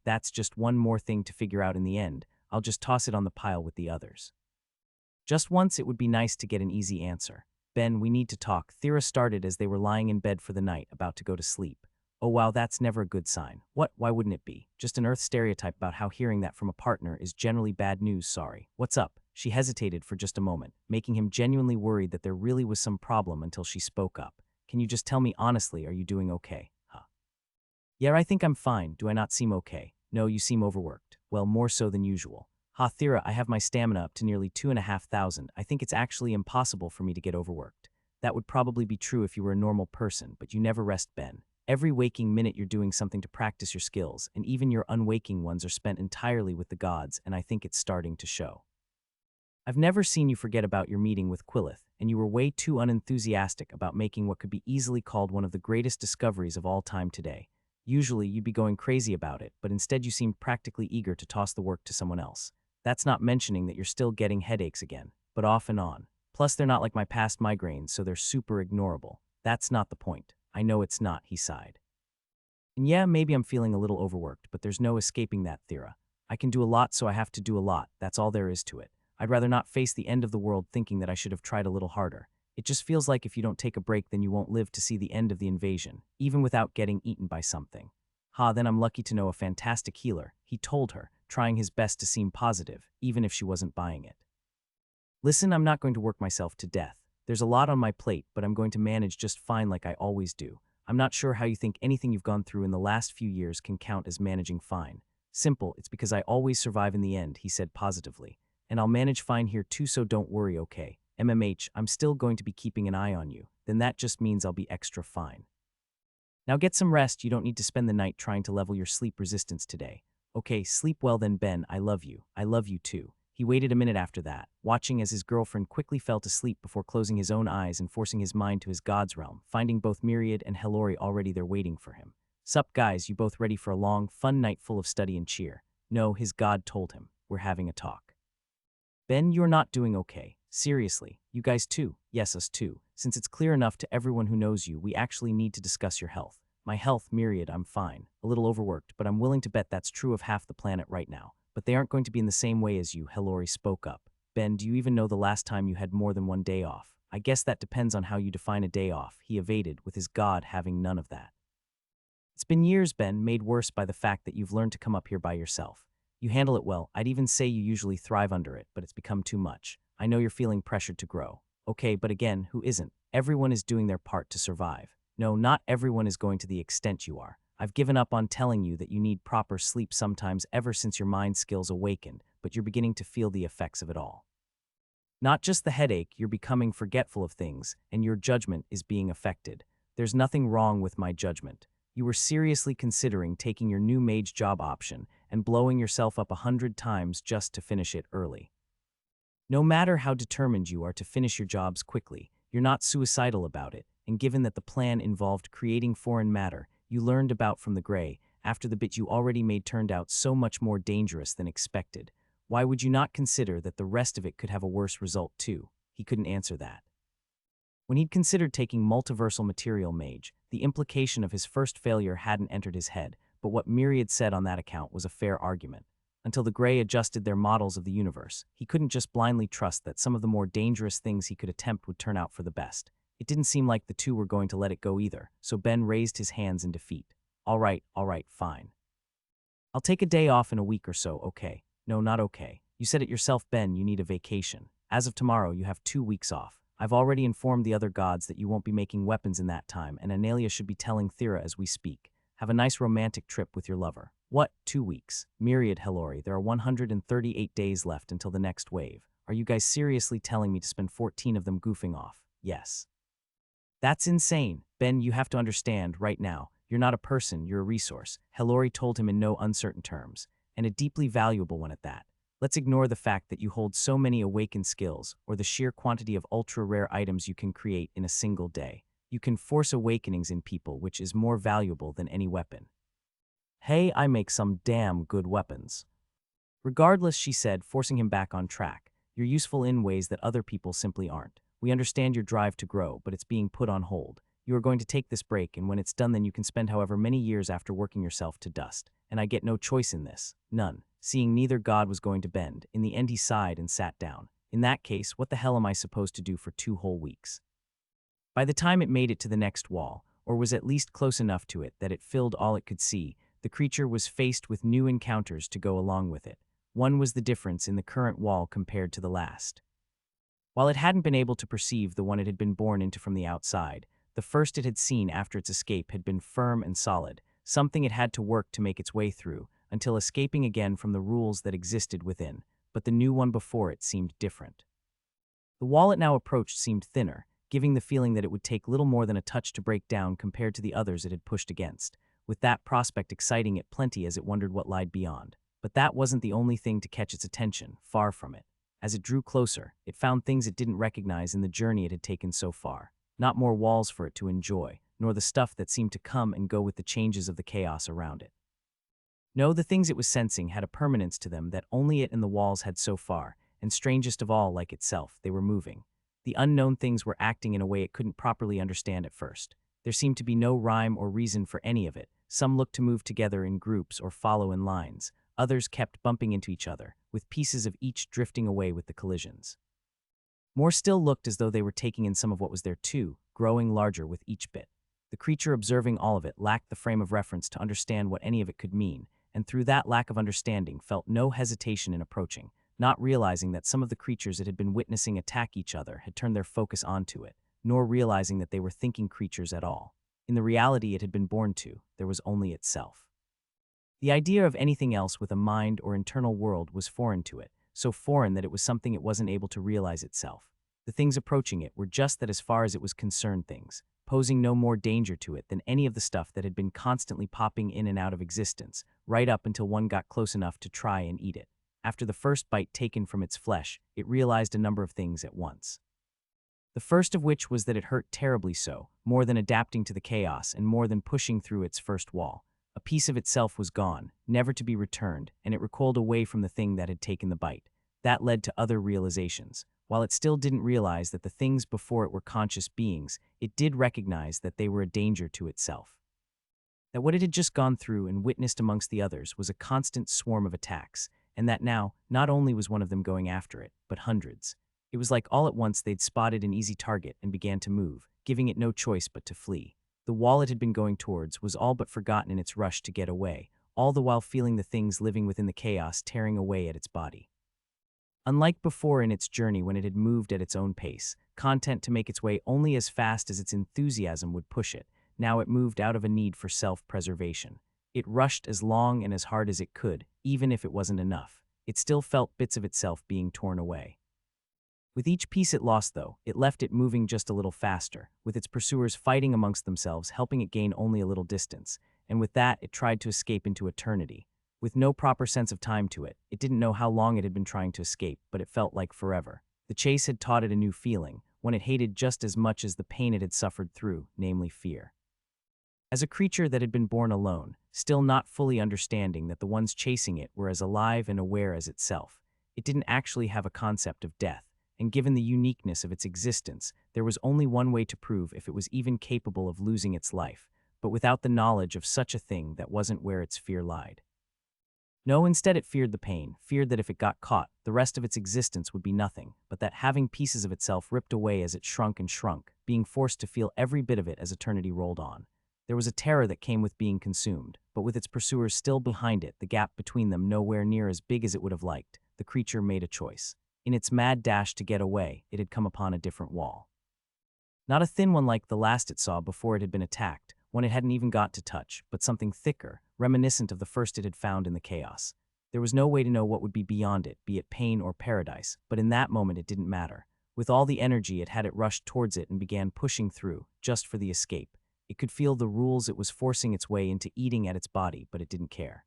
That's just one more thing to figure out in the end. I'll just toss it on the pile with the others. Just once, it would be nice to get an easy answer. Ben, we need to talk. Thera started as they were lying in bed for the night, about to go to sleep. Oh wow, that's never a good sign. What? Why wouldn't it be? Just an Earth stereotype about how hearing that from a partner is generally bad news, sorry. What's up? She hesitated for just a moment, making him genuinely worried that there really was some problem until she spoke up. Can you just tell me honestly, are you doing okay? Yeah, I think I'm fine. Do I not seem okay? No, you seem overworked. Well, more so than usual. Thera, I have my stamina up to nearly 2,500. I think it's actually impossible for me to get overworked. That would probably be true if you were a normal person, but you never rest, Ben. Every waking minute you're doing something to practice your skills, and even your unwaking ones are spent entirely with the gods, and I think it's starting to show. I've never seen you forget about your meeting with Quillith, and you were way too unenthusiastic about making what could be easily called one of the greatest discoveries of all time today. Usually you'd be going crazy about it, but instead you seemed practically eager to toss the work to someone else. That's not mentioning that you're still getting headaches again, but off and on. Plus they're not like my past migraines, so they're super ignorable. That's not the point. I know it's not, he sighed. And yeah, maybe I'm feeling a little overworked, but there's no escaping that, Thera. I can do a lot, so I have to do a lot. That's all there is to it. I'd rather not face the end of the world thinking that I should have tried a little harder. It just feels like if you don't take a break, then you won't live to see the end of the invasion, even without getting eaten by something. Then I'm lucky to know a fantastic healer, he told her, trying his best to seem positive, even if she wasn't buying it. Listen, I'm not going to work myself to death. There's a lot on my plate, but I'm going to manage just fine like I always do. I'm not sure how you think anything you've gone through in the last few years can count as managing fine. Simple, it's because I always survive in the end, he said positively. And I'll manage fine here too, so don't worry, okay? I'm still going to be keeping an eye on you. Then that just means I'll be extra fine. Now get some rest, you don't need to spend the night trying to level your sleep resistance today. Okay, sleep well then, Ben, I love you. I love you too. He waited a minute after that, watching as his girlfriend quickly fell to sleep before closing his own eyes and forcing his mind to his god's realm, finding both Myriad and Helori already there waiting for him. Sup guys, you both ready for a long, fun night full of study and cheer? No, his god told him. We're having a talk. Ben, you're not doing okay. Seriously, you guys too. Yes, us too. Since it's clear enough to everyone who knows you, we actually need to discuss your health. My health, Myriad, I'm fine. A little overworked, but I'm willing to bet that's true of half the planet right now. But they aren't going to be in the same way as you, Helori spoke up. Ben, do you even know the last time you had more than one day off? I guess that depends on how you define a day off, he evaded, with his god having none of that. It's been years, Ben, made worse by the fact that you've learned to come up here by yourself. You handle it well. I'd even say you usually thrive under it, but it's become too much. I know you're feeling pressured to grow. Okay, but again, who isn't? Everyone is doing their part to survive. No, not everyone is going to the extent you are. I've given up on telling you that you need proper sleep sometimes ever since your mind skills awakened, but you're beginning to feel the effects of it all. Not just the headache, you're becoming forgetful of things, and your judgment is being affected. There's nothing wrong with my judgment. You were seriously considering taking your new mage job option and blowing yourself up 100 times just to finish it early. No matter how determined you are to finish your jobs quickly, you're not suicidal about it, and given that the plan involved creating foreign matter you learned about from the Grey after the bit you already made turned out so much more dangerous than expected, why would you not consider that the rest of it could have a worse result too? He couldn't answer that. When he'd considered taking multiversal material mage, the implication of his first failure hadn't entered his head, but what Myriad said on that account was a fair argument. Until the Grey adjusted their models of the universe, he couldn't just blindly trust that some of the more dangerous things he could attempt would turn out for the best. It didn't seem like the two were going to let it go either, so Ben raised his hands in defeat. All right, fine. I'll take a day off in a week or so, okay? No, not okay. You said it yourself, Ben, you need a vacation. As of tomorrow, you have 2 weeks off. I've already informed the other gods that you won't be making weapons in that time, and Analia should be telling Thera as we speak. Have a nice romantic trip with your lover. What? 2 weeks? Myriad, Hellori, there are 138 days left until the next wave. Are you guys seriously telling me to spend 14 of them goofing off? Yes. That's insane. Ben, you have to understand, right now, you're not a person, you're a resource, Hellori told him in no uncertain terms, and a deeply valuable one at that. Let's ignore the fact that you hold so many awakened skills or the sheer quantity of ultra-rare items you can create in a single day. You can force awakenings in people, which is more valuable than any weapon. Hey, I make some damn good weapons. Regardless, she said, forcing him back on track, you're useful in ways that other people simply aren't. We understand your drive to grow, but it's being put on hold. You are going to take this break, and when it's done, then you can spend however many years after working yourself to dust. And I get no choice in this. None. Seeing neither god was going to bend, in the end he sighed and sat down. In that case, what the hell am I supposed to do for 2 whole weeks? By the time it made it to the next wall, or was at least close enough to it that it filled all it could see, the creature was faced with new encounters to go along with it. One was the difference in the current wall compared to the last. While it hadn't been able to perceive the one it had been born into from the outside, the first it had seen after its escape had been firm and solid, something it had to work to make its way through, until escaping again from the rules that existed within, but the new one before it seemed different. The wall it now approached seemed thinner, giving the feeling that it would take little more than a touch to break down compared to the others it had pushed against, with that prospect exciting it plenty as it wondered what lied beyond. But that wasn't the only thing to catch its attention, far from it. As it drew closer, it found things it didn't recognize in the journey it had taken so far. Not more walls for it to enjoy, nor the stuff that seemed to come and go with the changes of the chaos around it. No, the things it was sensing had a permanence to them that only it and the walls had so far, and strangest of all, like itself, they were moving. The unknown things were acting in a way it couldn't properly understand at first. There seemed to be no rhyme or reason for any of it. Some looked to move together in groups or follow in lines. Others kept bumping into each other, with pieces of each drifting away with the collisions. More still looked as though they were taking in some of what was there too, growing larger with each bit. The creature observing all of it lacked the frame of reference to understand what any of it could mean, and through that lack of understanding felt no hesitation in approaching, not realizing that some of the creatures it had been witnessing attack each other had turned their focus onto it, nor realizing that they were thinking creatures at all. In the reality it had been born to, there was only itself. The idea of anything else with a mind or internal world was foreign to it, so foreign that it was something it wasn't able to realize itself. The things approaching it were just that as far as it was concerned things, posing no more danger to it than any of the stuff that had been constantly popping in and out of existence, right up until one got close enough to try and eat it. After the first bite taken from its flesh, it realized a number of things at once. The first of which was that it hurt terribly so, more than adapting to the chaos and more than pushing through its first wall. A piece of itself was gone, never to be returned, and it recoiled away from the thing that had taken the bite. That led to other realizations. While it still didn't realize that the things before it were conscious beings, it did recognize that they were a danger to itself. That what it had just gone through and witnessed amongst the others was a constant swarm of attacks, and that now, not only was one of them going after it, but hundreds. It was like all at once they'd spotted an easy target and began to move, giving it no choice but to flee. The wall it had been going towards was all but forgotten in its rush to get away, all the while feeling the things living within the chaos tearing away at its body. Unlike before in its journey when it had moved at its own pace, content to make its way only as fast as its enthusiasm would push it, now it moved out of a need for self-preservation. It rushed as long and as hard as it could, even if it wasn't enough. It still felt bits of itself being torn away. With each piece it lost, though, it left it moving just a little faster, with its pursuers fighting amongst themselves, helping it gain only a little distance, and with that it tried to escape into eternity. With no proper sense of time to it, it didn't know how long it had been trying to escape, but it felt like forever. The chase had taught it a new feeling, one it hated just as much as the pain it had suffered through, namely fear. As a creature that had been born alone, still not fully understanding that the ones chasing it were as alive and aware as itself, it didn't actually have a concept of death, and given the uniqueness of its existence, there was only one way to prove if it was even capable of losing its life, but without the knowledge of such a thing, that wasn't where its fear lied. No, instead it feared the pain, feared that if it got caught, the rest of its existence would be nothing, but that having pieces of itself ripped away as it shrunk and shrunk, being forced to feel every bit of it as eternity rolled on. There was a terror that came with being consumed, but with its pursuers still behind it, the gap between them nowhere near as big as it would have liked, the creature made a choice. In its mad dash to get away, it had come upon a different wall. Not a thin one like the last it saw before it had been attacked, one it hadn't even got to touch, but something thicker, reminiscent of the first it had found in the chaos. There was no way to know what would be beyond it, be it pain or paradise, but in that moment it didn't matter. With all the energy it rushed towards it and began pushing through, just for the escape. It could feel the rules it was forcing its way into eating at its body, but it didn't care.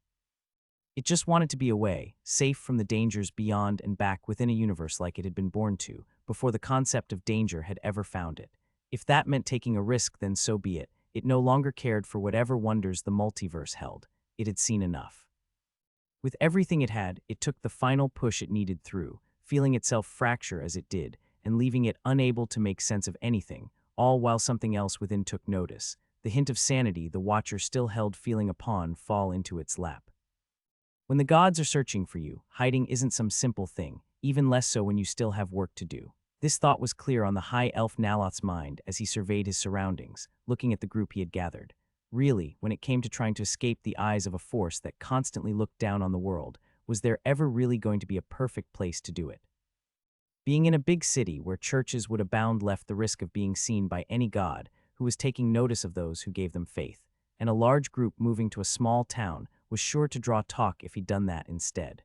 It just wanted to be away, safe from the dangers beyond and back within a universe like it had been born to, before the concept of danger had ever found it. If that meant taking a risk, then so be it. It no longer cared for whatever wonders the multiverse held. It had seen enough. With everything it had, it took the final push it needed through, feeling itself fracture as it did, and leaving it unable to make sense of anything, all while something else within took notice. The hint of sanity the watcher still held feeling upon fall into its lap. When the gods are searching for you, hiding isn't some simple thing, even less so when you still have work to do. This thought was clear on the high elf Naloth's mind as he surveyed his surroundings, looking at the group he had gathered. Really, when it came to trying to escape the eyes of a force that constantly looked down on the world, was there ever really going to be a perfect place to do it? Being in a big city where churches would abound left the risk of being seen by any god who was taking notice of those who gave them faith, and a large group moving to a small town was sure to draw talk if he'd done that instead.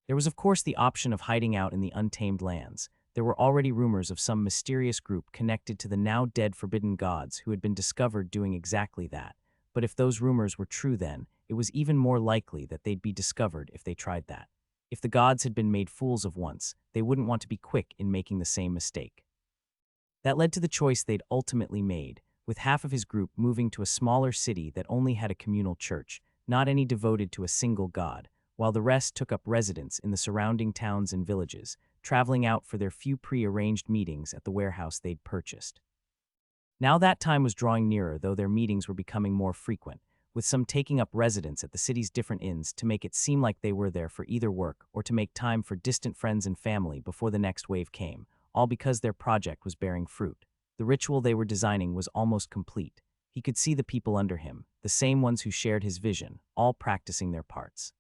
There was of course the option of hiding out in the untamed lands. There were already rumors of some mysterious group connected to the now dead forbidden gods who had been discovered doing exactly that, but if those rumors were true then, it was even more likely that they'd be discovered if they tried that. If the gods had been made fools of once, they wouldn't want to be quick in making the same mistake. That led to the choice they'd ultimately made, with half of his group moving to a smaller city that only had a communal church, not any devoted to a single god, while the rest took up residence in the surrounding towns and villages, traveling out for their few pre-arranged meetings at the warehouse they'd purchased. Now that time was drawing nearer, though their meetings were becoming more frequent, with some taking up residence at the city's different inns to make it seem like they were there for either work or to make time for distant friends and family before the next wave came, all because their project was bearing fruit. The ritual they were designing was almost complete. He could see the people under him, the same ones who shared his vision, all practicing their parts.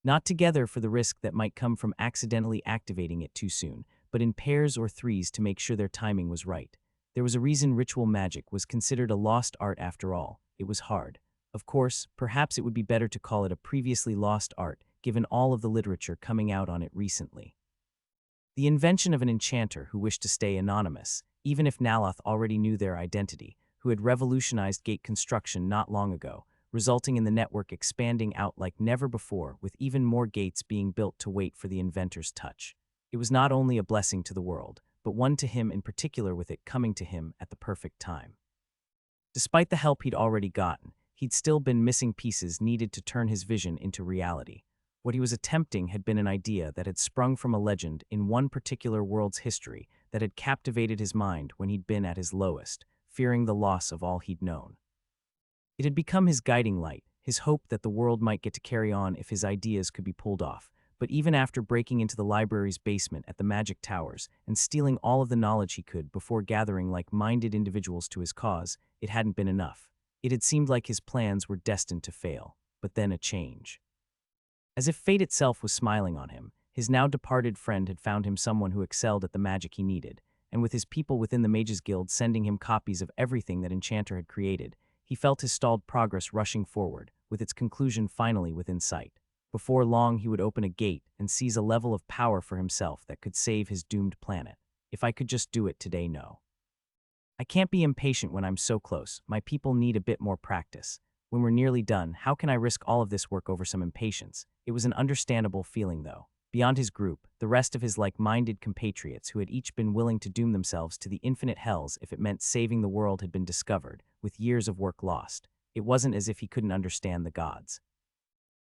Not together for the risk that might come from accidentally activating it too soon, but in pairs or threes to make sure their timing was right. There was a reason ritual magic was considered a lost art after all. It was hard. Of course, perhaps it would be better to call it a previously lost art, given all of the literature coming out on it recently. The invention of an enchanter who wished to stay anonymous, even if Naloth already knew their identity, who had revolutionized gate construction not long ago, resulting in the network expanding out like never before, with even more gates being built to wait for the inventor's touch. It was not only a blessing to the world, but one to him in particular, with it coming to him at the perfect time. Despite the help he'd already gotten, he'd still been missing pieces needed to turn his vision into reality. What he was attempting had been an idea that had sprung from a legend in one particular world's history that had captivated his mind when he'd been at his lowest, fearing the loss of all he'd known. It had become his guiding light, his hope that the world might get to carry on if his ideas could be pulled off, But even after breaking into the library's basement at the Magic Towers and stealing all of the knowledge he could before gathering like-minded individuals to his cause, it hadn't been enough. It had seemed like his plans were destined to fail. But then a change. As if fate itself was smiling on him, his now departed friend had found him someone who excelled at the magic he needed, and with his people within the Mages Guild sending him copies of everything that Enchanter had created, he felt his stalled progress rushing forward, with its conclusion finally within sight. Before long, he would open a gate and seize a level of power for himself that could save his doomed planet. If I could just do it today, no. I can't be impatient when I'm so close. My people need a bit more practice. When we're nearly done, how can I risk all of this work over some impatience? It was an understandable feeling, though. Beyond his group, the rest of his like-minded compatriots who had each been willing to doom themselves to the infinite hells if it meant saving the world had been discovered, with years of work lost. It wasn't as if he couldn't understand the gods.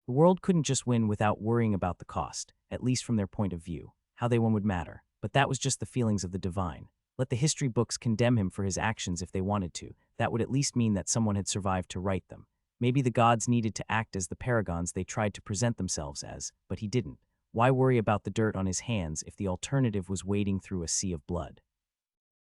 The world couldn't just win without worrying about the cost, at least from their point of view. How they won would matter, but that was just the feelings of the divine. Let the history books condemn him for his actions if they wanted to. That would at least mean that someone had survived to write them. Maybe the gods needed to act as the paragons they tried to present themselves as, but he didn't. Why worry about the dirt on his hands if the alternative was wading through a sea of blood?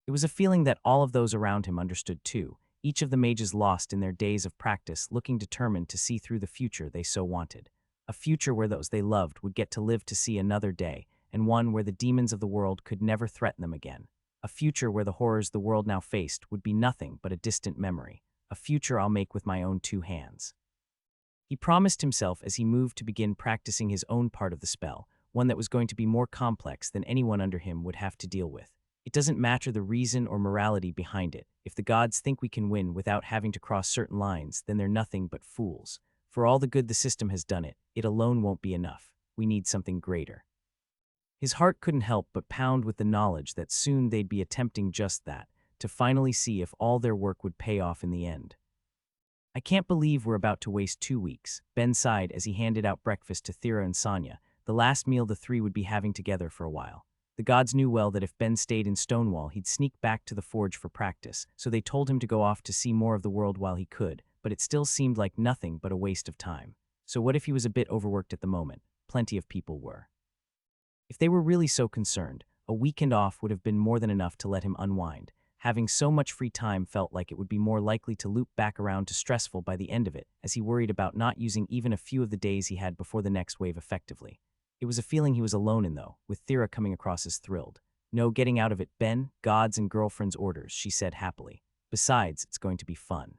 It was a feeling that all of those around him understood too, each of the mages lost in their days of practice, looking determined to see through the future they so wanted. A future where those they loved would get to live to see another day, and one where the demons of the world could never threaten them again. A future where the horrors the world now faced would be nothing but a distant memory. A future I'll make with my own two hands. He promised himself as he moved to begin practicing his own part of the spell, one that was going to be more complex than anyone under him would have to deal with. It doesn't matter the reason or morality behind it. If the gods think we can win without having to cross certain lines, then they're nothing but fools. For all the good the system has done it, it alone won't be enough. We need something greater. His heart couldn't help but pound with the knowledge that soon they'd be attempting just that, to finally see if all their work would pay off in the end. I can't believe we're about to waste 2 weeks, Ben sighed as he handed out breakfast to Thera and Sonia, the last meal the three would be having together for a while. The gods knew well that if Ben stayed in Stonewall, he'd sneak back to the forge for practice, so they told him to go off to see more of the world while he could, but it still seemed like nothing but a waste of time. So what if he was a bit overworked at the moment? Plenty of people were. If they were really so concerned, a weekend off would have been more than enough to let him unwind. Having so much free time felt like it would be more likely to loop back around to stressful by the end of it, as he worried about not using even a few of the days he had before the next wave effectively. It was a feeling he was alone in, though, with Thera coming across as thrilled. No getting out of it, Ben, gods and girlfriend's orders, she said happily. Besides, it's going to be fun.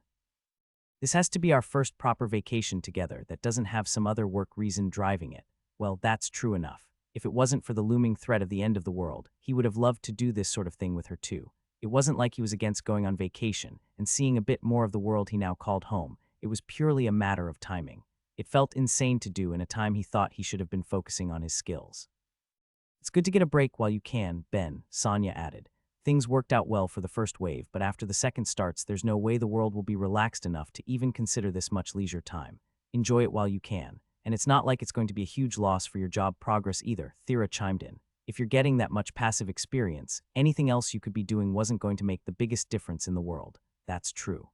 This has to be our first proper vacation together that doesn't have some other work reason driving it. Well, that's true enough. If it wasn't for the looming threat of the end of the world, he would have loved to do this sort of thing with her too. It wasn't like he was against going on vacation and seeing a bit more of the world he now called home. It was purely a matter of timing. It felt insane to do in a time he thought he should have been focusing on his skills. It's good to get a break while you can, Ben, Sonia added. Things worked out well for the first wave, but after the second starts, there's no way the world will be relaxed enough to even consider this much leisure time. Enjoy it while you can. And it's not like it's going to be a huge loss for your job progress either, Thera chimed in. If you're getting that much passive experience, anything else you could be doing wasn't going to make the biggest difference in the world. That's true.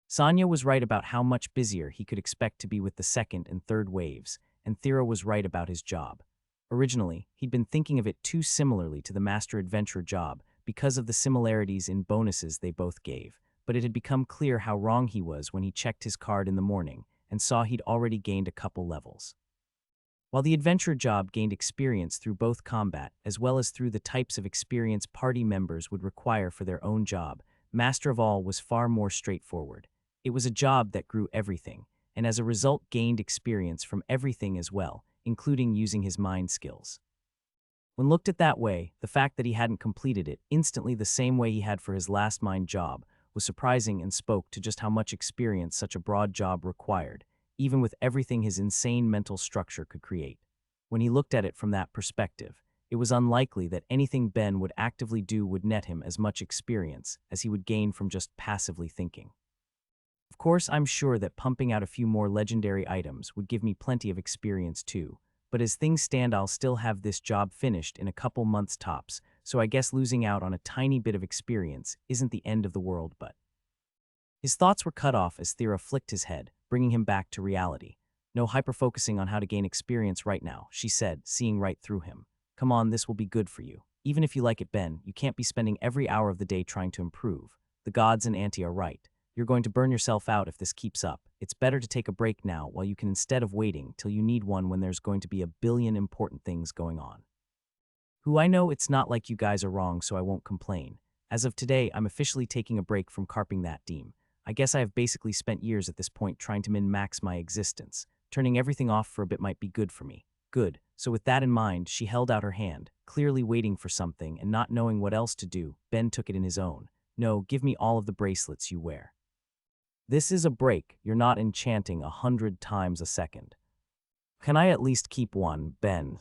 Sonia was right about how much busier he could expect to be with the second and third waves, and Thera was right about his job. Originally, he'd been thinking of it too similarly to the Master Adventurer job because of the similarities in bonuses they both gave, but it had become clear how wrong he was when he checked his card in the morning and saw he'd already gained a couple levels. While the adventurer job gained experience through both combat as well as through the types of experience party members would require for their own job, Master of All was far more straightforward. It was a job that grew everything, and as a result gained experience from everything as well, including using his mind skills. When looked at that way, the fact that he hadn't completed it instantly the same way he had for his last mind job was surprising and spoke to just how much experience such a broad job required, even with everything his insane mental structure could create. When he looked at it from that perspective, it was unlikely that anything Ben would actively do would net him as much experience as he would gain from just passively thinking. Of course, I'm sure that pumping out a few more legendary items would give me plenty of experience too, but as things stand I'll still have this job finished in a couple months tops, so I guess losing out on a tiny bit of experience isn't the end of the world. But his thoughts were cut off as Thera flicked his head, bringing him back to reality. No hyper-focusing on how to gain experience right now, she said, seeing right through him. Come on, this will be good for you. Even if you like it, Ben, you can't be spending every hour of the day trying to improve. The gods and Auntie are right. You're going to burn yourself out if this keeps up. It's better to take a break now while you can, instead of waiting till you need one when there's going to be a billion important things going on. I know it's not like you guys are wrong, so I won't complain. As of today, I'm officially taking a break from carping that deem. I guess I have basically spent years at this point trying to min-max my existence. Turning everything off for a bit might be good for me. Good. So with that in mind, she held out her hand, clearly waiting for something and not knowing what else to do. Ben took it in his own. No, give me all of the bracelets you wear. This is a break. You're not enchanting 100 times a second. Can I at least keep one, Ben?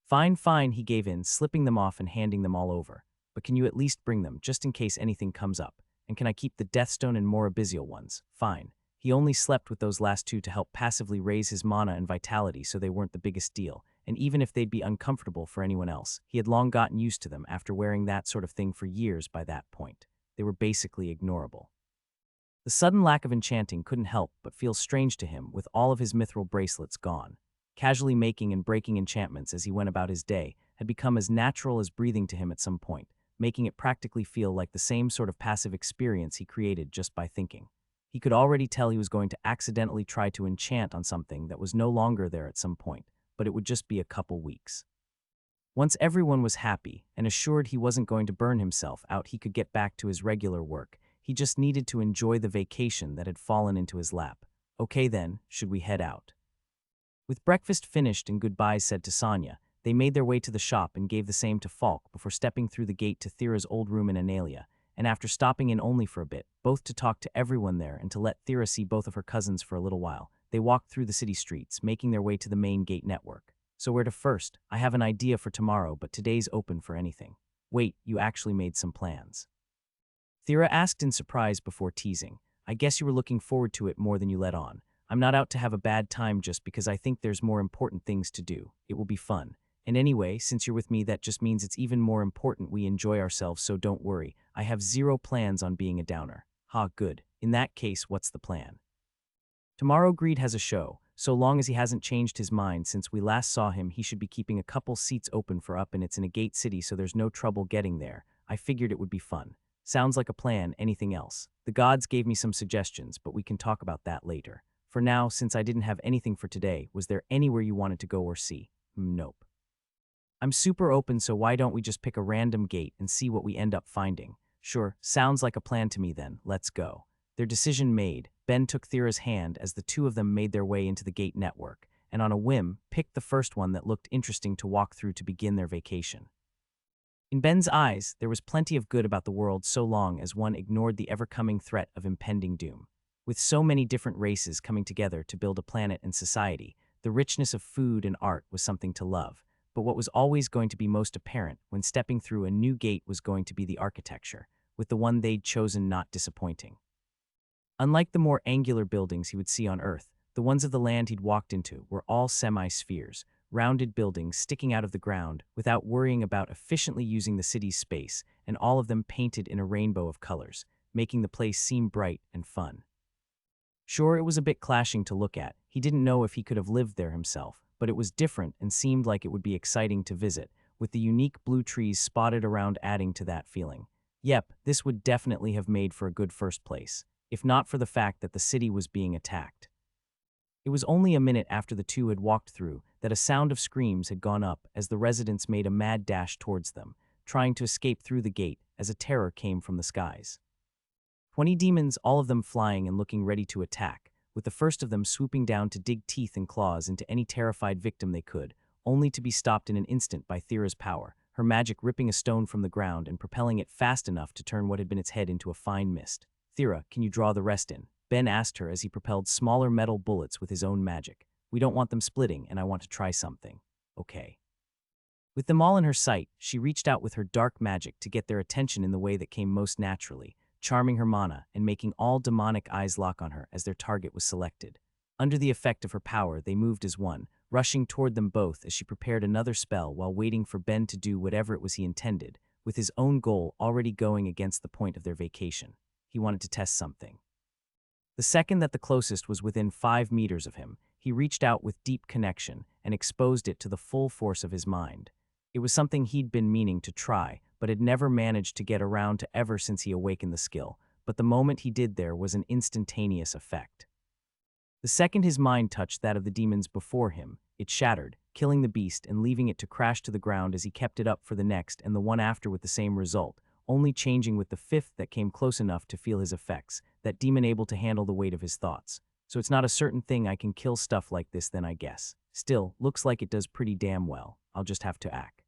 Fine, fine, he gave in, slipping them off and handing them all over. But can you at least bring them, just in case anything comes up? And can I keep the Deathstone and more abyssal ones? Fine. He only slept with those last two to help passively raise his mana and vitality, so they weren't the biggest deal. And even if they'd be uncomfortable for anyone else, he had long gotten used to them after wearing that sort of thing for years by that point. They were basically ignorable. The sudden lack of enchanting couldn't help but feel strange to him with all of his mithril bracelets gone. Casually making and breaking enchantments as he went about his day had become as natural as breathing to him at some point, making it practically feel like the same sort of passive experience he created just by thinking. He could already tell he was going to accidentally try to enchant on something that was no longer there at some point, but it would just be a couple weeks. Once everyone was happy and assured he wasn't going to burn himself out, he could get back to his regular work. He just needed to enjoy the vacation that had fallen into his lap. Okay then, should we head out? With breakfast finished and goodbyes said to Sonia, they made their way to the shop and gave the same to Falk before stepping through the gate to Thera's old room in Analia, and after stopping in only for a bit, both to talk to everyone there and to let Thera see both of her cousins for a little while, they walked through the city streets, making their way to the main gate network. So where to first? I have an idea for tomorrow, but today's open for anything. Wait, you actually made some plans? Thera asked in surprise before teasing. I guess you were looking forward to it more than you let on. I'm not out to have a bad time just because I think there's more important things to do. It will be fun. And anyway, since you're with me, that just means it's even more important we enjoy ourselves, so don't worry. I have zero plans on being a downer. Ha, good. In that case, what's the plan? Tomorrow Greed has a show. So long as he hasn't changed his mind since we last saw him, he should be keeping a couple seats open for up, and it's in a gate city, so there's no trouble getting there. I figured it would be fun. Sounds like a plan. Anything else? The gods gave me some suggestions, but we can talk about that later. For now, since I didn't have anything for today, was there anywhere you wanted to go or see? Nope. I'm super open, so why don't we just pick a random gate and see what we end up finding? Sure, sounds like a plan to me then. Let's go. Their decision made, Ben took Thera's hand as the two of them made their way into the gate network, and on a whim, picked the first one that looked interesting to walk through to begin their vacation. In Ben's eyes, there was plenty of good about the world so long as one ignored the ever-coming threat of impending doom. With so many different races coming together to build a planet and society, the richness of food and art was something to love. But what was always going to be most apparent when stepping through a new gate was going to be the architecture, with the one they'd chosen not disappointing. Unlike the more angular buildings he would see on Earth, the ones of the land he'd walked into were all semi-spheres, rounded buildings sticking out of the ground without worrying about efficiently using the city's space, and all of them painted in a rainbow of colors, making the place seem bright and fun. Sure, it was a bit clashing to look at. He didn't know if he could have lived there himself, but it was different and seemed like it would be exciting to visit, with the unique blue trees spotted around adding to that feeling. Yep, this would definitely have made for a good first place, if not for the fact that the city was being attacked. It was only a minute after the two had walked through that a sound of screams had gone up as the residents made a mad dash towards them, trying to escape through the gate as a terror came from the skies. 20 demons, all of them flying and looking ready to attack, with the first of them swooping down to dig teeth and claws into any terrified victim they could, only to be stopped in an instant by Thera's power, her magic ripping a stone from the ground and propelling it fast enough to turn what had been its head into a fine mist. Thera, can you draw the rest in? Ben asked her as he propelled smaller metal bullets with his own magic. We don't want them splitting, and I want to try something. Okay. With them all in her sight, she reached out with her dark magic to get their attention in the way that came most naturally, charming her mana and making all demonic eyes lock on her as their target was selected. Under the effect of her power, they moved as one, rushing toward them both as she prepared another spell while waiting for Ben to do whatever it was he intended, with his own goal already going against the point of their vacation. He wanted to test something. The second that the closest was within 5 meters of him, he He reached out with deep connection and exposed it to the full force of his mind. It was something he'd been meaning to try, but had never managed to get around to ever since he awakened the skill. But the moment he did there was an instantaneous effect. The second his mind touched that of the demons before him, it shattered, killing the beast and leaving it to crash to the ground as he kept it up for the next and the one after with the same result, only changing with the fifth that came close enough to feel his effects, that demon able to handle the weight of his thoughts. So it's not a certain thing I can kill stuff like this then I guess. Still, looks like it does pretty damn well. I'll just have to act.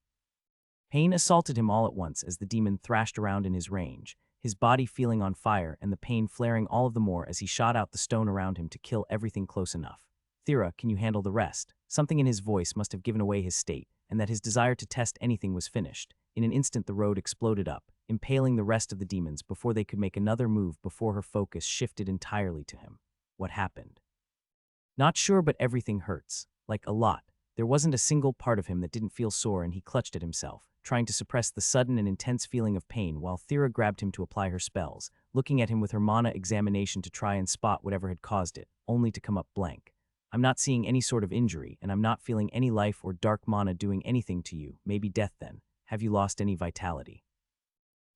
Pain assaulted him all at once as the demon thrashed around in his range, his body feeling on fire and the pain flaring all of the more as he shot out the stone around him to kill everything close enough. Thera, can you handle the rest? Something in his voice must have given away his state, and that his desire to test anything was finished. In an instant the road exploded up, impaling the rest of the demons before they could make another move before her focus shifted entirely to him. What happened? Not sure, but everything hurts. Like a lot. There wasn't a single part of him that didn't feel sore, and he clutched at himself, trying to suppress the sudden and intense feeling of pain while Thera grabbed him to apply her spells, looking at him with her mana examination to try and spot whatever had caused it, only to come up blank. I'm not seeing any sort of injury, and I'm not feeling any life or dark mana doing anything to you. Maybe death then. Have you lost any vitality?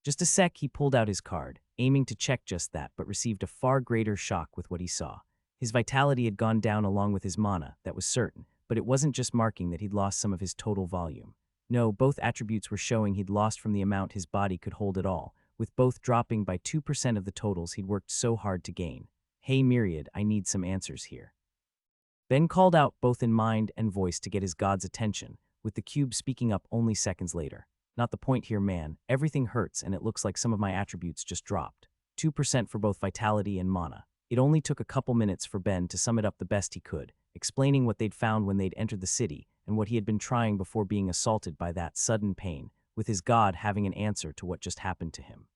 Just a sec, he pulled out his card, aiming to check just that, but received a far greater shock with what he saw. His vitality had gone down along with his mana, that was certain, but it wasn't just marking that he'd lost some of his total volume. No, both attributes were showing he'd lost from the amount his body could hold at all, with both dropping by 2% of the totals he'd worked so hard to gain. Hey Myriad, I need some answers here. Ben called out both in mind and voice to get his god's attention, with the cube speaking up only seconds later. Not the point here, man. Everything hurts and it looks like some of my attributes just dropped. 2% for both vitality and mana. It only took a couple minutes for Ben to sum it up the best he could, explaining what they'd found when they'd entered the city and what he had been trying before being assaulted by that sudden pain, with his god having an answer to what just happened to him.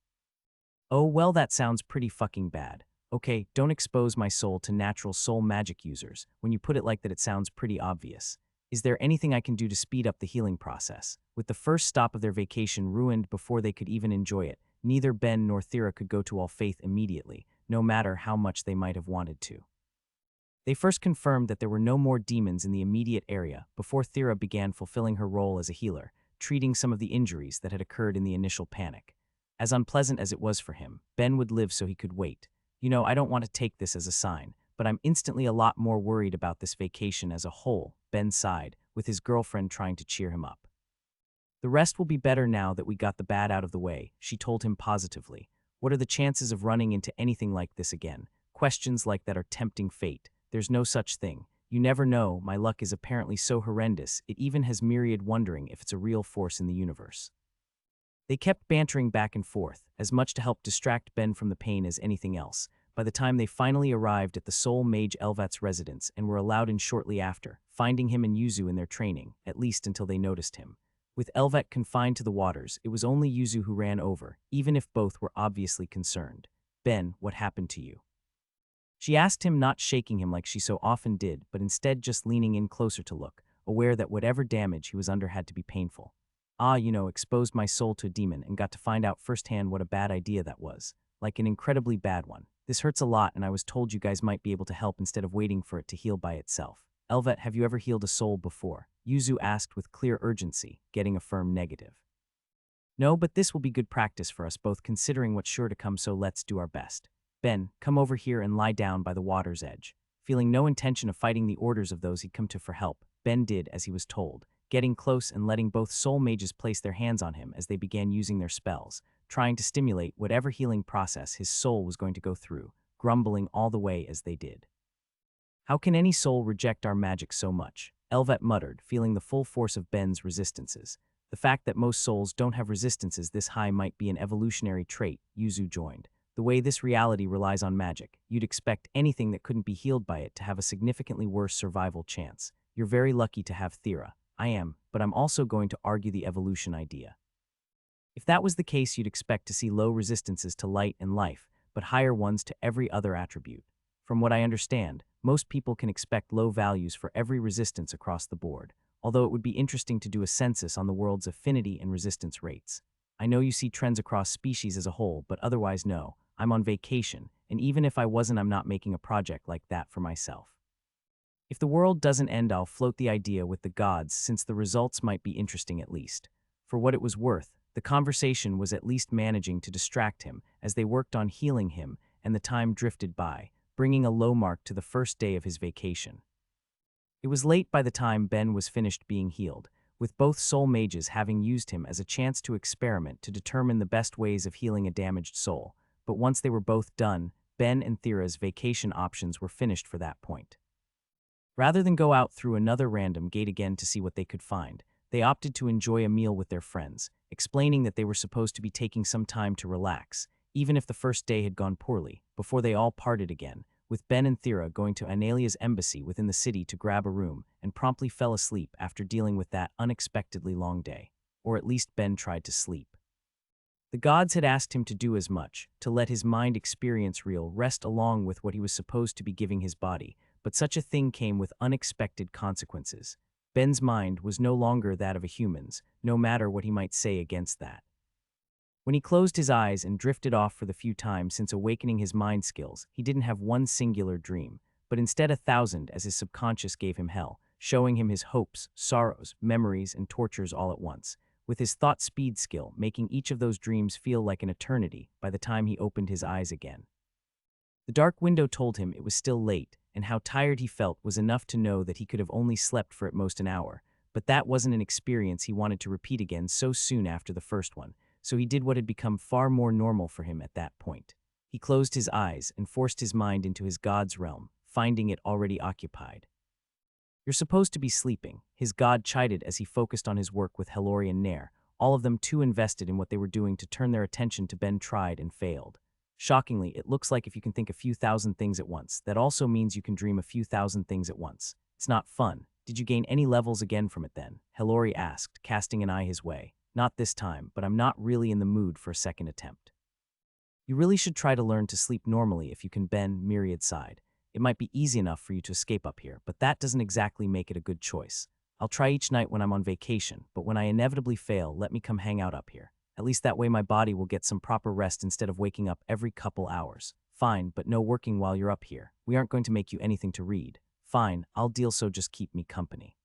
Oh, well, that sounds pretty fucking bad. Okay, don't expose my soul to natural soul magic users. When you put it like that, it sounds pretty obvious. Is there anything I can do to speed up the healing process? With the first stop of their vacation ruined before they could even enjoy it, neither Ben nor Thera could go to All Faith immediately, no matter how much they might have wanted to. They first confirmed that there were no more demons in the immediate area before Thera began fulfilling her role as a healer, treating some of the injuries that had occurred in the initial panic. As unpleasant as it was for him, Ben would live so he could wait. You know, I don't want to take this as a sign, but I'm instantly a lot more worried about this vacation as a whole, Ben sighed, with his girlfriend trying to cheer him up. The rest will be better now that we got the bad out of the way, she told him positively. What are the chances of running into anything like this again? Questions like that are tempting fate. There's no such thing. You never know, my luck is apparently so horrendous, it even has Myriad wondering if it's a real force in the universe. They kept bantering back and forth, as much to help distract Ben from the pain as anything else. By the time they finally arrived at the Soul Mage Elvat's residence and were allowed in shortly after, finding him and Yuzu in their training, at least until they noticed him. With Elvat confined to the waters, it was only Yuzu who ran over, even if both were obviously concerned. Ben, what happened to you? She asked him, not shaking him like she so often did, but instead just leaning in closer to look, aware that whatever damage he was under had to be painful. Exposed my soul to a demon and got to find out firsthand what a bad idea that was. Like an incredibly bad one. This hurts a lot and I was told you guys might be able to help instead of waiting for it to heal by itself. Elvat, have you ever healed a soul before? Yuzu asked with clear urgency, getting a firm negative. No, but this will be good practice for us both considering what's sure to come, so let's do our best. Ben, come over here and lie down by the water's edge. Feeling no intention of fighting the orders of those he'd come to for help, Ben did as he was told, getting close and letting both soul mages place their hands on him as they began using their spells, trying to stimulate whatever healing process his soul was going to go through, grumbling all the way as they did. How can any soul reject our magic so much? Elvat muttered, feeling the full force of Ben's resistances. The fact that most souls don't have resistances this high might be an evolutionary trait, Yuzu joined. The way this reality relies on magic, you'd expect anything that couldn't be healed by it to have a significantly worse survival chance. You're very lucky to have Thera. I am, but I'm also going to argue the evolution idea. If that was the case, you'd expect to see low resistances to light and life, but higher ones to every other attribute. From what I understand, most people can expect low values for every resistance across the board, although it would be interesting to do a census on the world's affinity and resistance rates. I know you see trends across species as a whole, but otherwise no, I'm on vacation, and even if I wasn't, I'm not making a project like that for myself. If the world doesn't end, I'll float the idea with the gods since the results might be interesting at least. For what it was worth, the conversation was at least managing to distract him as they worked on healing him, and the time drifted by, bringing a low mark to the first day of his vacation. It was late by the time Ben was finished being healed, with both soul mages having used him as a chance to experiment to determine the best ways of healing a damaged soul. But once they were both done, Ben and Thera's vacation options were finished for that point. Rather than go out through another random gate again to see what they could find, they opted to enjoy a meal with their friends, explaining that they were supposed to be taking some time to relax, even if the first day had gone poorly, before they all parted again, with Ben and Thera going to Analia's embassy within the city to grab a room, and promptly fell asleep after dealing with that unexpectedly long day. Or at least Ben tried to sleep. The gods had asked him to do as much, to let his mind experience real rest along with what he was supposed to be giving his body, but such a thing came with unexpected consequences. Ben's mind was no longer that of a human's, no matter what he might say against that. When he closed his eyes and drifted off for the few times since awakening his mind skills, he didn't have one singular dream, but instead 1,000 as his subconscious gave him hell, showing him his hopes, sorrows, memories, and tortures all at once, with his thought speed skill making each of those dreams feel like an eternity by the time he opened his eyes again. The dark window told him it was still late, and how tired he felt was enough to know that he could have only slept for at most an hour, but that wasn't an experience he wanted to repeat again so soon after the first one, so he did what had become far more normal for him at that point. He closed his eyes and forced his mind into his god's realm, finding it already occupied. "You're supposed to be sleeping," his god chided as he focused on his work with Helori and Nair, all of them too invested in what they were doing to turn their attention to Ben tried and failed. Shockingly, it looks like if you can think a few thousand things at once, that also means you can dream a few thousand things at once. It's not fun. Did you gain any levels again from it then? Helori asked, casting an eye his way. Not this time, but I'm not really in the mood for a second attempt. You really should try to learn to sleep normally if you can, Ben, Myriad sighed. It might be easy enough for you to escape up here, but that doesn't exactly make it a good choice. I'll try each night when I'm on vacation, but when I inevitably fail, let me come hang out up here. At least that way my body will get some proper rest instead of waking up every couple hours. Fine, but no working while you're up here. We aren't going to make you anything to read. Fine, I'll deal, so just keep me company.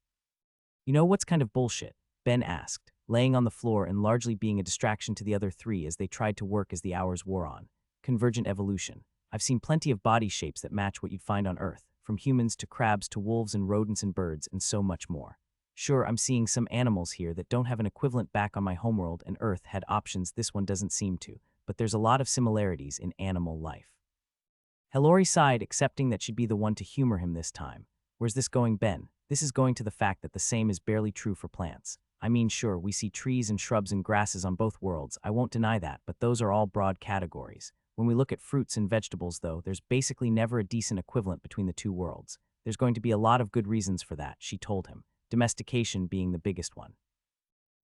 You know what's kind of bullshit? Ben asked, laying on the floor and largely being a distraction to the other three as they tried to work as the hours wore on. Convergent evolution. I've seen plenty of body shapes that match what you'd find on Earth, from humans to crabs to wolves and rodents and birds and so much more. Sure, I'm seeing some animals here that don't have an equivalent back on my homeworld, and Earth had options this one doesn't seem to, but there's a lot of similarities in animal life. Helori sighed, accepting that she'd be the one to humor him this time. Where's this going, Ben? This is going to the fact that the same is barely true for plants. I mean, sure, we see trees and shrubs and grasses on both worlds, I won't deny that, but those are all broad categories. When we look at fruits and vegetables, though, there's basically never a decent equivalent between the two worlds. There's going to be a lot of good reasons for that, she told him, domestication being the biggest one.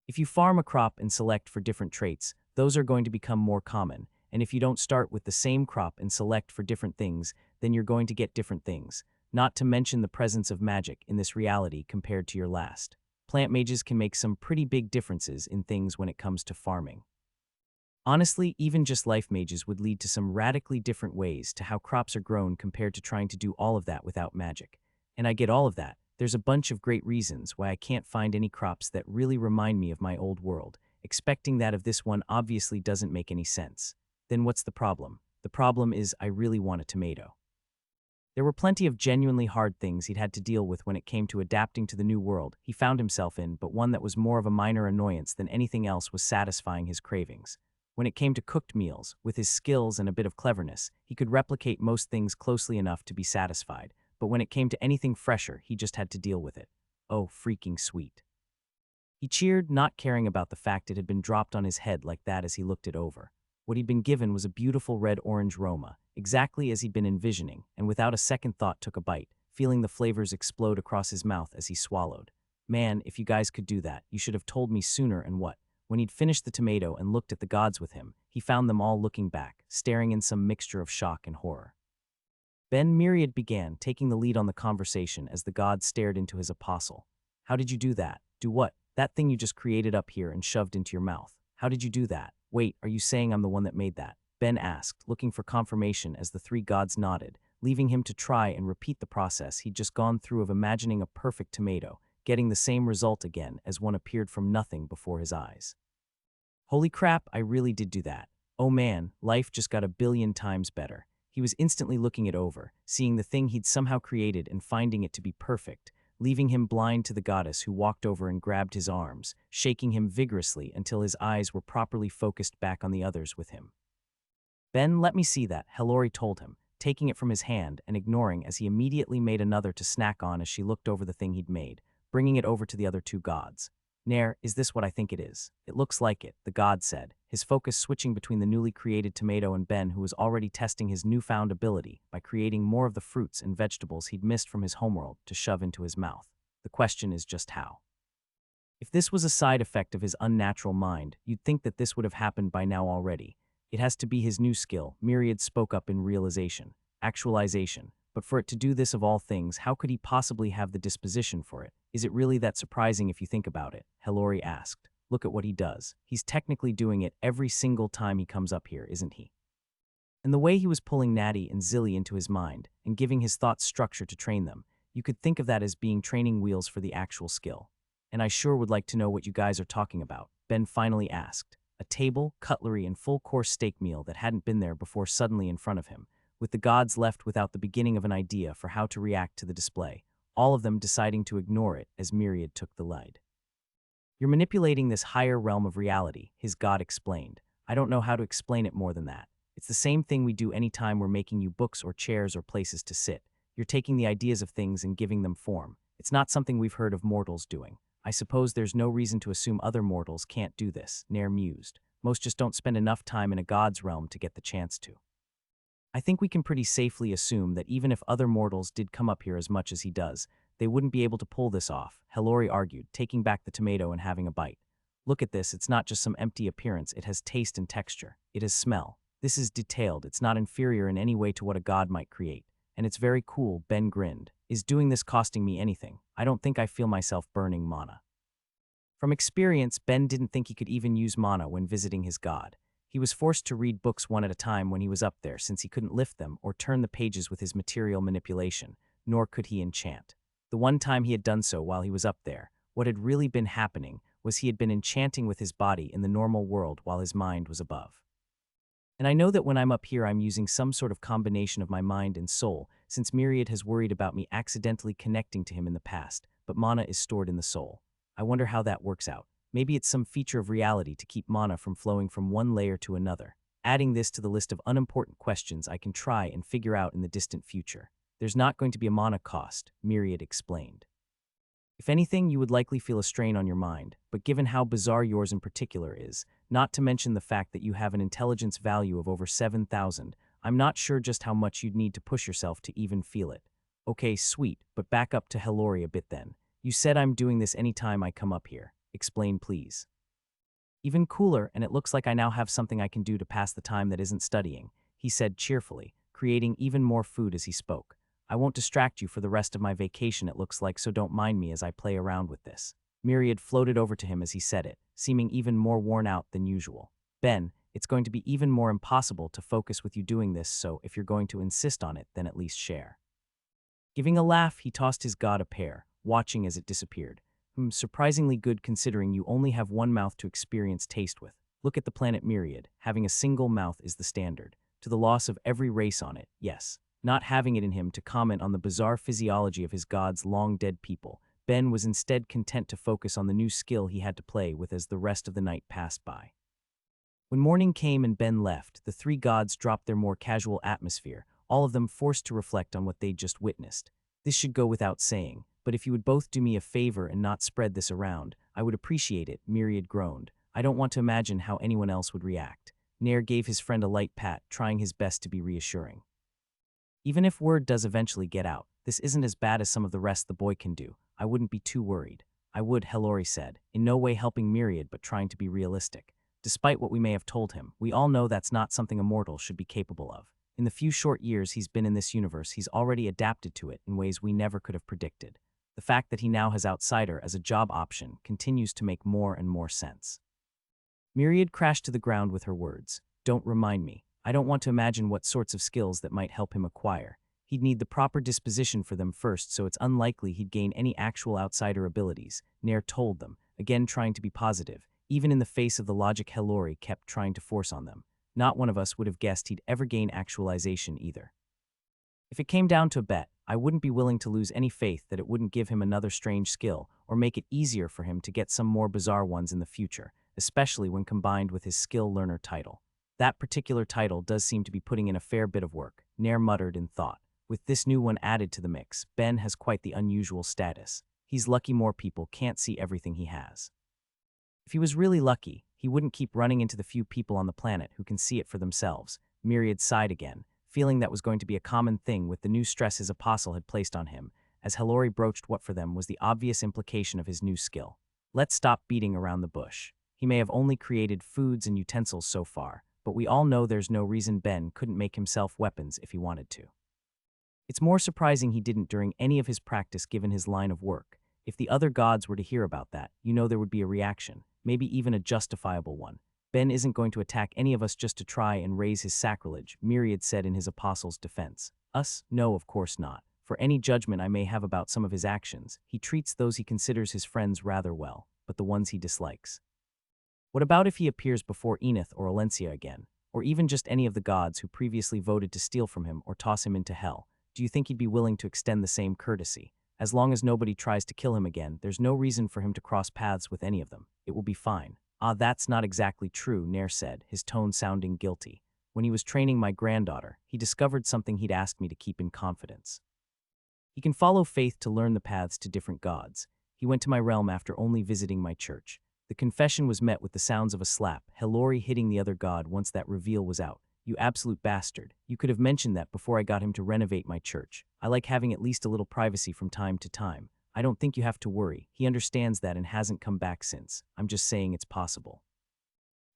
If you farm a crop and select for different traits, those are going to become more common, and if you don't start with the same crop and select for different things, then you're going to get different things, not to mention the presence of magic in this reality compared to your last. Plant mages can make some pretty big differences in things when it comes to farming. Honestly, even just life mages would lead to some radically different ways to how crops are grown compared to trying to do all of that without magic. And I get all of that. There's a bunch of great reasons why I can't find any crops that really remind me of my old world. Expecting that of this one obviously doesn't make any sense. Then what's the problem? The problem is I really want a tomato. There were plenty of genuinely hard things he'd had to deal with when it came to adapting to the new world he found himself in, but one that was more of a minor annoyance than anything else was satisfying his cravings. When it came to cooked meals, with his skills and a bit of cleverness, he could replicate most things closely enough to be satisfied, but when it came to anything fresher, he just had to deal with it. Oh, freaking sweet. He cheered, not caring about the fact it had been dropped on his head like that as he looked it over. What he'd been given was a beautiful red-orange Roma, exactly as he'd been envisioning, and without a second thought took a bite, feeling the flavors explode across his mouth as he swallowed. Man, if you guys could do that, you should have told me sooner. And what? When he'd finished the tomato and looked at the gods with him, he found them all looking back, staring in some mixture of shock and horror. Ben Myriad began, taking the lead on the conversation as the gods stared into his apostle. How did you do that? Do what? That thing you just created up here and shoved into your mouth. How did you do that? Wait, are you saying I'm the one that made that? Ben asked, looking for confirmation as the three gods nodded, leaving him to try and repeat the process he'd just gone through of imagining a perfect tomato, getting the same result again as one appeared from nothing before his eyes. Holy crap, I really did do that. Oh man, life just got a billion times better. He was instantly looking it over, seeing the thing he'd somehow created and finding it to be perfect, leaving him blind to the goddess who walked over and grabbed his arms, shaking him vigorously until his eyes were properly focused back on the others with him. Ben, let me see that, Hillary told him, taking it from his hand and ignoring as he immediately made another to snack on as she looked over the thing he'd made, bringing it over to the other two gods. Nair, is this what I think it is? It looks like it, the god said, his focus switching between the newly created tomato and Ben, who was already testing his newfound ability by creating more of the fruits and vegetables he'd missed from his homeworld to shove into his mouth. The question is just how. If this was a side effect of his unnatural mind, you'd think that this would have happened by now already. It has to be his new skill, Myriad spoke up in realization, actualization. But for it to do this of all things, how could he possibly have the disposition for it? Is it really that surprising if you think about it? Hillary asked. Look at what he does. He's technically doing it every single time he comes up here, isn't he? And the way he was pulling Natty and Zilly into his mind and giving his thoughts structure to train them, you could think of that as being training wheels for the actual skill. And I sure would like to know what you guys are talking about, Ben finally asked. A table, cutlery, and full-course steak meal that hadn't been there before suddenly in front of him, with the gods left without the beginning of an idea for how to react to the display, all of them deciding to ignore it as Myriad took the lead. You're manipulating this higher realm of reality, his god explained. I don't know how to explain it more than that. It's the same thing we do anytime we're making you books or chairs or places to sit. You're taking the ideas of things and giving them form. It's not something we've heard of mortals doing. I suppose there's no reason to assume other mortals can't do this, Nair mused. Most just don't spend enough time in a god's realm to get the chance to. I think we can pretty safely assume that even if other mortals did come up here as much as he does, they wouldn't be able to pull this off, Hillary argued, taking back the tomato and having a bite. Look at this, it's not just some empty appearance, it has taste and texture. It has smell. This is detailed, it's not inferior in any way to what a god might create. And it's very cool, Ben grinned. Is doing this costing me anything? I don't think I feel myself burning mana. From experience, Ben didn't think he could even use mana when visiting his god. He was forced to read books one at a time when he was up there since he couldn't lift them or turn the pages with his material manipulation, nor could he enchant. The one time he had done so while he was up there, what had really been happening was he had been enchanting with his body in the normal world while his mind was above. And I know that when I'm up here I'm using some sort of combination of my mind and soul, since Myriad has worried about me accidentally connecting to him in the past, but mana is stored in the soul. I wonder how that works out. Maybe it's some feature of reality to keep mana from flowing from one layer to another. Adding this to the list of unimportant questions I can try and figure out in the distant future. There's not going to be a mana cost, Myriad explained. If anything, you would likely feel a strain on your mind, but given how bizarre yours in particular is, not to mention the fact that you have an intelligence value of over 7,000, I'm not sure just how much you'd need to push yourself to even feel it. Okay, sweet, but back up to Hillary a bit then. You said I'm doing this anytime I come up here. Explain, please. Even cooler, and it looks like I now have something I can do to pass the time that isn't studying, he said cheerfully, creating even more food as he spoke. I won't distract you for the rest of my vacation, it looks like, so don't mind me as I play around with this. Myriad floated over to him as he said it, seeming even more worn out than usual. Ben, it's going to be even more impossible to focus with you doing this, so if you're going to insist on it, then at least share. Giving a laugh, he tossed his god a pear, watching as it disappeared. Surprisingly good considering you only have one mouth to experience taste with. Look at the planet Myriad. Having a single mouth is the standard. To the loss of every race on it, yes. Not having it in him to comment on the bizarre physiology of his god's long-dead people, Ben was instead content to focus on the new skill he had to play with as the rest of the night passed by. When morning came and Ben left, the three gods dropped their more casual atmosphere, all of them forced to reflect on what they'd just witnessed. This should go without saying, but if you would both do me a favor and not spread this around, I would appreciate it, Myriad groaned. I don't want to imagine how anyone else would react. Nair gave his friend a light pat, trying his best to be reassuring. Even if word does eventually get out, this isn't as bad as some of the rest the boy can do. I wouldn't be too worried. I would, Hillary said, in no way helping Myriad but trying to be realistic. Despite what we may have told him, we all know that's not something a mortal should be capable of. In the few short years he's been in this universe, he's already adapted to it in ways we never could have predicted. The fact that he now has Outsider as a job option continues to make more and more sense. Myriad crashed to the ground with her words. Don't remind me. I don't want to imagine what sorts of skills that might help him acquire. He'd need the proper disposition for them first, so it's unlikely he'd gain any actual outsider abilities, Nair told them, again trying to be positive, even in the face of the logic Hellori kept trying to force on them. Not one of us would have guessed he'd ever gain actualization either. If it came down to a bet, I wouldn't be willing to lose any faith that it wouldn't give him another strange skill or make it easier for him to get some more bizarre ones in the future, especially when combined with his skill learner title. That particular title does seem to be putting in a fair bit of work, Nair muttered in thought. With this new one added to the mix, Ben has quite the unusual status. He's lucky more people can't see everything he has. If he was really lucky, he wouldn't keep running into the few people on the planet who can see it for themselves. Myriad sighed again, feeling that was going to be a common thing with the new stress his apostle had placed on him, as Hellori broached what for them was the obvious implication of his new skill. Let's stop beating around the bush. He may have only created foods and utensils so far, but we all know there's no reason Ben couldn't make himself weapons if he wanted to. It's more surprising he didn't during any of his practice given his line of work. If the other gods were to hear about that, you know there would be a reaction, maybe even a justifiable one. Ben isn't going to attack any of us just to try and raise his sacrilege, Myriad said in his apostle's defense. Us? No, of course not. For any judgment I may have about some of his actions, he treats those he considers his friends rather well, but the ones he dislikes. What about if he appears before Enith or Alencia again, or even just any of the gods who previously voted to steal from him or toss him into hell? Do you think he'd be willing to extend the same courtesy? As long as nobody tries to kill him again, there's no reason for him to cross paths with any of them. It will be fine. Ah, that's not exactly true, Nair said, his tone sounding guilty. When he was training my granddaughter, he discovered something he'd asked me to keep in confidence. He can follow faith to learn the paths to different gods. He went to my realm after only visiting my church. The confession was met with the sounds of a slap, Hellori hitting the other god once that reveal was out. You absolute bastard. You could have mentioned that before I got him to renovate my church. I like having at least a little privacy from time to time. I don't think you have to worry. He understands that and hasn't come back since. I'm just saying it's possible.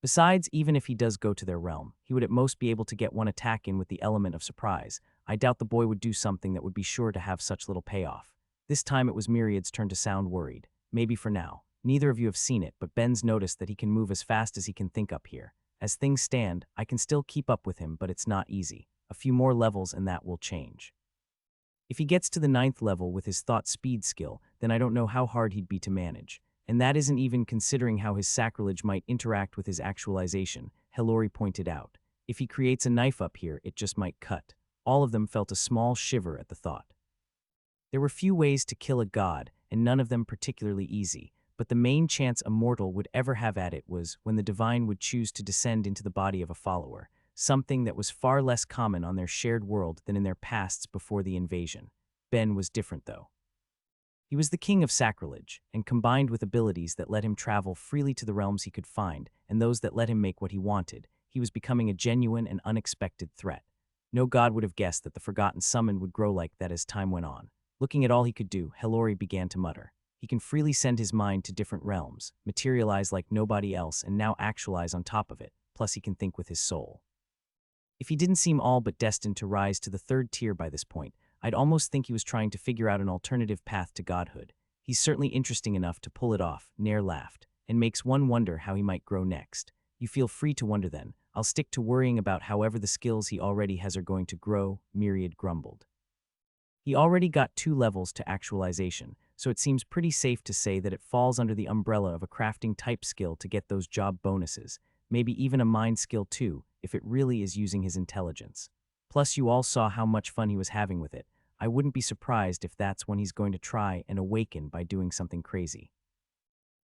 Besides, even if he does go to their realm, he would at most be able to get one attack in with the element of surprise. I doubt the boy would do something that would be sure to have such little payoff. This time it was Myriad's turn to sound worried. Maybe for now. Neither of you have seen it, but Ben's noticed that he can move as fast as he can think up here. As things stand, I can still keep up with him, but it's not easy. A few more levels and that will change. If he gets to the 9th level with his thought speed skill, then I don't know how hard he'd be to manage. And that isn't even considering how his sacrilege might interact with his actualization, Hellori pointed out. If he creates a knife up here, it just might cut. All of them felt a small shiver at the thought. There were few ways to kill a god, and none of them particularly easy. But the main chance a mortal would ever have at it was when the divine would choose to descend into the body of a follower, something that was far less common on their shared world than in their pasts before the invasion. Ben was different, though. He was the king of sacrilege, and combined with abilities that let him travel freely to the realms he could find, and those that let him make what he wanted, he was becoming a genuine and unexpected threat. No god would have guessed that the Forgotten Summon would grow like that as time went on. Looking at all he could do, Hellori began to mutter. He can freely send his mind to different realms, materialize like nobody else, and now actualize on top of it, plus he can think with his soul. If he didn't seem all but destined to rise to the 3rd tier by this point, I'd almost think he was trying to figure out an alternative path to godhood. He's certainly interesting enough to pull it off, Nair laughed, and makes one wonder how he might grow next. You feel free to wonder then. I'll stick to worrying about however the skills he already has are going to grow, Myriad grumbled. He already got 2 levels to actualization, so it seems pretty safe to say that it falls under the umbrella of a crafting type skill to get those job bonuses, maybe even a mind skill too, if it really is using his intelligence. Plus you all saw how much fun he was having with it. I wouldn't be surprised if that's when he's going to try and awaken by doing something crazy.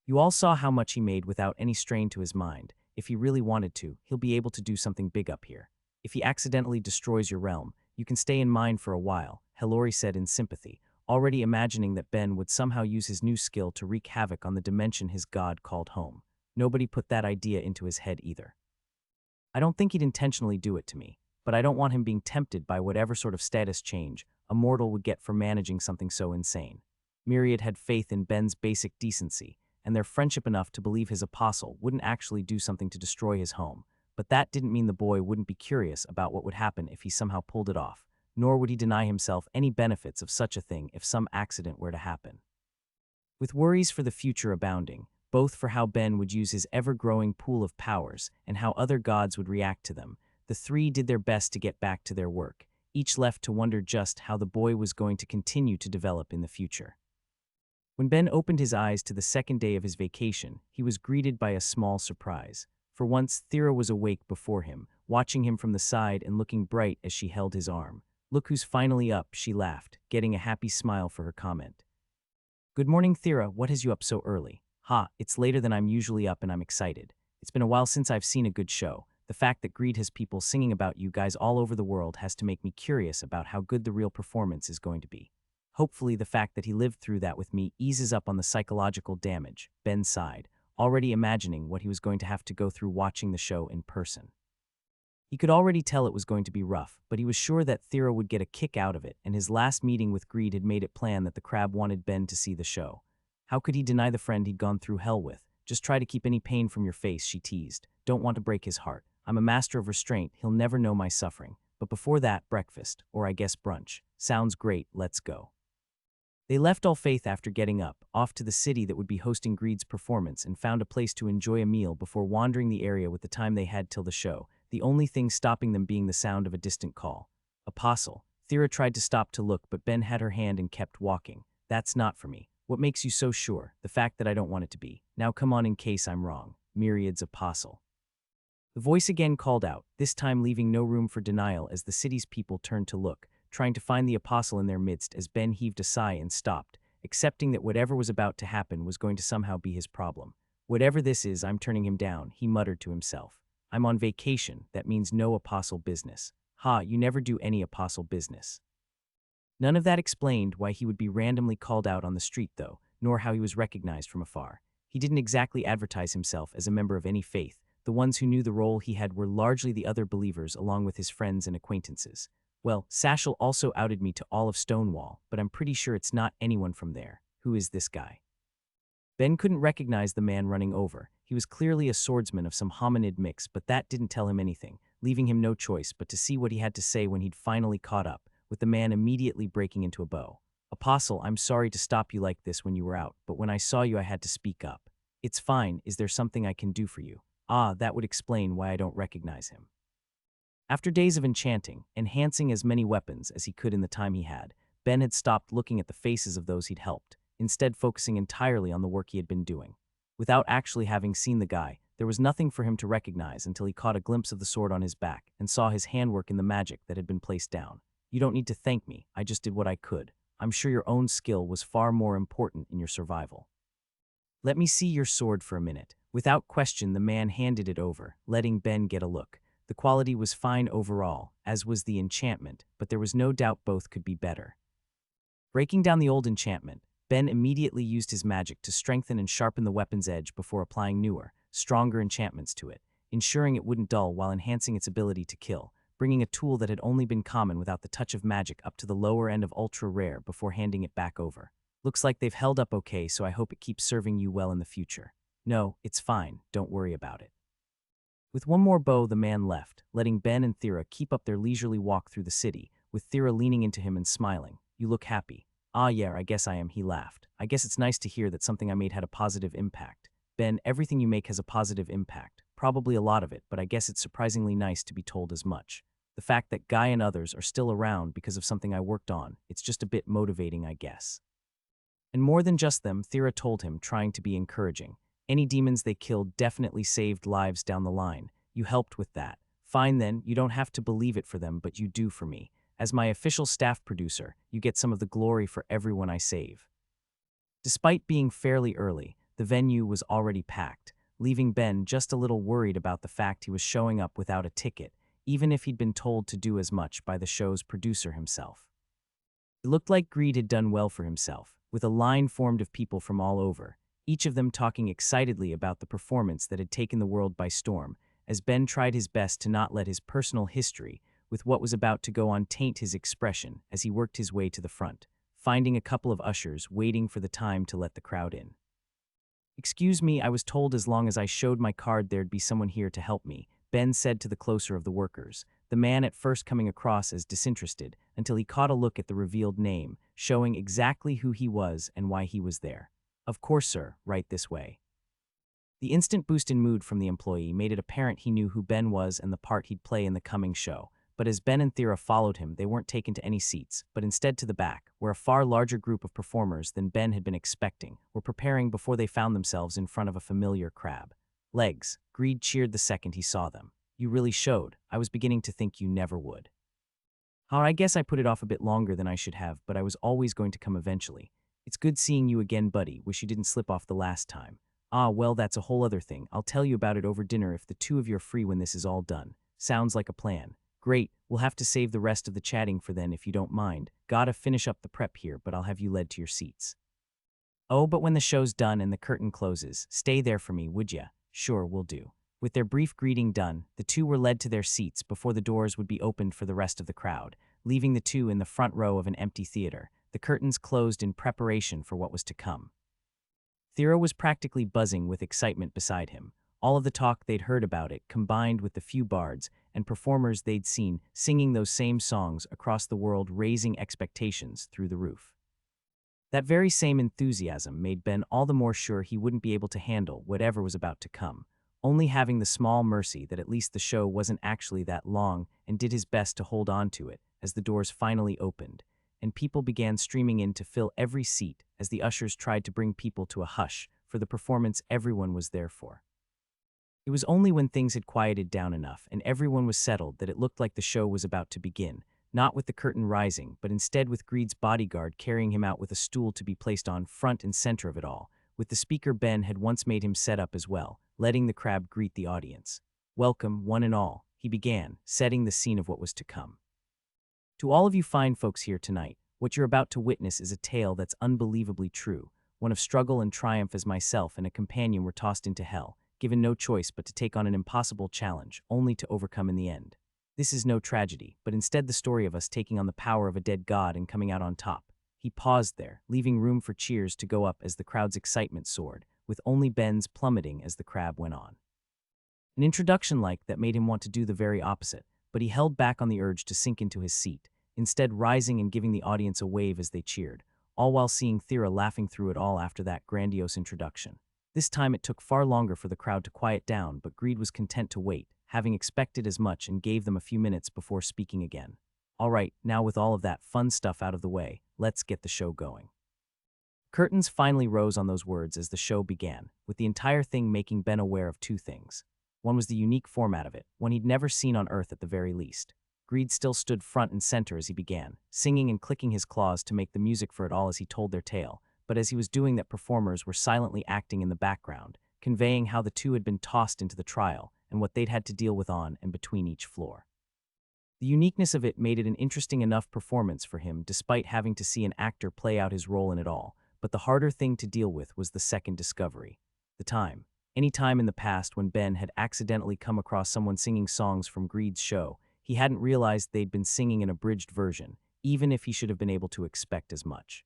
You all saw how much he made without any strain to his mind. If he really wanted to, he'll be able to do something big up here. If he accidentally destroys your realm, you can stay in mine for a while, Hellori said in sympathy, already imagining that Ben would somehow use his new skill to wreak havoc on the dimension his god called home. Nobody put that idea into his head either. I don't think he'd intentionally do it to me, but I don't want him being tempted by whatever sort of status change a mortal would get for managing something so insane. Myriad had faith in Ben's basic decency, and their friendship enough to believe his apostle wouldn't actually do something to destroy his home, but that didn't mean the boy wouldn't be curious about what would happen if he somehow pulled it off, nor would he deny himself any benefits of such a thing if some accident were to happen. With worries for the future abounding, both for how Ben would use his ever-growing pool of powers and how other gods would react to them, the 3 did their best to get back to their work. each left to wonder just how the boy was going to continue to develop in the future. When Ben opened his eyes to the second day of his vacation, he was greeted by a small surprise. For once, Thera was awake before him, watching him from the side and looking bright as she held his arm. "Look who's finally up," she laughed, getting a happy smile for her comment. "Good morning, Thera. What has you up so early?" "Ha, it's later than I'm usually up and I'm excited. It's been a while since I've seen a good show. The fact that Greed has people singing about you guys all over the world has to make me curious about how good the real performance is going to be. Hopefully the fact that he lived through that with me eases up on the psychological damage," Ben sighed, already imagining what he was going to have to go through watching the show in person. He could already tell it was going to be rough, but he was sure that Thera would get a kick out of it, and his last meeting with Greed had made it plain that the crab wanted Ben to see the show. How could he deny the friend he'd gone through hell with? "Just try to keep any pain from your face," she teased. "Don't want to break his heart. I'm a master of restraint. He'll never know my suffering. But before that, breakfast, or I guess brunch. Sounds great, let's go." They left all faith after getting up, off to the city that would be hosting Greed's performance, and found a place to enjoy a meal before wandering the area with the time they had till the show, the only thing stopping them being the sound of a distant call. "Apostle." Thera tried to stop to look, but Ben had her hand and kept walking. "That's not for me." "What makes you so sure?" "The fact that I don't want it to be. Now come on in case I'm wrong." "Myriads, Apostle." The voice again called out, this time leaving no room for denial as the city's people turned to look, trying to find the apostle in their midst as Ben heaved a sigh and stopped, accepting that whatever was about to happen was going to somehow be his problem. "Whatever this is, I'm turning him down," he muttered to himself. "I'm on vacation, that means no apostle business." "Ha, you never do any apostle business." None of that explained why he would be randomly called out on the street, though, nor how he was recognized from afar. He didn't exactly advertise himself as a member of any faith. The ones who knew the role he had were largely the other believers along with his friends and acquaintances. "Well, Sashel also outed me to all of Stonewall, but I'm pretty sure it's not anyone from there. Who is this guy?" Ben couldn't recognize the man running over. He was clearly a swordsman of some hominid mix, but that didn't tell him anything, leaving him no choice but to see what he had to say when he'd finally caught up, with the man immediately breaking into a bow. "Apostle, I'm sorry to stop you like this when you were out, but when I saw you I had to speak up." "It's fine. Is there something I can do for you?" "Ah, that would explain why I don't recognize him." After days of enchanting, enhancing as many weapons as he could in the time he had, Ben had stopped looking at the faces of those he'd helped, instead focusing entirely on the work he had been doing. Without actually having seen the guy, there was nothing for him to recognize until he caught a glimpse of the sword on his back and saw his handwork in the magic that had been placed down. "You don't need to thank me, I just did what I could. I'm sure your own skill was far more important in your survival." "Let me see your sword for a minute." Without question, the man handed it over, letting Ben get a look. The quality was fine overall, as was the enchantment, but there was no doubt both could be better. Breaking down the old enchantment, Ben immediately used his magic to strengthen and sharpen the weapon's edge before applying newer, stronger enchantments to it, ensuring it wouldn't dull while enhancing its ability to kill, bringing a tool that had only been common without the touch of magic up to the lower end of ultra rare before handing it back over. "Looks like they've held up okay, so I hope it keeps serving you well in the future." "No, it's fine, don't worry about it." With one more bow, the man left, letting Ben and Thera keep up their leisurely walk through the city, with Thera leaning into him and smiling. "You look happy." "Ah yeah, I guess I am," he laughed. "I guess it's nice to hear that something I made had a positive impact." "Ben, everything you make has a positive impact. Probably a lot of it, but I guess it's surprisingly nice to be told as much. The fact that Guy and others are still around because of something I worked on, it's just a bit motivating, I guess." And more than just them, Thera told him, trying to be encouraging. "Any demons they killed definitely saved lives down the line. You helped with that. Fine then, you don't have to believe it for them, but you do for me. As my official staff producer, you get some of the glory for everyone I save." Despite being fairly early, the venue was already packed, leaving Ben just a little worried about the fact he was showing up without a ticket, even if he'd been told to do as much by the show's producer himself. It looked like Greed had done well for himself, with a line formed of people from all over, each of them talking excitedly about the performance that had taken the world by storm, as Ben tried his best to not let his personal history with what was about to go on taint his expression as he worked his way to the front, finding a couple of ushers waiting for the time to let the crowd in. "Excuse me, I was told as long as I showed my card there'd be someone here to help me," Ben said to the closer of the workers, the man at first coming across as disinterested until he caught a look at the revealed name, showing exactly who he was and why he was there. "Of course, sir, right this way." The instant boost in mood from the employee made it apparent he knew who Ben was and the part he'd play in the coming show, But as Ben and Thera followed him, they weren't taken to any seats, but instead to the back, where a far larger group of performers than Ben had been expecting were preparing before they found themselves in front of a familiar crab. Legs. Greed cheered the second he saw them. You really showed. I was beginning to think you never would. I guess I put it off a bit longer than I should have, but I was always going to come eventually. It's good seeing you again, buddy. Wish you didn't slip off the last time. Well, that's a whole other thing. I'll tell you about it over dinner if the two of you are free when this is all done. Sounds like a plan. Great, we'll have to save the rest of the chatting for then if you don't mind. Gotta finish up the prep here, but I'll have you led to your seats. Oh, but when the show's done and the curtain closes, stay there for me, would ya? Sure, will do. With their brief greeting done, the two were led to their seats before the doors would be opened for the rest of the crowd, leaving the two in the front row of an empty theater, the curtains closed in preparation for what was to come. Thera was practically buzzing with excitement beside him. All of the talk they'd heard about it, combined with the few bards and performers they'd seen singing those same songs across the world, raising expectations through the roof. That very same enthusiasm made Ben all the more sure he wouldn't be able to handle whatever was about to come, only having the small mercy that at least the show wasn't actually that long, and did his best to hold on to it as the doors finally opened, and people began streaming in to fill every seat as the ushers tried to bring people to a hush for the performance everyone was there for. It was only when things had quieted down enough and everyone was settled that it looked like the show was about to begin, not with the curtain rising, but instead with Greed's bodyguard carrying him out with a stool to be placed on front and center of it all, with the speaker Ben had once made him set up as well, letting the crab greet the audience. Welcome, one and all, he began, setting the scene of what was to come. To all of you fine folks here tonight, what you're about to witness is a tale that's unbelievably true, one of struggle and triumph as myself and a companion were tossed into hell, given no choice but to take on an impossible challenge, only to overcome in the end. This is no tragedy, but instead the story of us taking on the power of a dead god and coming out on top. He paused there, leaving room for cheers to go up as the crowd's excitement soared, with only Ben's plummeting as the crab went on. An introduction like that made him want to do the very opposite, but he held back on the urge to sink into his seat, instead rising and giving the audience a wave as they cheered, all while seeing Thera laughing through it all after that grandiose introduction. This time it took far longer for the crowd to quiet down, but Greed was content to wait, having expected as much, and gave them a few minutes before speaking again. All right, now with all of that fun stuff out of the way, let's get the show going. Curtains finally rose on those words as the show began, with the entire thing making Ben aware of two things. One was the unique format of it, one he'd never seen on Earth at the very least. Greed still stood front and center as he began, singing and clicking his claws to make the music for it all as he told their tale, but as he was doing that, performers were silently acting in the background, conveying how the two had been tossed into the trial and what they'd had to deal with on and between each floor. The uniqueness of it made it an interesting enough performance for him despite having to see an actor play out his role in it all, but the harder thing to deal with was the second discovery. The time. Any time in the past when Ben had accidentally come across someone singing songs from Greed's show, he hadn't realized they'd been singing an abridged version, even if he should have been able to expect as much.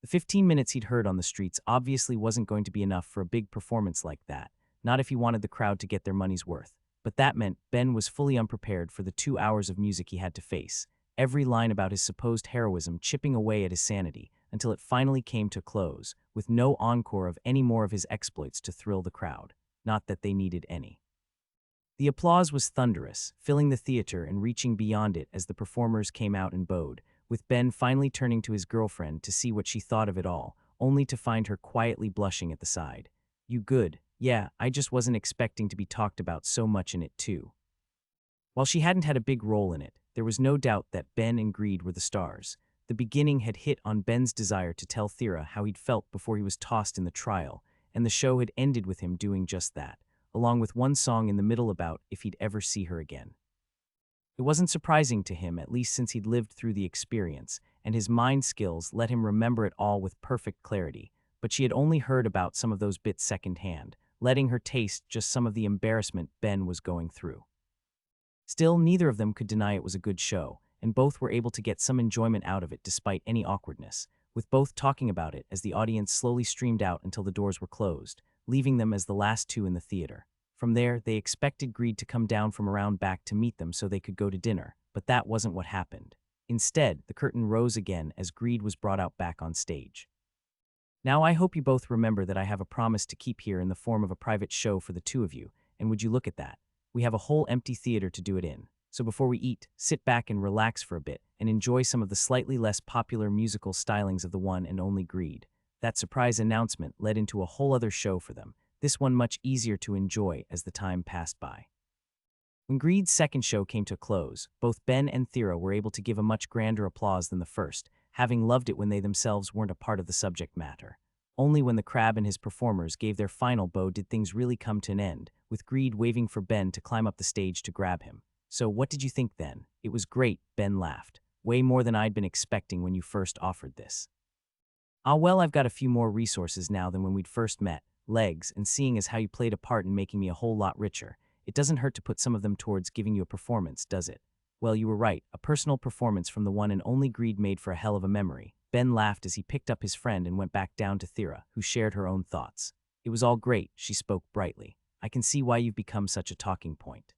The 15 minutes he'd heard on the streets obviously wasn't going to be enough for a big performance like that, not if he wanted the crowd to get their money's worth. But that meant Ben was fully unprepared for the 2 hours of music he had to face, every line about his supposed heroism chipping away at his sanity until it finally came to close, with no encore of any more of his exploits to thrill the crowd. Not that they needed any. The applause was thunderous, filling the theater and reaching beyond it as the performers came out and bowed, with Ben finally turning to his girlfriend to see what she thought of it all, only to find her quietly blushing at the side. You good? Yeah, I just wasn't expecting to be talked about so much in it too. While she hadn't had a big role in it, there was no doubt that Ben and Greed were the stars. The beginning had hit on Ben's desire to tell Thera how he'd felt before he was tossed in the trial, and the show had ended with him doing just that, along with one song in the middle about if he'd ever see her again. It wasn't surprising to him, at least since he'd lived through the experience, and his mind skills let him remember it all with perfect clarity, but she had only heard about some of those bits secondhand, letting her taste just some of the embarrassment Ben was going through. Still, neither of them could deny it was a good show, and both were able to get some enjoyment out of it despite any awkwardness, with both talking about it as the audience slowly streamed out until the doors were closed, leaving them as the last two in the theater. From there, they expected Greed to come down from around back to meet them so they could go to dinner, but that wasn't what happened. Instead, the curtain rose again as Greed was brought out back on stage. Now I hope you both remember that I have a promise to keep here in the form of a private show for the two of you, and would you look at that? We have a whole empty theater to do it in. So before we eat, sit back and relax for a bit and enjoy some of the slightly less popular musical stylings of the one and only Greed. That surprise announcement led into a whole other show for them, this one much easier to enjoy as the time passed by. When Greed's second show came to a close, both Ben and Thera were able to give a much grander applause than the first, having loved it when they themselves weren't a part of the subject matter. Only when the crab and his performers gave their final bow did things really come to an end, with Greed waving for Ben to climb up the stage to grab him. So what did you think then? It was great, Ben laughed. Way more than I'd been expecting when you first offered this. Ah well, I've got a few more resources now than when we'd first met, legs, and seeing as how you played a part in making me a whole lot richer. It doesn't hurt to put some of them towards giving you a performance, does it? Well, you were right, a personal performance from the one and only Greed made for a hell of a memory. Ben laughed as he picked up his friend and went back down to Thera, who shared her own thoughts. It was all great, she spoke brightly. I can see why you've become such a talking point.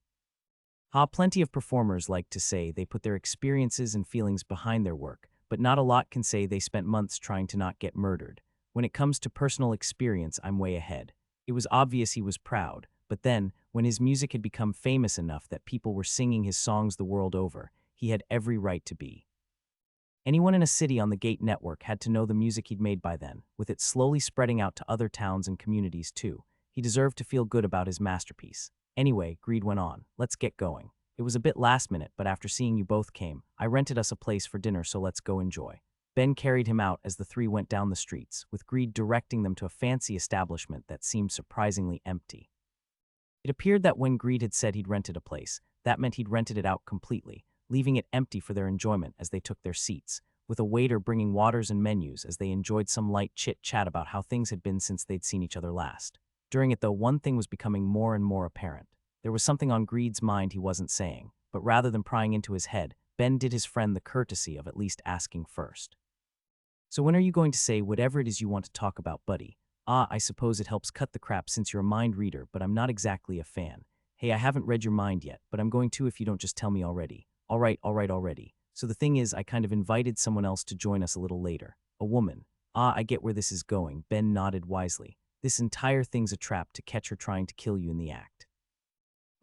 Plenty of performers like to say they put their experiences and feelings behind their work, but not a lot can say they spent months trying to not get murdered. When it comes to personal experience, I'm way ahead. It was obvious he was proud, but then, when his music had become famous enough that people were singing his songs the world over, he had every right to be. Anyone in a city on the Gate network had to know the music he'd made by then, with it slowly spreading out to other towns and communities too. He deserved to feel good about his masterpiece. Anyway, Greed went on. Let's get going. It was a bit last minute, but after seeing you both came, I rented us a place for dinner, so let's go enjoy. Ben carried him out as the three went down the streets, with Greed directing them to a fancy establishment that seemed surprisingly empty. It appeared that when Greed had said he'd rented a place, that meant he'd rented it out completely, leaving it empty for their enjoyment as they took their seats, with a waiter bringing waters and menus as they enjoyed some light chit-chat about how things had been since they'd seen each other last. During it, though, one thing was becoming more and more apparent. There was something on Greed's mind he wasn't saying, but rather than prying into his head, Ben did his friend the courtesy of at least asking first. So when are you going to say whatever it is you want to talk about, buddy? I suppose it helps cut the crap since you're a mind reader, but I'm not exactly a fan. Hey, I haven't read your mind yet, but I'm going to if you don't just tell me already. All right, already. So the thing is, I kind of invited someone else to join us a little later. A woman. I get where this is going, Ben nodded wisely. This entire thing's a trap to catch her trying to kill you in the act.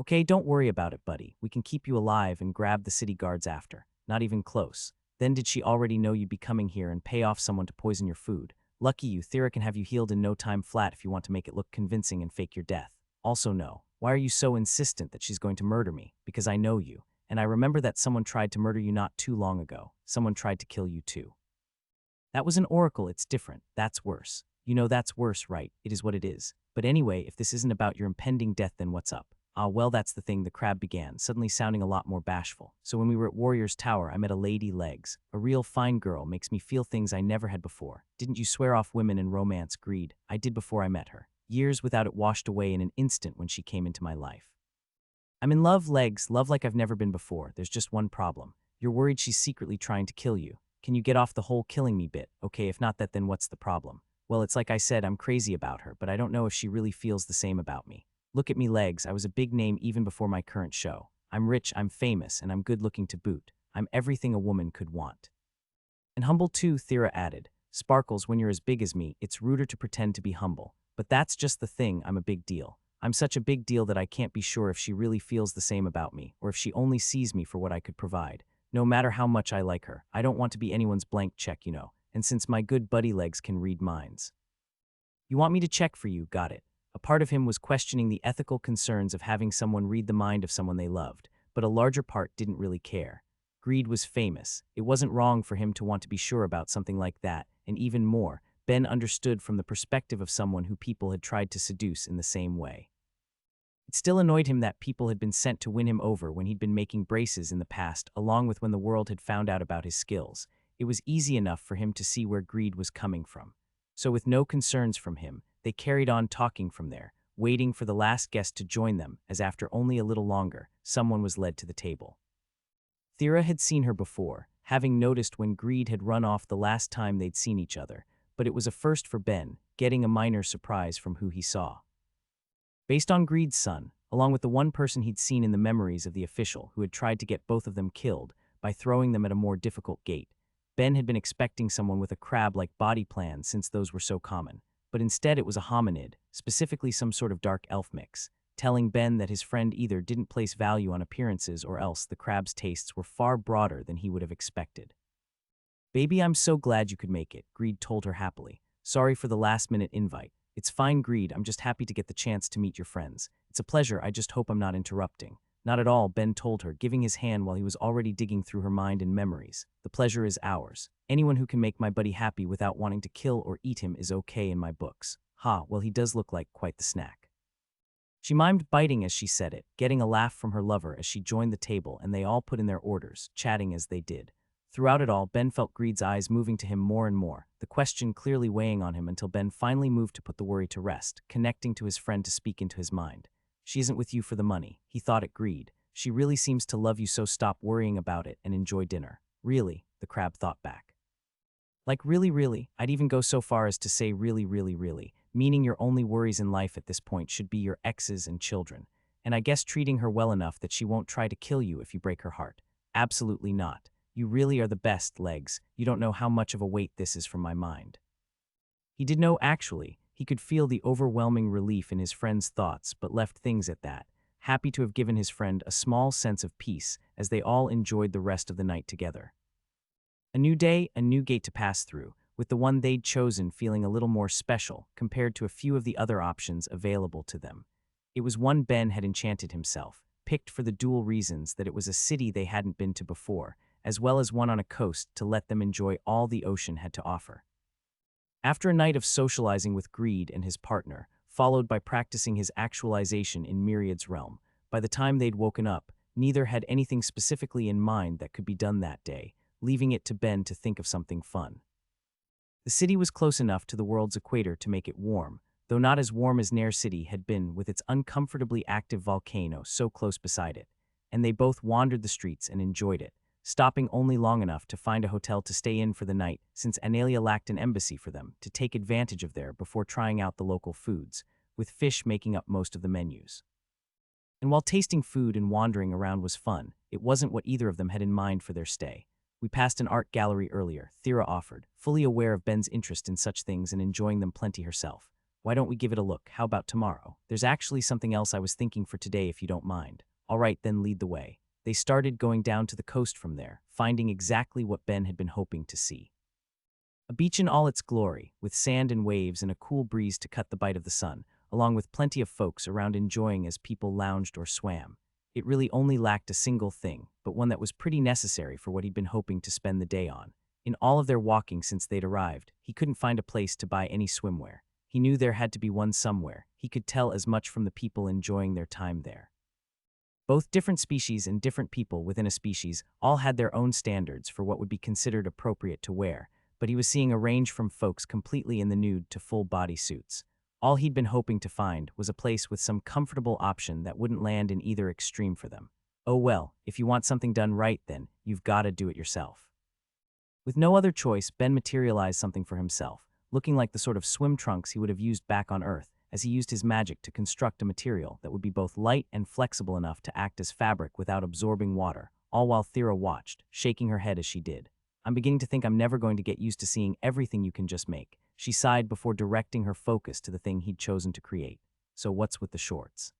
Okay, don't worry about it, buddy. We can keep you alive and grab the city guards after. Not even close. Then did she already know you'd be coming here and pay off someone to poison your food? Lucky you, Thera can have you healed in no time flat if you want to make it look convincing and fake your death. Also no, why are you so insistent that she's going to murder me? Because I know you, and I remember that someone tried to murder you not too long ago. Someone tried to kill you too. That was an oracle, it's different. That's worse. You know that's worse, right? It is what it is. But anyway, if this isn't about your impending death, then what's up? Well, that's the thing, the crab began, suddenly sounding a lot more bashful. So when we were at Warrior's Tower, I met a lady Legs. A real fine girl, makes me feel things I never had before. Didn't you swear off women and romance, Greed? I did before I met her. Years without it washed away in an instant when she came into my life. I'm in love, Legs, love like I've never been before. There's just one problem. You're worried she's secretly trying to kill you. Can you get off the whole killing me bit? Okay, if not that, then what's the problem? Well, it's like I said, I'm crazy about her, but I don't know if she really feels the same about me. Look at me, Legs, I was a big name even before my current show. I'm rich, I'm famous, and I'm good looking to boot. I'm everything a woman could want. And humble too, Thera added. Sparkles, when you're as big as me, it's ruder to pretend to be humble. But that's just the thing, I'm a big deal. I'm such a big deal that I can't be sure if she really feels the same about me, or if she only sees me for what I could provide. No matter how much I like her, I don't want to be anyone's blank check, you know, and since my good buddy Legs can read minds. You want me to check for you, got it. A part of him was questioning the ethical concerns of having someone read the mind of someone they loved, but a larger part didn't really care. Greed was famous. It wasn't wrong for him to want to be sure about something like that, and even more, Ben understood from the perspective of someone who people had tried to seduce in the same way. It still annoyed him that people had been sent to win him over when he'd been making braces in the past, along with when the world had found out about his skills. It was easy enough for him to see where Greed was coming from. So with no concerns from him, they carried on talking from there, waiting for the last guest to join them, as after only a little longer, someone was led to the table. Thera had seen her before, having noticed when Greed had run off the last time they'd seen each other, but it was a first for Ben, getting a minor surprise from who he saw. Based on Greed's son, along with the one person he'd seen in the memories of the official who had tried to get both of them killed by throwing them at a more difficult gate, Ben had been expecting someone with a crab-like body plan since those were so common. But instead it was a hominid, specifically some sort of dark elf mix. telling Ben that his friend either didn't place value on appearances or else the crab's tastes were far broader than he would have expected. "Baby, I'm so glad you could make it," Greed told her happily. "Sorry for the last-minute invite. It's fine, Greed. I'm just happy to get the chance to meet your friends. It's a pleasure. I just hope I'm not interrupting." "Not at all," Ben told her, giving his hand while he was already digging through her mind and memories. "The pleasure is ours. Anyone who can make my buddy happy without wanting to kill or eat him is okay in my books." "Ha, well, he does look like quite the snack." She mimed biting as she said it, getting a laugh from her lover as she joined the table and they all put in their orders, chatting as they did. Throughout it all, Ben felt Greed's eyes moving to him more and more, the question clearly weighing on him until Ben finally moved to put the worry to rest, connecting to his friend to speak into his mind. "She isn't with you for the money," he thought at Greed. "She really seems to love you, so stop worrying about it and enjoy dinner." "Really?" the crab thought back. "Like really, really? I'd even go so far as to say really, really, really, meaning your only worries in life at this point should be your exes and children. And I guess treating her well enough that she won't try to kill you if you break her heart." "Absolutely not. You really are the best, Legs. You don't know how much of a weight this is from my mind." He did know actually. He could feel the overwhelming relief in his friend's thoughts, but left things at that, happy to have given his friend a small sense of peace as they all enjoyed the rest of the night together. A new day, a new gate to pass through, with the one they'd chosen feeling a little more special compared to a few of the other options available to them. It was one Ben had enchanted himself, picked for the dual reasons that it was a city they hadn't been to before, as well as one on a coast to let them enjoy all the ocean had to offer. After a night of socializing with Greed and his partner, followed by practicing his actualization in Myriad's realm, by the time they'd woken up, neither had anything specifically in mind that could be done that day, leaving it to Ben to think of something fun. The city was close enough to the world's equator to make it warm, though not as warm as Nair City had been with its uncomfortably active volcano so close beside it, and they both wandered the streets and enjoyed it, stopping only long enough to find a hotel to stay in for the night since Analia lacked an embassy for them to take advantage of there before trying out the local foods, with fish making up most of the menus. And while tasting food and wandering around was fun, it wasn't what either of them had in mind for their stay. "We passed an art gallery earlier," Thera offered, fully aware of Ben's interest in such things and enjoying them plenty herself. "Why don't we give it a look? How about tomorrow? There's actually something else I was thinking for today if you don't mind." "All right, then lead the way." They started going down to the coast from there, finding exactly what Ben had been hoping to see. A beach in all its glory, with sand and waves and a cool breeze to cut the bite of the sun, along with plenty of folks around enjoying as people lounged or swam. It really only lacked a single thing, but one that was pretty necessary for what he'd been hoping to spend the day on. In all of their walking since they'd arrived, he couldn't find a place to buy any swimwear. He knew there had to be one somewhere. He could tell as much from the people enjoying their time there. Both different species and different people within a species all had their own standards for what would be considered appropriate to wear, but he was seeing a range from folks completely in the nude to full-body suits. All he'd been hoping to find was a place with some comfortable option that wouldn't land in either extreme for them. Oh well, if you want something done right then, you've got to do it yourself. With no other choice, Ben materialized something for himself, looking like the sort of swim trunks he would have used back on Earth, as he used his magic to construct a material that would be both light and flexible enough to act as fabric without absorbing water, all while Thera watched, shaking her head as she did. "I'm beginning to think I'm never going to get used to seeing everything you can just make," she sighed before directing her focus to the thing he'd chosen to create. "So what's with the shorts?"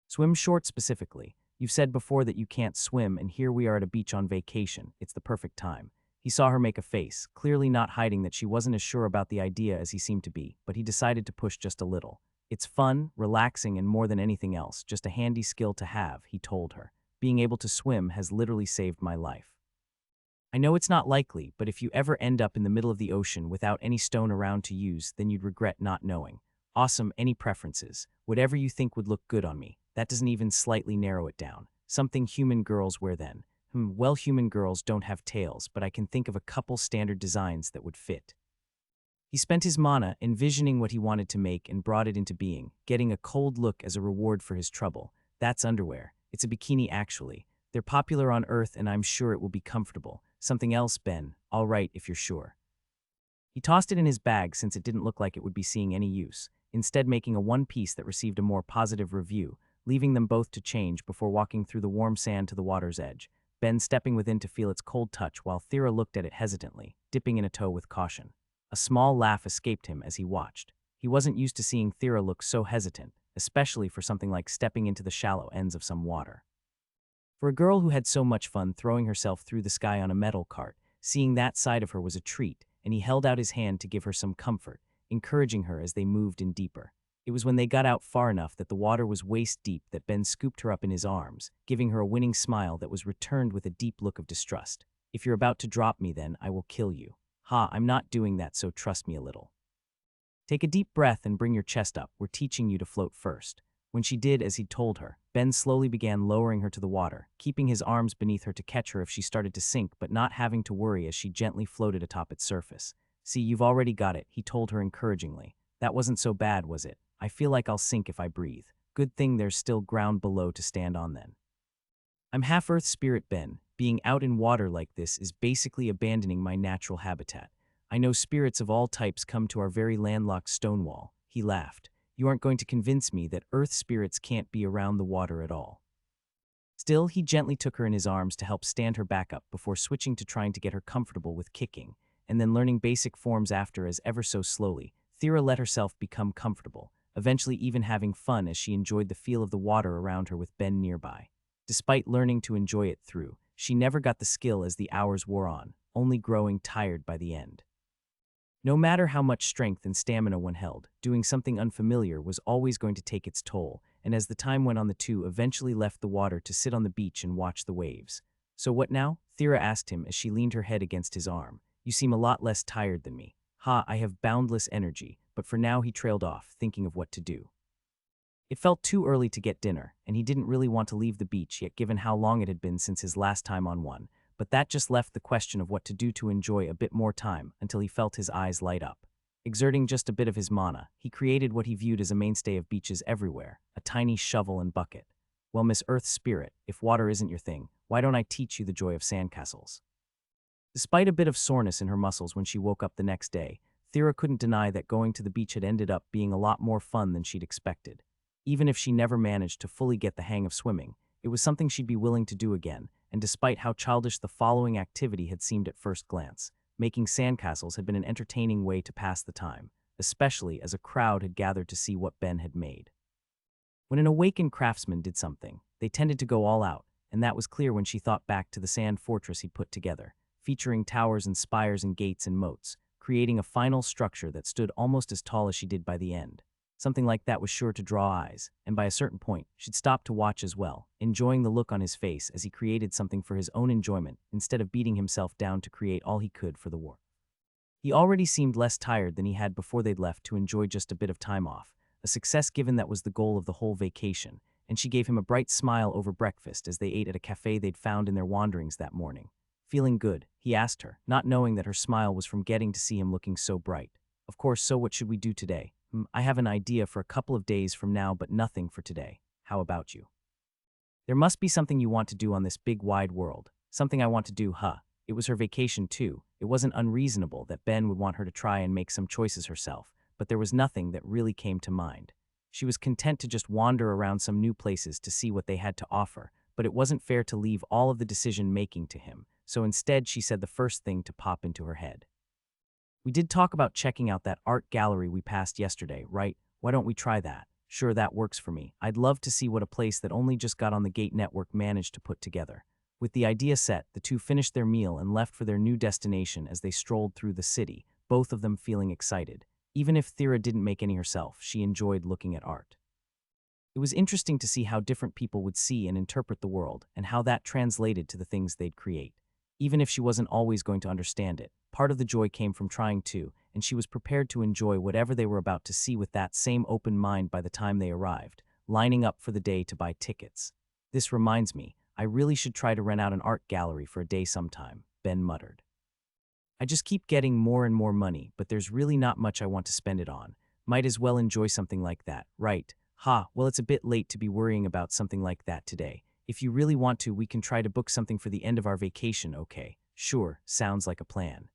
"Swim shorts specifically. You've said before that you can't swim, and here we are at a beach on vacation. It's the perfect time." He saw her make a face, clearly not hiding that she wasn't as sure about the idea as he seemed to be, but he decided to push just a little. "It's fun, relaxing, and more than anything else, just a handy skill to have," he told her. "Being able to swim has literally saved my life. I know it's not likely, but if you ever end up in the middle of the ocean without any stone around to use, then you'd regret not knowing." "Awesome, any preferences? Whatever you think would look good on me. That doesn't even slightly narrow it down. Something human girls wear then." Well, human girls don't have tails, but I can think of a couple standard designs that would fit." He spent his mana envisioning what he wanted to make and brought it into being, getting a cold look as a reward for his trouble. "That's underwear. It's a bikini actually. They're popular on Earth and I'm sure it will be comfortable. Something else, Ben? All right, if you're sure." He tossed it in his bag since it didn't look like it would be seeing any use, instead making a one piece that received a more positive review, leaving them both to change before walking through the warm sand to the water's edge, Ben stepping within to feel its cold touch while Thera looked at it hesitantly, dipping in a toe with caution. A small laugh escaped him as he watched. He wasn't used to seeing Thera look so hesitant, especially for something like stepping into the shallow ends of some water. For a girl who had so much fun throwing herself through the sky on a metal cart, seeing that side of her was a treat, and he held out his hand to give her some comfort, encouraging her as they moved in deeper. It was when they got out far enough that the water was waist deep that Ben scooped her up in his arms, giving her a winning smile that was returned with a deep look of distrust. "If you're about to drop me, then I will kill you." "Ha, I'm not doing that, so trust me a little. Take a deep breath and bring your chest up. We're teaching you to float first." When she did as he'd told her, Ben slowly began lowering her to the water, keeping his arms beneath her to catch her if she started to sink but not having to worry as she gently floated atop its surface. "See, you've already got it," he told her encouragingly. "That wasn't so bad, was it? I feel like I'll sink if I breathe. Good thing there's still ground below to stand on then." "I'm half Earth spirit, Ben. Being out in water like this is basically abandoning my natural habitat. I know spirits of all types come to our very landlocked Stonewall," he laughed. "You aren't going to convince me that Earth spirits can't be around the water at all." Still, he gently took her in his arms to help stand her back up before switching to trying to get her comfortable with kicking, and then learning basic forms after as ever so slowly, Thera let herself become comfortable, eventually even having fun as she enjoyed the feel of the water around her with Ben nearby. Despite learning to enjoy it through, she never got the skill as the hours wore on, only growing tired by the end. No matter how much strength and stamina one held, doing something unfamiliar was always going to take its toll, and as the time went on the two eventually left the water to sit on the beach and watch the waves. "So what now?" Thera asked him as she leaned her head against his arm. "You seem a lot less tired than me." "Ha, I have boundless energy," but for now he trailed off, thinking of what to do. It felt too early to get dinner, and he didn't really want to leave the beach yet given how long it had been since his last time on one, but that just left the question of what to do to enjoy a bit more time until he felt his eyes light up. Exerting just a bit of his mana, he created what he viewed as a mainstay of beaches everywhere, a tiny shovel and bucket. "Well, Miss Earth Spirit, if water isn't your thing, why don't I teach you the joy of sandcastles?" Despite a bit of soreness in her muscles when she woke up the next day, Thera couldn't deny that going to the beach had ended up being a lot more fun than she'd expected. Even if she never managed to fully get the hang of swimming, it was something she'd be willing to do again, and despite how childish the following activity had seemed at first glance, making sandcastles had been an entertaining way to pass the time, especially as a crowd had gathered to see what Ben had made. When an awakened craftsman did something, they tended to go all out, and that was clear when she thought back to the sand fortress he'd put together, featuring towers and spires and gates and moats, creating a final structure that stood almost as tall as she did by the end. Something like that was sure to draw eyes, and by a certain point, she'd stop to watch as well, enjoying the look on his face as he created something for his own enjoyment instead of beating himself down to create all he could for the war. He already seemed less tired than he had before they'd left to enjoy just a bit of time off, a success given that was the goal of the whole vacation, and she gave him a bright smile over breakfast as they ate at a cafe they'd found in their wanderings that morning. "Feeling good?" he asked her, not knowing that her smile was from getting to see him looking so bright. "Of course, so what should we do today?" "I have an idea for a couple of days from now, but nothing for today. How about you?" "There must be something you want to do on this big wide world." "Something I want to do, huh?" It was her vacation too. It wasn't unreasonable that Ben would want her to try and make some choices herself, but there was nothing that really came to mind. She was content to just wander around some new places to see what they had to offer, but it wasn't fair to leave all of the decision-making to him, so instead she said the first thing to pop into her head. "We did talk about checking out that art gallery we passed yesterday, right? Why don't we try that?" "Sure, that works for me. I'd love to see what a place that only just got on the Gate network managed to put together." With the idea set, the two finished their meal and left for their new destination as they strolled through the city, both of them feeling excited. Even if Thera didn't make any herself, she enjoyed looking at art. It was interesting to see how different people would see and interpret the world, and how that translated to the things they'd create. Even if she wasn't always going to understand it, part of the joy came from trying to, and she was prepared to enjoy whatever they were about to see with that same open mind by the time they arrived, lining up for the day to buy tickets. "This reminds me, I really should try to rent out an art gallery for a day sometime," Ben muttered. "I just keep getting more and more money, but there's really not much I want to spend it on. Might as well enjoy something like that, right?" "Ha, well, it's a bit late to be worrying about something like that today. If you really want to, we can try to book something for the end of our vacation, okay?" "Sure, sounds like a plan."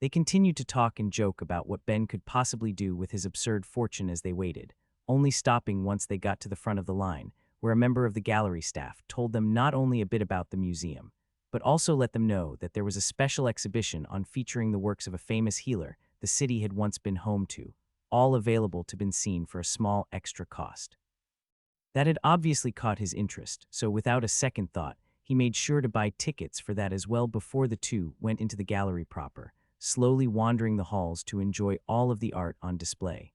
They continued to talk and joke about what Ben could possibly do with his absurd fortune as they waited, only stopping once they got to the front of the line, where a member of the gallery staff told them not only a bit about the museum, but also let them know that there was a special exhibition on featuring the works of a famous healer the city had once been home to. all available to be seen for a small extra cost. That had obviously caught his interest, so without a second thought, he made sure to buy tickets for that as well before the two went into the gallery proper, slowly wandering the halls to enjoy all of the art on display.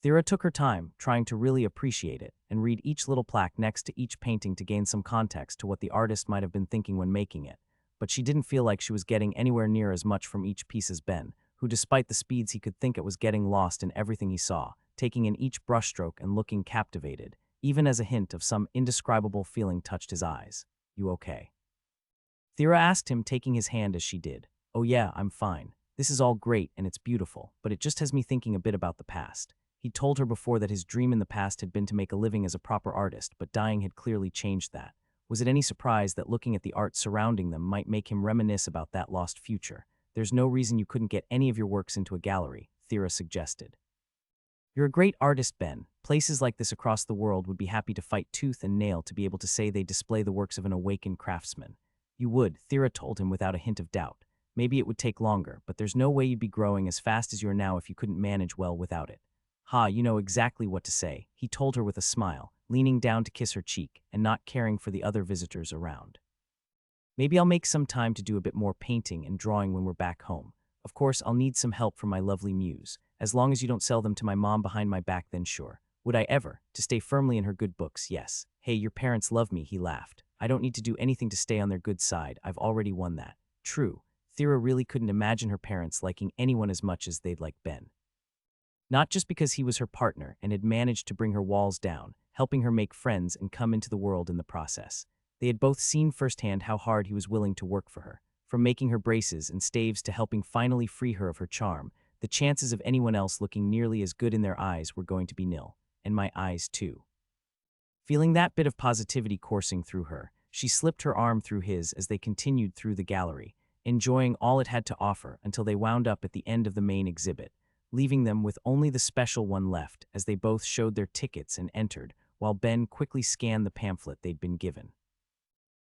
Thera took her time, trying to really appreciate it, and read each little plaque next to each painting to gain some context to what the artist might have been thinking when making it, but she didn't feel like she was getting anywhere near as much from each piece as Ben, who despite the speeds he could think it was getting lost in everything he saw, taking in each brushstroke and looking captivated, even as a hint of some indescribable feeling touched his eyes. "You okay?" Thera asked him, taking his hand as she did. "Oh yeah, I'm fine. This is all great and it's beautiful, but it just has me thinking a bit about the past." He'd told her before that his dream in the past had been to make a living as a proper artist, but dying had clearly changed that. Was it any surprise that looking at the art surrounding them might make him reminisce about that lost future? "There's no reason you couldn't get any of your works into a gallery," Thera suggested. "You're a great artist, Ben. Places like this across the world would be happy to fight tooth and nail to be able to say they display the works of an awakened craftsman." "You would," Thera told him without a hint of doubt. "Maybe it would take longer, but there's no way you'd be growing as fast as you are now if you couldn't manage well without it." "Ha, you know exactly what to say," he told her with a smile, leaning down to kiss her cheek and not caring for the other visitors around. "Maybe I'll make some time to do a bit more painting and drawing when we're back home. Of course, I'll need some help from my lovely muse. As long as you don't sell them to my mom behind my back, then sure. Would I ever? To stay firmly in her good books, yes. Hey, your parents love me," he laughed. "I don't need to do anything to stay on their good side. I've already won that." True. Thera really couldn't imagine her parents liking anyone as much as they'd like Ben. Not just because he was her partner and had managed to bring her walls down, helping her make friends and come into the world in the process. They had both seen firsthand how hard he was willing to work for her. From making her braces and staves to helping finally free her of her charm, the chances of anyone else looking nearly as good in their eyes were going to be nil. And my eyes too. Feeling that bit of positivity coursing through her, she slipped her arm through his as they continued through the gallery, enjoying all it had to offer until they wound up at the end of the main exhibit, leaving them with only the special one left as they both showed their tickets and entered, while Ben quickly scanned the pamphlet they'd been given.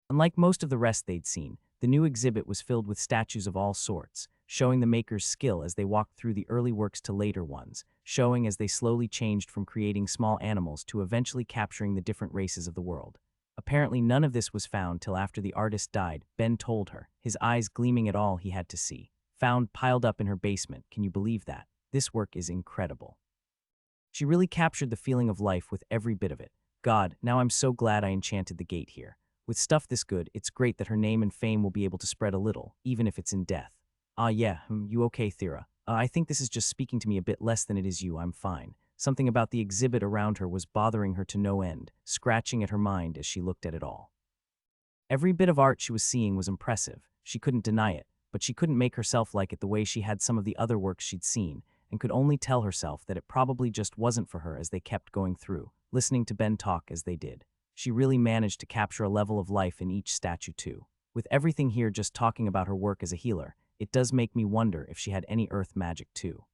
Unlike most of the rest they'd seen, the new exhibit was filled with statues of all sorts, showing the makers' skill as they walked through the early works to later ones, showing as they slowly changed from creating small animals to eventually capturing the different races of the world. Apparently none of this was found till after the artist died, Ben told her, his eyes gleaming at all he had to see. "Found piled up in her basement, can you believe that? This work is incredible." She really captured the feeling of life with every bit of it. "God, now I'm so glad I enchanted the gate here. With stuff this good, it's great that her name and fame will be able to spread a little, even if it's in death." "Ah yeah, you okay, Thera? I think this is just speaking to me a bit less than it is you. I'm fine." Something about the exhibit around her was bothering her to no end, scratching at her mind as she looked at it all. Every bit of art she was seeing was impressive. She couldn't deny it, but she couldn't make herself like it the way she had some of the other works she'd seen, and could only tell herself that it probably just wasn't for her as they kept going through, listening to Ben talk as they did. She really managed to capture a level of life in each statue too. With everything here just talking about her work as a healer, it does make me wonder if she had any earth magic too.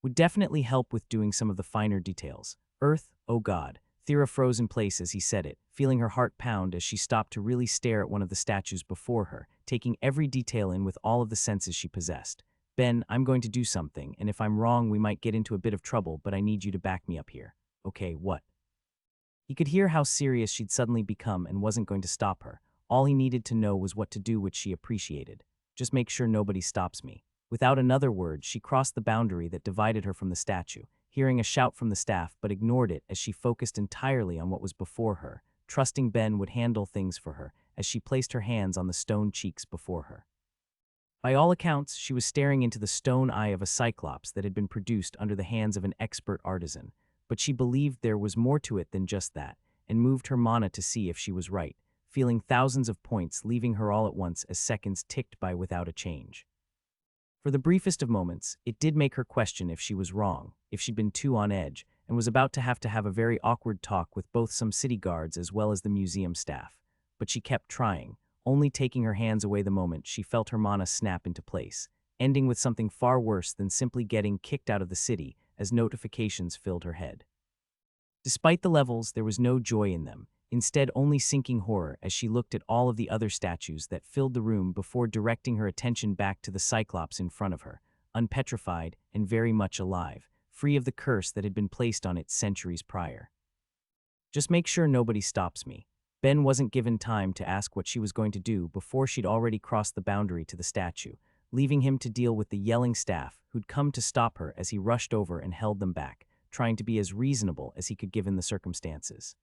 Would definitely help with doing some of the finer details. Earth, oh God. Thera froze in place as he said it, feeling her heart pound as she stopped to really stare at one of the statues before her, taking every detail in with all of the senses she possessed. "Ben, I'm going to do something, and if I'm wrong we might get into a bit of trouble, but I need you to back me up here." "Okay, what?" He could hear how serious she'd suddenly become and wasn't going to stop her. All he needed to know was what to do, which she appreciated. "Just make sure nobody stops me." Without another word, she crossed the boundary that divided her from the statue, hearing a shout from the staff but ignored it as she focused entirely on what was before her, trusting Ben would handle things for her as she placed her hands on the stone cheeks before her. By all accounts, she was staring into the stone eye of a cyclops that had been produced under the hands of an expert artisan, but she believed there was more to it than just that, and moved her mana to see if she was right, feeling thousands of points leaving her all at once as seconds ticked by without a change. For the briefest of moments, it did make her question if she was wrong, if she'd been too on edge, and was about to have a very awkward talk with both some city guards as well as the museum staff. But she kept trying, only taking her hands away the moment she felt her mana snap into place, ending with something far worse than simply getting kicked out of the city as notifications filled her head. Despite the levels, there was no joy in them, instead only sinking horror as she looked at all of the other statues that filled the room before directing her attention back to the Cyclops in front of her, unpetrified and very much alive, free of the curse that had been placed on it centuries prior. Just make sure nobody stops me. Ben wasn't given time to ask what she was going to do before she'd already crossed the boundary to the statue, leaving him to deal with the yelling staff who'd come to stop her as he rushed over and held them back, trying to be as reasonable as he could given the circumstances.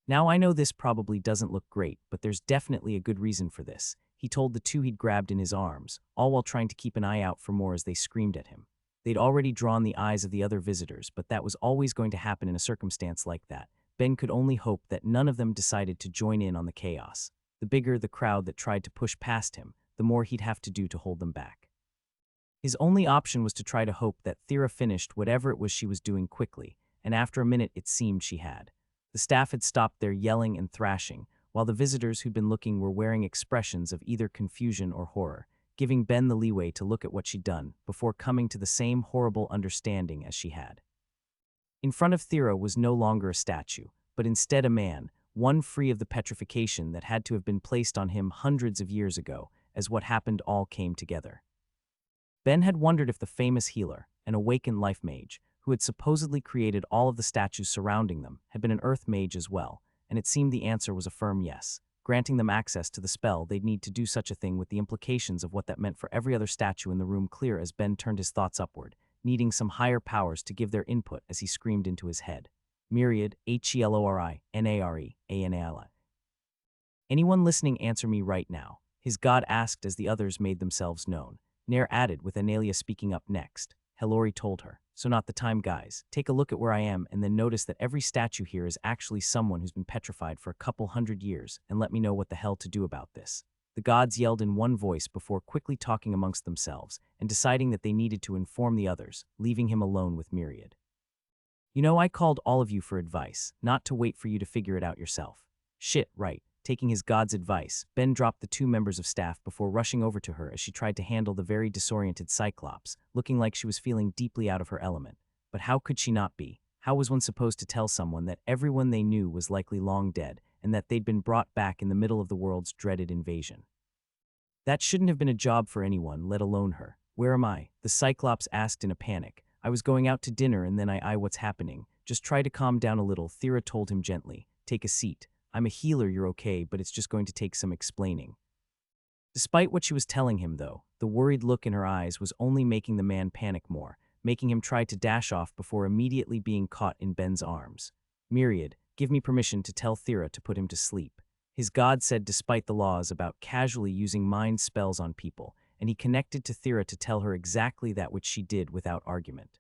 Now I know this probably doesn't look great, but there's definitely a good reason for this, he told the two he'd grabbed in his arms, all while trying to keep an eye out for more as they screamed at him. They'd already drawn the eyes of the other visitors, but that was always going to happen in a circumstance like that. Ben could only hope that none of them decided to join in on the chaos. The bigger the crowd that tried to push past him, the more he'd have to do to hold them back. His only option was to try to hope that Thera finished whatever it was she was doing quickly, and after a minute it seemed she had. The staff had stopped their yelling and thrashing, while the visitors who'd been looking were wearing expressions of either confusion or horror, giving Ben the leeway to look at what she'd done before coming to the same horrible understanding as she had. In front of Thera was no longer a statue, but instead a man, one free of the petrification that had to have been placed on him hundreds of years ago, as what happened all came together. Ben had wondered if the famous healer, an awakened life mage, who had supposedly created all of the statues surrounding them, had been an earth mage as well, and it seemed the answer was a firm yes, granting them access to the spell. They'd need to do such a thing with the implications of what that meant for every other statue in the room clear as Ben turned his thoughts upward, needing some higher powers to give their input as he screamed into his head. Myriad, HELORI, Anyone listening, answer me right now, his god asked as the others made themselves known. Nair added, with Analia speaking up next. Helori told her, so not the time, guys. Take a look at where I am and then notice that every statue here is actually someone who's been petrified for a couple hundred years, and let me know what the hell to do about this. The gods yelled in one voice before quickly talking amongst themselves and deciding that they needed to inform the others, leaving him alone with Myriad. You know, I called all of you for advice, not to wait for you to figure it out yourself. Shit, right. Taking his god's advice, Ben dropped the two members of staff before rushing over to her as she tried to handle the very disoriented Cyclops, looking like she was feeling deeply out of her element. But how could she not be? How was one supposed to tell someone that everyone they knew was likely long dead and that they'd been brought back in the middle of the world's dreaded invasion? That shouldn't have been a job for anyone, let alone her. Where am I? The Cyclops asked in a panic. I was going out to dinner and then what's happening? Just try to calm down a little, Thera told him gently. Take a seat. I'm a healer, you're okay, but it's just going to take some explaining. Despite what she was telling him, though, the worried look in her eyes was only making the man panic more, making him try to dash off before immediately being caught in Ben's arms. Myriad, give me permission to tell Thera to put him to sleep. His god said despite the laws about casually using mind spells on people, and he connected to Thera to tell her exactly that which she did without argument.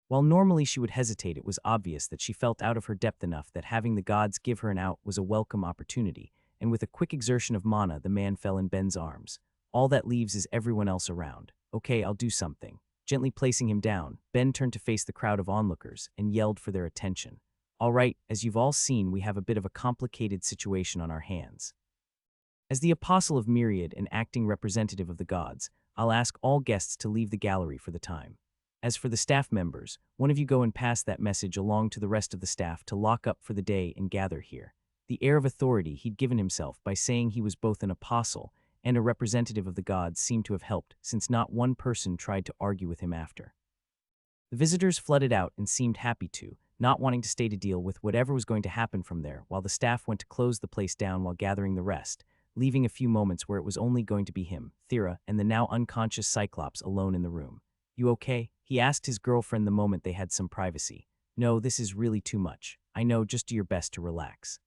While normally she would hesitate, it was obvious that she felt out of her depth enough that having the gods give her an out was a welcome opportunity, and with a quick exertion of mana, the man fell in Ben's arms. All that leaves is everyone else around. Okay, I'll do something. Gently placing him down, Ben turned to face the crowd of onlookers and yelled for their attention. All right, as you've all seen, we have a bit of a complicated situation on our hands. As the apostle of Myriad and acting representative of the gods, I'll ask all guests to leave the gallery for the time. As for the staff members, one of you go and pass that message along to the rest of the staff to lock up for the day and gather here. The air of authority he'd given himself by saying he was both an apostle and a representative of the gods seemed to have helped, since not one person tried to argue with him after. The visitors flooded out and seemed happy to, not wanting to stay to deal with whatever was going to happen from there, while the staff went to close the place down while gathering the rest, leaving a few moments where it was only going to be him, Thera, and the now unconscious Cyclops alone in the room. You okay? He asked his girlfriend the moment they had some privacy. No, this is really too much. I know, just do your best to relax.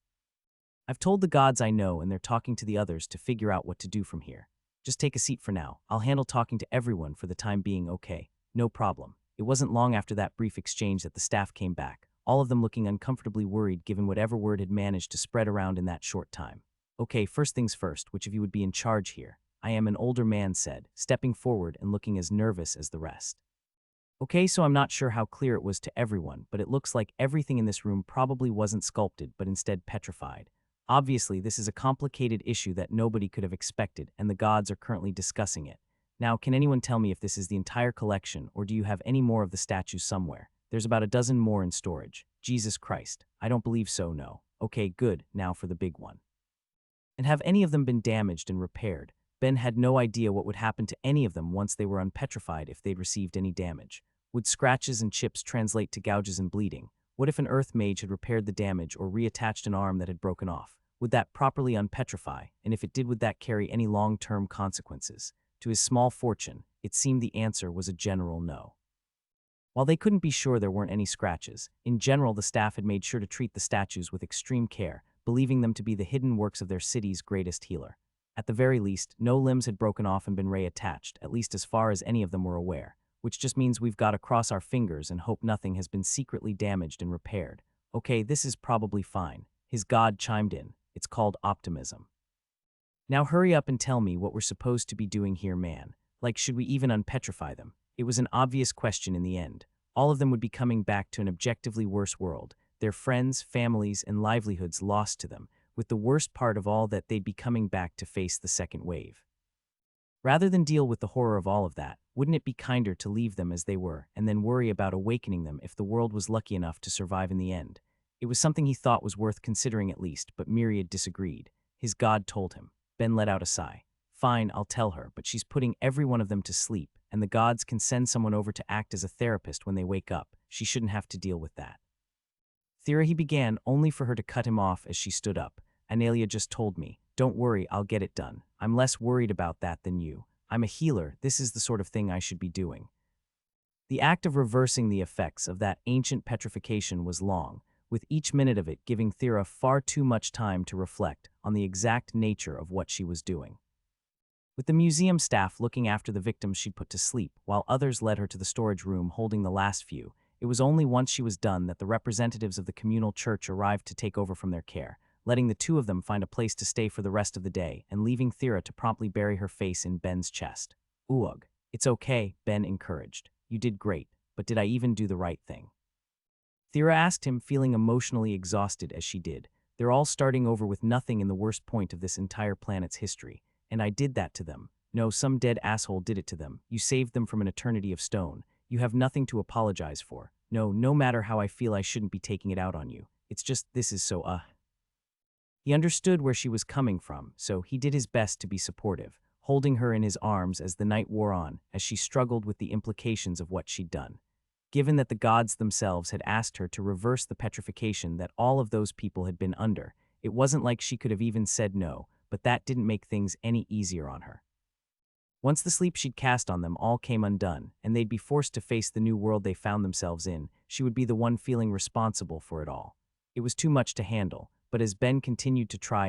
I've told the gods I know and they're talking to the others to figure out what to do from here. Just take a seat for now. I'll handle talking to everyone for the time being, okay? No problem. It wasn't long after that brief exchange that the staff came back, all of them looking uncomfortably worried given whatever word had managed to spread around in that short time. Okay, first things first, which of you would be in charge here? I am, an older man said, stepping forward and looking as nervous as the rest. Okay, so I'm not sure how clear it was to everyone, but it looks like everything in this room probably wasn't sculpted, but instead petrified. Obviously, this is a complicated issue that nobody could have expected, and the gods are currently discussing it. Now, can anyone tell me if this is the entire collection, or do you have any more of the statues somewhere? There's about a dozen more in storage. Jesus Christ. I don't believe so, no. Okay, good. Now for the big one. And have any of them been damaged and repaired? Ben had no idea what would happen to any of them once they were unpetrified if they'd received any damage. Would scratches and chips translate to gouges and bleeding? What if an earth mage had repaired the damage or reattached an arm that had broken off? Would that properly unpetrify, and if it did, would that carry any long-term consequences? To his small fortune, it seemed the answer was a general no. While they couldn't be sure there weren't any scratches, in general the staff had made sure to treat the statues with extreme care, believing them to be the hidden works of their city's greatest healer. At the very least, no limbs had broken off and been reattached, at least as far as any of them were aware, which just means we've got to cross our fingers and hope nothing has been secretly damaged and repaired. Okay, this is probably fine. His god chimed in. It's called optimism. Now hurry up and tell me what we're supposed to be doing here, man. Like, should we even unpetrify them? It was an obvious question in the end. All of them would be coming back to an objectively worse world, their friends, families, and livelihoods lost to them, with the worst part of all that they'd be coming back to face the second wave. Rather than deal with the horror of all of that, wouldn't it be kinder to leave them as they were and then worry about awakening them if the world was lucky enough to survive in the end? It was something he thought was worth considering at least, but Myriad disagreed. His god told him. Ben let out a sigh. Fine, I'll tell her, but she's putting every one of them to sleep, and the gods can send someone over to act as a therapist when they wake up. She shouldn't have to deal with that. Thera, he began, only for her to cut him off as she stood up. Analia just told me. Don't worry, I'll get it done. I'm less worried about that than you. I'm a healer, this is the sort of thing I should be doing. The act of reversing the effects of that ancient petrification was long, with each minute of it giving Thera far too much time to reflect on the exact nature of what she was doing. With the museum staff looking after the victims she'd put to sleep, while others led her to the storage room holding the last few, it was only once she was done that the representatives of the communal church arrived to take over from their care, letting the two of them find a place to stay for the rest of the day and leaving Thera to promptly bury her face in Ben's chest. Ugh, it's okay, Ben encouraged. You did great, but did I even do the right thing? Thera asked him, feeling emotionally exhausted as she did. They're all starting over with nothing in the worst point of this entire planet's history, and I did that to them. No, some dead asshole did it to them. You saved them from an eternity of stone. You have nothing to apologize for. No matter how I feel, I shouldn't be taking it out on you. It's just, this is so, He understood where she was coming from, so he did his best to be supportive, holding her in his arms as the night wore on, as she struggled with the implications of what she'd done. Given that the gods themselves had asked her to reverse the petrification that all of those people had been under, it wasn't like she could have even said no, but that didn't make things any easier on her. Once the sleep she'd cast on them all came undone, and they'd be forced to face the new world they found themselves in, she would be the one feeling responsible for it all. It was too much to handle, but as Ben continued to try